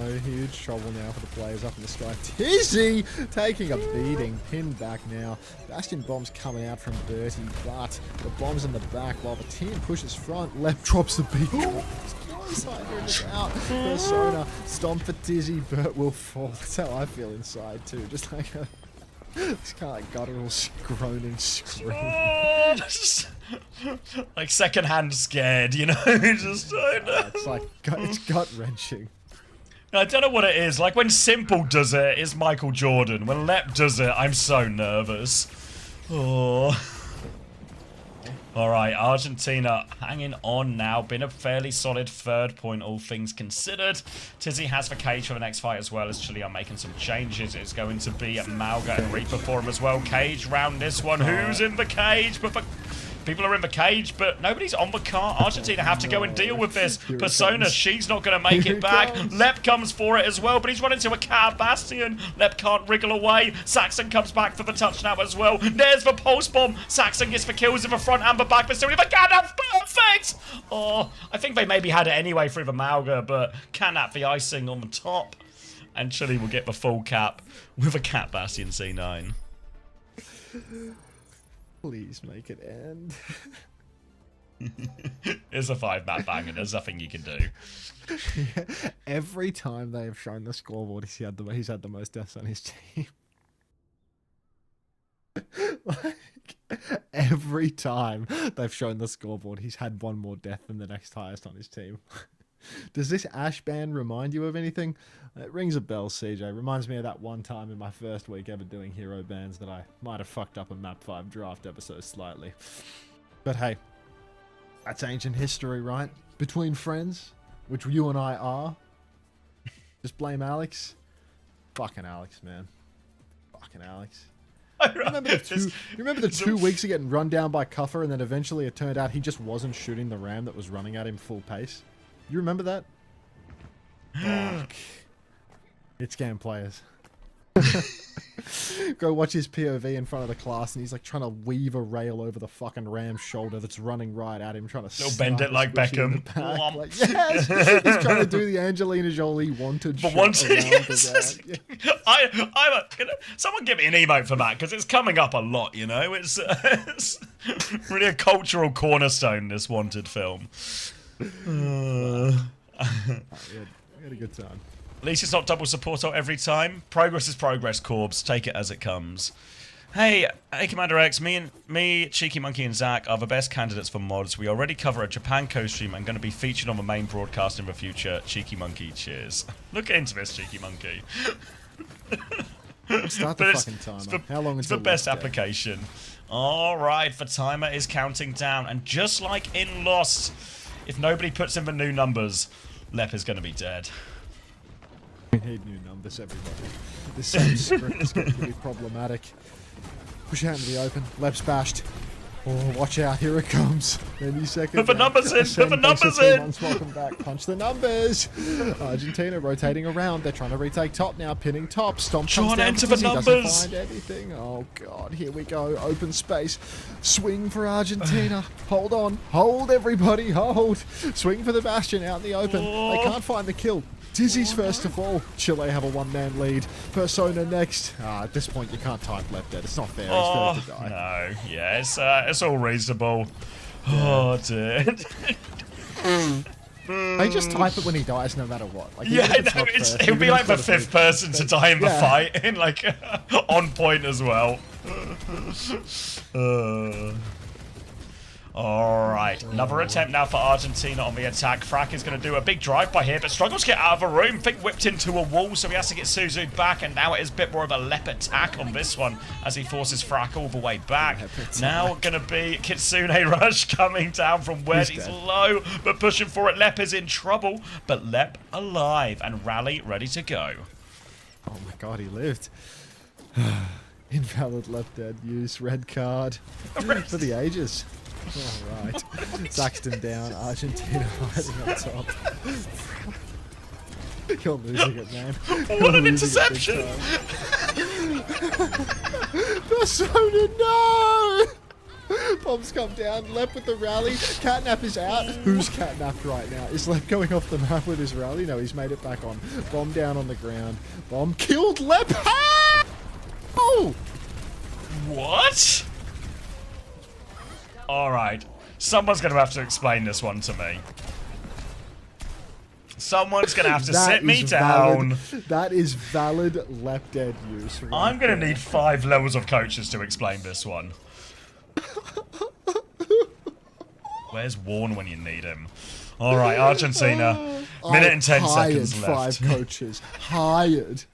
huge trouble now for the players up in the sky. Tizzy taking a beating, pinned back now. Bastion bombs coming out from Bertie, but the bomb's in the back while the team pushes front. Lep drops the beat. Out. Persona, stomp for Tizzy, Bert will fall. That's how I feel inside too. Just like a this kind of like guttural groaning scream. Oh, like secondhand scared, you know? Just It's like it's gut wrenching. I don't know what it is. Like when Simple does it, it's Michael Jordan. When Lep does it, I'm so nervous. Oh. Alright, Argentina hanging on now. Been a fairly solid third point, all things considered. Tizzy has the cage for the next fight as well as Chile are making some changes. It's going to be Malga and Reaper for him as well. Cage round this one. Who's in the cage? But people are in the cage, but nobody's on the car. Argentina have to go and deal with this. Persona, she's not going to make it back. Lep comes for it as well, but he's run into a cat Bastion. Lep can't wriggle away. Saxon comes back for the touch now as well. There's the pulse bomb. Saxon gets the kills in the front and the back, but still, the Canap, perfect! Oh, I think they maybe had it anyway through the Malga, but Canap the icing on the top. And Chile will get the full cap with a cat Bastion C9. Please make it end. It's a 5-map bang and there's nothing you can do. Yeah, every time they have shown the scoreboard, he's had the most deaths on his team. Like, every time they've shown the scoreboard, he's had one more death than the next highest on his team. Does this Ash ban remind you of anything? It rings a bell, CJ. Reminds me of that one time in my first week ever doing hero bans that I might have fucked up a map 5 draft episode slightly. But hey, that's ancient history, right? Between friends, which you and I are. Just blame Alex. Fucking Alex, man. Fucking Alex. You remember the 2 weeks of getting run down by Cuffer and then eventually it turned out he just wasn't shooting the ram that was running at him full pace? You remember that? Fuck. It's game players. Go watch his POV in front of the class and he's like trying to weave a rail over the fucking ram's shoulder that's running right at him, trying to He'll bend it like Beckham. Like, yes! He's trying to do the Angelina Jolie wanted shot around the ramp. Someone give me an emote for that because it's coming up a lot, you know? It's really a cultural cornerstone, this wanted film. We had a good time. At least it's not double support out every time. Progress is progress, Corbs. Take it as it comes. Hey, Commander X, me, Cheeky Monkey, and Zach are the best candidates for mods. We already cover a Japan co-stream and going to be featured on the main broadcast in the future. Cheeky Monkey, cheers. Look into this, Cheeky Monkey. Start the fucking timer. How long it's the best application. Alright, the timer is counting down. And just like in Lost, if nobody puts in the new numbers, Lep is going to be dead. We need new numbers, everybody. This same script is going to be problematic. Push out into the open. Lep's bashed. Oh, watch out. Here it comes. Any second. Put the numbers in. Put the numbers in. Welcome back. Punch the numbers. Argentina rotating around. They're trying to retake top now. Pinning top. Stomp comes down. Enter the numbers. Doesn't find anything. Oh, God. Here we go. Open space. Swing for Argentina. Hold on. Hold, everybody. Hold. Swing for the Bastion out in the open. They can't find the kill. Dizzy's first of all. Chile have a one-man lead. Persona next. At this point, you can't type left dead. It's not fair. He's third to die. No. Yeah, it's all reasonable. Oh, dear. They just type it when he dies, no matter what. Like, yeah, no, he'll be like the 5th person to die in the fight, and like on point as well. Alright, another attempt now for Argentina on the attack. Frack is going to do a big drive-by here, but struggles to get out of a room. Think whipped into a wall, so he has to get Suzu back, and now it is a bit more of a Lep attack on this one as he forces Frack all the way back. Now going to be Kitsune Rush coming down from where he's low, but pushing for it. Lep is in trouble, but Lep alive and Rally ready to go. Oh my god, he lived. Invalid Lep dead use, red card for the ages. Alright. Saxton down, Argentina hiding on top. You're losing it, man. What an interception! Persona, no! Bombs come down. Lep with the rally. Catnap is out. Who's catnapped right now? Is Lep going off the map with his rally? No, he's made it back on. Bomb down on the ground. Bomb killed Lep. Ah! Oh! What? Alright. Someone's going to have to explain this one to me. Someone's going to have to sit me down. That is valid Lep dead use. Right I'm going to there. need 5 levels of coaches to explain this one. Where's Warren when you need him? Alright, Argentina. Minute and 10 seconds left. 5 coaches. Hired.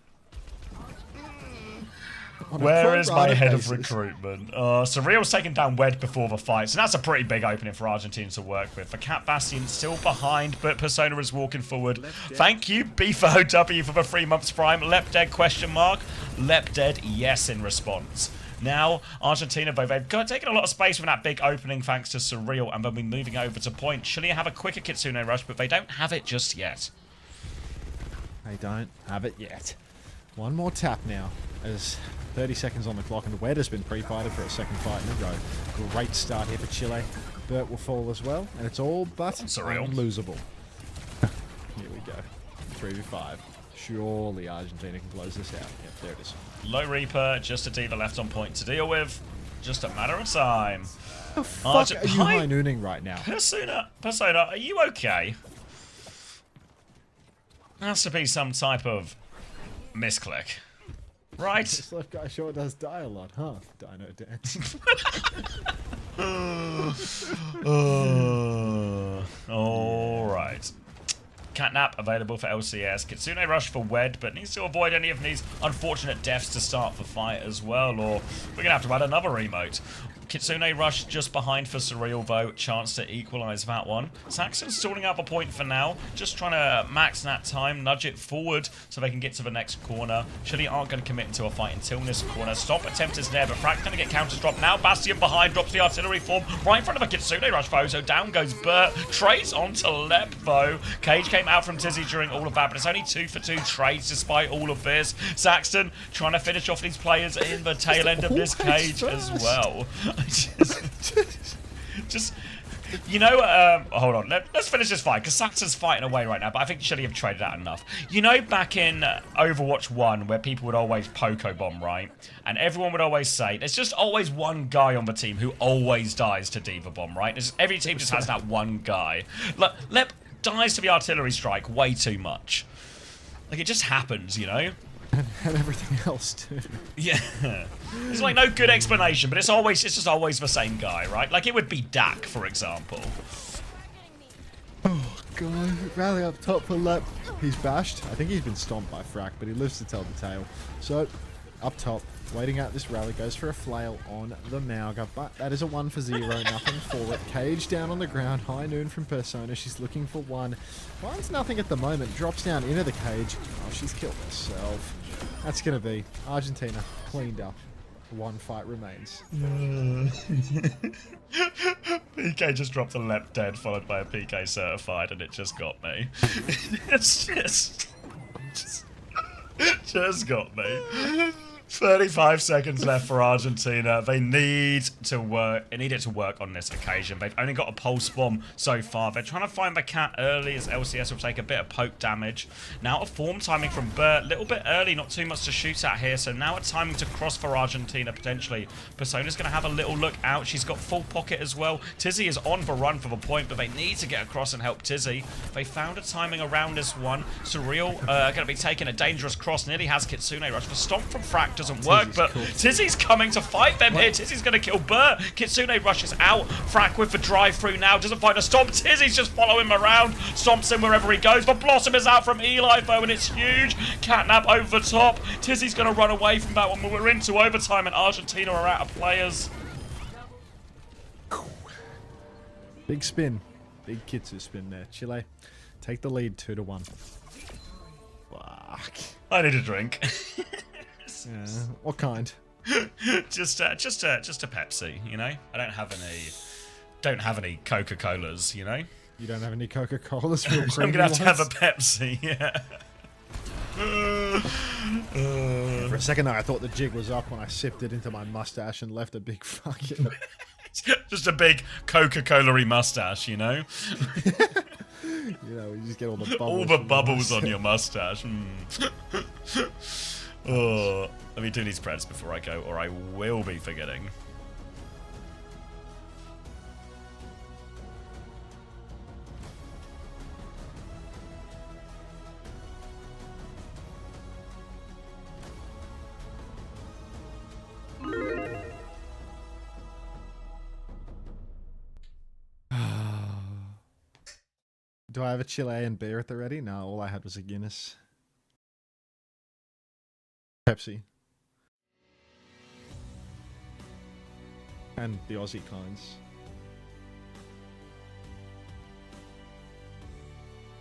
Where is my head of recruitment? Surreal's taken down Wed before the fight, so that's a pretty big opening for Argentina to work with. For Cat Bastion still behind, but Persona is walking forward. Thank you, B4OW, for the 3 months prime. Lep dead, question mark. Lep dead, yes, in response. Now, Argentina, they've taken a lot of space with that big opening thanks to Surreal, and they'll be moving over to point. Chile have a quicker Kitsune rush, but they don't have it just yet. They don't have it yet. One more tap now. As 30 seconds on the clock, and Wed has been pre-fighted for a second fight in a row. Great start here for Chile. Burt will fall as well, and it's all but Surreal. unlosable. Here we go. 3v5. Surely Argentina can close this out. Yep, there it is. Low Reaper, just a diva left on point to deal with. Just a matter of time. The fuck are you high-nooning right now? Persona, are you okay? Has to be some type of misclick. Right. This left guy sure does die a lot, huh? Dino dance. Alright. Catnap available for LCS. Kitsune rush for Wed, but needs to avoid any of these unfortunate deaths to start the fight as well, or we're going to have to add another emote. Kitsune rush just behind for Surreal, though. Chance to equalize that one. Saxon's stalling out the point for now. Just trying to max that time, nudge it forward so they can get to the next corner. Chile aren't going to commit into a fight until this corner. Stop attempt is there, but Frack's going to get counters dropped. Now Bastion behind, drops the artillery form right in front of a Kitsune rush foe, so down goes Burt. Trades onto Lep, though. Cage came out from Tizzy during all of that, but it's only 2 for 2 trades despite all of this. Saxton trying to finish off these players in the tail end of this cage as well. just you know, hold on, let's finish this fight, because Saxon's fighting away right now, but I think Chile have traded out enough. You know, back in Overwatch 1, where people would always Poco Bomb, right? And everyone would always say, there's just always one guy on the team who always dies to Diva Bomb, right? Every team just has that one guy. Lep dies to the artillery strike way too much. Like, it just happens, you know? And everything else too. Yeah. There's like no good explanation, but it's just always the same guy, right? Like it would be Dak, for example. Oh god, rally up top for Lep. He's bashed. I think he's been stomped by Frack, but he lives to tell the tale. So, up top, waiting out this rally, goes for a flail on the Mauga, but that is a 1 for 0, nothing for it. Cage down on the ground, high noon from Persona, she's looking for 1. Finds nothing at the moment, drops down into the cage. Oh, she's killed herself. That's going to be Argentina cleaned up. 1 fight remains. PK just dropped a Lep dead, followed by a PK certified, and it just got me. It's just got me. 35 seconds left for Argentina. They need to work. They need it to work on this occasion. They've only got a pulse bomb so far. They're trying to find the cat early, as LCS will take a bit of poke damage. Now a form timing from Burt. A little bit early, not too much to shoot at here. So now a timing to cross for Argentina potentially. Persona's going to have a little look out. She's got full pocket as well. Tizzy is on the run for the point, but they need to get across and help Tizzy. They found a timing around this one. Surreal going to be taking a dangerous cross. Nearly has Kitsune rush. The stomp from Frack doesn't work, but Tizzy's coming to fight them here. Tizzy's going to kill Burt. Kitsune rushes out. Frack with the drive-through now. Doesn't find a stomp. Tizzy's just following him around. Stomps him wherever he goes. But Blossom is out from Eli, though, and it's huge. Catnap over the top. Tizzy's going to run away from that one. We're into overtime, and Argentina are out of players. Big spin. Big Kitsu spin there. Chile take the lead 2-1. Fuck. I need a drink. Yeah. What kind? just a Pepsi, you know. I don't have any Coca-Colas, you know. You don't have any Coca-Colas? I'm gonna have a Pepsi, yeah. For a second there, I thought the jig was up when I sipped it into my mustache and left a big fucking Just a big Coca-Cola-y mustache, you know? You know, you just get all the bubbles. All the bubbles on your mustache. Oh, let me do these preds before I go, or I will be forgetting. Do I have a Chilean beer at the ready? No, all I had was a Guinness. Pepsi. And the Aussie kinds.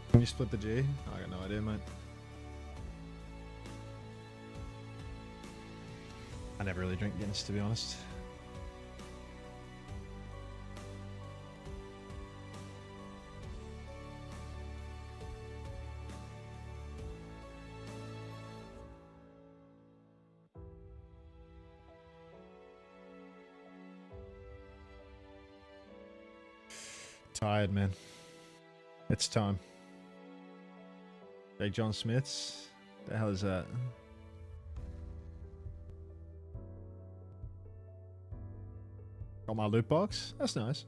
Can you split the G? I got no idea, mate. I never really drink Guinness, to be honest. Tired, man. It's time. Big John Smith's? The hell is that? Got my loot box? That's nice.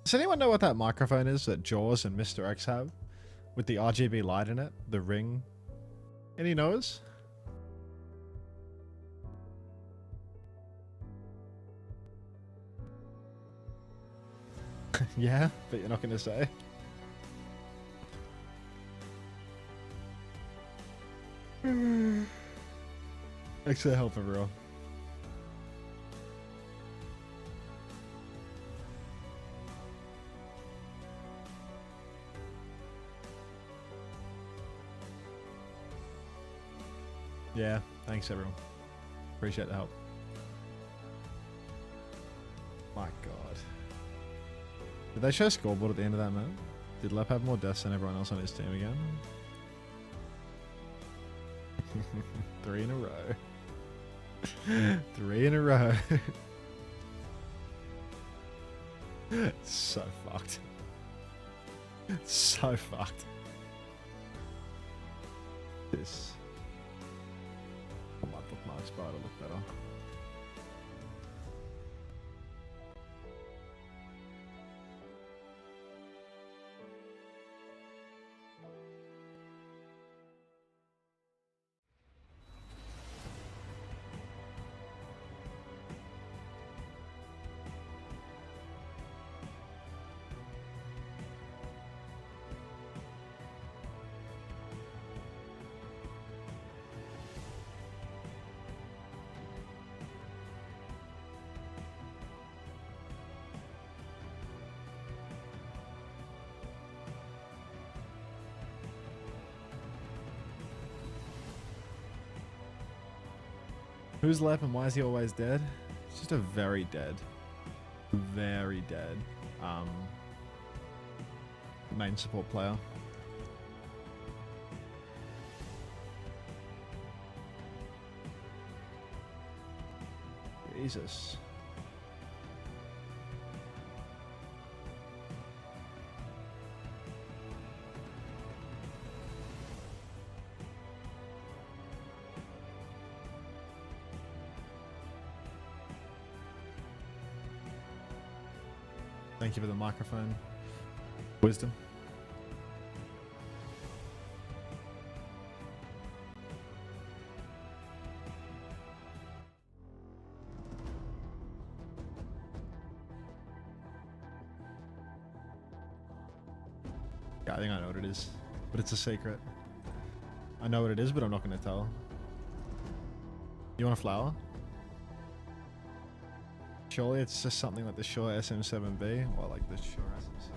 Does anyone know what that microphone is that Jaws and Mr. X have? With the RGB light in it? The ring? Any knows? Yeah, but you're not going to say. Thanks for the help, everyone. Yeah, thanks, everyone. Appreciate the help. My God. Did they show scoreboard at the end of that match? Did Lep have more deaths than everyone else on his team again? 3 in a row. 3 in a row. It's so fucked. It's so fucked. This. I might bookmarks bar to look better. Who's Lep and why is he always dead? He's just a very dead main support player. Jesus. Thank you for the microphone. Wisdom. Yeah, I think I know what it is, but it's a secret. I know what it is, but I'm not going to tell. You want a flower? Surely it's just something like the Shure SM7B, or like the Shure SM7B,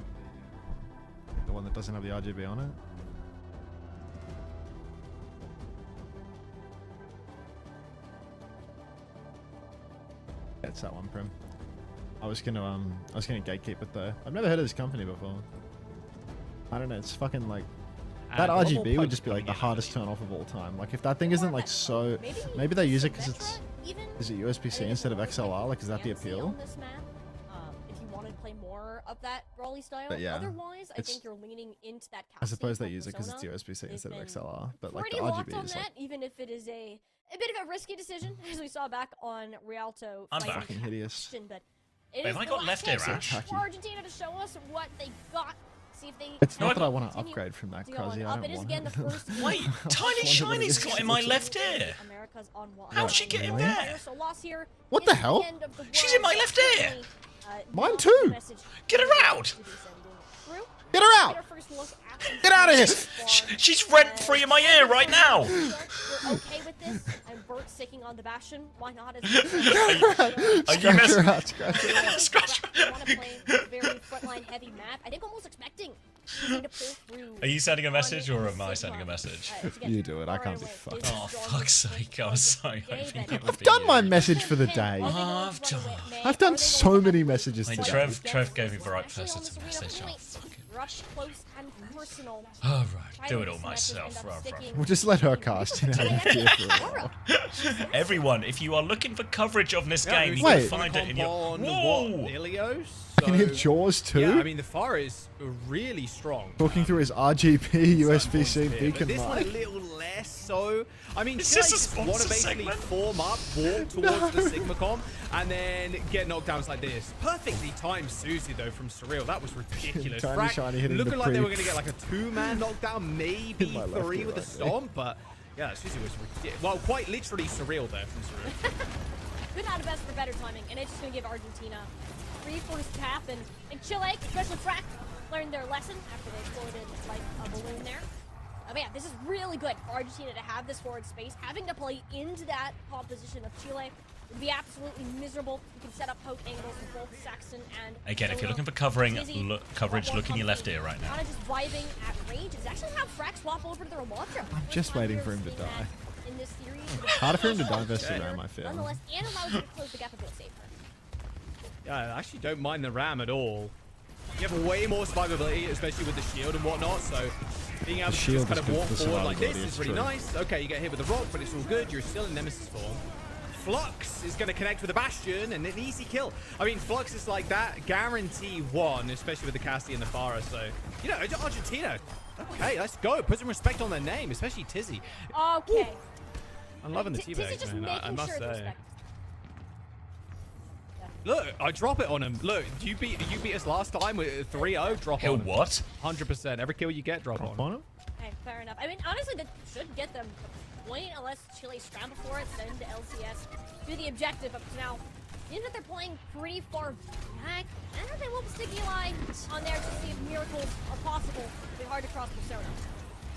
the one that doesn't have the RGB on it. Yeah, it's that one, Prim. I was gonna gatekeep it though. I've never heard of this company before. I don't know. It's fucking like That and a lot RGB more would pokes just be like coming the in, hardest turn off of all time. Like if that thing isn't like so, maybe they use it because it's, is it USB-C instead of XLR? Like is that the appeal? On this map, if you want to play more of that Brawly style, But yeah, otherwise I it's- think you're leaning into that. I suppose they casting use it because it's persona. USB-C They've instead of been XLR. But like pretty the locked RGB on is that, like even if it is a bit of a risky decision, as we saw back on Rialto. I'm fighting back. fucking hideous. Bastion, But Wait, it have is I the got last left ear chance rash? for Argentina to show us what they got. See if they. It's can not that I want to continue upgrade from that, to go on Kazi. I up. don't It is want again the it. first. Wait, Tiny Shiny's got in my left ear. America's on one. How'd she get in Really? there? So loss here What is the hell? end of the She's in my world. left ear. Mine not too. the message Get her out. to be sending through. Get her out! Get our first look at the Get out of here! She's rent free in my ear right now. We're okay with this. And Bert sticking on the Bastion. Why not? As Are you Scratch her messing? out, scratch her out. Scratch. want to play a very frontline heavy map. I think almost expecting to pull through. Are you sending a on message or am I Sigma, sending a message? to get You do it, I far can't be away. fucked. This is Oh, strong fuck's sake, I was so Dave hoping and- it would I've be done you. my message for the day. Are they going to I've run done- away? May- I've are done they so going to many have to messages Wait, today. Trev gave me the right Actually, person on to this message. arena Oh, point, fuck it. we're up close and personal. All Try right, to do make it all this message myself. end up Ruff, ruff. sticking. We'll just let her cast it out of here for a while. Everyone, if you are looking for coverage of this game, you Wait. can find it in your. on Whoa! what, Ilios? I can hit So- Jaws too? Yeah, I mean the fire is really strong. Talking through his RGB USB-C But beacon this one a mic. little less so. I mean, Is Chile this a just want to sponsor basically segment? form up, walk towards the Sigma comp, and then get knockdowns like this. Perfectly timed Susie though from Surreal. That was ridiculous. Tiny Frack Shiny hitting the looking like they were creep. going to get like a two-man knockdown, maybe In my left three ear with a right stomp, but yeah, Susie was ridiculous. Well, quite literally Surreal there from Surreal. Good out of best for better timing, and it's just going to give Argentina free first tap, and Chile, especially Frack, learned their lesson after they exploded like a balloon there. But yeah, this is really good for Argentina to have this forward space. Having to play into that composition of Chile would be absolutely miserable. You can set up poke angles with both Saxon and Again, if you're Sono. looking for coverage, Dizzy, coverage, lot more look in your left comfy, ear right now. Kinda just vibing at range. It's actually how Frack swap over to the Ramatra. I'm just waiting for him to die. In this series, Harder for him to die versus Ram, I feel. nonetheless, and allows you to close the gap a bit safer. Yeah, I actually don't mind the ram at all. You have way more survivability, especially with the shield and whatnot, so being able to shield just kind is of good walk for forward like this survivability, is it's really true. nice. Okay, you get hit with the rock, but it's all good. You're still in Nemesis form. Flux is going to connect with the Bastion, and an easy kill. I mean, Flux is like that. Guarantee one, especially with the Cassie and the Farah, so, you know, Argentina. Okay, let's go. Put some respect on their name, especially Tizzy. Okay. I'm loving the Tizzy's teabag, just man. I making must sure it's say. respected. Look, I drop it on him. Look, you beat us last time with 3-0. Drop He'll on him. what? 100%. Every kill you get, drop on him. Okay, fair enough. I mean, honestly, that should get them a point unless Chile scramble for it, send to LCS, do the objective up to now. Seems that they're playing pretty far back. I don't know, they will stick Eli on there to see if miracles are possible. It'll be hard to cross Persona.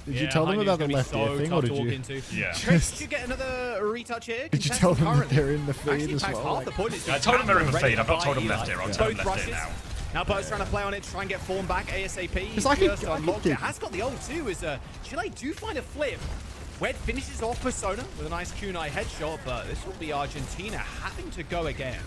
Did you tell them about the left ear thing, or did you? Yeah. Did you get another retouch here? Did you tell them that Currently- they're in the feed Actually, as Pax, well? half Like, the point is I told them they're in the ready feed. I've to not told buy them left Eli. ear. I'll Both tell them left ear rushes. now. Now Bo's trying to play on it, try and get form back ASAP. 'Cause I could- Just I could unlocked dig. it. Has got the ult too, as Chile do find a flip. Wed finishes off Persona with a nice kunai headshot, but this will be Argentina having to go again.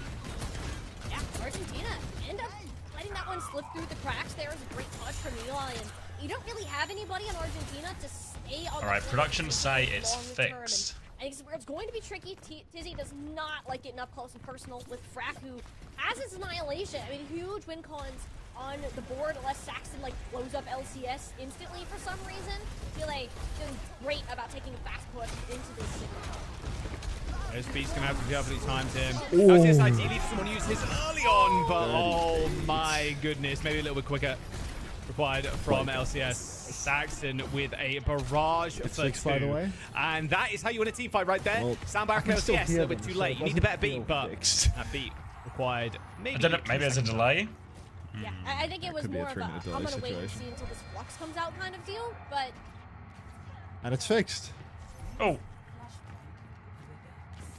Yeah, Argentina end up letting that one slip through the cracks. There is a great touch from Eli, and you don't really have anybody on Argentina to stay on. All right, the production say it's long term, and fixed. I think it's going to be tricky. Tizzy does not like getting up close and personal with Frack, who has his annihilation. I mean, huge win cons on the board unless Saxon like blows up LCS instantly for some reason. Chile feeling great about taking a fast push into this Sigma. This beat's gonna have to be heavily timed in. Ooh. LCS ideally for someone to use his early on, but oh my goodness, maybe a little bit quicker required from LCS. Saxon with a barrage It's for fixed, by the two. way. And that is how you win a team fight right there. Well, Soundbar I can still LCS, a hear little bit them, too so late. it You need a better doesn't beat, feel but fixed. that beat required maybe. I don't know. Maybe 2 there's a seconds. delay. Yeah, I think it was could be a more of a 3-minute I'm delay gonna wait and situation. see until this flux comes out kind of deal, but And it's fixed. Oh,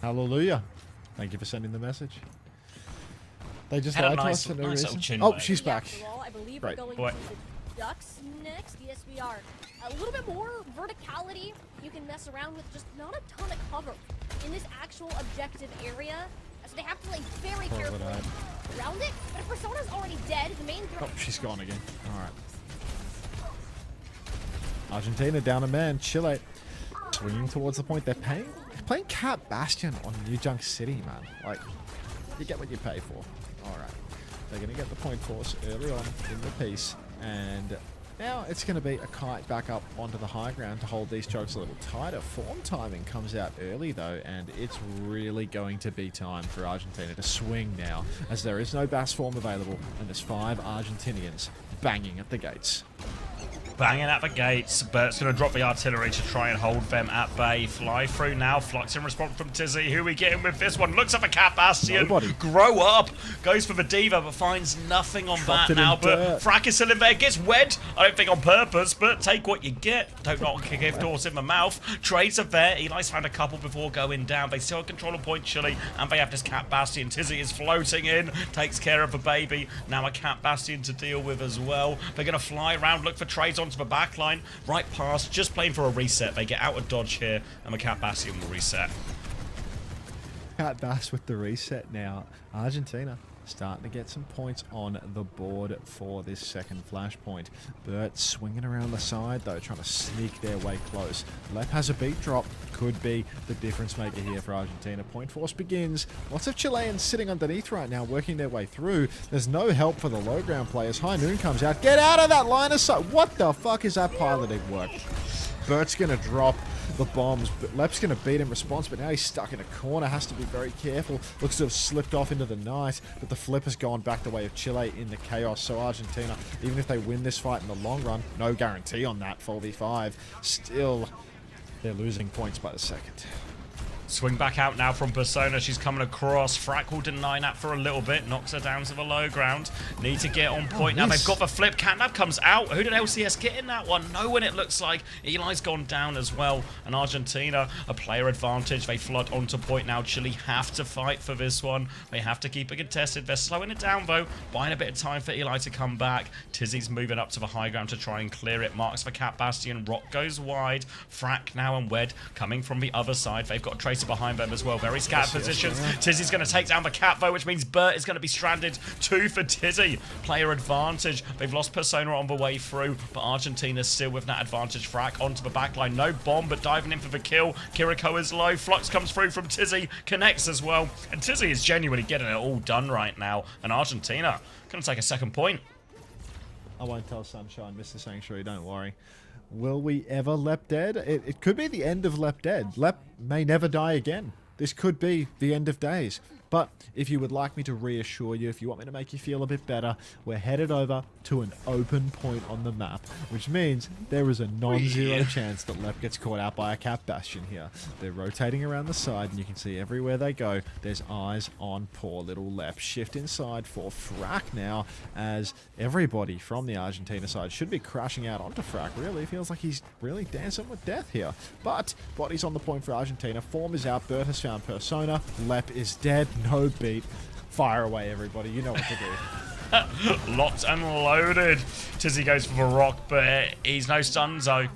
Hallelujah. Thank you for sending the message. They just Had a lied to nice- us for no nice reason. little chin Oh, wag. she's back. after all, I believe Right. we're going What? to the Ducks next. Yes, we are. A little bit more verticality. You can mess around with just not a ton of cover in this actual objective area. So they have to like very Poor carefully Lad. around it. But if Persona's already dead, the main threat. Oh, she's gone again. All right. Argentina down a man. Chile swinging towards the point. They're playing Cat Bastion on New Junk City, man. Like, you get what you pay for. All right. They're going to get the point force early on in the piece. And now it's going to be a kite back up onto the high ground to hold these chokes a little tighter. Form timing comes out early, though, and it's really going to be time for Argentina to swing now, as there is no Bass form available, and there's 5 Argentinians banging at the gates. Banging at the gates, but it's going to drop the artillery to try and hold them at bay. Fly through now. Flux in response from Tizzy. Who are we getting with this one? Looks up a Cat Bastion. Nobody. Grow up. Goes for the Diva, but finds nothing on Dropped that now. But dirt. Frack is still in there. Gets wed. I don't think on purpose, but take what you get. Don't knock a gift horse in the mouth. Trades are there. Eli's found a couple before going down. They still control a point, Chile, and they have this Cat Bastion. Tizzy is floating in. Takes care of the baby. Now a Cat Bastion to deal with as well. They're going to fly around, look for trades onto the back line. Right past, just playing for a reset. They get out of dodge here, and the Cat Bastion will reset. Cat Bass with the reset now. Argentina starting to get some points on the board for this second flashpoint. Burt swinging around the side, though, trying to sneak their way close. Lep has a beat drop. Could be the difference maker here for Argentina. Point force begins. Lots of Chileans sitting underneath right now, working their way through. There's no help for the low ground players. High Noon comes out. Get out of that line of sight. What the fuck is that piloting work? Burt's going to drop the bombs, but Lep's going to beat in response, but now he's stuck in a corner, has to be very careful. Looks to have slipped off into the night, but the flip has gone back the way of Chile in the chaos. So Argentina, even if they win this fight in the long run, no guarantee on that 4v5, still they're losing points by the second. Swing back out now from Persona. She's coming across. Frack will deny that for a little bit. Knocks her down to the low ground. Need to get on point. Now they've got the flip. Catnap comes out. Who did LCS get in that one? No one, it looks like. Eli's gone down as well. And Argentina, a player advantage. They flood onto point now. Chile have to fight for this one. They have to keep it contested. They're slowing it down, though. Buying a bit of time for Eli to come back. Tizzy's moving up to the high ground to try and clear it. Marks for Cat Bastion. Rock goes wide. Frack now and Wed coming from the other side. They've got a tracer behind them as well. Very scattered positions. Tizzy's going to take down the Cat, though, which means Burt is going to be stranded. 2 for Tizzy. Player advantage. They've lost Persona on the way through, but Argentina's still with that advantage. Frack onto the backline. No bomb, but diving in for the kill. Kiriko is low. Flux comes through from Tizzy. Connects as well. And Tizzy is genuinely getting it all done right now. And Argentina going to take a second point. I won't tell Sunshine, Mr. Sanctuary, don't worry. Will we ever Lep dead? It could be the end of Lep dead. Lep may never die again. This could be the end of days. But if you would like me to reassure you, if you want me to make you feel a bit better, we're headed over to an open point on the map, which means there is a non-zero chance that Lep gets caught out by a Cat Bastion here. They're rotating around the side, and you can see everywhere they go, there's eyes on poor little Lep. Shift inside for Frack now, as everybody from the Argentina side should be crashing out onto Frack. Really feels like he's really dancing with death here. But body's on the point for Argentina. Form is out. Burt has found Persona. Lep is dead. No beat. Fire away, everybody. You know what to do. Locked and loaded. Tizzy goes for the rock, but he's no stunzo.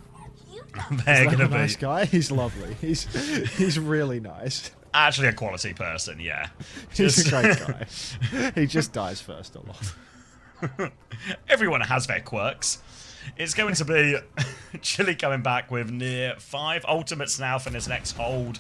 They're He's gonna a be nice guy. He's lovely. He's really nice. actually a quality person. Yeah, He's a great guy. He just dies first a lot. Everyone has their quirks. It's going to be Chile coming back with near 5 ultimates now for this next hold.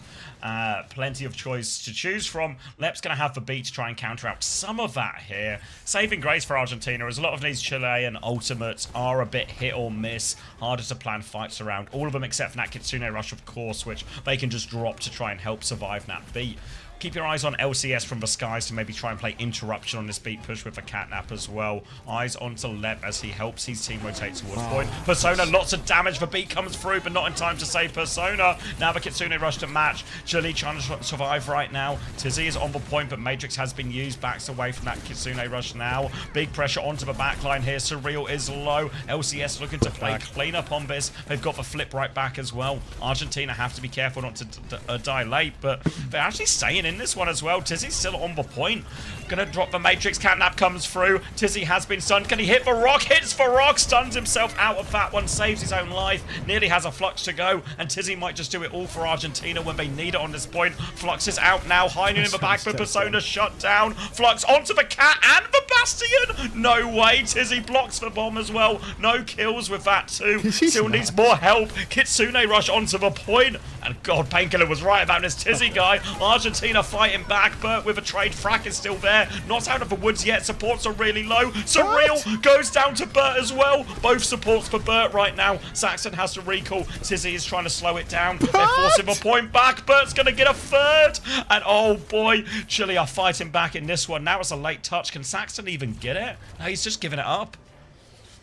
Plenty of choice to choose from. Lep's going to have the beat to try and counter out some of that here. Saving grace for Argentina, as a lot of these Chilean ultimates are a bit hit or miss. Harder to plan fights around. All of them except for that Kitsune Rush, of course, which they can just drop to try and help survive that beat. Keep your eyes on LCS from the skies to maybe try and play interruption on this beat push with a catnap as well. Eyes onto Lep as he helps his team rotate towards point. Persona, lots of damage. The beat comes through, but not in time to save Persona. Now the Kitsune Rush to match. Chile trying to survive right now. Tizzy is on the point, but Matrix has been used. Backs away from that Kitsune Rush now. Big pressure onto the backline here. Surreal is low. LCS looking to play clean up on this. They've got the flip right back as well. Argentina have to be careful not to die late, but they're actually staying in in this one as well. Tizzy's still on the point. Gonna drop the Matrix. Catnap comes through. Tizzy has been stunned. Can he hit the Rock? Hits the Rock. Stuns himself out of that one. Saves his own life. Nearly has a Flux to go. And Tizzy might just do it all for Argentina when they need it on this point. Flux is out now. Heinen in the back for Persona shut down. Flux onto the Cat and the Bastion. No way. Tizzy blocks the bomb as well. No kills with that too. Still needs more help. Kitsune rush onto the point. And God, Painkiller was right about this Tizzy guy. Argentina fighting back. Burt with a trade. Frack is still there. Not out of the woods yet. Supports are really low. Surreal goes down to Burt as well. Both supports for Burt right now. Saxon has to recall. Tizzy is trying to slow it down. They're forcing a point back. Burt's going to get a third. And oh boy, Chile are fighting back in this one. Now it's a late touch. Can Saxon even get it? No, he's just giving it up.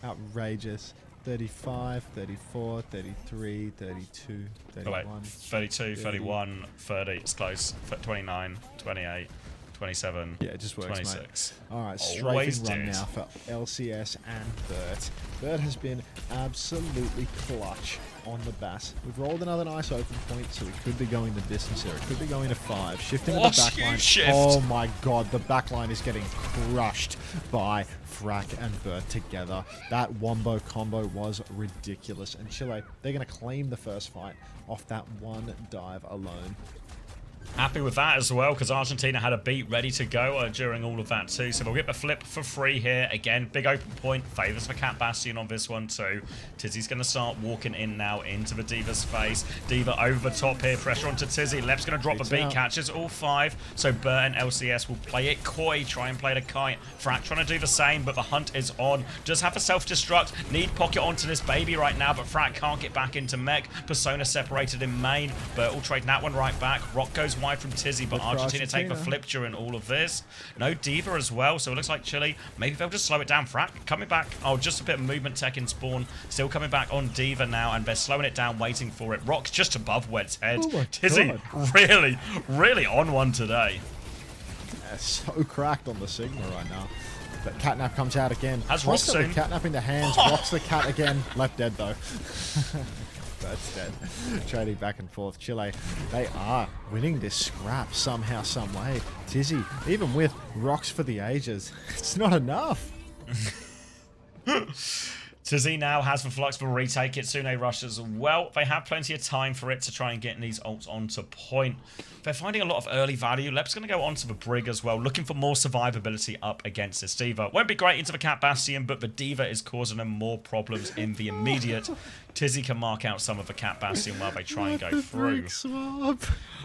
Outrageous. 35, 34, 33, 32, 31. Oh, wait. 32, 31, 30. It's close. 29, 28. 27. Yeah, it just works, 26. Mate. All right, Always strafing run did. now for LCS and Burt. Burt has been absolutely clutch on the Bass. We've rolled another nice open point, so we could be going the distance here. It could be going to 5. Shifting to the backline. Shift. Oh my god, the backline is getting crushed by Frack and Burt together. That wombo combo was ridiculous. And Chile, they're going to claim the first fight off that one dive alone. Happy with that as well, because Argentina had a beat ready to go during all of that too. So we'll get the flip for free here. Again, big open point. Favors for Cat Bastion on this one too. Tizzy's going to start walking in now into the Diva's face. Diva over the top here. Pressure onto Tizzy. Lep's going to drop a beat. Catches all 5. So Burt and LCS will play it coy. Try and play the kite. Frack trying to do the same, but the hunt is on. Does have a self-destruct. Need pocket onto this baby right now, but Frack can't get back into mech. Persona separated in main. Burt will trade that one right back. Rock goes wide from Tizzy, but Argentina take the flip during all of this. No Diva as well, so it looks like Chile, maybe they'll just slow it down. Frack coming back. Oh, just a bit of movement tech in spawn. Still coming back on Diva now, and they're slowing it down, waiting for it. Rock's just above Wed's head. Oh Tizzy really, really on one today. Yeah, so cracked on the Sigma right now. But Catnap comes out again. Has Rock Rocks got the soon. Catnap in the hands. Rocks the cat again. Left dead though. That's dead. Trading back and forth. Chile, they are winning this scrap somehow, some way. Tizzy, even with Rocks for the ages, it's not enough. Tizzy now has the Flux for retake. Kitsune rush as well. They have plenty of time for it to try and get these ults onto point. They're finding a lot of early value. Lep's going to go onto the Brig as well, looking for more survivability up against this Diva. Won't be great into the Cat Bastion, but the Diva is causing them more problems in the immediate. Tizzy can mark out some of the Cat Bastion while they try and go through.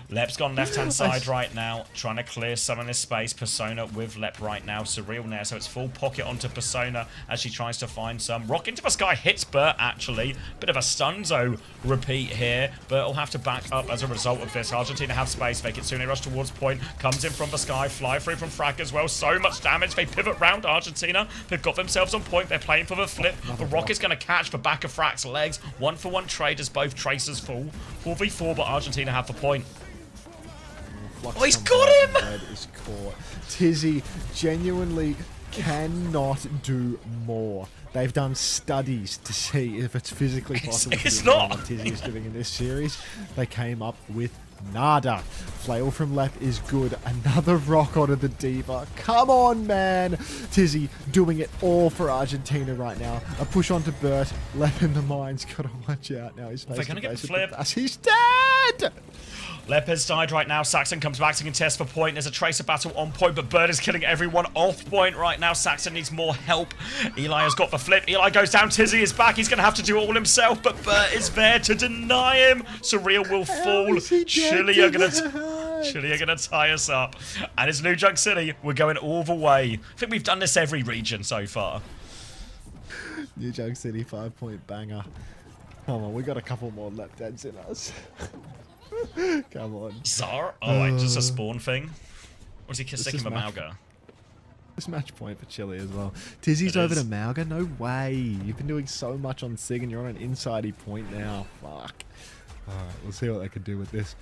Lep's gone left-hand side right now, trying to clear some of this space. Persona with Lep right now. Surreal there, so it's full pocket onto Persona as she tries to find some. Rock into the sky, hits Burt, actually. Bit of a stunzo repeat here. Burt will have to back up as a result of this. Argentina have space. They Kitsune rush towards point. Comes in from the sky. Fly free from Frack as well. So much damage. They pivot round Argentina. They've got themselves on point. They're playing for the flip. The Rock is going to catch the back of Frack's legs. 1-for-1 trade as both Tracers fall. 4v4, but Argentina have the point. Flux Oh, he's got him! Red is caught. Tizzy genuinely cannot do more. They've done studies to see if it's physically possible It's to do more not. than what Tizzy is doing in this series. They came up with nada. Flail from Lep is good. Another rock onto the Diva. Come on, man. Tizzy doing it all for Argentina right now. A push onto Burt. Lep in the mines. Gotta watch out now. He's They're gonna get the flip. He's dead. Lep has died right now. Saxon comes back to contest for point. There's a Tracer battle on point, but Bird is killing everyone off point right now. Saxon needs more help. Eli has got the flip. Eli goes down. Tizzy is back. He's going to have to do it all himself, but Burt is there to deny him. Surreal will fall. Chile are going to tie us up. And it's New Junk City. We're going all the way. I think we've done this every region so far. New Junk City 5-point banger. Come on, we got a couple more left deads in us. Come on. Zara? Oh, wait, just a spawn thing? Or is he sticking with match- Mauga? This match point for Chile as well. Tizzy's It over is. to Mauga? No way. You've been doing so much on Sig and you're on an inside-y point now. Fuck. Alright, we'll see what they can do with this.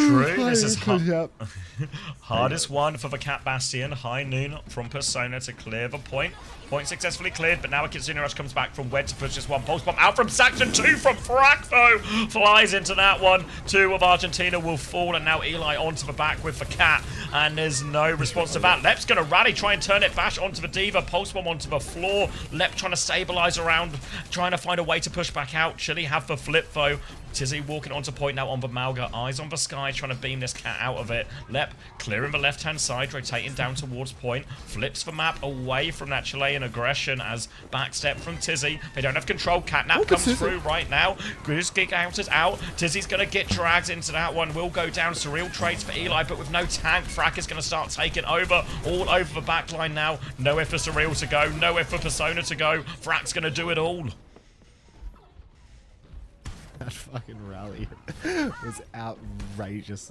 true. This is Yep. hardest one for the Cat Bastion. High Noon from Persona to clear the point. Point successfully cleared, but now a Kitsune Rush comes back from Wed to push this one. Pulse Bomb out from Saxon, 2 from Frak, though. Flies into that one. 2 of Argentina will fall, and now Eli onto the back with the Cat. And there's no response to that. Lep's going to rally, try and turn it bash onto the Diva. Pulse Bomb onto the floor. Lep trying to stabilize around, trying to find a way to push back out. Chili have the flip, though. Tizzy walking onto point now on the Malga. Eyes on the sky, trying to beam this Cat out of it. Lep clearing the left-hand side, rotating down towards point. Flips the map away from that Chilean aggression as backstep from Tizzy. They don't have control. Catnap comes through right now. Goose Geek out is out. Tizzy's going to get dragged into that one. Will go down. Surreal trades for Eli, but with no tank, Frak is going to start taking over all over the backline now. Nowhere for Surreal to go. Nowhere for Persona to go. Frak's going to do it all. That fucking rally was outrageous.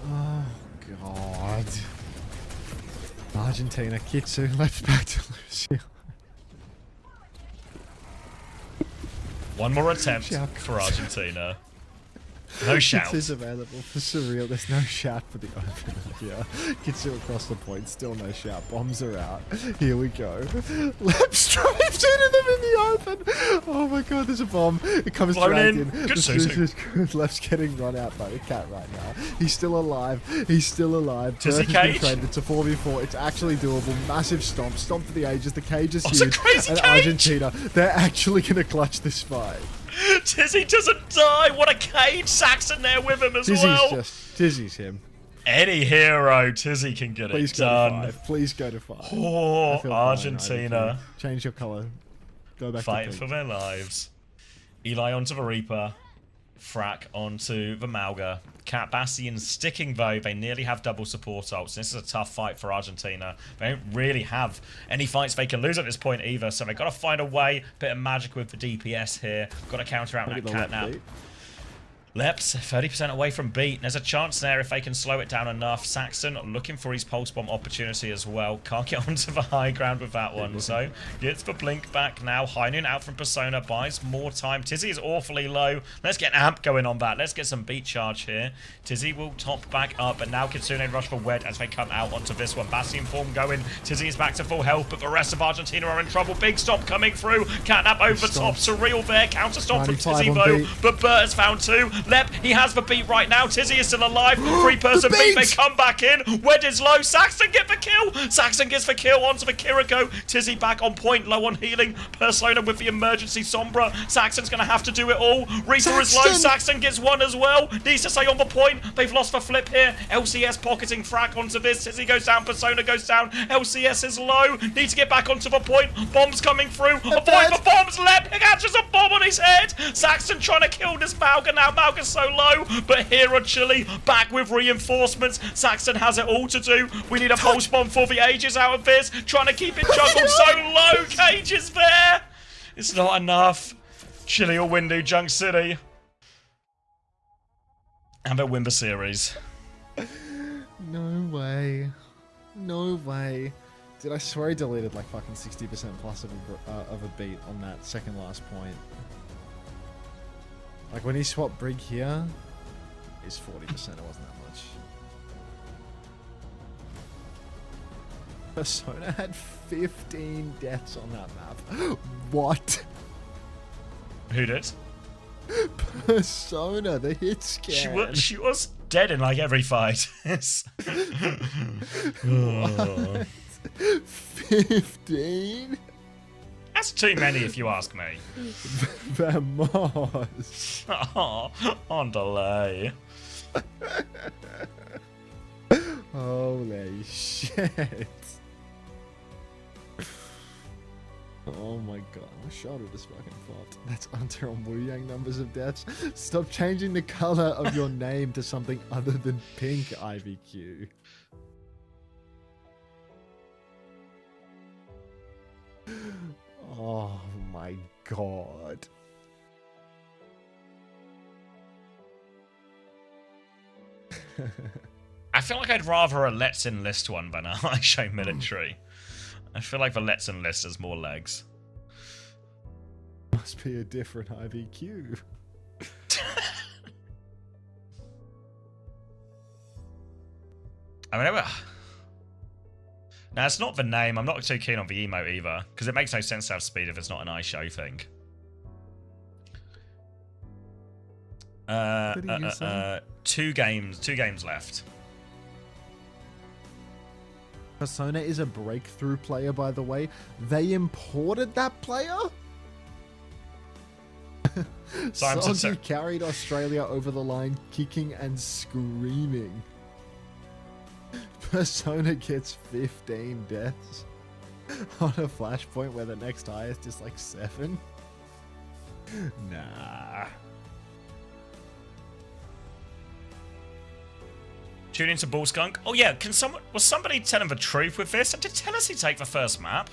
Oh, God. Argentina, Kitsu, left back to Lucio. One more attempt for Argentina. No shout. Kitsu's available for Surreal. There's no shout for the opener here. Kitsu across the point, still no shout. Bombs are out. Here we go. Lep stripes into them in the open. Oh my god, there's a bomb. It comes dragged in. Good Suzu. Left's getting run out by the Cat right now. He's still alive. He's still alive. Tizzy Birth has been cage. traded. It's a 4v4. It's actually doable. Massive stomp. Stomp for the ages. The cage is It's a huge. crazy And cage. Argentina, they're actually going to clutch this fight. Tizzy doesn't die. What a cage. Saxon there with him as well. Tizzy's him. Any hero, Tizzy can get Please it go done. to 5. Please go to 5. Oh, I feel fine, Argentina. IVQ. Change your color. Go back Fighting to for pink. their lives. Eli onto the Reaper. Frak onto the Malga. Cat Bastion sticking though. They nearly have double support ults. This is a tough fight for Argentina. They don't really have any fights they can lose at this point either. So they've got to find a way. Bit of magic with the DPS here. Got to counter out that Catnap. Leps 30% away from beat. There's a chance there if they can slow it down enough. Saxon looking for his pulse bomb opportunity as well. Can't get onto the high ground with that one. So gets the blink back now. High Noon out from Persona. Buys more time. Tizzy is awfully low. Let's get an amp going on that. Let's get some beat charge here. Tizzy will top back up. And now Kitsune rush for Wed as they come out onto this one. Bastion form going. Tizzy is back to full health. But the rest of Argentina are in trouble. Big stomp coming through. Catnap over the top. Surreal there. Counter stomp from 95 Tizzy on though. beat. But Bert has found 2. Lep, he has the beat right now. Tizzy is still alive. 3-person beat. They come back in. Wed is low. Saxon get the kill. Saxon gets the kill onto the Kiriko. Tizzy back on point, low on healing. Persona with the emergency Sombra. Saxon's going to have to do it all. Reaper is low. Saxon gets one as well. Needs to stay on the point. They've lost the flip here. LCS pocketing Frak onto this. Tizzy goes down. Persona goes down. LCS is low. Needs to get back onto the point. Bombs coming through. Avoid the bombs. Lep catches a bomb on his head. Saxon trying to kill this Malga now. Malga's so low. But here are Chile back with reinforcements. Saxon has it all to do. We need a pulse bomb for the ages out of this. Trying to keep it juggled so low. Cage is there. It's not enough. Chile will win New Junk City. And they'll win the series. No way. No way. Did I swear he deleted like fucking 60% plus of a beat on that second last point? Like when he swapped Brig here, it's 40%. It wasn't that much. Persona had 15 deaths on that map. What? Who did? Persona, the hit scan. She was dead in like every fight. Oh. 15? That's too many if you ask me. Vamos. Oh, on delay. Holy shit. Oh my god, I shot at this fucking plot. That's Hunter on Wu Yang numbers of deaths. Stop changing the color of your name to something other than pink, IVQ. Oh my god. I feel like I'd rather a Let's Enlist one than a I Show Military. I feel like the Let's Enlist has more legs. Must be a different IVQ. I mean, now it's not the name. I'm not too keen on the emote either, because it makes no sense to have speed if it's not an iShow thing. Two games left. Persona is a breakthrough player, by the way. They imported that player? Soggy carried Australia over the line, kicking and screaming. Persona gets 15 deaths on a flashpoint where the next highest is like 7. Nah. Tune into Bull Skunk. Oh yeah, was somebody telling the truth with this? Did Tennessee take the first map?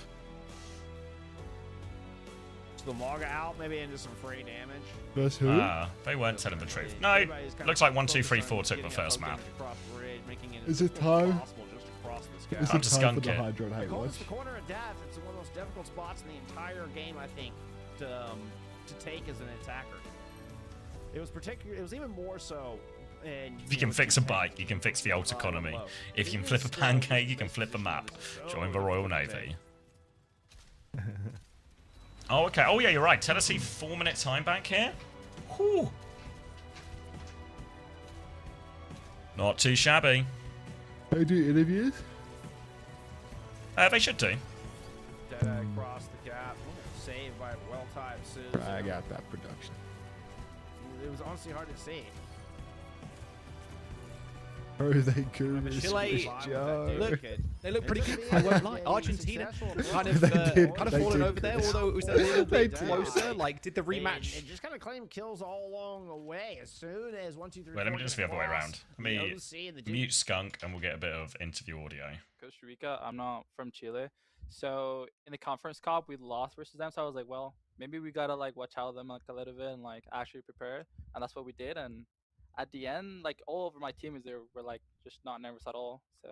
The Morga out, maybe into some free damage. Versus who? They weren't telling the truth. No, looks like 1, 2, 3, 4 took the first map. Is it time? Is Time it to time skunk for the it. Hydro Hate Watch? It's the corner of death. It's one of the most difficult spots in the entire game, I think, to take as an attacker. It was particular. It was even more so. If you can fix a bike, you can fix the ult economy. If you can flip a pancake, you can flip a map. Join the Royal Navy. Oh, okay. Oh, yeah, you're right. Tennessee 4-minute time bank here. Whew. Not too shabby. They do interviews? They should do. Dead across the gap. Saved by well-timed Suze. Drag out that production. It was honestly hard to see. Oh, they could. Chile, look, they look pretty good. Yeah, I won't lie. yeah, Argentina successful. kind of fallen over there, although it was a little bit closer. Like, did the rematch? And just kind of claim kills all along the way. As soon as 1, 2, 3. Wait, let me just the other way around. Let me the OC and the mute Skunk and we'll get a bit of interview audio. Costa Rica, I'm not from Chile. So in the conference cup, we lost versus them. So I was like, well, maybe we gotta like watch out them like a little bit and like actually prepare. And that's what we did. And at the end, like all over my teammates, they were like just not nervous at all. So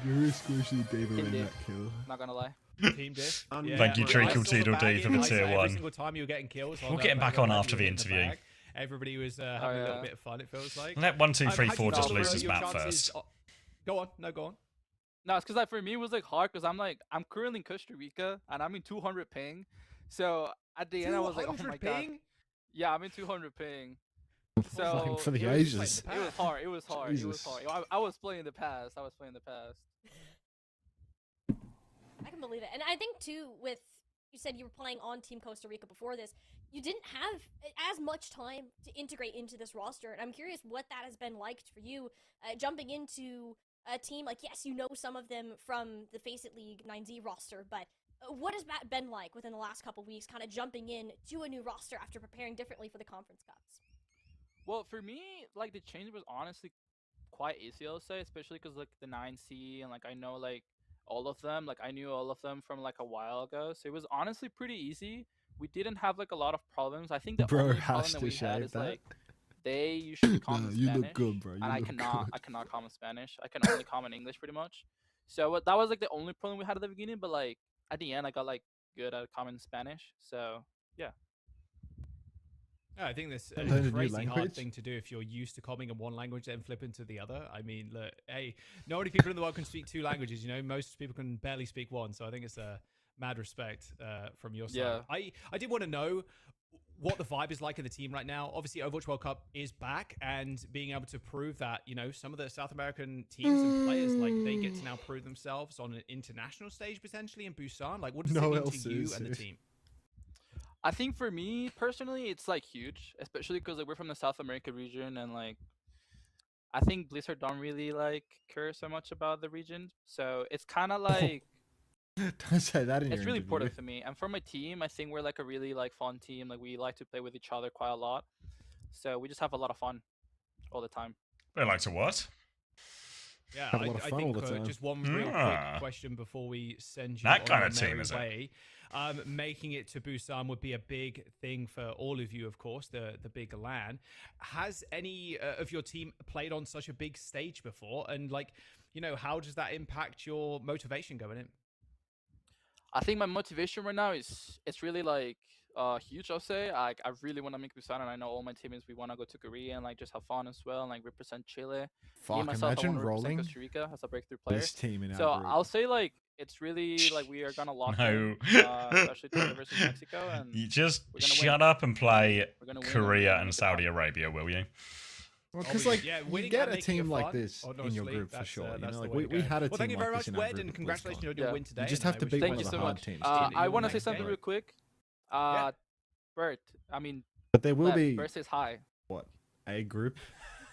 Very squishy David in that kill. not gonna lie. Team diff. Thank you, Treacle Teedle D, for the tier Every 1. single time you were getting kills. We'll get him back on after the interview. Everybody was having a little bit of fun, it feels like. Let 1, 2, 3, How do 4 you just feel lose about his your map chances- first. Go on, no, go on. No, it's because like for me it was like hard because I'm currently in Costa Rica and I'm in 200 ping. So at the end I was like, oh my 200 god. ping? Yeah, I'm in 200 ping. So Like for the it was ages. just, like, it was hard. It was hard. It was Jesus. hard. I was playing the past. I can believe it. And I think too, with you said you were playing on Team Costa Rica before this, you didn't have as much time to integrate into this roster. And I'm curious what that has been like for you, jumping into a team like, yes, you know some of them from the Face It League 9Z roster, but what has that been like within the last couple weeks, kind of jumping in to a new roster after preparing differently for the conference cups? Well, for me, like the change was honestly quite easy, I'll say, especially because like the 9C and like I know like all of them, like I knew all of them from like a while ago, so it was honestly pretty easy. We didn't have like a lot of problems. I think the Bro only has problem to that we had shave is that. like they usually comment you Spanish, look good, bro. You and I look cannot good. comment Spanish. I can only comment English pretty much. So that was like the only problem we had at the beginning, but like at the end I got like good at commenting Spanish. So yeah. Yeah, I think this Learn is a a new crazy hard language. thing to do if you're used to commenting in one language then flip into the other. I mean, look, hey, not many people in the world can speak 2 languages. You know, most people can barely speak 1. So I think it's a mad respect from your side. Yeah. I did want to know what the vibe is like in the team right now. Obviously, Overwatch World Cup is back, and being able to prove that, you know, some of the South American teams and players, like, they get to now prove themselves on an international stage potentially in Busan. Like, what does it No mean else to you is, and the dude. team? I think for me personally, it's like huge, especially because like we're from the South America region, and like I think Blizzard don't really like care so much about the region, so it's kind of like Don't say that in it's your really interview. important for me. And for my team, I think we're like a really like fun team. Like we like to play with each other quite a lot, so we just have a lot of fun all the time. They like to what? Yeah, Have a lot of I fun all think the time. just one real Ah. quick question before we send you That on kind your of team, merry is it? way. Making it to Busan would be a big thing for all of you, of course, the big LAN. Has any of your team played on such a big stage before? And like, you know, how does that impact your motivation going in? I think my motivation right now is it's really like huge. I'll say. Like, I really want to make Busan, and I know all my teammates. We want to go to Korea and like just have fun as well, and like represent Chile. Me Fuck, myself, I imagine want to represent rolling Costa Rica as a breakthrough player. this team in our So group. I'll say like it's really like we are gonna lock No. in, especially Chile versus Mexico, and You just we're gonna shut win. up and play We're gonna win Korea and and make it Saudi happen. Arabia, will you? Well, Oh, because we- like yeah, you winning get and a making it team like fun, this in your honestly, group for that's, sure. You that's know, the like way to we go. had a Well, thank team you like very this much, in our Wed, group. and It was congratulations fun. on your Yeah. win today. You just and have I to wish beat you Thank one you of so the hard much. teams. I want to say Thank something you. real quick. Yeah. Bert, I mean, But there will Lev, be Bert says hi. what a group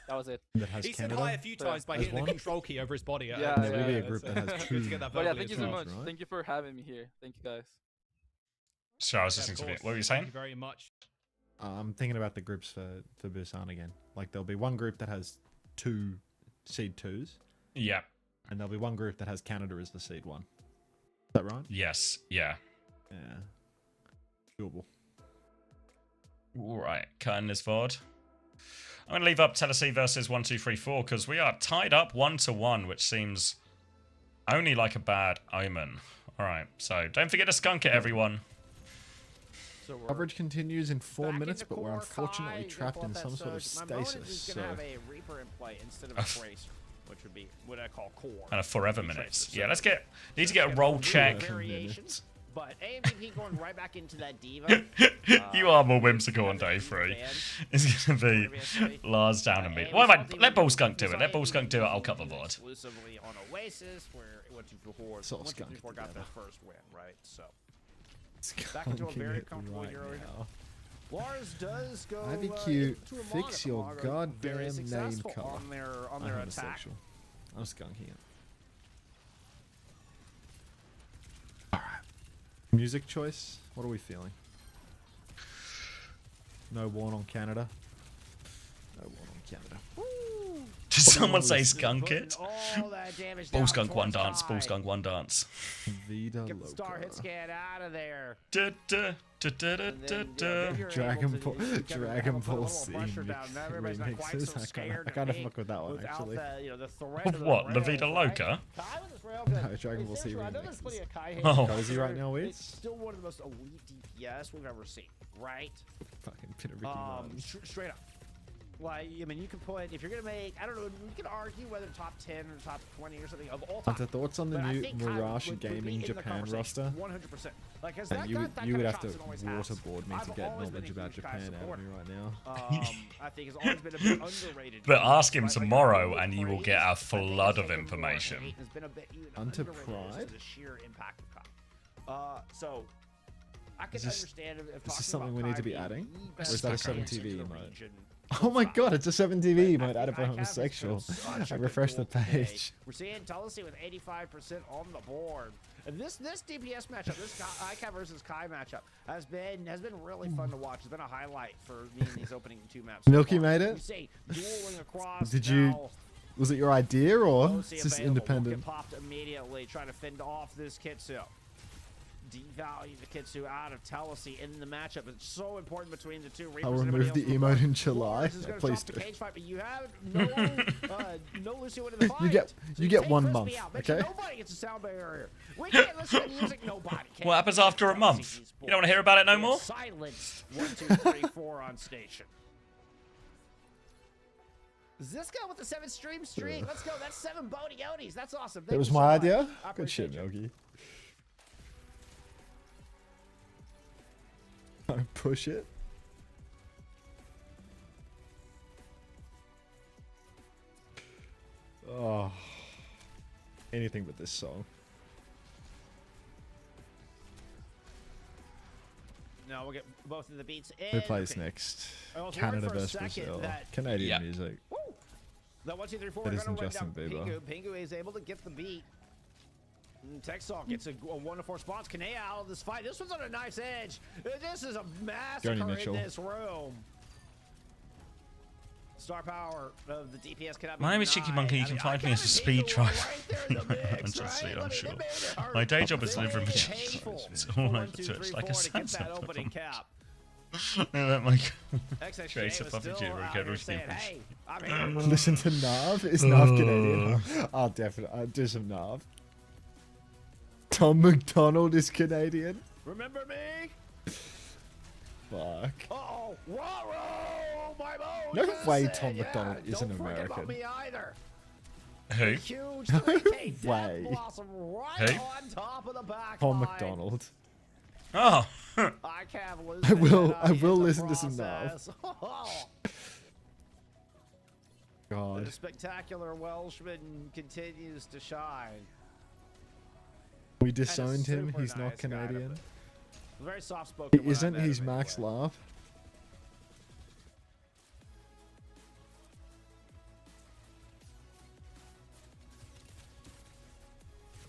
That was it. that has He said Canada. hi a few times by as hitting the one. control key over his body. Yeah, And there will be a yeah, group that has Good two. to get that But yeah, verbally thank you as so well. much. right? Thank you for having me here. Thank you guys. So I was Yeah, of listening to it. course. What were you Thank saying? you very much. I'm thinking about the groups for Busan again. Like there'll be one group that has 2 seed 2s, Yeah. and there'll be one group that has Canada as the seed 1. Is that right? Yes. Yeah. Yeah. Doable. All right. Cutting this VOD. I'm going to leave up Tennessee versus 1, 2, 3, 4 because we are tied up 1-1, which seems only like a bad omen. All right. So don't forget to skunk it, everyone. So we're Coverage continues in 4 back minutes, into but we're core, unfortunately Kai, trapped gonna in pull some up sort of that surge. My Monads stasis. is So gonna have a Reaper in play instead of a Tracer, which would be what I call core. Kind of forever Be minutes. Tracer. Yeah, So let's need to get a roll check. variations, but AMVP going right back into that diva. You are more whimsical on day 3. It's going to be Lars down and me. Why am I? Let Ball Skunk do it. Let Ball Skunk do it. I'll cut the VOD. Exclusively on Oasis, where 1, 2, 3, 4, It's all 1, 2, 3, Skunk 4 got together. their first win, right? So back into a Skunking very it comfortable right hero. now. Lars does go IBQ, into a fix your Monaco, goddamn very name successful color. on their I'm attack. homosexual. I'm skunking it. Alright. Music choice? What are we feeling? No warn on Canada. No warn on Canada. Did someone say skunk it? All that damage Ball down Skunk 1 towards dance. Ball Kai. Skunk 1 dance. Vida Get the star hit Loca. scan out of there. Da, da, da, da, da, And da, then, da. then you're Dragon able to- Ball, you kind of Dragon have to put a Ball little C pressure down. Now everybody's not quite remixes. so I scared kind of to fuck with that one without actually. the threat of the What? rails, Levita right? Loca? Kai with his rail gun. No, Dragon Ball C Essentially, I know there's remixes. plenty of Kai hate. Oh. Cozy right now, It's Weeds? still one of the most elite DPS we've ever seen, right? Fucking pin of Ricky Martin. Straight up. Like, I mean, you can put, if you're going to make, I don't know, we can argue whether top 10 or top 20 or something of all time. Hunter, thoughts on the But I new think Kai Mirage would be Gaming in the Japan conversation, roster? 100%. Like, 'cause And that you guy- would that you kind would of have to chops and always has. waterboard me to I've get always been knowledge a about huge Kai Japan out of supporter. me right now. I think has always been a bit underrated. But ask him Right, like, tomorrow really and you will praised, get a but they flood take of him more information. hate and has been a bit even Hunter underrated just Pride? to the sheer impact of Kai. So I can Is this- understand if Is talking this something about we need Kai to be being adding? the Or best is that a defense 7TV in the emote? region. Oh my god, it's a 7TV But emote added by I think Kai has been homosexual. such I a good refreshed the duel today. page. We're seeing Tulsi with 85% on the board. And this DPS matchup, this ICAP versus Kai matchup, has been really fun to watch. It's been a highlight for me in these opening 2 maps. Milky made it? We see dueling across. Did you? now. Was it your idea or Tulsi is this available. Won't independent? Get popped immediately, trying to fend off this Kitsu. Devalue the Kitsu out of Telesi in the matchup. It's so important between the two. I'll Reapers and remove the everybody else emote in Lars July. is Yeah, gonna please drop the do. cage fight, but you have no Lucio into the fight. You get- So you get take 1 Crispy month, out. Bet you okay? Nobody gets a sound barrier. We can't listen to music. Nobody can. What happens after a month? You don't want to hear about it no more? Silenced 1, 2, 3, 4 on station. Ziska with the 7 stream streak. Let's go. That's 7 Bodhi Odis. That's awesome. That Thank was you so my much. idea? I Good shit, appreciate you. Milky. Don't push it. Oh. Anything but this song. No, we'll get both of the beats in. Who plays Okay. next? I was worried Canada for a versus second Brazil. that- Canadian Yep. music. Woo! The 1, 2, 3, 4. That They're isn't gonna run Justin down Bieber. Pingu. Pingu is able to get the beat. Texal gets a 1 to 4 response. Kanea out of this fight. This one's on a nice edge. This is a massacre in Mitchell. this room. Star power of the DPS cannot be My name is denied. Cheeky Monkey. You I can mean, find I me as a gotta speed take the one driver. right there in the mix, I'm just right? saying, I'm Look, sure. they made it hurt. My day job is They made delivering it magicians. painful. It's all 1, over 2, Twitch 3, like a 4 to get that sunset. opening cap. Let my XXJ create a was puppy still jewelry out code here with saying, nipples. hey, I'm here. Listen to Nav. Is Nav Canadian? I'll definitely I'll do some Nav. Tom McDonald is Canadian. Remember me? fuck? Oh, whoa, my bones! No way Listen, Tom McDonald isn't don't forget about American. me either. Who? Huge No 3K Death way. Blossom right Who? on top of the back Tom line. McDonald. Oh. I will listen to some now. God. The spectacular Welshman continues to shine. We disowned him. super He's not nice guy to Canadian. put- Very soft-spoken. He when I isn't. met He's him Max anyway. Love.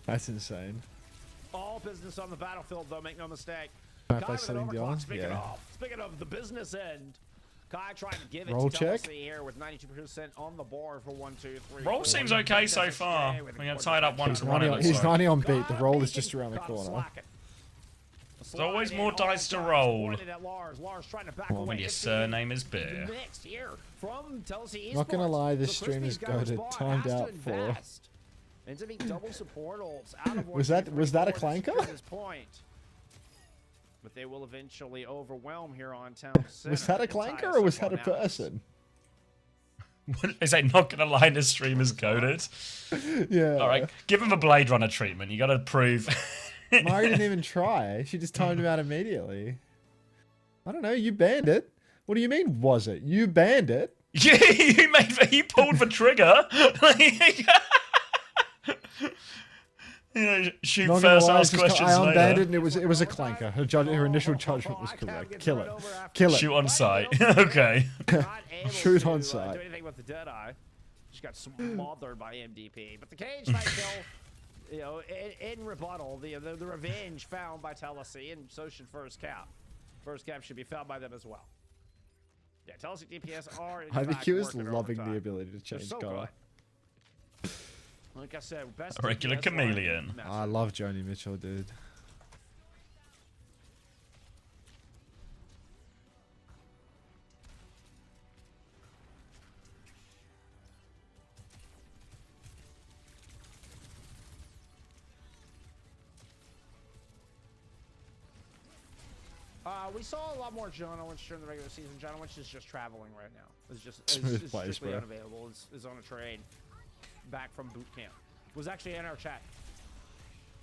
That's insane. All business on the battlefield, though. Make no mistake. Can I Kai play with an Celine overclock. Dion? Speaking Yeah. of the business end, Kai trying to give it Roll to check. Chelsea here with 92% on the board for 1, 2, 3. Roll seems okay so far. We're going to tie it up 1-1. it looks He's like. 90 on beat. The roll is just around the corner. There's always more dice to roll. Lars trying to back Well, when away. your surname is Beer. Next here from Chelsea Not gonna Esports. lie, this So stream Crispy's is got a goated. spot, Timed has to out for. invest into the double support holds out of Was 1, that- 2, 3, was that a 4 to secure clanker? this point. But they will eventually overwhelm here on town center. Was that a and tie clanker us or was up that a on outs. person? Is that not going to lie? This stream is goaded. Yeah. All right, give him a Blade Runner treatment. You got to prove. Mari didn't even try. She just timed him out immediately. I don't know. You banned it. What do you mean? Was it? You banned it. Yeah, he pulled the trigger. Shoot Not gonna first, lie, ask just questions I unbanned later. it and it was a clanker. Her initial judgment was correct. Kill it. Kill it. Shoot on sight. Okay. Shoot on Do sight. anything with the Deadeye. Just got smothered by MDP. But the cage fight kill, you know, in rebuttal, the revenge found by Telesi, and so should First Cap. First Cap should be found by them as well. Yeah, Telesi DPS are in fact IVQ is working loving overtime. the ability to They're change so color. good. Like I said, best A regular DPS line chameleon. matchup. I love Joni Mitchell, dude. We saw a lot more John Owens during the regular season. John Owens is just traveling right now. It's just Smooth is plays, strictly bro. unavailable. Is on a trade back from boot camp. Was actually in our chat.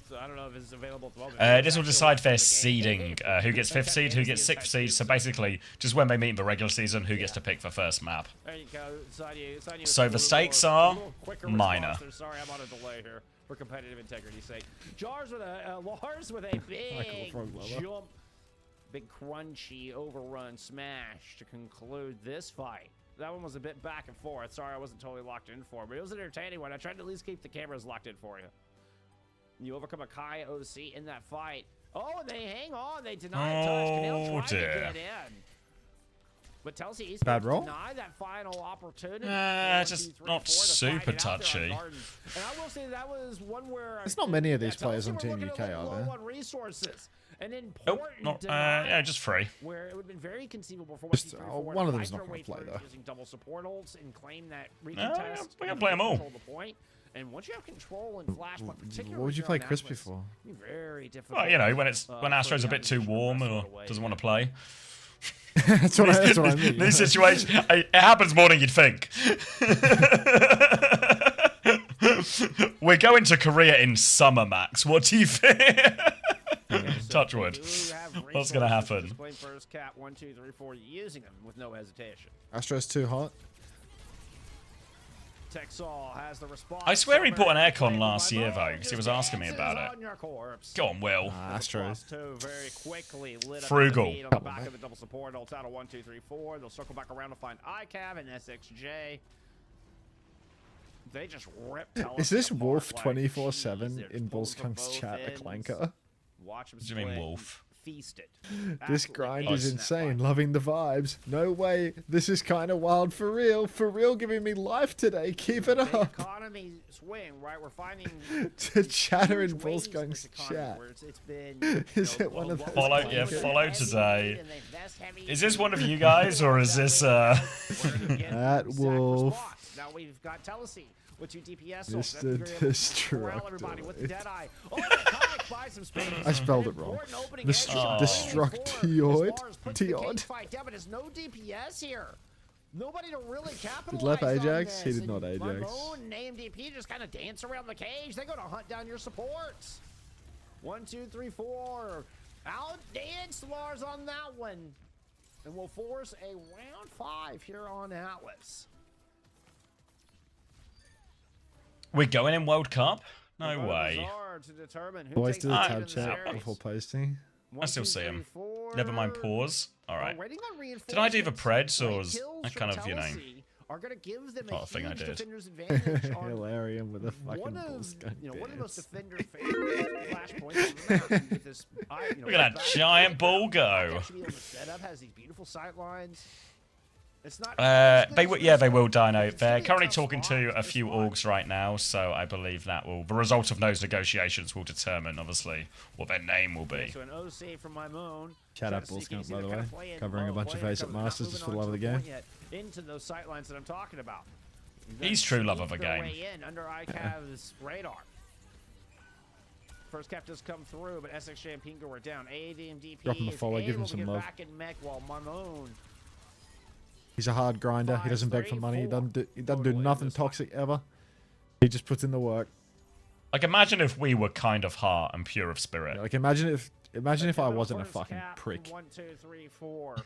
So I don't know if it's available at the moment. This will decide their seeding. Who gets 5th seed, who gets 6th seed. So basically, just when they meet in the regular season, who gets to pick the first map. There you go. Sadia So the with a stakes little are quicker minor. response there. Sorry, I'm on a delay here for competitive integrity's sake. Lars with a big jump. Big crunchy overrun smash to conclude this fight. That one was a bit back and forth. Sorry, I wasn't totally locked in for it, but it was an entertaining one. I tried to at least keep the cameras locked in for you. You overcome a Kai OC in that fight. Oh, and they hang on. They deny touch. Canelo tried to get in. But Chelsea Esports Bad roll? deny that final opportunity. Just not super touchy. And I will say that was one where There's not many of these players on Team UK, are low there? on resources. An Nope, important not, deny yeah, just 3. where it would have been very conceivable for Just, 1, 2, 3, 4 one of to them's fight not their gonna way play, through though. using double support ults and claim that No, recontest. we gotta and play 'em all. control the point. And once you have control and flash, but particularly What would you if play you're on Crispy Atlas, for? it'd be very difficult. Well, you know, when for Astro's a the bit too Atlas to warm wrestle or away. doesn't want to play. that's what I mean. This situation, it happens more than you'd think. We're going to Korea in summer, Max. What do you think? Touch wood. What's going to happen? Claim first cap 1, 2, 3, 4, using them with no hesitation. Astro's too hot. Texall has the response. I swear he put an aircon last year, though, because he was asking me about it. Go on, Will. Astros. Very quickly lit up Frugal. the feed on the back of the double support. Ults out of 1, 2, 3, 4. They'll circle back around to find ICAV and SXJ. They just ripped. Is this apart Wolf like 24/7 cheese. in They're pulled from Bullskunk's both chat a ends. clanker? Watch him What do you mean, split and Wolf? Feast it. This Absolutely grind feast is in that insane. fight. Loving the vibes. No way. This is kind of wild for real. For real, giving me life today. Keep it Big up. economy swing, right? We're finding To chatter in huge ways in Bullskunk's this economy chat. where it's been, Is you it one of those? Follow, yeah, clankers? follow today. Is this one of you guys, or is this, At Wolf. Now we've got Telesi with 2 DPS. Mr. Morale everybody with the Destructoid. Deadeye. Oh, Iconic buys some space. I spelled it An wrong. important opening edge shot. Destructoid. As far as putting the Tiod. cage fight down, but there's no DPS here. Nobody to really capitalize Did Left on Ajax? this. He did not And Ajax. Mamone and AMDP just kind of dance around the cage. They go to hunt down your supports. 1, 2, 3, 4. Outdanced Lars on that one. And we'll force a round 5 here on Atlas. We're going in World Cup? No The vote way. are to determine who Always takes do the the lead tab in the chat series. before posting. I still see him. 4. Never mind pause. Alright. Waiting on Did I do the reinforcements. Preds or Great was kills that from kind of, you know, Tennessee are gonna give them not a a thing I huge did. defender's advantage on Hilarion with a fucking one bull of skunk one of the most dance. defender favorite flashpoints on the map with this. Look at that giant ball go. Actually be able to set up, has these beautiful sight lines. It's not. They will Dino. They're currently talking to a few orgs right now, so I believe that will the result of those negotiations will determine obviously what their name will be. So an OC from my moon. Shout out Bull Skunk, by the way. Covering a bunch of face at Masters just for the love of the game. Into those sight lines that I'm talking about. He's true love of the Sneak their game. way in under ICAV's radar. First cap does come through, but SXJ and Pingo are down. ADMDP Drop him a is follow, give him able to some get love. back in mech while Mamone. He's a hard grinder. He doesn't beg for 5, money. 3, He doesn't do, Totally nothing this toxic ever. He just puts in the work. Like imagine if we were kind of heart and pure of spirit. Like imagine if I wasn't a fucking Cap, prick. 1, 2, 3, 4.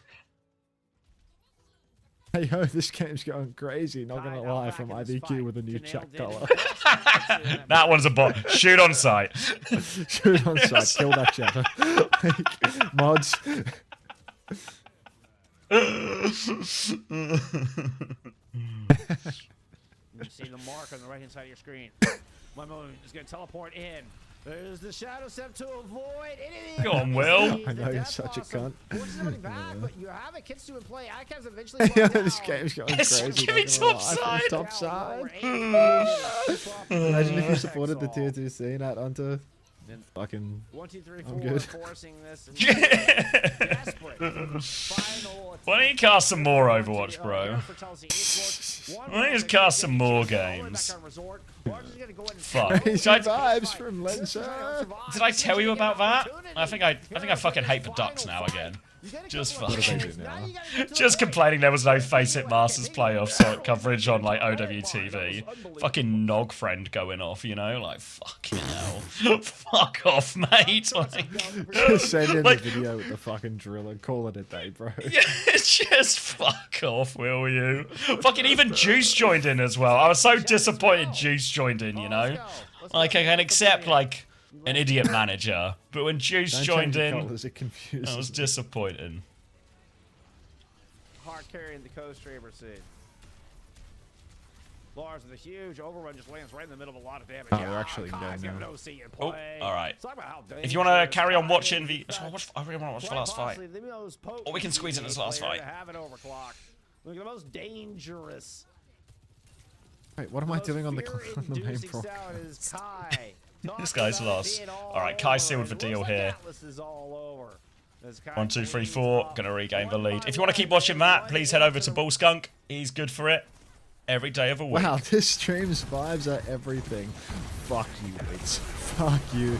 Hey yo, this game's going crazy. Not gonna Tied out lie, back from in this IDQ fight. with a new Janelle chat did color. it. That one's a bot. Shoot on sight. Shoot on sight. Kill that chatter. Mods. You see the mark on the right hand side of your screen. Mamone is going to teleport in. There's the shadow step to avoid. Go on, Will. I know you're such a cunt. But you have a Kitsu in play. ICAV's eventually Yeah, down. this game's going Yes, crazy. give me not gonna lie. topside. Topside. Topside. Imagine if you supported the tier 2 scene at Hunter. Fucking. 1, 2, 3, I'm 4. good. Forcing this. Desperate. Final Why don't you cast some more Overwatch, bro? Why don't you just cast some more games? Fuck. Crazy Did vibes from Lenser. I tell you about that? I think I fucking hate the Ducks now again. Just What do they fucking. do now? Just complaining there was no Face It Masters playoffs coverage on like OWTV. Fucking Nog friend going off, you know? Like, fucking hell. Fuck off, mate. Like, Send in like, the video with the fucking drill and call it a day, bro. yeah, just fuck off, will you? Fucking even Juice joined in as well. I was so disappointed Juice joined in, you know? Like, I can accept, like, an idiot manager, but when Juice Don't joined change the in, colours, it confuses that was me. disappointing. Hard carrying the co-streamer seed. Lars with a huge overrun just lands right in the middle of a lot of damage. Oh, they're actually going Kai's got now. no C in Oh, play. alright. Talk about how If you want to dangerous carry on Kai watching is. the... In fact, I really want to watch the quite last fight. possibly the most potent Or we can squeeze in this last player fight. to have an overclock. Look at the most dangerous. Wait, what am I doing on the main fear-inducing broadcast? sound is Kai. This guy's lost. Alright, Kai sealed the deal here. Atlas is all over. As Kai 1, 2, 3, leads 4. off. Gonna regain the lead. If you want to keep watching that, please head over to Bull Skunk. He's good for it. Every day of the week. Wow, this stream's vibes are everything. Fuck you, Wits. Fuck you.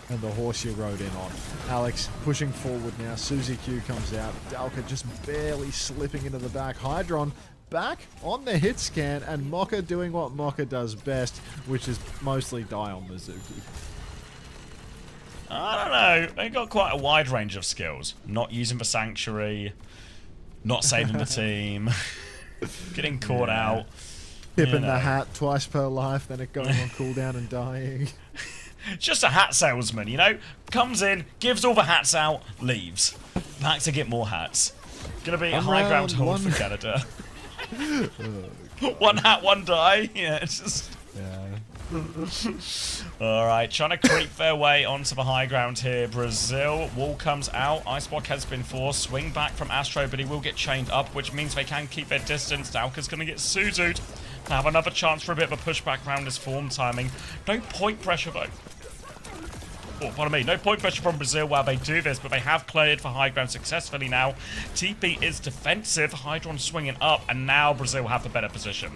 And the horse you rode in on. Alex pushing forward now. Susie Q comes out. Dalka just barely slipping into the back. Hydron back on the hit scan. And Mocha doing what Mocha does best, which is mostly die on Mizuki. I don't know. They got quite a wide range of skills. Not using the Sanctuary. Not saving the team. Getting caught out. Tipping the hat twice per life, then it going on cooldown and dying. Just a hat salesman, you know? Comes in, gives all the hats out, leaves. Back to get more hats. Gonna be a high ground hold for Canada. One hat, one die. Yeah, it's just... Yeah. Alright, trying to creep their way onto the high ground here. Brazil, wall comes out. Iceblock has been forced. Swing back from Astro, but he will get chained up, which means they can keep their distance. Dalka's going to get Suzu'd. Have another chance for a bit of a pushback around his form timing. No point pressure, though. Oh, pardon me. No point pressure from Brazil while they do this, but they have cleared for high ground successfully now. TP is defensive. Hydron swinging up, and now Brazil have the better position.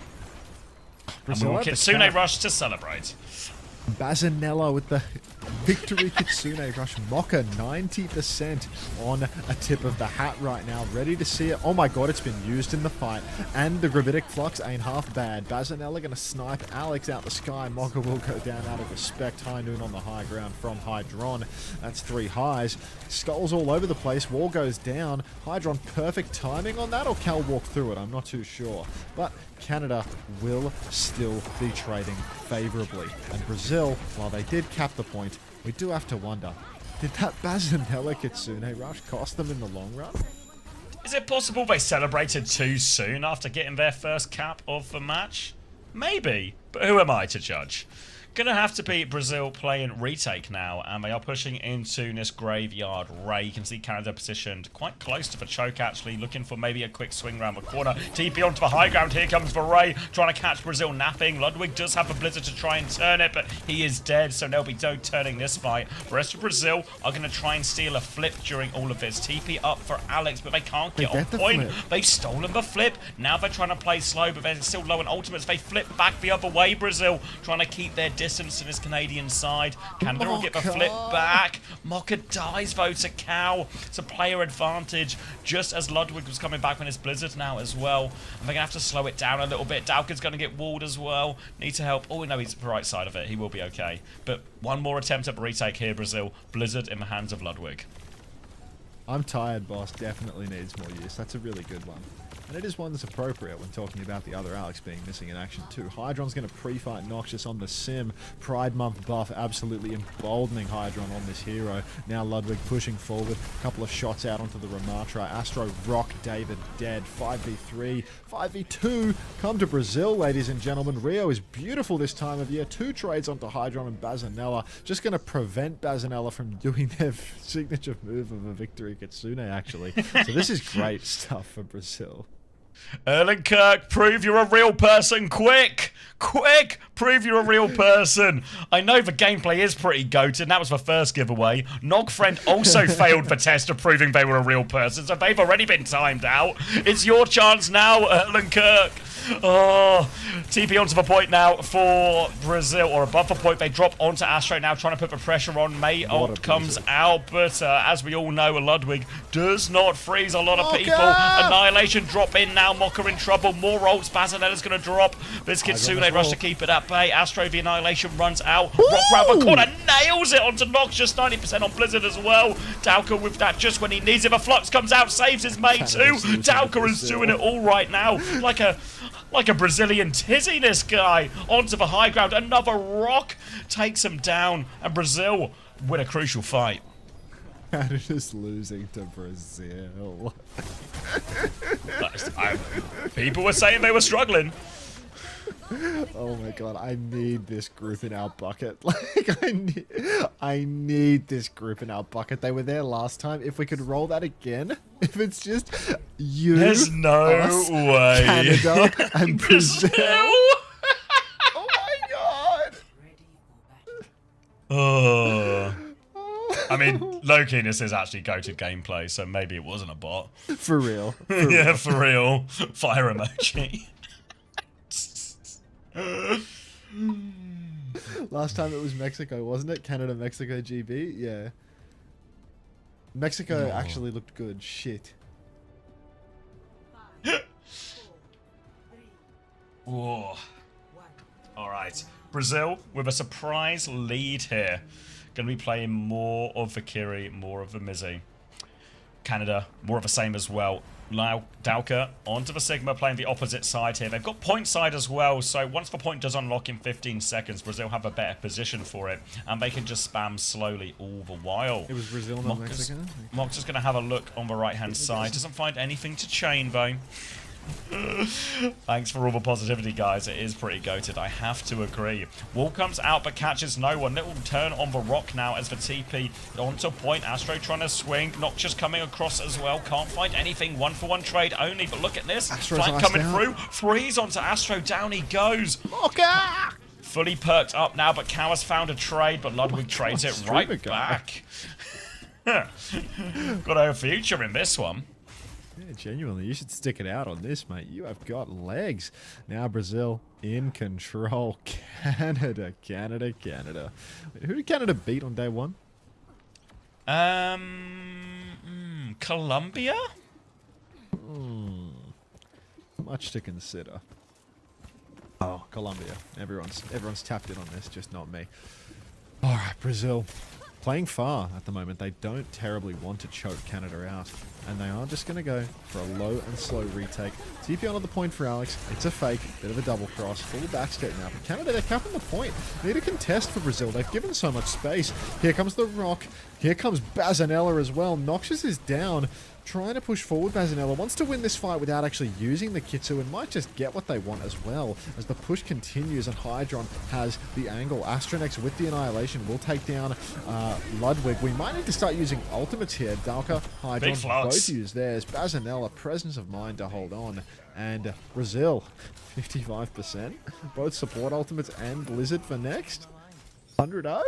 And we will Kitsune rush to celebrate. Bazanella with the victory Kitsune rush. Mocha 90% on a tip of the hat right now. Ready to see it. Oh my god, it's been used in the fight. And the Gravitic Flux ain't half bad. Bazanella gonna snipe Alex out the sky. Mocha will go down out of respect. High noon on the high ground from Hydron. That's 3 highs. Skulls all over the place. Wall goes down. Hydron perfect timing on that, or Cal walk through it? I'm not too sure. But Canada will still be trading favorably. And Brazil, while they did cap the point, we do have to wonder, did that Bazanella Kitsune rush cost them in the long run? Is it possible they celebrated too soon after getting their first cap of the match? Maybe, but who am I to judge? Gonna have to be Brazil playing retake now, and they are pushing into this graveyard Ray. You can see Canada positioned quite close to the choke, actually, looking for maybe a quick swing around the corner. TP onto the high ground. Here comes the Ray, trying to catch Brazil napping. Ludwig does have a blizzard to try and turn it, but he is dead, so there'll be no turning this fight. The rest of Brazil are going to try and steal a flip during all of this. TP up for Alex, but they can't get on point. They've stolen the flip. Now they're trying to play slow, but they're still low on ultimates. They flip back the other way, Brazil, trying to keep their distance to this Canadian side. Canada will get the flip back. Mocha dies though to Cow. It's a player advantage, just as Ludwig was coming back with his blizzard now as well. And they're going to have to slow it down a little bit. Dauka's going to get walled as well. Need to help. Oh, no, he's the right side of it. He will be okay. But one more attempt at retake here, Brazil. Blizzard in the hands of Ludwig. I'm tired, boss. Definitely needs more use. That's a really good one. And it is one that's appropriate when talking about the other Alex being missing in action too. Hydron's going to pre-fight Noxious on the sim. Pride Month buff absolutely emboldening Hydron on this hero. Now Ludwig pushing forward. A couple of shots out onto the Ramatra. Astro Rock David dead. 5v3, 5v2. Come to Brazil, ladies and gentlemen. Rio is beautiful this time of year. 2 trades onto Hydron and Bazanella. Just going to prevent Bazanella from doing their signature move of a victory Kitsune, actually. So this is great stuff for Brazil. Erlen Kirk, prove you're a real person, quick! Quick! Prove you're a real person! I know the gameplay is pretty goated, and that was the first giveaway. Nogfriend also failed the test of proving they were a real person, so they've already been timed out. It's your chance now, Erlen Kirk! Oh, TP onto the point now for Brazil, or above the point. They drop onto Astro now, trying to put the pressure on. May ult comes out, but as we all know, Ludwig does not freeze a lot of people. Annihilation drop in now. Mocha in trouble. More ults. Bazanella's going to drop. This Kitsune rush to keep it at bay. Astro, the Annihilation runs out. Rock round the corner, nails it onto Nox, just 90% on Blizzard as well. Dauka with that just when he needs it. The Flux comes out, saves his mate too. Dauka is doing it all right now, like a Brazilian tizzy, this guy. Onto the high ground. Another rock takes him down. And Brazil win a crucial fight. Canada's losing to Brazil. People were saying they were struggling. Oh my god, I need this group in our bucket. Like, I need this group in our bucket. They were there last time. If we could roll that again, if it's just you, there's no us, way. Canada, and Brazil. Oh my god. Oh. I mean, low-key, this is actually goated gameplay, so maybe it wasn't a bot. For real. Yeah, for real. Fire emoji. Last time it was Mexico, wasn't it? Canada, Mexico, GB? Yeah. Mexico actually looked good. Shit. Whoa. Alright. Brazil with a surprise lead here. Going to be playing more of the Kiri, more of the Mizzy. Canada, more of the same as well. Now Dauka onto the Sigma, playing the opposite side here. They've got point side as well, so once the point does unlock in 15 seconds, Brazil have a better position for it, and they can just spam slowly all the while. It was Brazil, not Mexico. Mock's just going to have a look on the right-hand side. Doesn't find anything to chain, though. Thanks for all the positivity, guys. It is pretty goated, I have to agree. Wall comes out but catches no one. Little turn on the rock now as the TP onto point. Astro trying to swing. Noxious coming across as well. Can't find anything. 1-for-1 trade only, but look at this. Flank coming through. Freeze onto Astro. Down he goes. Mocha! Fully perked up now, but Cow has found a trade, but Ludwig trades it right back. Got a future in this one. Yeah, Yeah, genuinely, you should stick it out on this, mate. You have got legs. Now Brazil in control. Canada. Who did Canada beat on day one? Colombia? Much to consider. Oh, Colombia. Everyone's tapped in on this, just not me. All right, Brazil. Playing far at the moment. They don't terribly want to choke Canada out. And they are just going to go for a low and slow retake. TP onto the point for Alex. It's a fake. Bit of a double cross. Full backscape now. But Canada, they're capping the point. Need a contest for Brazil. They've given so much space. Here comes the rock. Here comes Bazanella as well. Noxious is down. Trying to push forward. Bazanella wants to win this fight without actually using the Kitsu and might just get what they want as well as the push continues and Hydron has the angle. Astronex with the Annihilation will take down Ludwig. We might need to start using ultimates here. Dalka, Hydron, both use theirs. Bazanella, presence of mind to hold on. And Brazil, 55%. Both support ultimates and Blizzard for next. 100-0?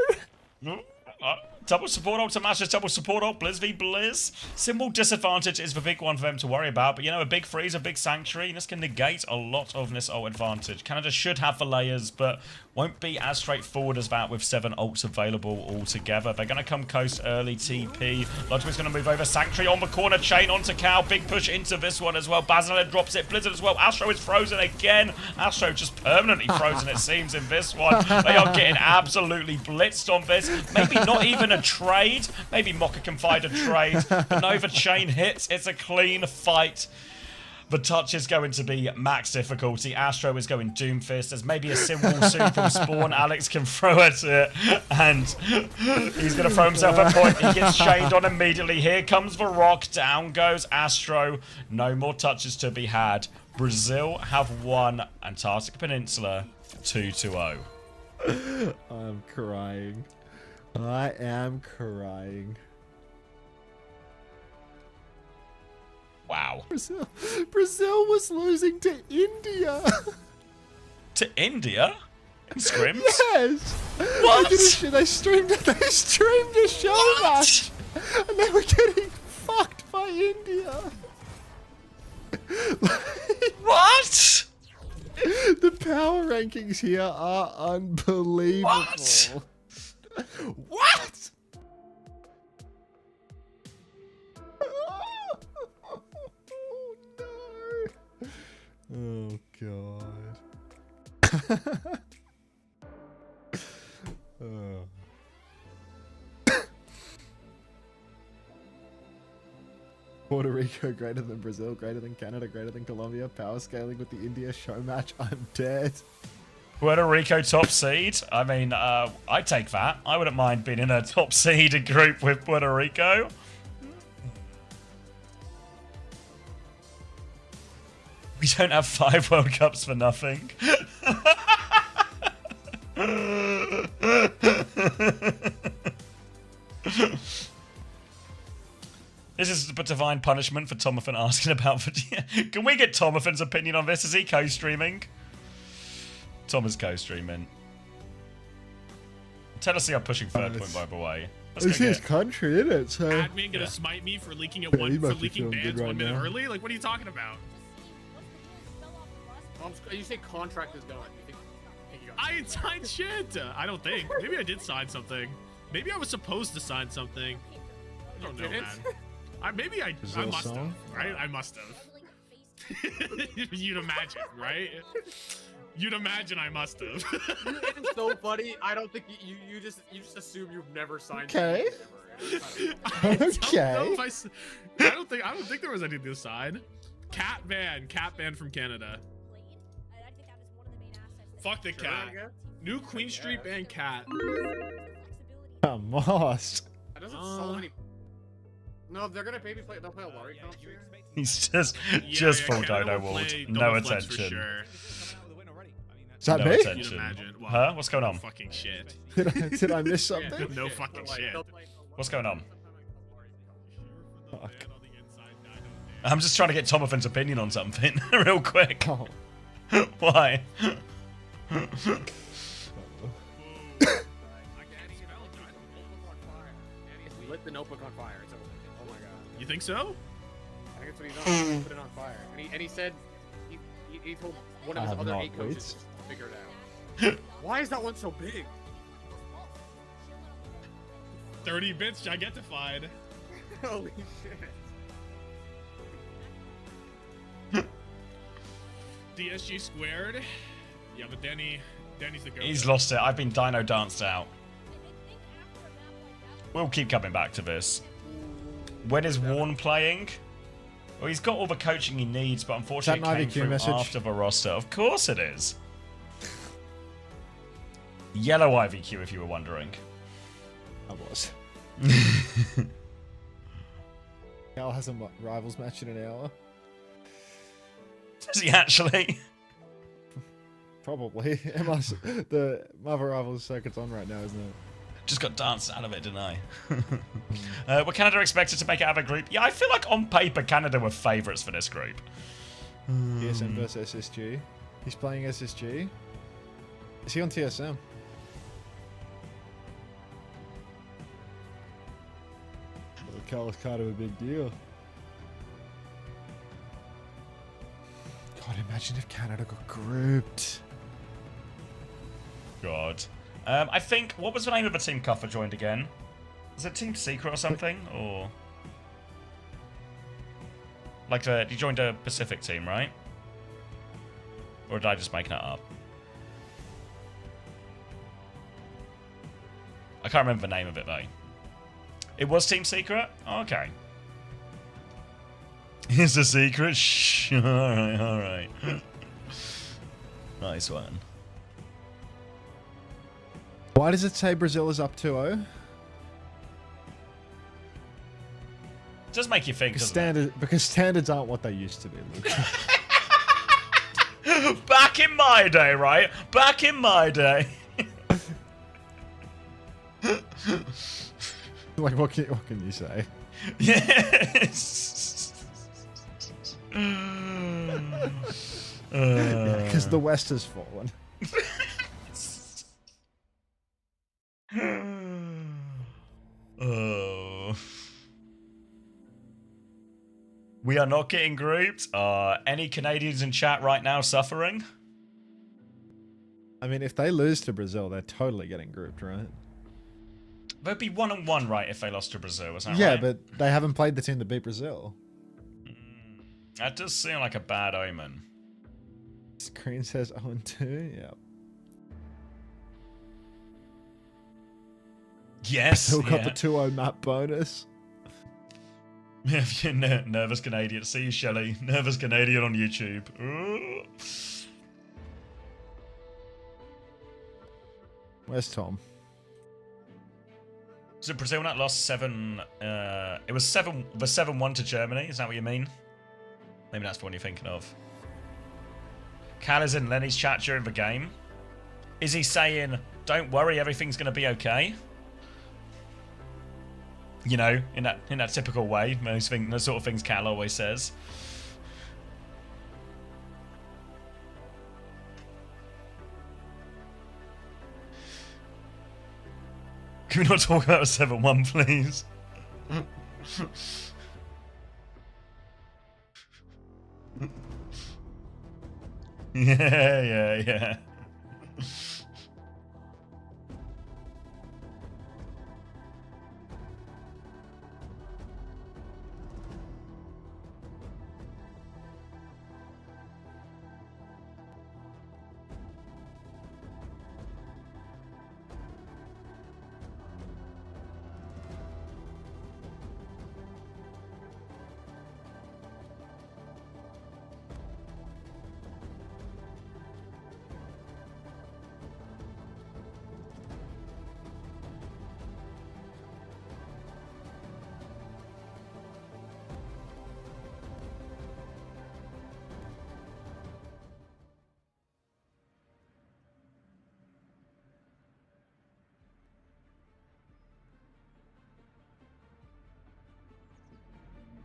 Double support ult to Masters, double support ult, Blizz v Blizz. Symbol disadvantage is the big one for them to worry about, but you know, a big freeze, a big sanctuary, and this can negate a lot of this ult advantage. Canada should have the layers, but won't be as straightforward as that with 7 ults available altogether. They're going to come coast early, TP. Ludwig's going to move over, sanctuary on the corner, chain onto Cal, big push into this one as well. Bazanella drops it, Blizzard as well. Astro is frozen again. Astro just permanently frozen, it seems, in this one. They are getting absolutely blitzed on this. Maybe not even a trade. Maybe Mocha can find a trade. But no, the chain hits. It's a clean fight. The touch is going to be max difficulty. Astro is going Doomfist. There's maybe a symbol soon from Spawn. Alex can throw at it. And he's going to throw himself a point. He gets chained on immediately. Here comes the rock. Down goes Astro. No more touches to be had. Brazil have won Antarctic Peninsula 2-0. I'm crying. I am crying. Wow. Brazil was losing to India. To India? In scrims? Yes. What? They streamed a show match, and they were getting fucked by India. What? The power rankings here are unbelievable. What? What? Oh god. Oh. Puerto Rico greater than Brazil, greater than Canada, greater than Colombia, power scaling with the India show match. I'm dead. Puerto Rico top seed. I mean, I'd take that. I wouldn't mind being in a top seed group with Puerto Rico. We don't have 5 World Cups for nothing. This is a divine punishment for Tomothan asking about... Can we get Tomothan's opinion on this? Is he co-streaming? Tom is co-streaming. Tennessee are pushing 3rd point, by the way. It's his country, isn't it? So Admin gonna smite me for leaking bans 1 minute early? Like, what are you talking about? You say contract is done. I ain't signed shit. I don't think. Maybe I did sign something. Maybe I was supposed to sign something. I don't know, man. Maybe I must have, right? I must have. You'd imagine, right? You'd imagine I must have. It's so funny. I don't think you just assume you've never signed. Okay. Okay. I don't think there was anything to sign. Cat ban from Canada. Fuck the cat. New Queen Street ban cat. Moss. That doesn't so many. No, they're gonna maybe play. They'll play a Lari comp here. He's just full dodo walled. No attention. Sure. Is that no me? attention. Wow. Huh? What's going on? Fucking shit. Did I miss something? No fucking shit. What's going on? Fuck. I'm just trying to get Tomothan's opinion on something real quick. Oh. Why? Lit the notebook on fire. It's over. Oh my god. You think so? Like, that's what he's on. He put it on fire. And he said he told one of his other 8 coaches to figure it out. Why is that one so big? 30 bits gigentified. Holy shit. DSG squared. Yeah, but Danny's the go. He's lost it. I've been dino danced out. We'll keep coming back to this. When is Warren playing? Well, he's got all the coaching he needs, but unfortunately it came through message? after the roster. Of course it is. Yellow IVQ, if you were wondering. I was. Cal has a rivals match in an hour. Does he actually? Probably. The Marvel Rivals circuit's on right now, isn't it? Just got danced out of it, didn't I? Were Canada expected to make it out of a group? Yeah, I feel like on paper Canada were favourites for this group. TSM versus SSG. He's playing SSG. Is he on TSM? Well, Cal is kind of a big deal. God, imagine if Canada got grouped. God. I think, what was the name of the team Cuffer joined again? Was it Team Secret or something? Or... Like, he joined a Pacific team, right? Or did I just make that up? I can't remember the name of it, though. It was Team Secret? Oh, okay. It's a secret? Shh. Alright, alright. Nice one. Why does it say Brazil is up 2-0? Does make you think, doesn't it? Because standards aren't what they used to be, Luke. Back in my day, right? Back in my day. Like, what can you say? Yes. Because the West has fallen. Oh. We are not getting grouped. Any Canadians in chat right now suffering? I mean, if they lose to Brazil, they're totally getting grouped, right? They'd be 1-1, right, if they lost to Brazil, is that Yeah, right? but they haven't played the team that beat Brazil. That does seem like a bad omen. Screen says 0-2, yeah. Yes. Still got yeah. the 2-0 map bonus. Yeah, if you're nervous Canadian. See you, Shelley. Nervous Canadian on YouTube. Ooh. Where's Tom? So Brazil not lost 7. It was 7-1 to Germany. Is that what you mean? Maybe that's the one you're thinking of. Cal is in Lenny's chat during the game. Is he saying, "Don't worry, everything's going to be okay"? You know, in that typical way, those sort of things Cal always says. Can we not talk about a 7-1, please? Yeah.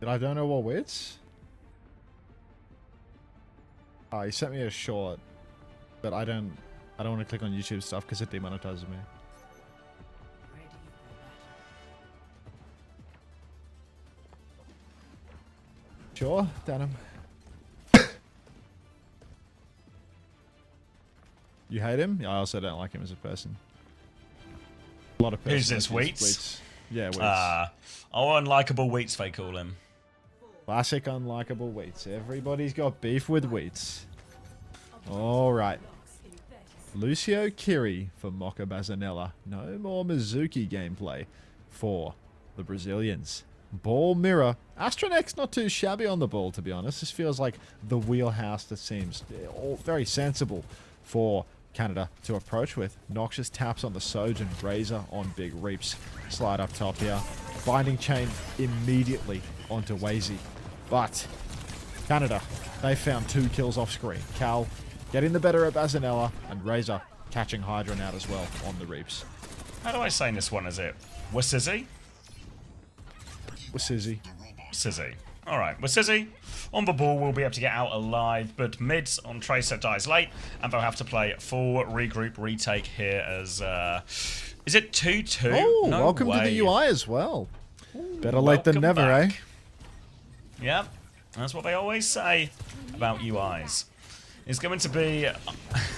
Did I don't know what wits? Oh, he sent me a short, but I don't want to click on YouTube stuff because it demonetizes me. Sure, Danham. You hate him? I also don't like him as a person. A lot of Who's this, personalities. Wheats? Yeah, Wheats. Unlikable Wheats, they call him. Classic unlikable Wheats. Everybody's got beef with Wheats. Alright. Lucio Kiri for Mocha Bazanella. No more Mizuki gameplay for the Brazilians. Ball mirror. Astronex not too shabby on the ball, to be honest. This feels like the wheelhouse that seems all very sensible for Canada to approach with. Noxious taps on the Soj and Razor on Big Reaps. Slide up top here. Binding chain immediately onto Wazy. But Canada, they found 2 kills off screen. Cal getting the better of Bazanella and Razor catching Hydron out as well on the Reaps. How do I say this one? Is it Wasizzy? Wasizzy. Sizzy. Alright, Wasizzy on the ball will be able to get out alive, but mids on Tracer dies late, and they'll have to play full regroup retake here as is it 2-2? Oh, no welcome way. to the UI as well. Better late than never, back. eh? Yep, that's what they always say about UIs. It's going to be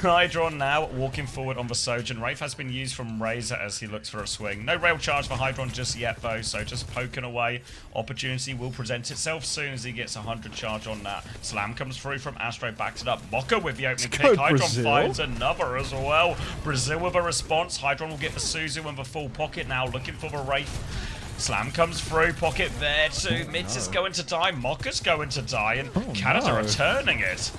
Hydron now walking forward on the Sojin. Wraith has been used from Razor as he looks for a swing. No rail charge for Hydron just yet though, so just poking away. Opportunity will present itself soon as he gets 100 charge on that. Slam comes through from Astro, backs it up. Mocha with the opening pick. Hydron Brazil. finds another as well. Brazil with a response. Hydron will get the Suzu in the full pocket now, looking for the Wraith. Slam comes through, pocket there too. Mids is going to die, Mocha's going to die, and Canada returning it.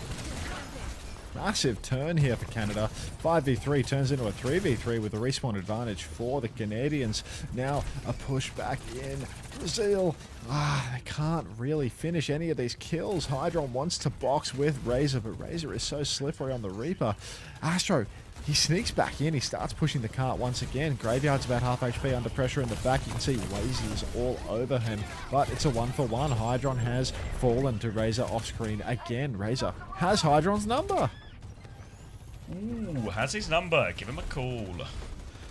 Massive turn here for Canada. 5v3 turns into a 3v3 with a respawn advantage for the Canadians. Now a push back in. Brazil, they can't really finish any of these kills. Hydron wants to box with Razor, but Razor is so slippery on the Reaper. Astro, he sneaks back in. He starts pushing the cart once again. Graveyard's about half HP under pressure in the back. You can see Wazy is all over him, but it's a 1-for-1. Hydron has fallen to Razor off screen again. Razor has Hydron's number. Ooh, has his number. Give him a call.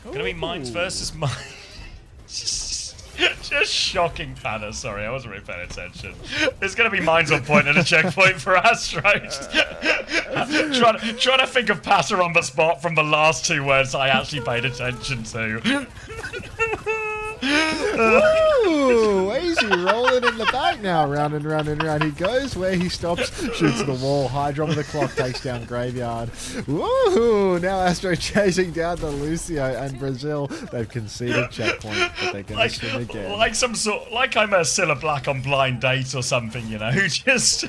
Gonna be Mines versus Mines. Just shocking banner. Sorry, I wasn't really paying attention. There's gonna be Mines on point and a checkpoint for Astro. trying to think of passer on the spot from the last 2 words I actually paid attention to. Ooh, easy rolling in the back now. Round and round and round he goes. Where he stops, shoots the wall. Hydron with the clock takes down Graveyard. Woohoo! Now Astro chasing down the Lucio and Brazil. They've conceded checkpoint, but they're going to swim again. Like some sort, like I'm a Scylla Black on Blind Date or something, you know, just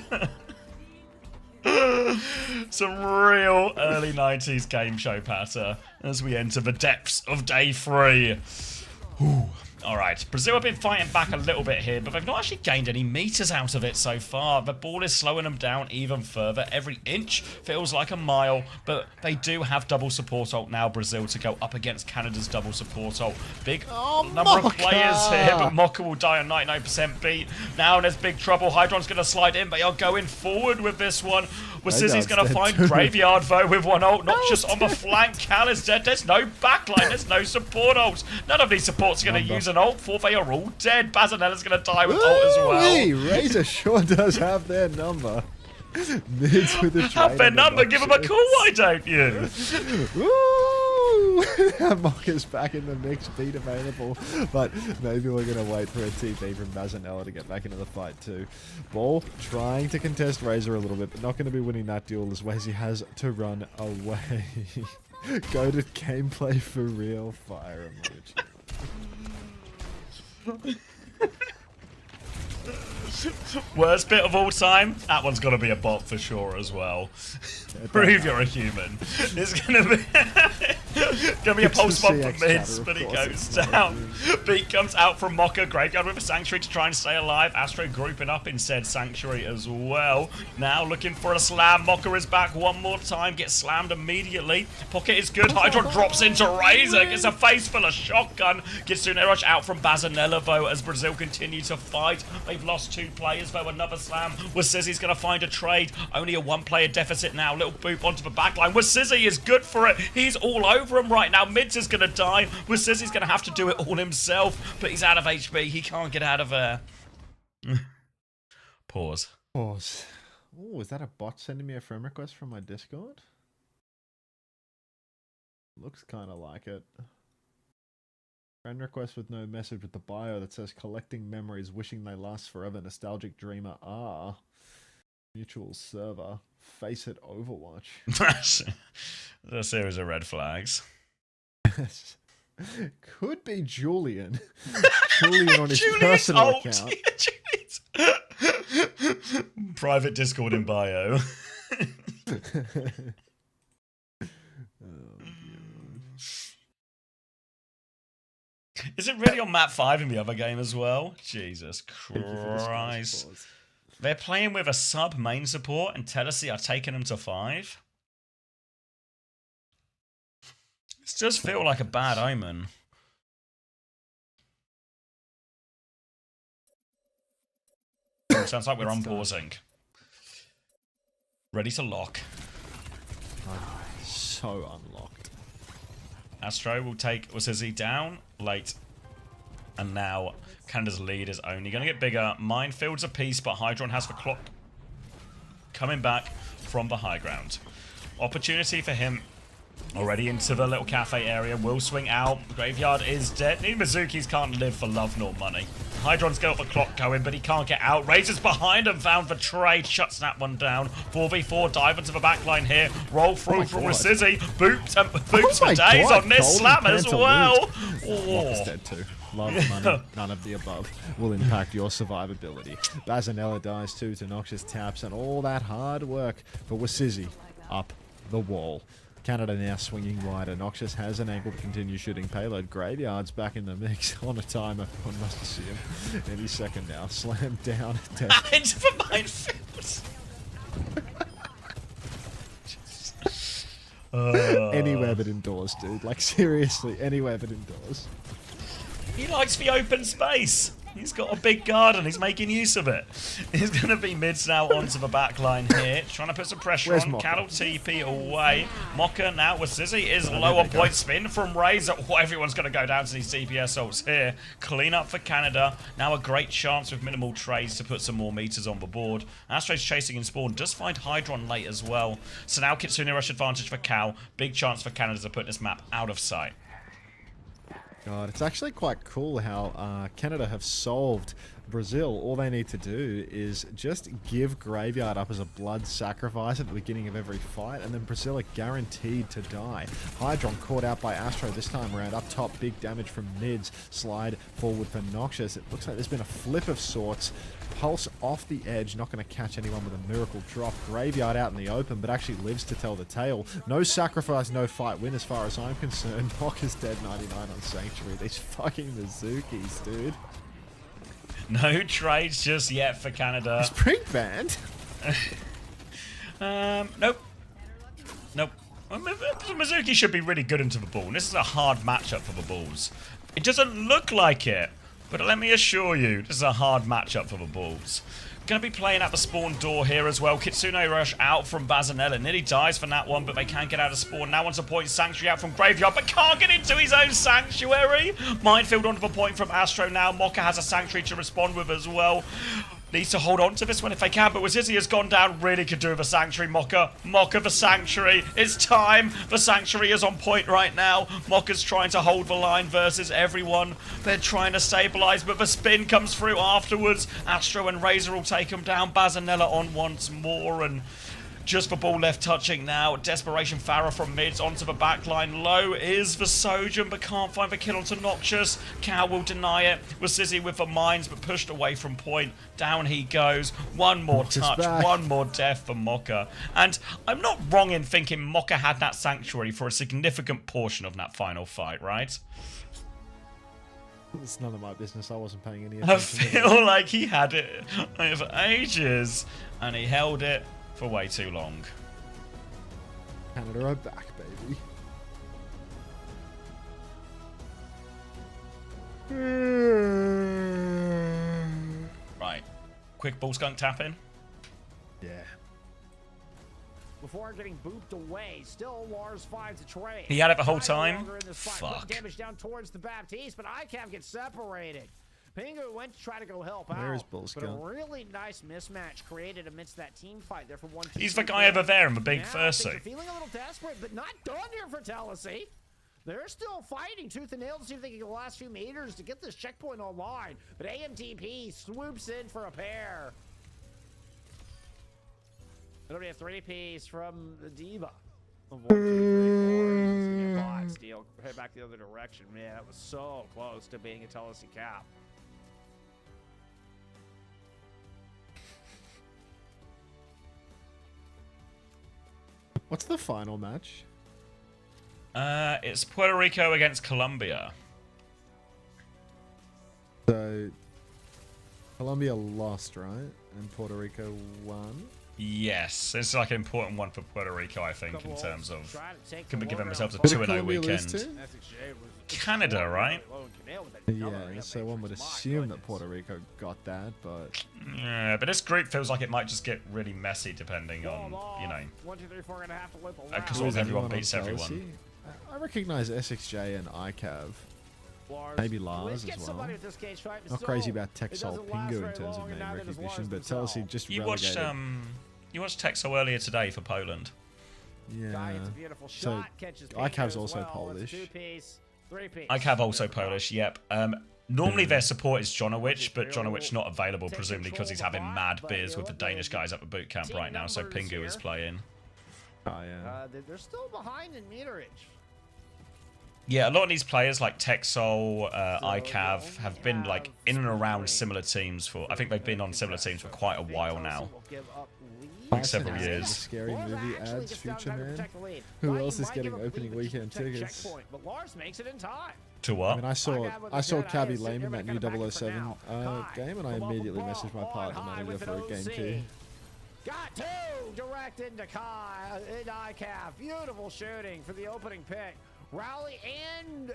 some real early 90s game show patter as we enter the depths of day 3. Ooh. Alright, Brazil have been fighting back a little bit here, but they've not actually gained any meters out of it so far. The ball is slowing them down even further. Every inch feels like a mile, but they do have double support ult now, Brazil, to go up against Canada's double support ult. Big number of players here, but Mocha will die on 99% beat. Now there's big trouble. Hydron's going to slide in, but they're going forward with this one. Wasizzy's going to find Graveyard, though, with one ult. Not just on the flank. Cal is dead. There's no backline. There's no support ults. None of these supports are going to use an ult for. They are all dead. Bazanella's going to die with ult as well. Razor sure does have their number. Mids with the have their number. Give them a call, why don't you? Ooh! Mocha's back in the mix, beat available, but maybe we're going to wait for a TP from Bazanella to get back into the fight too. Ball trying to contest Razor a little bit, but not going to be winning that duel as Wazy has to run away. Go to gameplay for real, fire emoji. Worst bit of all time? That one's got to be a bot for sure as well. Prove you're a human. It's going to be a pulse bomb from mids, but he goes down. Beat comes out from Mocha. Graveyard with a Sanctuary to try and stay alive. Astro grouping up in said Sanctuary as well. Now looking for a slam. Mocha is back one more time. Gets slammed immediately. Pocket is good. Hydron drops into Razor. Gets a face full of shotgun. Gets to rush out from Bazanella though as Brazil continue to fight. They've lost 2 players though. Another slam. Wasizzy's going to find a trade. Only a 1-player deficit now. Little boop onto the backline. Wasizzy is good for it. He's all over him right now. Mids is going to die. Wasizzy's going to have to do it all himself, but he's out of HP. He can't get out of there. Pause. Pause. Oh, is that a bot sending me a friend request from my Discord? Looks kind of like it. Friend request with no message with the bio that says collecting memories, wishing they last forever, nostalgic dreamer. Ah. Mutual server. Face it Overwatch. A series of red flags. Could be Julian. Julian on his personal account. Private Discord in bio. Is it really on map 5 in the other game as well? Jesus Christ. They're playing with a sub main support and Tennessee are taking them to 5? This does feel like a bad omen. Sounds like we're unpausing. Ready to lock. So unlocked. Astro will take Wazizi down late. And now Canada's lead is only going to get bigger. Minefields a piece, but Hydron has the clock coming back from the high ground. Opportunity for him. Already into the little cafe area. Will swing out. Graveyard is dead. Mizukis can't live for love nor money. Hydron's got the clock going, but he can't get out. Razor's behind him. Found the trade. Shuts that one down. 4v4. Dive into the backline here. Roll through from Wazizi. Boots for days on this slam as well. Is dead too. Love, money, none of the above will impact your survivability. Bazanella dies too to Noxious taps and all that hard work for Wazizi up the wall. Canada now swinging wider. Noxious has an angle to continue shooting payload. Graveyard's back in the mix on a timer. One must see him any second now. Slam down. Into the minefield. Anywhere but indoors, dude. Like, seriously, anywhere but indoors. He likes the open space. He's got a big garden. He's making use of it. He's going to be mids now onto the back line here. Trying to put some pressure on. Cattle TP away. Mocha now with Sizzy is low on point spin from Razor. Oh, everyone's going to go down to these DPS ults here. Clean up for Canada. Now a great chance with minimal trades to put some more meters on the board. Astro's chasing in spawn. Does find Hydron late as well. So now Kitsune rush advantage for Cal. Big chance for Canada to put this map out of sight. God, it's actually quite cool how Canada have solved Brazil. All they need to do is just give Graveyard up as a blood sacrifice at the beginning of every fight, and then Brazil are guaranteed to die. Hydron caught out by Astro this time around. Up top, big damage from mids. Slide forward for Noxious. It looks like there's been a flip of sorts. Pulse off the edge, not going to catch anyone with a miracle drop. Graveyard out in the open, but actually lives to tell the tale. No sacrifice, no fight win as far as I'm concerned. Mock is dead 99 on Sanctuary. These fucking Mizukis, dude. No trades just yet for Canada. Is Prig banned? Nope. Nope. Mizuki should be really good into the ball. This is a hard matchup for the Bulls. It doesn't look like it, but let me assure you, this is a hard matchup for the Bulls. Going to be playing at the spawn door here as well. Kitsune rush out from Bazanella. Nearly dies for that one, but they can't get out of spawn. Now wants a point Sanctuary out from Graveyard, but can't get into his own Sanctuary. Minefield onto the point from Astro now. Mocha has a Sanctuary to respond with as well. Needs to hold on to this one if they can, but Wazizi has gone down. Really could do with a Sanctuary. Mocha the Sanctuary. It's time. The Sanctuary is on point right now. Mocha's trying to hold the line versus everyone. They're trying to stabilize, but the spin comes through afterwards. Astro and Razor will take them down. Bazanella on once more, and just the ball left touching now. Desperation Farah from mids onto the backline. Low is the Sojourn, but can't find the kill onto Noxious. Cow will deny it. Wazizi with the mines, but pushed away from point. Down he goes. One more touch, one more death for Mocha. And I'm not wrong in thinking Mocha had that Sanctuary for a significant portion of that final fight, right? It's none of my business. I wasn't paying any attention. I feel like he had it for ages, and he held it for way too long. Canada are back, baby. Right. Quick ball skunk tap in. Yeah. Before getting booped away, still Lars finds a trade. He had it the whole time. Fuck. Fuck. Damage down towards the Baptiste, but ICAM gets separated. Pingu went to try to go help Where is out, Bull but a Skunk? really nice mismatch created amidst that team fight there for 1, 2, He's the 3, guy 4. over there in the big Now fursuit. things are feeling a little desperate, but not done here for Telasy. They're still fighting tooth and nail to see if they can get the last few meters to get this checkpoint online. But AMTP swoops in for a pair. It'll be a 3-piece from the Diva. 1, 2, 3, 4. Bot steal. Head back the other direction. Man, that was so close to being a Telasy cap. What's the final match? It's Puerto Rico against Colombia. So, Colombia lost, right? And Puerto Rico won? Yes, it's like an important one for Puerto Rico, I think, in terms of can be giving themselves a Who did 2-0 Colombia lose weekend. to? Canada, right? Yeah, so one would assume that Puerto Rico got that, but... Yeah, but this group feels like it might just get really messy depending on, you know, 1, 2, 3, 4, gonna have to whip a because round. everyone on beats everyone. Telasy? I recognize SXJ and ICAV. Maybe Lars as well. Not crazy about Texel Pingu in terms of name recognition, but Telasy just You relegated. watched Texel earlier today for Poland. Yeah. So shot, catches ICAV's Pingu also as well. Polish. It's a 2-piece, 3-piece. ICAV also Polish, yep. Normally their support is Jonowicz, but Jonowicz not available, presumably because he's having mad beers with the Danish guys up at boot camp right now, so Pingu is playing. Oh, yeah. They're still behind in meterage. Yeah, a lot of these players like Texol, ICAV have been like in and around similar teams for, I think they've been on similar teams for quite a while now. Like several The years. scary movie ads, Future Man. Who else is getting opening weekend tickets? But Lars makes it in time. To I what? mean, I saw Cabby Lame in that new 007 game, and I immediately messaged my partner manager for a game key. Got two direct into Kai, into ICAV. Beautiful shooting for the opening pick. Rowley and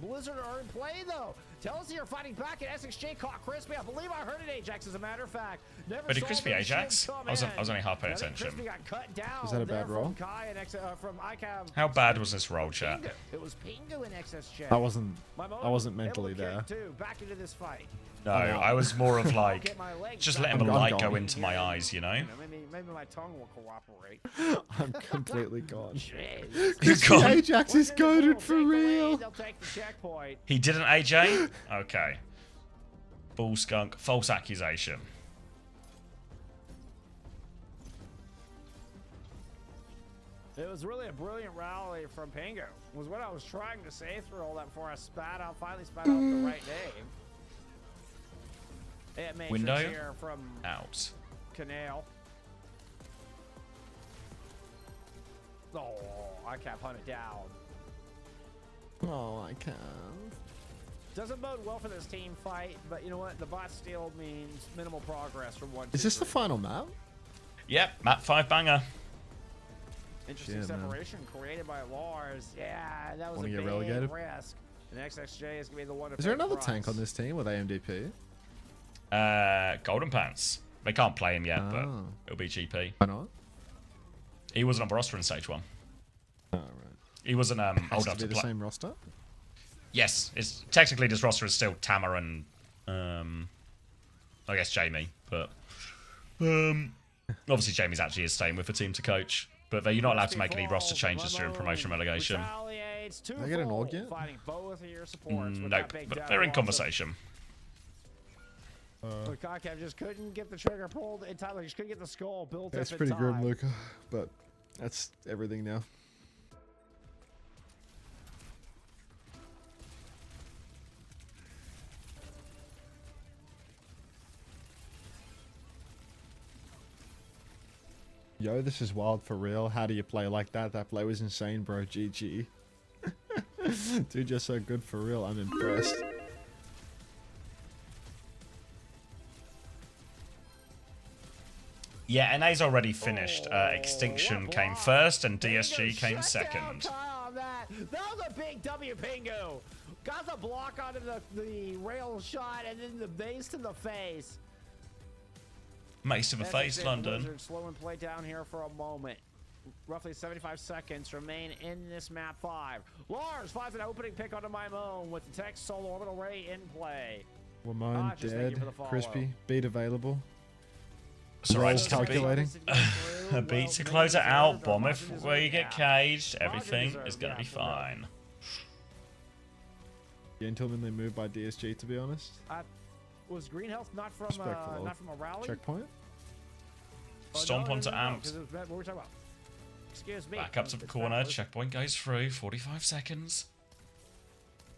Blizzard are in play, though. Telasy are fighting back, and SXJ caught Crispy. I believe I heard it, Ajax, as a matter of fact. Never But did saw Crispy the Ajax? come I was in. only half paying I think attention. Crispy got cut down Was that a bad there roll? From Kai and from ICAV. How bad was this roll, chat? Pingu. It was Pingu and XSJ. I wasn't My mentally able to there. kick, too. Back into this fight. No, I was more of like, Get my legs just back. letting the I'm light go gone. into my eyes, you know? Maybe my tongue will cooperate. I'm completely gone. You're Crispy gone. Ajax is goaded for real. They'll take the checkpoint. He didn't, AJ? Okay. Bull skunk, false accusation. It was really a brilliant rally from Pingu. Was what I was trying to say through all that before I finally spat out the right name. It makes Window here from out. Canal. Oh, I kept hunted down. Oh, I can't. Doesn't bode well for this team fight, but you know what? The bot steal means minimal progress from 1, 2, Is this the 3. final map? Yep, map 5 banger. Interesting Shit, man. separation created by Lars. Yeah, that was Wanna a get big relegated? risk. And XXJ is gonna be the one to Is there pay the another price. tank on this team with AMDP? Golden Pants. They can't play him yet, but Oh. it'll be GP. Why not? He wasn't on the roster in stage 1. Oh, right. He wasn't Has old to enough be to the play. same roster? Yes, it's technically this roster is still Tamar and I guess Jamie, but obviously Jamie's actually is staying with the team to coach. But you're not allowed to make any roster changes during promotion relegation. Did I get an org yet? Fighting both of your supports with Nope, that big but down they're in loss. conversation. But Kakav just couldn't get the trigger pulled in time. Like, just couldn't get the skull built That's up pretty in time. grim, Luca. But that's everything now. Yo, this is wild for real. How do you play like that? That play was insane, bro. GG. Dude, you're so good for real. I'm impressed. Yeah, NA's already finished. Extinction came first and DSG came second. That was a big W, Pingu. Got the block onto the rail shot and then the base to the face. Mace to the face, London. Blizzard slow and play down here for a moment. Roughly 75 seconds remain in this map 5. Lars finds an opening pick onto my own with the Tech solo orbital ray in play. Wamone dead. Crispy. Beat available. It's alright, Rolls just a calculating. A beat to close it out. Bomb if we get caged. Everything is going to be fine. Gentlemanly move by DSG, to be honest. Was Green Health not from Respectful. a rally? Checkpoint. Stomp onto Amp. 'cause it was what were we talking about? Excuse me. Back up to the corner. Checkpoint goes through. 45 seconds.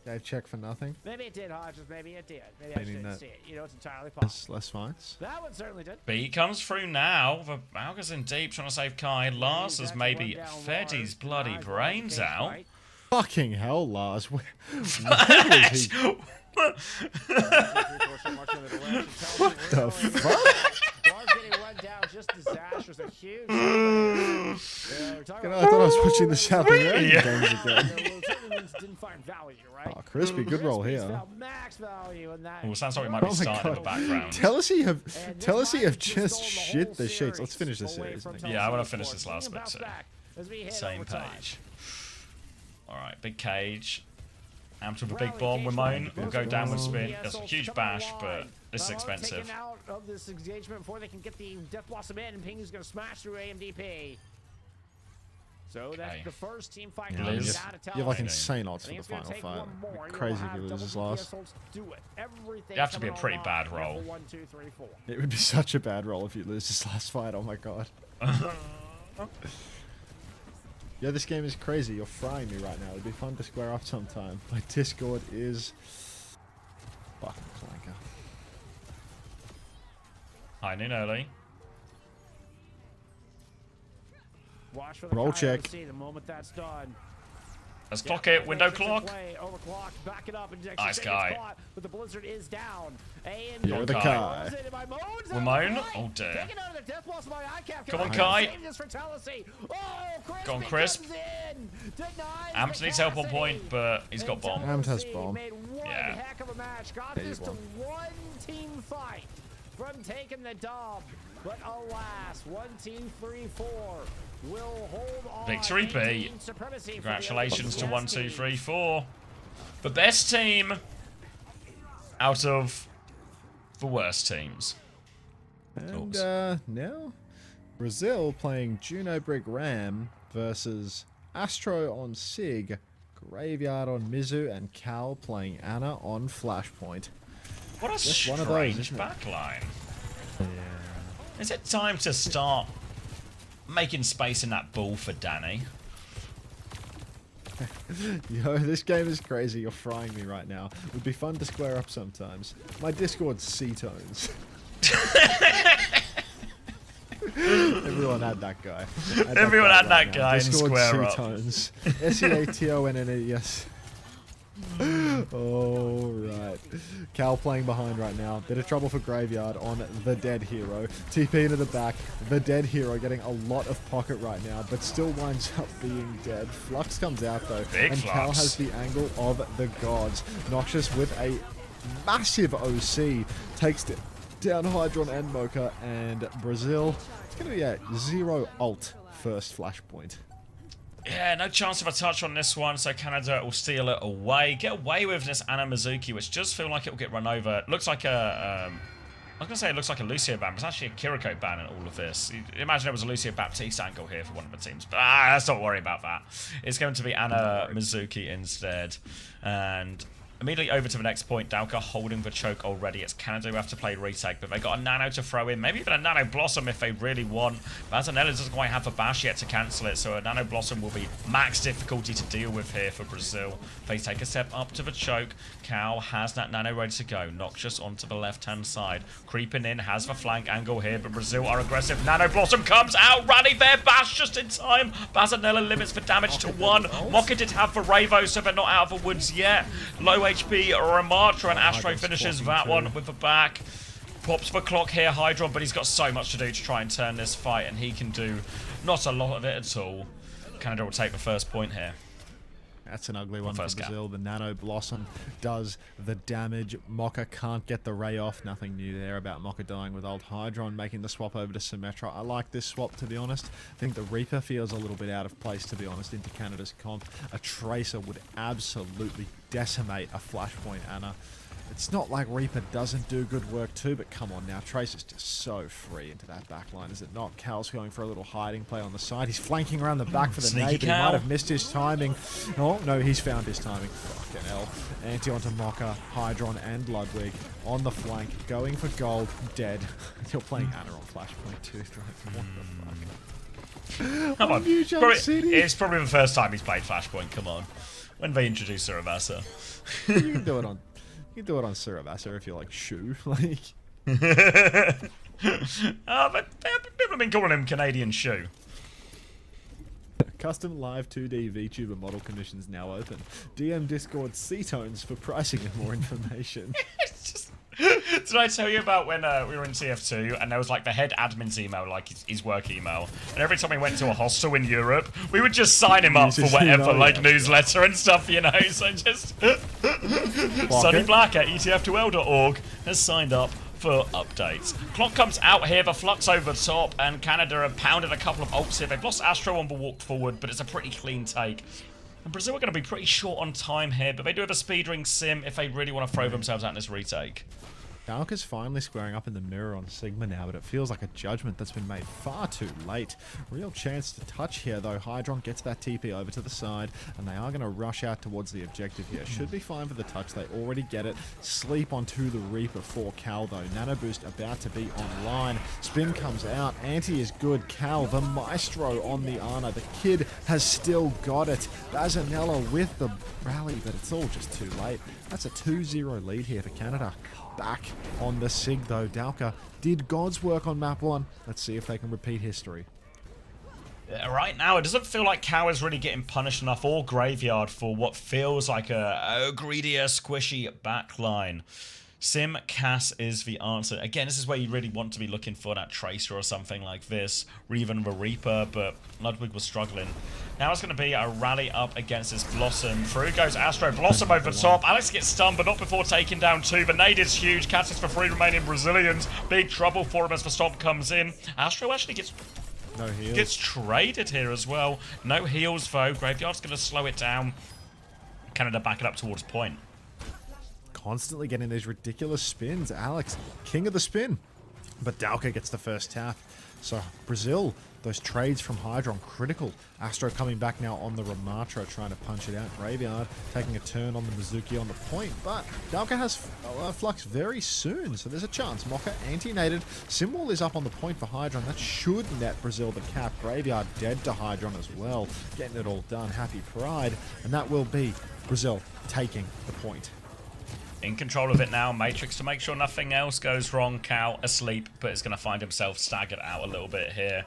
Okay, check for nothing. Maybe it did, Hodges. Maybe it did. Maybe I just Meaning didn't that see it. You know, it's entirely possible. Less fights. That one certainly did. Beat comes through now. The Valga's in deep trying to save Kai. Lars has maybe fed his bloody brains out. Fucking hell, Lars. Where was he? What the fuck? Getting run down, just disastrous. A huge. I thought I was watching the South American games again. Didn't find value, right? Oh, Crispy, good roll here. Max value in that. Well, sounds like we might be starting in the background. Tellus have just shit the sheets. Let's finish this series. Yeah, I want to finish this last bit too. Same page. Alright, big cage. Amped with a big bomb. Wamone will go down with spin. It's a huge bash, but this is expensive. Out of this engagement before they can get the Death Blossom in, and Pingu's going to smash through AMDP. So that's the first team fight. Yeah, you have like insane odds for the final fight. Crazy if you lose this last. You have to be a pretty bad roll. 1, 2, 3, 4. It would be such a bad roll if you lose this last fight. Oh my god. Yeah, this game is crazy. You're frying me right now. It'd be fun to square up sometime. My Discord is fucking clanker. High noon early. Watch for the Roll check. The moment that's done. Let's clock it. Window clock. Overclock. Back it up. And Nice guy. Caught, but the blizzard is down. You're the Kai. Wamone. Oh dear. Come on, Kai. Go on, Crisp. Amped needs help on point, but he's got bomb. Amped has bomb. Yeah. Got this to one team fight from taking the dub. But alas, 1, 2, 3, 4 will hold on. Victory B. Congratulations to 1, 2, 3, 4. The best team out of the worst teams. And now, Brazil playing Juno Brick Ram versus Astro on Sig, Graveyard on Mizu, and Cal playing Anna on Flashpoint. What a Just strange one of those, isn't it? backline. Yeah. Is it time to start making space in that ball for Danny? Yo, this game is crazy. You're frying me right now. It would be fun to square up sometimes. My Discord's C-tones. Everyone had that guy. Everyone had that guy in Discord square up. C-tones. SEATONNES. Oh, right. Cal playing behind right now. Bit of trouble for Graveyard on the dead hero. TP into the back. The dead hero getting a lot of pocket right now, but still winds up being dead. Flux comes out though. Big and Flux. Cal has the angle of the gods. Noxious with a massive OC. Takes down Hydron and Mocha. And Brazil, it's going to be a 0 ult first flashpoint. Yeah, no chance of a touch on this one, so Canada will steal it away. Get away with this Anna Mizuki, which does feel like it will get run over. It looks like a... I was going to say it looks like a Lucio ban, but it's actually a Kiriko ban in all of this. Imagine it was a Lucio Baptiste angle here for one of the teams. But let's not worry about that. It's going to be Anna Mizuki instead. And immediately over to the next point. Dalka holding the choke already. It's Canada who have to play retake, but they got a Nano to throw in. Maybe even a Nano Blossom if they really want. Bazanella doesn't quite have a bash yet to cancel it, so a Nano Blossom will be max difficulty to deal with here for Brazil. They take a step up to the choke. Cal has that Nano ready to go. Noxious onto the left-hand side. Creeping in, has the flank angle here, but Brazil are aggressive. Nano Blossom comes out, running their bash just in time. Bazanella limits the damage to 1. Mocha did have the Ravo, so they're not out of the woods yet. Low HP Ramatra, and Astro finishes that one with the back. Pops the clock here, Hydron, but he's got so much to do to try and turn this fight, and he can do not a lot of it at all. Canada will take the first point here. That's an ugly one for Brazil. The Nano Blossom does the damage. Mocha can't get the Ray off. Nothing new there about Mocha dying with old Hydron, making the swap over to Symmetra. I like this swap, to be honest. I think the Reaper feels a little bit out of place, to be honest, into Canada's comp. A Tracer would absolutely decimate a Flashpoint Anna. It's not like Reaper doesn't do good work too, but come on now. Trace is just so free into that back line, is it not? Cal's going for a little hiding play on the side. He's flanking around the back for the nade, but he might have missed his timing. Oh, no, he's found his timing. Fucking hell. Anti onto Mocha, Hydron, and Ludwig on the flank, going for gold, dead. You're playing Ana on Flashpoint too. What the fuck? Come on. New Jump City. It's probably the first time he's played Flashpoint. Come on. When they introduced Suravasa. You can do it on Suravasa if you like Shu. Like but people have been calling him Canadian Shu. Custom live 2D VTuber model commissions now open. DM Discord C-tones for pricing and more information. Did I tell you about when we were in TF2 and there was like the head admin's email, like his work email, and every time we went to a hostel in Europe, we would just sign him up for whatever newsletter and stuff, you know. So just Sonny Black at etf2l.org has signed up for updates. Clock comes out here, the Flux over the top, and Canada have pounded a couple of ults here. They've lost Astro on the walk forward, but it's a pretty clean take. And Brazil are going to be pretty short on time here, but they do have a speed ring sim if they really want to throw themselves out in this retake. Dalka's finally squaring up in the mirror on Sigma now, but it feels like a judgment that's been made far too late. Real chance to touch here, though. Hydron gets that TP over to the side, and they are going to rush out towards the objective here. Should be fine for the touch. They already get it. Sleep onto the Reaper for Cal, though. Nano Boost about to be online. Spin comes out. Anti is good. Cal, the maestro on the Ana. The kid has still got it. Bazanella with the rally, but it's all just too late. That's a 2-0 lead here for Canada. Back on the Sig, though. Dalka did God's work on map 1. Let's see if they can repeat history. Right now, it doesn't feel like Cow is really getting punished enough, or Graveyard, for what feels like a greedier, squishy backline. Sim Cass is the answer. Again, this is where you really want to be looking for that Tracer or something like this, or even the Reaper, but Ludwig was struggling. Now it's going to be a rally up against this Blossom. Through goes Astro. Blossom over the top. Alex gets stunned, but not before taking down 2. The nade is huge. Catches for 3 remaining Brazilians. Big trouble for him as the stop comes in. Astro actually gets traded here as well. No heals, though. Graveyard's going to slow it down. Canada back it up towards point. Constantly getting these ridiculous spins. Alex, king of the spin. But Dalka gets the first tap. So Brazil, those trades from Hydron, critical. Astro coming back now on the Ramatra, trying to punch it out. Graveyard taking a turn on the Mizuki on the point. But Dalka has Flux very soon, so there's a chance. Mocha anti-nated. Simwall is up on the point for Hydron. That should net Brazil the cap. Graveyard dead to Hydron as well. Getting it all done. Happy Pride. And that will be Brazil taking the point. In control of it now, Matrix to make sure nothing else goes wrong. Cal asleep, but is going to find himself staggered out a little bit here.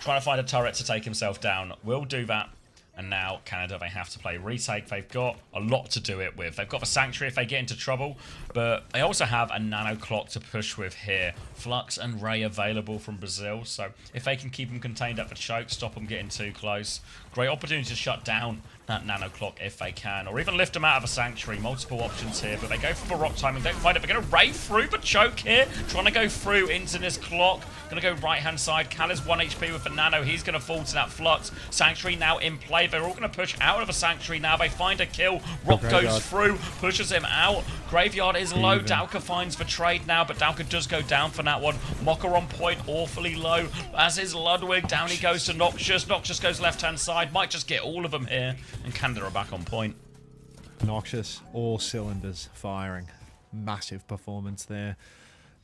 Trying to find a turret to take himself down. Will do that. And now Canada, they have to play retake. They've got a lot to do it with. They've got the Sanctuary if they get into trouble, but they also have a Nano Clock to push with here. Flux and Ray available from Brazil, so if they can keep them contained at the choke, stop them getting too close. Great opportunity to shut down that Nano Clock if they can, or even lift them out of a Sanctuary. Multiple options here, but they go for the rock timing, don't find it. They're going to Ray through the choke here, trying to go through into this Clock. Going to go right-hand side. Cal is 1 HP with the Nano. He's going to fall to that Flux. Sanctuary now in play. They're all going to push out of a Sanctuary now. They find a kill. Rock goes through, pushes him out. Graveyard is low. Dalka finds the trade now, but Dalka does go down for that one. Mocha on point, awfully low. As is Ludwig. Down he goes to Noxious. Noxious goes left-hand side. Might just get all of them here. And Canada are back on point. Noxious, all cylinders firing. Massive performance there.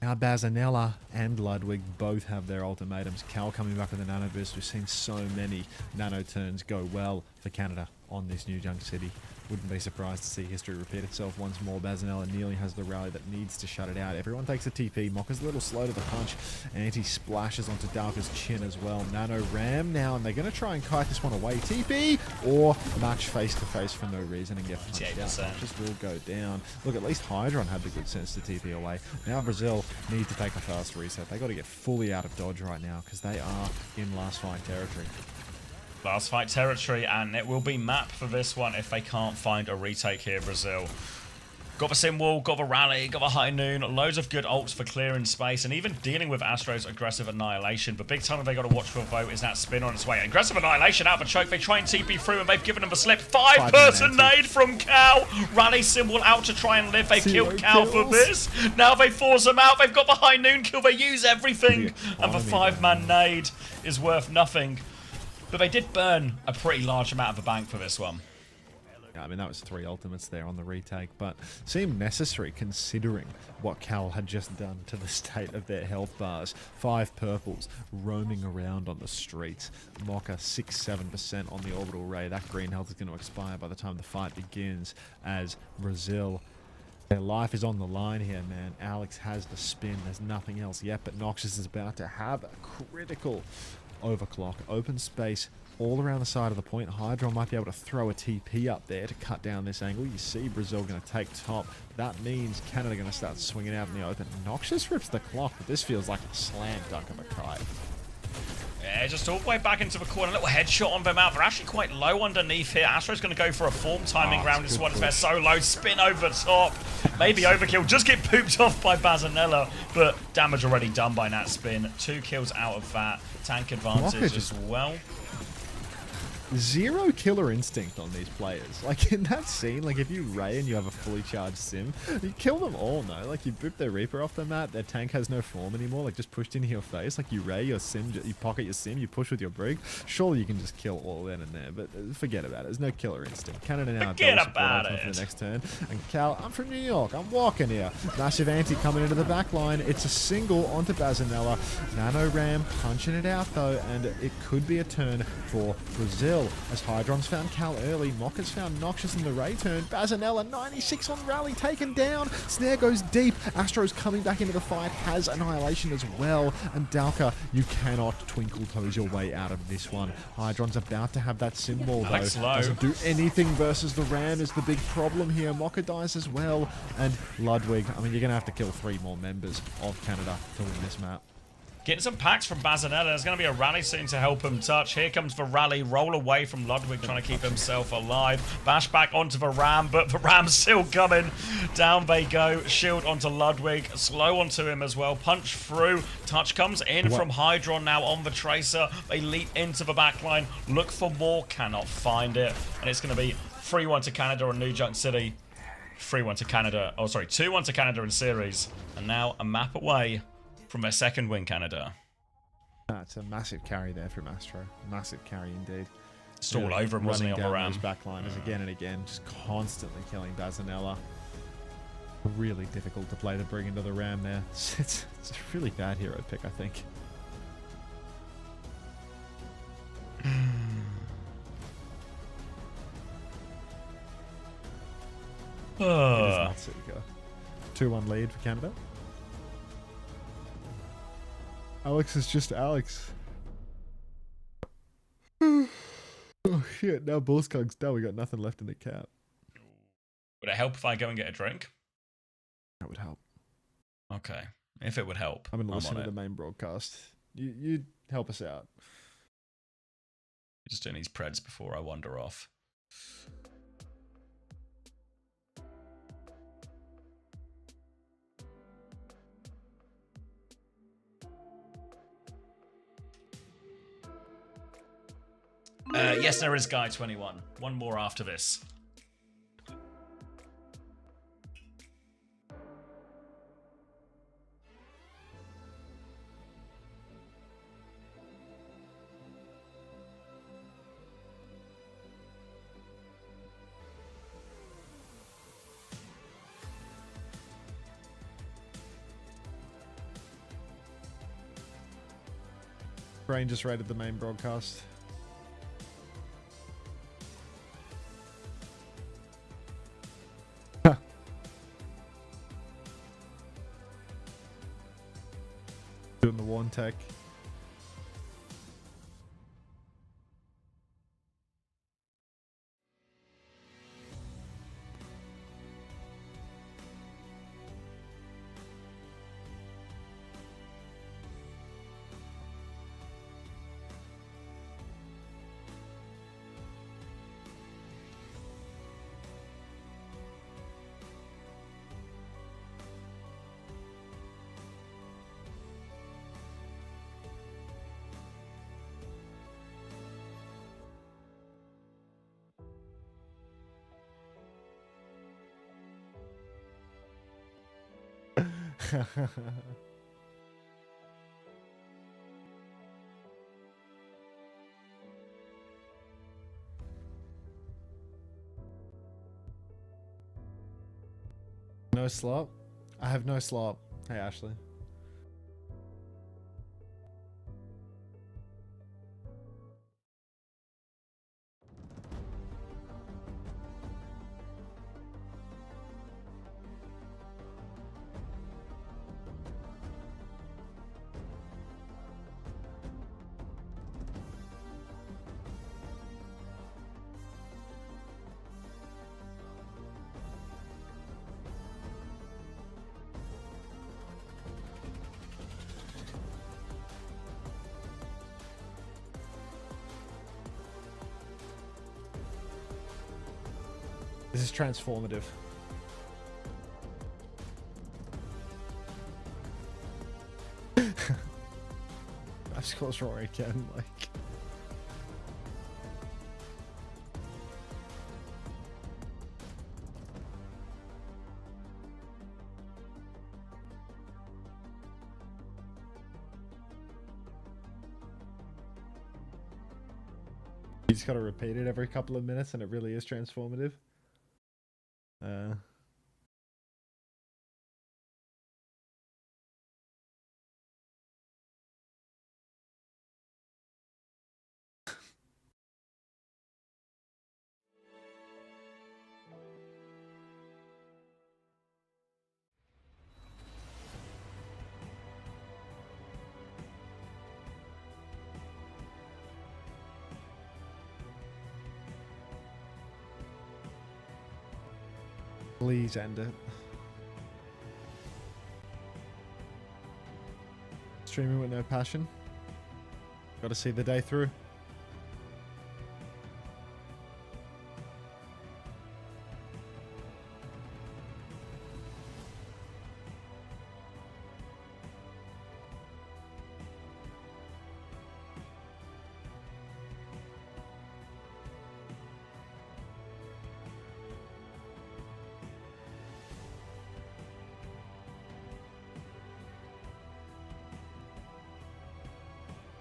Now Bazanella and Ludwig both have their ultimatums. Cal coming back with a Nano Boost. We've seen so many Nano turns go well for Canada on this New Junk City. Wouldn't be surprised to see history repeat itself once more. Bazanella nearly has the rally that needs to shut it out. Everyone takes a TP. Mokka's a little slow to the punch. Anti splashes onto Dalka's chin as well. Nano Ram now, and they're going to try and kite this one away. TP or match face-to-face for no reason and get punched out. Just will go down. Look, at least Hydron had the good sense to TP away. Now Brazil need to take a fast reset. They got to get fully out of dodge right now because they are in last fight territory. Last fight territory, and it will be map for this one if they can't find a retake here, Brazil. Got the sim wall, got the rally, got the high noon, loads of good ults for clearing space, and even dealing with Astro's aggressive annihilation. But big time they got to watch for a vote is that spin on its way. Aggressive annihilation out of a choke. They try and TP through, and they've given them a slip. Five-person nade from Cal. Rally symbol out to try and live. They killed Cal for this. Now they force them out. They've got the high noon kill. They use everything, and the 5-man nade is worth nothing. But they did burn a pretty large amount of the bank for this one. I mean, that was 3 ultimates there on the retake, but seemed necessary considering what Cal had just done to the state of their health bars. 5 purples roaming around on the streets. Mocha 6-7% on the orbital ray. That green health is going to expire by the time the fight begins as Brazil. Their life is on the line here, man. Alex has the spin. There's nothing else yet, but Noxus is about to have a critical overclock. Open space all around the side of the point. Hydron might be able to throw a TP up there to cut down this angle. You see Brazil going to take top. That means Canada going to start swinging out in the open. Noxus rips the clock, but this feels like a slam dunk of a kite. Yeah, just all the way back into the corner. A little headshot on them out. They're actually quite low underneath here. Astro's going to go for a form timing round. This one. They're so low. Spin over top. Maybe overkill. Just get pooped off by Bazanella. But damage already done by that spin. 2 kills out of that. Tank advantage as well. Zero killer instinct on these players. Like in that scene, like if you Ray and you have a fully charged sim, you kill them all, no? Like you boop their Reaper off the map, their tank has no form anymore, like just pushed into your face. Like you Ray your sim, you pocket your sim, you push with your Brig. Surely you can just kill all then and there, but forget about it. There's no killer instinct. Canada now forget about it. For the next turn. And Cal, I'm from New York, I'm walking here. Massive anti coming into the back line. It's a single onto Bazanella. Nano Ram punching it out though, and it could be a turn for Brazil. As Hydron's found Cal early, Mocker's found Noxious in the Ray turn. Bazanella, 96 on rally, taken down. Snare goes deep. Astro's coming back into the fight, has Annihilation as well. And Dalka, you cannot twinkle toes your way out of this one. Hydron's about to have that symbol though. Doesn't do anything versus the Ram is the big problem here. Mocker dies as well. And Ludwig, I mean, you're going to have to kill 3 more members of Canada to win this map. Getting some packs from Bazanella. There's going to be a rally soon to help him touch. Here comes the rally. Roll away from Ludwig, trying to keep himself alive. Bash back onto the Ram, but the Ram's still coming. Down they go. Shield onto Ludwig. Slow onto him as well. Punch through. Touch comes in from Hydron now on the Tracer. They leap into the backline. Look for more. Cannot find it. And it's going to be 3-1 to Canada on New Junk City. 3-1 to Canada. Oh, sorry. 2-1 to Canada in series. And now a map away from their second win, Canada. That's a massive carry there from Astro. Massive carry indeed. Just all over him, wasn't he, on the Ram? Backliners again and again, just constantly killing Bazanella. Really difficult to play the Brig into the Ram there. It's a really bad hero pick, I think. It is not Seeker. 2-1 lead for Canada. Alex is just Alex. Oh shit, now Bullskunk's done. We got nothing left in the cap. Would it help if I go and get a drink? That would help. Okay. If it would help. I'm going to listen to the main broadcast. You help us out. Just doing these preds before I wander off. Yes, there is Guy 21. One more after this. Brain just rated the main broadcast. Doing the one tech. No slop? I have no slop. Hey, Ashley. This is transformative. I've scores Rory again, like. You just gotta repeat it every couple of minutes and it really is transformative. Please end it. Streaming with no passion. Gotta see the day through.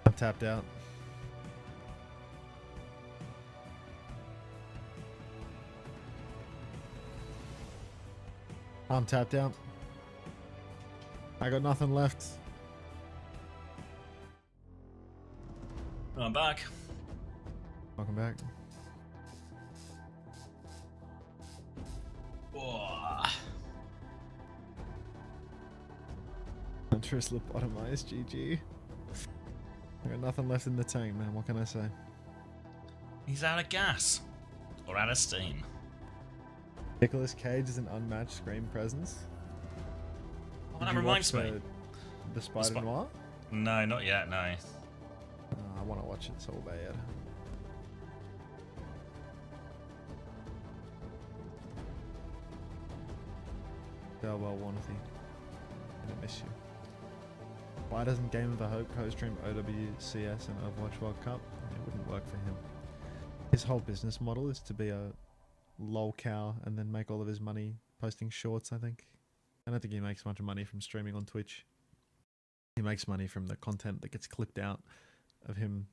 I'm tapped out. I'm tapped out. I got nothing left. I'm back. Welcome back. Whoa. Huntress lobotomized, GG. I got nothing left in the tank, man. What can I say? He's out of gas. Or out of steam. Nicolas Cage is an unmatched screen presence. Oh, Did that you reminds watch me. The Spider Noir? No, not yet, no. I want to watch it so bad. Farewell, Wanathy. I miss you. Why doesn't Game of the Hope co-stream OWCS and Overwatch World Cup? It wouldn't work for him. His whole business model is to be a lol cow and then make all of his money posting shorts, I think. I don't think he makes much money from streaming on Twitch. He makes money from the content that gets clipped out of him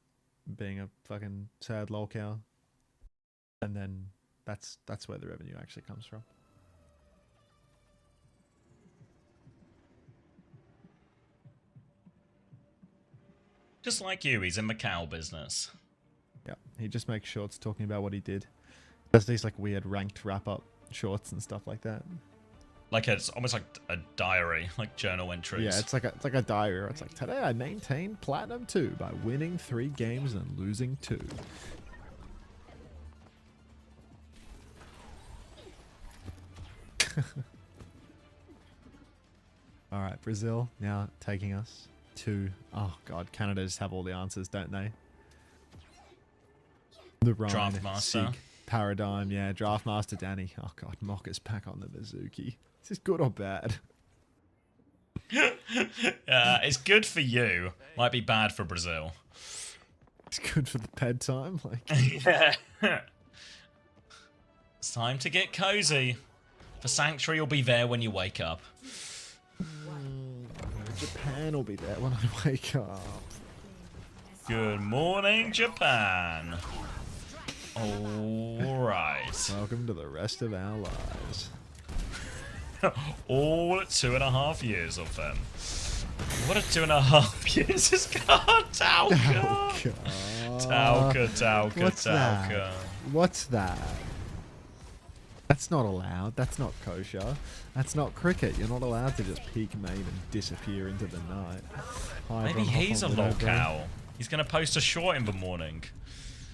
being a fucking sad lol cow. And then that's where the revenue actually comes from. Just like you, he's in the cow business. Yeah, he just makes shorts talking about what he did. Does these like weird ranked wrap-up shorts and stuff like that. Like it's almost like a diary, like journal entries. Yeah, it's like a diary. Where it's like, today I maintained Platinum 2 by winning 3 games and losing 2. All right, Brazil now taking us to, oh god, Canada just have all the answers, don't they? The Rhine, Draftmaster. Sig, Paradigm, yeah, Draftmaster Danny. Oh god, Mock is back on the Mizuki. Is this good or bad? It's good for you. Might be bad for Brazil. It's good for the ped time. Like, yeah. It's time to get cozy. The Sanctuary will be there when you wake up. Japan will be there when I wake up. Good morning, Japan. All right. Welcome to the rest of our lives. All 2.5 years of them. What a 2.5 years is God, Tauka. Tauka. What's that? What's that? That's not allowed. That's not kosher. That's not cricket. You're not allowed to just peek mate and disappear into the night. Maybe he's a lol cow. He's going to post a short in the morning.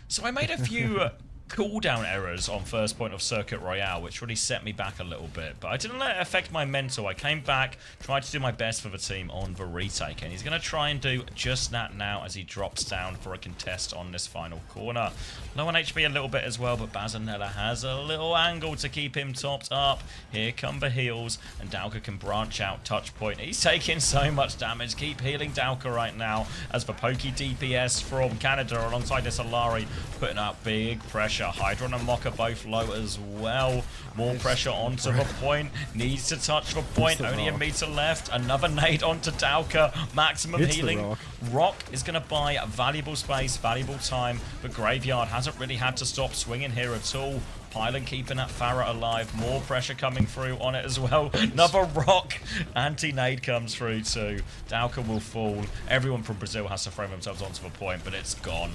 So I made a few cooldown errors on first point of Circuit Royale, which really set me back a little bit. But I didn't let it affect my mental. I came back, tried to do my best for the team on the retake. And he's going to try and do just that now as he drops down for a contest on this final corner. Low on HP a little bit as well, but Bazanella has a little angle to keep him topped up. Here come the heals, and Dowka can branch out touch point. He's taking so much damage. Keep healing Dowka right now as the pokey DPS from Canada alongside this Alari putting out big pressure. Hydron and Mocha both low as well. More pressure onto the point. Needs to touch the point. Only a meter left. Another nade onto Dowka. Maximum healing. Rock is going to buy valuable space, valuable time. But Graveyard hasn't really had to stop swinging here at all. Pylon keeping that Farah alive. More pressure coming through on it as well. Another rock. Anti-nade comes through too. Dowka will fall. Everyone from Brazil has to throw themselves onto the point, but it's gone.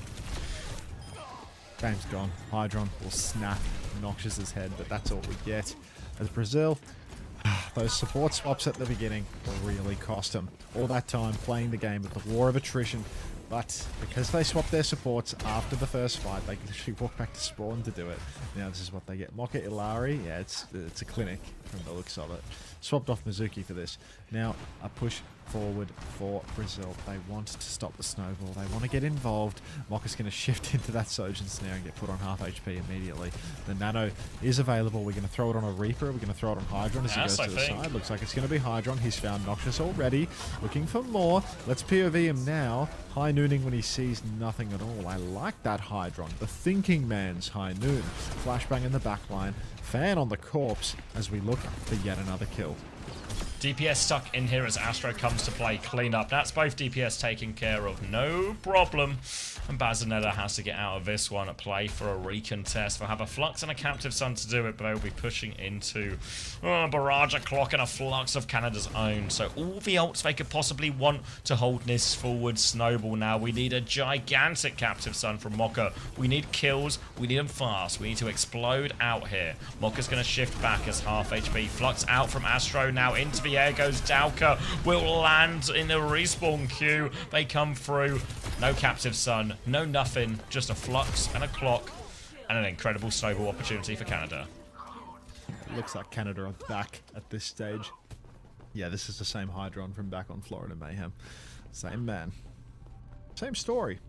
Game's gone. Hydron will snap Noxious's head, but that's all we get. As Brazil, those support swaps at the beginning really cost them. All that time playing the game with the war of attrition, but because they swapped their supports after the first fight, they could actually walk back to spawn to do it. Now this is what they get. Mocha Ilari, yeah, it's a clinic from the looks of it. Swapped off Mizuki for this. Now a push forward for Brazil. They want to stop the snowball. They want to get involved. Mocha's going to shift into that Sojin snare and get put on half HP immediately. The Nano is available. We're going to throw it on a Reaper. We're going to throw it on Hydron as he goes to the side. Looks like it's going to be Hydron. He's found Noxious already. Looking for more. Let's POV him now. High nooning when he sees nothing at all. I like that Hydron. The thinking man's high noon. Flashbang in the backline. Fan on the corpse as we look for yet another kill. DPS stuck in here as Astro comes to play cleanup. That's both DPS taken care of, no problem. And Bazanella has to get out of this one at play for a recontest. They'll have a Flux and a Captive Sun to do it, but they'll be pushing into Barrage, a Clock, and a Flux of Canada's own. So all the ults they could possibly want to hold this forward snowball now. We need a gigantic Captive Sun from Mocha. We need kills. We need them fast. We need to explode out here. Mocha's going to shift back as half HP. Flux out from Astro now into the air goes Dowka. Will land in the respawn queue. They come through. No Captive Sun. No nothing. Just a Flux and a Clock. And an incredible snowball opportunity for Canada. It looks like Canada are back at this stage. Yeah, this is the same Hydron from back on Florida Mayhem. Same man. Same story.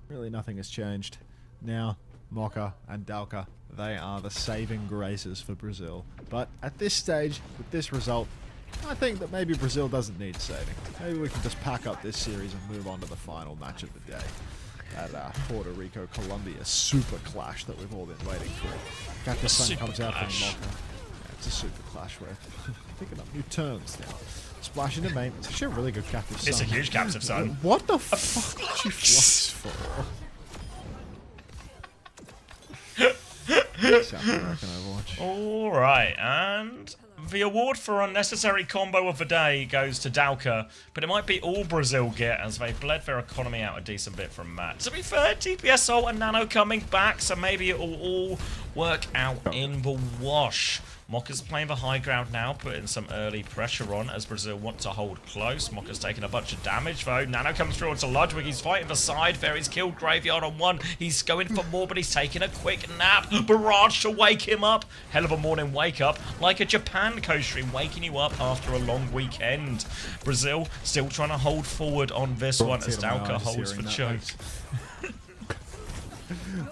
Really nothing has changed. Now, Mocha and Dowka, they are the saving graces for Brazil. But at this stage, with this result, I think that maybe Brazil doesn't need saving. Maybe we can just pack up this series and move on to the final match of the day. That Puerto Rico-Colombia super clash that we've all been waiting for. Captain Sun comes out from Mocha. Yeah, it's a super clash. We're picking up new terms now. Splash into main. It's actually a really good Captive Sun. It's a huge Captive Sun. What the fuck did you Flux for? Alright, and the award for unnecessary combo of the day goes to Dowka, but it might be all Brazil get as they bled their economy out a decent bit from Matt. To be fair, DPS ult and Nano coming back, so maybe it will all work out in the wash. Mocha's playing the high ground now, putting some early pressure on as Brazil want to hold close. Mocha's taking a bunch of damage though. Nano comes through onto Ludwig. He's fighting the side there. He's killed Graveyard on one. He's going for more, but he's taking a quick nap. Barrage to wake him up. Hell of a morning wake up. Like a Japan co-stream, waking you up after a long weekend. Brazil still trying to hold forward on this one as Dowka holds for choke.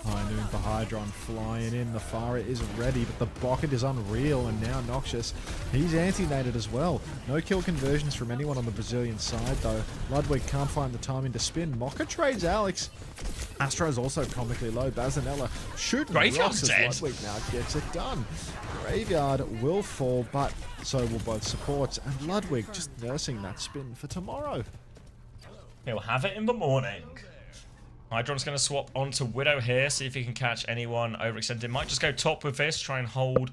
High noon for Hydron flying in. The Pharah is ready, but the Bocket is unreal, and now Noxious, he's anti-nated as well. No kill conversions from anyone on the Brazilian side, though. Ludwig can't find the timing to spin. Mocha trades Alex. Astro's also comically low. Bazanella shooting Graveyard's rocks as dead. Ludwig now gets it done. Graveyard will fall, but so will both supports, and Ludwig just nursing that spin for tomorrow. He'll have it in the morning. Hydron's going to swap onto Widow here, see if he can catch anyone overextended. Might just go top with this, try and hold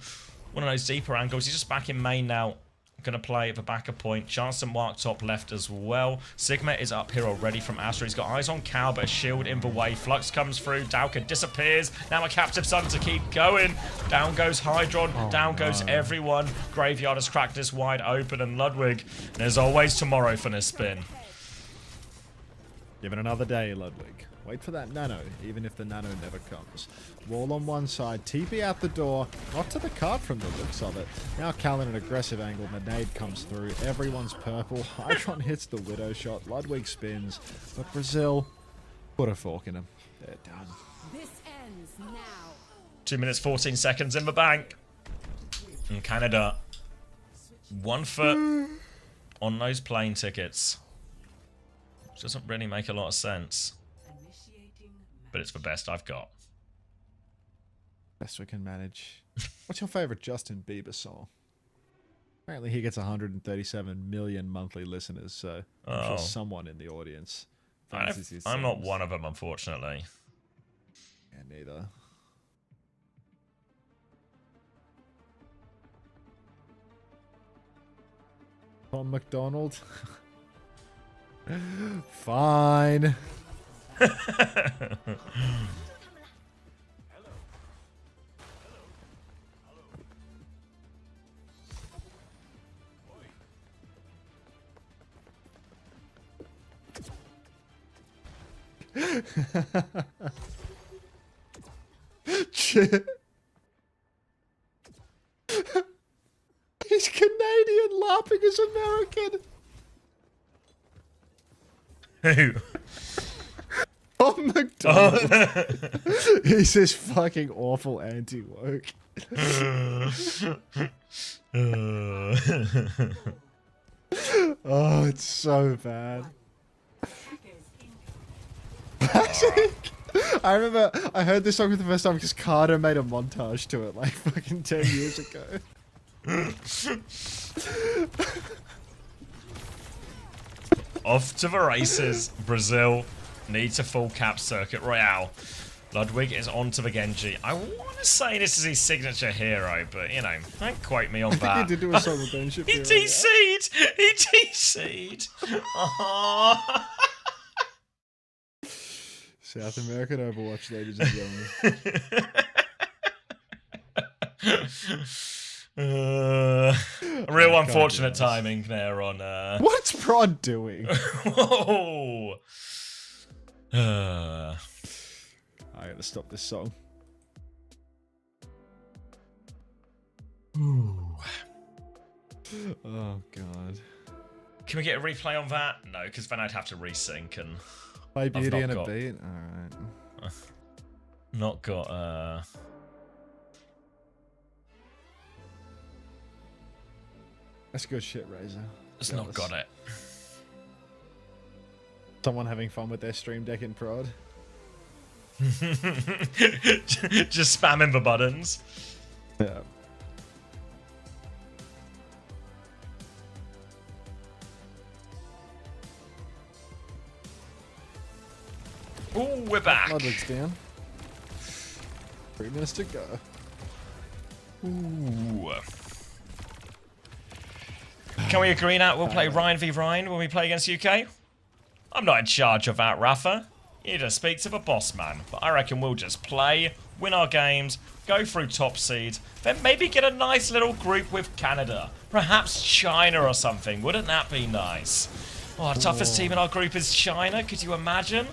one of those deeper angles. He's just back in main now. Going to play the backup point. Chance to mark top left as well. Sigma is up here already from Astra. He's got eyes on Cal, but a shield in the way. Flux comes through. Dowka disappears. Now a captive sun to keep going. Down goes Hydron. Down goes everyone. Graveyard has cracked this wide open. And Ludwig, there's always tomorrow for this spin. Give it another day, Ludwig. Wait for that nano, even if the nano never comes. Wall on one side, TP out the door, not to the cart from the looks of it. Now Cal in an aggressive angle, the nade comes through, everyone's purple, Hydron hits the Widow shot, Ludwig spins, but Brazil put a fork in him. They're done. This ends now. 2 minutes 14 seconds in the bank. And Canada, 1 foot on those plane tickets. Which doesn't really make a lot of sense. But it's the best I've got. Best we can manage. What's your favorite Justin Bieber song? Apparently he gets 137 million monthly listeners, so I'm sure someone in the audience fancies his I'm not songs. one of them, unfortunately. Yeah, neither. Tom McDonald? Fine. He's Canadian, laughing as American. Who? Tom McDonald. He's this fucking awful anti-woke. Oh, it's so bad. I remember I heard this song for the first time because Carter made a montage to it like fucking 10 years ago. Off to the races. Brazil need to full cap Circuit Royale. Ludwig is on to the Genji. I want to say this is his signature hero, but you know, don't quote me on that. I think he did do a song with Ben Shapiro. He DC'd! He DC'd! Aww. South American Overwatch, ladies and gentlemen. Real unfortunate timing there on What's Prod doing? Whoa. I gotta stop this song. Ooh. Oh god. Can we get a replay on that? No, because then I'd have to resync and Play I've Beauty not and a got- Beat? Alright. Not got That's good shit, Razor. Just not got it. Someone having fun with their stream deck in Prod. Just spamming the buttons. Yeah. Ooh, we're back. Ludwig's down. 3 minutes to go. Ooh. Can we agree now we'll play Ryan v Ryan when we play against UK? I'm not in charge of that, Rafa. You just speak to the boss man. But I reckon we'll just play, win our games, go through top seeds, then maybe get a nice little group with Canada. Perhaps China or something. Wouldn't that be nice? Oh, our toughest team in our group is China. Could you imagine?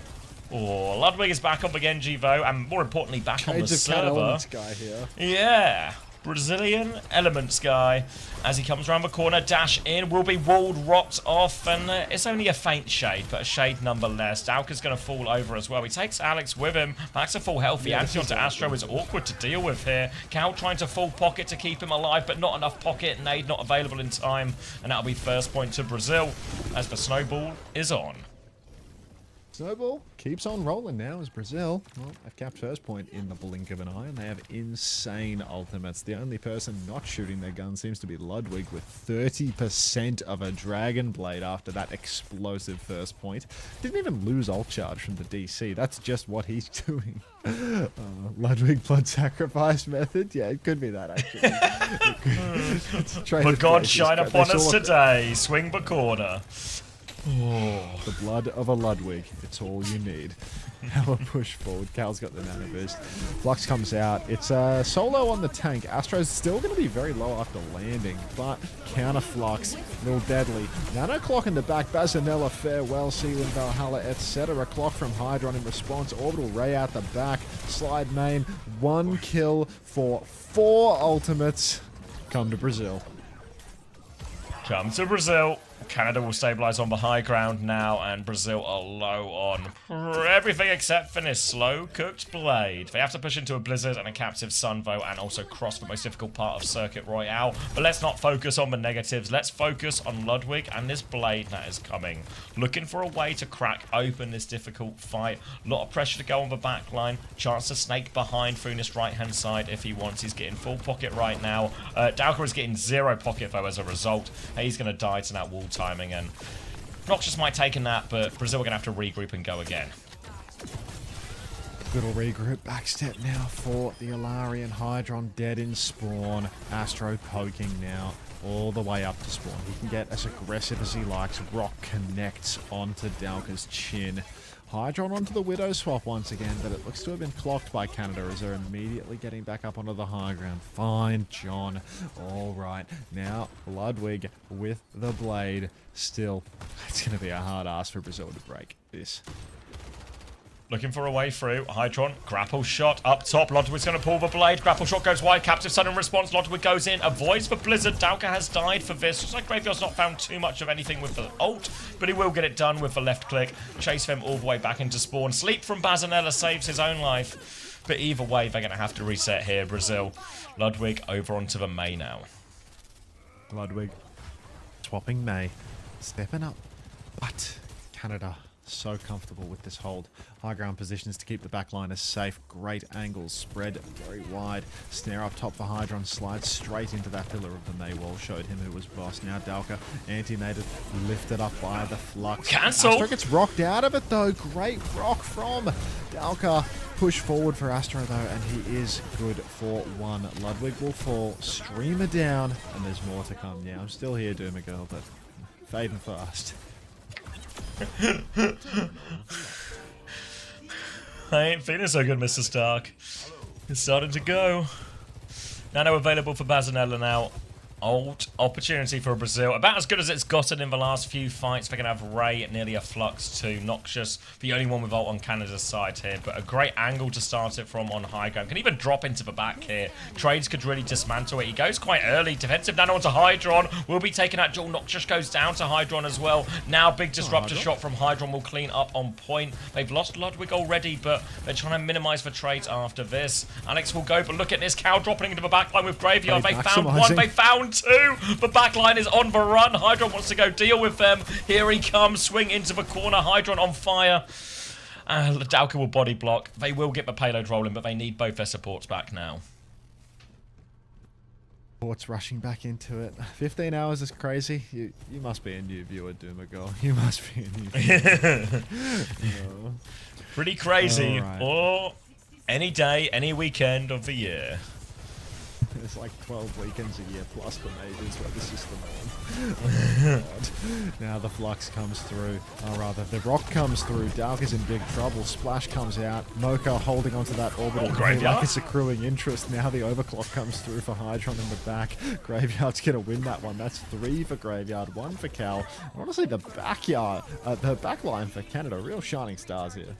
Oh, Ludwig is back on the Genji though, and more importantly, back on the Shades of Cat server. Elements guy here. Yeah. Brazilian Elements guy. As he comes around the corner, dash in, will be walled, rocked off, and it's only a faint shade, but a shade nonetheless. Dowker's going to fall over as well. He takes Alex with him, back to full health. The anti onto Astro is awkward to deal with here. Cal trying to full pocket to keep him alive, but not enough pocket. Nade not available in time, and that'll be first point to Brazil as the snowball is on. Snowball keeps on rolling now as Brazil, well, they've capped first point in the blink of an eye, and they have insane ultimates. The only person not shooting their gun seems to be Ludwig with 30% of a Dragon Blade after that explosive first point. Didn't even lose ult charge from the DC. That's just what he's doing. Ludwig blood sacrifice method? Yeah, it could be that actually. But God shine upon us today. Swing the corner. Oh, the blood of a Ludwig. It's all you need. Now a push forward. Cal's got the nano boost. Flux comes out. It's a solo on the tank. Astro's still going to be very low after landing, but counter Flux, little deadly. Nano clock in the back. Bazanella, farewell, Sealand, Valhalla, etc. Clock from Hydron in response. Orbital Ray out the back. Slide main. 1 kill for 4 ultimates. Come to Brazil. Come to Brazil. Canada will stabilize on the high ground now, and Brazil are low on everything except for this slow-cooked blade. They have to push into a blizzard and a captive Sunvo and also cross the most difficult part of Circuit Royale. But let's not focus on the negatives. Let's focus on Ludwig and this blade that is coming. Looking for a way to crack open this difficult fight. A lot of pressure to go on the back line. Chance to snake behind through this right-hand side if he wants. He's getting full pocket right now. Dowker is getting 0 pocket, though, as a result. He's going to die to that wall timing, and Noxious might take in that, but Brazil are going to have to regroup and go again. Little regroup, backstep now for the Alarian. Hydron dead in spawn. Astro poking now all the way up to spawn. He can get as aggressive as he likes. Rock connects onto Dowker's chin. Hydron onto the Widow swap once again, but it looks to have been clocked by Canada as they're immediately getting back up onto the high ground. Fine, John. All right. Now, Ludwig with the blade. Still, it's going to be a hard ask for Brazil to break this. Looking for a way through. Hydron, grapple shot up top. Ludwig's going to pull the blade. Grapple shot goes wide. Captive sudden response. Ludwig goes in. Avoids the blizzard. Dowker has died for this. Looks like Graveyard's not found too much of anything with the ult, but he will get it done with the left click. Chase them all the way back into spawn. Sleep from Bazanella saves his own life. But either way, they're going to have to reset here, Brazil. Ludwig over onto the May now. Ludwig swapping May. Stepping up. But Canada so comfortable with this hold. High ground positions to keep the backliners safe. Great angles, spread very wide. Snare up top for Hydron, slides straight into that pillar of the May wall. Showed him who was boss. Now Dowker, anti-nated, lifted up by the Flux. Cancel! Astro gets rocked out of it though. Great rock from Dowker. Push forward for Astro though, and he is good for 1. Ludwig will fall. Streamer down, and there's more to come. Yeah, I'm still here, Doomer Girl, but fading fast. I ain't feeling so good, Mr. Stark. It's starting to go. Nano available for Bazanella now. Old opportunity for Brazil. About as good as it's gotten in the last few fights. They're going to have Ray at nearly a Flux too. Noxious, the only one with ult on Canada's side here. But a great angle to start it from on high ground. Can even drop into the back here. Trades could really dismantle it. He goes quite early. Defensive nano onto Hydron. Will be taking that duel. Noxious goes down to Hydron as well. Now big disruptor shot from Hydron will clean up on point. They've lost Ludwig already, but they're trying to minimize the trades after this. Alex will go, but look at this. Cal dropping into the backline with Graveyard. They found one. They found 2. The backline is on the run. Hydron wants to go deal with them. Here he comes. Swing into the corner. Hydron on fire. Dowker will body block. They will get the payload rolling, but they need both their supports back now. Port's rushing back into it. 15 hours is crazy. You must be a new viewer, Doomer Girl. You must be a new viewer. No. Pretty crazy. Right. Or any day, any weekend of the year. There's like 12 weekends a year plus the majors where this is the norm. Oh, now the Flux comes through. Or rather, the Rock comes through. Dowker's in big trouble. Splash comes out. Mocha holding onto that orbital. Like it's accruing interest. Now the overclock comes through for Hydron in the back. Graveyard's going to win that one. That's 3 for Graveyard, 1 for Cal. And honestly, the backline for Canada, real shining stars here.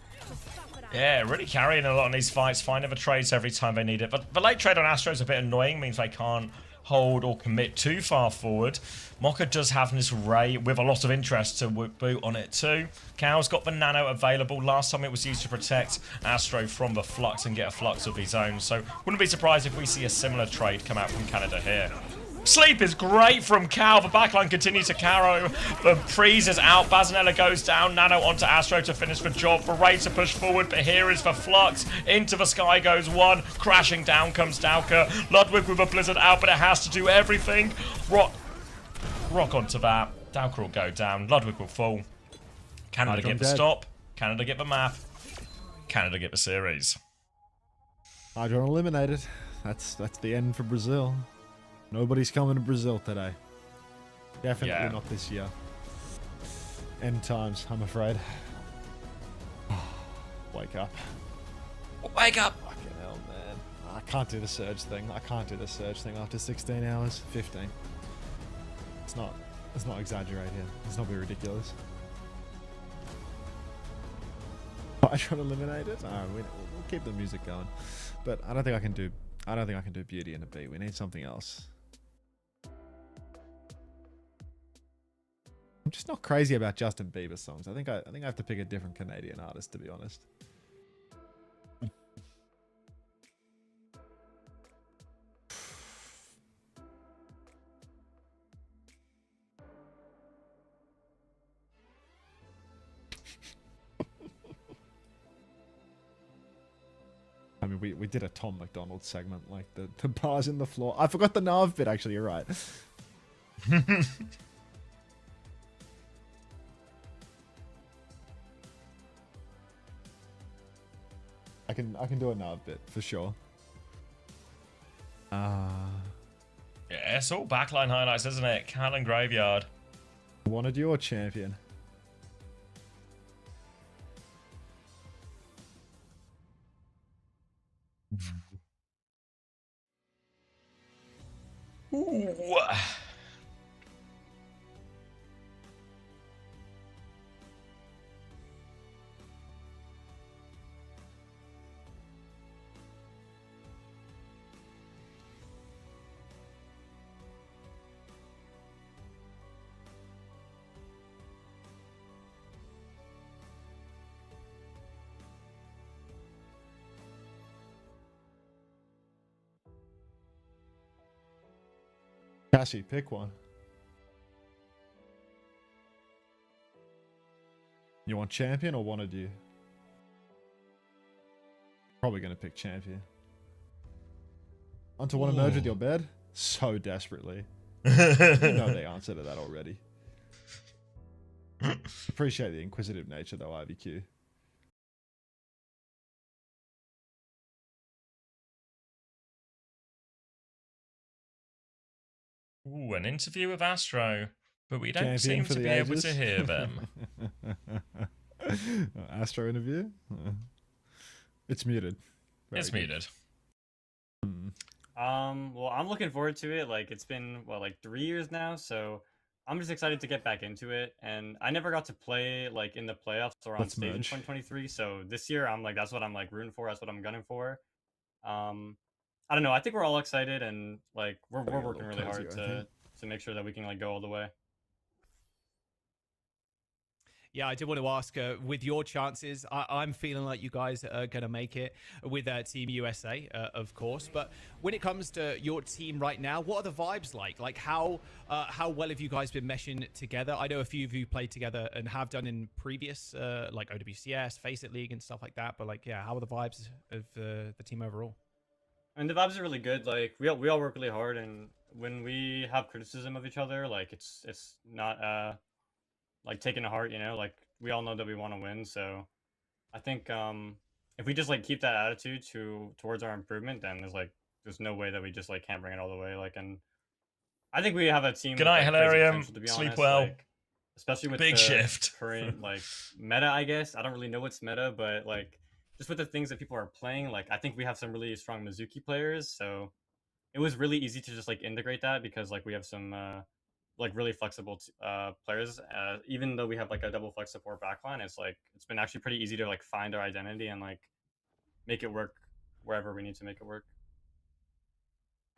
Yeah, really carrying a lot on these fights, finding the trades every time they need it. But the late trade on Astro is a bit annoying, means they can't hold or commit too far forward. Mocha does have this Ray with a lot of interest to boot on it too. Cow's got the Nano available. Last time it was used to protect Astro from the Flux and get a Flux of his own. So wouldn't be surprised if we see a similar trade come out from Canada here. Sleep is great from Cal. The backline continues to Caro. The freeze is out. Bazanella goes down. Nano onto Astro to finish the job. For Ray to push forward, but here is for Flux. Into the sky goes one. Crashing down comes Dowker. Ludwig with a Blizzard out, but it has to do everything. Rock onto that. Dowker will go down. Ludwig will fall. Canada get the stop. Canada get the map. Canada get the series. Hydron eliminated. That's the end for Brazil. Nobody's coming to Brazil today. Definitely not this year. End times, I'm afraid. Wake up. Wake up! Fucking hell, man. I can't do the surge thing. I can't do the surge thing after 16 hours. 15. Let's not exaggerate here. Let's not be ridiculous. Hydron eliminated? Alright, we'll keep the music going. But I don't think I can do Beauty and a beat. We need something else. I'm just not crazy about Justin Bieber songs. I think I have to pick a different Canadian artist, to be honest. I mean, we did a Tom McDonald segment, like the bars in the floor. I forgot the Nav bit, actually, you're right. I can do a Nav bit, for sure. Yeah, it's all backline highlights, isn't it? Cannon Graveyard. Wanted your champion. Ooh. Cassie, pick one. You want champion or wanted you? Probably gonna pick champion. Want to merge with your bed? So desperately. You know the answer to that already. Appreciate the inquisitive nature though, IVQ. Ooh, an interview with Astro, but we don't seem to be able to hear them. Astro interview? It's muted. It's muted. Well, I'm looking forward to it. Like, it's been, what, like 3 years now? So I'm just excited to get back into it. And I never got to play, like, in the playoffs or on stage in 2023. So this year, I'm like, that's what I'm, like, rooting for. That's what I'm gunning for. I don't know. I think we're all excited, and like we're working really hard to make sure that we can like go all the way. Yeah, I did want to ask, with your chances, I'm feeling like you guys are going to make it with Team USA, of course. But when it comes to your team right now, what are the vibes like? Like, how well have you guys been meshing together? I know a few of you played together and have done in previous, like OWCS, Face It League and stuff like that. But like, yeah, how are the vibes of the team overall? And the vibes are really good. Like we all work really hard, and when we have criticism of each other, like it's not like taken to heart, you know. Like we all know that we want to win, so I think if we just like keep that attitude towards our improvement, then there's no way that we just like can't bring it all the way. Like, and I think we have a team. Good night, with, like, Hilarium. to be Sleep honest. well. Like, especially with Big the shift. current like meta, I guess. I don't really know what's meta, but like just with the things that people are playing, like I think we have some really strong Mizuki players, so it was really easy to just like integrate that because like we have some like really flexible players. Even though we have like a double flex support backline, it's been actually pretty easy to like find our identity and like make it work wherever we need to make it work.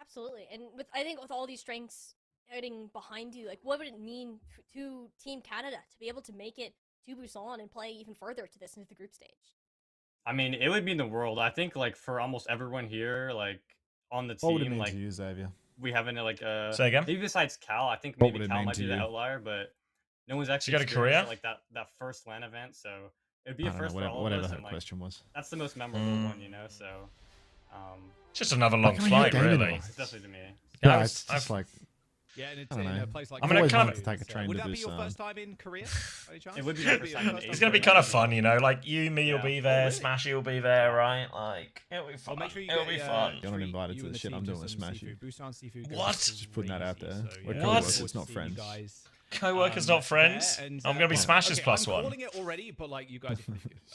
Absolutely, and I think with all these strengths heading behind you, like what would it mean to Team Canada to be able to make it to Busan and play even further to this into the group stage? I mean, it would mean the world. I think like for almost everyone here, like on the What would it team, mean like to you, Xavier? we haven't like Say again? maybe besides Cal, I think What maybe would it Cal mean might to be the you? outlier, but no one's actually go to experienced Korea? like that first LAN event, so it'd be I a don't first know, for all whatever of us. her And, like, question was. that's the most memorable one, you know. So Just another long Can we hear flight, Damien really. Rice? especially to me. Yeah, Yeah, it's just like Yeah, and it's I don't in know. a place like I mean, I always kind wanted of- to take a train Would to that be your Busan. first time in Korea? Any chance? It would be Would my it first your time in first It's Asia. gonna be kind of fun, you know. Like you, me, will Yeah. be there. really? Smashy will be there, right? Like it'll be fun. Well, make sure you it'll get, be fun. You're not treat invited you to and the shit team I'm to doing with some Smashy. seafood. Busan seafood goes What? Just putting that out crazy, there. so, We're yeah, co-workers, look forward not to seeing you friends. guys, Co-workers, not friends. there, and, I'm gonna be well, Smash's okay, plus I'm one. calling it already, but like you guys,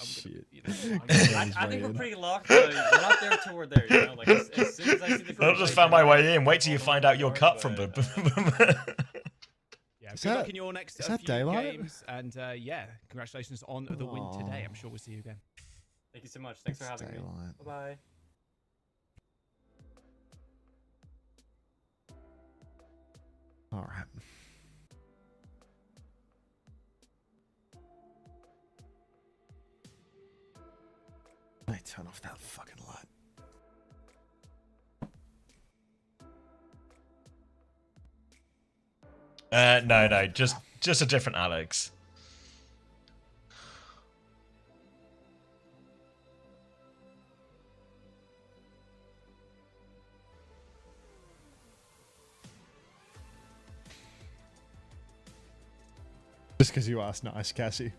Shit. I think we're pretty locked. But we're not there till we're there. You know, like as soon as I see the I've group, just like, found my we're way like, in. Wait till you all find over out your the cup board, from but, the. Yeah, Is good luck that- in your next is that few daylight? games, and yeah, congratulations on the win today. I'm sure we'll see you again. Thank you so much. Thanks for It's having me. daylight. Bye bye. All right. Let me turn off that fucking light. No, just a different Alex. Just because you asked, nice, Cassie.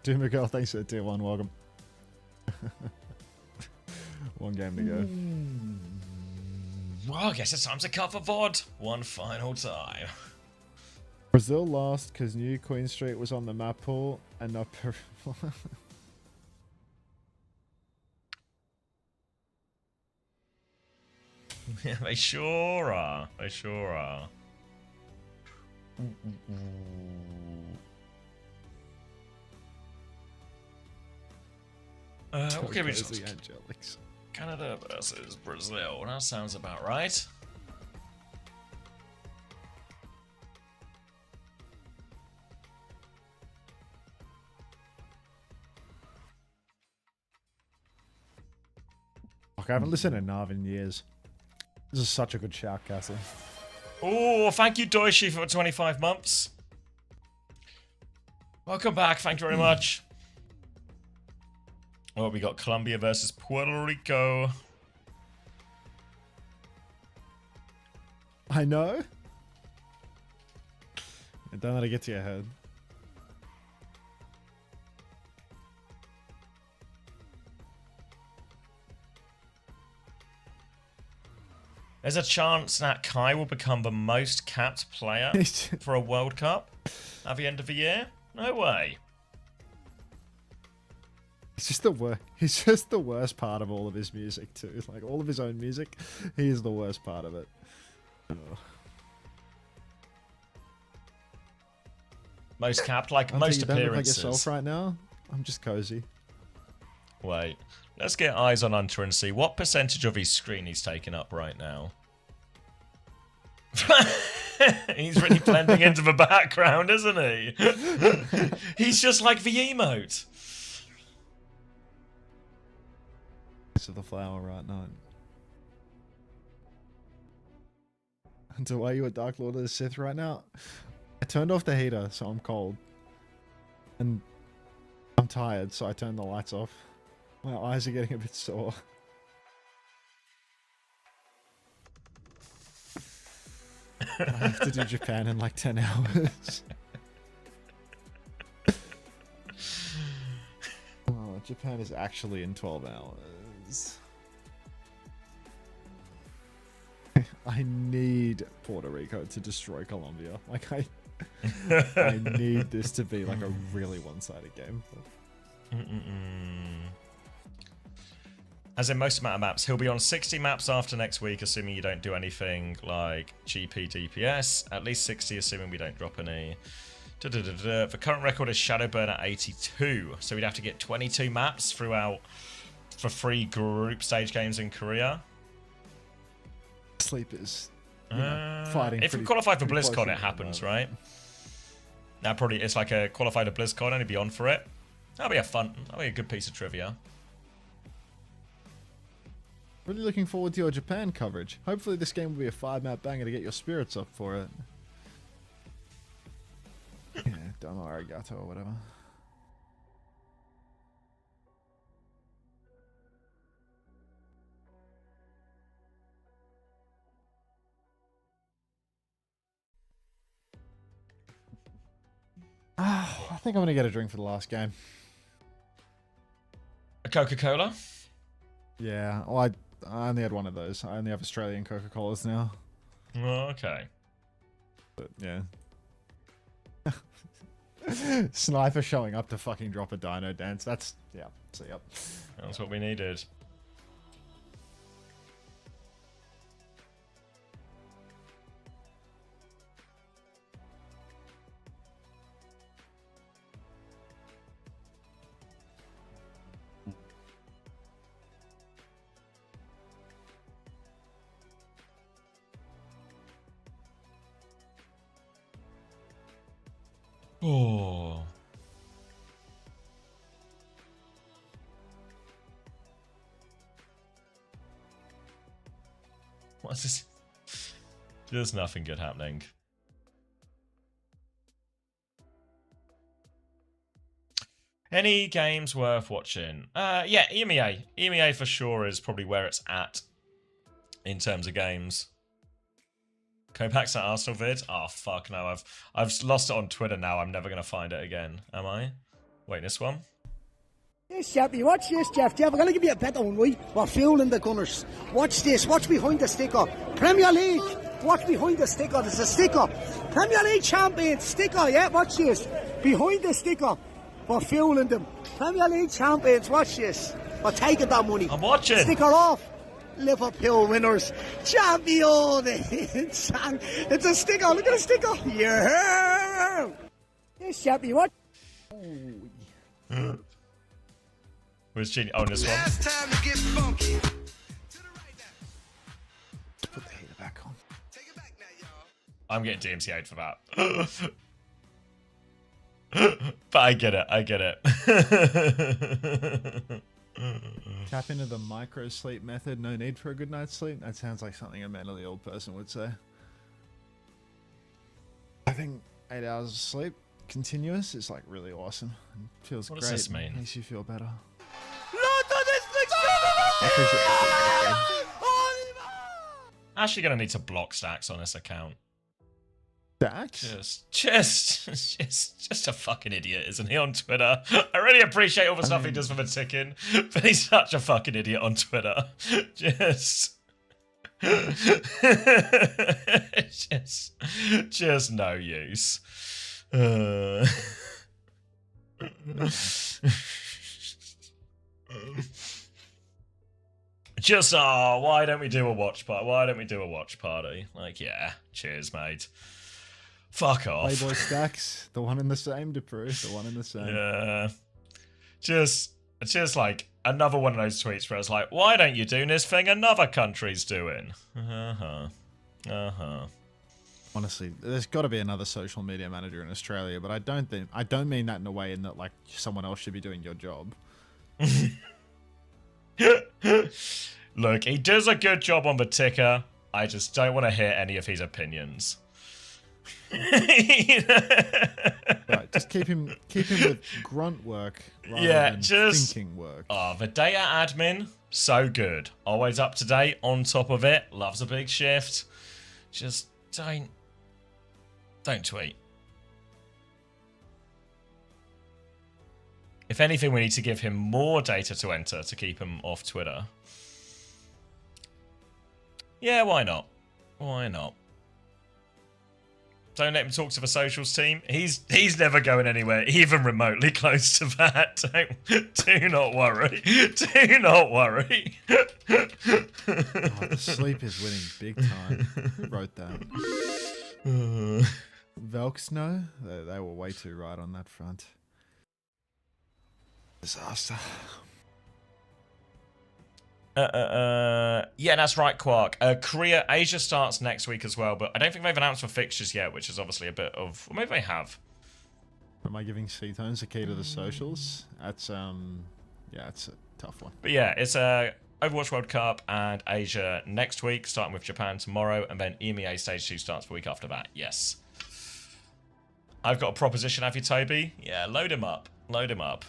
Doomer Girl, thanks for the tier 1, welcome. One game to go. Well, I guess it's time to cut for VOD one final time. Brazil lost because New Queen Street was on the map pool and not Yeah, they sure are. They sure are. Okay, we just Angelics. Canada versus Brazil. That sounds about right. Fuck, I haven't listened to Nav in years. This is such a good shout, Cassie. Oh, thank you, Doishi, for 25 months. Welcome back. Thank you very much. Oh, we got Colombia versus Puerto Rico. I know. Don't let it get to your head. There's a chance that Kai will become the most capped player for a World Cup at the end of the year. No way. It's just the worst. He's just the worst part of all of his music too. Like all of his own music, he is the worst part of it. Ugh. Most capped, like I most think you don't look like appearances. yourself right now. I'm just cozy. Wait, let's get eyes on Hunter and see what percentage of his screen he's taking up right now. He's really blending into the background, isn't he? He's just like the emote. Piece of the flower right now. Hunter, why are you a Dark Lord of the Sith right now? I turned off the heater, so I'm cold. And I'm tired, so I turned the lights off. My eyes are getting a bit sore. I have to do Japan in like 10 hours. Oh, Japan is actually in 12 hours. I need Puerto Rico to destroy Colombia. Like I need this to be like a really one-sided game. As in most amount of maps. He'll be on 60 maps after next week, assuming you don't do anything like GP DPS. At least 60, assuming we don't drop any. The current record is Shadowburn at 82. So we'd have to get 22 maps throughout for 3 group stage games in Korea. Sleepers. Fighting. If we qualify for BlizzCon, it happens, right? That probably it's like a qualify to BlizzCon, only be on for it. That'll be a good piece of trivia. Really looking forward to your Japan coverage. Hopefully this game will be a 5-map banger to get your spirits up for it. Yeah, domo arigato or whatever. I think I'm going to get a drink for the last game. A Coca-Cola? Yeah, well, I only had one of those. I only have Australian Coca-Colas now. Oh, okay. But, yeah. Sniper showing up to fucking drop a dino dance. That's, yeah, see up. That's what we needed. Oh. What's this? There's nothing good happening. Any games worth watching? Yeah, EMEA. EMEA for sure is probably where it's at in terms of games. Kopac's at Arsenal vid? Oh fuck no, I've lost it on Twitter now. I'm never gonna find it again. Am I? Wait, this one? Yes, Jeff, you watch this, Jeff. I'm going to give you a better one, right? We're fueling the Gunners. Watch this. Watch behind the sticker. Premier League. Watch behind the sticker. There's a sticker. Premier League champion sticker. Yeah, watch this. Behind the sticker. We're fueling them. Premier League champions. Watch this. We're taking that money. I'm watching. Sticker off. Liverpool winners. Champion. It's a sticker. Look at the sticker. Yeah. Yes, Jeff, you watch. Where's Genie? Oh, this one. Time to get funky. Put the heater back on. I'm getting DMCA'd for that. But I get it. I get it. Tap into the micro sleep method. No need for a good night's sleep. That sounds like something a mentally ill person would say. I think 8 hours of sleep continuous is like really awesome. It feels What great. does this mean? Makes you feel better. Actually gonna need to block Stacks on this account. Stacks? Just a fucking idiot, isn't he, on Twitter? I really appreciate all the stuff he does for the ticking, but he's such a fucking idiot on Twitter. Just no use. Just, why don't we do a watch party? Why don't we do a watch party? Like, yeah, cheers, mate. Fuck off. Playboy Stacks, the one and the same to prove, the one and the same. Yeah. Just like another one of those tweets where it's like, why don't you do this thing another country's doing? Honestly, there's got to be another social media manager in Australia, but I don't mean that in a way in that like someone else should be doing your job. Look, he does a good job on the ticker. I just don't want to hear any of his opinions. Right, just keep him with grunt work rather than thinking work. Oh, the data admin, so good. Always up to date, on top of it. Loves a big shift. Just don't tweet. If anything, we need to give him more data to enter to keep him off Twitter. Yeah, why not? Why not? Don't let him talk to the socials team. He's never going anywhere, even remotely close to that. Do not worry. Do not worry. Oh, the sleep is winning big time. Who wrote that? Velksno? They were way too right on that front. Disaster. Yeah, that's right, Quark. Korea, Asia starts next week as well, but I don't think they've announced the fixtures yet, which is obviously a bit of... Well, maybe they have. Am I giving C-Tones a key to the socials? That's, yeah, it's a tough one. But yeah, it's Overwatch World Cup and Asia next week, starting with Japan tomorrow, and then EMEA Stage 2 starts the week after that. Yes. I've got a proposition, have you, Toby? Yeah, load him up. Load him up.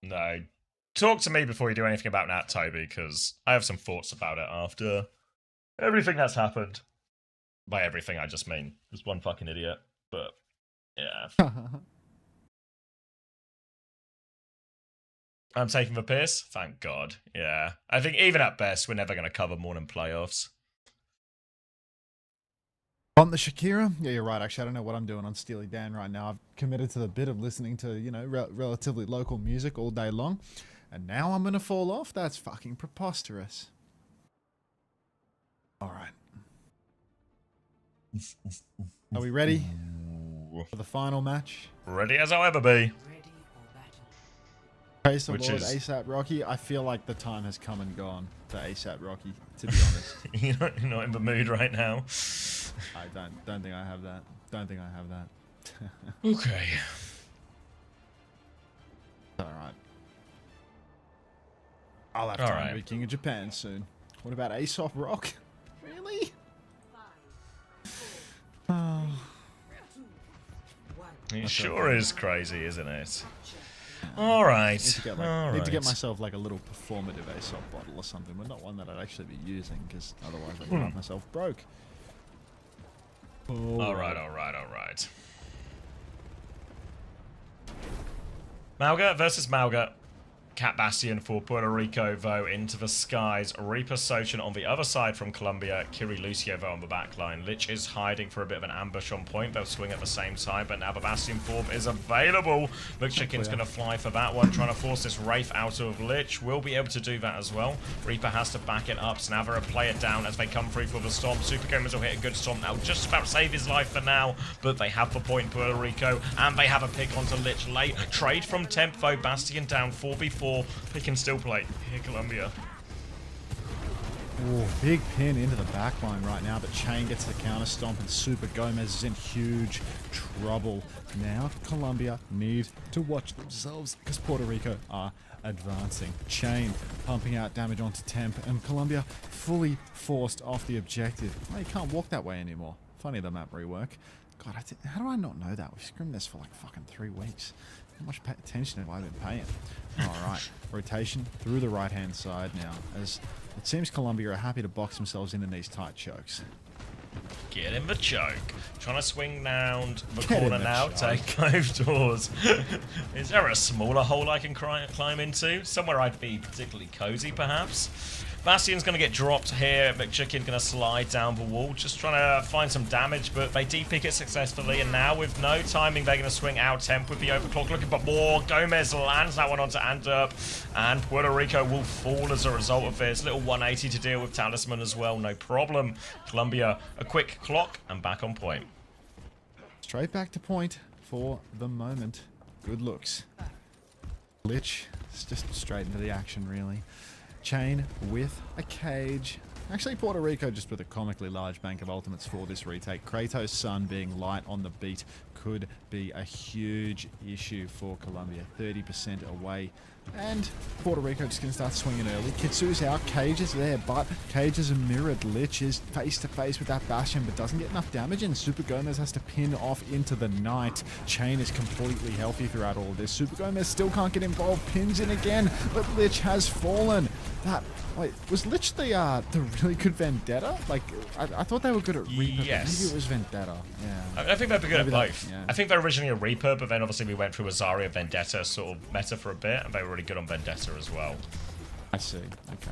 No. Talk to me before you do anything about that, Toby, because I have some thoughts about it after everything that's happened. By everything, I just mean just one fucking idiot. But, yeah. I'm taking the piss? Thank God. Yeah. I think even at best, we're never going to cover more than playoffs. On the Shakira? Yeah, you're right. Actually, I don't know what I'm doing on Steely Dan right now. I've committed to the bit of listening to, you know, relatively local music all day long. And now I'm going to fall off? That's fucking preposterous. All right. Are we ready for the final match? Ready as I'll ever be. Praise the Which Lord, is- ASAP Rocky. I feel like the time has come and gone for ASAP Rocky, to be honest. You're not in the mood right now. I don't think I have that. Don't think I have that. Okay. Alright. I'll have All time right. to be King of Japan soon. What about Aesop Rock? Really? Oh. It sure is crazy, isn't it? Alright. Need to get, like, need to get myself like a little performative Aesop bottle or something, but not one that I'd actually be using, because otherwise I'd drive myself broke. Alright, alright, alright. Mauga versus Mauga. Cat Bastion for Puerto Rico, though, into the skies. Reaper Sochin on the other side from Colombia. Kiri Lucio, though, on the back line. Lich is hiding for a bit of an ambush on point. They'll swing at the same time, but now the Bastion form is available. McChicken's going to fly for that one, trying to force this Wraith out of Lich. Will be able to do that as well. Reaper has to back it up. Snavera play it down as they come through for the Stomp. Super Gomez will hit a good Stomp now. Just about save his life for now, but they have the point, Puerto Rico, and they have a pick onto Lich late. Trade from Temp, though. Bastion down 4v4. Pick and still play here, Colombia. Ooh, big pin into the back line right now, but Chain gets the counter stomp and Super Gomez is in huge trouble. Now Colombia need to watch themselves because Puerto Rico are advancing. Chain pumping out damage onto Temp and Colombia fully forced off the objective. Oh, you can't walk that way anymore. Funny the map rework. God, how do I not know that? We've scrimmed this for like fucking 3 weeks. How much attention have I been paying? Alright, rotation through the right-hand side now, as it seems Colombia are happy to box themselves in these tight chokes. Get in the choke. Trying to swing round the Get in corner the now. choke. Take both doors. Is there a smaller hole I can climb into? Somewhere I'd be particularly cozy, perhaps? Bastion's going to get dropped here. McChicken going to slide down the wall. Just trying to find some damage, but they de-pick it successfully. And now with no timing, they're going to swing out. Temp with the overclock looking for more. Gomez lands that one onto Antwerp. And Puerto Rico will fall as a result of this. Little 180 to deal with Talisman as well. No problem. Colombia, a quick clock and back on point. Straight back to point for the moment. Good looks. Lich is just straight into the action, really. Chain with a cage. Actually, Puerto Rico just with a comically large bank of ultimates for this retake. Kratos' son being light on the beat could be a huge issue for Colombia. 30% away. And Puerto Rico just going to start swinging early. Kitsu's out, Cage is there, but Cage is a mirrored. Lich is face to face with that Bastion, but doesn't get enough damage, and Super Gomez has to pin off into the night. Chain is completely healthy throughout all of this. Super Gomez still can't get involved, pins in again, but Lich has fallen. Wait, was Lich the really good Vendetta? Like, I thought they were good at Reaper, yes. but maybe it was Vendetta. Yeah. I think they'd be good Maybe at both. yeah. I think they're originally a Reaper, but then obviously we went through a Zarya Vendetta sort of meta for a bit, and they were really good on Vendetta as well. I see. Okay.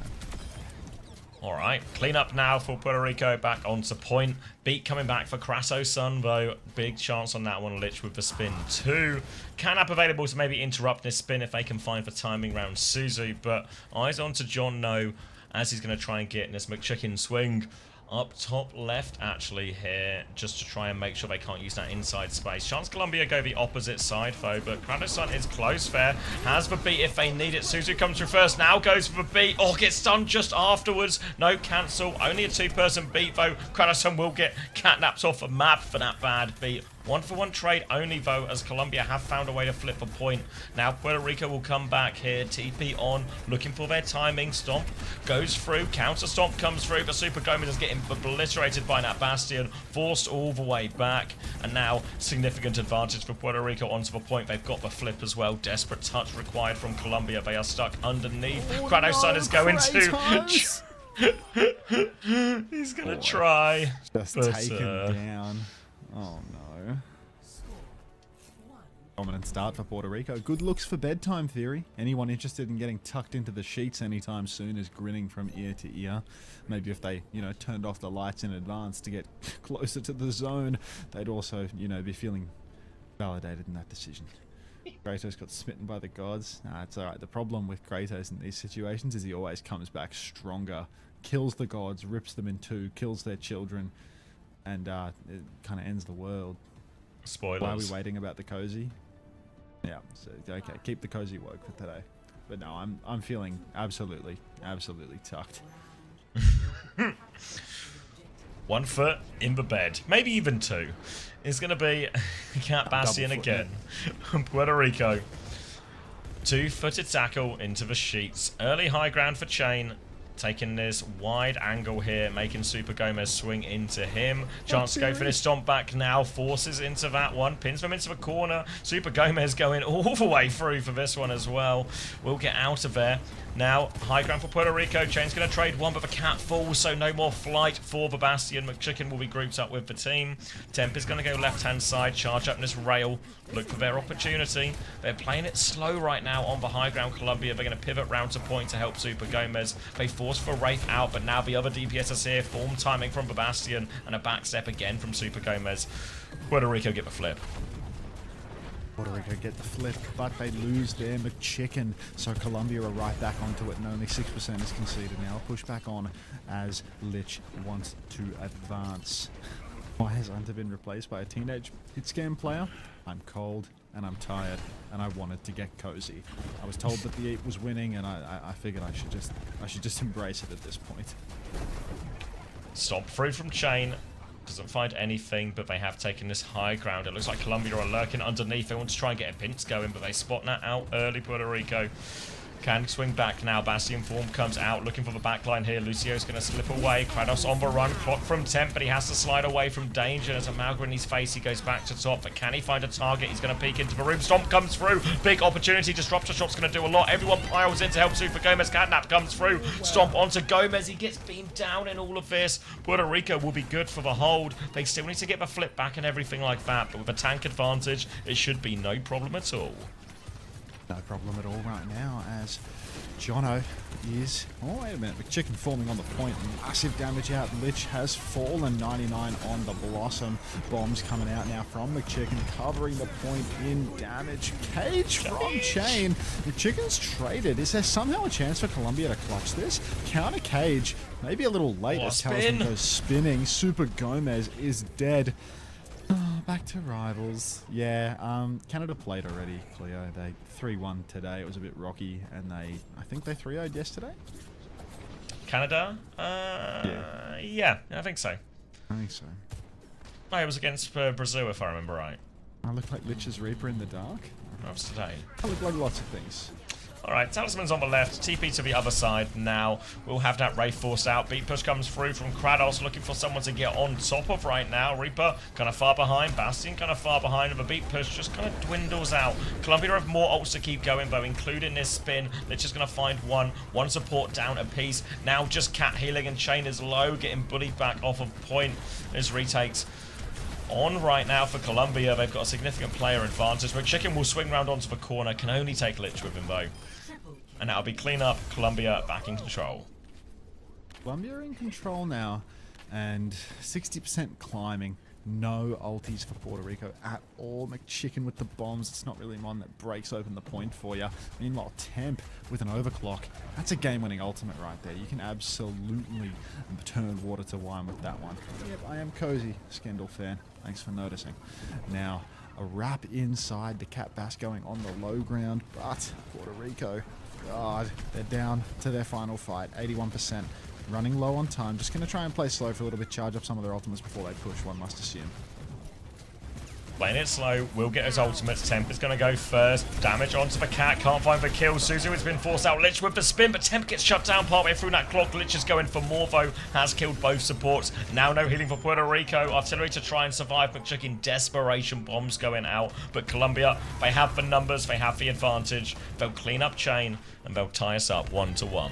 Alright, clean up now for Puerto Rico, back onto point. Beat coming back for Crasso Sun, though. Big chance on that one. Lich with the spin too. Canap available to maybe interrupt this spin if they can find the timing round Suzu, but eyes on to John No as he's going to try and get this McChicken swing. Up top left, actually, here, just to try and make sure they can't use that inside space. Chance Colombia go the opposite side, though, but Kratos is close there. Has the beat if they need it. Suzu comes through first, now goes for the beat. Oh, gets stunned just afterwards. No cancel, only a two-person beat, though. Kratos will get catnapped off a map for that bad beat. 1-for-1 trade only, though, as Colombia have found a way to flip the point. Now Puerto Rico will come back here. TP on, looking for their timing. Stomp goes through. Counter Stomp comes through, but Super Gomez is getting obliterated by that Bastion. Forced all the way back. And now, significant advantage for Puerto Rico onto the point. They've got the flip as well. Desperate touch required from Colombia. They are stuck underneath. Kratos is going to... He's going to try. Just take him down. Oh no. Dominant start for Puerto Rico. Good looks for bedtime theory. Anyone interested in getting tucked into the sheets anytime soon is grinning from ear to ear. Maybe if they, turned off the lights in advance to get closer to the zone, they'd also, be feeling validated in that decision. Kratos got smitten by the gods. It's alright. The problem with Kratos in these situations is he always comes back stronger. Kills the gods, rips them in two, kills their children, and it kind of ends the world. Spoilers. Why are we waiting about the cozy? Yeah, so okay, keep the cozy woke for today. But no, I'm feeling absolutely tucked. 1 foot in the bed, maybe even 2. It's gonna be Cat Bastion again. Puerto Rico. 2-footed tackle into the sheets. Early high ground for Chain. Taking this wide angle here, making Super Gomez swing into him. Chance to go for this stomp back now. Forces into that one. Pins them into the corner. Super Gomez going all the way through for this one as well. We'll get out of there. Now, high ground for Puerto Rico. Chain's going to trade one, but the cat falls, so no more flight for the Bastion. McChicken will be grouped up with the team. Temp is going to go left-hand side, charge up this rail, look for their opportunity. They're playing it slow right now on the high ground Colombia. They're going to pivot round to point to help Super Gomez. They force for Wraith out, but now the other DPS is here. Form timing from the Bastion, and a back step again from Super Gomez. Puerto Rico get the flip. Puerto Rico get the flip, but they lose their McChicken, so Colombia are right back onto it, and only 6% is conceded now. Push back on as Lich wants to advance. Why has Hunter been replaced by a teenage hit scam player? I'm cold and I'm tired and I wanted to get cozy. I was told that the Eat was winning, and I figured I should just embrace it at this point. Stop through from Chain. Doesn't find anything, but they have taken this high ground. It looks like Colombia are lurking underneath. They want to try and get a pinch going, but they spot that out early. Puerto Rico can swing back now. Bastion form comes out, looking for the backline here. Lucio's going to slip away. Kratos on the run. Clock from Temp, but he has to slide away from danger. There's a Malga in his face. He goes back to top, but can he find a target? He's going to peek into the room. Stomp comes through. Big opportunity. Disruptor shot's going to do a lot. Everyone piles in to help Super Gomez. Catnap comes through. Stomp onto Gomez. He gets beamed down in all of this. Puerto Rico will be good for the hold. They still need to get the flip back and everything like that, but with a tank advantage, it should be no problem at all. No problem at all right now, as Jono is... Oh, wait a minute. McChicken forming on the point. Massive damage out. Lich has fallen. 99 on the Blossom. Bombs coming out now from McChicken, covering the point in damage. Cage from Chain. McChicken's traded. Is there somehow a chance for Colombia to clutch this? Counter Cage. Maybe a little late as Talisman goes spinning. Super Gomez is dead. Back to rivals. Yeah, Canada played already, Cleo. They 3-1 today. It was a bit rocky, and I think they 3-0'd yesterday. Canada? Yeah, I think so. I think so. Oh, it was against Brazil, if I remember right. I look like Lich's Reaper in the dark. That's today. I look like lots of things. Alright, Talisman's on the left, TP to the other side now. We'll have that Wraith forced out. Beat push comes through from Kratos, looking for someone to get on top of right now. Reaper kind of far behind, Bastion kind of far behind, and the beat push just kind of dwindles out. Columbia have more ults to keep going though, including this spin. They're just going to find one support down a piece. Now just Cat healing, and Chain is low, getting bullied back off of point as retakes on right now for Columbia. They've got a significant player advantage, but Chicken will swing round onto the corner, can only take Lich with him though. And that'll be clean up, Columbia back in control. Columbia are in control now, and 60% climbing. No ultis for Puerto Rico at all. McChicken with the bombs. It's not really one that breaks open the point for you. Meanwhile, Temp with an overclock. That's a game-winning ultimate right there. You can absolutely turn water to wine with that one. Yep, I am Cozy, Skindle fan. Thanks for noticing. Now, a wrap inside. The Cat Bass going on the low ground, but Puerto Rico, God, they're down to their final fight. 81%. Running low on time. Just going to try and play slow for a little bit, charge up some of their ultimates before they push, one must assume. Playing it slow, will get his ultimates. Temp is going to go first. Damage onto the Cat, can't find the kill. Suzu has been forced out. Lich with the spin, but Temp gets shut down partway through that clock. Lich is going for more though, has killed both supports. Now no healing for Puerto Rico. Artillery to try and survive, but in desperation, bombs going out. But Columbia, they have the numbers, they have the advantage. They'll clean up Chain, and they'll tie us up 1-1.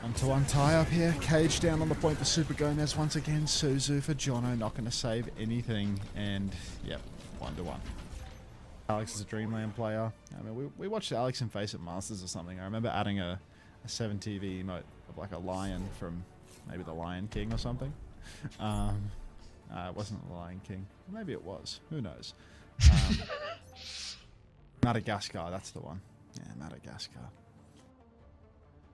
1-1 tie up here. Cage down on the point for Super Gomez once again. Suzu for Jono, not going to save anything. And, yep, 1-1. Alex is a Dreamland player. I mean, we watched Alex in Face It Masters or something. I remember adding a 7TV emote of like a lion from maybe the Lion King or something. It wasn't the Lion King. Maybe it was. Who knows? Madagascar, that's the one. Yeah, Madagascar.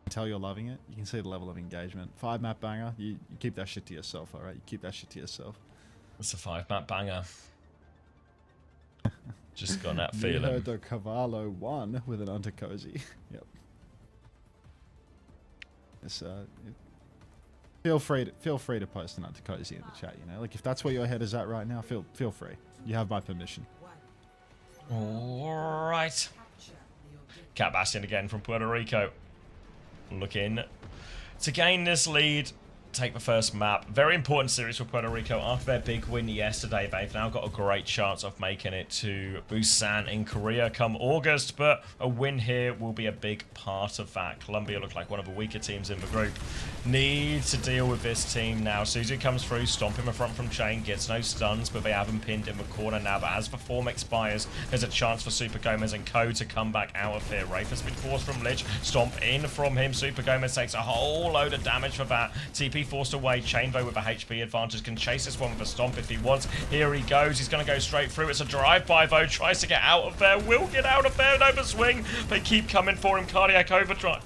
Tell you're loving it. You can see the level of engagement. 5-map banger. You keep that shit to yourself, alright? You keep that shit to yourself. It's a 5-map banger. Just got that feeling. Mirdo Cavallo won with an Untercozy. Yep. It's, feel free to post an Untercozy in the chat, you know? Like, if that's where your head is at right now, feel free. You have my permission. Alright. Cat Bastion again from Puerto Rico. Looking to gain this lead, take the first map. Very important series for Puerto Rico. After their big win yesterday, they've now got a great chance of making it to Busan in Korea come August, but a win here will be a big part of that. Colombia look like one of the weaker teams in the group. Need to deal with this team now. Suzu comes through, stomping the front from Chain, gets no stuns, but they have him pinned in the corner now. But as the form expires, there's a chance for Super Gomez and Co to come back out of here. Wraith has been forced from Lich, stomp in from him. Super Gomez takes a whole load of damage for that. TP forced away. Chainbow with a HP advantage can chase this one with a stomp if he wants. Here he goes. He's going to go straight through. It's a drive-by though. Tries to get out of there. Will get out of there. Over swing. They keep coming for him. Cardiac overdrive.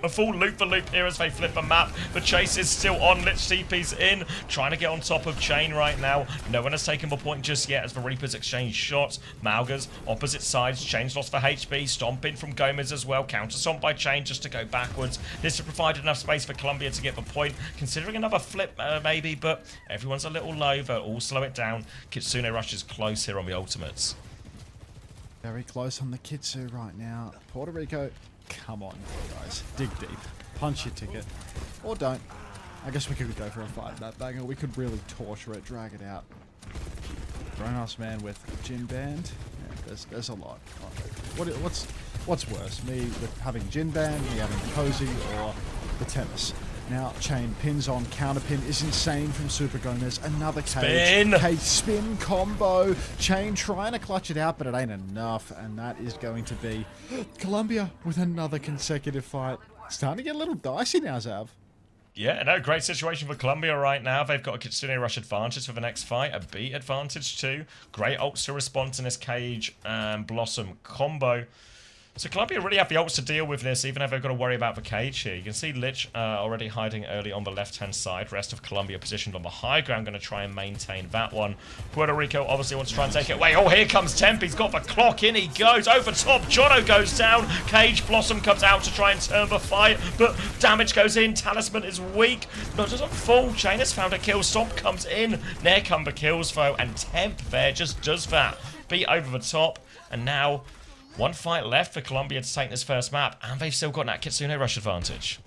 A full loop-for-loop here as they flip a map. The chase is still on. Lich TP's in. Trying to get on top of Chain right now. No one has taken the point just yet as the Reapers exchange shots. Malgas, opposite sides. Chain's lost for HP. Stomping from Gomez as well. Counter-stomp by Chain just to go backwards. This to provide enough space for Columbia to get the point. Considering another flip maybe, but everyone's a little low. They'll all slow it down. Kitsune rushes close here on the ultimates. Very close on the Kitsu right now. Puerto Rico, come on, guys. Dig deep. Punch your ticket. Or don't. I guess we could go for a 5-map banger. We could really torture it, drag it out. Dronos man with Jin Band. Yeah, there's a lot. What's worse? Me with having Jin Band, me having Cozy, or the tennis? Now, Chain pins on, counter pin is insane from Super Gomez. Another cage. Cage spin combo. Chain trying to clutch it out, but it ain't enough. And that is going to be Columbia with another consecutive fight. Starting to get a little dicey now, Zav. Yeah, no, great situation for Columbia right now. They've got a Kitsune Rush advantage for the next fight, a beat advantage too. Great ults to respond to this Cage and Blossom combo. So Colombia really have the ults to deal with this, even if they've got to worry about the cage here. You can see Lich already hiding early on the left-hand side. Rest of Colombia positioned on the high ground, going to try and maintain that one. Puerto Rico obviously wants to try and take it away. Oh, here comes Temp. He's got the clock in. He goes over top. Jono goes down. Cage Blossom comes out to try and turn the fight, but damage goes in. Talisman is weak. No, it doesn't fall. Chain has found a kill. Stomp comes in. There come the kills, though, and Temp there just does that. Beat over the top, and now one fight left for Colombia to take this first map, and they've still got that Kitsune rush advantage.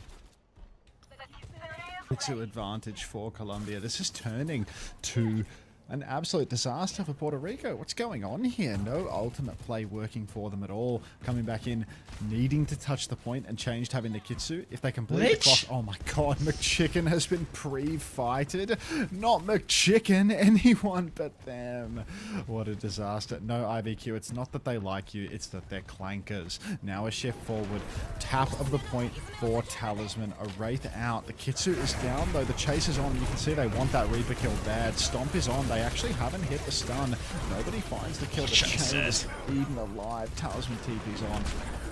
Kitsune advantage for Colombia. This is turning to an absolute disaster for Puerto Rico. What's going on here? No ultimate play working for them at all. Coming back in, needing to touch the point and changed having the Kitsu. If they complete the clock, oh my god, McChicken has been pre-fighted. Not McChicken, anyone but them. What a disaster. No IVQ, it's not that they like you, it's that they're clankers. Now a shift forward, tap of the point for Talisman, a Wraith out. The Kitsu is down though, the chase is on. You can see they want that Reaper kill bad. Stomp is on, they actually haven't hit the stun. Nobody finds the kill. The chain is even alive. Talisman TP's on.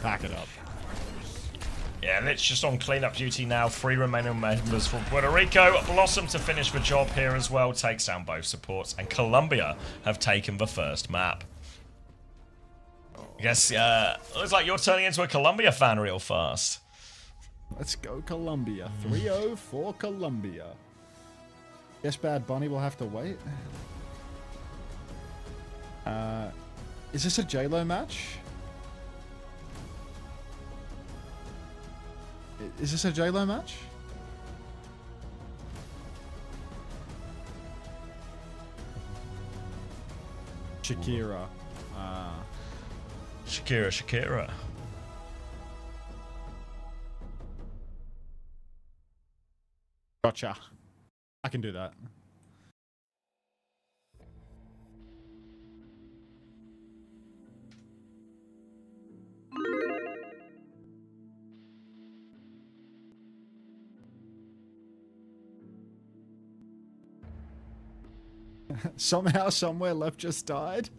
Back it up. Yeah, Lich just on cleanup duty now. 3 remaining members from Puerto Rico. Blossom to finish the job here as well. Takes down both supports. And Colombia have taken the first map. I guess, looks like you're turning into a Colombia fan real fast. Let's go Colombia. 3-0 for Colombia. Guess Bad Bunny will have to wait. Is this a J-Lo match? Is this a J-Lo match? Shakira. Shakira. Gotcha. I can do that. Somehow, somewhere, Left just died.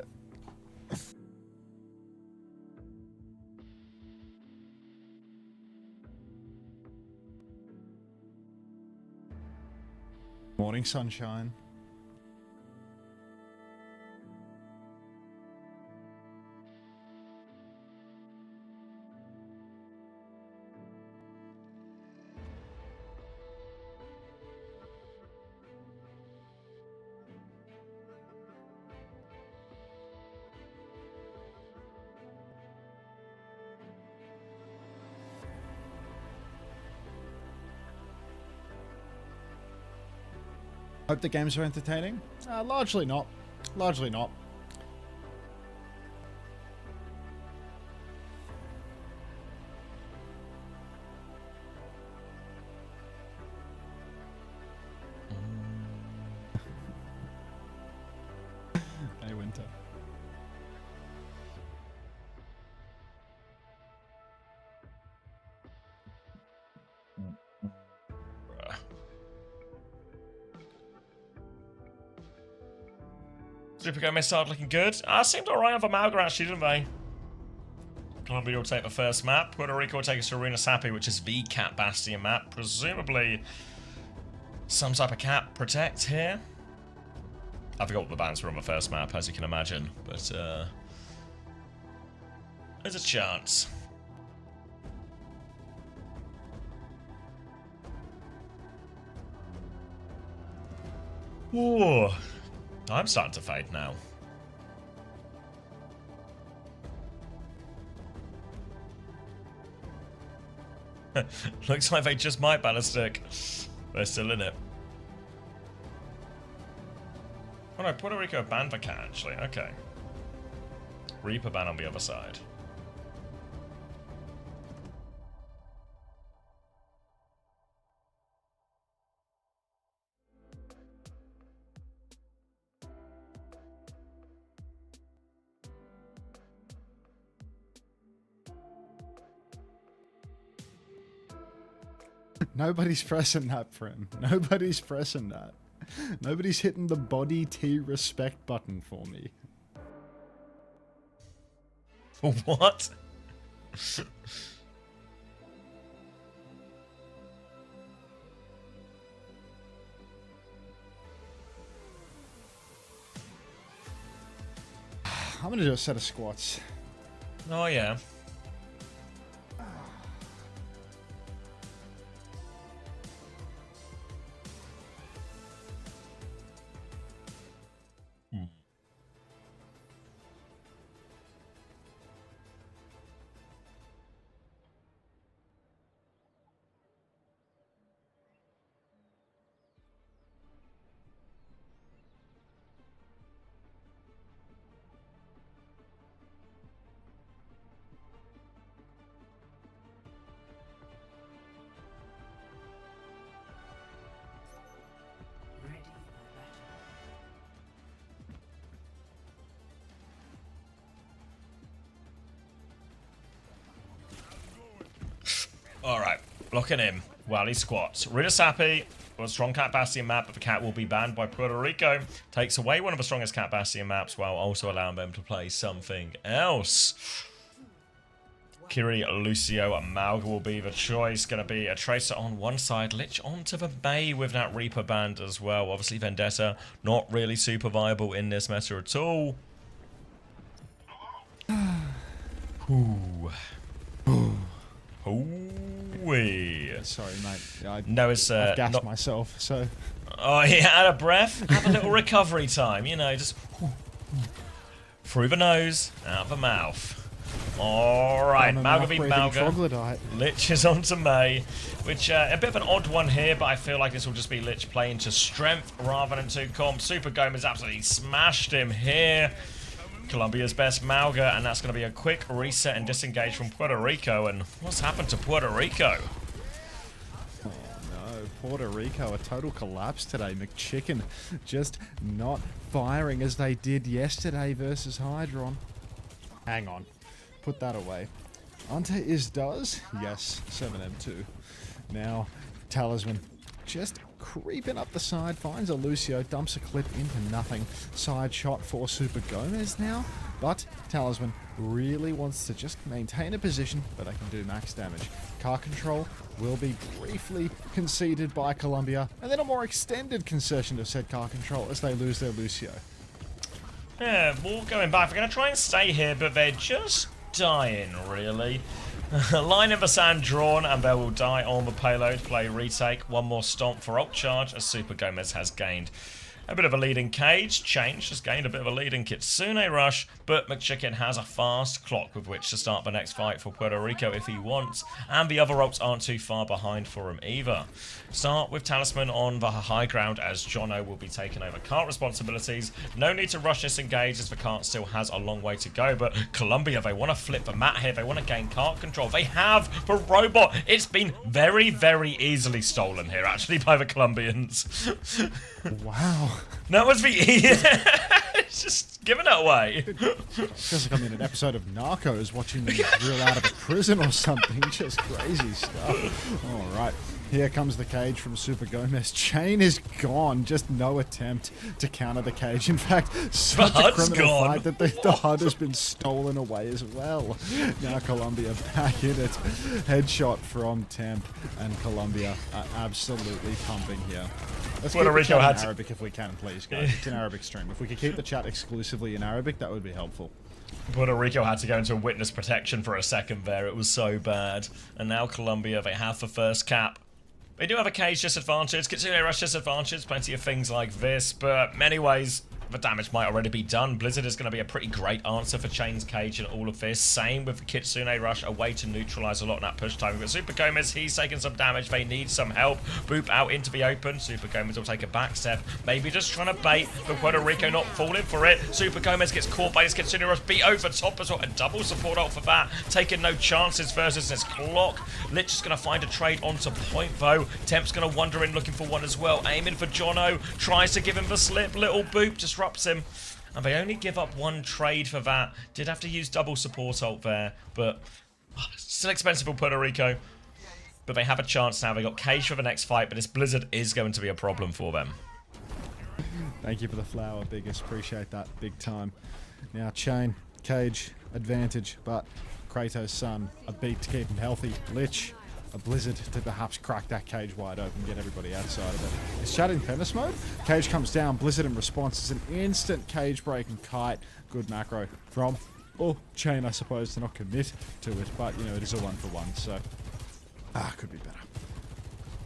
Morning sunshine. Hope the games are entertaining. Largely not. Largely not. Hey, Winter. Supergo missile looking good. Seemed alright on the Malga actually, didn't they? Colombia will take the first map. Puerto Rico will take us to Arena Sapi, which is the Cat Bastion map. Presumably some type of Cat Protect here. I forgot what the bans were on the first map, as you can imagine. But there's a chance. Whoa. I'm starting to fade now. Looks like they just might ballistic. They're still in it. Oh no, Puerto Rico banned the cat actually. Okay. Reaper ban on the other side. Nobody's pressing that, Prim. Nobody's pressing that. Nobody's hitting the body T respect button for me. What? I'm gonna do a set of squats. Oh yeah. Alright, locking in. While he squats. Ridder Sappy on a strong Cat Bastion map, but the cat will be banned by Puerto Rico. Takes away one of the strongest Cat Bastion maps while also allowing them to play something else. Kiri, Lucio, and Malga will be the choice. Going to be a Tracer on one side. Lich onto the Bay with that Reaper band as well. Obviously, Vendetta not really super viable in this meta at all. Ooh. Ooh-wee. Sorry, mate. I I've gassed not myself, so... Oh, yeah, out of breath. Have a little recovery time, you know, just... through the nose, out the mouth. Alright, Malga v Malga. Lich is on to May, which a bit of an odd one here, but I feel like this will just be Lich playing to strength rather than to comp. Super Gomez absolutely smashed him here. Colombia's best Malga, and that's going to be a quick reset and disengage from Puerto Rico. And what's happened to Puerto Rico? Oh no, Puerto Rico, a total collapse today. McChicken just not firing as they did yesterday versus Hydron. Hang on, put that away. Ante is does? Yes, 7M2. Now, Talisman just creeping up the side, finds a Lucio, dumps a clip into nothing. Side shot for Super Gomez now, but Talisman really wants to just maintain a position, but they can do max damage. Car control will be briefly conceded by Colombia, and then a more extended concession to said car control as they lose their Lucio. Yeah, more going back. They're going to try and stay here, but they're just dying, really. Line in the sand drawn, and they will die on the payload. Play retake. One more stomp for ult charge as Super Gomez has gained a bit of a lead in Cage. Change has gained a bit of a lead in Kitsune Rush, but McChicken has a fast clock with which to start the next fight for Puerto Rico if he wants, and the other ults aren't too far behind for him either. Start with Talisman on the high ground as Jono will be taking over cart responsibilities. No need to rush this engage as the cart still has a long way to go, but Colombia, they want to flip the mat here. They want to gain cart control. They have the robot. It's been very, very easily stolen here, actually, by the Colombians. Wow. That was the... It's just giving it away. Feels like I'm in an episode of Narcos watching them drill out of a prison or something. Just crazy stuff. Alright. Here comes the cage from Super Gomez. Chain is gone. Just no attempt to counter the cage. In fact, such a criminal fight that the HUD has been stolen away as well. Now Colombia back in it. Headshot from Temp, and Colombia are absolutely pumping here. Let's keep the chat in Arabic if we can, please, guys. It's an Arabic stream. If we could keep the chat exclusively in Arabic, that would be helpful. Puerto Rico had to go into witness protection for a second there. It was so bad. And now Colombia, they have the first cap. They do have a cage disadvantage, Kitsune Rush disadvantage, plenty of things like this, but many ways the damage might already be done. Blizzard is going to be a pretty great answer for Chain's Cage and all of this. Same with the Kitsune Rush, a way to neutralize a lot in that push time. We've got Super Gomez, he's taking some damage. They need some help. Boop out into the open. Super Gomez will take a back step. Maybe just trying to bait, but Puerto Rico not falling for it. Super Gomez gets caught by his Kitsune Rush, beat over top as well. A double support ult for that. Taking no chances versus this clock. Lich is going to find a trade onto point though. Temp's going to wander in looking for one as well. Aiming for Jono. Tries to give him the slip. Little Boop disrupts him. And they only give up one trade for that. Did have to use double support ult there. But still expensive for Puerto Rico. But they have a chance now. They got Cage for the next fight. But this Blizzard is going to be a problem for them. Thank you for the flower, Biggest. Appreciate that big time. Now, Chain, Cage, advantage. But Kratos' son, a beat to keep him healthy. Lich, a blizzard to perhaps crack that cage wide open, get everybody outside of it. Is Chad in tennis mode? Cage comes down, blizzard in response. It's an instant cage break and kite. Good macro from, Chain, I suppose, to not commit to it, but, you know, it is a 1-for-1, so, could be better.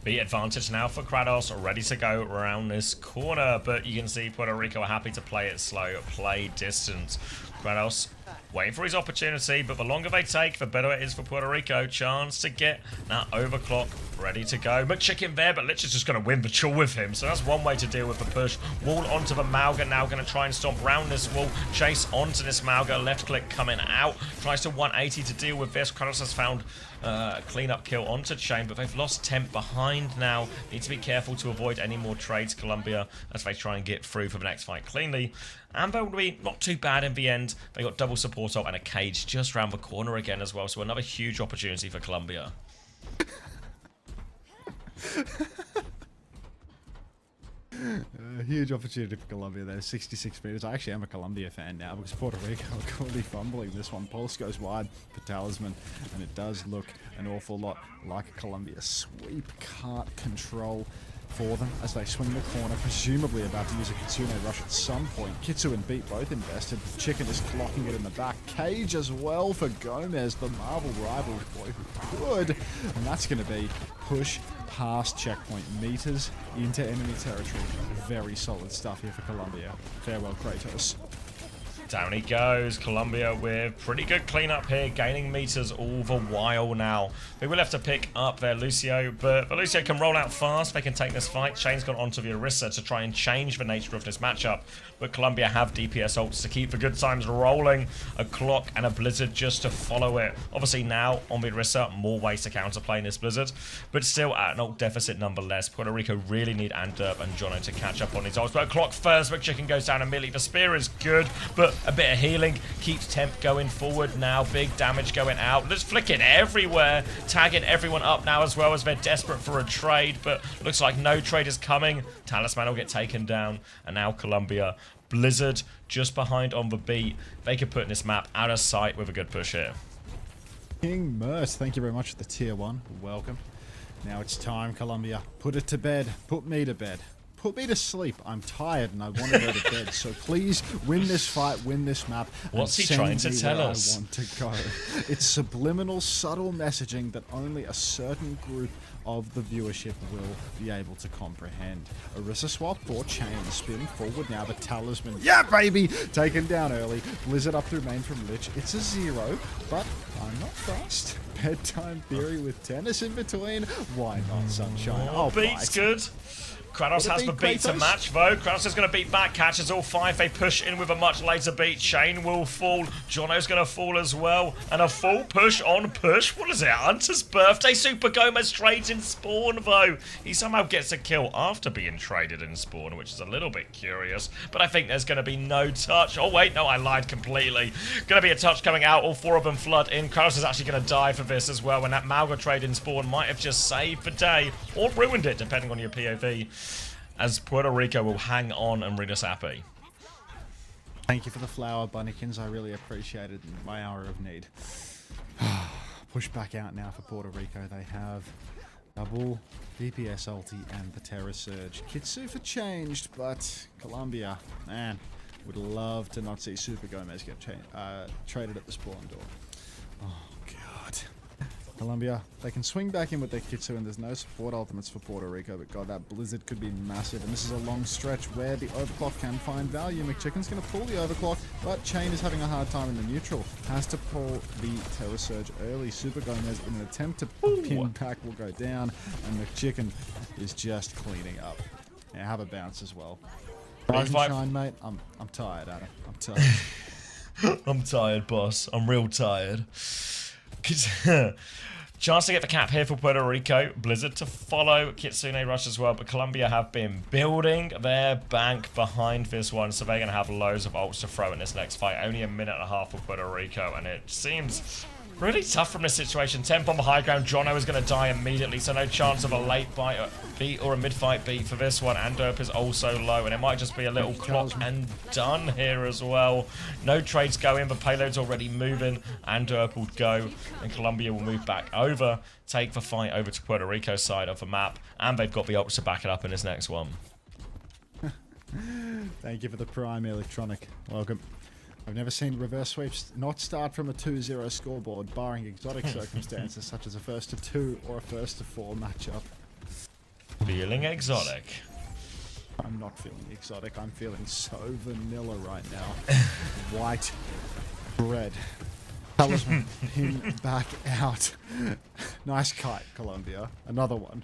Beat advantage now for Kratos, ready to go around this corner, but you can see Puerto Rico are happy to play it slow, play distance. Kratos waiting for his opportunity, but the longer they take, the better it is for Puerto Rico. Chance to get that overclock ready to go. McChicken there, but Lich is just going to win the chill with him, so that's one way to deal with the push. Wall onto the Mauga, now going to try and stomp round this wall. Chase onto this Mauga, left click coming out. Tries to 180 to deal with this. Kratos has found a clean-up kill onto Chain, but they've lost temp behind now. Need to be careful to avoid any more trades, Colombia, as they try and get through for the next fight cleanly. Amber will be not too bad in the end. They got double support up and a cage just around the corner again as well, so another huge opportunity for Colombia. Huge opportunity for Colombia there, 66 meters. I actually am a Colombia fan now because Puerto Rico are currently fumbling this one. Pulse goes wide for Talisman, and it does look an awful lot like a Colombia sweep. Can't control for them as they swing the corner, presumably about to use a Kitsune rush at some point. Kitsu and Beat both invested. Chicken is clocking it in the back. Cage as well for Gomez, the Marvel rival boy who could. And that's going to be push past checkpoint meters into enemy territory. Very solid stuff here for Colombia. Farewell, Kratos. Down he goes. Colombia with pretty good cleanup here, gaining meters all the while now. They will have to pick up their Lucio, but the Lucio can roll out fast. They can take this fight. Chain's gone onto the Orisa to try and change the nature of this matchup, but Colombia have DPS ults to keep the good times rolling. A clock and a blizzard just to follow it. Obviously now on the Orisa, more ways to counterplay in this blizzard, but still at an ult deficit nonetheless. Puerto Rico really need Antwerp and Jono to catch up on his ults, but a clock first, but Chicken goes down immediately. The spear is good, but a bit of healing keeps temp going forward now. Big damage going out. Let's flick it everywhere, tagging everyone up now as well as they're desperate for a trade, but looks like no trade is coming. Talisman will get taken down, and now Colombia, Blizzard just behind on the beat. They could put this map out of sight with a good push here. King Mert, thank you very much for the tier 1. Welcome. Now it's time, Colombia. Put it to bed. Put me to bed. Put me to sleep. I'm tired and I want to go to bed. So please win this fight, win this map. What's he trying to tell us? I want to go. It's subliminal, subtle messaging that only a certain group of the viewership will be able to comprehend. Orisa swap or Chain spin forward now. The Talisman, yeah baby, taken down early. Blizzard up through main from Lich. It's a 0, but I'm not fast. Bedtime theory with tennis in between. Why not, sunshine? Oh, beat's good. Kratos has the beat to match, though. Kratos is going to beat back, catches all 5. They push in with a much later beat. Chain will fall. Jono's going to fall as well. And a full push on push. What is it? Hunter's birthday? Super Gomez trades in Spawn, though. He somehow gets a kill after being traded in Spawn, which is a little bit curious. But I think there's going to be no touch. Oh, wait. No, I lied completely. Going to be a touch coming out. All 4 of them flood in. Kratos is actually going to die for this as well. And that Mauga trade in Spawn might have just saved the day or ruined it, depending on your POV. As Puerto Rico will hang on and read us happy. Thank you for the flower, Bunnykins. I really appreciate it in my hour of need. Push back out now for Puerto Rico. They have double DPS ulti and the Terror Surge. Kitsu for changed, but Colombia, man, would love to not see Super Gomez get traded at the spawn door. Oh, God. Colombia, they can swing back in with their Kitsu, and there's no support ultimates for Puerto Rico, but God, that Blizzard could be massive, and this is a long stretch where the overclock can find value. McChicken's going to pull the overclock, but Chain is having a hard time in the neutral. Has to pull the Terror Surge early. Super Gomez, in an attempt to pin back, will go down, and McChicken is just cleaning up. Yeah, have a bounce as well. Rise and shine, mate. I'm tired, Adam. I'm tired. I'm tired, boss. I'm real tired. Chance to get the cap here for Puerto Rico. Blizzard to follow. Kitsune rush as well, but Colombia have been building their bank behind this one, so they're going to have loads of ults to throw in this next fight. Only a minute and a half for Puerto Rico, and it seems Really tough from this situation. 10 bomb high ground. Jono is going to die immediately, so no chance of a late beat or a mid-fight beat for this one. Anderp is also low, and it might just be a little clock and done here as well. No trades go in, but payload's already moving. Anderp will go, and Colombia will move back over, take the fight over to Puerto Rico's side of the map, and they've got the ults to back it up in this next one. Thank you for the prime, Electronic. Welcome. I've never seen reverse sweeps not start from a 2-0 scoreboard, barring exotic circumstances such as a first to 2 or a first to 4 matchup. Feeling exotic. I'm not feeling exotic. I'm feeling so vanilla right now. White bread. Talisman pin back out. Nice kite, Colombia. Another one.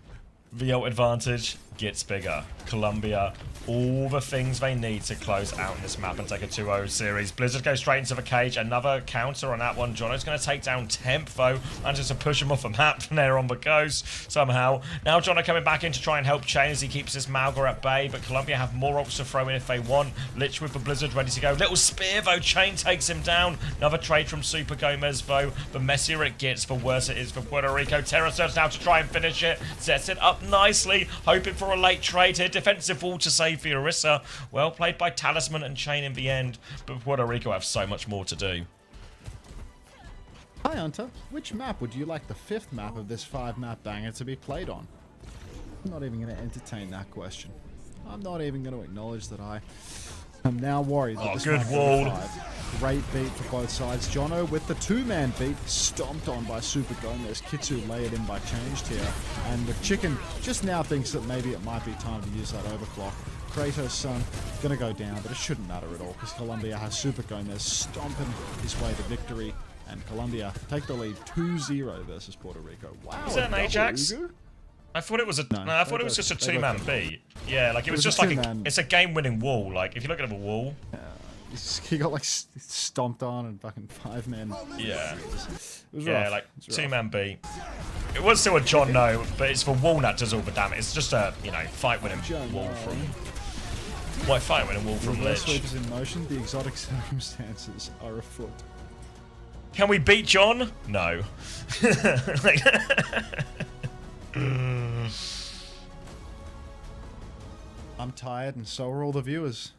The ult advantage gets bigger. Colombia, all the things they need to close out this map and take a 2-0 series. Blizzard goes straight into the cage. Another counter on that one. Jono's going to take down Temp, though. Manages to push him off the map from there on the coast somehow. Now Jono coming back in to try and help Chain as he keeps this Malga at bay, but Colombia have more ults to throw in if they want. Lich with the Blizzard ready to go. Little spear, though. Chain takes him down. Another trade from Super Gomez, though. The messier it gets, the worse it is for Puerto Rico. Terra Surge now to try and finish it. Sets it up nicely, hoping for a late trade here. Defensive wall to save for Orisa. Well played by Talisman and Chain in the end, but Puerto Rico have so much more to do. Hi Hunter, which map would you like the 5th map of this 5-map banger to be played on? I'm not even going to entertain that question. I'm not even going to acknowledge that I'm now worried that this good might be wall. 5. Great beat for both sides. Jono with the 2-man beat, stomped on by Super Gomez. Kitsu layered in by Changed here. And the Chicken just now thinks that maybe it might be time to use that overclock. Kratos' son gonna go down, but it shouldn't matter at all because Colombia has Super Gomez stomping his way to victory. And Colombia take the lead 2-0 versus Puerto Rico. Wow. Is that an Ajax? Ugu? I thought it was I thought it was just a 2-man beat. Yeah, like it was just a like two-man. it's a game-winning wall. Like if you look at a wall. He got like stomped on and fucking 5 men. Yeah. It was Yeah, rough. like It was rough. 2-man beat. It was still a John no, but it's the wall that does all the damage. It's just a fight-winning wall from. What fight-winning wall from Reverse Lich? sweep is in motion. The exotic circumstances are afoot. Can we beat John? No. Like, I'm tired, and so are all the viewers.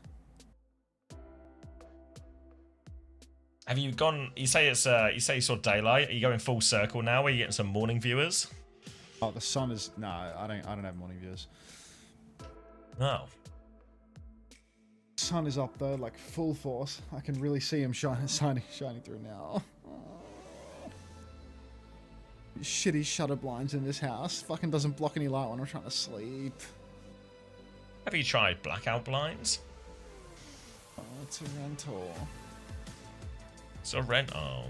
have you gone? You say it's you say you saw daylight. Are you going full circle now? Are you getting some morning viewers? Oh, the sun is no. I don't have morning viewers. No. Sun is up though, like full force. I can really see him shining through now. Shitty shutter blinds in this house. Fucking doesn't block any light when I'm trying to sleep. Have you tried blackout blinds? Oh, it's a rental. It's a rent. Oh.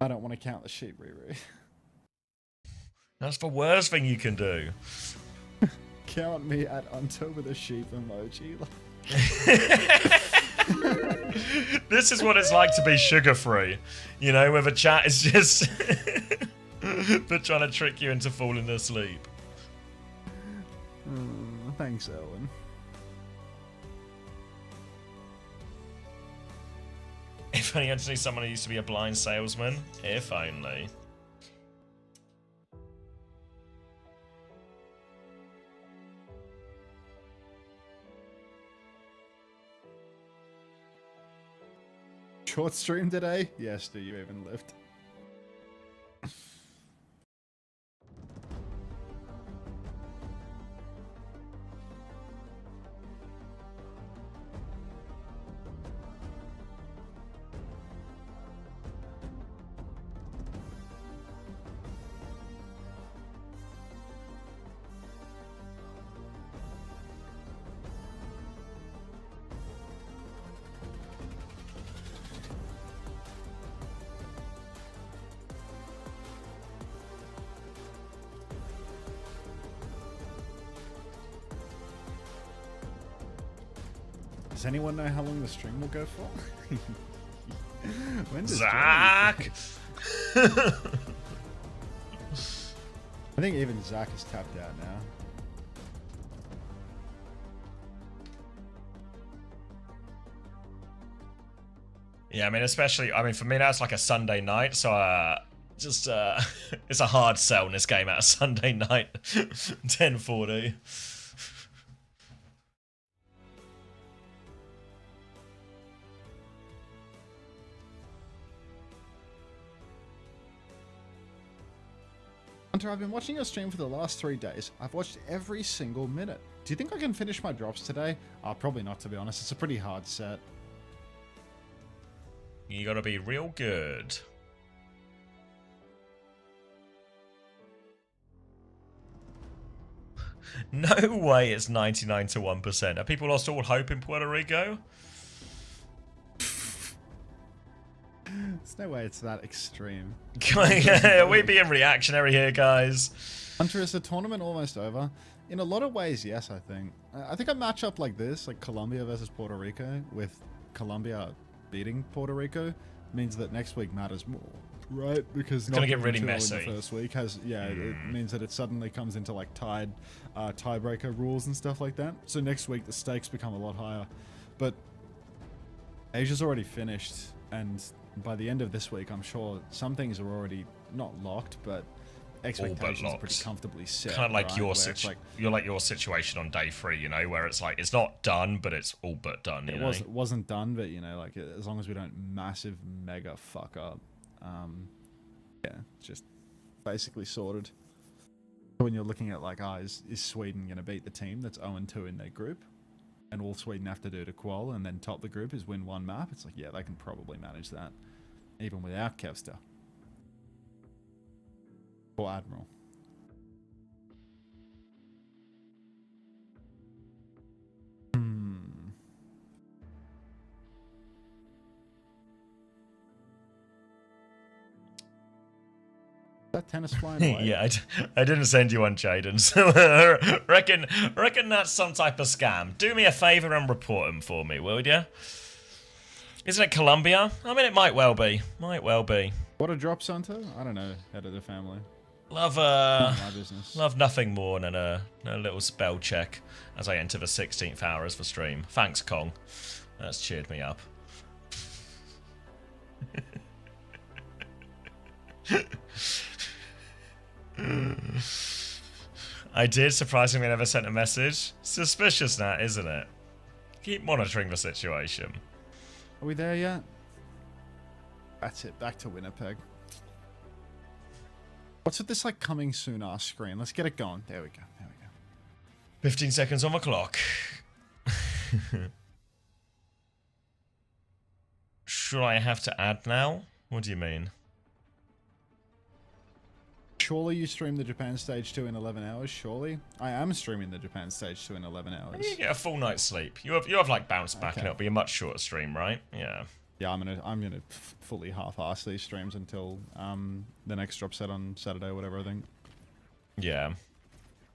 I don't want to count the sheep, Riri. That's the worst thing you can do. Count me at Unto with a sheep emoji. This is what it's like to be sugar-free. You know, where the chat is just they're trying to trick you into falling asleep. Thanks, Owen. If only I had to see someone who used to be a blind salesman. If only. Short stream today? Yes, do you even lift? Does anyone know how long the stream will go for? When does Zach! I think even Zach is tapped out now. Yeah, I mean, especially, for me now it's like a Sunday night, so it's a hard sell in this game at a Sunday night, 10:40. Hunter, I've been watching your stream for the last 3 days. I've watched every single minute. Do you think I can finish my drops today? Probably not, to be honest. It's a pretty hard set. You gotta be real good. No way it's 99 to 1%. Have people lost all hope in Puerto Rico? There's no way it's that extreme. Are we being reactionary here, guys? Hunter, is the tournament almost over? In a lot of ways, yes, I think. I think a matchup like this, like Colombia versus Puerto Rico, with Colombia beating Puerto Rico, means that next week matters more, right? Because It's gonna get really in messy. the first week has, it means that it suddenly comes into like tiebreaker rules and stuff like that. So next week the stakes become a lot higher. But Asia's already finished, and by the end of this week, I'm sure some things are already not locked, but expectations are pretty comfortably set. Kind of like right? your Where it's situation on day 3, you know, where it's like it's not done, but it's all but done. You know? It wasn't done, but you know, like as long as we don't massive mega fuck up, yeah, just basically sorted. When you're looking at like, is Sweden going to beat the team that's 0-2 in their group, and all Sweden have to do to qual and then top the group is win one map? It's like, yeah, they can probably manage that, even without Kevster or Admiral. That tennis flying away. Yeah, I didn't send you one, Jaden. So reckon that's some type of scam. Do me a favor and report him for me, will you? Isn't it Colombia? I mean, it might well be. Might well be. What a drop, Santo? I don't know. Head of the family. Love my business. Love nothing more than a little spell check as I enter the 16th hour as the stream. Thanks, Kong. That's cheered me up. I did, surprisingly never sent a message. Suspicious that, isn't it? Keep monitoring the situation. Are we there yet? That's it, back to Winnipeg. What's with this like coming soon ass screen? Let's get it going. There we go, there we go. 15 seconds on the clock. Should I have to add now? What do you mean? Surely you stream the Japan Stage 2 in 11 hours, surely? I am streaming the Japan Stage 2 in 11 hours. You get a full night's sleep. You have like bounce back, and it'll be a much shorter stream, right? Yeah. Yeah, I'm gonna fully half-ass these streams until the next drop set on Saturday or whatever, I think. Yeah.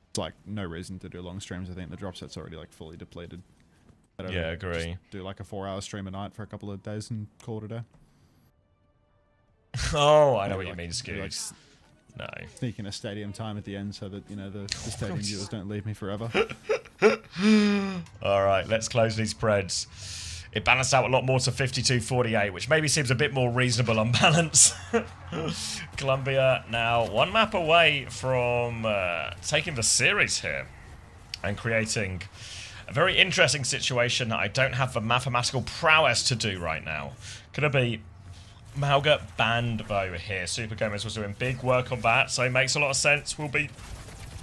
It's like no reason to do long streams. I think the drop set's already like fully depleted. Yeah, agree. Just do like a 4-hour stream a night for a couple of days and call it a day. Oh, I know what you mean, Scoot. No. Sneaking a stadium time at the end so that, you know, the stadium viewers don't leave me forever. Alright, let's close these spreads. It balanced out a lot more to 52-48, which maybe seems a bit more reasonable on balance. Colombia now one map away from taking the series here and creating a very interesting situation that I don't have the mathematical prowess to do right now. Could it be Malga banned though here? Super Gomez was doing big work on that, so it makes a lot of sense. Will be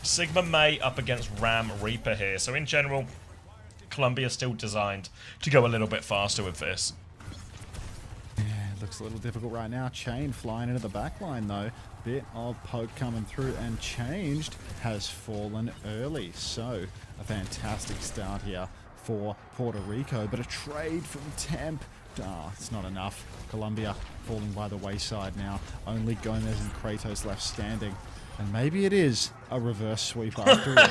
Sigma May up against Ram Reaper here. So in general, Colombia still designed to go a little bit faster with this. Yeah, it looks a little difficult right now. Chain flying into the back line though. Bit of poke coming through, and Changed has fallen early. So a fantastic start here for Puerto Rico, but a trade from Temp. It's not enough. Colombia falling by the wayside now. Only Gomez and Kratos left standing. And maybe it is a reverse sweep after all.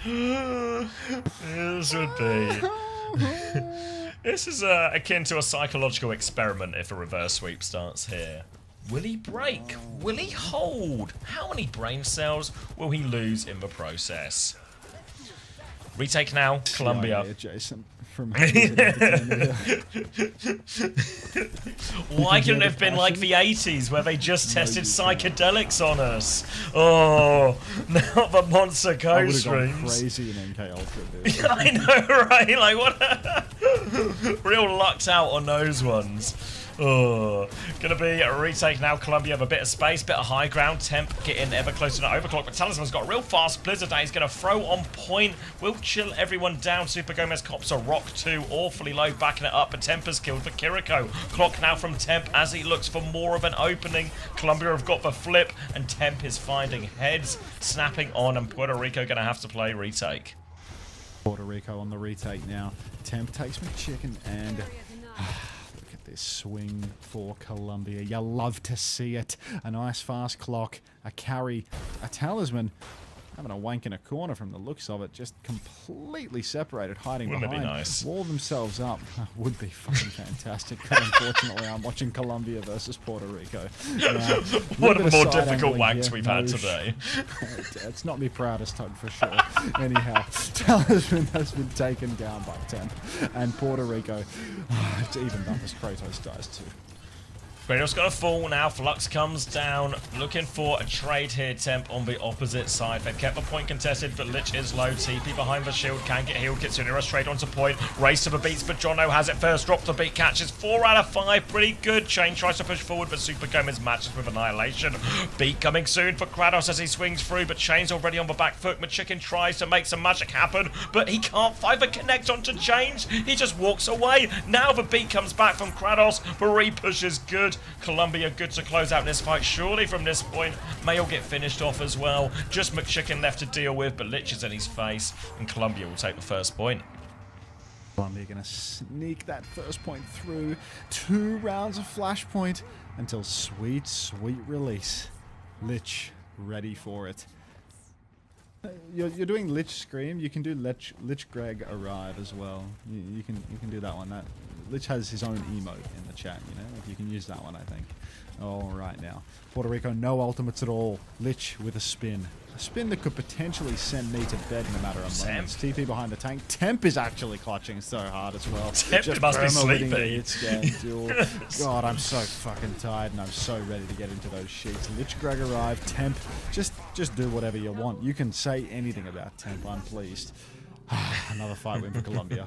This would be... This is akin to a psychological experiment if a reverse sweep starts here. Will he break? Will he hold? How many brain cells will he lose in the process? Retake now, Colombia. Jason. From Why couldn't it have been like the 80s where they just tested psychedelics on us? Oh, now the monster ghost rings. Crazy in MK Ultra, dude. I know, right? Like what? Real lucked out on those ones. Oh, gonna be a retake now. Colombia have a bit of space, bit of high ground. Temp getting ever closer to overclock, but Talisman's got a real fast blizzard. He's gonna throw on point. Will chill everyone down. Super Gomez cops a rock too, awfully low, backing it up. But Temp has killed for Kiriko. Clock now from Temp as he looks for more of an opening. Colombia have got the flip, and Temp is finding heads, snapping on, and Puerto Rico gonna have to play retake. Puerto Rico on the retake now. Temp takes me chicken and. This swing for Colombia. You love to see it. A nice fast clock, a carry, a Talisman having a wank in a corner from the looks of it. Just completely separated, hiding Wouldn't behind. it be nice? Wall themselves up. Would be fucking fantastic. But unfortunately, I'm watching Colombia versus Puerto Rico. One of the more difficult wanks we've had today. It's not me proudest tug for sure. Anyhow, Talisman has been taken down by Temp. And Puerto Rico, it's even up as Kratos dies too. Kratos got a fall now. Flux comes down, looking for a trade here. Temp on the opposite side. They've kept the point contested, but Lich is low. TP behind the shield can get healed. Kitsune straight onto point. Race to the beats, but Jono has it first. Drop to beat, catches 4 out of 5. Pretty good. Chain tries to push forward, but Super Gomez matches with Annihilation. Beat coming soon for Kratos as he swings through, but Chain's already on the back foot. Machicken tries to make some magic happen, but he can't find the connect onto Chains. He just walks away. Now the beat comes back from Kratos. The re-push is good. Colombia good to close out this fight. Surely from this point, May will get finished off as well. Just McChicken left to deal with, but Lich is in his face, and Colombia will take the first point. Colombia gonna sneak that first point through. 2 rounds of flashpoint until sweet, sweet release. Lich ready for it. You're doing Lich Scream. You can do Lich Greg Arrive as well. You can do that one. Lich has his own emote in the chat, you know? If you can use that one, I think. All right now. Puerto Rico, no ultimates at all. Lich with a spin. A spin that could potentially send me to bed in a matter of moments. TP behind the tank. Temp is actually clutching so hard as well. Temp Just must be perma-hitting the sleeping. hit scan duel. God, I'm so fucking tired and I'm so ready to get into those sheets. Lich Greg arrived. Temp, just do whatever you want. You can say anything about Temp. I'm pleased. Another fight win for Colombia.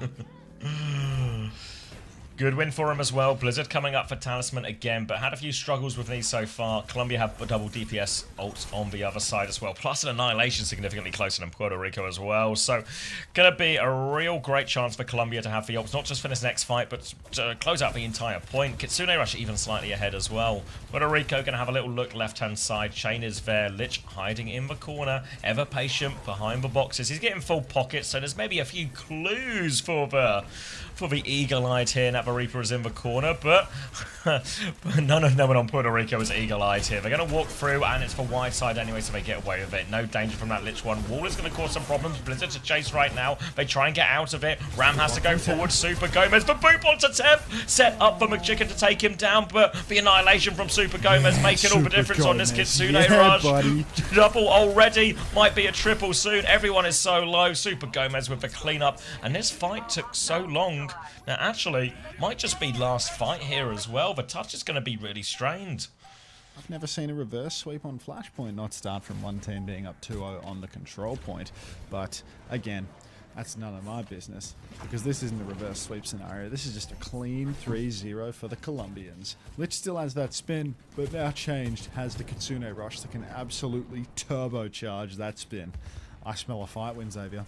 Good win for him as well. Blizzard coming up for Talisman again, but had a few struggles with these so far. Colombia have a double DPS ult on the other side as well, plus an Annihilation significantly closer than Puerto Rico as well. So, gonna be a real great chance for Colombia to have the ults, not just for this next fight, but to close out the entire point. Kitsune Rush even slightly ahead as well. Puerto Rico gonna have a little look left-hand side. Chain is there. Lich hiding in the corner, ever patient behind the boxes. He's getting full pockets, so there's maybe a few clues for the eagle-eyed here. Now the Reaper is in the corner, but no one on Puerto Rico is eagle-eyed here. They're going to walk through, and it's for wide side anyway, so they get away with it. No danger from that Lich one. Wall is going to cause some problems. Blizzard to chase right now. They try and get out of it. Ram has to go forward. Super Gomez, the boop onto Temp. Set up for McChicken to take him down, but the Annihilation from Super Gomez making all the difference on this Kitsune Rush. Buddy. Double already. Might be a triple soon. Everyone is so low. Super Gomez with the cleanup, and this fight took so long. Now, actually, might just be last fight here as well. The touch is going to be really strained. I've never seen a reverse sweep on Flashpoint not start from one team being up 2-0 on the control point. But, again, that's none of my business, because this isn't a reverse sweep scenario. This is just a clean 3-0 for the Colombians. Lich still has that spin, but now changed, has the Kitsune Rush that can absolutely turbocharge that spin. I smell a fight win, Xavier.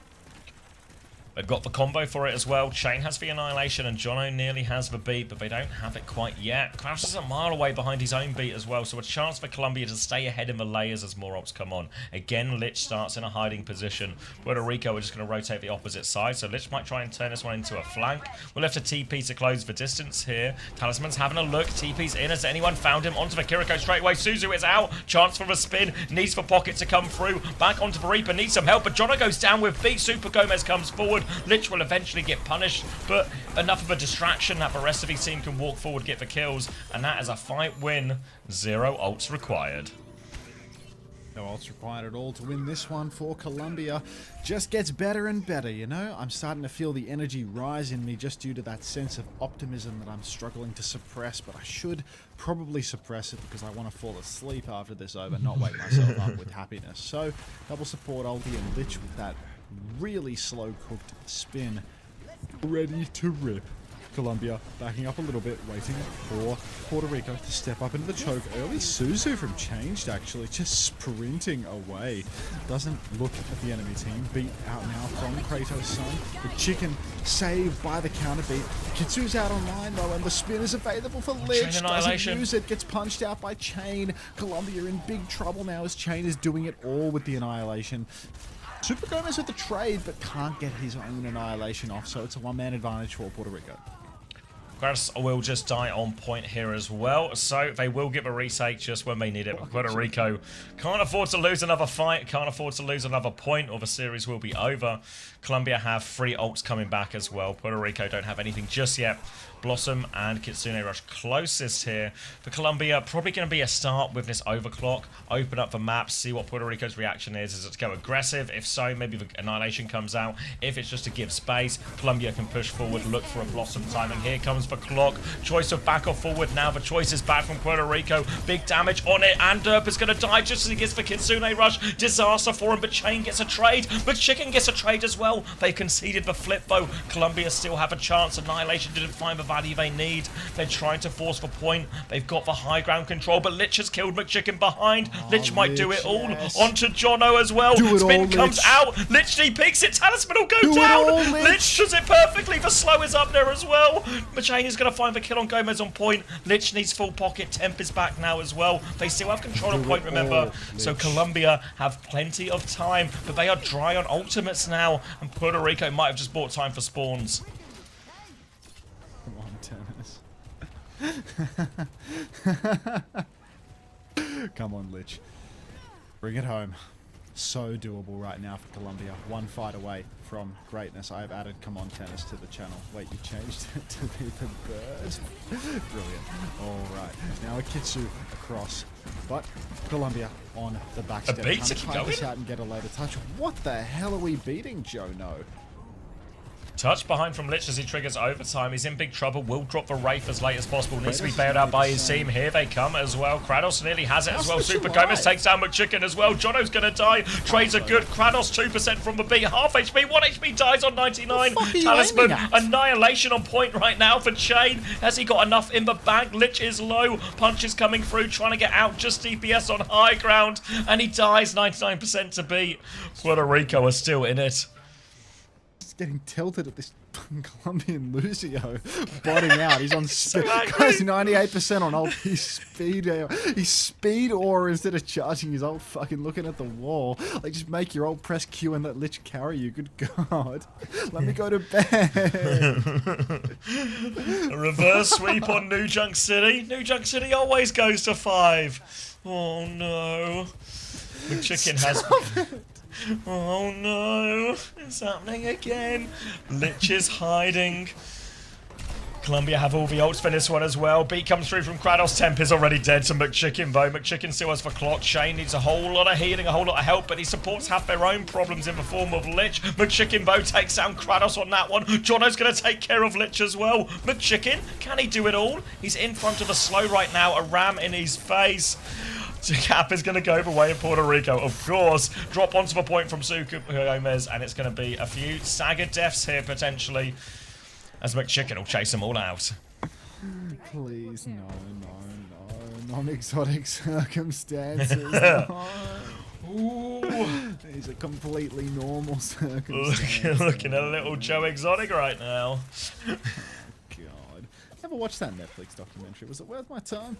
They've got the combo for it as well. Chain has the Annihilation and Jono nearly has the beat, but they don't have it quite yet. Kraus is a mile away behind his own beat as well, so a chance for Colombia to stay ahead in the layers as more ops come on. Again, Lich starts in a hiding position. Puerto Rico are just going to rotate the opposite side, so Lich might try and turn this one into a flank. We'll have to TP to close the distance here. Talisman's having a look. TP's in. Has anyone found him? Onto the Kiriko straight away. Suzu is out. Chance for the spin. Needs for Pocket to come through. Back onto the Reaper. Needs some help, but Jono goes down with beat. Super Gomez comes forward. Lich will eventually get punished, but enough of a distraction that the rest of his team can walk forward, get the kills, and that is a fight win. 0 ults required. No ults required at all to win this one for Colombia. Just gets better and better, you know? I'm starting to feel the energy rise in me just due to that sense of optimism that I'm struggling to suppress, but I should probably suppress it because I want to fall asleep after this over, not wake myself up with happiness. So, double support ulti and Lich with that really slow cooked spin, ready to rip. Colombia backing up a little bit, waiting for Puerto Rico to step up into the choke. Early Suzu from Changed, actually, just sprinting away. Doesn't look at the enemy team. Beat out now from Kratos' son. The chicken saved by the counter beat. Kitsu's out online though, and the spin is available for Lich. Doesn't use it, gets punched out by Chain. Colombia in big trouble now as Chain is doing it all with the Annihilation. Super Gomez with the trade, but can't get his own Annihilation off, so it's a one-man advantage for Puerto Rico. Grass will just die on point here as well, so they will give a retake just when they need it. But Puerto Rico can't afford to lose another fight, can't afford to lose another point, or the series will be over. Colombia have 3 ults coming back as well. Puerto Rico don't have anything just yet. Blossom and Kitsune Rush closest here. For Colombia, probably going to be a start with this overclock. Open up the map, see what Puerto Rico's reaction is. Is it to go aggressive? If so, maybe the Annihilation comes out. If it's just to give space, Colombia can push forward, look for a Blossom timing. Here comes the clock. Choice of back or forward now. The choice is back from Puerto Rico. Big damage on it, and Derp is going to die just as he gets the Kitsune Rush. Disaster for him, but Chain gets a trade. But Chicken gets a trade as well. They conceded the flip though. Colombia still have a chance. Annihilation didn't find the value they need. They're trying to force the point. They've got the high ground control, but Lich has killed McChicken behind. Lich might do it all. Onto Jono as well. Spin comes out. Lich peeks it. Talisman will go down. Lich does it perfectly. The slow is up there as well. Machain is going to find the kill on Gomez on point. Lich needs full pocket. Temp is back now as well. They still have control of point, remember. So Colombia have plenty of time, but they are dry on ultimates now, and Puerto Rico might have just bought time for spawns. Come on, Lich. Bring it home. So doable right now for Colombia. One fight away from greatness. I have added Come On Tennis to the channel. Wait, you changed it to be the bird? Brilliant. Alright. Now a Kitsu across. But Colombia on the back step. A beat to keep going? This out and get a later touch. What the hell are we beating, Jono? Touch behind from Lich as he triggers overtime. He's in big trouble. Will drop the Wraith as late as possible. Needs to be bailed out by his team. Here they come as well. Kratos nearly has it as well. Super Gomez takes down McChicken as well. Jono's going to die. Trades are good. Kratos 2% from the B. Half HP. 1 HP dies on 99. Talisman. Annihilation on point right now for Chain. Has he got enough in the bag? Lich is low. Punches coming through. Trying to get out. Just DPS on high ground. And he dies. 99% to beat. Puerto Rico are still in it. Getting tilted at this Colombian Lucio, botting out. He's on speed. Guy's 98% on ult. He's speed aura instead of charging his ult. Fucking looking at the wall. Like, just make your ult, press Q, and let Lich carry you. Good God, let me go to bed. A reverse sweep on New Junk City. New Junk City always goes to 5. Oh no. The chicken has. Oh no, it's happening again. Lich is hiding. Colombia have all the ults for this one as well. Beat comes through from Kratos. Temp is already dead to McChicken though. McChicken still has the clock. Shane needs a whole lot of healing, a whole lot of help, but his supports have their own problems in the form of Lich. McChicken though takes down Kratos on that one. Jono's going to take care of Lich as well. McChicken, can he do it all? He's in front of a slow right now. A ram in his face. Cap is going to go the way of Puerto Rico, of course. Drop onto the point from Super Gomez, and it's going to be a few staggered deaths here, potentially, as McChicken will chase them all out. Please, no. Non-exotic circumstances. No. Ooh. is a completely normal circumstance. Looking at a little Joe Exotic right now. God. Never watched that Netflix documentary. Was it worth my time?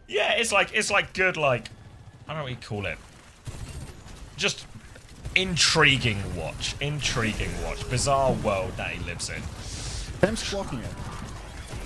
Yeah, it's like good, like, I don't know what you call it. Just intriguing watch. Bizarre world that he lives in. Them's clocking it.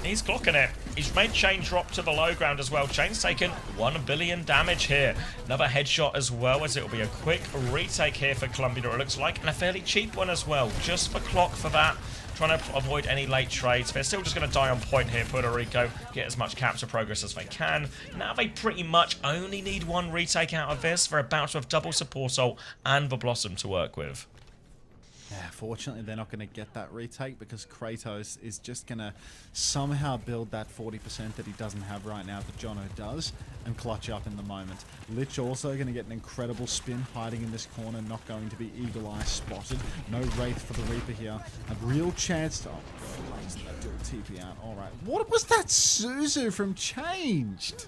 He's clocking it. He's made Chain drop to the low ground as well. Chain's taken 1 billion damage here. Another headshot as well, as it'll be a quick retake here for Colombia, it looks like, and a fairly cheap one as well, just for clock for that. Trying to avoid any late trades. They're still just going to die on point here, Puerto Rico. Get as much capture progress as they can. Now they pretty much only need 1 retake out of this. They're about to have double support ult and the Blossom to work with. Yeah, fortunately they're not going to get that retake because Kratos is just going to somehow build that 40% that he doesn't have right now that Jono does and clutch up in the moment. Lich also going to get an incredible spin hiding in this corner, not going to be Eagle Eye spotted. No Wraith for the Reaper here. A real chance to... Oh, that dual TP out. Alright. What was that Suzu from Changed?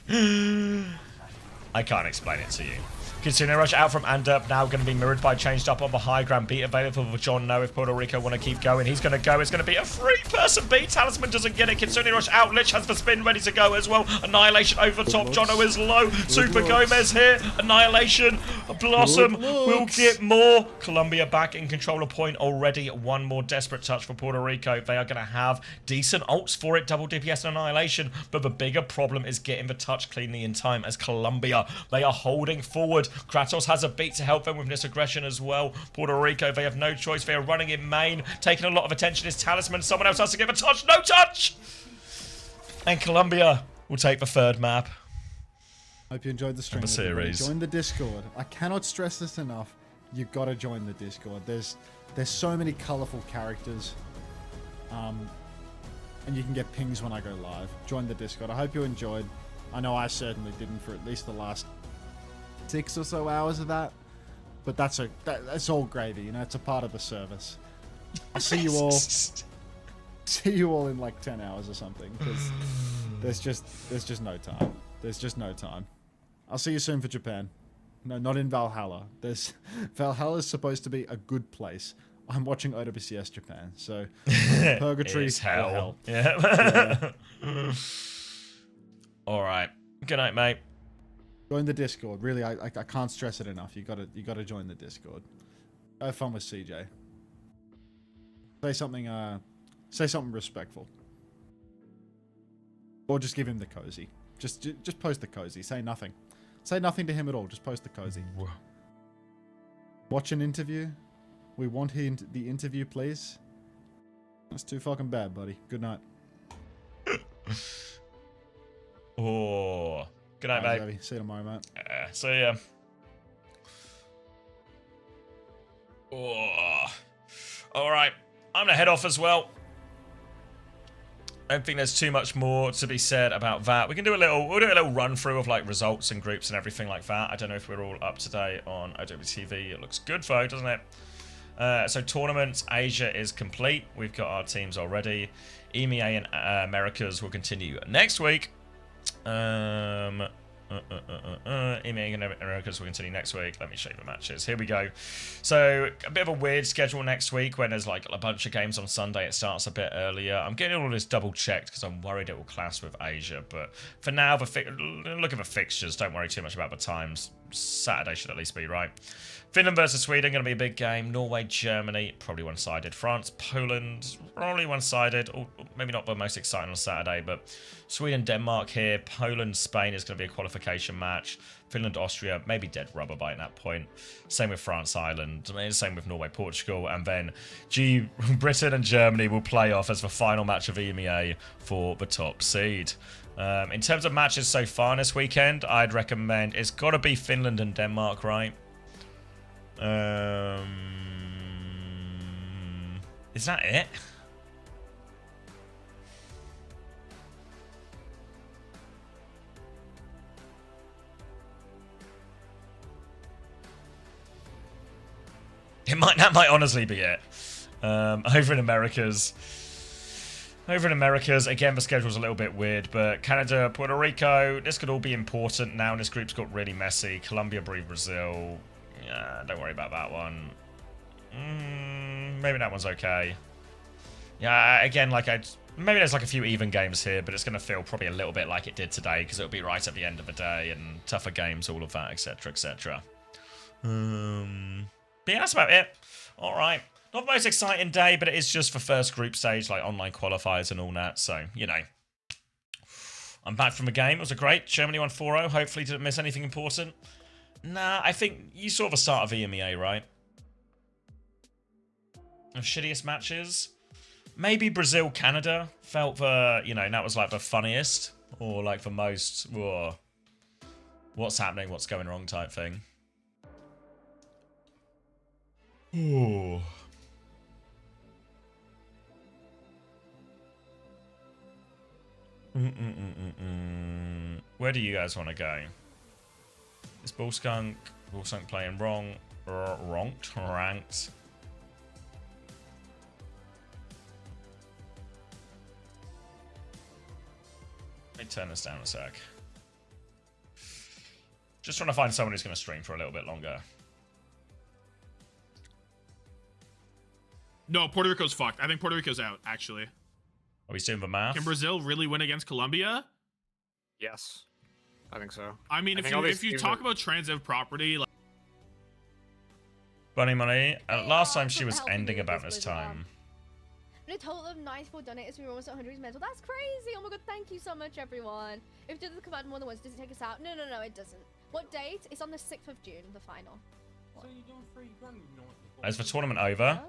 I can't explain it to you. Considering rush out from Anderp, now going to be mirrored by Changed up on the high ground. Beat available for John No if Puerto Rico want to keep going. He's going to go. It's going to be a 3-person beat. Talisman doesn't get it. Considering rush out. Lich has the spin ready to go as well. Annihilation over top. Jono is low. Super Gomez here. Annihilation. Blossom will get more. Colombia back in control of point already. 1 more desperate touch for Puerto Rico. They are going to have decent ults for it. Double DPS and Annihilation. But the bigger problem is getting the touch cleanly in time as Colombia, they are holding forward. Kratos has a beat to help them with this aggression as well. Puerto Rico, they have no choice. They are running in main. Taking a lot of attention is Talisman. Someone else has to give a touch. No touch! And Colombia will take the 3rd map. Hope you enjoyed the stream. The series. Join the Discord. I cannot stress this enough. You've got to join the Discord. There's so many colorful characters. And you can get pings when I go live. Join the Discord. I hope you enjoyed. I know I certainly didn't for at least the last 6 or so hours of that, but that's all gravy, you know. It's a part of the service. I'll see you all in like 10 hours or something, because there's just no time. There's just no time. I'll see you soon for Japan. No, not in Valhalla. Valhalla's supposed to be a good place. I'm watching OWWC Japan, so purgatory is hell. Yeah. All right. Good night, mate. Join the Discord. Really, I can't stress it enough. You gotta join the Discord. Have fun with CJ. Say something respectful. Or just give him the cozy. Just post the cozy. Say nothing. Say nothing to him at all. Just post the cozy. Watch an interview. We want the interview, please. That's too fucking bad, buddy. Good night. Oh. Good night, mate. Baby. See you tomorrow, mate. See ya. Oh. Alright. I'm going to head off as well. I don't think there's too much more to be said about that. We'll do a little run through of like results and groups and everything like that. I don't know if we're all up to date on OWTV. It looks good though, doesn't it? So tournaments, Asia is complete. We've got our teams already. EMEA and Americas will continue next week. EMEA and Americas will continue next week. Let me show you the matches. Here we go. So a bit of a weird schedule next week when there's like a bunch of games on Sunday. It starts a bit earlier. I'm getting all this double checked because I'm worried it will clash with Asia. But for now, look at the fixtures. Don't worry too much about the times. Saturday should at least be right. Finland versus Sweden, going to be a big game. Norway, Germany, probably one-sided. France, Poland, probably one-sided. Or maybe not the most exciting on Saturday, but Sweden, Denmark here. Poland, Spain is going to be a qualification match. Finland, Austria, maybe dead rubber by that point. Same with France, Ireland. Same with Norway, Portugal. And then Britain and Germany will play off as the final match of EMEA for the top seed. In terms of matches so far this weekend, I'd recommend it's got to be Finland and Denmark, right? Is that it? That might honestly be it. Over in Americas. Over in Americas, again, the schedule's a little bit weird, but Canada, Puerto Rico, this could all be important now, and this group's got really messy. Colombia, Brazil. Yeah, don't worry about that one. Maybe that one's okay. Yeah, again, like maybe there's like a few even games here, but it's going to feel probably a little bit like it did today, because it'll be right at the end of the day, and tougher games, all of that, etc., etc. But yeah, that's about it. All right. Not the most exciting day, but it is just for first group stage, like online qualifiers and all that. So, you know. I'm back from the game. It was a great. Germany won 4-0. Hopefully didn't miss anything important. Nah, I think you saw the start of EMEA, right? Of shittiest matches. Maybe Brazil, Canada felt the, you know, that was like the funniest. Or like the most, whoa, what's happening, what's going wrong type thing. Ooh. Where do you guys want to go? Is Bullskunk playing ranked? Let me turn this down a sec. Just trying to find someone who's going to stream for a little bit longer. No, Puerto Rico's fucked. I think Puerto Rico's out, actually. Are we doing the math? Can Brazil really win against Colombia? Yes, I think so. I mean, if you talk about transitive property, like Bunny Money, last time she was ending about this time. And a total of 94 donators. We're almost at 100 mental. That's crazy. Oh my god, thank you so much, everyone. If you did the command more than once, does it take us out? No, it doesn't. What date? It's on the 6th of June, the final. So you're doing free grand, Is the tournament over?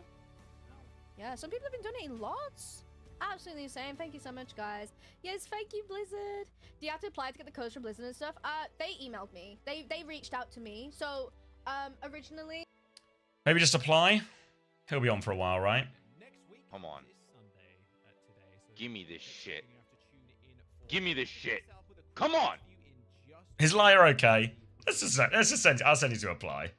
Yeah, some people have been donating lots. Absolutely insane. Thank you so much, guys. Yes, thank you, Blizzard. Do you have to apply to get the codes from Blizzard and stuff? They emailed me. They reached out to me. So, originally... Maybe just apply? He'll be on for a while, right? Come on. Give me this shit. Give me this shit. Come on. Is Liar okay? Let's just send. I'll send you to apply.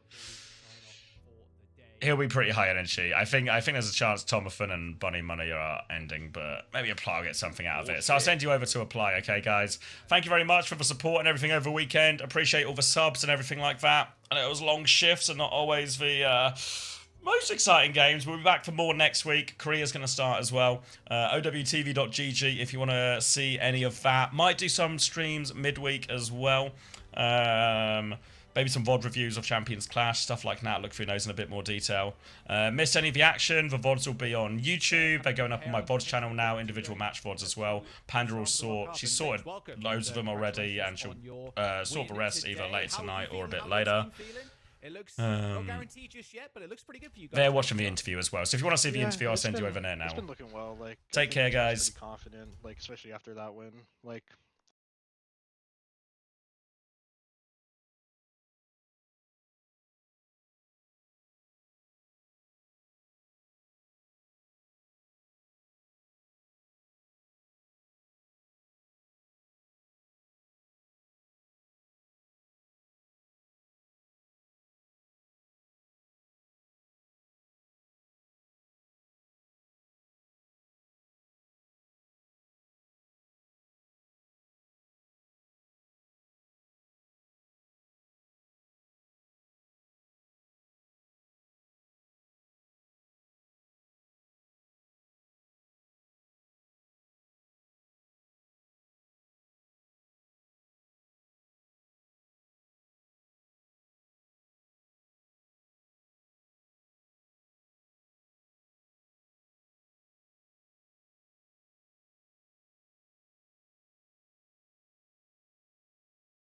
He'll be pretty high energy. I think there's a chance Tomathan and Bunny Money are ending, but maybe apply will get something out of it. So I'll send you over to apply, okay, guys? Thank you very much for the support and everything over the weekend. Appreciate all the subs and everything like that. And it was long shifts and not always the most exciting games. We'll be back for more next week. Korea's going to start as well. OWTV.gg if you want to see any of that. Might do some streams midweek as well. Maybe some VOD reviews of Champions Clash, stuff like that. Look through those in a bit more detail. Missed any of the action? The VODs will be on YouTube. They're going up on my VODs channel now. Individual match VODs as well. Panda will sort. She's sorted loads of them already, and she'll sort the rest either later tonight or a bit later. It looks not guaranteed just yet, but it looks pretty good for you guys. They're watching the interview as well. So if you want to see the interview, I'll send you over there now. It's been looking well. Like, take care, guys. Confident, like especially after that win. Like